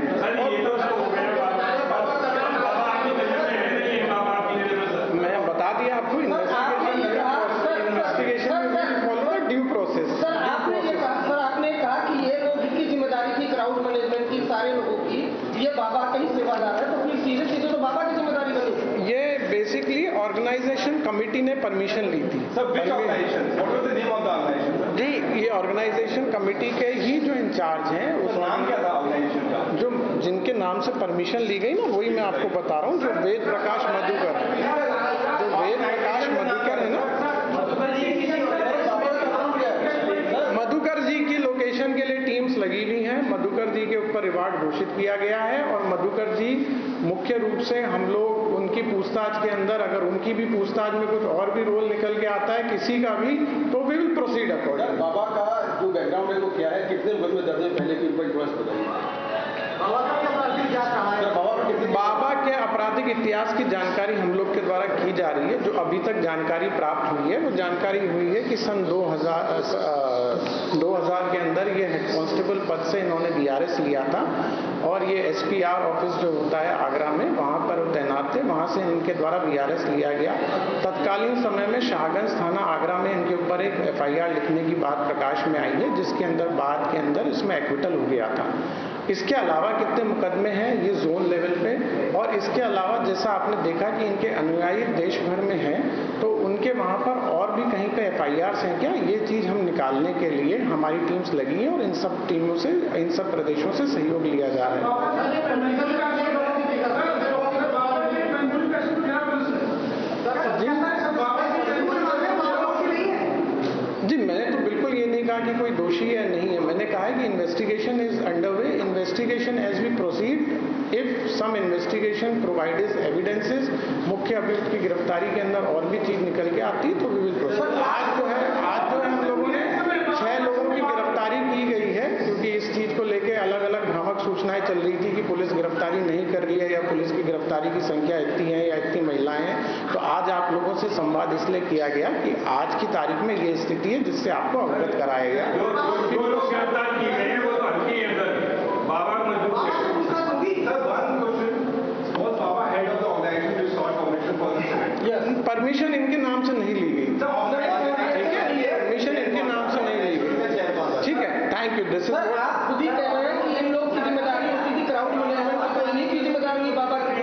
मैं बता दिया आपको, इन्वेस्टिगेशन में follow the due process. Sir आपने कहा कि ये लोग की जिम्मेदारी थी क्राउड मैनेजमेंट की, सारे लोगों की, ये बाबा का ही सेवादार है, तो फिर सीधे सीधे तो बाबा की जिम्मेदारी बनी। ये बेसिकली ऑर्गेनाइजेशन कमेटी ने परमिशन ली थी। जी, ये ऑर्गेनाइजेशन कमेटी के ही जो इंचार्ज हैं, उस नाम क्या था ऑर्गेनाइजेशन का, जो जिनके नाम से परमिशन ली गई ना, वही मैं आपको बता रहा हूँ, जो वेद प्रकाश मधुकर, जो वेद प्रकाश मधुकर है ना, मधुकर जी की लोकेशन के लिए टीम टीम्स लगी हुई हैं। मधुकर जी के ऊपर रिवार्ड घोषित किया गया है और मधुकर जी मुख्य रूप से हम लोग उनकी पूछताछ के अंदर, अगर उनकी भी पूछताछ में कुछ और भी रोल निकल के आता है किसी का भी, तो वी विल प्रोसीड अकॉर्डिंग। बाबा का जो बैकग्राउंड है वो क्या है, कितने मुकदमे दर्ज है पहले की बताइए। बाबा के आपराधिक इतिहास की जानकारी हम लोग के द्वारा की जा रही है। जो अभी तक जानकारी प्राप्त हुई है वो जानकारी हुई है कि सन 2000 के अंदर ये हेड कांस्टेबल पद से इन्होंने बीआरएस लिया था और ये एसपीआर ऑफिस जो होता है आगरा में, वहाँ पर वो तैनात थे। वहाँ से इनके द्वारा बीआरएस लिया गया। तत्कालीन समय में शाहगंज थाना आगरा में इनके ऊपर एक एफआईआर लिखने की बात प्रकाश में आई है, जिसके अंदर बाद के अंदर इसमें एक्विटल हो गया था। इसके अलावा कितने मुकदमे हैं ये जोन लेवल पे, और इसके अलावा जैसा आपने देखा कि इनके अनुयायी देश भर में हैं, तो उनके वहाँ पर और भी कहीं पे एफआईआर हैं क्या, ये चीज़ हम निकालने के लिए हमारी टीम्स लगी हैं और इन सब टीमों से, इन सब प्रदेशों से सहयोग लिया जा रहा है। जी मैंने तो बिल्कुल ये नहीं कहा कि कोई दोषी है नहीं है। मैंने कहा है कि investigation is underway. Investigation as we proceed, if some investigation provides evidences, मुख्य अभियुक्त की गिरफ्तारी के अंदर और भी चीज निकल के आती है तो वी विल प्रोसीड। आज जो है हम लोगों ने 6 लोगों की गिरफ्तारी की गई है, क्योंकि इस चीज को लेके अलग अलग भ्रामक सूचनाएं चल रही थी कि पुलिस गिरफ्तारी नहीं कर रही है या पुलिस की गिरफ्तारी की संख्या इतनी है या इतनी महिलाएं हैं। तो आज आप लोगों से संवाद इसलिए किया गया कि आज की तारीख में ये स्थिति है, जिससे आपको अवगत कराया गया। परमिशन इनके नाम से नहीं ली गई, परमिशन इनके नाम से नहीं ली गई। ठीक है, थैंक यू। दिस इज खुद ही कह रहे हैं कि इन लोग की जिम्मेदारी होती थी क्राउड मैनेजमेंट, तो इन्हीं की जिम्मेदारी बाबा की।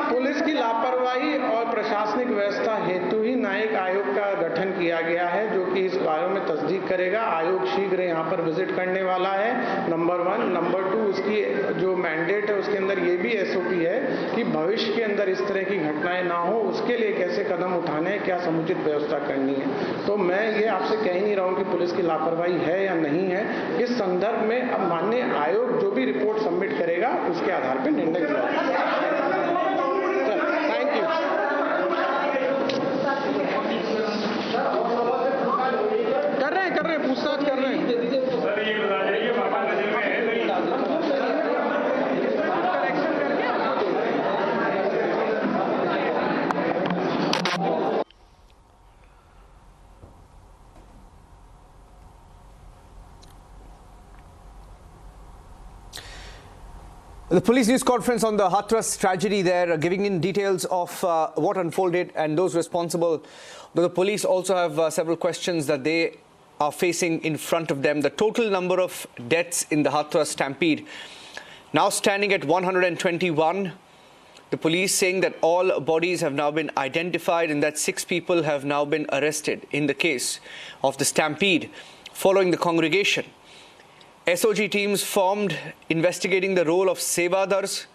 पुलिस की लापरवाही और प्रशासनिक व्यवस्था हेतु ही न्यायिक आयोग का गठन किया गया है, जो कि इस बारे में तस्दीक करेगा। आयोग शीघ्र यहाँ पर विजिट करने वाला है, नंबर 1। नंबर 2, उसकी जो मैंडेट है उसके अंदर ये भी एसओपी है कि भविष्य के अंदर इस तरह की घटनाएं ना हो, उसके लिए कैसे कदम उठाने हैं, क्या समुचित व्यवस्था करनी है। तो मैं ये आपसे कह नहीं रहा हूँ कि पुलिस की लापरवाही है या नहीं है। इस संदर्भ में अब माननीय आयोग जो भी रिपोर्ट सबमिट करेगा उसके आधार पर निर्णय लिया जाएगा। Thank you. कर रहे हैं, पूछताछ कर रहे हैं। The police news conference on the Hathras tragedy there, giving in details of what unfolded and those responsible. Though the police also have several questions that they are facing in front of them. The total number of deaths in the Hathras stampede now standing at 121. The police saying that all bodies have now been identified and that 6 people have now been arrested in the case of the stampede following the congregation. SOG teams formed investigating the role of Sevadars.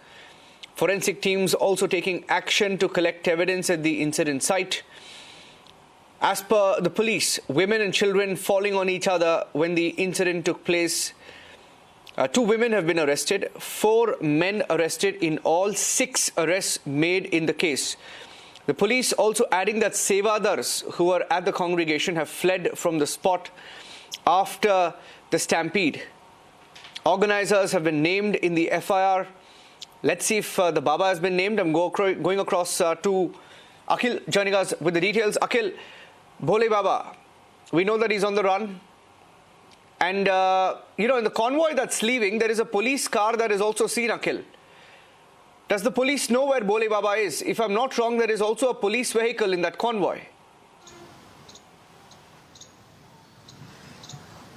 Forensic teams also taking action to collect evidence at the incident site. As per the police, women and children falling on each other when the incident took place. 2 women have been arrested, 4 men arrested, in all 6 arrests made in the case. The police also adding that Sevadars who were at the congregation have fled from the spot after the stampede. Organizers have been named in the FIR. Let's see if the Baba has been named. I'm going across to Akhil joining us with the details. Akhil, Bhole Baba, we know that he's on the run. And, in the convoy that's leaving, there is a police car that is also seen, Akhil. Does the police know where Bhole Baba is? If I'm not wrong, there is also a police vehicle in that convoy.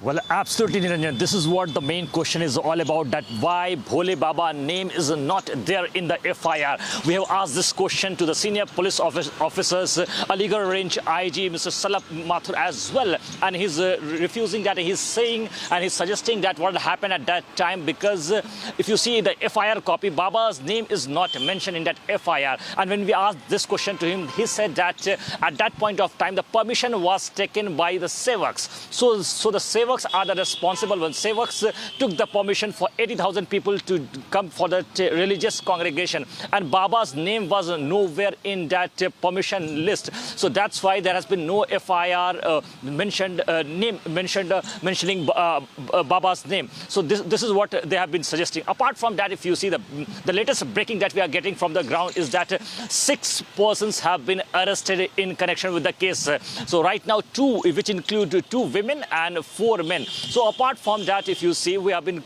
Well, absolutely, Niranjan. This is what the main question is all about, that why Bhole Baba name is not there in the FIR. We have asked this question to the senior police officers, Aligarh Range IG, Mr. Salap Mathur as well. And he's refusing that. He's saying and he's suggesting that what happened at that time, because if you see the FIR copy, Baba's name is not mentioned in that FIR. And when we asked this question to him, he said that at that point of time, the permission was taken by the Sevaks. So the Sevaks are the responsible ones. Sevaks took the permission for 80,000 people to come for that religious congregation, and Baba's name was nowhere in that permission list. So that's why there has been no FIR mentioning Baba's name. So this is what they have been suggesting. Apart from that, if you see the latest breaking that we are getting from the ground is that 6 persons have been arrested in connection with the case. So right now 2, which include 2 women and 4 men. So apart from that, if you see, we have been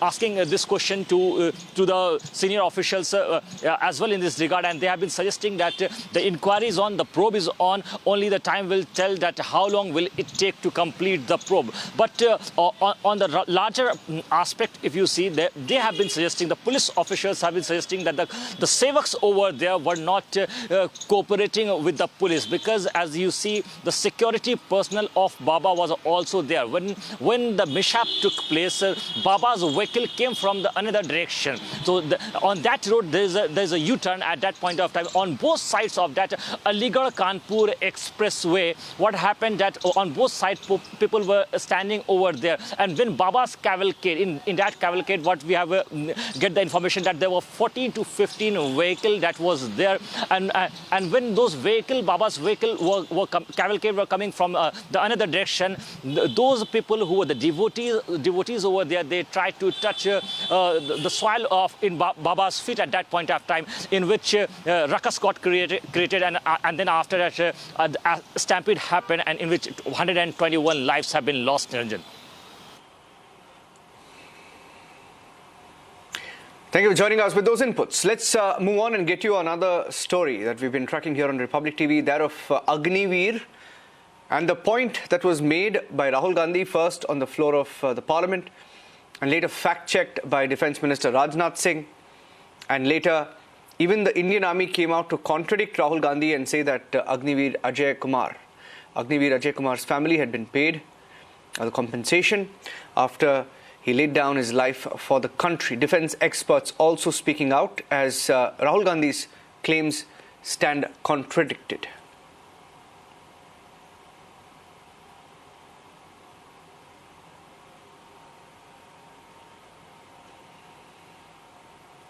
asking this question to the senior officials as well in this regard, and they have been suggesting that the inquiry is on, the probe is on, only the time will tell that how long will it take to complete the probe. But on the larger aspect, if you see, they have been suggesting, the police officials have been suggesting that the Sevaks over there were not cooperating with the police, because as you see, the security personnel of Baba was also there. When the mishap took place, Baba's vehicle came from the another direction. So on that road, there's a U-turn at that point of time. On both sides of that Aligarh-Kanpur expressway, what happened that on both sides, people were standing over there. And when Baba's cavalcade, in that cavalcade, what we have get the information that there were 14 to 15 vehicles that was there. And when those Baba's vehicle cavalcade were coming from the another direction, those people who were the devotees over there, they tried to touch the soil in Baba's feet at that point of time, in which ruckus got created, and then after that a stampede happened, and in which 121 lives have been lost, Niranjan. Thank you for joining us with those inputs. Let's move on and get you another story that we've been tracking here on Republic TV, that of Agniveer. And the point that was made by Rahul Gandhi, first on the floor of the parliament, and later fact-checked by Defence Minister Rajnath Singh, and later even the Indian Army came out to contradict Rahul Gandhi and say that Agniveer Ajay Kumar's family had been paid the compensation after he laid down his life for the country. Defence experts also speaking out as Rahul Gandhi's claims stand contradicted.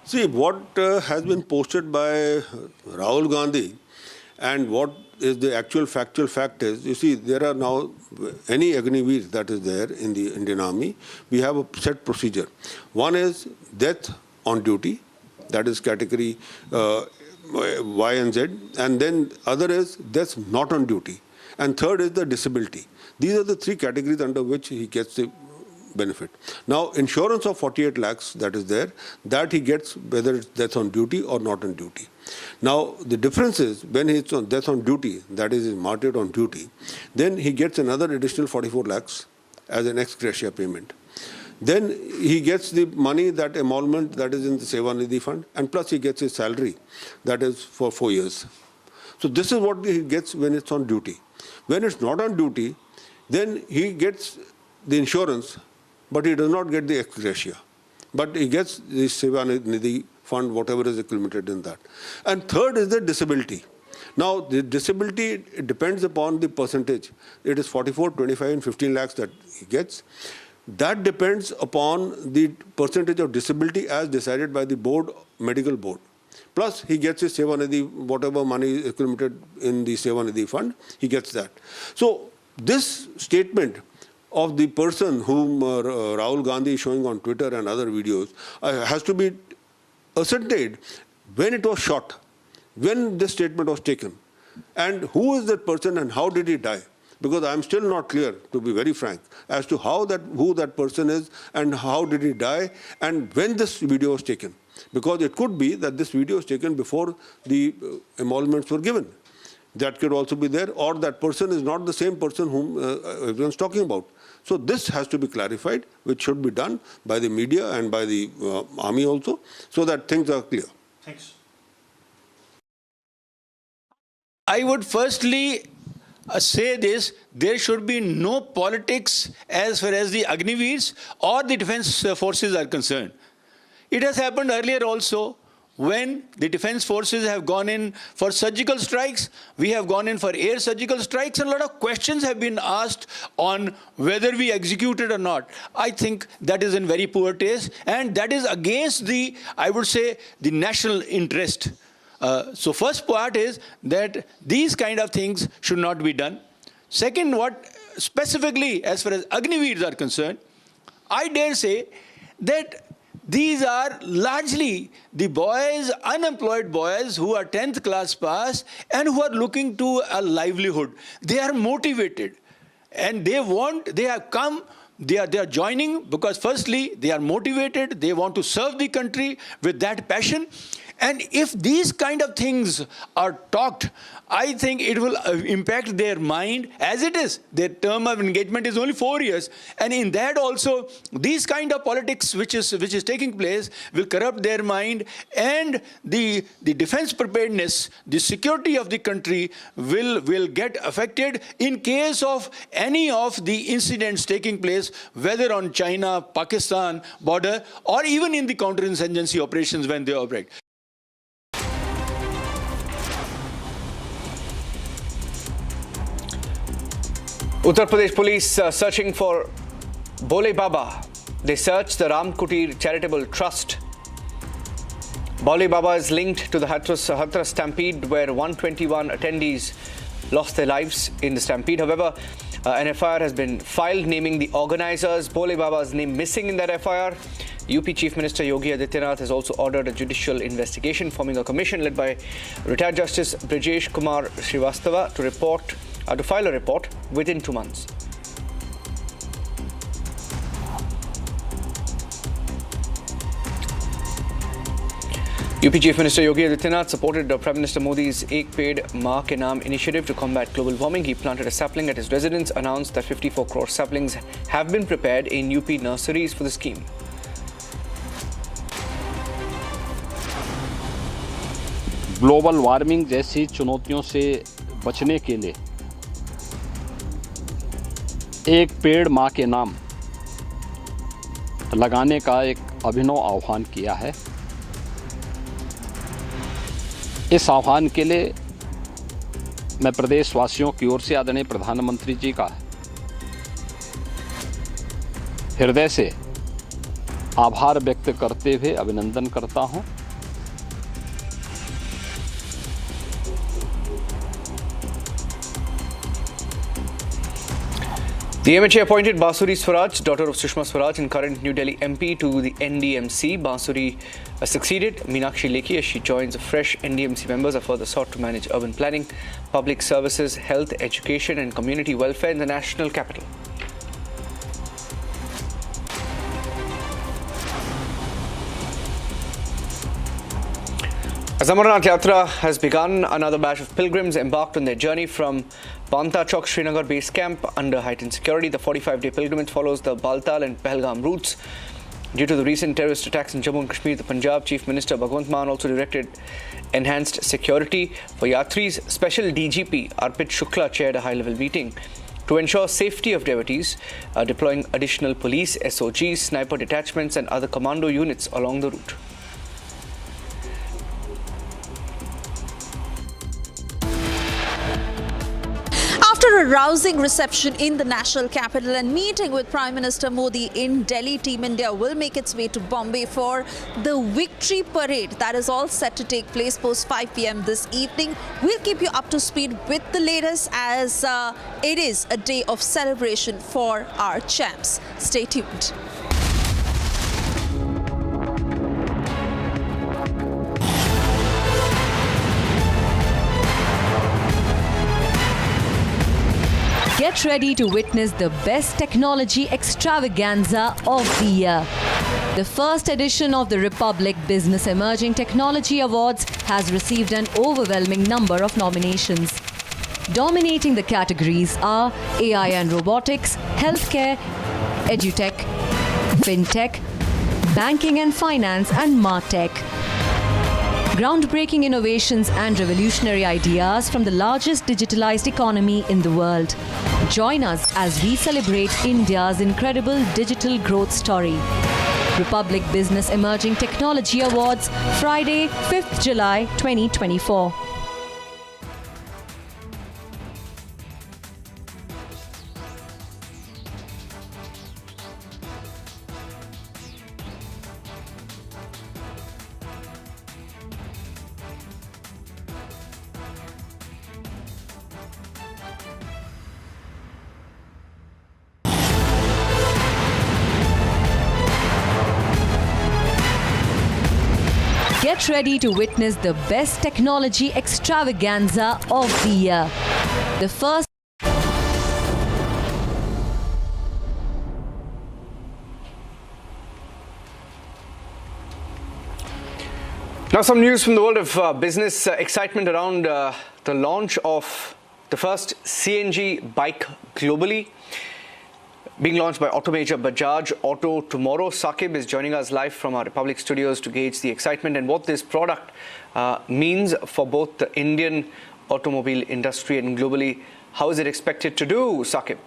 See, what has been posted by Rahul Gandhi and what is the actual factual fact is, you see, there are now any Agniveer that is there in the Indian Army, we have a set procedure. One is death on duty, that is category Y and Z, and then other is death not on duty, and third is the disability. These are the 3 categories under which he gets the benefit. Now, insurance of 48 lakhs that is there, that he gets whether it's death on duty or not on duty. Now, the difference is when he's on death on duty, that is martyred on duty, then he gets another additional 44 lakhs as an ex gratia payment. Then he gets the money, that emolument that is in the Seva Nidhi fund, and plus he gets his salary, that is for 4 years. So this is what he gets when it's on duty. When it's not on duty, then he gets the insurance, but he does not get the ex gratia. But he gets the Seva Nidhi fund, whatever is accumulated in that. And third is the disability. Now, the disability, it depends upon the percentage. It is 44, 25 and 15 lakhs that he gets. That depends upon the percentage of disability as decided by the board, medical board. Plus, he gets his Seva Nidhi, whatever money is accumulated in the Seva Nidhi fund, he gets that. So, this statement of the person whom Rahul Gandhi is showing on Twitter and other videos has to be ascertained when it was shot, when this statement was taken, and who is that person and how did he die. Because I am still not clear, to be very frank, as to who that person is and how did he die and when this video was taken. Because it could be that this video was taken before the emoluments were given. that could also be there, or that person is not the same person whom everyone's talking about. So this has to be clarified, which should be done by the media and by the army also, so that things are clear. Thanks. I would firstly say this: there should be no politics as far as the Agniveers or the defense forces are concerned. It has happened earlier also. When the defense forces have gone in for surgical strikes, we have gone in for air surgical strikes, and a lot of questions have been asked on whether we executed or not. I think that is in very poor taste, and that is against the, I would say, the national interest. So first part is that these kind of things should not be done. Second, what specifically as far as Agniveers are concerned, I dare say that these are largely the boys, unemployed boys who are 10th class pass and who are looking to a livelihood. They are motivated and they have come, they are joining because firstly, they are motivated, they want to serve the country with that passion. And if these kind of things are talked, I think it will impact their mind as it is. Their term of engagement is only 4 years. And in that also, these kind of politics which is taking place will corrupt their mind, and the defense preparedness, the security of the country will get affected in case of any of the incidents taking place, whether on China-Pakistan border or even in the counterinsurgency operations when they operate. Uttar Pradesh police searching for Bole Baba. They searched the Ram Kutir Charitable Trust. Bole Baba is linked to the Hathras stampede where 121 attendees lost their lives in the stampede. However, an FIR has been filed naming the organizers. Bole Baba's name missing in that FIR. UP Chief Minister Yogi Adityanath has also ordered a judicial investigation, forming a commission led by retired Justice Brijesh Kumar Srivastava to file a report within 2 months. UP Chief Minister Yogi Adityanath supported Prime Minister Modi's Ek Ped Maa Ke Naam initiative to combat global warming. He planted a sapling at his residence, announced that 54 crore saplings have been prepared in UP nurseries for the scheme. Global warming जैसी चुनौतियों से बचने के लिए एक पेड़ माँ के नाम लगाने का एक अभिनव आह्वान किया है। इस आह्वान के लिए मैं प्रदेशवासियों की ओर से आदरणीय प्रधानमंत्री जी का हृदय से आभार व्यक्त करते हुए अभिनंदन करता हूं। The MHA appointed Basuri Swaraj, daughter of Sushma Swaraj and current New Delhi MP, to the NDMC. Basuri succeeded Meenakshi Lekhi as she joins fresh NDMC members are further sought to manage urban planning, public services, health, education and community welfare in the national capital. As Amarnath Yatra has begun, another batch of pilgrims embarked on their journey from Banta Chowk Srinagar base camp under heightened security. The 45-day pilgrimage follows the Baltal and Pahalgam routes. Due to the recent terrorist attacks in Jammu and Kashmir, the Punjab Chief Minister Bhagwant Mann also directed enhanced security for Yatris. Special DGP Arpit Shukla chaired a high-level meeting to ensure safety of devotees, deploying additional police, SOGs, sniper detachments and other commando units along the route. After a rousing reception in the national capital and meeting with Prime Minister Modi in Delhi, Team India will make its way to Bombay for the Victory Parade. That is all set to take place post 5 p.m. this evening. We'll keep you up to speed with the latest as it is a day of celebration for our champs. Stay tuned. Get ready to witness the best technology extravaganza of the year. The first edition of the Republic Business Emerging Technology Awards has received an overwhelming number of nominations. Dominating the categories are AI and robotics, healthcare, edutech, fintech, banking and finance, and martech. Groundbreaking innovations and revolutionary ideas from the largest digitalized economy in the world. Join us as we celebrate India's incredible digital growth story. Republic Business Emerging Technology Awards, Friday, 5th July 2024. Get ready to witness the best technology extravaganza of the year. The first Now some news from the world of business. Excitement around the launch of the first CNG bike globally, being launched by auto major Bajaj Auto tomorrow. Saqib is joining us live from our Republic studios to gauge the excitement and what this product means for both the Indian automobile industry and globally. How is it expected to do, Saqib?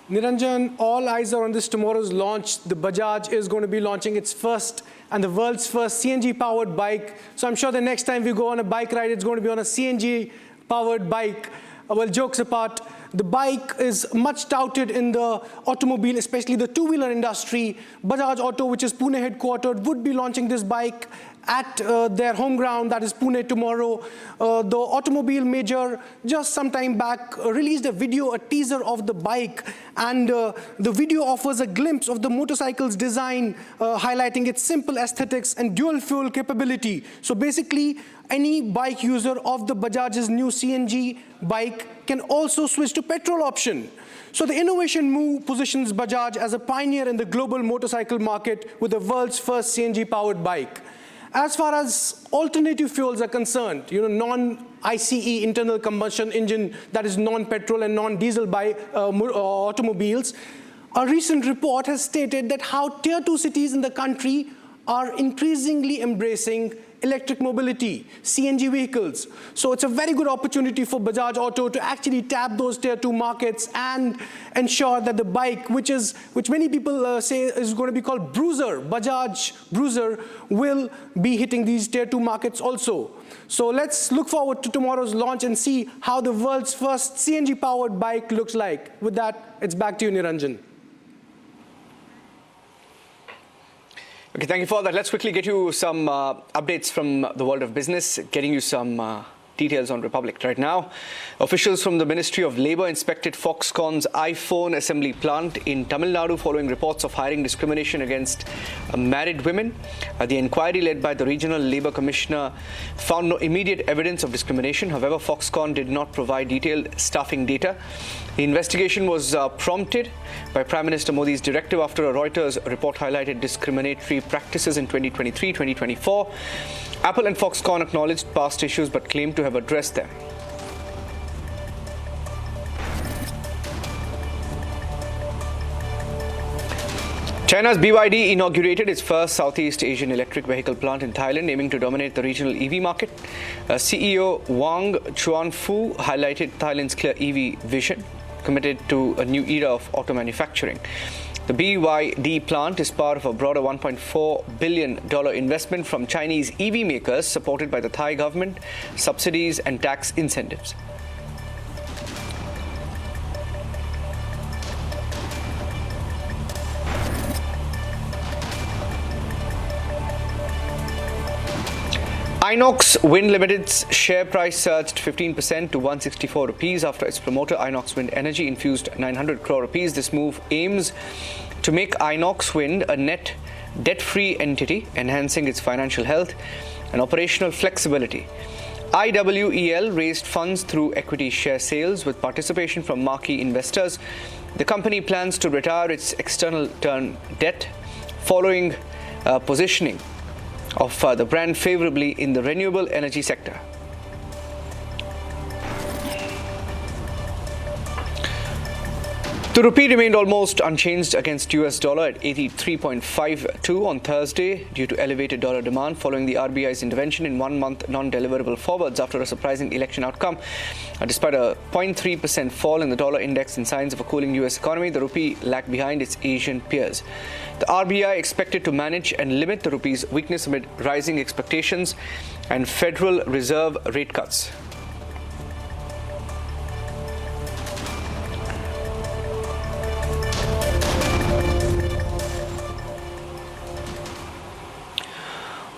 Niranjan, all eyes are on this tomorrow's launch. The Bajaj is going to be launching its first and the world's first CNG-powered bike. So I'm sure the next time we go on a bike ride, it's going to be on a CNG-powered bike. Well, jokes apart, the bike is much touted in the automobile, especially the two-wheeler industry. Bajaj Auto, which is Pune headquartered, would be launching this bike at their home ground, that is Pune, tomorrow. The automobile major just some time back released a video, a teaser of the bike, and the video offers a glimpse of the motorcycle's design, highlighting its simple aesthetics and dual fuel capability. So basically, any bike user of the Bajaj's new CNG bike can also switch to petrol option. So the innovation move positions Bajaj as a pioneer in the global motorcycle market with the world's first CNG-powered bike. As far as alternative fuels are concerned, non-ICE internal combustion engine, that is non-petrol and non-diesel automobiles, a recent report has stated that how tier 2 cities in the country are increasingly embracing electric mobility, CNG vehicles. So it's a very good opportunity for Bajaj Auto to actually tap those tier 2 markets and ensure that the bike, which many people say is going to be called Bruiser, Bajaj Bruiser, will be hitting these tier 2 markets also. So let's look forward to tomorrow's launch and see how the world's first CNG-powered bike looks like. With that, it's back to you, Niranjan. Okay, thank you for that. Let's quickly get you some updates from the world of business, getting you some details on Republic. Right now, officials from the Ministry of Labour inspected Foxconn's iPhone assembly plant in Tamil Nadu following reports of hiring discrimination against married women. The inquiry led by the Regional Labour Commissioner found no immediate evidence of discrimination. However, Foxconn did not provide detailed staffing data. The investigation was prompted by Prime Minister Modi's directive after a Reuters report highlighted discriminatory practices in 2023-2024. Apple and Foxconn acknowledged past issues but claimed to have addressed them. China's BYD inaugurated its first Southeast Asian electric vehicle plant in Thailand, aiming to dominate the regional EV market. CEO Wang Chuanfu highlighted Thailand's clear EV vision, committed to a new era of auto manufacturing. The BYD plant is part of a broader $1.4 billion investment from Chinese EV makers, supported by the Thai government, subsidies and tax incentives. Inox Wind Limited's share price surged 15% to 164 rupees after its promoter Inox Wind Energy infused 900 crore rupees. This move aims to make Inox Wind a net debt-free entity, enhancing its financial health and operational flexibility. IWEL raised funds through equity share sales with participation from marquee investors. The company plans to retire its external term debt following positioning of the brand favorably in the renewable energy sector. The rupee remained almost unchanged against US dollar at 83.52 on Thursday due to elevated dollar demand following the RBI's intervention in one-month non-deliverable forwards after a surprising election outcome. Despite a 0.3% fall in the dollar index and signs of a cooling US economy, the rupee lagged behind its Asian peers. The RBI expected to manage and limit the rupee's weakness amid rising expectations and Federal Reserve rate cuts.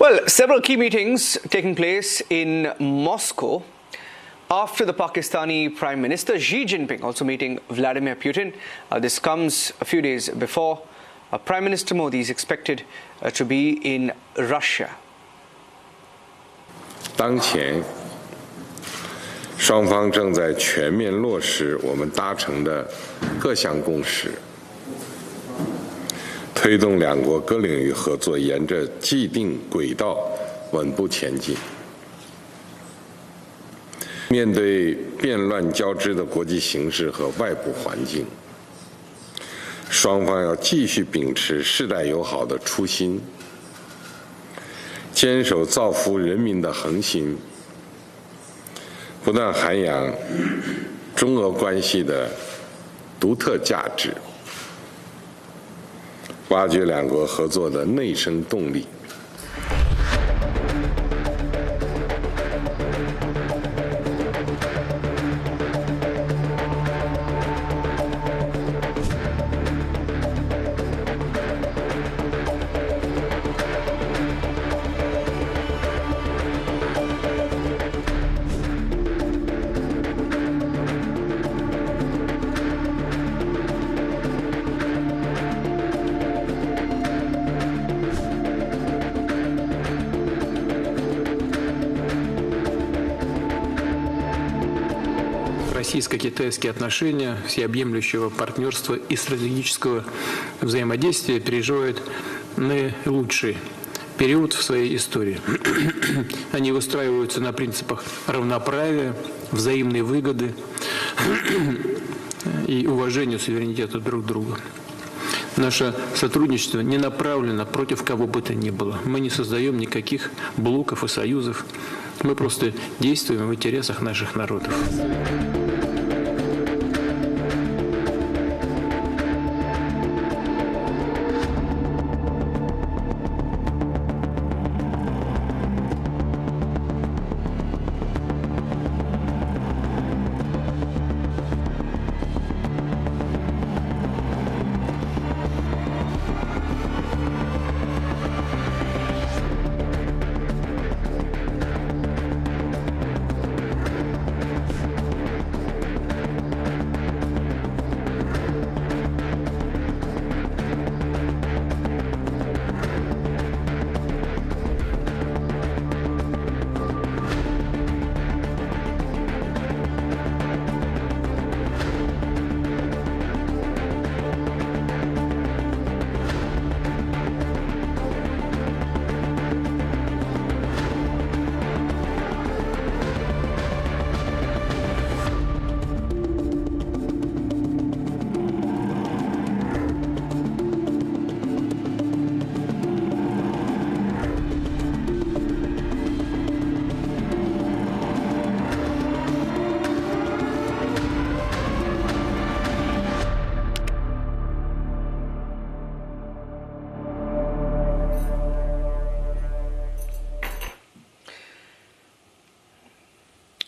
Well, several key meetings taking place in Moscow after the Pakistani Prime Minister Xi Jinping also meeting Vladimir Putin. This comes a few days before Prime Minister Modi is expected to be in Russia. 当前，双方正在全面落实我们达成的各项共识。 推动两国各领域合作沿着既定轨道稳步前进。面对变乱交织的国际形势和外部环境，双方要继续秉持世代友好的初心，坚守造福人民的恒心，不断涵养中俄关系的独特价值。 挖掘两国合作的内生动力。 Российско-китайские отношения, всеобъемлющего партнерства и стратегического взаимодействия переживают наилучший период в своей истории. Они выстраиваются на принципах равноправия, взаимной выгоды и уважения суверенитета друг друга. Наше сотрудничество не направлено против кого бы то ни было. Мы не создаем никаких блоков и союзов. Мы просто действуем в интересах наших народов.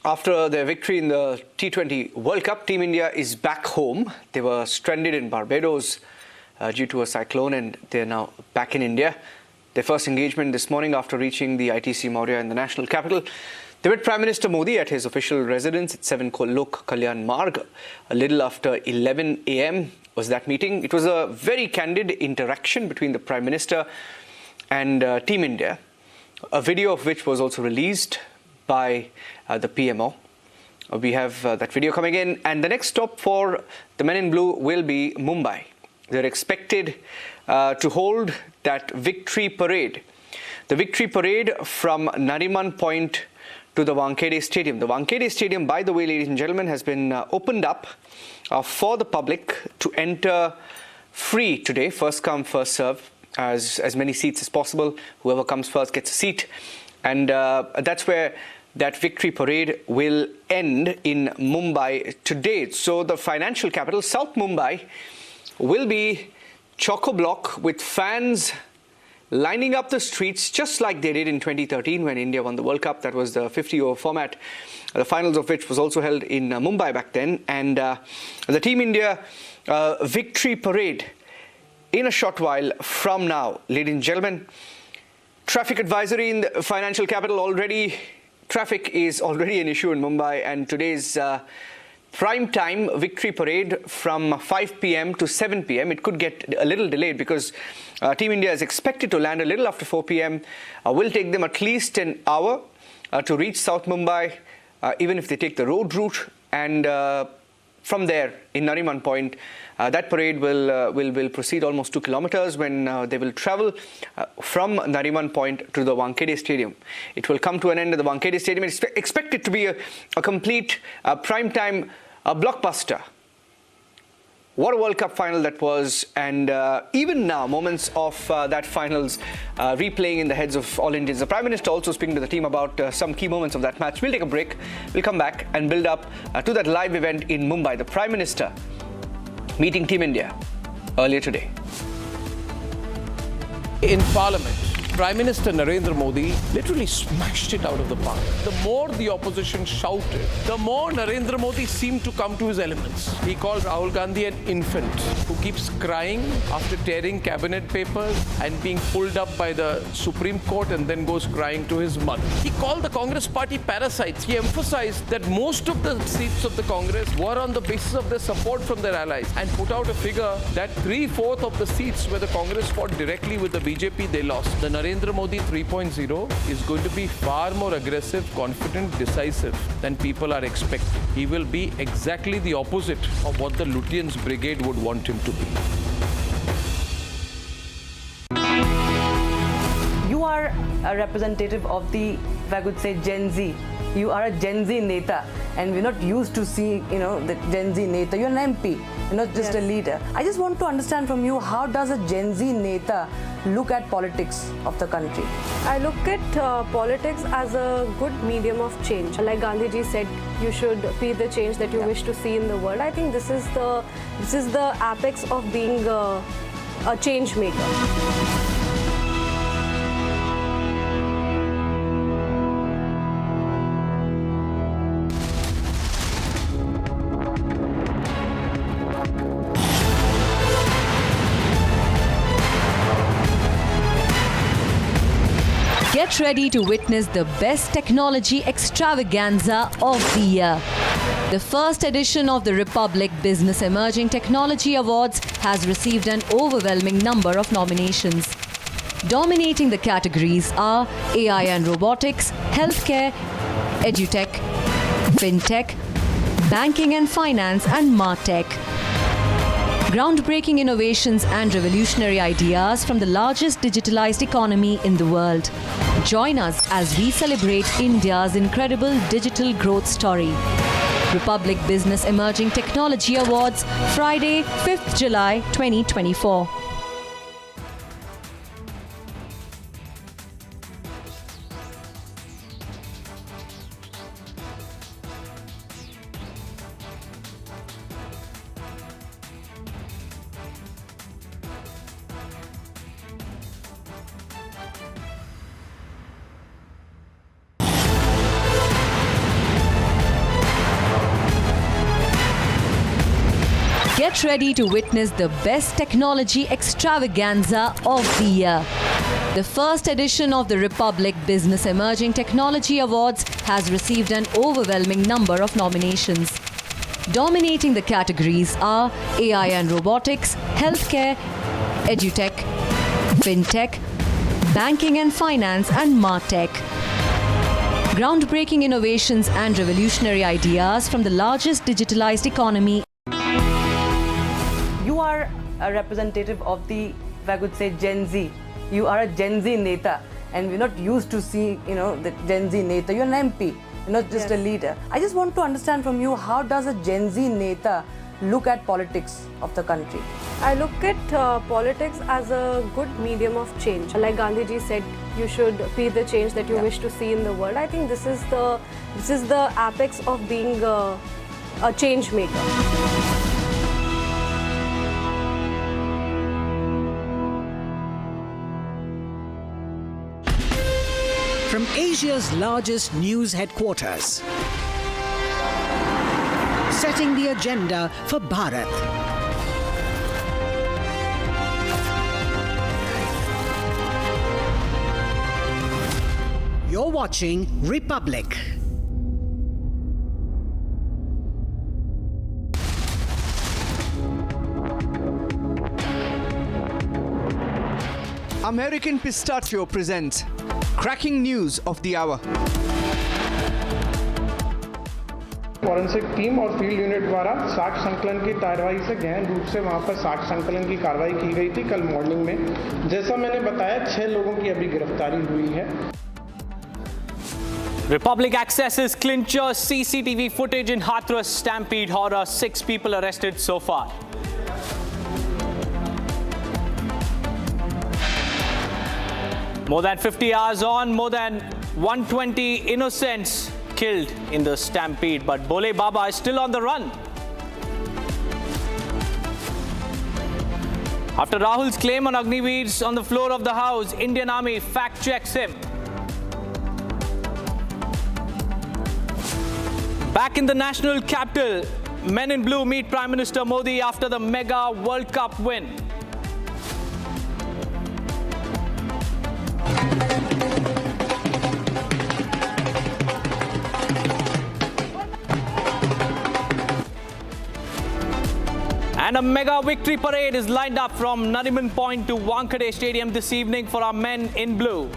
After their victory in the T20 World Cup, Team India is back home. They were stranded in Barbados due to a cyclone, and they're now back in India. Their first engagement this morning after reaching the ITC Maurya in the national capital. They met Prime Minister Modi at his official residence at 7 Lok Kalyan Marg. A little after 11 a.m. was that meeting. It was a very candid interaction between the Prime Minister and Team India, a video of which was also released by the PMO. We have that video coming in, and the next stop for the Men in Blue will be Mumbai. They're expected to hold that victory parade. The victory parade from Nariman Point to the Wankhede Stadium. The Wankhede Stadium, by the way, ladies and gentlemen, has been opened up for the public to enter free today. First come, first serve, as many seats as possible. Whoever comes first gets a seat. And that's where that victory parade will end in Mumbai today. So the financial capital, South Mumbai, will be chock-a-block with fans lining up the streets just like they did in 2013 when India won the World Cup. That was the 50-over format, the finals of which was also held in Mumbai back then. And the Team India victory parade in a short while from now. Ladies and gentlemen, traffic advisory in the financial capital already. Traffic is already an issue in Mumbai, and today's prime time victory parade from 5 p.m. to 7 p.m. It could get a little delayed because Team India is expected to land a little after 4 p.m. Will take them at least an hour to reach South Mumbai, even if they take the road route. And from there, in Nariman Point, that parade will proceed almost 2 kilometers when they will travel from Nariman Point to the Wankhede Stadium. It will come to an end at the Wankhede Stadium. It's expected to be a complete prime-time blockbuster. What a World Cup final that was, and even now, moments of that finals replaying in the heads of all Indians. The Prime Minister also speaking to the team about some key moments of that match. We'll take a break. We'll come back and build up to that live event in Mumbai. The Prime Minister meeting Team India earlier today. In Parliament, Prime Minister Narendra Modi literally smashed it out of the park. The more the opposition shouted, the more Narendra Modi seemed to come to his elements. He called Rahul Gandhi an infant who keeps crying after tearing cabinet papers and being pulled up by the Supreme Court and then goes crying to his mother. He called the Congress party parasites. He emphasized that most of the seats of the Congress were on the basis of their support from their allies, and put out a figure that 3/4 of the seats where the Congress fought directly with the BJP, they lost. The Narendra Modi 3.0 is going to be far more aggressive, confident, decisive than people are expecting. He will be exactly the opposite of what the Lutyens Brigade would want him to be. You are a representative of the, if I could say, Gen Z. You are a Gen Z Neta, and we're not used to seeing, the Gen Z Neta. You're an MP, you're not just a leader. I just want to understand from you, how does a Gen Z Neta look at politics of the country? I look at politics as a good medium of change. Like Gandhiji said, you should be the change that you wish to see in the world. I think this is the apex of being a change maker. Get ready to witness the best technology extravaganza of the year. The first edition of the Republic Business Emerging Technology Awards has received an overwhelming number of nominations. Dominating the categories are AI and robotics, healthcare, edutech, fintech, banking and finance, and martech. Groundbreaking innovations and revolutionary ideas from the largest digitalized economy in the world. Join us as we celebrate India's incredible digital growth story. Republic Business Emerging Technology Awards, Friday, 5th July 2024. Get ready to witness the best technology extravaganza of the year. The first edition of the Republic Business Emerging Technology Awards has received an overwhelming number of nominations. Dominating the categories are AI and robotics, healthcare, edutech, fintech, banking and finance, and martech. Groundbreaking innovations and revolutionary ideas from the largest digitalized economy. You are a representative of the, if I could say, Gen Z. You are a Gen Z Neta, and we're not used to seeing, the Gen Z Neta. You're an MP, not just a leader. I just want to understand from you, how does a Gen Z Neta look at politics of the country? I look at politics as a good medium of change. Like Gandhiji said, you should be the change that you wish to see in the world. I think this is the apex of being a change maker. From Asia's largest news headquarters, setting the agenda for Bharat. You're watching Republic. American Pistachio presents cracking news of the hour. Forensic team और field unit द्वारा साक्ष्य संकलन की कार्रवाई से गहन रूप से वहां पर साक्ष्य संकलन की कार्रवाई की गई थी कल मॉर्निंग में। जैसा मैंने बताया 6 लोगों की अभी गिरफ्तारी हुई है। Republic accesses clincher CCTV footage in Hathras stampede horror. 6 people arrested so far. More than 50 hours on, more than 120 innocents killed in the stampede, but Bole Baba is still on the run. After Rahul's claim on Agniveers on the floor of the House, Indian Army fact-checks him. Back in the national capital, men in blue meet Prime Minister Modi after the mega World Cup win. And a mega victory parade is lined up from Nariman Point to Wankhede Stadium this evening for our men in blue.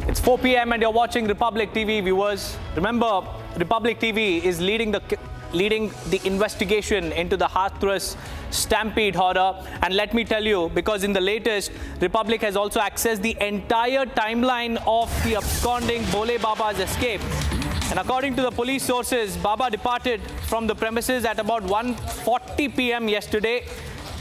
It's 4 p.m. and you're watching Republic TV, viewers. Remember, Republic TV is leading the investigation into the Hathras stampede horror. And let me tell you, because in the latest, Republic has also accessed the entire timeline of the absconding Bole Baba's escape. And according to the police sources, Baba departed from the premises at about 1:40 p.m. yesterday.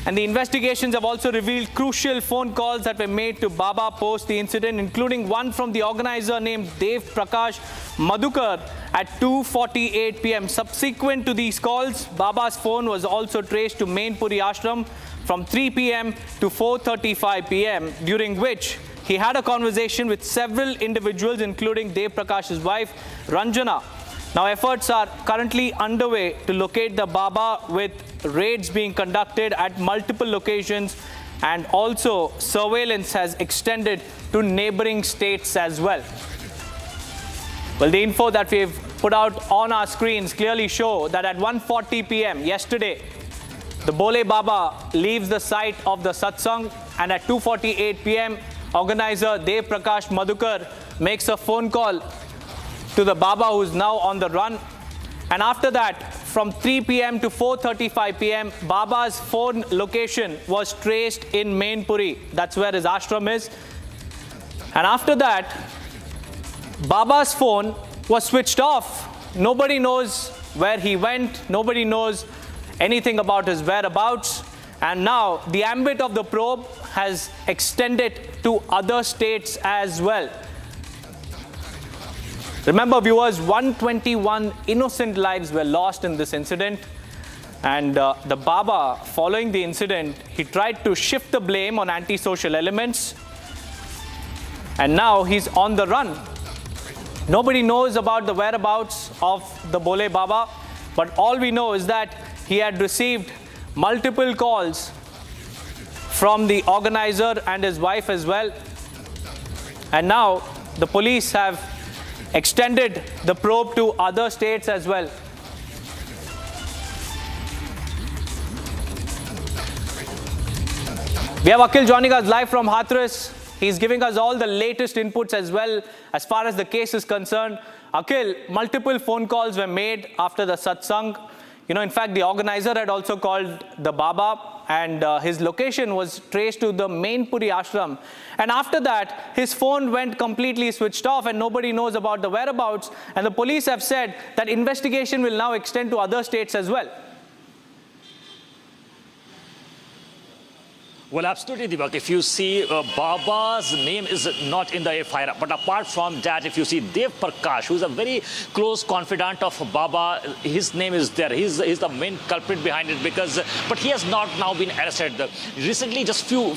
And the investigations have also revealed crucial phone calls that were made to Baba post the incident, including one from the organizer named Dev Prakash Madhukar at 2:48 p.m. Subsequent to these calls, Baba's phone was also traced to Mainpuri Ashram from 3 p.m. to 4:35 p.m., during which he had a conversation with several individuals, including Dev Prakash's wife, Ranjana. Now, efforts are currently underway to locate the Baba, with raids being conducted at multiple locations, and also surveillance has extended to neighboring states as well. Well, the info that we've put out on our screens clearly show that at 1:40 p.m. yesterday, the Bole Baba leaves the site of the satsang, and at 2:48 p.m., organizer Dev Prakash Madhukar makes a phone call to the Baba, who is now on the run. And after that, from 3 p.m. to 4:35 p.m., Baba's phone location was traced in Mainpuri. That's where his ashram is. And after that, Baba's phone was switched off. Nobody knows where he went. Nobody knows anything about his whereabouts. And now the ambit of the probe has extended to other states as well. Remember, viewers, 121 innocent lives were lost in this incident. And the Baba, following the incident, he tried to shift the blame on antisocial elements. And now he's on the run. Nobody knows about the whereabouts of the Bole Baba, but all we know is that he had received multiple calls from the organizer and his wife as well. And now the police have extended the probe to other states as well. We have Akhil joining us live from Hathras. He's giving us all the latest inputs as well as far as the case is concerned. Akhil, multiple phone calls were made after the satsang. You know, in fact, the organizer had also called the Baba, and his location was traced to the Mainpuri ashram. And after that, his phone went completely switched off and nobody knows about the whereabouts. And the police have said that investigation will now extend to other states as well. Well, absolutely, Deepak. If you see, Baba's name is not in the FIR. But apart from that, if you see Dev Prakash, who is a very close confidant of Baba, his name is there. He's the main culprit behind it but he has not now been arrested. Recently, just few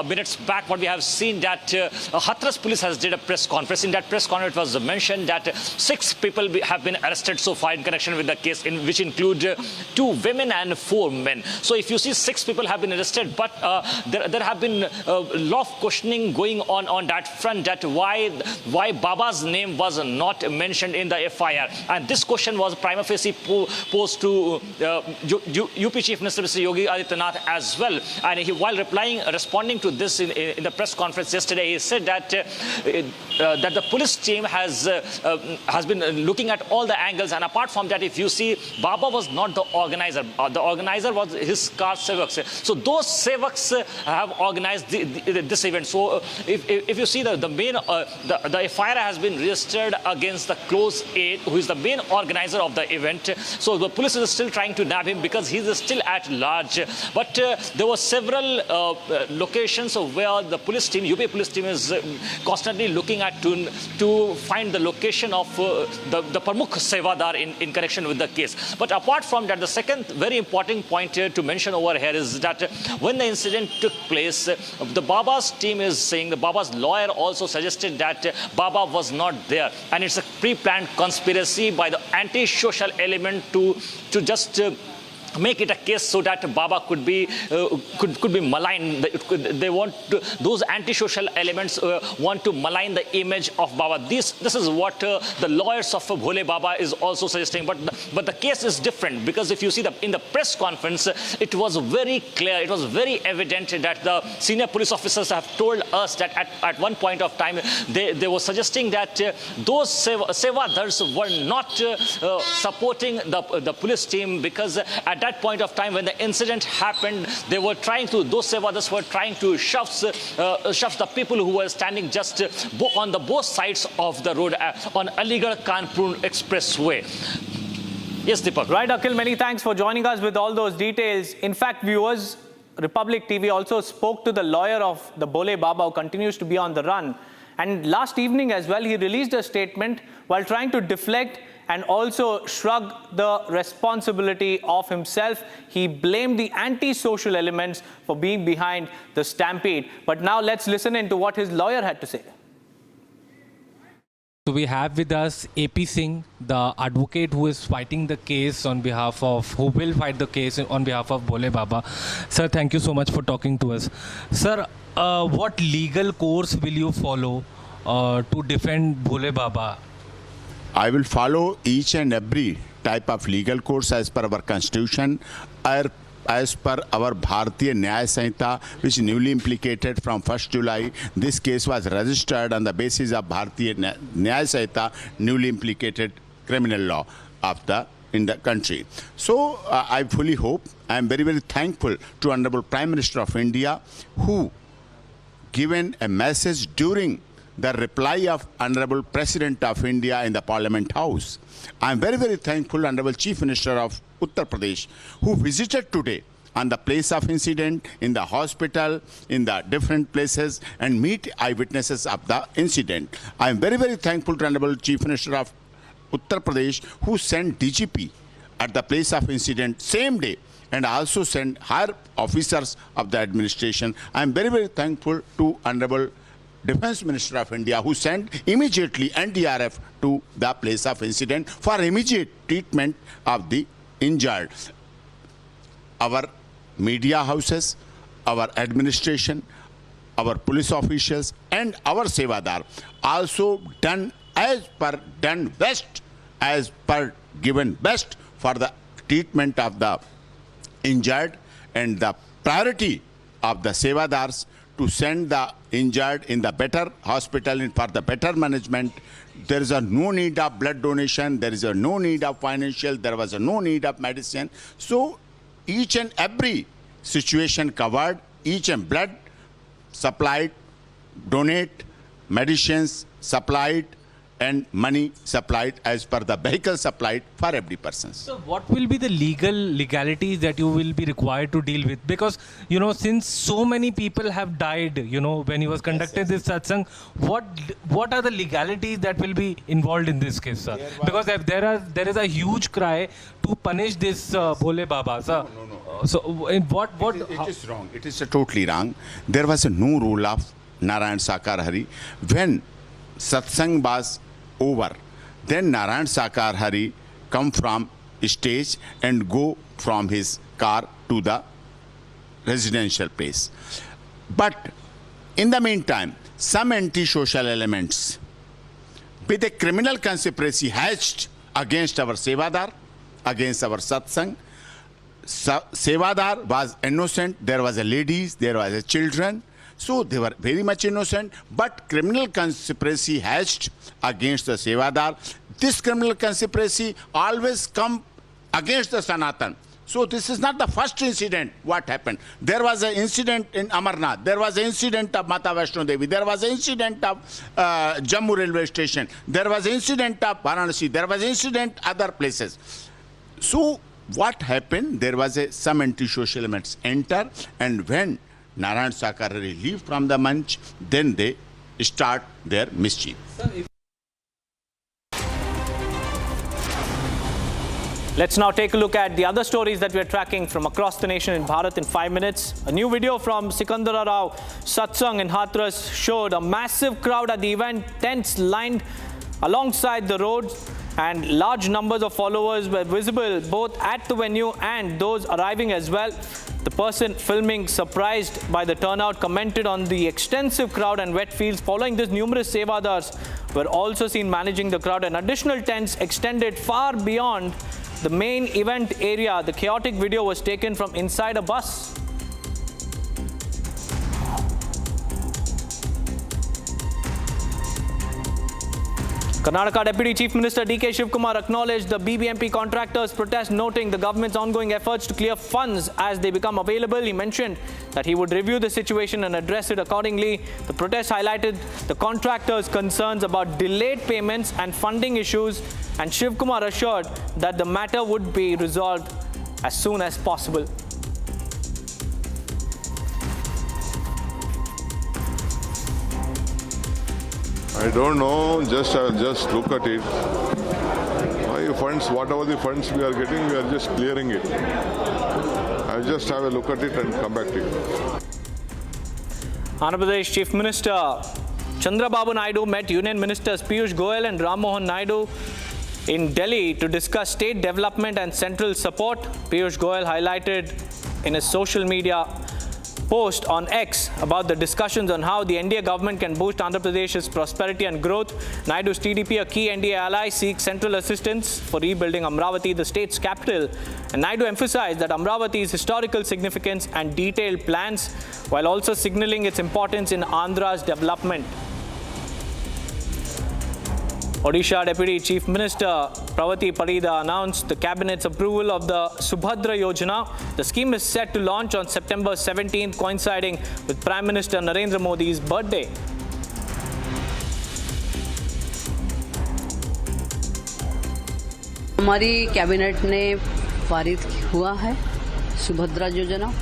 minutes back, what we have seen that Hathras police has did a press conference. In that press conference, it was mentioned that 6 people have been arrested so far in connection with the case, which include 2 women and 4 men. So if you see 6 people have been arrested, but there have been a lot of questioning going on that front, that why Baba's name was not mentioned in the FIR. And this question was prima facie posed to UP Chief Minister Mr. Yogi Adityanath as well. And while responding to this in the press conference yesterday, he said that that the police team has been looking at all the angles. And apart from that, if you see, Baba was not the organizer. The organizer was his caste sevaks. So those sevaks have organized this event. So if you see the main the FIR has been registered against the close aide, who is the main organizer of the event. So the police is still trying to nab him because he is still at large. But there were several locations where the police team, UP police team, is constantly looking at to find the location of the Pramukh Sevadar in connection with the case. But apart from that, the second very important point to mention over here is that when the incident took place, the Baba's team is saying, the Baba's lawyer also suggested that Baba was not there, and it's a pre-planned conspiracy by the anti-social element to just make it a case so that Baba could be maligned. They want those anti-social elements want to malign the image of Baba. This is what the lawyers of Bhole Baba is also suggesting. But the case is different, because if you see in the press conference, it was very clear, it was very evident that the senior police officers have told us that at one point of time they were suggesting that those Sevadars were not supporting the police team, because at that point of time when the incident happened, those Sevadars were trying to shove the people who were standing just on the both sides of the road on Aligarh-Kanpur Expressway. Yes, Deepak. Right, Akhil, many thanks for joining us with all those details. In fact, viewers, Republic TV also spoke to the lawyer of the Bhole Baba, who continues to be on the run. And last evening as well, he released a statement while trying to deflect and also shrug the responsibility of himself. He blamed the anti-social elements for being behind the stampede. But now let's listen into what his lawyer had to say. So we have with us AP Singh, the advocate who is fighting the case who will fight the case on behalf of Bhole Baba. Sir, thank you so much for talking to us. Sir, what legal course will you follow to defend Bhole Baba? I will follow each and every type of legal course as per our constitution, or as per our Bharatiya Nyaya Sanhita, which newly implicated from 1st July. This case was registered on the basis of Bharatiya Nyaya Sanhita, newly implicated criminal law in the country. So I fully hope, I am very, very thankful to Honorable Prime Minister of India, who given a message during the reply of Honorable President of India in the Parliament House. I am very, very thankful Honorable Chief Minister of Uttar Pradesh, who visited today on the place of incident, in the hospital, in the different places, and meet eyewitnesses of the incident. I am very, very thankful to Honorable Chief Minister of Uttar Pradesh, who sent DGP at the place of incident same day, and also sent higher officers of the administration. I am very, very thankful to Honorable Defense Minister of India, who sent immediately NDRF to the place of incident for immediate treatment of the injured. Our media houses, our administration, our police officials, and our Sevadar also given best for the treatment of the injured, and the priority of the Sevadars to send the injured in the better hospital and for the better management. There is no need of blood donation. There is no need of financial. There was no need of medicine. So each and every situation covered, each and blood supplied, donate, medicines supplied, and money supplied as per the vehicle supplied for every person. So what will be the legalities that you will be required to deal with? Because, you know, since so many people have died, you know, when he was conducted this satsang, what are the legalities that will be involved in this case, sir? Because if there is a huge cry to punish this Bole Baba, sir. No. So in what it is wrong. It is totally wrong. There was no rule of Narayan Sakar Hari. When satsang was over, then Narayan Sakar Hari come from stage and go from his car to the residential place. But in the meantime, some anti-social elements with a criminal conspiracy hatched against our Sevadar, against our satsang. Sevadar was innocent. There was a ladies, there was a children. So they were very much innocent, but criminal conspiracy hatched against the Sevadar. This criminal conspiracy always come against the Sanatan. So this is not the first incident what happened. There was an incident in Amarnath. There was an incident of Mata Vaishno Devi. There was an incident of Jammu railway station. There was an incident of Varanasi. There was an incident other places. So what happened? There was some anti-social elements enter, and when Narayan Sakar Hari leave from the manch, then they start their mischief. Let's now take a look at the other stories that we are tracking from across the nation in Bharat in 5 minutes. A new video from Sikandara Rao Satsang in Hathras showed a massive crowd at the event, tents lined alongside the road, and large numbers of followers were visible both at the venue and those arriving as well. The person filming, surprised by the turnout, commented on the extensive crowd and wet fields. Following this, numerous Sevadars were also seen managing the crowd, and additional tents extended far beyond the main event area. The chaotic video was taken from inside a bus. Karnataka Deputy Chief Minister D.K. Shivkumar acknowledged the BBMP contractors' protest, noting the government's ongoing efforts to clear funds as they become available. He mentioned that he would review the situation and address it accordingly. The protest highlighted the contractors' concerns about delayed payments and funding issues, and Shivkumar assured that the matter would be resolved as soon as possible. I don't know, just look at it. Funds, whatever the funds we are getting, we are just clearing it. I'll just have a look at it and come back to you. Andhra Pradesh Chief Minister Chandrababu Naidu met Union Ministers Piyush Goyal and Ram Mohan Naidu in Delhi to discuss state development and central support. Piyush Goyal highlighted in a social media post on X about the discussions on how the NDA government can boost Andhra Pradesh's prosperity and growth. Naidu's TDP, a key NDA ally, seeks central assistance for rebuilding Amravati, the state's capital. And Naidu emphasized that Amravati's historical significance and detailed plans, while also signaling its importance in Andhra's development. Odisha Deputy Chief Minister Pravati Parida announced the Cabinet's approval of the Subhadra Yojana. The scheme is set to launch on September 17th, coinciding with Prime Minister Narendra Modi's birthday. हमारी cabinet ने पारित हुआ है सुभद्रा योजना,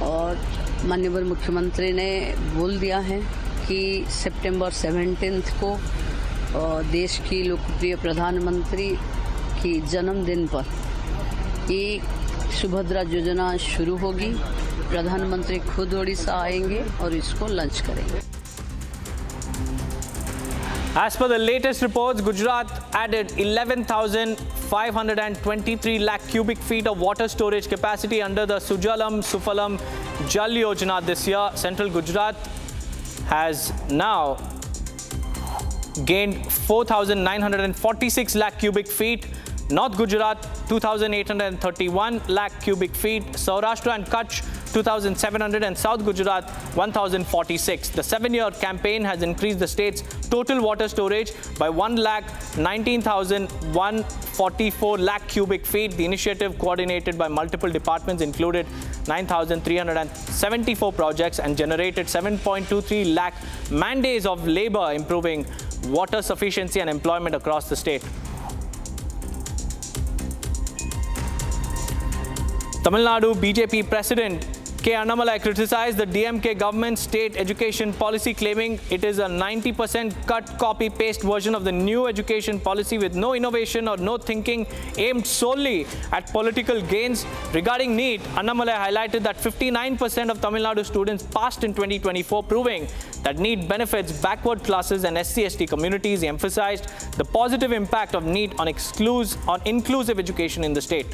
और माननीय मुख्यमंत्री ने बोल दिया है कि सितंबर 17 को देश की लोकप्रिय प्रधानमंत्री की जन्मदिन पर ये सुभद्रा योजना शुरू होगी। प्रधानमंत्री खुद ओडिशा आएंगे और इसको लॉन्च करेंगे। As per the latest reports, Gujarat added 11,523 lakh cubic feet of water storage capacity under the Sujalam Sufalam Jal Yojana this year. Central Gujarat has now gained 4,946 lakh cubic feet North Gujarat 2,831 lakh cubic feet, Saurashtra and Kutch 2,700 and South Gujarat 1,046. The 7-year campaign has increased the state's total water storage by 1,19,144 lakh cubic feet. The initiative, coordinated by multiple departments, included 9,374 projects and generated 7.23 lakh man-days of labor, improving water sufficiency and employment across the state. Tamil Nadu BJP President K. Annamalai criticized the DMK government's state education policy, claiming it is a 90% cut, copy, paste version of the new education policy with no innovation or no thinking, aimed solely at political gains. Regarding NEET, Annamalai highlighted that 59% of Tamil Nadu students passed in 2024, proving that NEET benefits backward classes and SC/ST communities. He emphasized the positive impact of NEET on inclusive education in the state.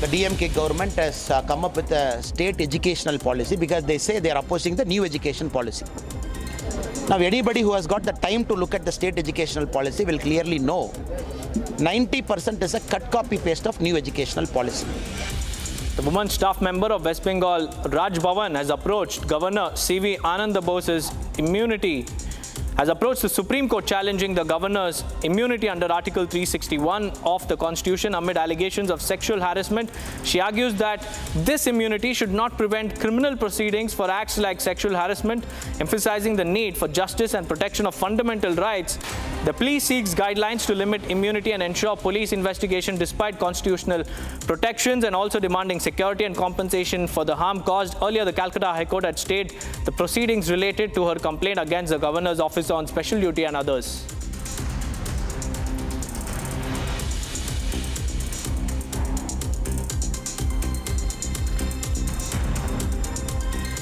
The DMK government has come up with a state educational policy because they say they are opposing the new education policy. Now, anybody who has got the time to look at the state educational policy will clearly know 90% is a cut, copy, paste of new educational policy. The woman staff member of West Bengal Raj Bhavan has approached Governor C.V. Ananda Bose's immunity. Has approached the Supreme Court challenging the governor's immunity under Article 361 of the Constitution amid allegations of sexual harassment. She argues that this immunity should not prevent criminal proceedings for acts like sexual harassment, emphasizing the need for justice and protection of fundamental rights. The plea seeks guidelines to limit immunity and ensure police investigation despite constitutional protections, and also demanding security and compensation for the harm caused. Earlier, the Calcutta High Court had stayed the proceedings related to her complaint against the governor's office on special duty and others.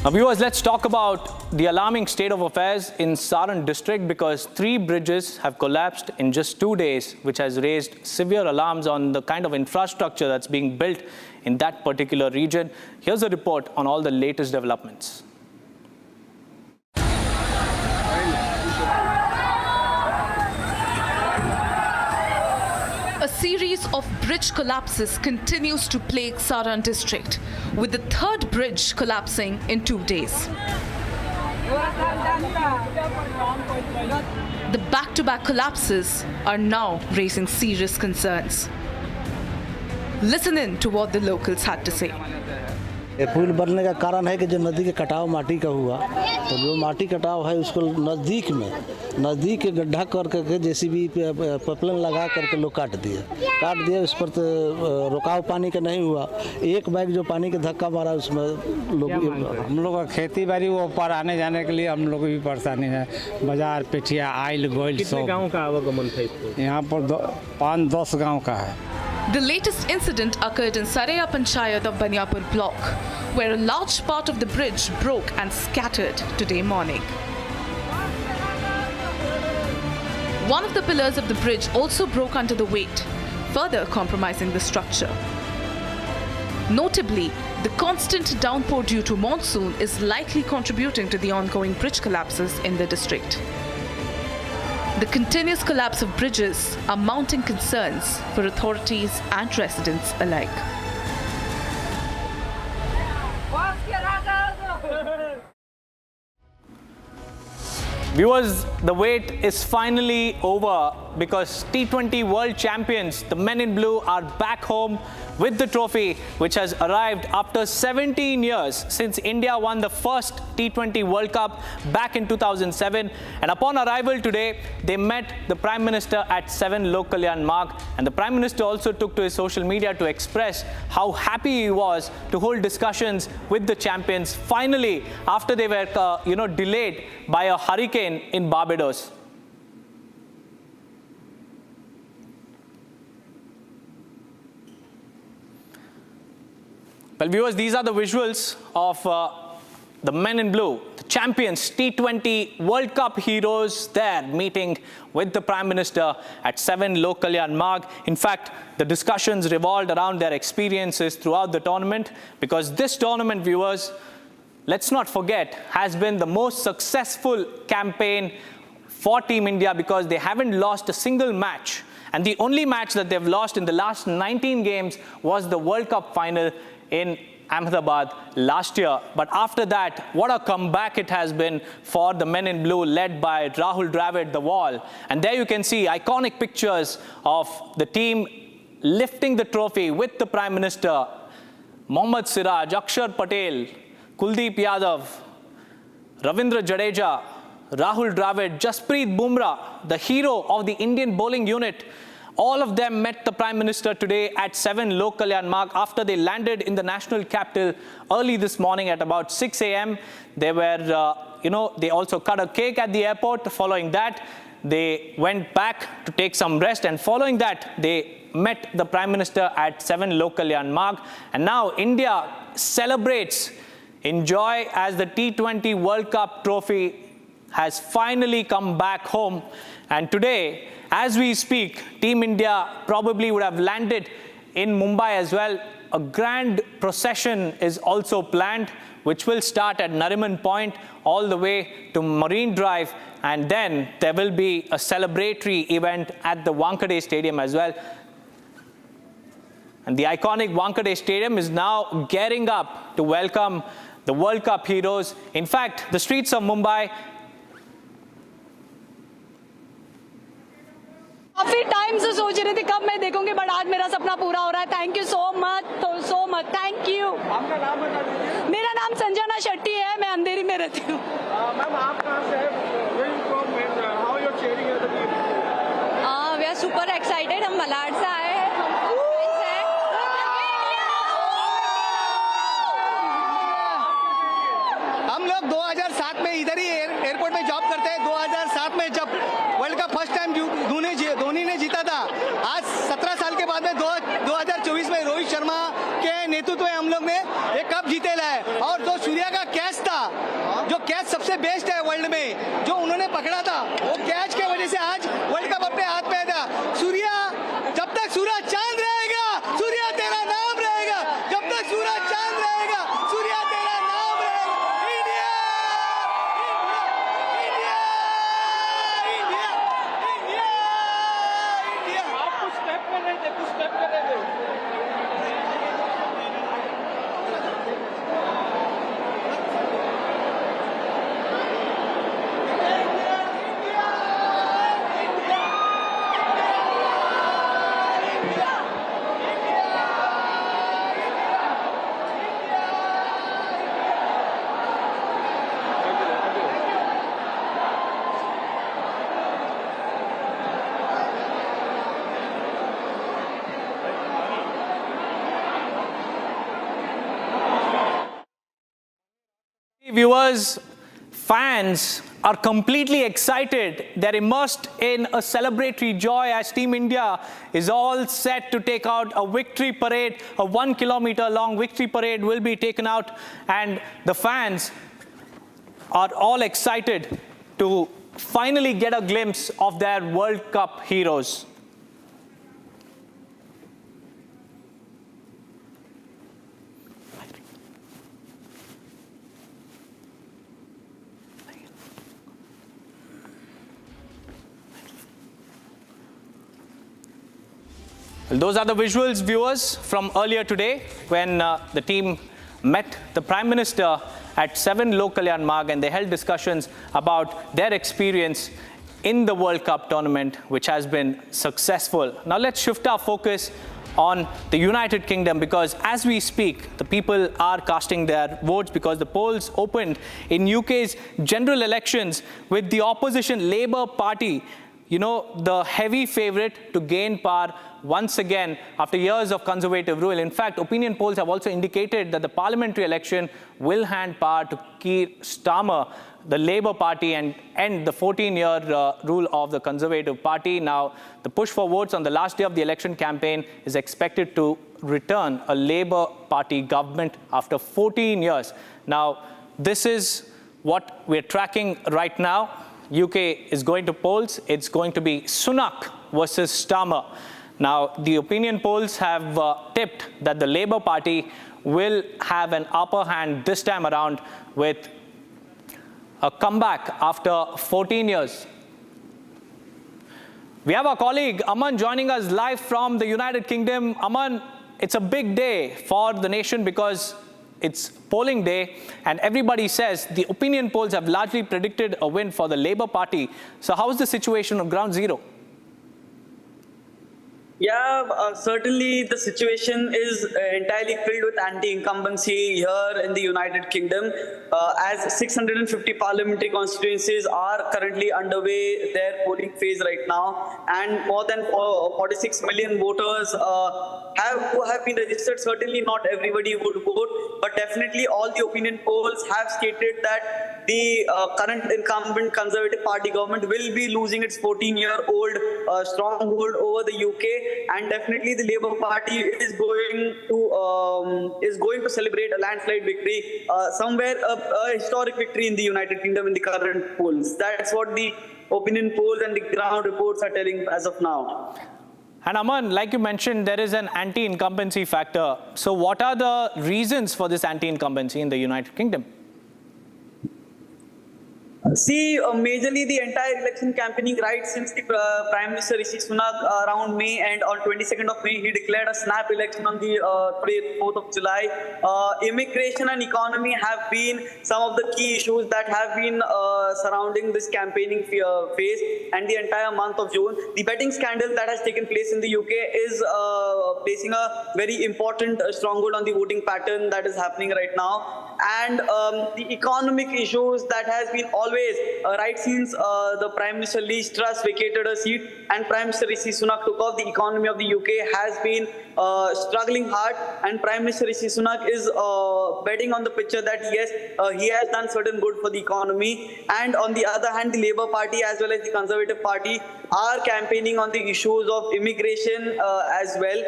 Now, viewers, let's talk about the alarming state of affairs in Saran district, because 3 bridges have collapsed in just 2 days, which has raised severe alarms on the kind of infrastructure that's being built in that particular region. Here's a report on all the latest developments. A series of bridge collapses continues to plague Saran district, with the 3rd bridge collapsing in 2 days. The back-to-back collapses are now raising serious concerns. Listen in to what the locals had to say. पुल बनने का कारण है कि जो नदी के कटाव माटी का हुआ, तो जो माटी कटाव है उसको नज़दीक के गड्ढा करके जेसीबी पपलन लगा करके लोग काट दिए। उस पर तो रुकाव पानी का नहीं हुआ। एक बैग जो पानी का धक्का मारा उसमें हम लोग का खेती बाड़ी वो ऊपर आने जाने के लिए हम लोग भी परेशानी है। बाजार पेठिया आइल गोइल कितने गाँव का आवागमन था? यहाँ पर 5-10 गाँव का है। The latest incident occurred in Saraya Panchayat of Baniapur block, where a large part of the bridge broke and scattered today morning. One of the pillars of the bridge also broke under the weight, further compromising the structure. Notably, the constant downpour due to monsoon is likely contributing to the ongoing bridge collapses in the district. The continuous collapse of bridges are mounting concerns for authorities and residents alike. Viewers, the wait is finally over, because T20 World Champions, the men in blue, are back home with the trophy, which has arrived after 17 years since India won the first T20 World Cup back in 2007. And upon arrival today, they met the Prime Minister at 7 Lok Kalyan Marg. And the Prime Minister also took to his social media to express how happy he was to hold discussions with the champions finally, after they were delayed by a hurricane in Barbados. Well, viewers, these are the visuals of the men in blue, the champions, T20 World Cup heroes, there meeting with the Prime Minister at 7 Lok Kalyan Marg. In fact, the discussions revolved around their experiences throughout the tournament, because this tournament, viewers, let's not forget, has been the most successful campaign for Team India because they haven't lost a single match. And the only match that they've lost in the last 19 games was the World Cup final in Ahmedabad last year. But after that, what a comeback it has been for the men in blue led by Rahul Dravid, the wall. And there you can see iconic pictures of the team lifting the trophy with the Prime Minister, Mohammad Siraj, Akshar Patel, Kuldeep Yadav, Ravindra Jadeja, Rahul Dravid, Jasprit Bumrah, the hero of the Indian bowling unit. All of them met the Prime Minister today at 7 Lok Kalyan Marg after they landed in the national capital early this morning at about 6 a.m. They were, they also cut a cake at the airport. Following that, they went back to take some rest. And following that, they met the Prime Minister at 7 Lok Kalyan Marg. And now India celebrates in joy as the T20 World Cup trophy has finally come back home. And today, as we speak, Team India probably would have landed in Mumbai as well. A grand procession is also planned, which will start at Nariman Point all the way to Marine Drive. And then there will be a celebratory event at the Wankhede Stadium as well. And the iconic Wankhede Stadium is now gearing up to welcome the World Cup heroes. In fact, the streets of Mumbai काफी time से सोच रही थी कब मैं देखूंगी, but आज मेरा सपना पूरा हो रहा है. Thank you so much thank you. आपका नाम बता दीजिए. मेरा नाम संजना शेट्टी है, मैं अंधेरी में रहती हूँ. मैम आप कहाँ से हैं? How you are cheering the team? We are super excited. हम मलाड से आए हैं. हम लोग 2007 में इधर ही एयरपोर्ट में जॉब करते हैं. 2007 में जब world cup first time Dhoni ने जीता था, आज 17 साल के बाद में 2024 में रोहित शर्मा के नेतृत्व में हम लोग ने एक कप जीते लाए. और जो सूर्या का कैच था, जो कैच सबसे बेस्ट है वर्ल्ड में, जो उन्होंने पकड़ा था, वो कैच के वजह से आज वर्ल्ड कप अपने हाथ में था. सूर्या, जब तक सूरज चांद रहेगा, सूर्या तेरा नाम रहेगा. जब तक सूरज चांद रहेगा, सूर्या तेरा नाम रहेगा. India, India, India, India, India. आप कुछ स्टेप कर रहे थे, कुछ स्टेप कर रहे थे. Viewers, fans are completely excited. They're immersed in a celebratory joy as Team India is all set to take out a victory parade. A 1 kilometer long victory parade will be taken out, and the fans are all excited to finally get a glimpse of their World Cup heroes. Those are the visuals, viewers, from earlier today when the team met the Prime Minister at 7 Lok Kalyan Marg, and they held discussions about their experience in the World Cup tournament, which has been successful. Now let's shift our focus on the United Kingdom, because as we speak, the people are casting their votes because the polls opened in UK's general elections with the opposition Labour Party, the heavy favourite to gain power once again after years of Conservative rule. In fact, opinion polls have also indicated that the parliamentary election will hand power to Keir Starmer, the Labour Party, and end the 14-year rule of the Conservative Party. Now, the push for votes on the last day of the election campaign is expected to return a Labour Party government after 14 years. Now, this is what we're tracking right now. UK is going to polls. It's going to be Sunak versus Starmer. Now, the opinion polls have tipped that the Labour Party will have an upper hand this time around with a comeback after 14 years. We have our colleague Aman joining us live from the United Kingdom. Aman, it's a big day for the nation because it's polling day, and everybody says the opinion polls have largely predicted a win for the Labour Party. So how is the situation on ground zero? Yeah, certainly the situation is entirely filled with anti-incumbency here in the United Kingdom, as 650 parliamentary constituencies are currently underway their polling phase right now, and more than 46 million voters who have been registered. Certainly not everybody would vote, but definitely all the opinion polls have stated that the current incumbent Conservative Party government will be losing its 14-year-old stronghold over the UK. And definitely the Labour Party is going to celebrate a landslide victory, somewhere a historic victory in the United Kingdom in the current polls. That's what the opinion polls and the ground reports are telling as of now. And Aman, like you mentioned, there is an anti-incumbency factor. So what are the reasons for this anti-incumbency in the United Kingdom? See, majorly the entire election campaigning right since the Prime Minister Rishi Sunak around May, and on 22nd of May he declared a snap election on the 4th of July. Immigration and economy have been some of the key issues that have been surrounding this campaigning phase and the entire month of June. The betting scandal that has taken place in the UK is placing a very important stronghold on the voting pattern that is happening right now. And the economic issues that has been always right since the Prime Minister Liz Truss vacated her seat and Prime Minister Rishi Sunak took off, the economy of the UK has been struggling hard, and Prime Minister Rishi Sunak is betting on the picture that yes, he has done certain good for the economy. And on the other hand, the Labour Party as well as the Conservative Party are campaigning on the issues of immigration as well,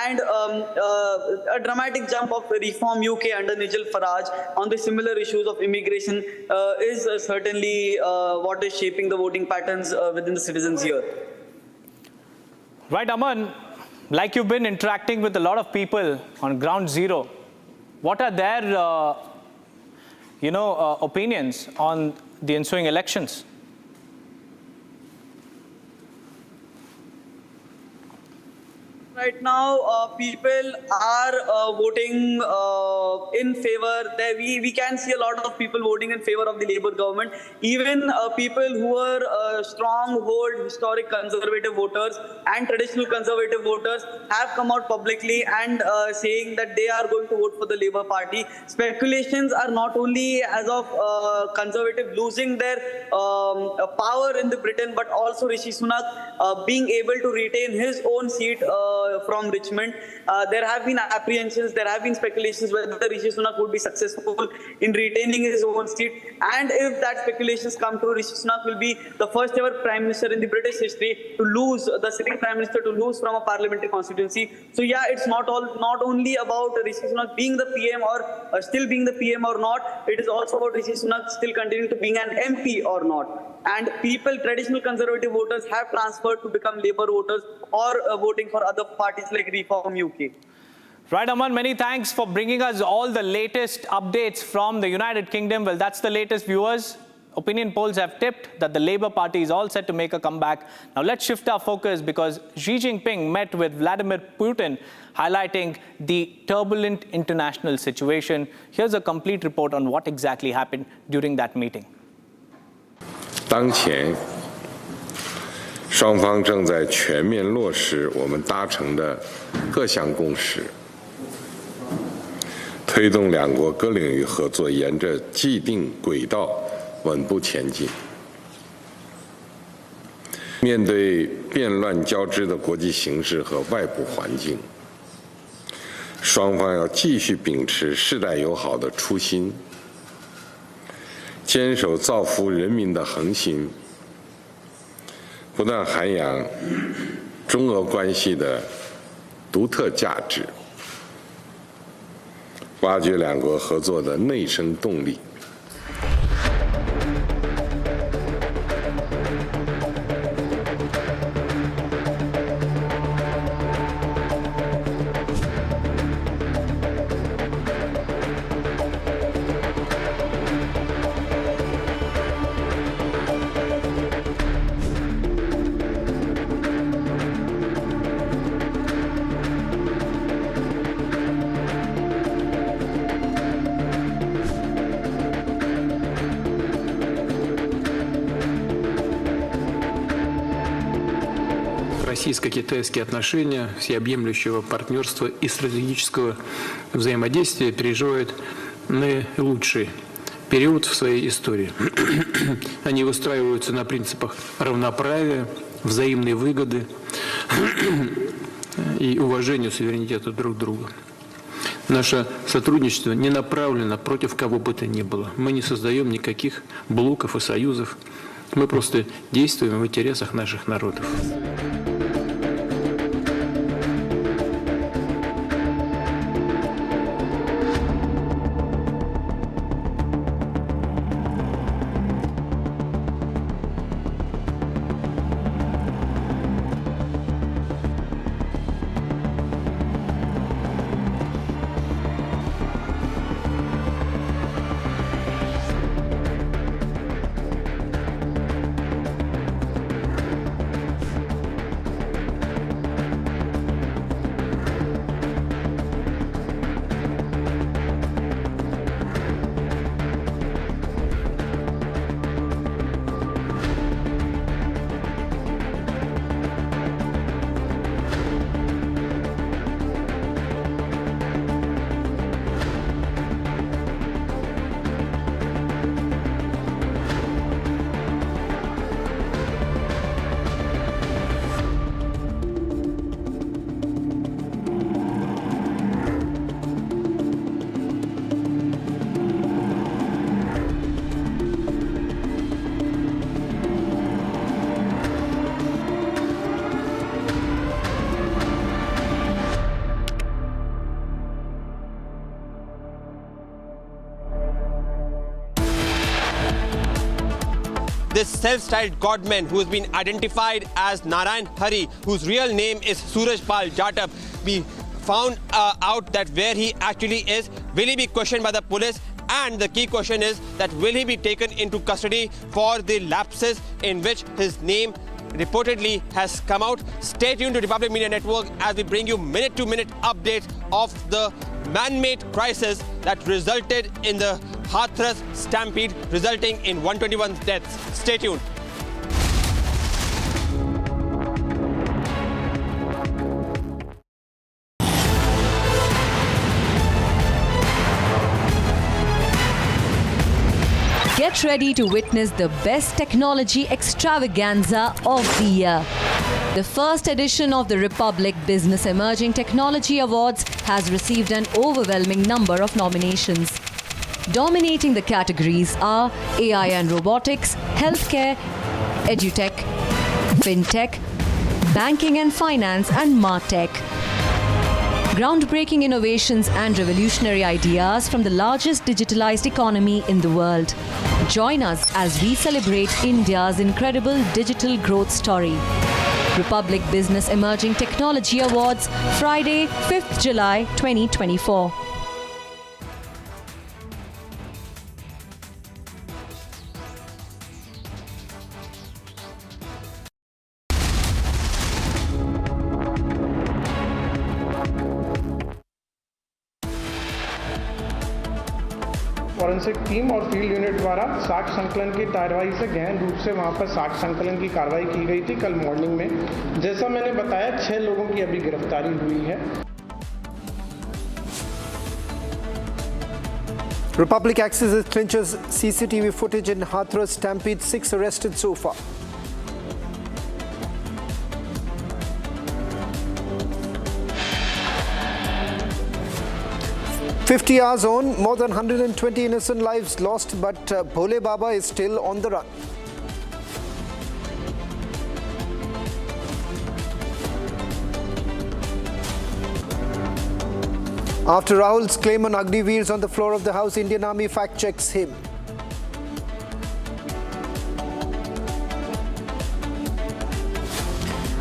and a dramatic jump of Reform UK under Nigel Farage on the similar issues of immigration is certainly what is shaping the voting patterns within the citizens here. Right, Aman, like you've been interacting with a lot of people on ground zero, what are their opinions on the ensuing elections? Right now, people are voting in favor. We can see a lot of people voting in favor of the Labour government. Even people who are stronghold historic conservative voters and traditional conservative voters have come out publicly and saying that they are going to vote for the Labour Party. Speculations are not only as of conservative losing their power in the Britain, but also Rishi Sunak being able to retain his own seat from Richmond. There have been apprehensions, there have been speculations whether Rishi Sunak would be successful in retaining his own seat, and if that speculations come true, Rishi Sunak will be the first ever Prime Minister in the British history to lose, the sitting Prime Minister to lose from a parliamentary constituency. So yeah, it's not only about Rishi Sunak being the PM or still being the PM or not, it is also about Rishi Sunak still continuing to being an MP or not. And people, traditional conservative voters, have transferred to become Labour voters or voting for other parties like Reform UK. Right, Aman, many thanks for bringing us all the latest updates from the United Kingdom. Well, that's the latest, viewers. Opinion polls have tipped that the Labour Party is all set to make a comeback. Now let's shift our focus because Xi Jinping met with Vladimir Putin, highlighting the turbulent international situation. Here's a complete report on what exactly happened during that meeting. 当前，双方正在全面落实我们达成的各项共识，推动两国各领域合作沿着既定轨道稳步前进。面对变乱交织的国际形势和外部环境，双方要继续秉持世代友好的初心，坚守造福人民的恒心，不断涵养中俄关系的独特价值，挖掘两国合作的内生动力。российско-китайские отношения всеобъемлющего партнерства и стратегического взаимодействия переживают наилучший период в своей истории. Они выстраиваются на принципах равноправия, взаимной выгоды и уважения суверенитета друг друга. Наше сотрудничество не направлено против кого бы то ни было. Мы не создаем никаких блоков и союзов. Мы просто действуем в интересах наших народов. This self-styled godman who has been identified as Narayan Hari, whose real name is Surajpal Jatap, we found out that where he actually is. Will he be questioned by the police? And the key question is that will he be taken into custody for the lapses in which his name reportedly has come out? Stay tuned to Republic Media Network as we bring you minute-to-minute updates of the man-made crisis that resulted in the Hathras stampede, resulting in 121 deaths. Stay tuned. Get ready to witness the best technology extravaganza of the year. The first edition of the Republic Business Emerging Technology Awards has received an overwhelming number of nominations. Dominating the categories are AI and robotics, healthcare, edutech, fintech, banking and finance, and martech. Groundbreaking innovations and revolutionary ideas from the largest digitalized economy in the world. Join us as we celebrate India's incredible digital growth story. Republic Business Emerging Technology Awards, Friday, 5th July 2024. Forensic team और field unit द्वारा साक्ष्य संकलन की कार्यवाही से गहन रूप से वहां पर साक्ष्य संकलन की कार्रवाई की गई थी कल मॉर्निंग में। जैसा मैंने बताया 6 लोगों की अभी गिरफ्तारी हुई है। Republic accesses clinches CCTV footage in Hathras stampede, 6 arrested so far. "50 hours on, more than 120 innocent lives lost, but Bhole Baba is still on the run." After Rahul's claim on Agniveers on the floor of the House, Indian Army fact-checks him.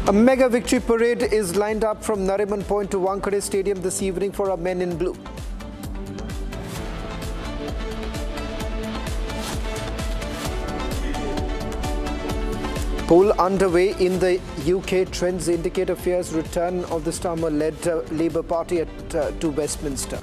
A mega victory parade is lined up from Nariman Point to Wankhede Stadium this evening for our men in blue. Poll underway in the UK. Trends indicate a fierce return of the Starmer-led Labour Party to Westminster.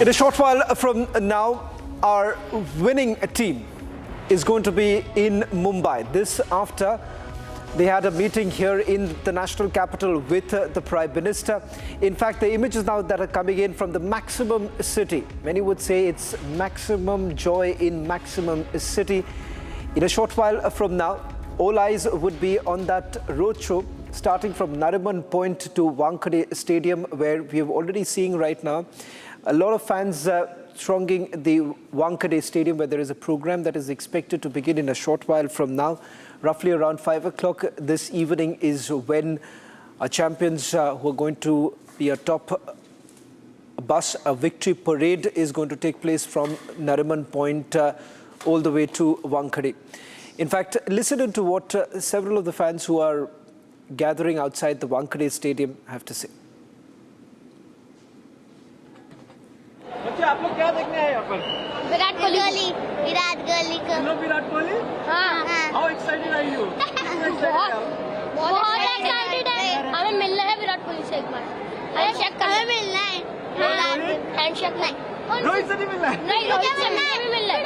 In a short while from now, our winning team is going to be in Mumbai. This after they had a meeting here in the national capital with the Prime Minister. In fact, the images now that are coming in from the maximum city, many would say it's maximum joy in maximum city. In a short while from now, all eyes would be on that roadshow starting from Nariman Point to Wankhede Stadium, where we are already seeing right now a lot of fans thronging the Wankhede Stadium, where there is a program that is expected to begin in a short while from now. Roughly around 5 o'clock this evening is when our champions who are going to be atop a bus, a victory parade is going to take place from Nariman Point all the way to Wankhede. In fact, listen to what several of the fans who are gathering outside the Wankhede Stadium have to say. बच्चे आप लोग क्या देखने आए यहाँ पर? विराट कोहली को। You know Virat Kohli? हाँ। How excited are you? बहुत excited है। हमें मिलना है विराट कोहली से एक बार। हमें मिलना है। हैंडशेक नहीं। रोहित से नहीं मिलना है? नहीं, रोहित से भी मिलना है।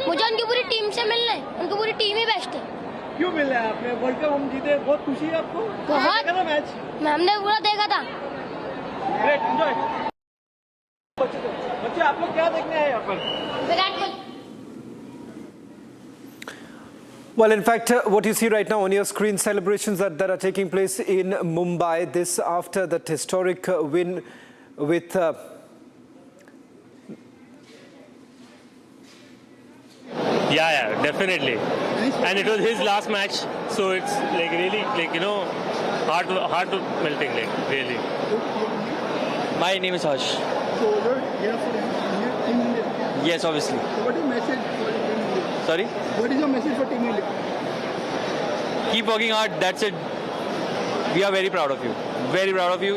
मुझे उनकी पूरी टीम से मिलना है। उनकी पूरी टीम ही बेस्ट है। क्यों मिल रहा है आपने? वर्ल्ड कप हम जीते, बहुत खुशी है आपको? बहुत। देखा था मैच? हमने पूरा देखा था। Great, enjoy. बच्चे आप लोग क्या देखने आए यहाँ पर? Virat Kohli. Well, in fact, what you see right now on your screen, celebrations that are taking place in Mumbai. This after that historic win with Yeah, definitely. And it was his last match, so it's like really, like, you know, heart to melting, like, really. My name is Harsh. So you're here for Team India? Yes, obviously. So what is your message for Team India? Sorry? What is your message for Team India? Keep working hard. That's it. We are very proud of you. Very proud of you.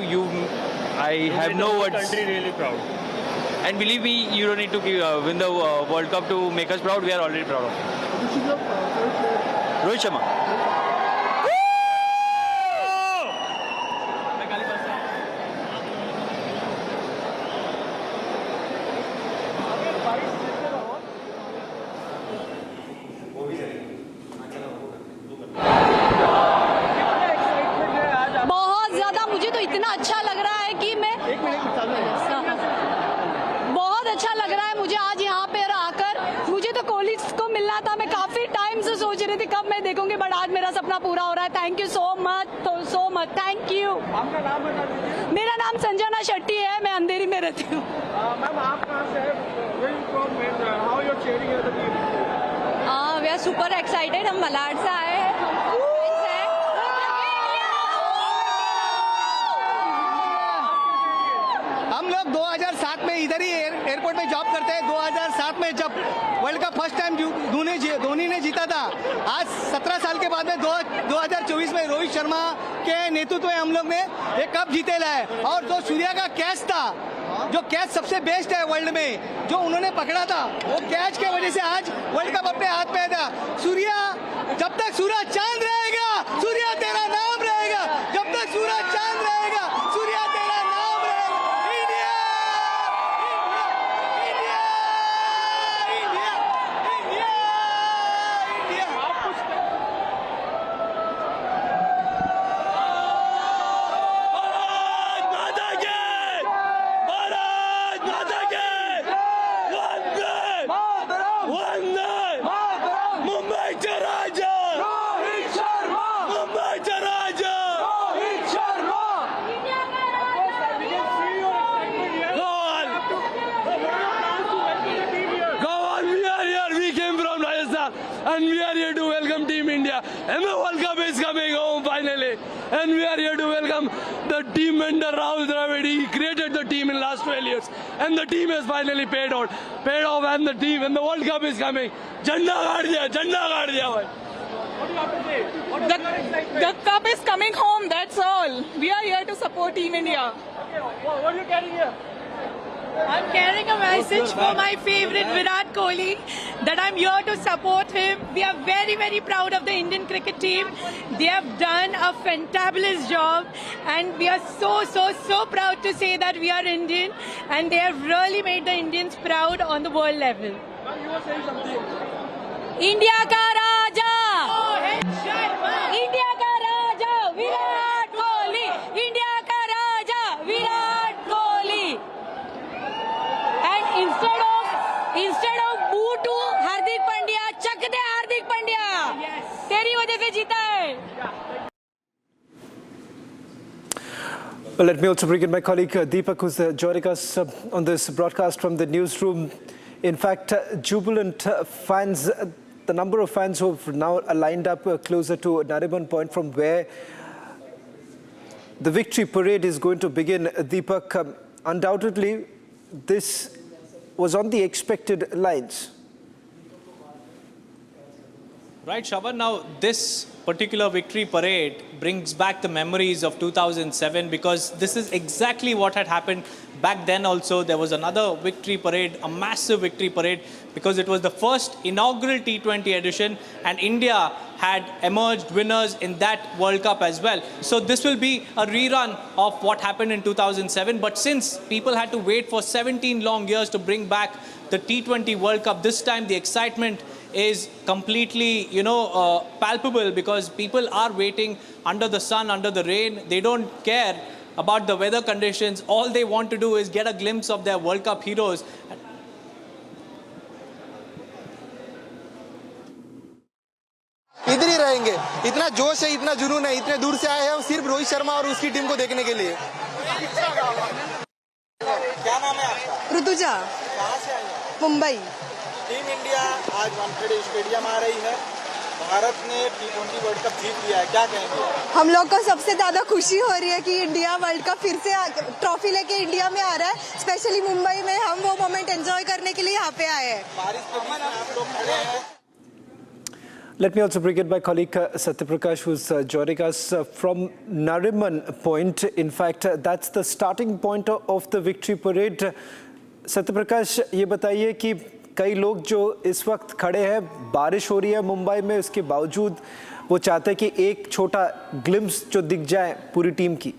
I have no words. Country really proud. And believe me, you don't need to win the World Cup to make us proud. We are already proud of you. This is your favorite player? Rohit Sharma. बहुत ज्यादा, मुझे तो इतना अच्छा लग रहा है कि मैं बहुत अच्छा लग रहा है मुझे आज यहाँ पे आकर। मुझे तो कोहली को मिलना था, मैं काफी टाइम से सोच रही थी कब मैं देखूंगी, बट आज मेरा सपना पूरा हो रहा है। Thank you so much, thank you. आपका नाम बता दीजिए। मेरा नाम संजना शेट्टी है, मैं अंधेरी में रहती हूँ। मैम आप कहाँ से हैं? Where you from and how you're cheering at the team? We are super excited. हम मलाड से आए हैं, हम फ्रेंड्स हैं। हम लोग 2007 में इधर ही एयरपोर्ट में जॉब करते हैं। 2007 में जब world cup first time Dhoni ने जीता था, आज 17 साल के बाद में 2024 में रोहित शर्मा के नेतृत्व में हम लोग ने एक कप जीते लाए। और जो सूर्या का कैच था, जो कैच सबसे बेस्ट है वर्ल्ड में, जो उन्होंने पकड़ा था, वो कैच के वजह से आज वर्ल्ड कप अपने हाथ में था। सूर्या, जब तक सूरज चांद रहेगा, सूर्या तेरा नाम रहेगा। जब तक सूरज चांद रहेगा, सूर्या तेरा नाम रहेगा। India, India, India, India, India, India. And we are here to welcome Team India. And the World Cup is coming home finally. And we are here to welcome the team mentor Rahul Dravid. He created the team in last 12 years. And the team has finally paid off. And the team, and the World Cup is coming. Janda gaad diya. What do you have to say? The cup is coming home, that's all. We are here to support Team India. Okay, what are you carrying here? I'm carrying a message for my favorite Virat Kohli that I'm here to support him. We are very, very proud of the Indian cricket team. They have done a fantabulous job and we are so proud to say that we are Indian and they have really made the Indians proud on the world level. You were saying something. India ka Raja! Rohit Sharma! India ka Raja! Virat Kohli! India ka Raja! Virat Kohli! And instead of boo to Hardik Pandya, chak de Hardik Pandya! Yes. तेरी वजह से जीता है. Well, let me also bring in my colleague Deepak, who's joining us on this broadcast from the newsroom. In fact, jubilant fans, the number of fans who have now lined up closer to Nariman Point from where the victory parade is going to begin. Deepak, undoubtedly, this was on the expected lines. Right, Shravan. Now, this particular victory parade brings back the memories of 2007 because this is exactly what had happened back then also. There was another victory parade, a massive victory parade, because it was the first inaugural T20 edition and India had emerged winners in that World Cup as well. So this will be a rerun of what happened in 2007. But since people had to wait for 17 long years to bring back the T20 World Cup, this time the excitement is completely, palpable because people are waiting under the sun, under the rain. They don't care about the weather conditions. All they want to do is get a glimpse of their World Cup heroes. इधर ही रहेंगे. इतना जोश है, इतना जुनून है, इतने दूर से आए हैं हम सिर्फ रोहित शर्मा और उसकी टीम को देखने के लिए. क्या नाम है आपका? ऋतुजा. कहाँ से आई हैं? मुंबई. टीम इंडिया आज वानखेड़े स्टेडियम आ रही है. भारत ने T20 वर्ल्ड कप जीत लिया है, क्या कहेंगे? हम लोग को सबसे ज्यादा खुशी हो रही है कि इंडिया वर्ल्ड कप फिर से ट्रॉफी लेके इंडिया में आ रहा है. स्पेशली मुंबई में हम वो मोमेंट एंजॉय करने के लिए यहाँ पे आए हैं. बारिश के बीच आप लोग खड़े हैं. Let me also bring in my colleague Satyaprakash, who's joining us from Nariman Point. In fact, that's the starting point of the victory parade. Satyaprakash, ये बताइए कि कई लोग जो इस वक्त खड़े हैं, बारिश हो रही है मुंबई में, उसके बावजूद वो चाहते हैं कि एक छोटा ग्लिम्स जो दिख जाए पूरी टीम की.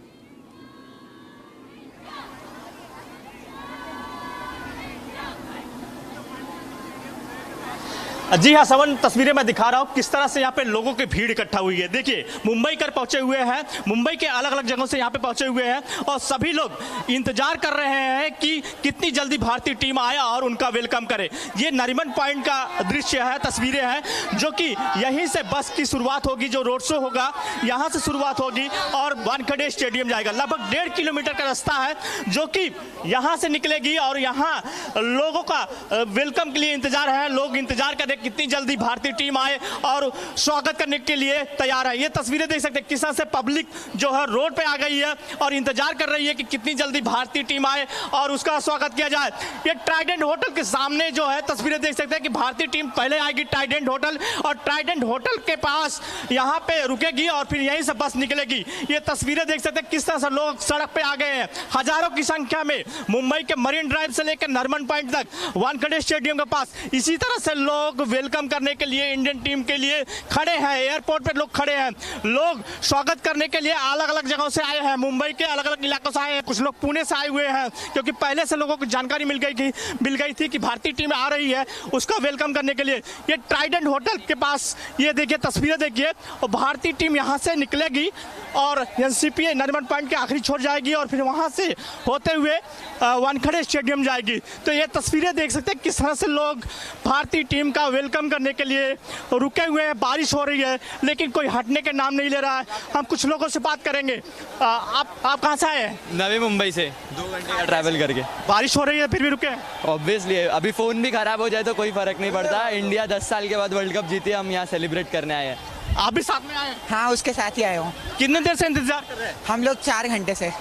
जी हाँ सवन, तस्वीरें मैं दिखा रहा हूँ किस तरह से यहाँ पे लोगों की भीड़ इकट्ठा हुई है. देखिए, मुंबई कर पहुंचे हुए हैं, मुंबई के अलग अलग जगहों से यहाँ पे पहुंचे हुए हैं और सभी लोग इंतजार कर रहे हैं कि कितनी जल्दी भारतीय टीम आए और उनका वेलकम करे. ये नरीमन पॉइंट का दृश्य है, तस्वीरें हैं जो कि यहीं से बस की शुरुआत होगी. जो रोड शो होगा यहाँ से शुरुआत होगी और वानखेड़े स्टेडियम जाएगा. लगभग 1.5 किलोमीटर का रास्ता है जो कि यहाँ से निकलेगी और यहाँ लोगों का वेलकम के लिए इंतजार है. लोग इंतजार करें कितनी जल्दी भारतीय टीम आए और स्वागत करने के लिए तैयार है. ये तस्वीरें देख सकते हैं किस तरह से पब्लिक जो है रोड पे आ गई है और इंतजार कर रही है कि कितनी जल्दी भारतीय टीम आए और उसका स्वागत किया जाए. ये ट्राइडेंट होटल के सामने जो है तस्वीरें देख सकते हैं कि भारतीय टीम पहले आएगी ट्राइडेंट होटल और ट्राइडेंट होटल के पास यहाँ पे रुकेगी और फिर यहीं से बस निकलेगी. ये तस्वीरें देख सकते हैं किस तरह से लोग सड़क पे आ गए हैं हजारों की संख्या में. मुंबई के मरीन ड्राइव से लेकर नरीमन पॉइंट तक वानखेड़े स्टेडियम के पास इसी तरह से लोग वेलकम करने के लिए इंडियन टीम के लिए खड़े हैं. एयरपोर्ट पे लोग खड़े हैं. लोग स्वागत करने के लिए अलग अलग जगहों से आए हैं. मुंबई के अलग अलग इलाकों से आए हैं. कुछ लोग पुणे से आए हुए हैं क्योंकि पहले से लोगों को जानकारी मिल गई थी कि भारतीय टीम आ रही है. उसका वेलकम करने के लिए ये ट्राइडेंट होटल के पास ये देखिए तस्वीरें देखिए और भारतीय टीम यहाँ से निकलेगी और एनसीपीए नरीमन पॉइंट के आखिरी छोर जाएगी और फिर वहाँ से होते हुए वानखेड़े स्टेडियम जाएगी. तो ये तस्वीरें देख सकते हैं किस तरह से लोग भारतीय टीम का वेलकम करने के लिए रुके हुए हैं. बारिश हो रही है लेकिन कोई हटने के नाम नहीं ले रहा है. हम कुछ लोगों से बात करेंगे. आप कहाँ से आए हैं? नवी मुंबई से 2 घंटे का ट्रैवल करके. बारिश हो रही है फिर भी रुके? ऑब्वियसली अभी फोन भी खराब हो जाए तो कोई फर्क नहीं पड़ता. इंडिया 10 साल के बाद वर्ल्ड कप जीती, हम यहाँ सेलिब्रेट करने आए हैं. आप भी साथ में आए? हाँ, उसके साथ ही आए हूँ. कितने देर से इंतजार कर रहे हैं? हम लोग 4 घंटे से.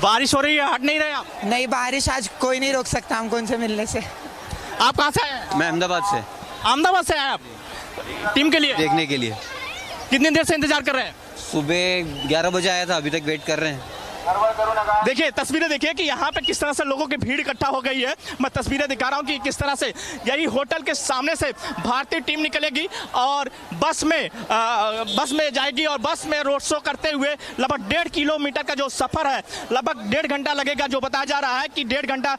बारिश हो रही है, हट नहीं रहे आप? नहीं, बारिश आज कोई नहीं रोक सकता हमको उनसे मिलने से. आप कहाँ से आए? मैं अहमदाबाद से. अहमदाबाद से आए आप टीम के लिए? देखने के लिए. कितनी देर से इंतजार कर रहे हैं? सुबह 11 बजे आया था, अभी तक वेट कर रहे हैं. देखिए तस्वीरें देखिए कि यहाँ पे किस तरह से लोगों की भीड़ इकट्ठा हो गई है। मैं तस्वीरें दिखा रहा हूँ कि किस तरह से यही होटल के सामने से भारतीय टीम निकलेगी और बस में जाएगी और बस में रोड शो करते हुए लगभग 1.5 किलोमीटर का जो सफर है, लगभग 1.5 घंटा लगेगा, जो बताया जा रहा है कि 1.5 घंटा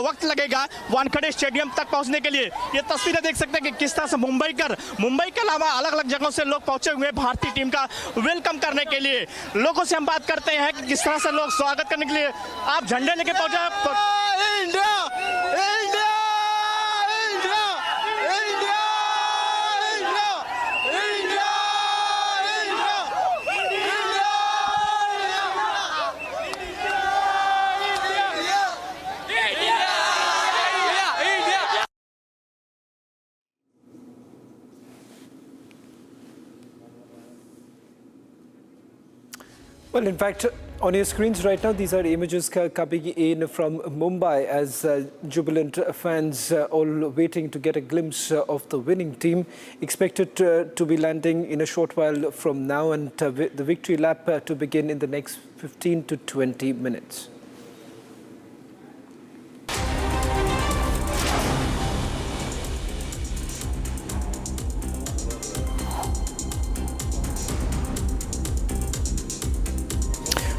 वक्त लगेगा वानखेड़े स्टेडियम तक पहुँचने के लिए। ये तस्वीरें देख सकते हैं कि किस तरह से मुंबई के अलावा अलग अलग जगहों से लोग पहुंचे हुए भारतीय टीम का वेलकम करने के लिए। लोगों से हम बात करते हैं कि किस तरह से लोग स्वागत करने के लिए आप झंडे लेके पहुंचे। India India India India India Well, in fact, on your screens right now, these are images coming in from Mumbai as jubilant fans all waiting to get a glimpse of the winning team. Expected to be landing in a short while from now, and the victory lap to begin in the next 15 to 20 minutes.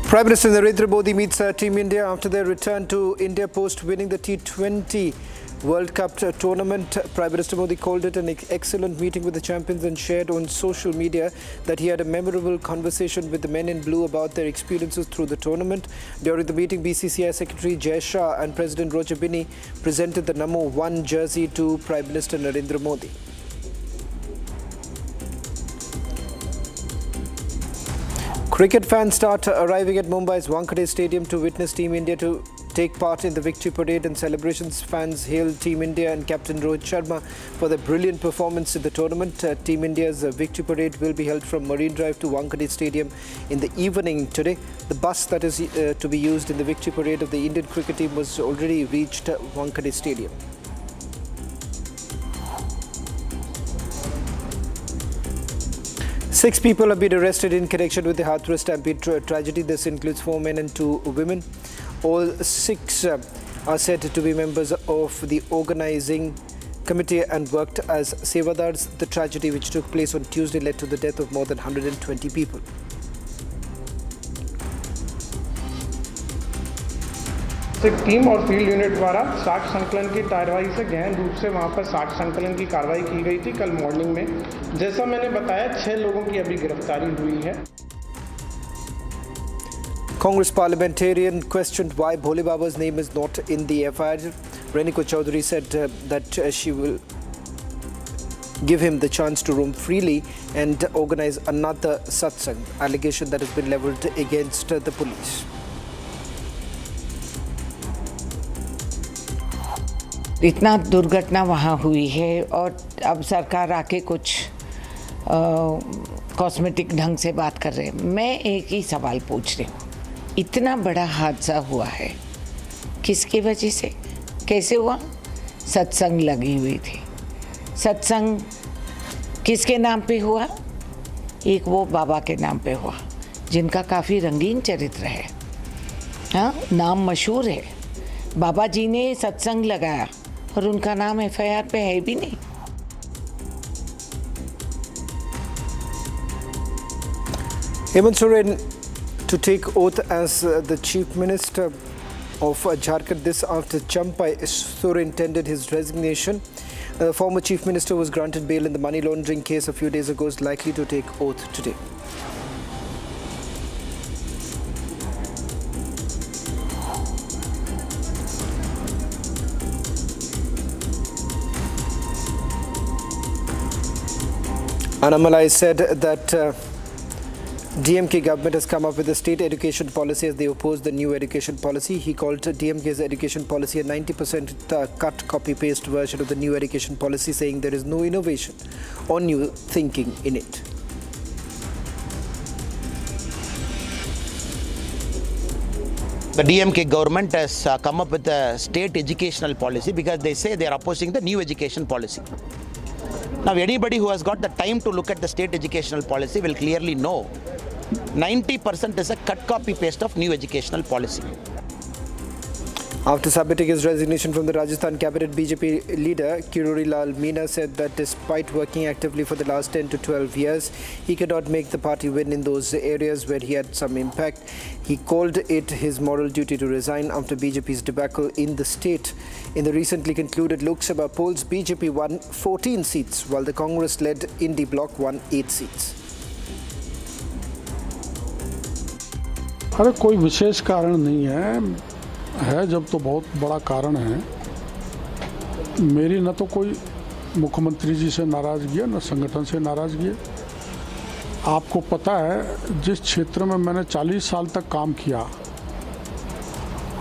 Prime Minister Narendra Modi meets Team India after their return to India post winning the T20 World Cup tournament. Prime Minister Modi called it an excellent meeting with the champions and shared on social media that he had a memorable conversation with the men in blue about their experiences through the tournament. During the meeting, BCCI Secretary Jai Shah and President Roger Binny presented the number 1 jersey to Prime Minister Narendra Modi. Cricket fans start arriving at Mumbai's Wankhede Stadium to witness Team India to take part in the victory parade and celebrations. Fans hail Team India and Captain Rohit Sharma for their brilliant performance in the tournament. Team India's victory parade will be held from Marine Drive to Wankhede Stadium in the evening today. The bus that is to be used in the victory parade of the Indian cricket team was already reached Wankhede Stadium. Six people have been arrested in connection with the Hathras Stampede tragedy. This includes 4 men and 2 women. All 6 are said to be members of the organizing committee and worked as sevadars. The tragedy, which took place on Tuesday, led to the death of more than 120 people. Team और field unit द्वारा साक्ष्य संकलन की कार्रवाई से गहन रूप से वहां पर साक्ष्य संकलन की कार्रवाई की गई थी कल मॉर्निंग में। जैसा मैंने बताया 6 लोगों की अभी गिरफ्तारी हुई है। Congress parliamentarian questioned why Bhole Baba's name is not in the FIR. Reniko Chaudhary said that she will give him the chance to roam freely and organize another satsang, allegation that has been leveled against the police. इतना दुर्घटना वहाँ हुई है और अब सरकार आके कुछ कॉस्मेटिक ढंग से बात कर रहे हैं। मैं एक ही सवाल पूछ रही हूँ, इतना बड़ा हादसा हुआ है किसकी वजह से, कैसे हुआ? सत्संग लगी हुई थी। सत्संग किसके नाम पे हुआ? एक वो बाबा के नाम पे हुआ जिनका काफ़ी रंगीन चरित्र है, हाँ, नाम मशहूर है। बाबा जी ने सत्संग लगाया और उनका नाम FIR पे है भी नहीं। Hemant Soren to take oath as the Chief Minister of Jharkhand. This after Champai Soren tendered his resignation. The former Chief Minister was granted bail in the money laundering case a few days ago, is likely to take oath today. Annamalai said that DMK government has come up with a state education policy as they oppose the new education policy. He called DMK's education policy a 90% cut copy-paste version of the new education policy, saying there is no innovation or new thinking in it. The DMK government has come up with a state educational policy because they say they are opposing the new education policy. Now, anybody who has got the time to look at the state educational policy will clearly know 90% is a cut copy paste of new educational policy. After submitting his resignation from the Rajasthan cabinet, BJP leader Kiruri Lal Meena said that despite working actively for the last 10 to 12 years, he cannot make the party win in those areas where he had some impact. He called it his moral duty to resign after BJP's debacle in the state. In the recently concluded Lok Sabha polls, BJP won 14 seats, while the Congress-led Indy bloc won 8 seats. अरे कोई विशेष कारण नहीं है जब तो बहुत बड़ा कारण है। मेरी न तो कोई मुख्यमंत्री जी से नाराजगी है न संगठन से नाराजगी है। आपको पता है जिस क्षेत्र में मैंने 40 साल तक काम किया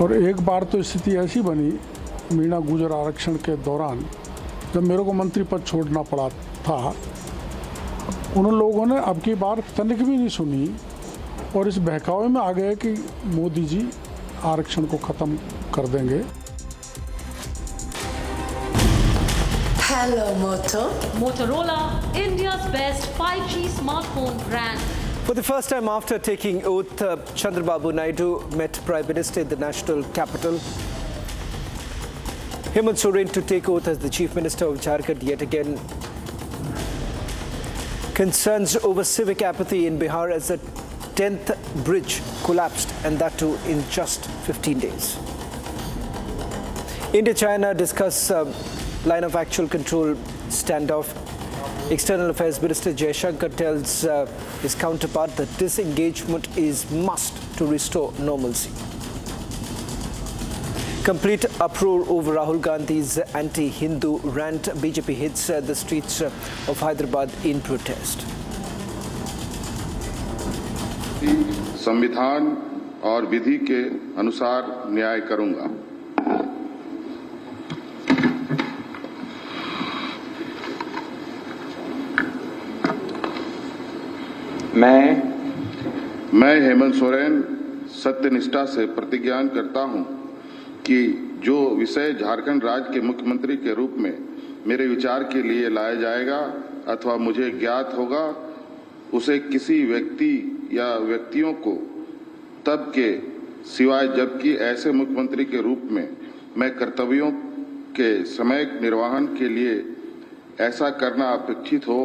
और एक बार तो स्थिति ऐसी बनी मीणा गुर्जर आरक्षण के दौरान जब मेरे को मंत्री पद छोड़ना पड़ा था, उन लोगों ने अब की बार तनिक भी नहीं सुनी और इस बहकावे में आ गए कि मोदी जी आरक्षण को खत्म कर देंगे। Hello Moto. Motorola, India's best 5G smartphone brand. For the first time after taking oath, Chandrababu Naidu met Prime Minister in the national capital. Hemant Soren to take oath as the Chief Minister of Jharkhand yet again. Concerns over civic apathy in Bihar as the 10th bridge collapsed, and that too in just 15 days. India-China discuss line of actual control standoff. External Affairs Minister Jaishankar tells his counterpart that disengagement is must to restore normalcy. Complete uproar over Rahul Gandhi's anti-Hindu rant. BJP hits the streets of Hyderabad in protest. संविधान और विधि के अनुसार न्याय करूंगा। मैं हेमंत सोरेन सत्यनिष्ठा से प्रतिज्ञा करता हूं कि जो विषय झारखंड राज्य के मुख्यमंत्री के रूप में मेरे विचार के लिए लाया जाएगा अथवा मुझे ज्ञात होगा, उसे किसी व्यक्ति या व्यक्तियों को तब के सिवाय जबकि ऐसे मुख्यमंत्री के रूप में मैं कर्तव्यों के समय निर्वहन के लिए ऐसा करना अपेक्षित हो,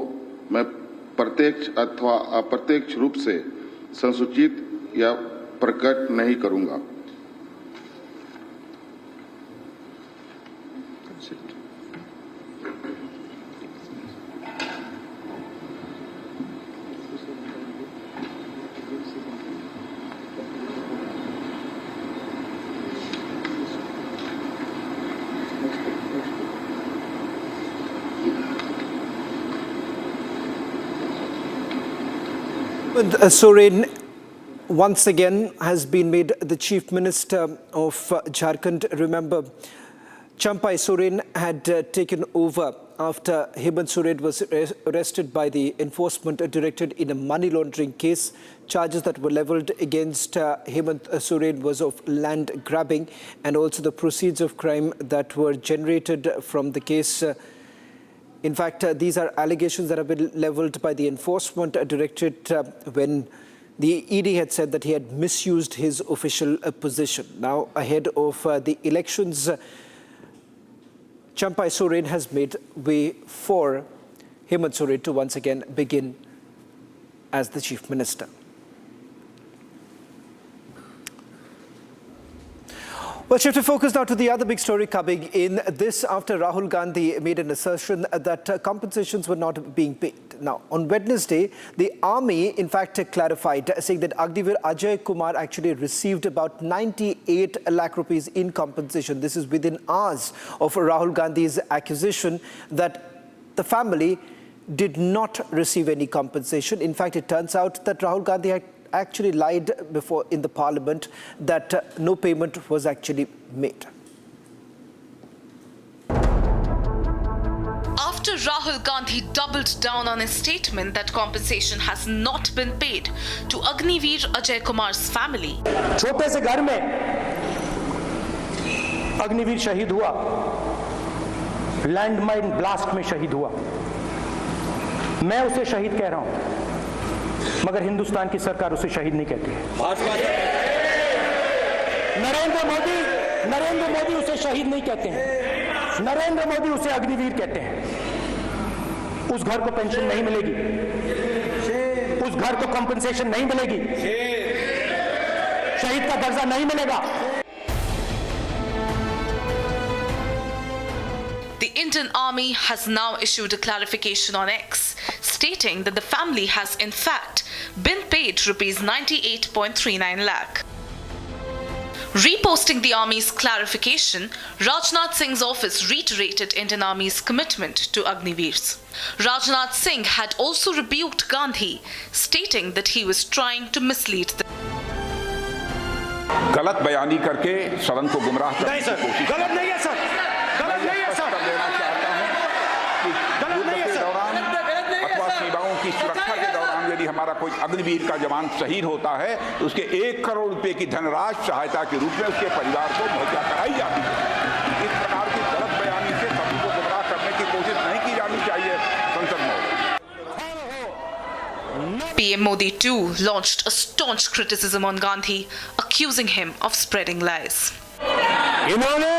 मैं प्रत्यक्ष अथवा अप्रत्यक्ष रूप से संसूचित या प्रकट नहीं करूंगा। Soren once again has been made the Chief Minister of Jharkhand. Remember, Champai Soren had taken over after Hemant Soren was arrested by the Enforcement Directorate in a money laundering case. Charges that were leveled against Hemant Soren was of land grabbing and also the proceeds of crime that were generated from the case. In fact, these are allegations that have been leveled by the Enforcement Directorate when the ED had said that he had misused his official position. Now, ahead of the elections, Champai Soren has made way for Hemant Soren to once again begin as the Chief Minister. Well, shift to focus now to the other big story coming in. This after Rahul Gandhi made an assertion that compensations were not being paid. Now, on Wednesday, the army, in fact, clarified, saying that Agniveer Ajay Kumar actually received about 98 lakh rupees in compensation. This is within hours of Rahul Gandhi's accusation that the family did not receive any compensation. In fact, it turns out that Rahul Gandhi had actually lied before in the parliament that no payment was actually made. After Rahul Gandhi doubled down on his statement that compensation has not been paid to Agniveer Ajay Kumar's family. छोटे से घर में अग्निवीर शहीद हुआ, landmine blast में शहीद हुआ। मैं उसे शहीद कह रहा हूं। मगर हिंदुस्तान की सरकार उसे शहीद नहीं कहती है। नरेंद्र मोदी उसे शहीद नहीं कहते हैं। नरेंद्र मोदी उसे अग्निवीर कहते हैं। उस घर को पेंशन नहीं मिलेगी, उस घर को कंपनसेशन नहीं मिलेगी, शहीद का दर्जा नहीं मिलेगा। The Indian Army has now issued a clarification on X, stating that the family has in fact been paid rupees 98.39 lakh. Reposting the Army's clarification, Rajnath Singh's office reiterated Indian Army's commitment to Agniveers. Rajnath Singh had also rebuked Gandhi, stating that he was trying to mislead them. गलत बयानी करके सदन को गुमराह करने की कोशिश गलत नहीं है सर, गलत नहीं है सर, देना चाहता हूं कि युद्ध के दौरान अथवा सीमाओं की सुरक्षा के दौरान यदि हमारा कोई अग्निवीर का जवान शहीद होता है तो उसके 1 करोड़ रुपए की धनराशि सहायता के रूप में उसके परिवार को मुहैया कराई जाती है। इस प्रकार की गलत बयानी से सभी को गुमराह करने की कोशिश नहीं की जानी चाहिए संसद में। PM Modi too launched a staunch criticism on Gandhi, accusing him of spreading lies. इन्होंने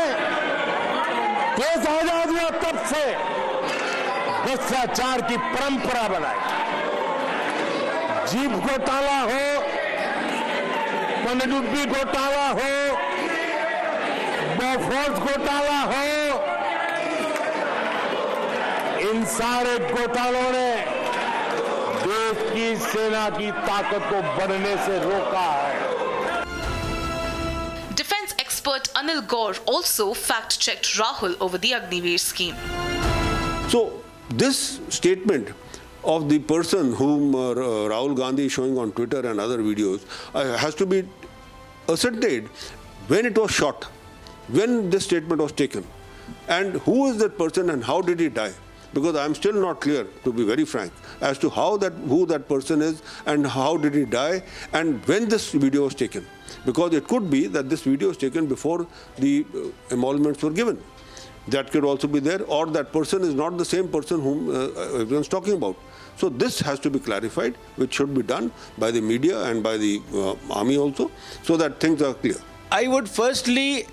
देश आजाद हुआ तब से भ्रष्टाचार की परंपरा बनाई। जीप घोटाला हो, पनडुब्बी घोटाला हो, बोफोर्स घोटाला हो, इन सारे घोटालों ने देश की सेना की ताकत को बढ़ने से रोका है। Defense expert Anil Gaur also fact-checked Rahul over the Agniveer scheme. So, this statement of the person whom Rahul Gandhi is showing on Twitter and other videos has to be ascertained when it was shot, when this statement was taken, and who is that person and how did he die. Because I am still not clear, to be very frank, as to who that person is and how did he die and when this video was taken. Because it could be that this video was taken before the emoluments were given. That could also be there, or that person is not the same person whom everyone's talking about. So this has to be clarified, which should be done by the media and by the army also, so that things are clear. I would firstly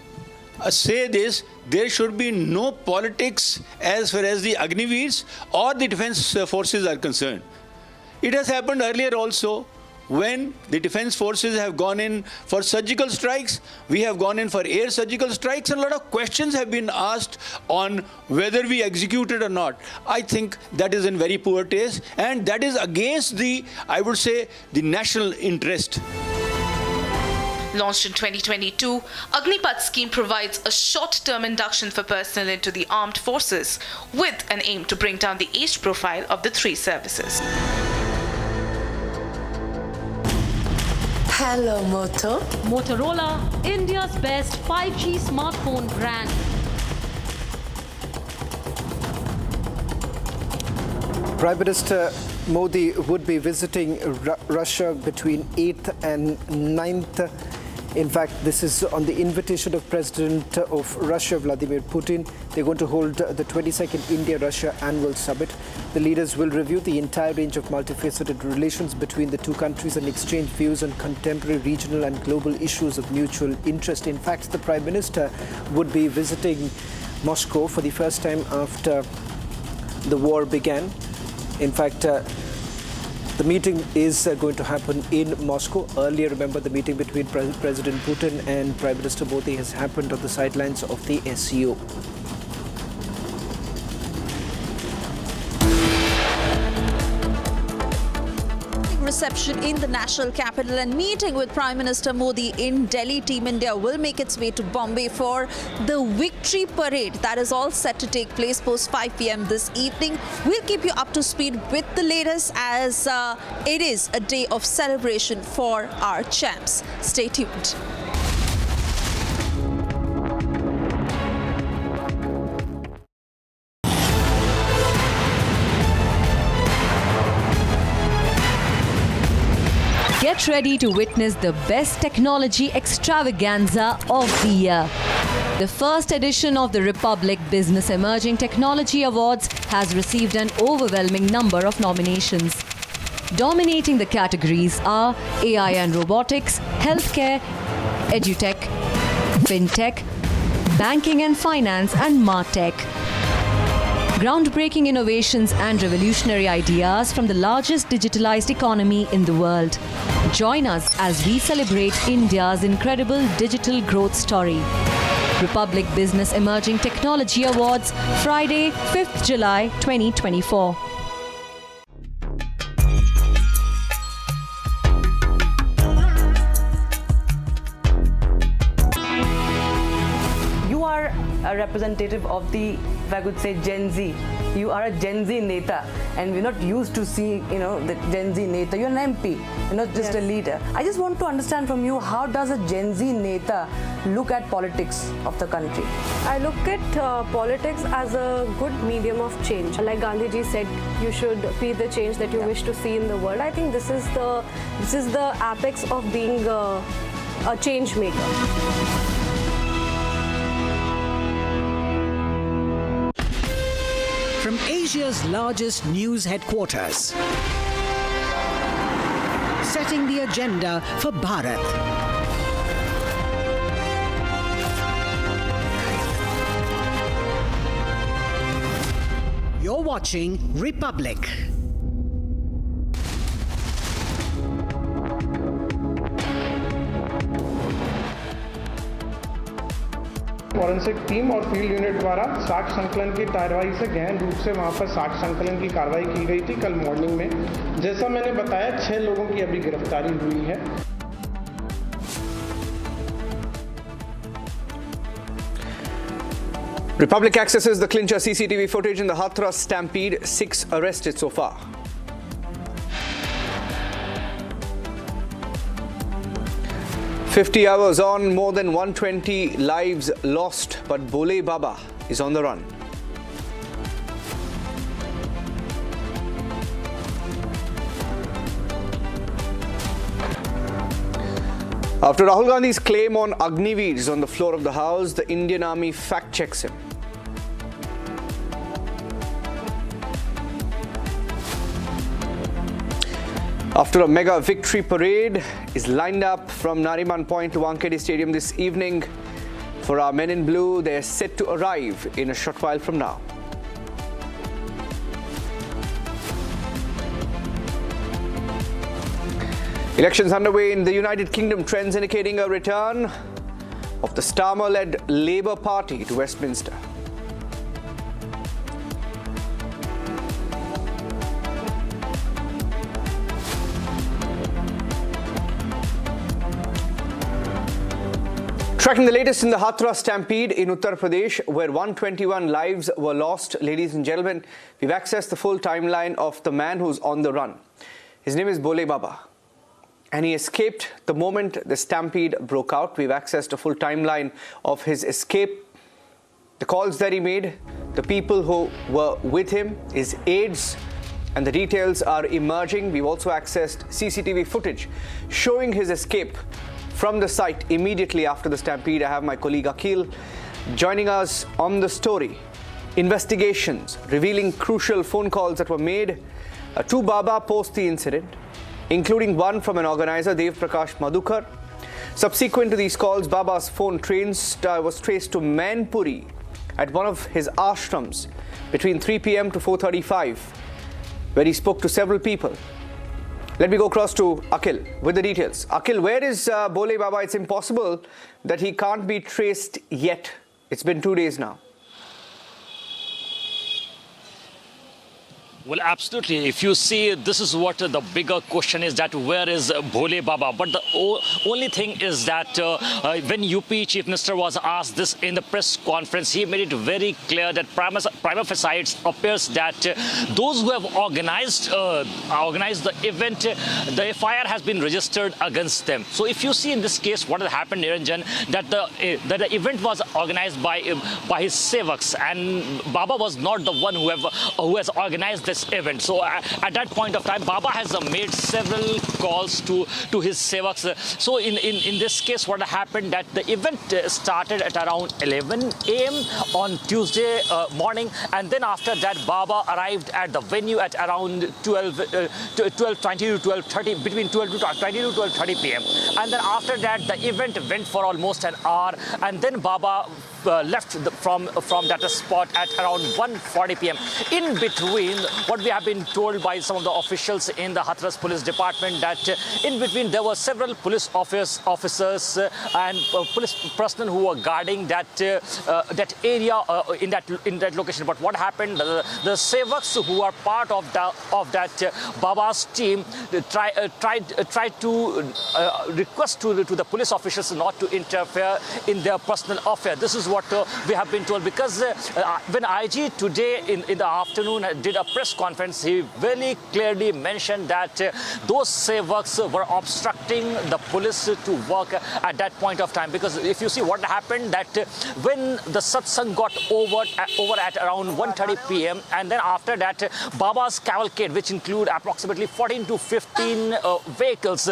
say this: there should be no politics as far as the Agniveers or the defense forces are concerned. It has happened earlier also. When the defense forces have gone in for surgical strikes, we have gone in for air surgical strikes, and a lot of questions have been asked on whether we executed or not. I think that is in very poor taste, and that is against the, I would say, the national interest. Launched in 2022, Agnipath scheme provides a short-term induction for personnel into the armed forces with an aim to bring down the age profile of the three services. Hello, Moto. Motorola, India's best 5G smartphone brand. Prime Minister Modi would be visiting Russia between 8th and 9th. In fact, this is on the invitation of President of Russia, Vladimir Putin. They're going to hold the 22nd India-Russia Annual Summit. The leaders will review the entire range of multifaceted relations between the two countries and exchange views on contemporary regional and global issues of mutual interest. In fact, the Prime Minister would be visiting Moscow for the first time after the war began. In fact, the meeting is going to happen in Moscow. Earlier, remember, the meeting between President Putin and Prime Minister Modi has happened on the sidelines of the SCO. Reception in the national capital and meeting with Prime Minister Modi in Delhi. Team India will make its way to Bombay for the victory parade. That is all set to take place post 5 p.m. this evening. We'll keep you up to speed with the latest as it is a day of celebration for our champs. Stay tuned. Get ready to witness the best technology extravaganza of the year. The first edition of the Republic Business Emerging Technology Awards has received an overwhelming number of nominations. Dominating the categories are AI and robotics, healthcare, edutech, fintech, banking and finance, and martech. Groundbreaking innovations and revolutionary ideas from the largest digitalized economy in the world. Join us as we celebrate India's incredible digital growth story. Republic Business Emerging Technology Awards, Friday, 5th July 2024. You are a representative of the, if I could say, Gen Z. You are a Gen Z Neta, and we're not used to seeing, the Gen Z Neta. You're an MP, you're not just a leader. I just want to understand from you, how does a Gen Z Neta look at politics of the country? I look at politics as a good medium of change. Like Gandhiji said, you should be the change that you wish to see in the world. I think this is the apex of being a change maker. From Asia's largest news headquarters, setting the agenda for Bharat. You're watching Republic. Forensic team और field unit द्वारा साक्ष्य संकलन की कार्रवाई से गहन रूप से वहां पर साक्ष्य संकलन की कार्रवाई की गई थी कल मॉर्निंग में। जैसा मैंने बताया, 6 लोगों की अभी गिरफ्तारी हुई है। Republic accesses the clincher CCTV footage in the Hathras stampede. 6 arrested so far. "50 hours on, more than 120 lives lost, but Bole Baba is on the run." After Rahul Gandhi's claim on Agniveers on the floor of the House, the Indian Army fact-checks him. After a mega victory parade is lined up from Nariman Point to Wankhede Stadium this evening, for our men in blue, they're set to arrive in a short while from now. Elections underway in the United Kingdom, trends indicating a return of the Starmer-led Labour Party to Westminster. Tracking the latest in the Hathras stampede in Uttar Pradesh, where 121 lives were lost. Ladies and gentlemen, we've accessed the full timeline of the man who's on the run. His name is Bole Baba, and he escaped the moment the stampede broke out. We've accessed a full timeline of his escape, the calls that he made, the people who were with him, his aides, and the details are emerging. We've also accessed CCTV footage showing his escape from the site immediately after the stampede. I have my colleague Akhil joining us on the story. Investigations revealing crucial phone calls that were made to Baba post the incident, including one from an organizer, Dev Prakash Madhukar. Subsequent to these calls, Baba's phone was traced to Mainpuri at one of his ashrams between 3 p.m. to 4:35, where he spoke to several people. Let me go across to Akhil with the details. Akhil, where is Bole Baba? It's impossible that he can't be traced yet. It's been 2 days now. Well, absolutely. If you see, this is what the bigger question is, that where is Bole Baba? But the only thing is that when UP Chief Minister was asked this in the press conference, he made it very clear that prima facie it appears that those who have organized the event, the FIR has been registered against them. So if you see in this case what has happened, Niranjan, that the event was organized by his sevaks, and Baba was not the one who has organized this this event. So at that point of time, Baba has made several calls to his sevaks. So in this case, what happened that the event started at around 11 a.m. on Tuesday morning, and then after that, Baba arrived at the venue at around 12:20 to 12:30, between 12 to 20 to 12:30 p.m. And then after that, the event went for almost an hour, and then Baba left from that spot at around 1:40 p.m. In between, what we have been told by some of the officials in the Hathras Police Department, that in between there were several police officers and police personnel who were guarding that area in that location. But what happened? The sevaks who are part of that Baba's team tried to request to the police officials not to interfere in their personal affair. This is what we have been told, because when IG today in the afternoon did a press conference, he very clearly mentioned that those sevaks were obstructing the police to work at that point of time. Because if you see what happened, that when the satsang got over at around 1:30 p.m. and then after that, Baba's cavalcade, which include approximately 14 to 15 vehicles,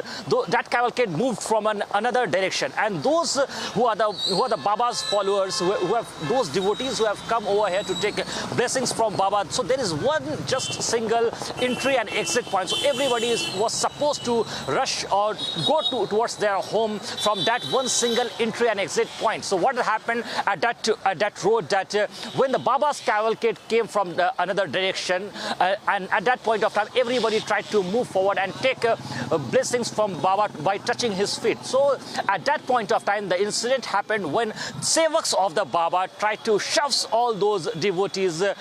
that cavalcade moved from another direction, and those who are the Baba's followers, who have those devotees who have come over here to take blessings from Baba. So there is one just single entry and exit point. So everybody was supposed to rush or go towards their home from that one single entry and exit point. So what happened at that road, that when the Baba's cavalcade came from another direction, and at that point of time, everybody tried to move forward and take blessings from Baba by touching his feet. So at that point of time, the incident happened when sevaks of the Baba tried to shove all those devotees at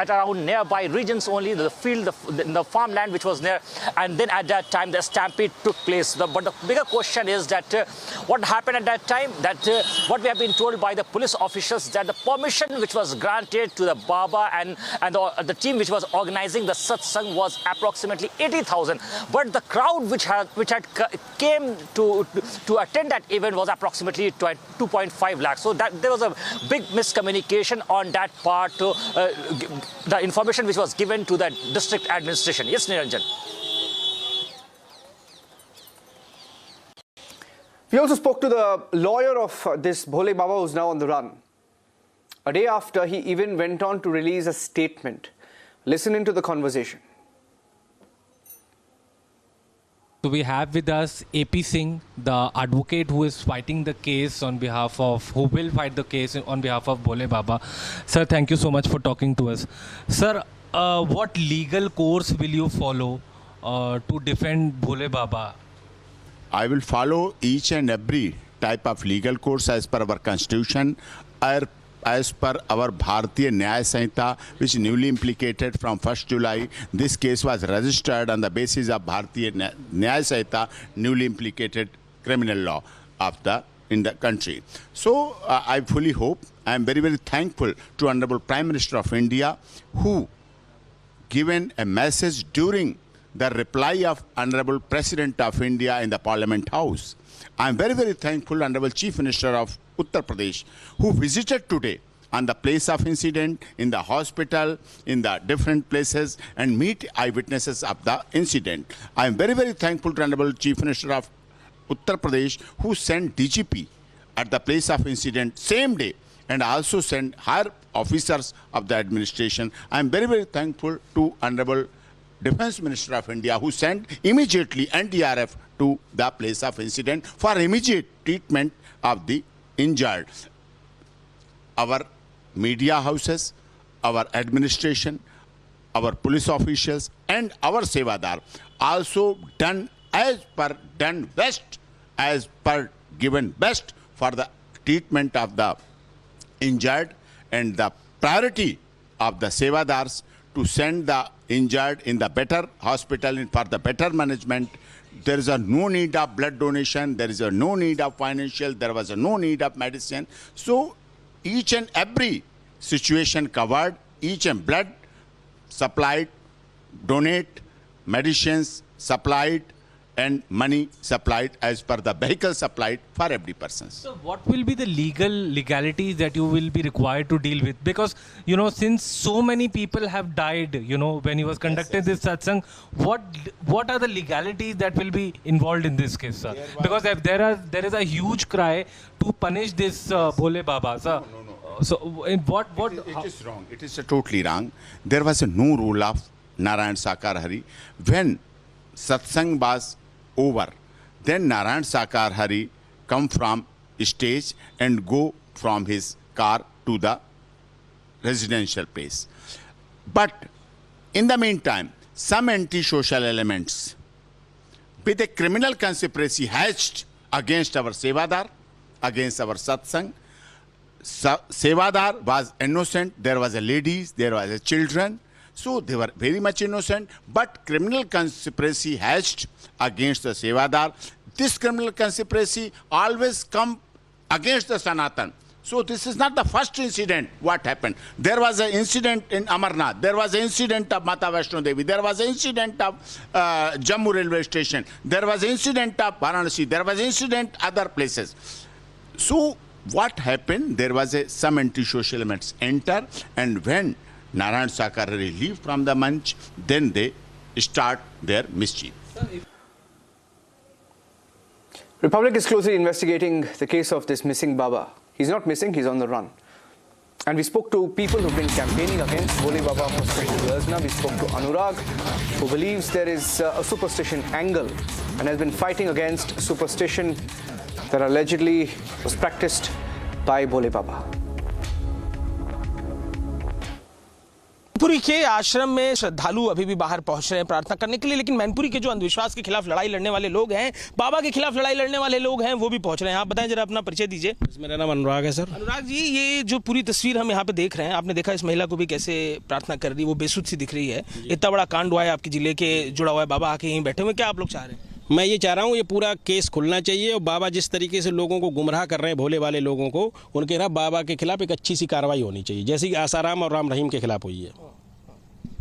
around nearby regions only, the field, the farmland which was near, and then at that time the stampede took place. But the bigger question is that what happened at that time, that what we have been told by the police officials, that the permission which was granted to the Baba and the team which was organizing the satsang was approximately 80,000, but the crowd which had came to attend that event was approximately 2.5 lakhs. So that there was a big miscommunication on that part, the information which was given to the district administration. Yes, Niranjan. We also spoke to the lawyer of this Bhole Baba, who's now on the run. A day after, he even went on to release a statement. Listen into the conversation. So we have with us AP Singh, the advocate who is fighting the case who will fight the case on behalf of Bhole Baba. Sir, thank you so much for talking to us. Sir, what legal course will you follow to defend Bhole Baba? I will follow each and every type of legal course as per our constitution, as per our Bharatiya Nyaya Sanhita, which newly implicated from 1st July. This case was registered on the basis of Bharatiya Nyaya Sanhita, newly implicated criminal law in the country. So I fully hope, I am very, very thankful to Honorable Prime Minister of India, who given a message during the reply of Honorable President of India in the Parliament House. I am very, very thankful Honorable Chief Minister of Uttar Pradesh, who visited today on the place of incident, in the hospital, in the different places, and meet eyewitnesses of the incident. I am very, very thankful to Honorable Chief Minister of Uttar Pradesh, who sent DGP at the place of incident same day, and also sent higher officers of the administration. I am very, very thankful to Honorable Defense Minister of India, who sent immediately NDRF to the place of incident for immediate treatment of the injured. Our media houses, our administration, our police officials, and our Sevadar also done given best for the treatment of the injured, and the priority of the Sevadars to send the injured in the better hospital and for the better management. There is no need of blood donation, there is no need of financial, there was no need of medicine. So each and every situation covered, each and blood supplied, donate, medicines supplied, and money supplied as per the vehicle supplied for every person. So what will be the legalities that you will be required to deal with? Because, since so many people have died, when he was conducting this satsang, what are the legalities that will be involved in this case, sir? Because if there is a huge cry to punish this Bhole Baba, sir. No. So in what? It is wrong. It is totally wrong. There was no rule of Narayan Sakar Hari. When satsang was over, then Narayan Sakar Hari come from stage and go from his car to the residential place. But in the meantime, some anti-social elements with a criminal conspiracy hatched against our Sevadar, against our satsang. Sevadar was innocent. There was a ladies, there was a children. So they were very much innocent, but criminal conspiracy hatched against the Sevadar. This criminal conspiracy always come against the Sanatan. So this is not the first incident what happened. There was an incident in Amarnath. There was an incident of Mata Vaishno Devi. There was an incident of Jammu railway station. There was an incident of Varanasi. There was an incident other places. So what happened? There was some anti-social elements enter, and when Narayan Sakar Hari leave from the manch, then they start their mischief. Republic is closely investigating the case of this missing Baba. He's not missing, he's on the run. And we spoke to people who've been campaigning against Bhole Baba for 20 years now. We spoke to Anurag, who believes there is a superstition angle and has been fighting against superstition that allegedly was practiced by Bhole Baba. Mainpuri के आश्रम में श्रद्धालु अभी भी बाहर पहुंच रहे हैं प्रार्थना करने के लिए, लेकिन मैनपुरी के जो अंधविश्वास के खिलाफ लड़ाई लड़ने वाले लोग हैं, बाबा के खिलाफ लड़ाई लड़ने वाले लोग हैं, वो भी पहुंच रहे हैं। आप बताएं जरा, अपना परिचय दीजिए। मेरा नाम अनुराग है सर। अनुराग जी, ये जो पूरी तस्वीर हम यहाँ पे देख रहे हैं, आपने देखा इस महिला को भी कैसे प्रार्थना कर रही है, वो बेसुध सी दिख रही है। इतना बड़ा कांड हुआ है आपके जिले के, जुड़ा हुआ है, बाबा आके यहीं बैठे हुए, क्या आप लोग चाह रहे हैं? मैं ये चाह रहा हूँ ये पूरा केस खुलना चाहिए, और बाबा जिस तरीके से लोगों को गुमराह कर रहे हैं, भोले वाले लोगों को, उनके खिलाफ बाबा के खिलाफ एक अच्छी सी कार्रवाई होनी चाहिए, जैसे कि आसाराम और राम रहीम के खिलाफ हुई है।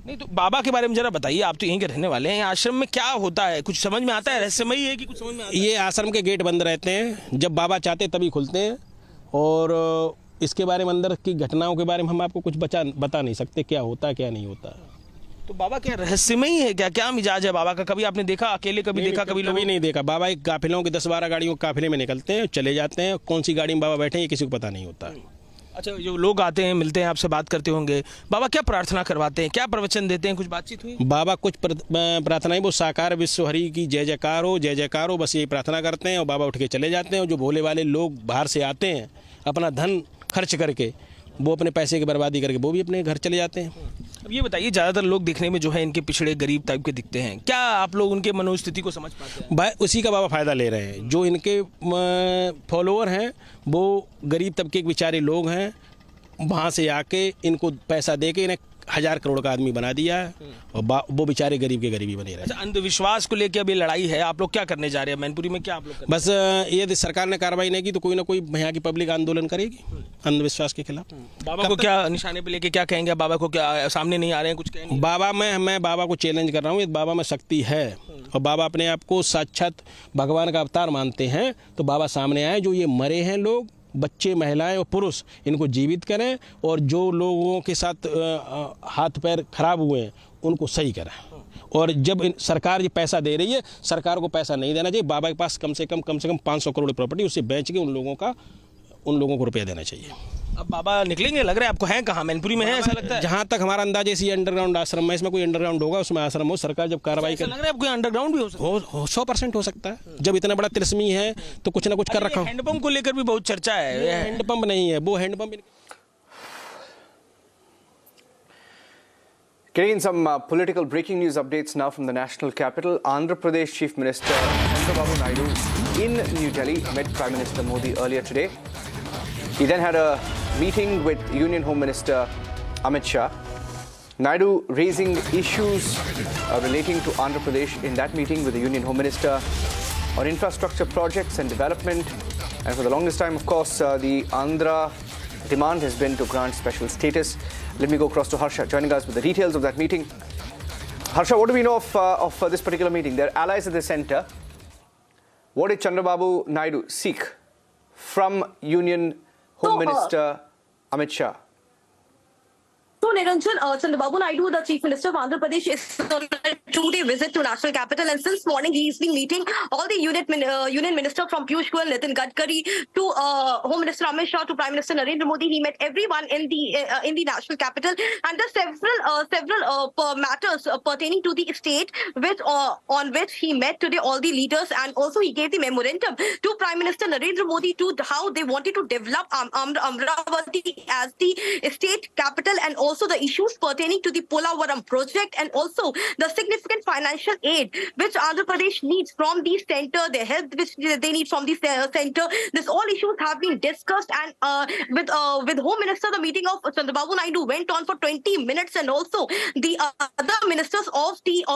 नहीं तो बाबा के बारे में जरा बताइए, आप तो यहीं के रहने वाले हैं, आश्रम में क्या होता है, कुछ समझ में आता है? रहस्यमयी है कि कुछ समझ में आता है? ये आश्रम के गेट बंद रहते हैं, जब बाबा चाहते तभी खुलते हैं, और इसके बारे में अंदर की घटनाओं के बारे में हम आपको कुछ बता नहीं सकते क्या होता है क्या नहीं होता। तो बाबा क्या रहस्यमयी है, क्या मिजाज है बाबा का? कभी आपने देखा अकेले, कभी देखा, कभी कभी नहीं देखा। बाबा एक काफिलों की 10-12 गाड़ियों के काफिले में निकलते हैं, चले जाते हैं, कौन सी गाड़ी में बाबा बैठे हैं ये किसी को पता नहीं होता। अच्छा, जो लोग आते हैं, मिलते हैं, आपसे बात करते होंगे, बाबा क्या प्रार्थना करवाते हैं, क्या प्रवचन देते हैं, कुछ बातचीत हुई? बाबा कुछ प्रार्थनाएं, वो साकार विश्व हरि की जय जयकार हो, बस यही प्रार्थना करते हैं, और बाबा उठ के चले जाते हैं। और जो भोले वाले लोग बाहर से आते हैं अपना धन खर्च करके, वो अपने पैसे की बर्बादी करके वो भी अपने घर चले जाते हैं। अब ये बताइए, ज़्यादातर लोग दिखने में जो है इनके पिछड़े गरीब टाइप के दिखते हैं, क्या आप लोग उनके मनोस्थिति को समझ पाते हैं? उसी का बाबा फ़ायदा ले रहे हैं। जो इनके फॉलोअर हैं वो गरीब तबके के बेचारे लोग हैं, वहाँ से आके इनको पैसा दे के इन्हें 1000 करोड़ का आदमी बना दिया है, और वो बेचारे गरीब के गरीबी बने रहे। अच्छा, अंधविश्वास को लेकर अभी लड़ाई है, आप लोग क्या करने जा रहे हैं मैनपुरी में? क्या आप लोग बस यदि सरकार ने कार्रवाई नहीं की तो कोई ना कोई यहाँ की पब्लिक आंदोलन करेगी अंधविश्वास के खिलाफ। बाबा को क्या निशाने पे लेके क्या कहेंगे? बाबा को क्या सामने नहीं आ रहे हैं, कुछ कहेंगे? बाबा मैं बाबा को चैलेंज कर रहा हूँ, बाबा में शक्ति है, और बाबा अपने आप को साक्षात भगवान का अवतार मानते हैं, तो बाबा सामने आए, जो ये मरे हैं लोग, बच्चे, महिलाएं और पुरुष, इनको जीवित करें, और जो लोगों के साथ हाथ पैर खराब हुए हैं उनको सही करें। और जब सरकार ये पैसा दे रही है, सरकार को पैसा नहीं देना चाहिए। बाबा के पास कम से कम 500 करोड़ प्रॉपर्टी, उसे बेच के उन लोगों को रुपया देना चाहिए। अब बाबा निकलेंगे, लग रहा है आपको? हैं कहाँ? मैनपुरी में है ऐसा लगता है? जहाँ तक हमारा अंदाज है, इसी अंडरग्राउंड आश्रम में, इसमें कोई अंडरग्राउंड होगा, उसमें आश्रम हो, सरकार जब कार्रवाई कर, लग रहा है आपको अंडरग्राउंड भी हो सकता है? 100% हो सकता है। जब इतना बड़ा तिलस्मी है तो कुछ ना कुछ कर रखा हो। हैंडपंप को लेकर भी बहुत चर्चा है। हैंडपंप नहीं है, वो handpump. Getting in some political breaking news updates now from the national capital. Andhra Pradesh Chief Minister Chandrababu Naidu in New Delhi met Prime Minister Modi earlier today. He then had a meeting with Union Home Minister Amit Shah. Naidu raising issues relating to Andhra Pradesh in that meeting with the Union Home Minister on infrastructure projects and development. And for the longest time, of course, the Andhra demand has been to grant special status. Let me go across to Harsha, joining us with the details of that meeting. Harsha, what do we know of this particular meeting? They're allies at the centre. What did Chandrababu Naidu seek from Union Home Minister Amit Shah? So, Niranjan, Chandrababu Naidu, the Chief Minister of Andhra Pradesh, is on a 2-day visit to National Capital, and since morning he's been meeting all the Union Minister from Piyush Goyal, Nitin Gadkari, to Home Minister Amit Shah, to Prime Minister Narendra Modi. He met everyone in the National Capital, and there are several matters pertaining to the state on which he met today all the leaders, and also he gave the memorandum to Prime Minister Narendra Modi to how they wanted to develop Amravati as the state capital, and also the issues pertaining to the Polavaram project, and also the significant financial aid which Andhra Pradesh needs from the center, the help which they need from the center. This all issues have been discussed, and with Home Minister, the meeting of Chandrababu Naidu went on for 20 minutes, and also the other ministers of the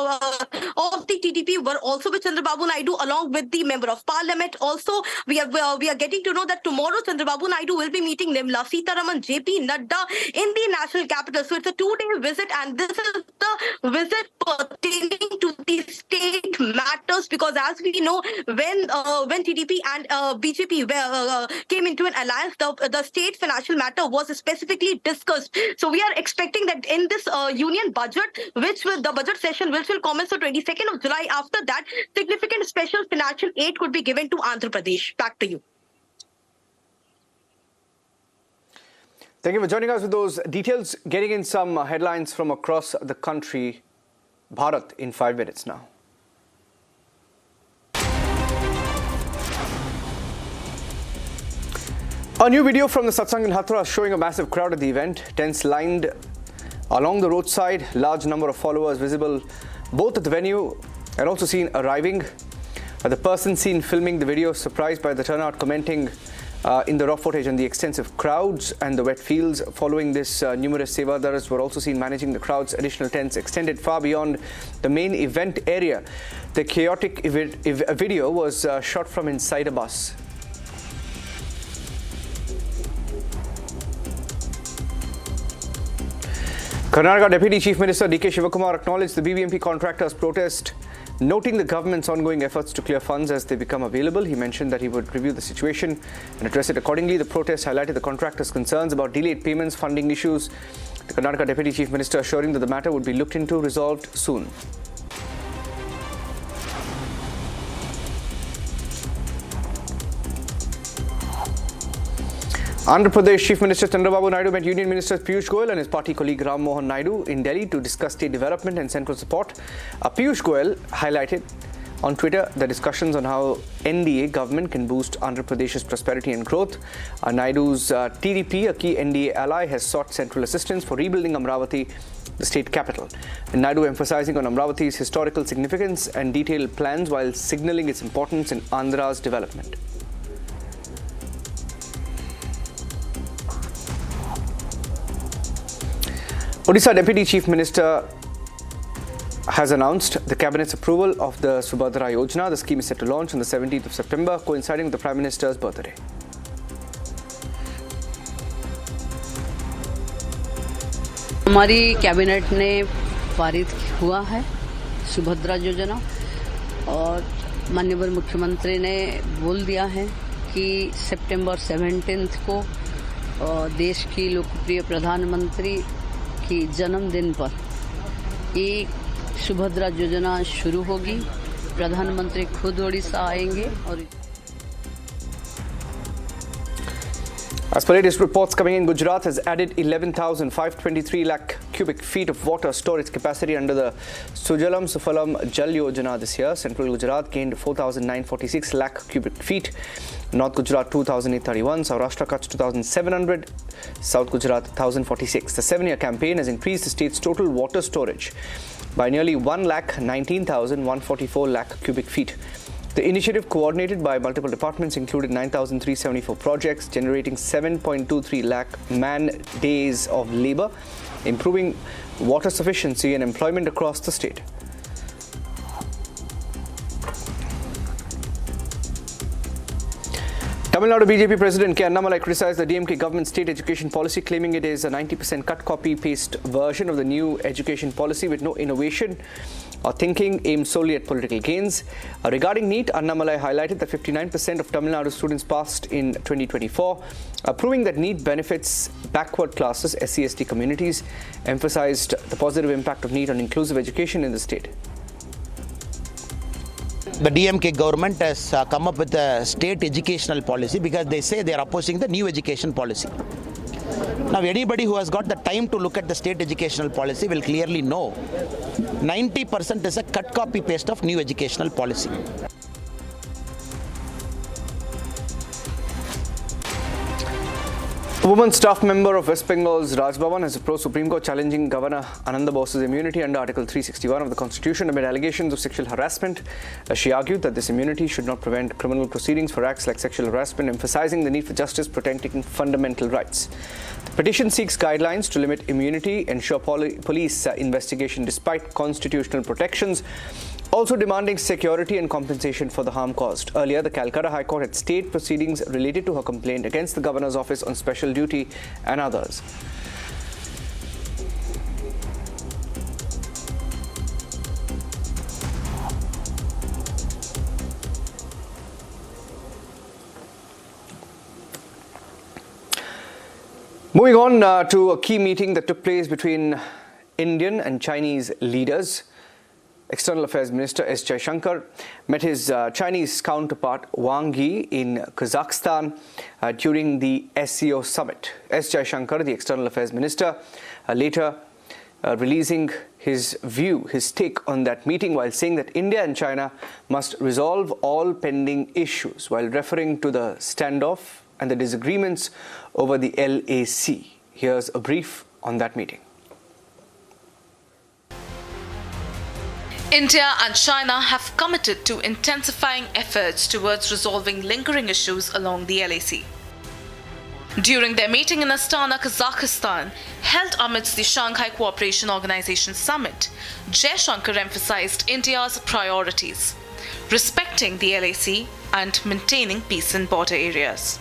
TTP were also with Chandrababu Naidu, along with the Member of Parliament. Also, we are getting to know that tomorrow Chandrababu Naidu will be meeting Nirmala Sitharaman, JP Nadda in the National Capital. So it's a 2-day visit, and this is the visit pertaining to the state matters, because as we know, when TDP and BJP came into an alliance, the state financial matter was specifically discussed. So we are expecting that in this union budget, the budget session which will commence on 22nd of July, after that, significant special financial aid could be given to Andhra Pradesh. Back to you. Thank you for joining us with those details. Getting in some headlines from across the country. Bharat in 5 minutes now. A new video from the satsang in Hathras showing a massive crowd at the event. Tents lined along the roadside, large number of followers visible both at the venue and also seen arriving. The person seen filming the video, surprised by the turnout, commenting in the raw footage on the extensive crowds and the wet fields. Following this, numerous sevadaras were also seen managing the crowds. Additional tents extended far beyond the main event area. The chaotic video was shot from inside a bus. Karnataka Deputy Chief Minister D.K. Shivakumar acknowledged the BBMP contractors' protest, noting the government's ongoing efforts to clear funds as they become available. He mentioned that he would review the situation and address it accordingly. The protest highlighted the contractors' concerns about delayed payments, funding issues. The Karnataka Deputy Chief Minister assuring that the matter would be looked into, resolved soon. Andhra Pradesh Chief Minister Chandrababu Naidu met Union Ministers Piyush Goyal and his party colleague Ram Mohan Naidu in Delhi to discuss state development and central support. Piyush Goyal highlighted on Twitter the discussions on how NDA government can boost Andhra Pradesh's prosperity and growth. Naidu's TDP, a key NDA ally, has sought central assistance for rebuilding Amravati, the state capital. And Naidu emphasizing on Amravati's historical significance and detailed plans while signalling its importance in Andhra's development. Odisha Deputy Chief Minister has announced the Cabinet's approval of the Subhadra Yojana. The scheme is set to launch on the 17th of September, coinciding with the Prime Minister's birthday. हमारी cabinet ने पारित हुआ है सुभद्रा योजना, और माननीय मुख्यमंत्री ने बोल दिया है कि सितंबर 17 को देश की लोकप्रिय प्रधानमंत्री की जन्मदिन पर एक सुभद्रा योजना शुरू होगी। प्रधानमंत्री खुद ओडिशा आएंगे और As per latest reports coming in, Gujarat has added 11,523 lakh cubic feet of water storage capacity under the Sujalam Sufalam Jal Yojana this year. Central Gujarat gained 4,946 lakh cubic feet, North Gujarat 2,831, Saurashtra Kutch 2,700, South Gujarat 1,046. The 7-year campaign has increased the state's total water storage by nearly 1,19,144 lakh cubic feet. The initiative, coordinated by multiple departments, included 9,374 projects, generating 7.23 lakh man-days of labor, improving water sufficiency and employment across the state. Tamil Nadu BJP President K. Annamalai criticized the DMK government's state education policy, claiming it is a 90% cut, copy, paste version of the new education policy with no innovation or thinking, aimed solely at political gains. Regarding NEET, Annamalai highlighted that 59% of Tamil Nadu students passed in 2024, proving that NEET benefits backward classes, SC/ST communities, emphasized the positive impact of NEET on inclusive education in the state. The DMK government has come up with a state educational policy because they say they are opposing the new education policy. Now, anybody who has got the time to look at the state educational policy will clearly know 90% is a cut, copy, paste of new educational policy. A woman staff member of West Bengal's Raj Bhavan has approached Supreme Court challenging Governor Ananda Bose's immunity under Article 361 of the Constitution amid allegations of sexual harassment. She argued that this immunity should not prevent criminal proceedings for acts like sexual harassment, emphasizing the need for justice protecting fundamental rights. The petition seeks guidelines to limit immunity, ensure police investigation despite constitutional protections, also demanding security and compensation for the harm caused. Earlier, the Calcutta High Court had stayed proceedings related to her complaint against the Governor's Office on Special Duty and others. Moving on to a key meeting that took place between Indian and Chinese leaders. External Affairs Minister S. Jaishankar met his Chinese counterpart Wang Yi in Kazakhstan during the SCO summit. S. Jaishankar, the External Affairs Minister, later releasing his view, his take on that meeting while saying that India and China must resolve all pending issues while referring to the standoff and the disagreements over the LAC. Here's a brief on that meeting. India and China have committed to intensifying efforts towards resolving lingering issues along the LAC. During their meeting in Astana, Kazakhstan, held amidst the Shanghai Cooperation Organization Summit, Jaishankar emphasized India's priorities, respecting the LAC and maintaining peace in border areas.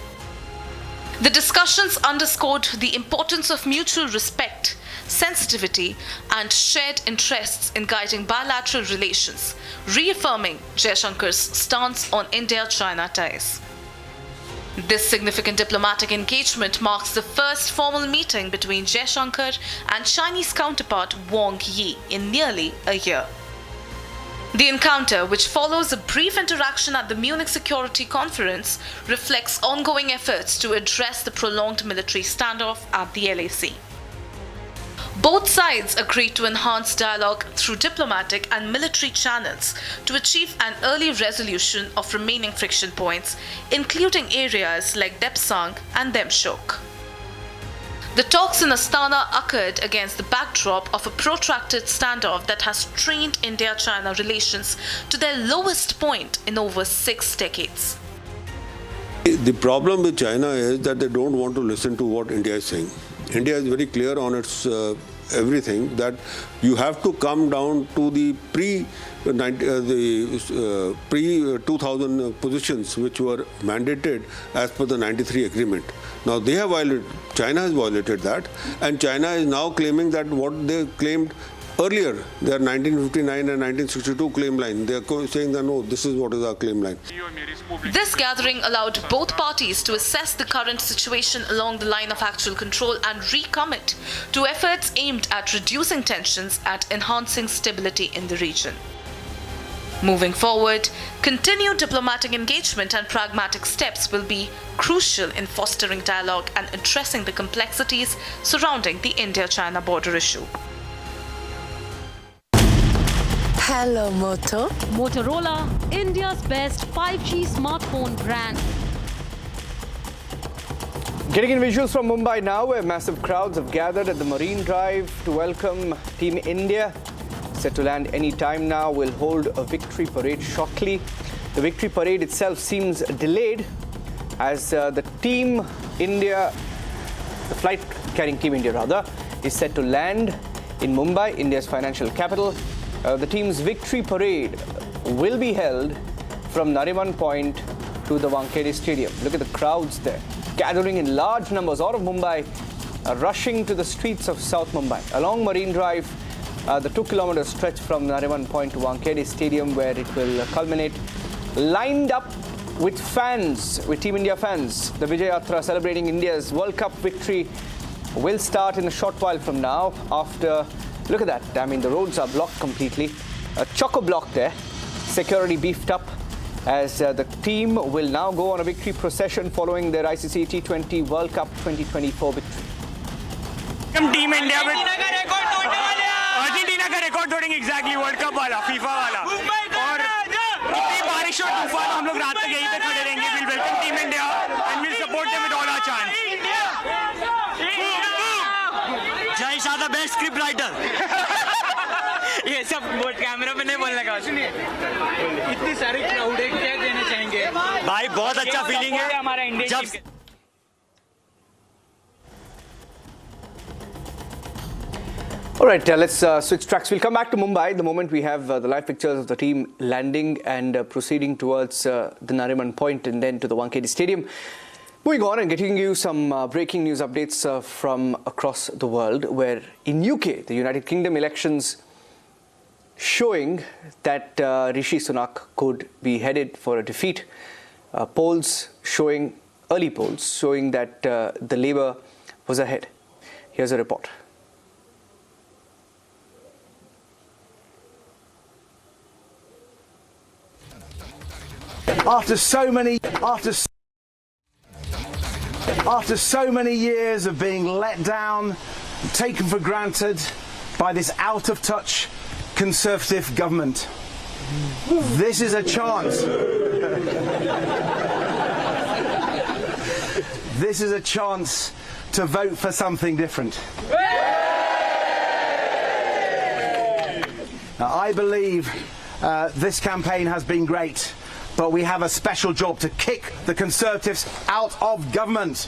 The discussions underscored the importance of mutual respect, sensitivity and shared interests in guiding bilateral relations, reaffirming Jaishankar's stance on India-China ties. This significant diplomatic engagement marks the first formal meeting between Jaishankar and Chinese counterpart Wang Yi in nearly a year. The encounter, which follows a brief interaction at the Munich Security Conference, reflects ongoing efforts to address the prolonged military standoff at the LAC. Both sides agreed to enhance dialogue through diplomatic and military channels to achieve an early resolution of remaining friction points, including areas like Depsang and Demshok. The talks in Astana occurred against the backdrop of a protracted standoff that has strained India-China relations to their lowest point in over 6 decades. The problem with China is that they don't want to listen to what India is saying. India is very clear on its everything, that you have to come down to the pre-2000 positions which were mandated as per the 93 agreement. Now they have violated, China has violated that, and China is now claiming that what they claimed earlier, their 1959 and 1962 claim line, they are saying that no, this is what is our claim line. This gathering allowed both parties to assess the current situation along the line of actual control and recommit to efforts aimed at reducing tensions and enhancing stability in the region. Moving forward, continued diplomatic engagement and pragmatic steps will be crucial in fostering dialogue and addressing the complexities surrounding the India-China border issue. Hello, Moto. Motorola, India's best 5G smartphone brand. Getting in visuals from Mumbai now, where massive crowds have gathered at the Marine Drive to welcome Team India. Set to land any time now, will hold a victory parade shortly. The victory parade itself seems delayed as the Team India, the flight carrying Team India rather, is set to land in Mumbai, India's financial capital. The team's victory parade will be held from Nariman Point to the Wankhede Stadium. Look at the crowds there, gathering in large numbers. All of Mumbai are rushing to the streets of South Mumbai. Along Marine Drive, the 2-kilometer stretch from Nariman Point to Wankhede Stadium, where it will culminate, lined up with fans, with Team India fans. The Vijay Yatra celebrating India's World Cup victory will start in a short while from now. After, look at that, I mean, the roads are blocked completely. A choco-block there, security beefed up, as the team will now go on a victory procession following their ICC T20 World Cup 2024 victory. Team India with Argentina का record तोड़ेंगे exactly World Cup वाला, FIFA वाला, और इतनी बारिश और तूफान हम लोग रात तक यहीं पे खड़े रहेंगे. We'll welcome Team India and we'll support them with all our chance. Jay Shah the best script writer. ये सब कैमरा में नहीं बोलने का. इतनी सारी क्राउड है, क्या देना चाहेंगे? भाई बहुत अच्छा फीलिंग है हमारा India. All right, let's switch tracks. We'll come back to Mumbai the moment we have the live pictures of the team landing and proceeding towards the Nariman Point and then to the Wankhede Stadium. Moving on and getting you some breaking news updates from across the world, where in UK, the United Kingdom elections showing that Rishi Sunak could be headed for a defeat. Early polls showing that the Labour was ahead. Here's a report. After so many years of being let down, taken for granted by this out-of-touch Conservative government, this is a chance. This is a chance to vote for something different. Now, I believe this campaign has been great, but we have a special job to kick the Conservatives out of government.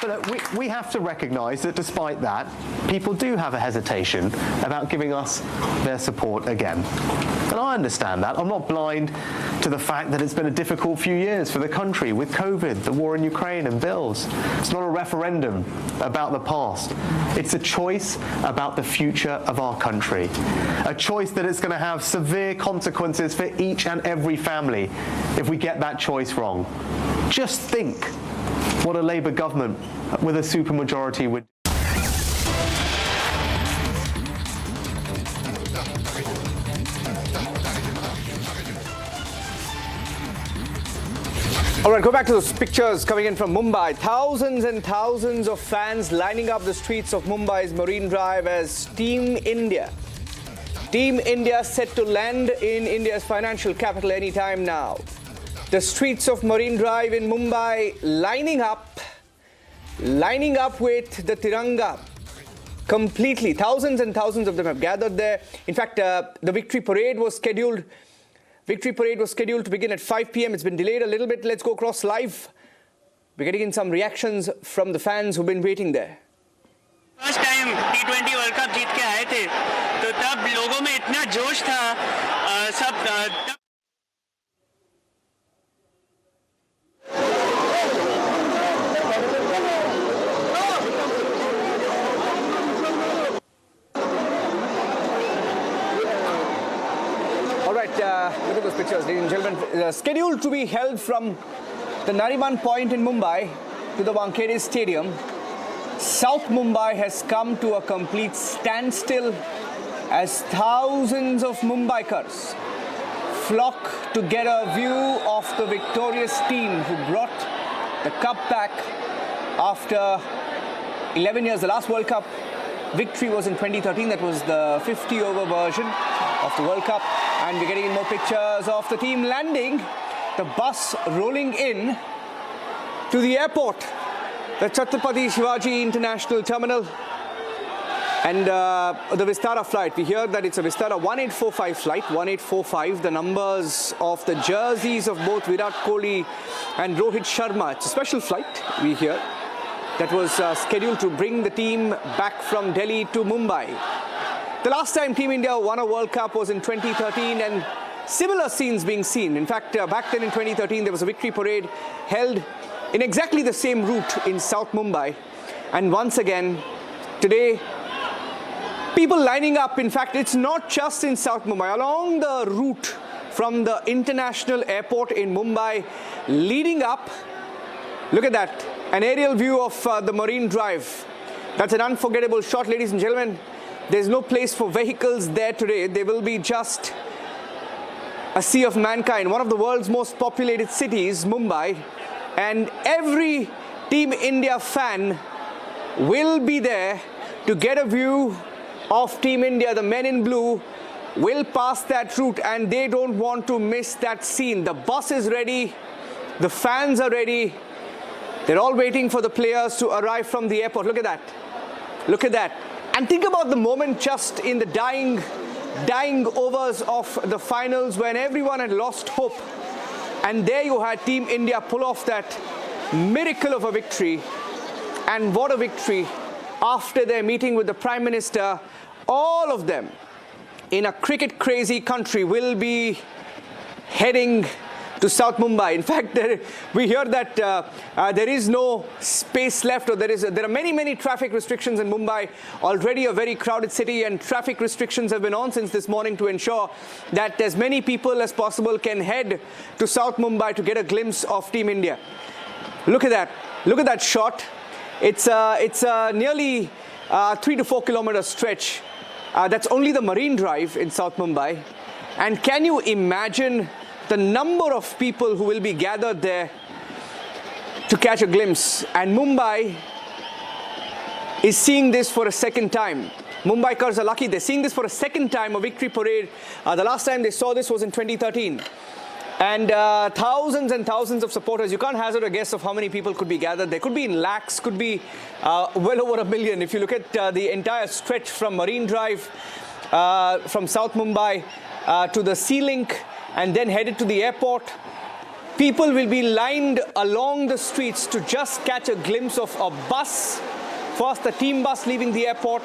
But we have to recognise that despite that, people do have a hesitation about giving us their support again. And I understand that. I'm not blind to the fact that it's been a difficult few years for the country with COVID, the war in Ukraine and bills. It's not a referendum about the past. It's a choice about the future of our country. A choice that is going to have severe consequences for each and every family if we get that choice wrong. Just think what a Labour government with a supermajority would. All right, go back to those pictures coming in from Mumbai. Thousands and thousands of fans lining up the streets of Mumbai's Marine Drive as Team India set to land in India's financial capital anytime now. The streets of Marine Drive in Mumbai lining up with the Tiranga completely. Thousands and thousands of them have gathered there. In fact, the victory parade was scheduled to begin at 5 p.m. It's been delayed a little bit. Let's go across live. We're getting in some reactions from the fans who've been waiting there. First time T20 World Cup जीत के आए थे, तो तब लोगों में इतना जोश था, सब Look at those pictures, ladies and gentlemen. Scheduled to be held from the Nariman Point in Mumbai to the Wankhede Stadium. South Mumbai has come to a complete standstill as thousands of Mumbaikars flock to get a view of the victorious team who brought the cup back after 11 years. The last World Cup victory was in 2013. That was the 50-over version of the World Cup. And we're getting in more pictures of the team landing. The bus rolling in to the airport, the Chhatrapati Shivaji International Terminal. And the Vistara flight, we hear that it's a Vistara 1845 flight, 1845. The numbers of the jerseys of both Virat Kohli and Rohit Sharma. It's a special flight, we hear, that was scheduled to bring the team back from Delhi to Mumbai. The last time Team India won a World Cup was in 2013, and similar scenes being seen. In fact, back then in 2013, there was a victory parade held in exactly the same route in South Mumbai. And once again, today, people lining up. In fact, it's not just in South Mumbai. Along the route from the international airport in Mumbai, leading up, look at that, an aerial view of the Marine Drive. That's an unforgettable shot, ladies and gentlemen. There's no place for vehicles there today. There will be just a sea of mankind. One of the world's most populated cities, Mumbai, and every Team India fan will be there to get a view of Team India. The men in blue will pass that route, and they don't want to miss that scene. The bus is ready. The fans are ready. They're all waiting for the players to arrive from the airport. Look at that. Look at that. And think about the moment just in the dying overs of the finals when everyone had lost hope. And there you had Team India pull off that miracle of a victory. And what a victory. After their meeting with the Prime Minister, all of them in a cricket-crazy country will be heading to South Mumbai. In fact, we hear that there is no space left, or there are many traffic restrictions in Mumbai. Already a very crowded city, and traffic restrictions have been on since this morning to ensure that as many people as possible can head to South Mumbai to get a glimpse of Team India. Look at that. Look at that shot. It's a nearly 3 to 4 kilometer stretch. That's only the Marine Drive in South Mumbai. And can you imagine the number of people who will be gathered there to catch a glimpse? And Mumbai is seeing this for a second time. Mumbaikars are lucky. They're seeing this for a second time, a victory parade. The last time they saw this was in 2013. And thousands and thousands of supporters. You can't hazard a guess of how many people could be gathered. There could be in lakhs, could be well over 1 million. If you look at the entire stretch from Marine Drive, from South Mumbai to the Sea Link, and then headed to the airport, people will be lined along the streets to just catch a glimpse of a bus. First, the team bus leaving the airport,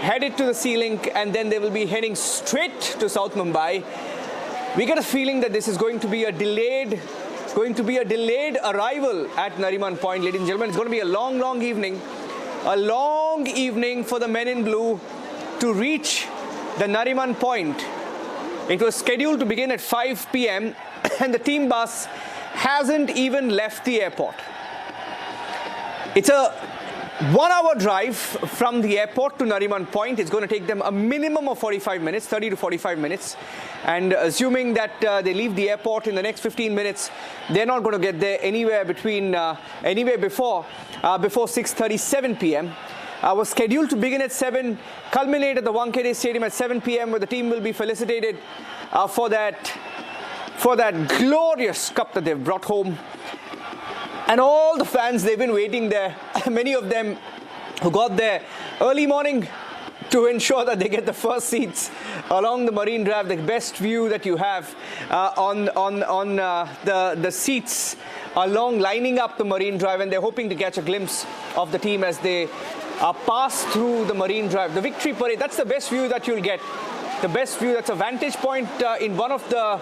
headed to the Sea Link, and then they will be heading straight to South Mumbai. We get a feeling that this is going to be a delayed arrival at Nariman Point, ladies and gentlemen. It's going to be a long evening for the men in blue to reach the Nariman Point. It was scheduled to begin at 5 p.m. and the team bus hasn't even left the airport. It's a 1 hour drive from the airport to Nariman Point. It's going to take them a minimum of 45 minutes, 30 to 45 minutes. And assuming that they leave the airport in the next 15 minutes, they're not going to get there anywhere before 6:37 p.m. Was scheduled to begin at 7, culminate at the Wankhede Stadium at 7 p.m. where the team will be felicitated for that glorious cup that they've brought home. And all the fans, they've been waiting there. Many of them who got there early morning to ensure that they get the first seats along the Marine Drive, the best view that you have on the seats along lining up the Marine Drive, and they're hoping to catch a glimpse of the team as they pass through the Marine Drive. The victory parade, that's the best view that you'll get. The best view, that's a vantage point in one of the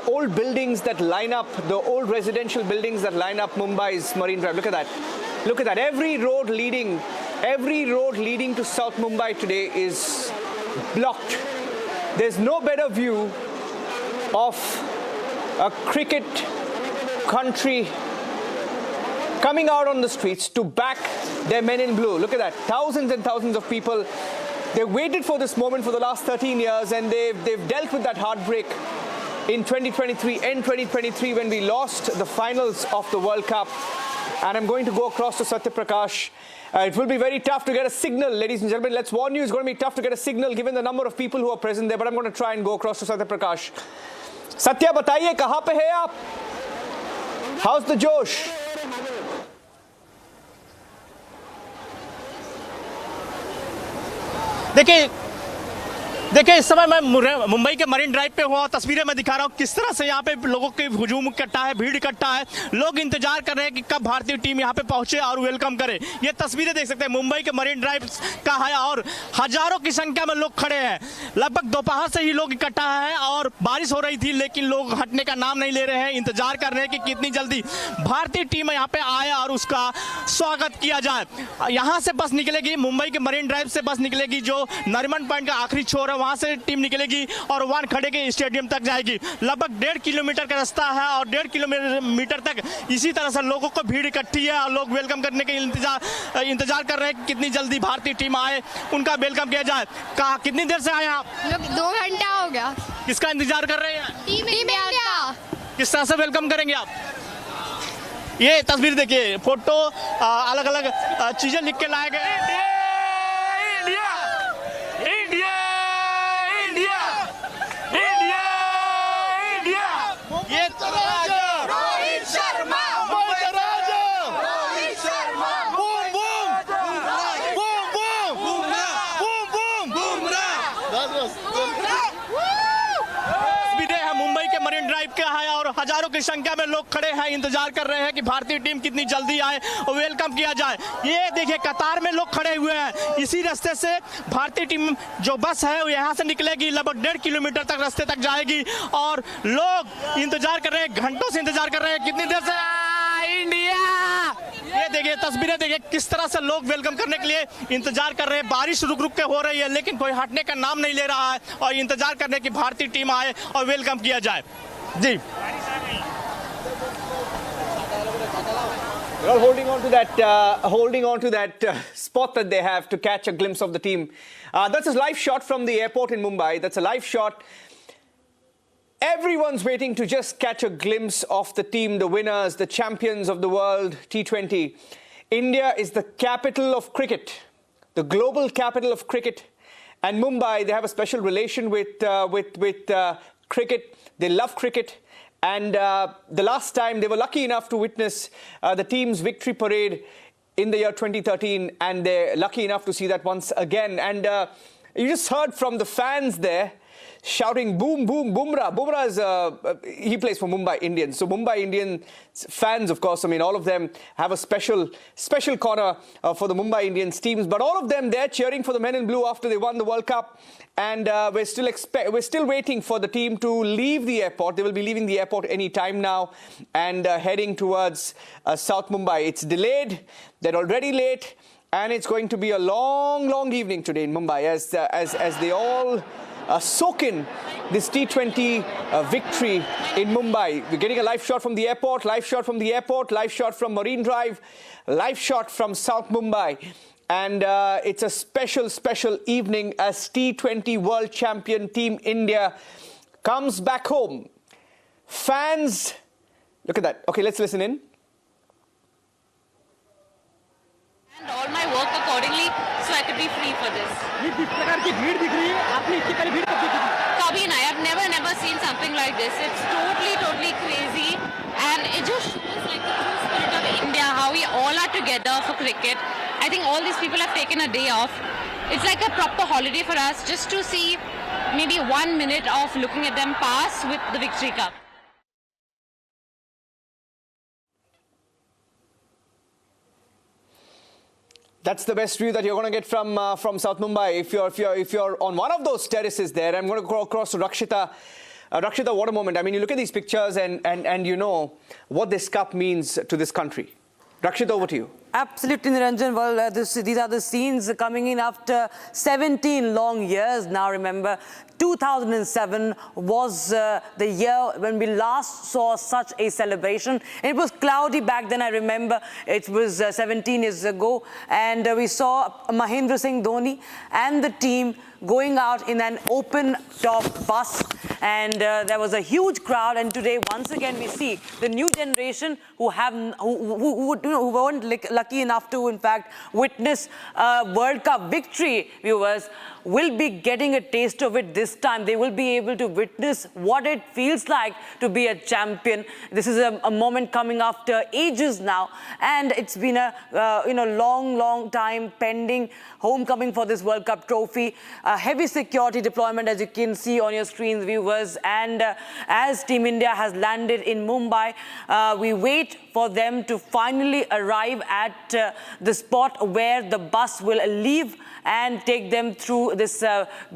old buildings that line up, the old residential buildings that line up Mumbai's Marine Drive. Look at that. Look at that. Every road leading to South Mumbai today is blocked. There's no better view of a cricket country coming out on the streets to back their men in blue. Look at that. Thousands and thousands of people. They waited for this moment for the last 13 years, and they've dealt with that heartbreak in 2023, when we lost the finals of the World Cup. and I'm going to go across to Satya Prakash. It will be very tough to get a signal, ladies and gentlemen. Let's warn you, it's going to be tough to get a signal given the number of people who are present there, but I'm going to try and go across to Satya Prakash. Satya, bataiye, kahan pe hai aap? How's the josh? देखिए इस समय मैं मुंबई के marine drive पे हुआ तस्वीरें मैं दिखा रहा हूँ किस तरह से यहाँ पे लोगों के हुजूम इकट्ठा है, भीड़ इकट्ठा है। लोग इंतजार कर रहे हैं कि कब भारतीय टीम यहाँ पे पहुंचे और वेलकम करे। ये तस्वीरें देख सकते हैं मुंबई के मरीन ड्राइव का है और हजारों की संख्या में लोग खड़े हैं। लगभग दोपहर से ही लोग इकट्ठा है और बारिश हो रही थी, लेकिन लोग हटने का नाम नहीं ले रहे हैं। इंतजार कर रहे हैं कि कितनी जल्दी भारतीय टीम यहाँ पे आए और उसका स्वागत किया जाए। यहाँ से बस निकलेगी, मुंबई के मरीन ड्राइव से बस निकलेगी जो नरीमन पॉइंट का आखिरी छोर है, वहां से टीम निकलेगी और वानखेड़े के स्टेडियम तक जाएगी। लगभग 1.5 किलोमीटर का रास्ता है और 1.5 किलोमीटर तक इसी तरह से लोगों को भीड़ इकट्ठी है और लोग वेलकम करने के इंतजार कर रहे हैं कि कितनी जल्दी भारतीय टीम आए, उनका वेलकम किया जाए। कहा कितनी देर से आए आप? 2 घंटा हो गया। किसका इंतजार कर रहे हैं? Team India. किस तरह से वेलकम करेंगे आप? ये तस्वीर देखिए, फोटो अलग अलग चीजें लिख के लाए गए। ये Rohit Sharma, Rohit Sharma, boom boom, boom boom, boom boom, तस्वीरें हैं मुंबई के मरीन ड्राइव के हैं और हजारों की संख्या में लोग खड़े हैं, इंतजार कर रहे हैं कि भारतीय टीम कितनी जल्दी आए और वेलकम किया जाए। ये देखिए कतार में लोग खड़े हुए हैं। इसी रास्ते से भारतीय टीम जो बस है वो यहाँ से निकलेगी, लगभग 1.5 किलोमीटर तक रास्ते तक जाएगी और लोग इंतजार कर रहे हैं, घंटों से इंतजार कर रहे हैं। कितनी देर से? इंडिया। ये देखिए तस्वीरें देखिए किस तरह से लोग वेलकम करने के लिए इंतजार कर रहे हैं। बारिश रुक रुक के हो रही है लेकिन कोई हटने का नाम नहीं ले रहा है और इंतजार कर रहे हैं कि भारतीय टीम आए और वेलकम किया जाए। जी They're all holding on to that spot that they have to catch a glimpse of the team. That's a live shot from the airport in Mumbai. That's a live shot. Everyone's waiting to just catch a glimpse of the team, the winners, the champions of the world, T20. India is the capital of cricket, the global capital of cricket. And Mumbai, they have a special relation with cricket. They love cricket. And the last time they were lucky enough to witness the team's victory parade in the year 2013, and they're lucky enough to see that once again. And you just heard from the fans there shouting boom, boom, Bumrah. Bumrah is, he plays for Mumbai Indians. So Mumbai Indian fans, of course, I mean, all of them have a special corner for the Mumbai Indians teams. But all of them, they're cheering for the men in blue after they won the World Cup. And we're still waiting for the team to leave the airport. They will be leaving the airport any time now and heading towards South Mumbai. It's delayed. They're already late. And it's going to be a long, long evening today in Mumbai as they all soak in this T20 victory in Mumbai. We're getting a live shot from the airport, live shot from the airport, live shot from Marine Drive, live shot from South Mumbai. And it's a special evening as T20 World Champion Team India comes back home. Fans, look at that. Okay, let's listen in. And all my work accordingly so I could be free for this. Kabhi nahi, I've never seen something like this. It's totally crazy, and it just shows like the true spirit of India, how we all are together for cricket. I think all these people have taken a day off. It's like a proper holiday for us just to see maybe 1 minute of looking at them pass with the Victory Cup. That's the best view that you're going to get from South Mumbai. If you're on one of those terraces there, I'm going to go across to Rakshita. Rakshita, what a moment. I mean, you look at these pictures and you know what this cup means to this country. Rakshita, over to you. Absolutely, Niranjan. Well, these are the scenes coming in after 17 long years. Now, remember, 2007 was the year when we last saw such a celebration. It was cloudy back then, I remember. It was 17 years ago. And we saw Mahendra Singh Dhoni and the team going out in an open-top bus. And there was a huge crowd. And today, once again, we see the new generation who weren't lucky enough to, in fact, witness a World Cup victory, viewers, will be getting a taste of it this time. They will be able to witness what it feels like to be a champion. This is a moment coming after ages now, and it's been a long time pending homecoming for this World Cup trophy. Heavy security deployment, as you can see on your screens, viewers. And as Team India has landed in Mumbai, we wait for them to finally arrive at the spot where the bus will leave and take them through this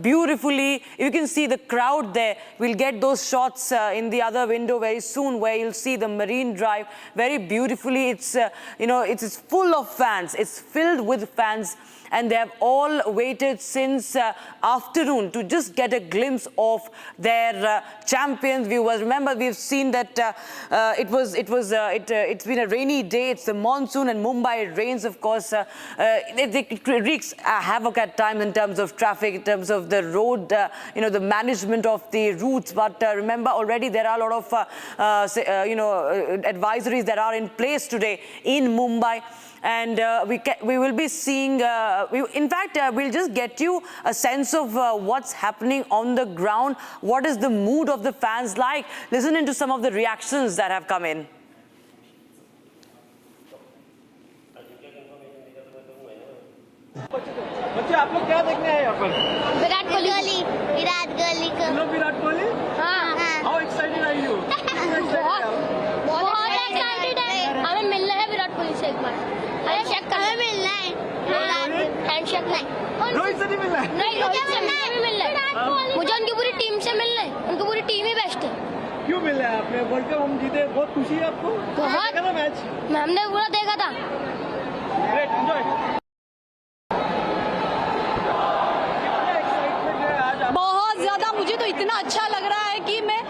beautifully. You can see the crowd there. We'll get those shots in the other window very soon, where you'll see the Marine Drive very beautifully. It's it's full of fans. It's filled with fans. And they have all waited since afternoon to just get a glimpse of their champions. Viewers, remember, we've seen that it's been a rainy day. It's the monsoon, and Mumbai, it rains, of course. It wreaks havoc at times in terms of traffic, in terms of the road, the management of the routes. But remember, already there are a lot of advisories that are in place today in Mumbai. And we will be seeing, we'll just get you a sense of what's happening on the ground. What is the mood of the fans like? Listen into some of the reactions that have come in. बच्चे आप लोग क्या देखने आए यहाँ पर? विराट कोहली को। तुम लोग विराट कोहली? हाँ। How excited are you? बहुत एक्साइटेड है। हमें मिलना है विराट कोहली से एक बार। हमें मिलना है। हैंडशेक नहीं। रोहित से नहीं मिलना है? नहीं, रोहित से नहीं मिलना है। मुझे उनकी पूरी टीम से मिलना है। उनकी पूरी टीम ही बेस्ट है। क्यों मिलना है आपने? वर्ल्ड कप हम जीते, बहुत खुशी है आपको? बहुत। देखा था मैच? हमने पूरा देखा था। Great, enjoy. बहुत ज्यादा, मुझे तो इतना अच्छा लग रहा है कि मैं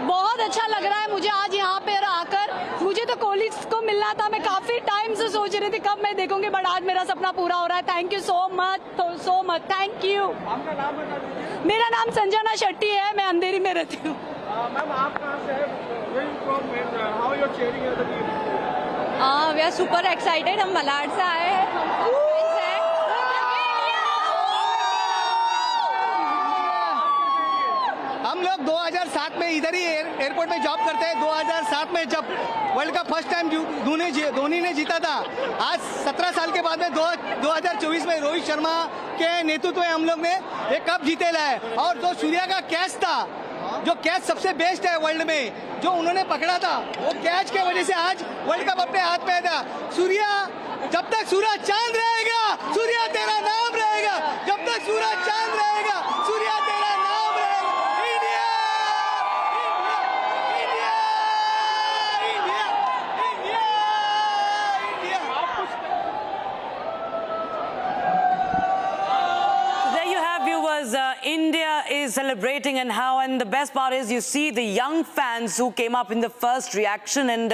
बहुत अच्छा लग रहा है मुझे आज यहाँ पे आकर। मुझे तो कोहली को मिलना था। मैं काफी टाइम से सोच रही थी कब मैं देखूंगी, बट आज मेरा सपना पूरा हो रहा है। Thank you so much thank you. आपका नाम बता दीजिए। मेरा नाम संजना शेट्टी है, मैं अंधेरी में रहती हूँ। मैम, आप कहाँ से हैं? Where you from and how you are cheering the team? We are super excited. हम मलाड से आए हैं। हम लोग 2007 में इधर ही एयरपोर्ट में जॉब करते हैं। 2007 में जब world cup first time Dhoni ने जीता था, आज 17 साल के बाद में 2024 में रोहित शर्मा के नेतृत्व में हम लोग ने एक कप जीते लाए। और जो सूर्या का कैच था, जो कैच सबसे बेस्ट है वर्ल्ड में, जो उन्होंने पकड़ा था, वो कैच के वजह से आज वर्ल्ड कप अपने हाथ में था। सूर्या, जब तक सूरज चांद रहेगा, सूर्या तेरा नाम रहेगा। जब तक सूरज चांद रहेगा, सूर्या तेरा नाम रहेगा। India is celebrating, and the best part is you see the young fans who came up in the first reaction, and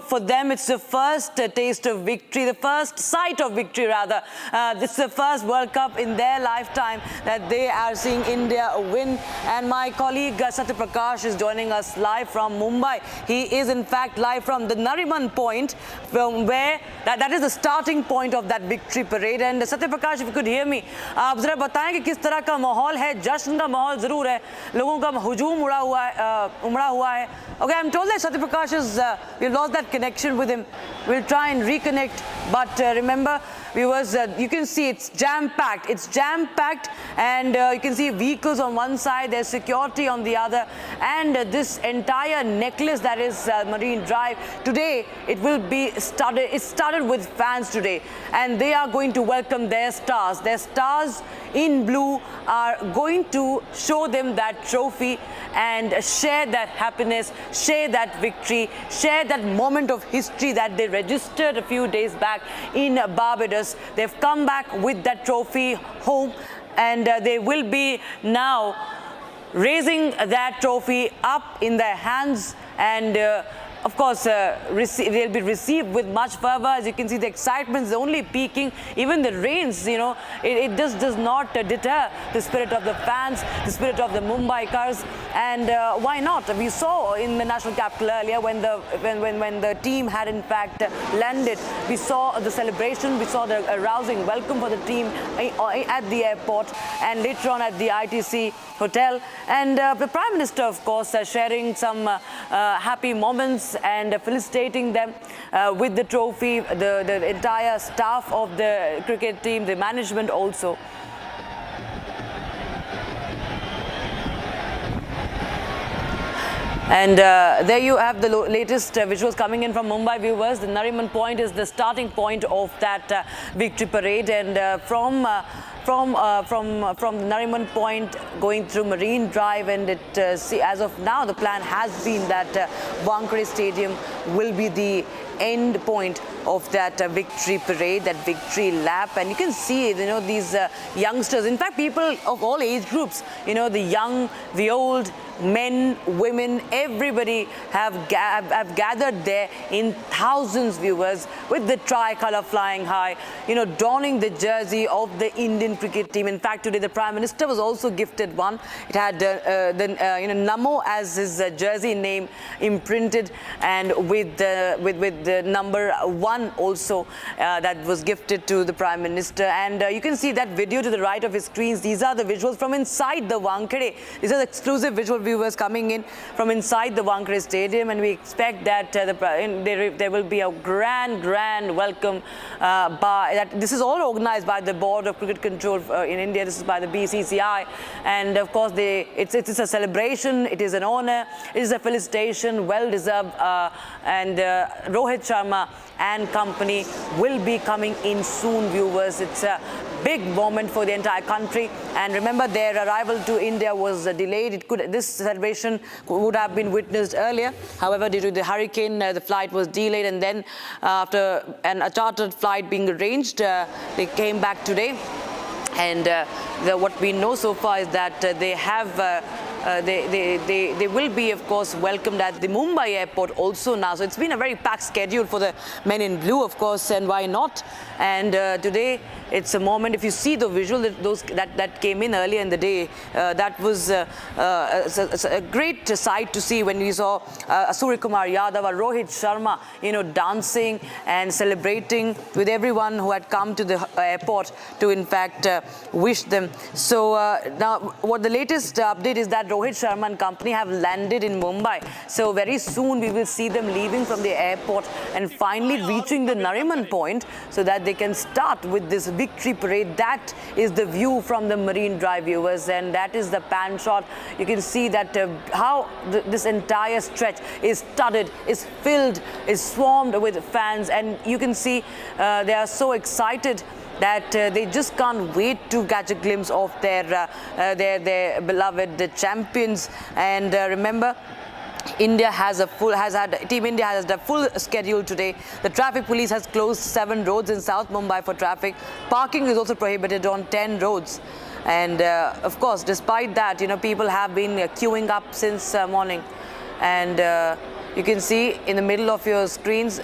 for them it's the first taste of victory, the first sight of victory rather. This is the first World Cup in their lifetime that they are seeing India win. And my colleague Satya Prakash is joining us live from Mumbai. He is in fact live from the Nariman point, from where that is the starting point of that victory parade. And Satya Prakash, if you could hear me, आप जरा बताएं कि किस तरह का माहौल है। जश्न का माहौल जरूर है, लोगों का हुजूम उमड़ा हुआ है। Okay, I'm told that Satya Prakash is we've lost that connection with him. We'll try and reconnect, but remember, viewers, you can see it's jam-packed. It's jam-packed, and you can see vehicles on one side, there's security on the other, and this entire necklace that is Marine Drive. Today, it will be started. It started with fans today, and they are going to welcome their stars. Their stars in blue are going to show them that trophy and share that happiness share that victory, share that moment of history that they registered a few days back in Barbados. They've come back with that trophy home, and they will be now raising that trophy up in their hands, and of course, they'll be received with much fervor. As you can see, the excitement is only peaking. Even the rains, you know, it just does not deter the spirit of the fans, the spirit of the Mumbaikars. And why not? We saw in the national capital earlier when the team had in fact landed. We saw the celebration. We saw the rousing welcome for the team at the airport and later on at the ITC hotel. And the Prime Minister, of course, sharing some happy moments and felicitating them with the trophy, the entire staff of the cricket team, the management also. And there you have the latest visuals coming in from Mumbai viewers. The Nariman Point is the starting point of that victory parade, and from the Nariman Point going through Marine Drive, and as of now the plan has been that Wankhede Stadium will be the end point of that victory parade, that victory lap. And you can see, you know, these youngsters, in fact people of all age groups, you know, the young, the old, men, women, everybody have gathered there in thousands, viewers, with the tricolour flying high, you know, donning the jersey of the Indian cricket team. In fact, today the Prime Minister was also gifted one. It had you know, Namo as his jersey name imprinted, and with the number 1 also that was gifted to the Prime Minister. And you can see that video to the right of his screens. These are the visuals from inside the Wankhede. These are the exclusive visual viewers coming in from inside the Wankhede Stadium, and we expect that there will be a grand welcome this is all organized by the Board of Cricket Control in India. This is by the BCCI, and of course it's a celebration, it is an honor, it is a felicitation, well deserved, and Rohit Sharma and company will be coming in soon, viewers. It's a big moment for the entire country, and remember, their arrival to India was delayed. This celebration would have been witnessed earlier. However, due to the hurricane, the flight was delayed, and then after a chartered flight being arranged, they came back today. And what we know so far is that they have they will be, of course, welcomed at the Mumbai airport also now. So it's been a very packed schedule for the men in blue, of course, and why not? And today it's a moment. If you see the visual that came in earlier in the day, that was a great sight to see when we saw Surya Kumar Yadav, Rohit Sharma, you know, dancing and celebrating with everyone who had come to the airport to, in fact, wish them. So now, what the latest update is that Rohit Sharma and company have landed in Mumbai. So very soon we will see them leaving from the airport and finally reaching the Nariman Point so that they can start with this victory parade. That is the view from the Marine Drive, viewers, and that is the pan shot. You can see that how this entire stretch is studded, is filled, is swarmed with fans, and you can see they are so excited that they just can't wait to catch a glimpse of their beloved champions. And remember, Team India has a full schedule today. The traffic police has closed 7 roads in South Mumbai for traffic. Parking is also prohibited on 10 roads. And of course, despite that, you know, people have been queuing up since morning. And you can see in the middle of your screens,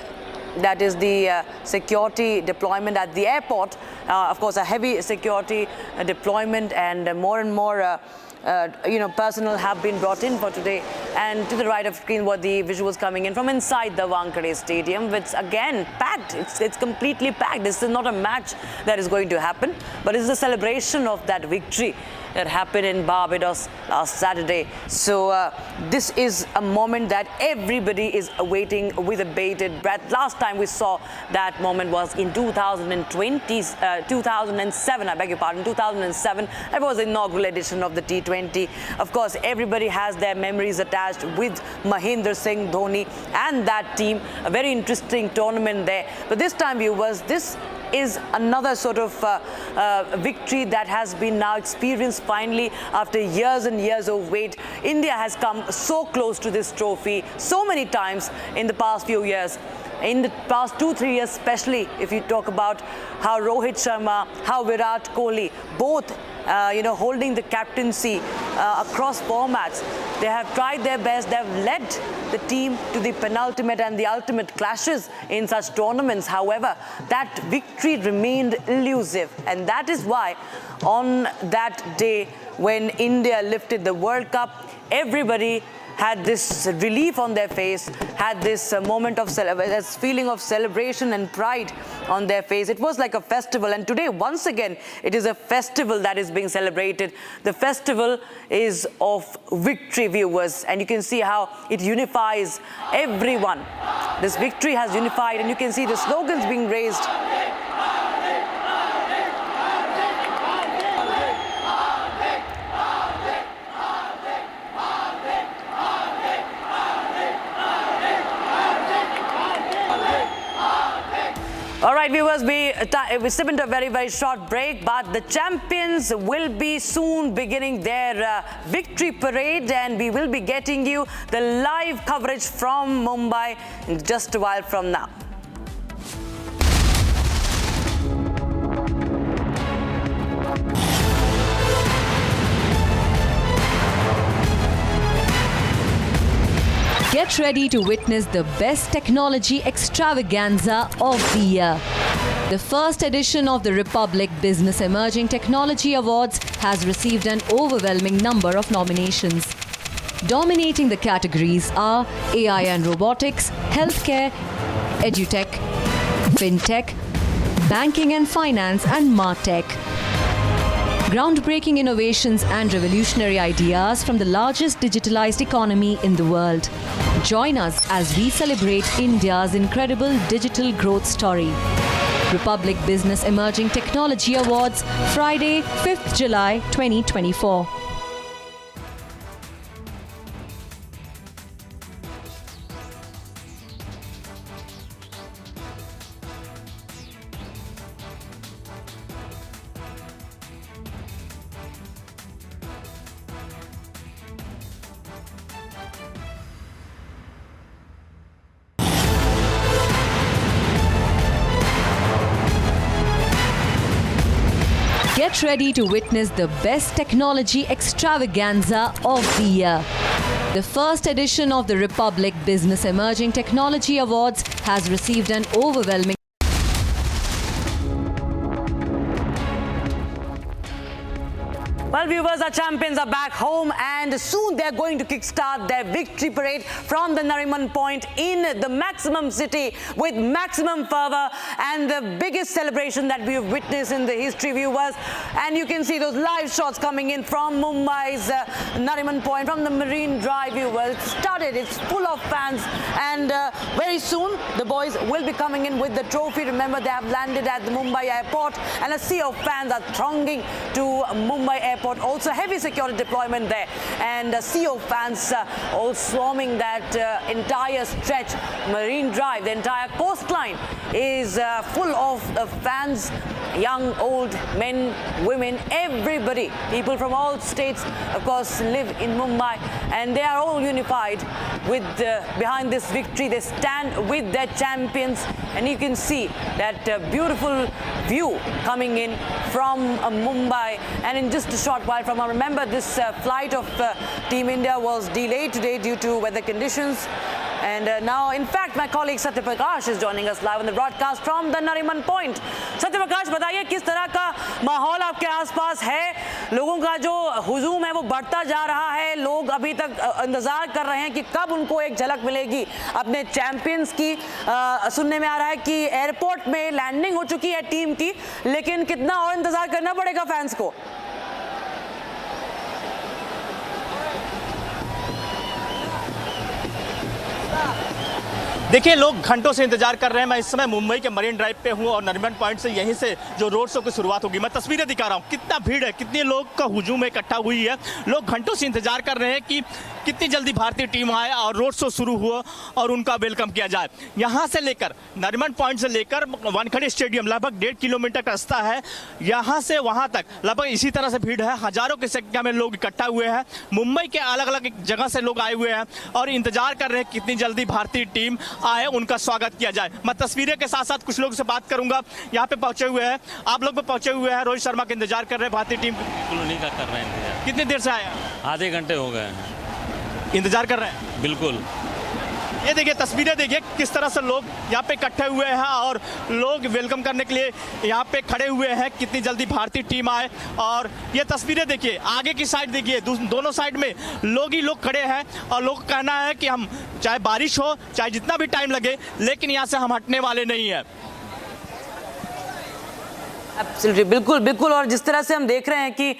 that is the security deployment at the airport. Of course, a heavy security deployment, and more and more you know, personnel have been brought in for today. And to the right of screen were the visuals coming in from inside the Wankhede Stadium. It's again packed. It's completely packed. This is not a match that is going to happen, but it's a celebration of that victory that happened in Barbados last Saturday. So this is a moment that everybody is awaiting with a bated breath. Last time we saw that moment was in 2007, I beg your pardon, 2007. That was the inaugural edition of the T20. Of course, everybody has their memories attached with Mahendra Singh Dhoni and that team. A very interesting tournament there. But this time, viewers, this is another sort of victory that has been now experienced finally after years and years of wait. India has come so close to this trophy so many times in the past few years. In the past 2-3 years, especially if you talk about how Rohit Sharma, how Virat Kohli, both holding the captaincy across formats, they have tried their best. They have led the team to the penultimate and the ultimate clashes in such tournaments. However, that victory remained elusive, and that is why on that day when India lifted the World Cup, everybody had this relief on their face, had this moment of this feeling of celebration and pride on their face. It was like a festival, and today once again it is a festival that is being celebrated. The festival is of victory, viewers, and you can see how it unifies everyone. This victory has unified, and you can see the slogans being raised. All right, viewers, we step into a very, very short break, but the champions will be soon beginning their victory parade, and we will be getting you the live coverage from Mumbai in just a while from now. Get ready to witness the best technology extravaganza of the year. The first edition of the Republic Business Emerging Technology Awards has received an overwhelming number of nominations. Dominating the categories are AI and robotics, healthcare, edutech, fintech, banking and finance, and martech. Groundbreaking innovations and revolutionary ideas from the largest digitalized economy in the world. Join us as we celebrate India's incredible digital growth story. Republic Business Emerging Technology Awards, Friday, 5th July 2024. Get ready to witness the best technology extravaganza of the year. The first edition of the Republic Business Emerging Technology Awards has received an overwhelming. Well, viewers, our champions are back home, and soon they're going to kickstart their victory parade from the Nariman Point in the maximum city with maximum fervor and the biggest celebration that we've witnessed in the history, viewers. And you can see those live shots coming in from Mumbai's Nariman Point, from the Marine Drive, viewers. It started, it's full of fans, and very soon the boys will be coming in with the trophy. Remember, they have landed at the Mumbai airport, and a sea of fans are thronging to Mumbai airport. Also heavy security deployment there, and a sea of fans all swarming that entire stretch. Marine Drive, the entire coastline is full of fans, young, old, men, women, everybody. People from all states, of course, live in Mumbai, and they are all unified with behind this victory. They stand with their champions, and you can see that beautiful view coming in from Mumbai. And in just a short while from now, remember, this flight of Team India was delayed today due to weather conditions. And now, in fact, my colleague Satya Prakash is joining us live on the broadcast from the Nariman Point. Satya Prakash, बताइए किस तरह का माहौल आपके आसपास है? लोगों का जो हुजूम है वो बढ़ता जा रहा है. लोग अभी तक इंतजार कर रहे हैं कि कब उनको एक झलक मिलेगी अपने चैंपियंस की. सुनने में आ रहा है कि एयरपोर्ट में लैंडिंग हो चुकी है टीम की, लेकिन कितना और इंतजार करना पड़ेगा फैंस को? देखिए, लोग घंटों से इंतजार कर रहे हैं. मैं इस समय मुंबई के मरीन ड्राइव पे हूं और नरीमन पॉइंट से यहीं से जो रोड शो की शुरुआत होगी, मैं तस्वीरें दिखा रहा हूं. कितना भीड़ है, कितने लोग का हुजूम इकट्ठा हुई है. लोग घंटों से इंतजार कर रहे हैं कि कितनी जल्दी भारतीय टीम आए और रोड शो शुरू हुआ और उनका वेलकम किया जाए। यहाँ से लेकर नरीमन पॉइंट से लेकर वानखेड़े स्टेडियम लगभग 1.5 किलोमीटर का रास्ता है। यहाँ से वहाँ तक लगभग इसी तरह से भीड़ है, हजारों की संख्या में लोग इकट्ठा हुए हैं। मुंबई के अलग अलग जगह से लोग आए हुए हैं और इंतजार कर रहे हैं कितनी जल्दी भारतीय टीम आए, उनका स्वागत किया जाए। मैं तस्वीरें के साथ साथ कुछ लोगों से बात करूंगा। यहाँ पे पहुंचे हुए हैं, आप लोग भी पहुंचे हुए हैं, रोहित शर्मा के इंतजार कर रहे हैं भारतीय टीम। नहीं कर रहे हैं। कितनी देर से आए? आधे घंटे हो गए हैं। इंतजार कर रहे हैं? बिल्कुल। ये देखिए तस्वीरें, देखिए किस तरह से लोग यहाँ पे इकट्ठे हुए हैं और लोग वेलकम करने के लिए यहाँ पे खड़े हुए हैं, कितनी जल्दी भारतीय टीम आए। और ये तस्वीरें देखिए, आगे की साइड देखिए, दोनों साइड में लोग ही लोग खड़े हैं और लोग कहना है कि हम चाहे बारिश हो, चाहे जितना भी टाइम लगे, लेकिन यहाँ से हम हटने वाले नहीं है। एब्सोल्युटली, बिल्कुल बिल्कुल। और जिस तरह से हम देख रहे हैं कि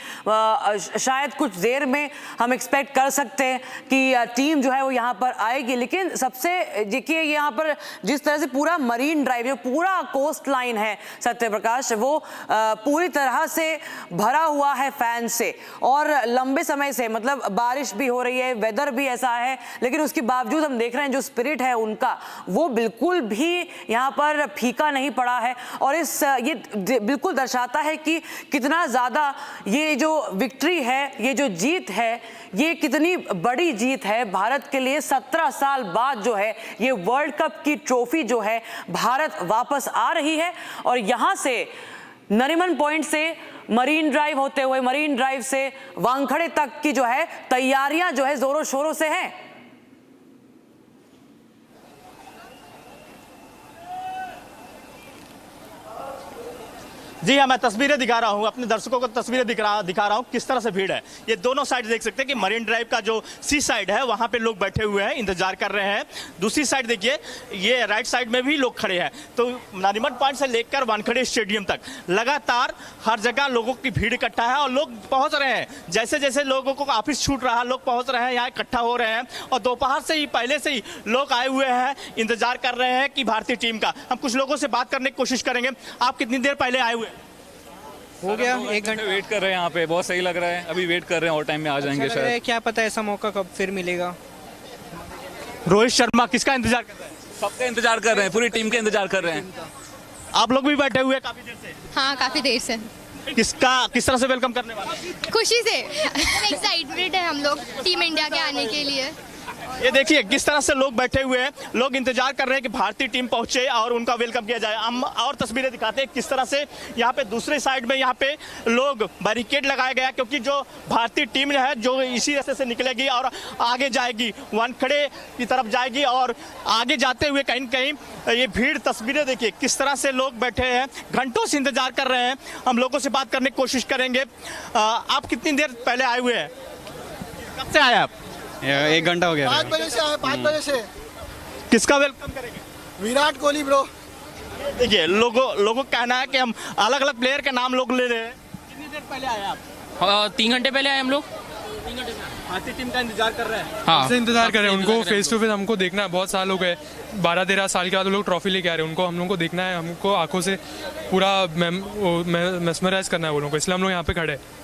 शायद कुछ देर में हम एक्सपेक्ट कर सकते हैं कि टीम जो है वो यहाँ पर आएगी, लेकिन सबसे देखिए यहाँ पर जिस तरह से पूरा मरीन ड्राइव, जो पूरा कोस्ट लाइन है सत्य प्रकाश, वो पूरी तरह से भरा हुआ है फैन से और लंबे समय से, मतलब बारिश भी हो रही है, वेदर भी ऐसा है, लेकिन उसके बावजूद हम देख रहे हैं जो स्पिरिट है उनका वो बिल्कुल भी यहाँ पर फीका नहीं पड़ा है। और ये बिल्कुल दर्शाता है कि कितना ज्यादा ये जो विक्ट्री है, ये जो जीत है, ये कितनी बड़ी जीत है भारत के लिए। 17 साल बाद जो है ये वर्ल्ड कप की ट्रॉफी जो है भारत वापस आ रही है। और यहां से नरीमन पॉइंट से मरीन ड्राइव होते हुए, मरीन ड्राइव से वानखेड़े तक की जो है तैयारियां जो है जोरों शोरों से हैं। जी हाँ, मैं तस्वीरें दिखा रहा हूँ, अपने दर्शकों को तस्वीरें दिखा रहा हूँ किस तरह से भीड़ है। ये दोनों साइड देख सकते हैं कि मरीन ड्राइव का जो सी साइड है वहाँ पे लोग बैठे हुए हैं, इंतजार कर रहे हैं। दूसरी साइड देखिए, ये राइट साइड में भी लोग खड़े हैं। तो नरीमन पॉइंट से लेकर वानखेड़े स्टेडियम तक लगातार हर जगह लोगों की भीड़ इकट्ठा है और लोग पहुँच रहे हैं। जैसे जैसे लोगों को ऑफिस छूट रहा, लोग पहुँच रहे हैं, यहाँ इकट्ठा हो रहे हैं। और दोपहर से ही, पहले से ही लोग आए हुए हैं, इंतजार कर रहे हैं कि भारतीय टीम का। हम कुछ लोगों से बात करने की कोशिश करेंगे। आप कितनी देर पहले आए हुए? हो गया 1 घंटा वेट कर रहे हैं यहाँ पे, बहुत सही लग रहा है। अभी वेट कर रहे हैं और टाइम में आ जाएंगे शायद, क्या पता ऐसा मौका कब फिर मिलेगा। रोहित शर्मा किसका इंतजार कर रहे हैं? सबका इंतजार कर रहे हैं, पूरी टीम के इंतजार कर रहे हैं। आप लोग भी बैठे हुए काफी देर से? हाँ, काफी देर से। किस तरह से वेलकम करने वाले? खुशी से, एक्साइटमेंट है हम लोग टीम इंडिया के आने के लिए। ये देखिए किस तरह से लोग बैठे हुए हैं, लोग इंतजार कर रहे हैं कि भारतीय टीम पहुंचे और उनका वेलकम किया जाए। हम और तस्वीरें दिखाते हैं किस तरह से यहाँ पे दूसरे साइड में यहाँ पे लोग बैरिकेड लगाया गया, क्योंकि जो भारतीय टीम है जो इसी रास्ते से निकलेगी और आगे जाएगी, वानखेड़े की तरफ जाएगी। और आगे जाते हुए कहीं कहीं ये भीड़, तस्वीरें देखिए किस तरह से लोग बैठे हैं, घंटों से इंतजार कर रहे हैं। हम लोगों से बात करने की कोशिश करेंगे। आप कितनी देर पहले आए हुए हैं? कब से आए आप? 1 घंटा हो गया। 5 बजे से आए, 5 बजे से। किसका वेलकम करेंगे? विराट कोहली ब्रो। देखिए लोगों का कहना है कि हम अलग अलग प्लेयर के नाम लोग ले रहे हैं। कितनी देर पहले आए आप? 3 घंटे पहले आए हम लोग। 3 घंटे भारतीय टीम का इंतजार कर रहे हैं। हाँ, इंतजार कर रहे हैं उनको फेस टू फेस हमको देखना है। बहुत साल हो गए, 12-13 साल के बाद लोग ट्रॉफी लेके आ रहे हैं, उनको हम लोग को देखना है, हमको आंखों से पूरा मेस्मराइज करना है वो लोगों को, इसलिए हम लोग यहाँ पे खड़े हैं।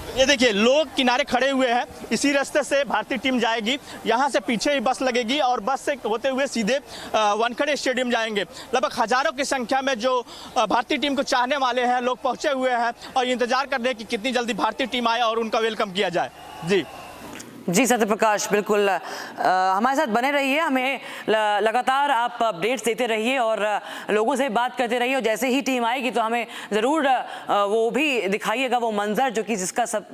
ये देखिए लोग किनारे खड़े हुए हैं, इसी रास्ते से भारतीय टीम जाएगी। यहाँ से पीछे ही बस लगेगी और बस से होते हुए सीधे वानखेड़े स्टेडियम जाएंगे। लगभग हजारों की संख्या में जो भारतीय टीम को चाहने वाले हैं लोग पहुंचे हुए हैं और इंतजार कर रहे हैं कि कितनी जल्दी भारतीय टीम आए और उनका वेलकम किया जाए। जी सत्य प्रकाश, बिल्कुल हमारे साथ बने रहिए, हमें लगातार आप अपडेट्स देते रहिए और लोगों से बात करते रहिए। और जैसे ही टीम आएगी तो हमें ज़रूर वो भी दिखाइएगा, वो मंजर जो कि जिसका सब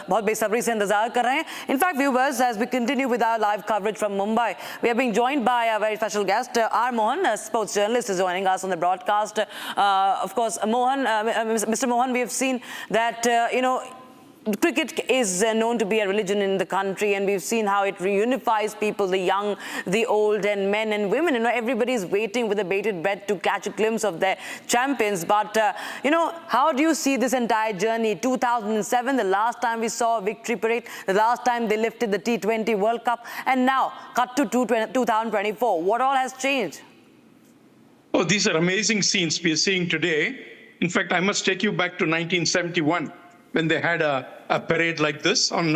बहुत बेसब्री से इंतजार कर रहे हैं। In fact viewers, as we continue with our live coverage from Mumbai, we are being joined by a very special guest, R Mohan, sports journalist, is joining us on the broadcast. Of course, Mohan, Mr. Mohan, we have seen that cricket is known to be a religion in the country, and we've seen how it reunifies people, the young, the old, and men and women. Everybody is waiting with a bated breath to catch a glimpse of their champions. But how do you see this entire journey? 2007, the last time we saw a victory parade, the last time they lifted the T20 World Cup, and now cut to 2024. What all has changed? Oh, these are amazing scenes we are seeing today. In fact, I must take you back to 1971. When they had a parade like this on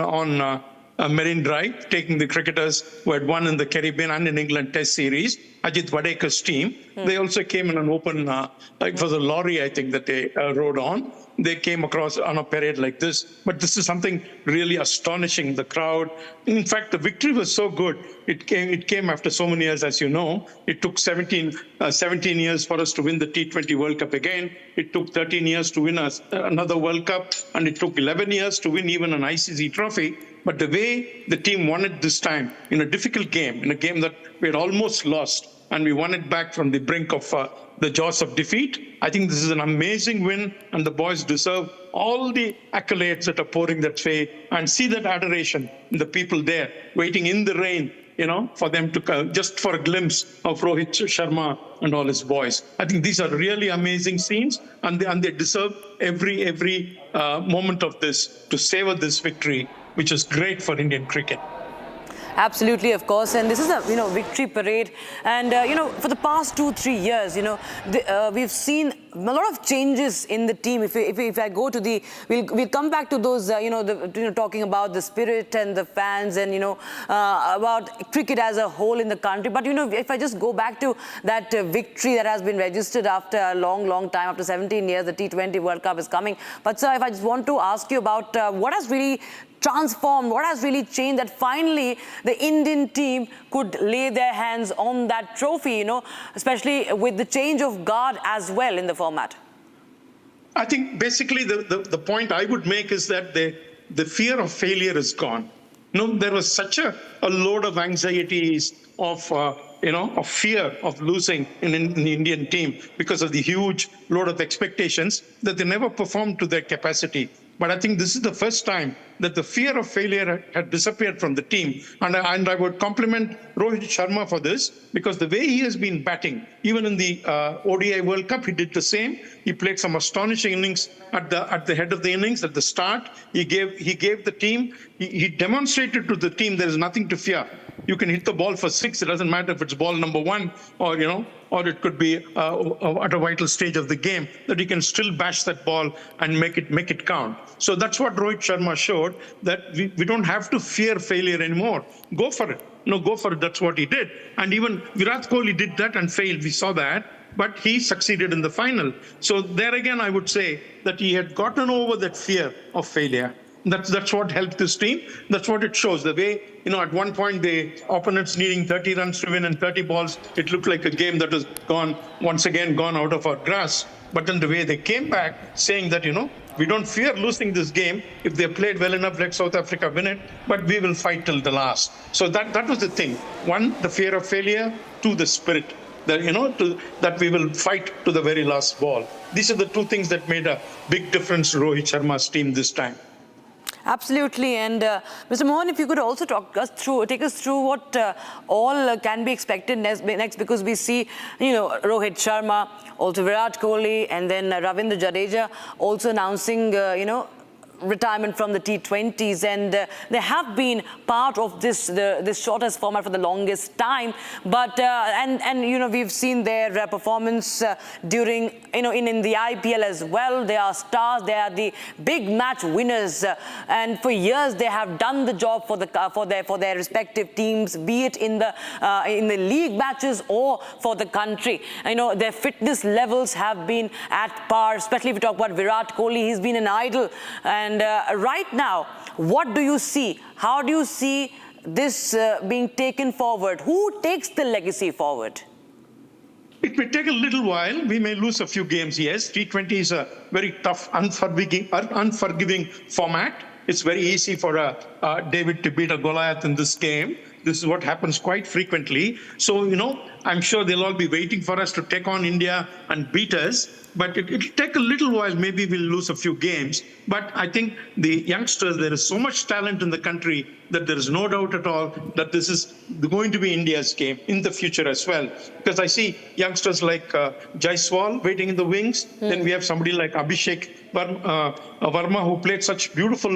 Marine Drive, taking the cricketers who had won in the Caribbean and in England Test Series, Ajit Wadekar's team. They also came in an open, it was a lorry, I think, that they rode on. They came across on a parade like this. But this is something really astonishing, the crowd. In fact, the victory was so good. It came after so many years, as you know. It took 17 years for us to win the T20 World Cup again. It took 13 years to win another World Cup. And it took 11 years to win even an ICC trophy. But the way the team won it this time, in a difficult game, in a game that we had almost lost, and we won it back from the brink of the jaws of defeat. I think this is an amazing win, and the boys deserve all the accolades that are pouring that way, and see that adoration in the people there, waiting in the rain, for them to just for a glimpse of Rohit Sharma and all his boys. I think these are really amazing scenes, and they deserve every moment of this to savor this victory, which is great for Indian cricket. Absolutely, of course, and this is a victory parade, and for the past 2-3 years, we've seen a lot of changes in the team. If I go to we'll come back to those, talking about the spirit and the fans, and about cricket as a whole in the country. But if I just go back to that victory that has been registered after a long time, after 17 years, the T20 World Cup is coming. But sir, if I just want to ask you about what has really transformed, what has really changed, that finally the Indian team could lay their hands on that trophy, especially with the change of guard as well in the format? I think basically the point I would make is that the fear of failure is gone. There was such a load of anxieties, of fear of losing in the Indian team because of the huge load of expectations that they never performed to their capacity. But I think this is the first time that the fear of failure had disappeared from the team. And I would compliment Rohit Sharma for this, because the way he has been batting, even in the ODI World Cup, he did the same. He played some astonishing innings at the head of the innings, at the start. He gave the team, he demonstrated to the team there is nothing to fear. You can hit the ball for 6. It doesn't matter if it's ball number 1 or it could be at a vital stage of the game, that you can still bash that ball and make it count. So that's what Rohit Sharma showed, that we don't have to fear failure anymore. Go for it. Go for it. That's what he did. And even Virat Kohli did that and failed. We saw that. But he succeeded in the final. So there again, I would say that he had gotten over that fear of failure. That's what helped this team. That's what it shows. The way, at one point, the opponents needing 30 runs to win and 30 balls, it looked like a game that was once again gone out of our grasp. But then the way they came back, saying that, we don't fear losing this game. If they played well enough, let South Africa win it, but we will fight till the last. So that was the thing. 1, the fear of failure. 2, the spirit. That we will fight to the very last ball. These are the 2 things that made a big difference to Rohit Sharma's team this time. Absolutely, and Mr. Mohan, if you could also take us through what all can be expected next, because we see, Rohit Sharma, also Virat Kohli, and then Ravindra Jadeja also announcing, retirement from the T20s, and they have been part of this shortest format for the longest time. But we've seen their performance during in the IPL as well. They are stars. They are the big match winners, and for years they have done the job for their respective teams, be it in the league matches or for the country. Their fitness levels have been at par. Especially if we talk about Virat Kohli, he's been an idol. And right now, what do you see? How do you see this being taken forward? Who takes the legacy forward? It may take a little while. We may lose a few games, yes. T20 is a very tough, unforgiving format. It's very easy for David to beat a Goliath in this game. This is what happens quite frequently. So, I'm sure they'll all be waiting for us to take on India and beat us. But it'll take a little while. Maybe we'll lose a few games. But I think the youngsters, there is so much talent in the country that there is no doubt at all that this is going to be India's game in the future as well. Because I see youngsters like Jaiswal waiting in the wings. Then we have somebody like Abhishek Verma, who played such beautiful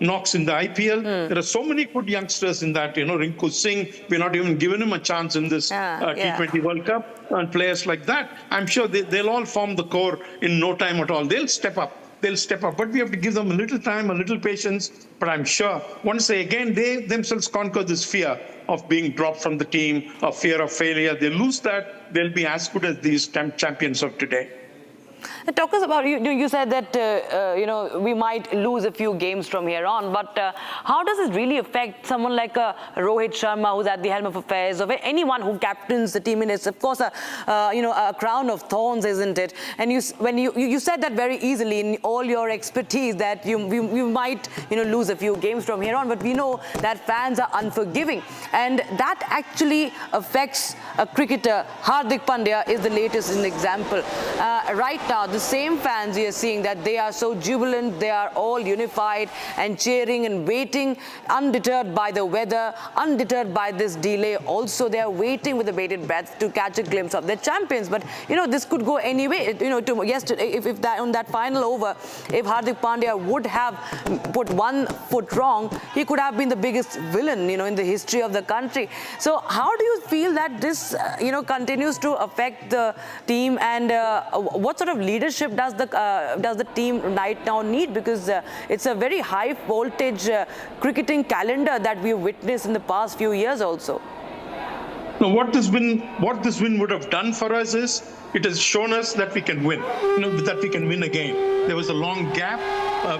knocks in the IPL. There are so many good youngsters in that. Rinku Singh, we're not even giving him a chance in this T20 World Cup. And players like that, I'm sure they'll all form the core in no time at all. They'll step up. they'll step up. But we have to give them a little time, a little patience. But I'm sure once they themselves conquer this fear of being dropped from the team, or fear of failure, they lose that, they'll be as good as these champions of today. Talk us about, you said that, we might lose a few games from here on, but how does it really affect someone like Rohit Sharma, who's at the helm of affairs, or anyone who captains the team? It's, of course, a crown of thorns, isn't it? And you said that very easily in all your expertise, that you might, lose a few games from here on, but we know that fans are unforgiving. And that actually affects a cricketer. Hardik Pandya is the latest example. Right now, the same fans we are seeing, that they are so jubilant, they are all unified and cheering and waiting, undeterred by the weather, undeterred by this delay. Also, they are waiting with a bated breath to catch a glimpse of their champions. But, this could go anyway. Yesterday, if that on that final over, if Hardik Pandya would have put one foot wrong, he could have been the biggest villain, in the history of the country. So how do you feel that this, continues to affect the team, and what sort of leadership does the team right now need? Because it's a very high voltage cricketing calendar that we've witnessed in the past few years also. Now, what this win would have done for us is, it has shown us that we can win, that we can win again. There was a long gap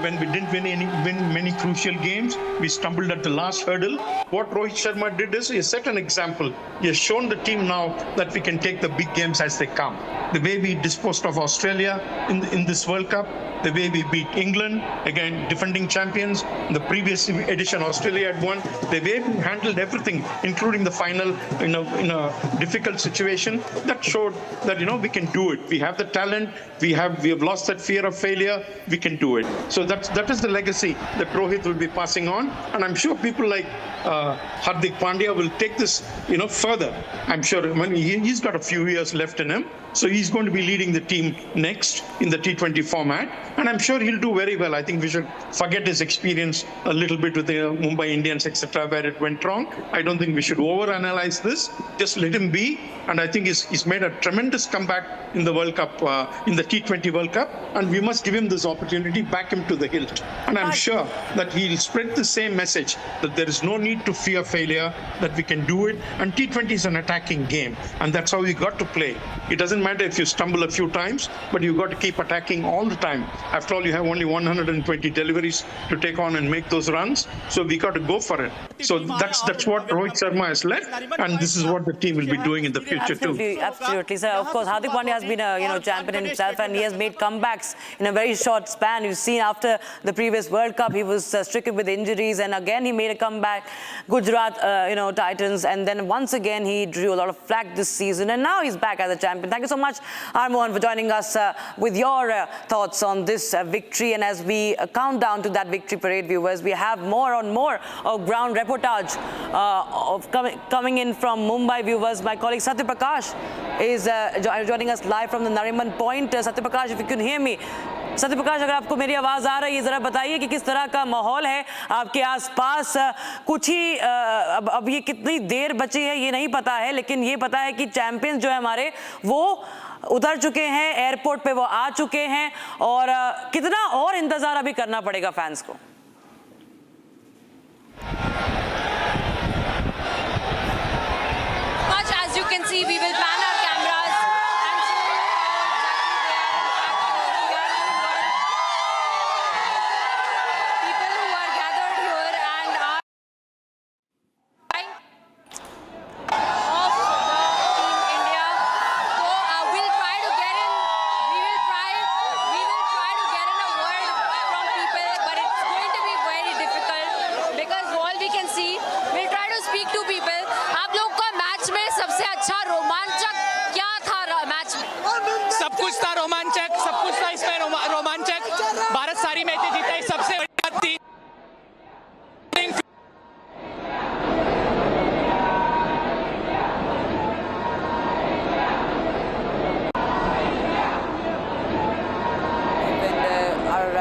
when we didn't win many crucial games. We stumbled at the last hurdle. What Rohit Sharma did is he set an example. He has shown the team now that we can take the big games as they come. The way we disposed of Australia in this World Cup, the way we beat England, again defending champions. In the previous edition, Australia had won. The way we handled everything, including the final, in a difficult situation, that showed that we can do it. We have the talent. We have lost that fear of failure. We can do it. So that is the legacy that Rohit will be passing on, and I'm sure people like Hardik Pandya will take this further. I'm sure he's got a few years left in him. So he's going to be leading the team next in the T20 format, and I'm sure he'll do very well. I think we should forget his experience a little bit with the Mumbai Indians, etc., where it went wrong. I don't think we should overanalyze this. Just let him be, and I think he's made a tremendous comeback in the World Cup, in the T20 World Cup, and we must give him this opportunity, back him to the hilt. And I'm sure that he'll spread the same message, that there is no need to fear failure, that we can do it. And T20 is an attacking game, and that's how we got to play. It doesn't matter if you stumble a few times, but you've got to keep attacking all the time. After all, you have only 120 deliveries to take on and make those runs, so we got to go for it. So that's what Rohit Sharma has led, and this is what the team will be doing in the future too. Absolutely. So of course, Hardik Pandya has been a champion himself, and he has made comebacks in a very short span. You've seen after the previous World Cup, he was stricken with injuries, and again he made a comeback. Gujarat, Titans, and then once again he drew a lot of flack this season, and now he's back as a champion. Thank you so much, Armohan, for joining us with your thoughts on this victory. And as we count down to that victory parade, viewers, we have more of ground reportage coming in from Mumbai, viewers. My colleague Satya Prakash is joining us live from the Nariman Point. Satya Prakash, if you can hear me. Satya Prakash, अगर आपको मेरी आवाज़ आ रही है, ज़रा बताइए कि किस तरह का माहौल है आपके आसपास। कुछ ही अब ये कितनी देर बची है ये नहीं पता है, लेकिन ये पता है कि चैंपियंस जो है हमारे वो उतर चुके हैं, एयरपोर्ट पे वो आ चुके हैं, और कितना और इंतज़ार अभी करना पड़ेगा फैंस को। As you can see, we will pan our cameras and show you people who are gathered here and are of the Team India. So we'll try to get in. We will try to get in a word from people, but it's going to be very difficult because all we can see. We'll try to speak to people. आप लोग का match में सबसे अच्छा रोमांचक क्या था match में? सब कुछ था रोमांचक, सब कुछ था इसमें रोमांचक। भारत सारी मैचें जीता है, सबसे बड़ी बात थी।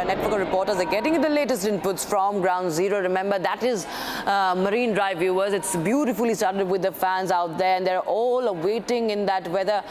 Network of reporters are getting the latest inputs from Ground Zero. Remember, that is Marine Drive viewers. It's beautifully started with the fans out there, and they're all waiting in that weather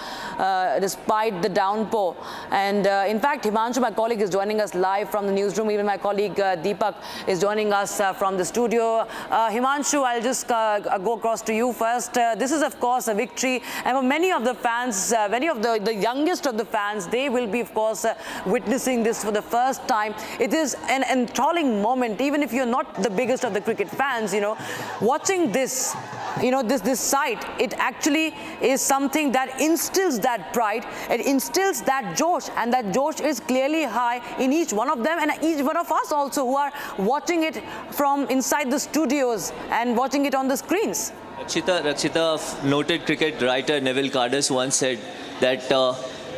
despite the downpour. And in fact, Himanshu, my colleague, is joining us live from the newsroom. Even my colleague Deepak is joining us from the studio. Himanshu, I'll just go across to you first. This is, of course, a victory, and for many of the fans, many of the youngest of the fans, they will be, of course, witnessing this for the first time. It is an enthralling moment, even if you're not the biggest of the cricket fans. You know, watching this, you know, this sight, it actually is something that instills that pride, it instills that josh, and that josh is clearly high in each one of them and each one of us also who are watching it from inside the studios and watching it on the screens. Rakshita, noted cricket writer Neville Cardus once said that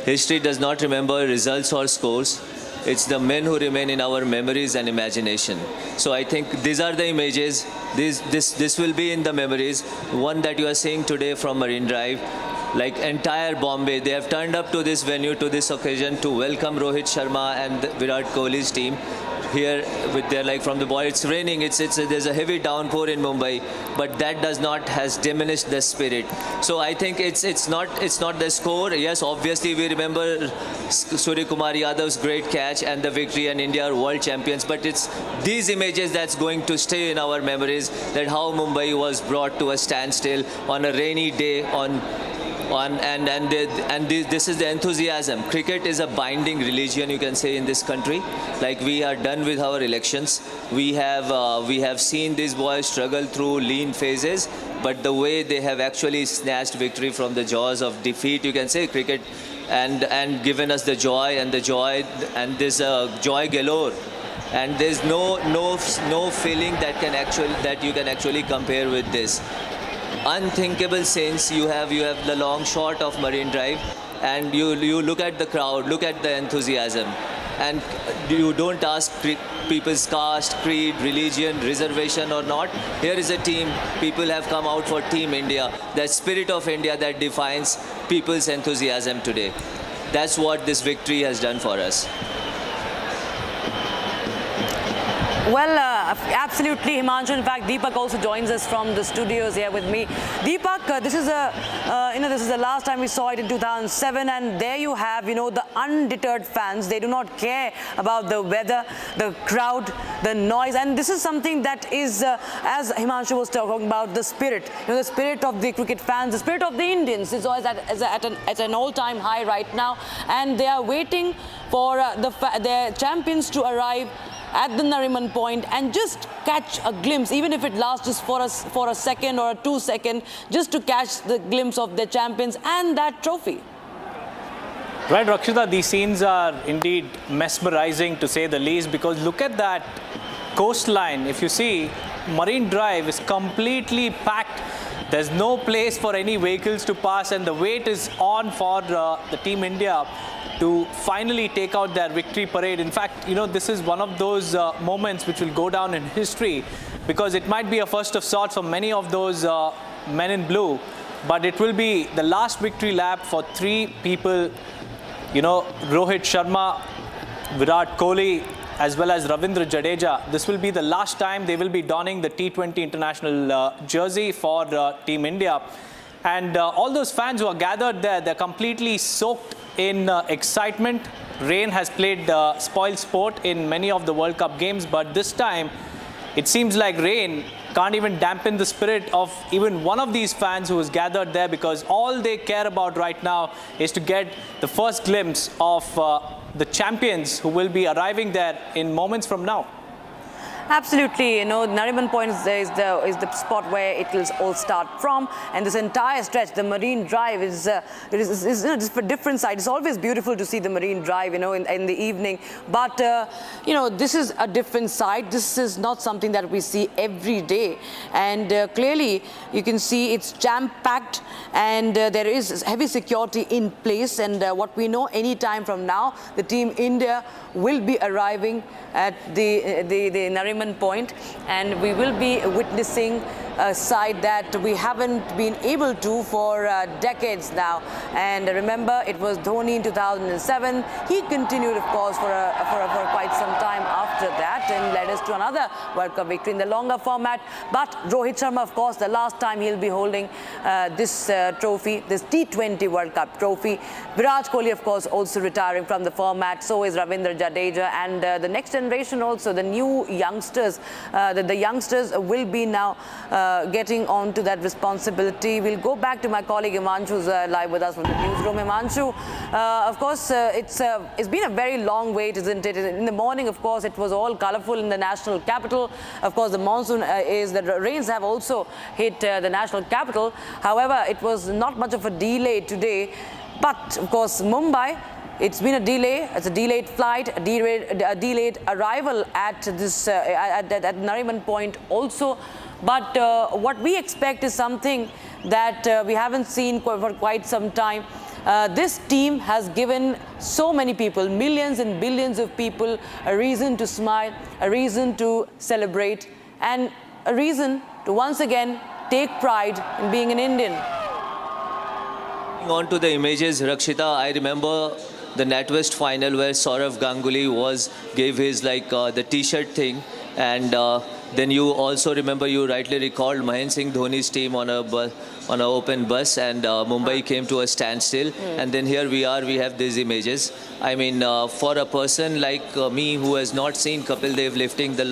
history does not remember results or scores. It's the men who remain in our memories and imagination. So I think these are the images. This will be in the memories. One that you are seeing today from Marine Drive. Like entire Bombay, they have turned up to this venue, to this occasion, to welcome Rohit Sharma and Virat Kohli's team here with their, like, from the boy. It's raining, there's a heavy downpour in Mumbai, but that has diminished the spirit. So I think it's not the score. Yes, obviously we remember Surya Kumar Yadav's great catch and the victory, and India are world champions, but it's these images that's going to stay in our memories, that how Mumbai was brought to a standstill on a rainy day this is the enthusiasm. Cricket is a binding religion, you can say, in this country. Like, we are done with our elections. We have seen these boys struggle through lean phases, but the way they have actually snatched victory from the jaws of defeat, you can say, cricket, and given us the joy and this joy galore. And there's no feeling that you can actually compare with this. Unthinkable scenes. You have the long shot of Marine Drive, and you look at the crowd, look at the enthusiasm, and you don't ask people's caste, creed, religion, reservation or not. Here is a team. People have come out for Team India. That spirit of India that defines people's enthusiasm today. That's what this victory has done for us. Well, absolutely, Himanshu. In fact, Deepak also joins us from the studios here with me. Deepak, this is the last time we saw it in 2007, and there you have, the undeterred fans. They do not care about the weather, the crowd, the noise, and this is something that is, as Himanshu was talking about, the spirit. The spirit of the cricket fans, the spirit of the Indians is always at an all-time high right now, and they are waiting for their champions to arrive at the Nariman Point and just catch a glimpse, even if it lasts just for a second or 2 seconds, just to catch the glimpse of their champions and that trophy. Right, Rakshita, these scenes are indeed mesmerizing, to say the least, because look at that coastline. If you see, Marine Drive is completely packed. There's no place for any vehicles to pass, and the wait is on for the Team India to finally take out their victory parade. In fact, this is one of those moments which will go down in history, because it might be a first of sorts for many of those men in blue, but it will be the last victory lap for 3 people, Rohit Sharma, Virat Kohli, as well as Ravindra Jadeja. This will be the last time they will be donning the T20 international jersey for Team India. And all those fans who are gathered there, they're completely soaked in excitement. Rain has played spoil sport in many of the World Cup games, but this time it seems like rain can't even dampen the spirit of even one of these fans who is gathered there, because all they care about right now is to get the first glimpse of the champions who will be arriving there in moments from now. Absolutely, Nariman Point is the spot where it will all start from, and this entire stretch, the Marine Drive, is just for different side. It's always beautiful to see the Marine Drive, in the evening, but this is a different side. This is not something that we see every day, and clearly you can see it's jam-packed, and there is heavy security in place. And what we know, any time from now, the Team India will be arriving at the Nariman Point, and we will be witnessing a side that we haven't been able to for decades now. And remember, it was Dhoni in 2007. He continued, of course, for quite some time after after that and led us to another World Cup victory in the longer format. But Rohit Sharma, of course, the last time he'll be holding this trophy, this T20 World Cup trophy. Virat Kohli, of course, also retiring from the format. So is Ravindra Jadeja, and the next generation also, the new youngsters, the youngsters will be now getting on to that responsibility. We'll go back to my colleague Himanshu, who's live with us from the newsroom. Himanshu, of course, it's been a very long wait, isn't it? In the morning, of course, it was all colourful in the national capital. Of course, the monsoon the rains have also hit the national capital. However, it was not much of a delay today. But, of course, Mumbai, it's been a delay. It's a delayed flight, a delayed arrival at this at Nariman Point also. But what we expect is something that we haven't seen for quite some time. This team has given so many people, millions and billions of people, a reason to smile, a reason to celebrate, and a reason to once again take pride in being an Indian. On to the images, Rakshita, I remember the NatWest final where Saurav Ganguly gave his the t-shirt thing, and then you also remember, you rightly recalled Mahendra Singh Dhoni's team on an open bus, and Mumbai came to a standstill. And then here we are, we have these images. I mean, for a person like me who has not seen Kapil Dev lifting the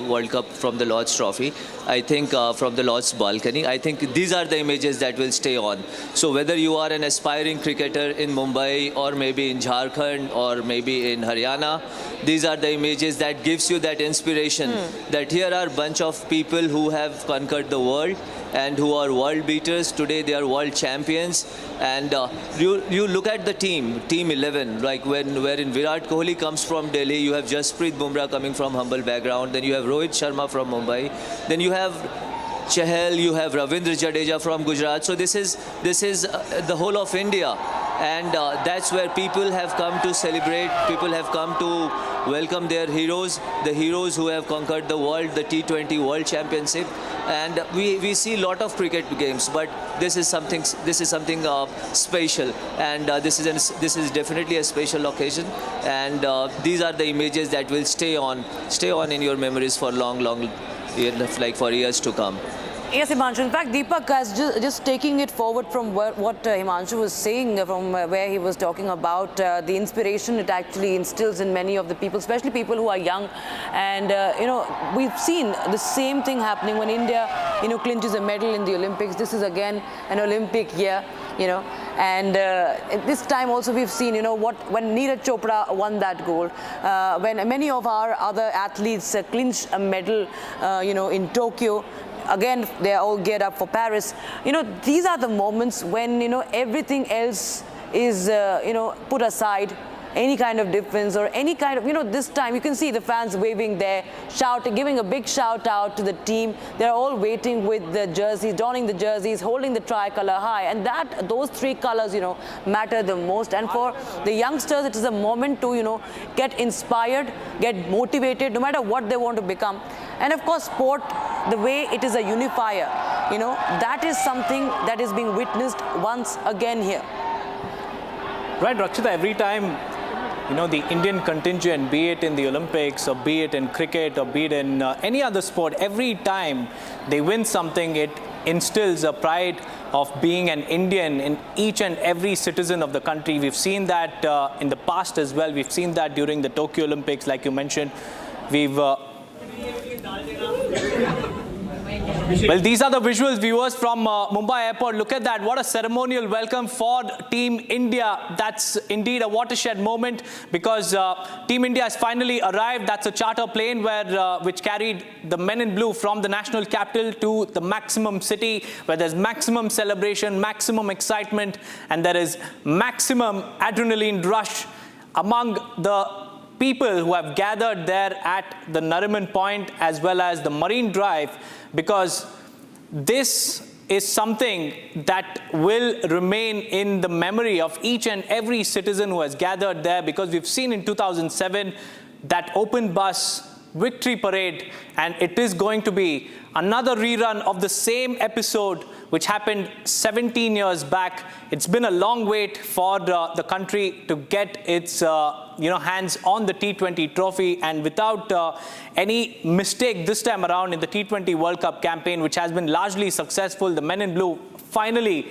World Cup from the Lord's Trophy, I think from the Lord's balcony, I think these are the images that will stay on. So whether you are an aspiring cricketer in Mumbai or maybe in Jharkhand or maybe in Haryana, these are the images that gives you that inspiration that here are a bunch of people who have conquered the world and who are world beaters. Today they are world champions. And you look at the team 11, like wherein Virat Kohli comes from Delhi, you have Jasprit Bumrah coming from humble background, then you have Rohit Sharma from Mumbai, then you have Chahal, you have Ravindra Jadeja from Gujarat. So this is the whole of India, and that's where people have come to celebrate. People have come to welcome their heroes, the heroes who have conquered the world, the T20 World Championship. And we see a lot of cricket games, but this is something special, and this is definitely a special occasion. And these are the images that will stay on in your memories for long, for years to come. Yes, Himanshu. In fact, Deepak, just taking it forward from what Himanshu was saying, from where he was talking about the inspiration it actually instills in many of the people, especially people who are young. And, we've seen the same thing happening when India, clinches a medal in the Olympics. This is again an Olympic year, and this time also we've seen, when Neeraj Chopra won that gold, when many of our other athletes clinched a medal, in Tokyo. Again, they're all geared up for Paris. These are the moments when, everything else is, put aside. Any kind of difference or any kind of, this time you can see the fans waving there, shouting, giving a big shout out to the team. They're all waiting with the jerseys, donning the jerseys, holding the tricolour high. And those three colours, matter the most. And for the youngsters, it is a moment to, get inspired, get motivated, no matter what they want to become. And of course, sport, the way it is a unifier, that is something that is being witnessed once again here. Right, Rakshita, every time, the Indian contingent, be it in the Olympics or be it in cricket or be it in any other sport, every time they win something, it instills a pride of being an Indian in each and every citizen of the country. We've seen that in the past as well. We've seen that during the Tokyo Olympics, like you mentioned. Well, these are the visuals, viewers, from Mumbai Airport. Look at that. What a ceremonial welcome for Team India. That's indeed a watershed moment, because Team India has finally arrived. That's a charter plane which carried the men in blue from the national capital to the maximum city, where there's maximum celebration, maximum excitement, and there is maximum adrenaline rush among the people who have gathered there at the Nariman Point as well as the Marine Drive, because this is something that will remain in the memory of each and every citizen who has gathered there, because we've seen in 2007 that open bus victory parade, and it is going to be another rerun of the same episode which happened 17 years back. It's been a long wait for the country to get its hands on the T20 trophy, and without any mistake this time around in the T20 World Cup campaign, which has been largely successful, the men in blue finally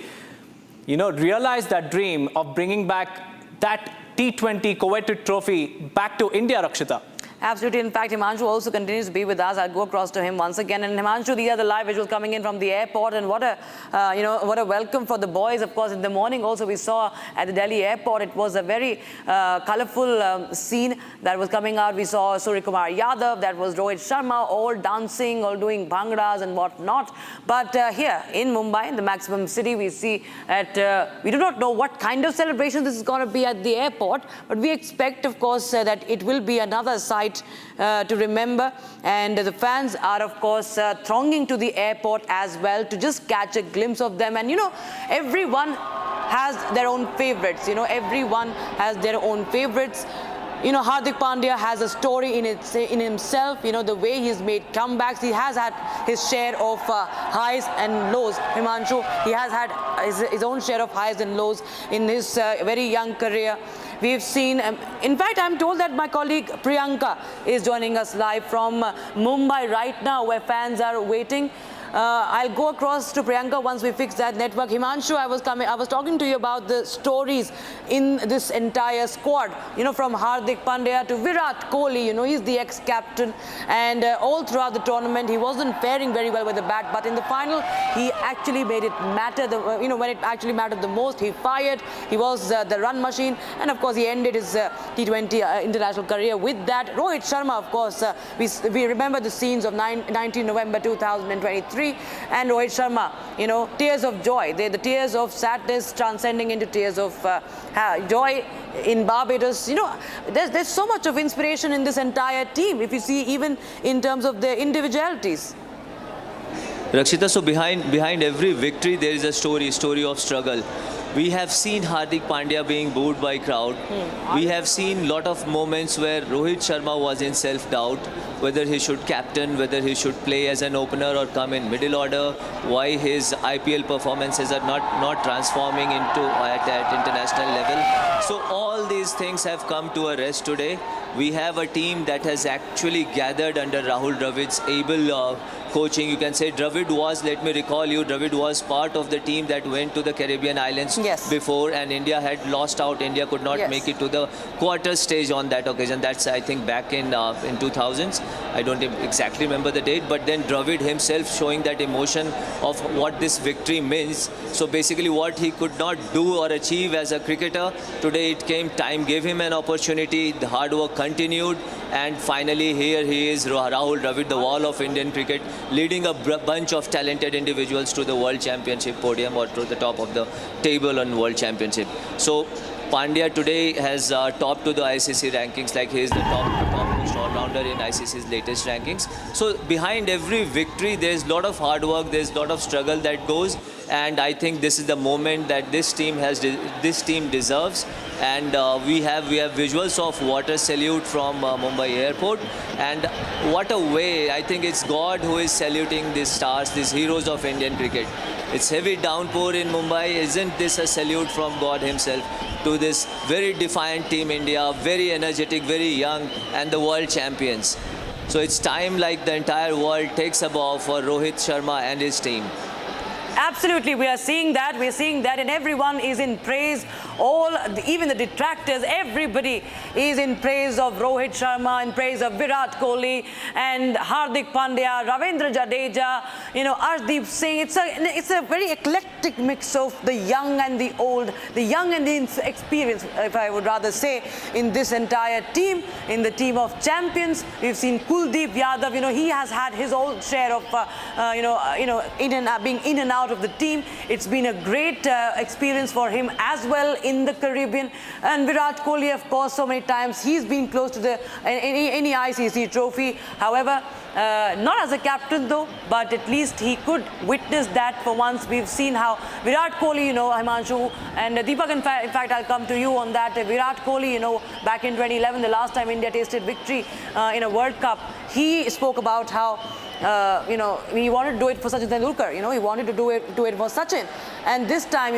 realized that dream of bringing back that T20 coveted trophy back to India, Rakshita. Absolutely. In fact, Himanshu also continues to be with us. I'll go across to him once again. And Himanshu, these are the live visuals coming in from the airport, and what a what a welcome for the boys. Of course, in the morning also we saw at the Delhi airport, it was a very colourful scene that was coming out. We saw Surya Kumar Yadav, that was Rohit Sharma, all dancing, all doing bhangras and whatnot. But here in Mumbai, in the Maximum City, we see that we do not know what kind of celebration this is going to be at the airport, but we expect, of course, that it will be another sight to remember, and the fans are of course thronging to the airport as well to just catch a glimpse of them. And everyone has their own favorites, everyone has their own favorites. Hardik Pandya has a story in himself, the way he's made comebacks. He has had his share of highs and lows. Himanshu, he has had his own share of highs and lows in his very young career. We've seen, in fact, I'm told that my colleague Priyanka is joining us live from Mumbai right now, where fans are waiting. I'll go across to Priyanka once we fix that network. Himanshu, I was talking to you about the stories in this entire squad, from Hardik Pandya to Virat Kohli. He's the ex-captain, and all throughout the tournament he wasn't faring very well with the bat, but in the final he actually made it matter. When it actually mattered the most, he fired. He was the run machine, and of course he ended his T20 international career with that. Rohit Sharma, of course, we remember the scenes of 19 November 2023. And Rohit Sharma, tears of joy, the tears of sadness transcending into tears of joy in Barbados. There's so much of inspiration in this entire team, if you see, even in terms of their individualities. Rakshita, so behind every victory there is a story of struggle. We have seen Hardik Pandya being booed by crowd. We have seen lot of moments where Rohit Sharma was in self-doubt, whether he should captain, whether he should play as an opener or come in middle order, why his IPL performances are not transforming into at international level. So all these things have come to a rest today. We have a team that has actually gathered under Rahul Dravid's able coaching. You can say Dravid was, let me recall you, Dravid was part of the team that went to the Caribbean islands before, and India had lost out. India could not make it to the quarter stage on that occasion. That's, I think, back in 2000s. I don't exactly remember the date, but then Dravid himself showing that emotion of what this victory means. So basically what he could not do or achieve as a cricketer, today it came, time gave him an opportunity, the hard work continued, and finally here he is, Rahul Dravid, the wall of Indian cricket, leading a bunch of talented individuals to the World Championship podium or to the top of the table on World Championship. So Pandya today has topped to the ICC rankings, like he is the topmost all-rounder in ICC's latest rankings. So behind every victory there's a lot of hard work, there's a lot of struggle that goes, and I think this is the moment that this team deserves. And we have visuals of water salute from Mumbai airport, and what a way. I think it's God who is saluting these stars, these heroes of Indian cricket. It's heavy downpour in Mumbai. Isn't this a salute from God himself to this very defiant team India, very energetic, very young, and the world champions? So it's time, like the entire world takes a bow for Rohit Sharma and his team. Absolutely, we are seeing that. We're seeing that, and everyone is in praise. Even the detractors, everybody is in praise of Rohit Sharma, in praise of Virat Kohli and Hardik Pandya, Ravindra Jadeja, Arshdeep Singh. It's a very eclectic mix of the young and the old, the young and the experienced, if I would rather say, in this entire team, in the team of champions. We've seen Kuldeep Yadav. He has had his own share of, being in and out out of the team. It's been a great experience for him as well in the Caribbean. And Virat Kohli, of course, so many times he's been close to any ICC trophy. However, not as a captain though, but at least he could witness that for once. We've seen how Virat Kohli, Himanshu and Deepak, in fact, I'll come to you on that. Virat Kohli, back in 2011, the last time India tasted victory in a World Cup, he spoke about how he wanted to do it for Sachin Tendulkar. He wanted to do it for Sachin. And this time,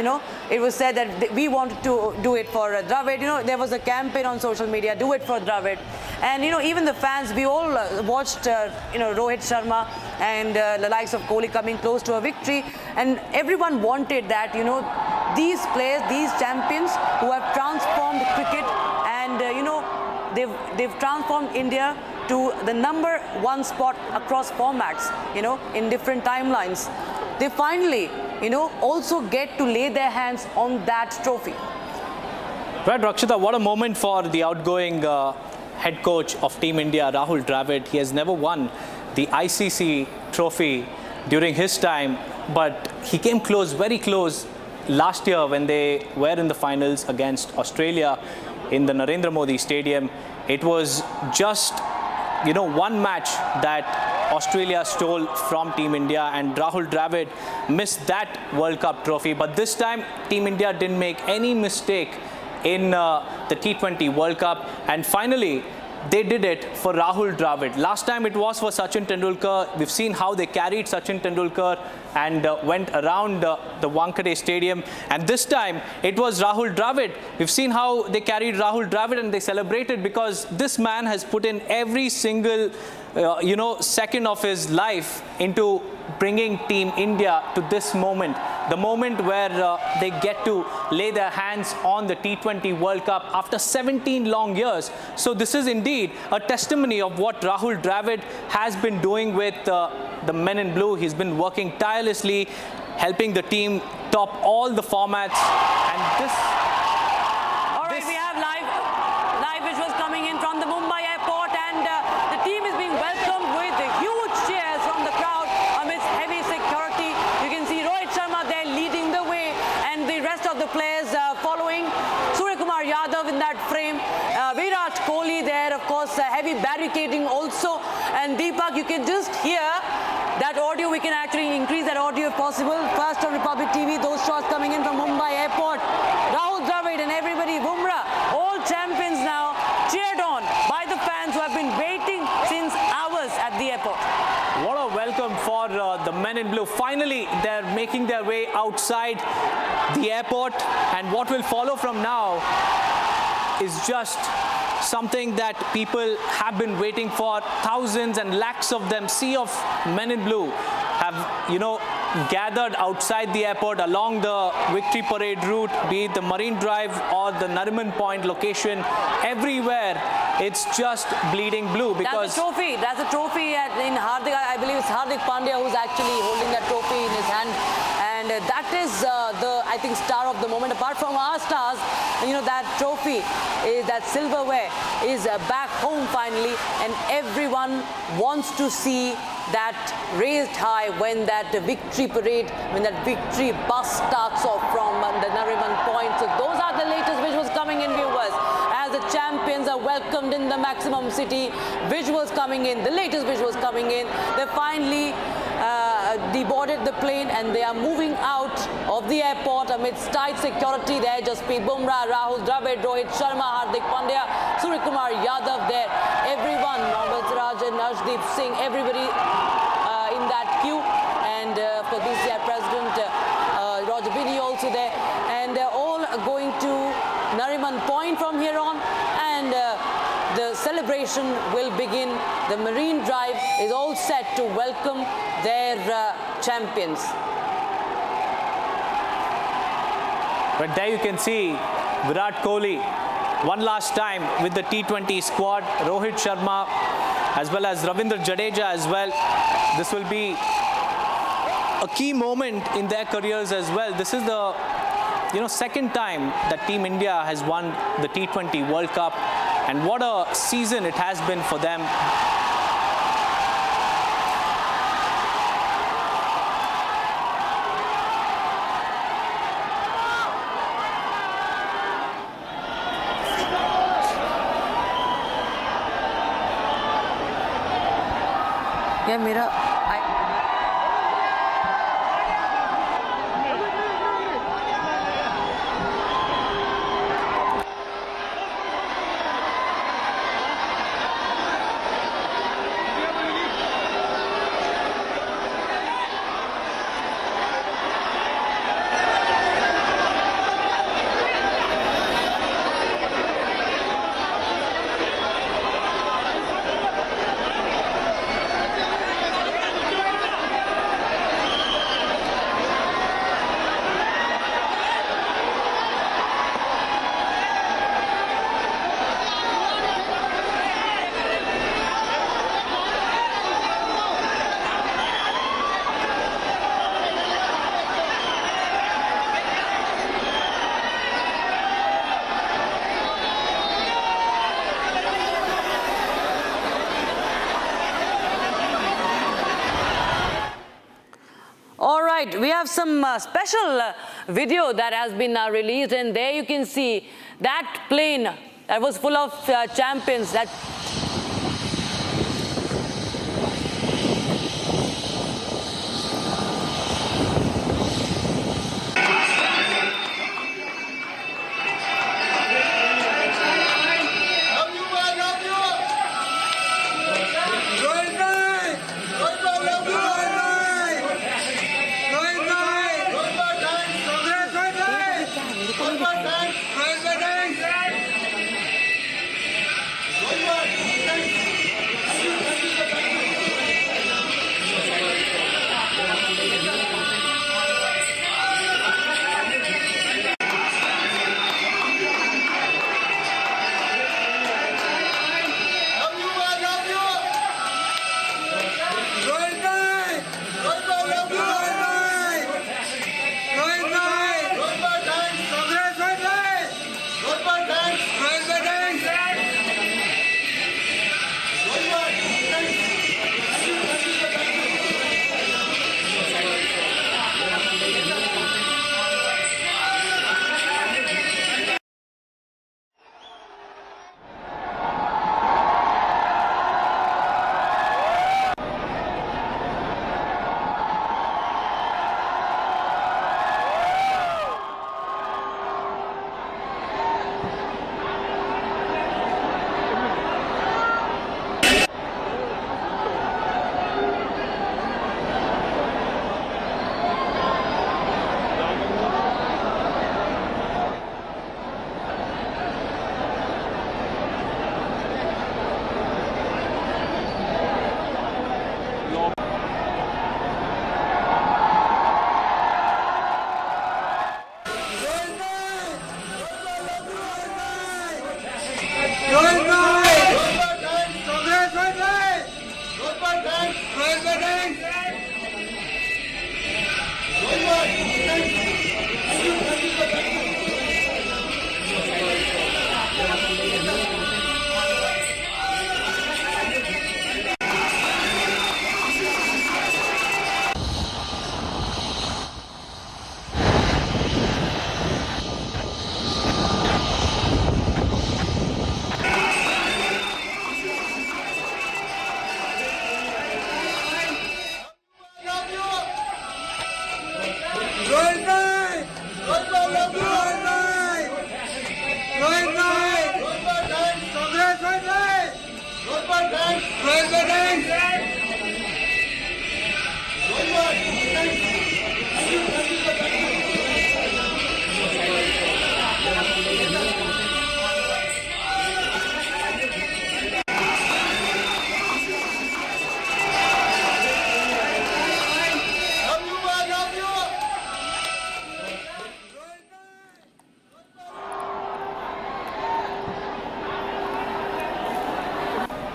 it was said that we wanted to do it for Dravid. There was a campaign on social media, do it for Dravid. And, even the fans, we all watched, Rohit Sharma and the likes of Kohli coming close to a victory. And everyone wanted that, these players, these champions who have transformed cricket and, they've transformed India to the #1 spot across formats, in different timelines. They finally, also get to lay their hands on that trophy. Right, Rakshita, what a moment for the outgoing head coach of Team India, Rahul Dravid. He has never won the ICC trophy during his time, but he came close, very close, last year when they were in the finals against Australia in the Narendra Modi Stadium. It was just one match that Australia stole from Team India, and Rahul Dravid missed that World Cup trophy. But this time, Team India didn't make any mistake in the T20 World Cup, and finally, they did it for Rahul Dravid. Last time it was for Sachin Tendulkar. We've seen how they carried Sachin Tendulkar and went around the Wankhede Stadium. And this time it was Rahul Dravid. We've seen how they carried Rahul Dravid and they celebrated because this man has put in every single second of his life into bringing Team India to this moment, the moment where they get to lay their hands on the T20 World Cup after 17 long years. So this is indeed a testimony of what Rahul Dravid has been doing with the men in blue. He's been working tirelessly, helping the team top all the formats, and this... All right, we have live visuals coming in from the Mumbai airport, and the team is being welcomed with huge cheers from the crowd amidst heavy security. You can see Rohit Sharma there leading the way, and the rest of the players following. Suryakumar Yadav in that frame. Virat Kohli there, of course, heavy barricading also. And Deepak, you can just hear that audio. We can actually increase that audio if possible. First on Republic TV, those shots coming in from Mumbai airport. Rahul Dravid and everybody, Bumrah, all champions now, cheered on by the fans who have been waiting since hours at the airport. What a welcome for the men in blue. Finally, they're making their way outside the airport, and what will follow from now is just something that people have been waiting for. Thousands and lakhs of them, sea of men in blue, have, gathered outside the airport along the Victory Parade route, be it the Marine Drive or the Nariman Point location. Everywhere, it's just bleeding blue because... That's a trophy. That's a trophy in Hardik. I believe it's Hardik Pandya who's actually holding that trophy in his hand. And that is I think, star of the moment. Apart from our stars, that trophy, that silverware is back home finally. And everyone wants to see that raised high when that victory parade, when that victory bus starts off from the Nariman Point. So those are the latest visuals coming in, viewers, as the champions are welcomed in the maximum city. Visuals coming in, the latest visuals coming in. They finally deboarded the plane and they are moving out of the airport amidst tight security there. Jasprit Bumrah, Rahul Dravid, Rohit Sharma, Hardik Pandya, Suryakumar Yadav there. Everyone, Mohammad Siraj and Arshdeep Singh, everybody in that queue. And of course, BCCI President Roger Bini also there. And they're all going to Nariman Point from here on. And the celebration will begin. The Marine Drive is all set to welcome their champions. But there you can see Virat Kohli one last time with the T20 squad, Rohit Sharma as well as Ravindra Jadeja as well. This will be a key moment in their careers as well. This is the second time that Team India has won the T20 World Cup, and what a season it has been for them. या मेरा we have some special video that has been released, and there you can see that plane that was full of champions that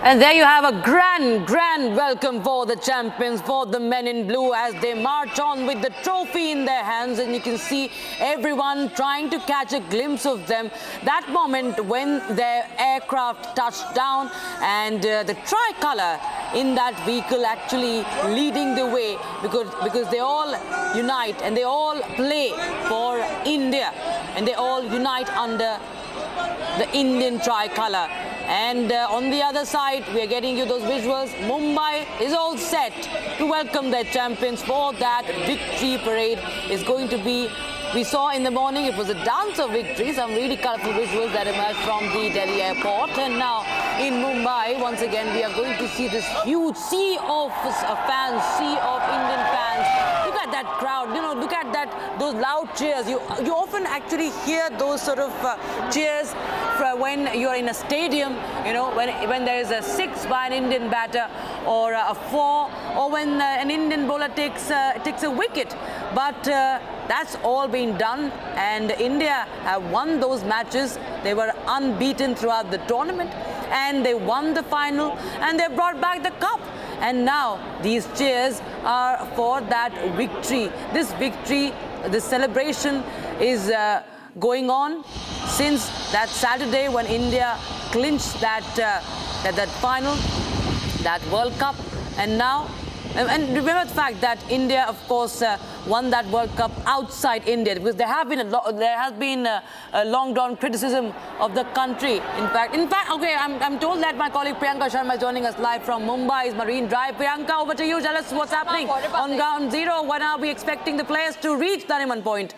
And there you have a grand welcome for the champions, for the men in blue, as they march on with the trophy in their hands. And you can see everyone trying to catch a glimpse of them. That moment when their aircraft touched down, and the tricolour in that vehicle actually leading the way, because they all unite and they all play for India, and they all unite under the Indian tricolour. And on the other side, we are getting you those visuals. Mumbai is all set to welcome their champions for that victory parade. Is going to be, we saw in the morning, it was a dance of victory, some really colorful visuals that emerged from the Delhi airport. And now in Mumbai, once again, we are going to see this huge sea of fans, sea of Indian fans. Look at that crowd, you know, look at that, those loud cheers. You often actually hear those sort of cheers when you're in a stadium, you know, when there is a 6 by an Indian batter or a 4, or when an Indian bowler takes a wicket. But that's all been done, and India have won those matches. They were unbeaten throughout the tournament, and they won the final, and they brought back the cup. And now these cheers are for that victory. This victory, this celebration is going on since that Saturday when India clinched that final, that World Cup. And now, and remember the fact that India, of course, won that World Cup outside India, because there has been a long drawn criticism of the country. In fact, okay, I'm told that my colleague Priyanka Sharma is joining us live from Mumbai's Marine Drive. Priyanka, over to you. Tell us what's happening on ground zero. When are we expecting the players to reach Nariman Point?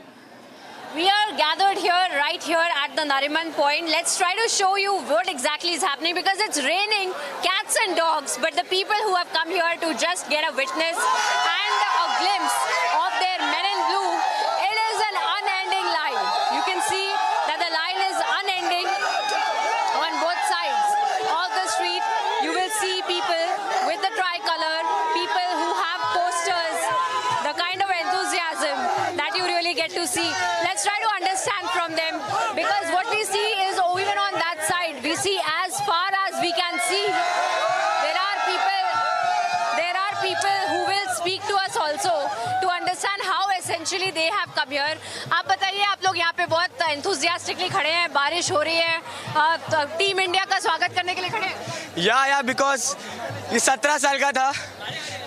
We are gathered here, right here at the Nariman Point. Let's try to show you what exactly is happening, because it's raining cats and dogs, but the people who have come here to just get a witness and a glimpse of their men in blue, it is an unending line. You can see that the line is unending on both sides of the street. You will see people with the tricolor, people who have posters, the kind of enthusiasm that you really get to see. Let's try to understand from them, because what we see is, even on that side, we see as far as we can see, there are people who will speak to us also to understand how essentially they have come here. आप बताइए, आप लोग यहाँ पे बहुत enthusiastically खड़े हैं, बारिश हो रही है, टीम इंडिया का स्वागत करने के लिए खड़े हैं? या बिकॉज ये 17 साल का था,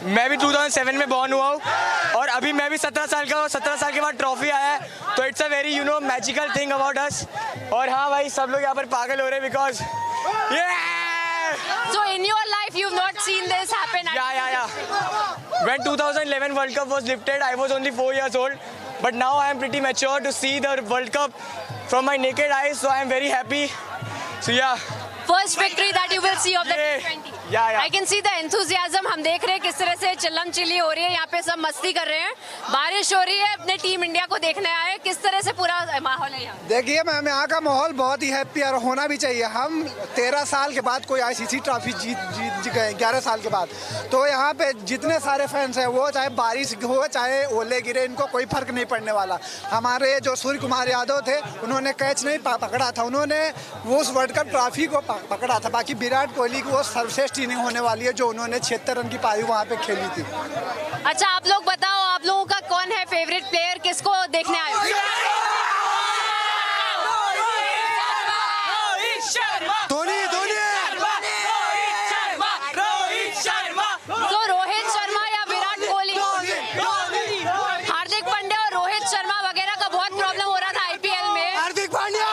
मैं भी 2007 में बॉर्न हुआ हूँ, और अभी मैं भी 17 साल का हूँ, 17 साल के बाद ट्रॉफी आया है, तो it's a very magical thing about us. और हाँ भाई, सब लोग यहाँ पर पागल हो रहे हैं, because So in your life you've not seen this happen? Yeah. When 2011 World Cup was lifted, I was only 4 years old, but now I am pretty mature to see the World Cup from my naked eyes, so I am very happy. So yeah. First victory that you will see of the T20. Yeah. I can see the enthusiasm. हम देख रहे हैं किस तरह से चिल्लम chilli हो रही है, यहाँ पे सब मस्ती कर रहे हैं, बारिश हो रही है, अपने टीम इंडिया को देखने आए हैं, किस तरह से पूरा माहौल है यहाँ? देखिए मैम, यहाँ का माहौल बहुत ही हैप्पी और होना भी चाहिए. हम 13 साल के बाद कोई ICC ट्रॉफी जीत गए, 11 साल के बाद. तो यहाँ पे जितने सारे फैंस हैं, वो चाहे बारिश हो चाहे ओले गिरे, इनको कोई फर्क नहीं पड़ने वाला. हमारे जो सूर्य कुमार यादव थे, उन्होंने कैच नहीं पकड़ा था, उन्होंने वो उस वर्ल्ड कप ट्रॉफी को पकड़ा था. बाकी विराट कोहली की वो सर्वश्रेष्ठ इनिंग होने वाली है, जो उन्होंने 76 रन की पारी वहाँ पे खेली थी. अच्छा, आप लोग बताओ, आप लोगों का कौन है फेवरेट प्लेयर, किसको देखने आए हो? तो रोहित शर्मा या विराट कोहली? हार्दिक पांड्या और रोहित शर्मा वगैरह का बहुत प्रॉब्लम हो रहा था IPL में. Hardik Pandya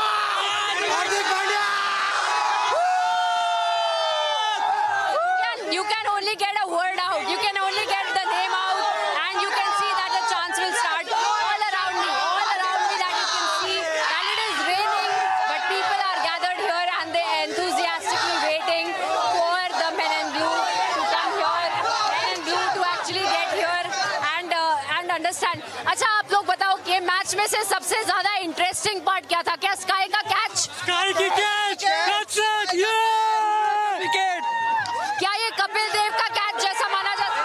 You can only get a word out. You can only get the name out, and you can see that the chants will start all around me. That you can see that it is raining, but people are gathered here and they are enthusiastically waiting for the men in blue to come here, men in blue to actually get here and understand. अच्छा, आप लोग बताओ कि match में से सबसे ज्यादा interesting part क्या था? क्या स्काई का कैच? स्काई की कैच! क्या ये कपिल देव का कैच जैसा माना जाता है?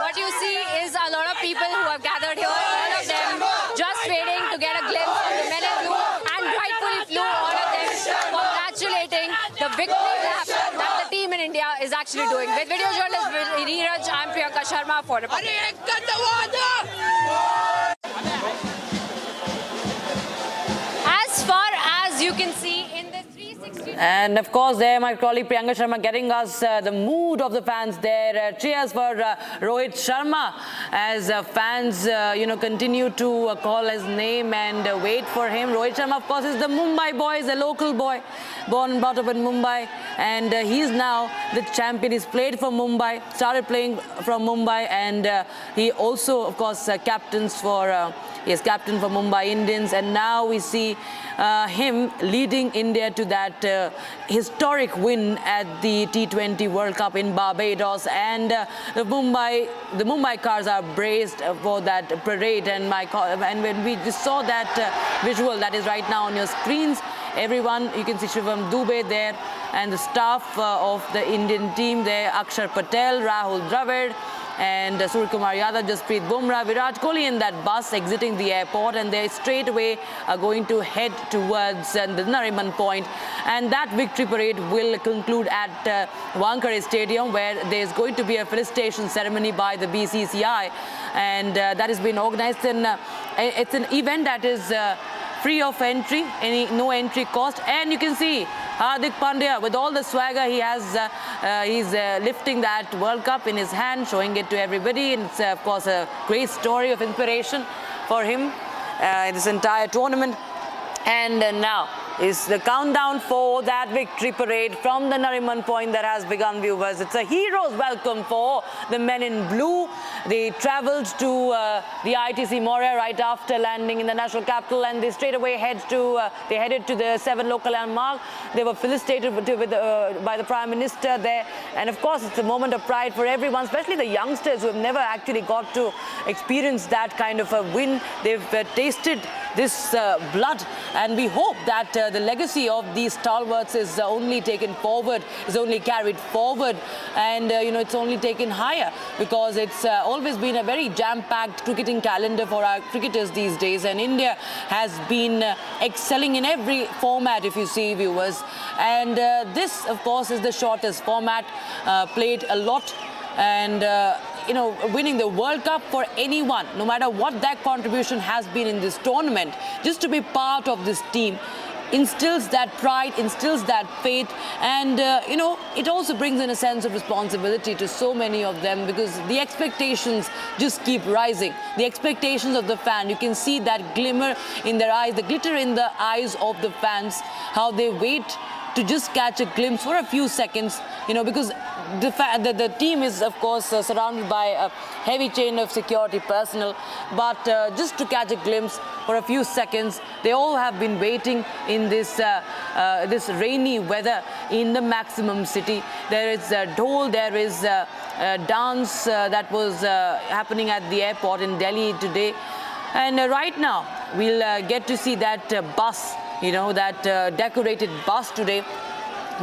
What you see is a lot of people who have gathered here, all of them just waiting to get a glimpse of the men in blue, and rightfully flew, all of them congratulating the victory lap that the team in India is actually doing. With video journalist Neeraj, I'm Priyanka Sharma for Republic. As far as you can see in the 360 And of course, there my colleague Priyanka Sharma getting us the mood of the fans there. Cheers for Rohit Sharma as fans, continue to call his name and wait for him. Rohit Sharma, of course, is the Mumbai boy, is a local boy, born and brought up in Mumbai, and he's now the champion. He's played for Mumbai, started playing from Mumbai, and he also, of course, captain for Mumbai Indians, and now we see him leading India to that historic win at the T20 World Cup in Barbados, and the Mumbai cars are braced for that parade, and when we just saw that visual that is right now on your screens, everyone, you can see Shivam Dubey there and the staff of the Indian team there, Akshar Patel, Rahul Dravid, and Suryakumar Yadav, Jasprit Bumrah, Virat Kohli in that bus exiting the airport, and they straight away are going to head towards the Nariman Point, and that victory parade will conclude at Wankhede Stadium, where there's going to be a felicitation ceremony by the BCCI, and that has been organized. And it's an event that is free of entry, no entry cost, and you can see Hardik Pandya with all the swagger he has. He's lifting that World Cup in his hand, showing it to everybody, and it's of course a great story of inspiration for him in this entire tournament. And now is the countdown for that victory parade from the Nariman Point that has begun, viewers. It's a hero's welcome for the men in blue. They travelled to the ITC Moria right after landing in the national capital, and they straight away headed to the 7 local landmark. They were felicitated by the Prime Minister there, and of course it's a moment of pride for everyone, especially the youngsters who have never actually got to experience that kind of a win. They've tasted this blood, and we hope that the legacy of these stalwarts is only taken forward, is only carried forward, and it's only taken higher, because it's always been a very jam-packed cricketing calendar for our cricketers these days, and India has been excelling in every format, if you see, viewers, and this of course is the shortest format, played a lot, and winning the World Cup for anyone, no matter what that contribution has been in this tournament, just to be part of this team instills that pride, instills that faith, and it also brings in a sense of responsibility to so many of them, because the expectations just keep rising. The expectations of the fan, you can see that glimmer in their eyes, the glitter in the eyes of the fans, how they wait to just catch a glimpse for a few seconds, because the team is of course surrounded by a heavy chain of security personnel, but just to catch a glimpse for a few seconds, they all have been waiting in this this rainy weather in the maximum city. There is a dhol, there is a dance that was happening at the airport in Delhi today, and right now we'll get to see that bus, that decorated bus today,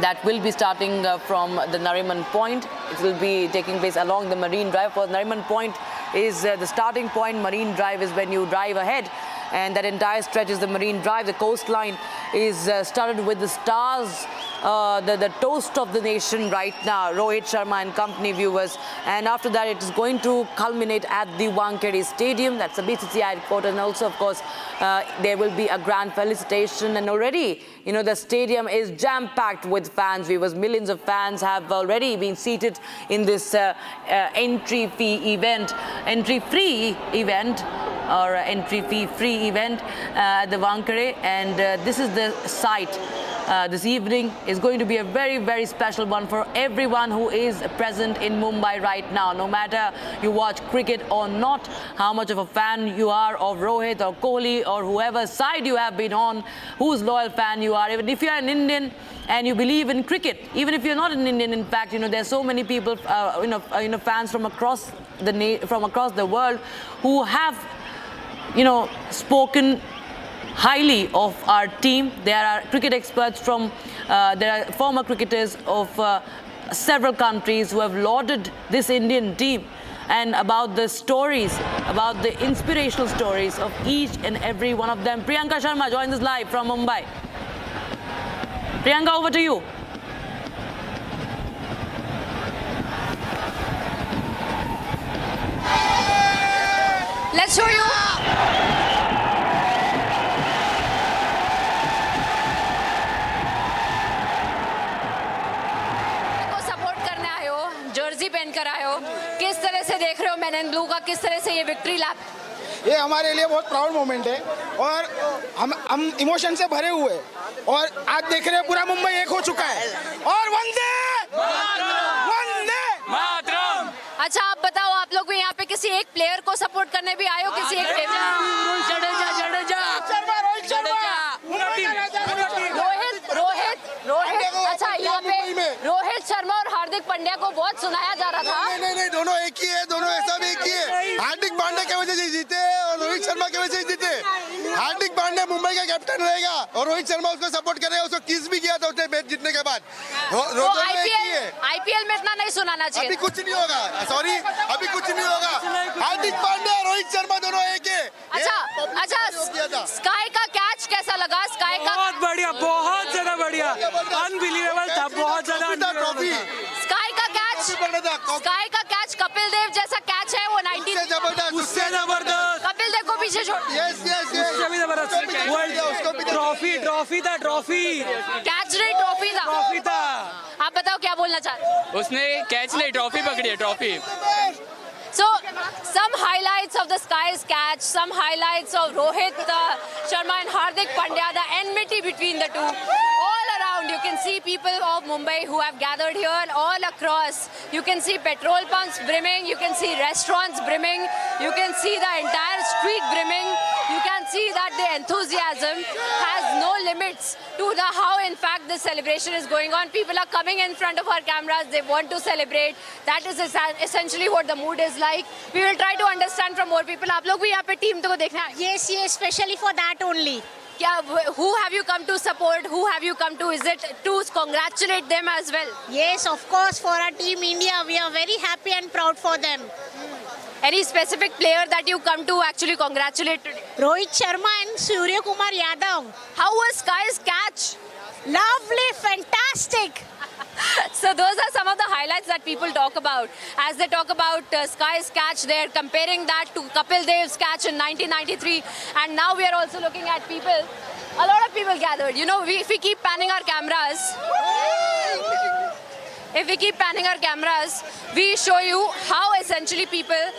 that will be starting from the Nariman Point. It will be taking place along the Marine Drive. For Nariman Point is the starting point. Marine Drive is when you drive ahead, and that entire stretch is the Marine Drive. The coastline is started with the stars, the toast of the nation right now, Rohit Sharma and company, viewers, and after that it is going to culminate at the Wankhede Stadium. That's the BCCI headquarters, and also of course there will be a grand felicitation, and already the stadium is jam-packed with fans, viewers. Millions of fans have already been seated in this entry fee event, entry fee event at the Wankhede, and this is the site. This evening is going to be a very, very special one for everyone who is present in Mumbai right now. No matter you watch cricket or not, how much of a fan you are of Rohit or Kohli or whoever side you have been on, whose loyal fan you are, even if you are an Indian and you believe in cricket, even if you're not an Indian, in fact, there's so many people, fans from across the world who have, spoken highly of our team. There are cricket experts there are former cricketers of several countries who have lauded this Indian team, and about the stories, about the inspirational stories of each and every one of them. Priyanka Sharma joins us live from Mumbai. Priyanka, over to you. Let's show you. देख रहे हो man in blue का किस तरह से ये victory lap? ये हमारे लिए बहुत प्राउड मोमेंट है और हम इमोशन से भरे हुए हैं और आज देख रहे हैं पूरा मुंबई एक हो चुका है और वंदे वंदे मातरम। अच्छा आप बताओ, आप लोग भी यहाँ पे किसी एक प्लेयर को सपोर्ट करने भी आए हो? किसी एक रोहित अच्छा यहाँ पे रोहित शर्मा और हार्दिक पांड्या को बहुत सुनाया जा रहा था। नहीं दोनों एक ही है, दोनों सब एक ही है। हार्दिक पांड्या की वजह से जीते और रोहित शर्मा की वजह से जीते। हार्दिक पांड्या मुंबई का कैप्टन रहेगा और रोहित शर्मा उसको सपोर्ट करेगा। उसको किस भी किया था उसने मैच जीतने के बाद। आईपीएल में इतना नहीं सुनाना चाहिए। अभी कुछ नहीं होगा, सॉरी अभी कुछ नहीं होगा। हार्दिक पांड्या रोहित शर्मा दोनों एक है। अच्छा स्काई का कैच कैसा लगा? स्काई का बहुत बढ़िया, बहुत ज्यादा बढ़िया, अनबिलीवेबल था, बहुत ज्यादा ट्रॉफी। स्काई का कैच कपिल देव जैसा कैच है वो 90 उससे जबरदस्त। कपिल देव को पीछे छोड़ उससे भी जबरदस्त ट्रॉफी था, ट्रॉफी कैच नहीं ट्रॉफी था। आप बताओ क्या बोलना चाहते हो? उसने कैच नहीं, ट्रॉफी पकड़ी है, trophy. So, some highlights of the Sky's catch, some highlights of Rohit Sharma and Hardik Pandya, the enmity between the two. All around, you can see people of Mumbai who have gathered here all across. You can see petrol pumps brimming, you can see restaurants brimming, you can see the entire street brimming. You can see that the enthusiasm has no limits to how in fact this celebration is going on. People are coming in front of our cameras, they want to celebrate. That is essentially what the mood is like. We will try to understand from more people. आप लोग भी यहाँ पे team को देखना है? Yes, especially for that only. Who have you come to support? Who have you come to? Is it to congratulate them as well? Yes, of course, for our team India, we are very happy and proud for them. Any specific player that you come to actually congratulate today? Rohit Sharma and Surya Kumar Yadav. How was Sky's catch? Lovely, fantastic. So those are some of the highlights that people talk about. As they talk about Sky's catch, they're comparing that to Kapil Dev's catch in 1993. And now we are also looking at people. A lot of people gathered. You know, if we keep panning our cameras, we show you how essentially people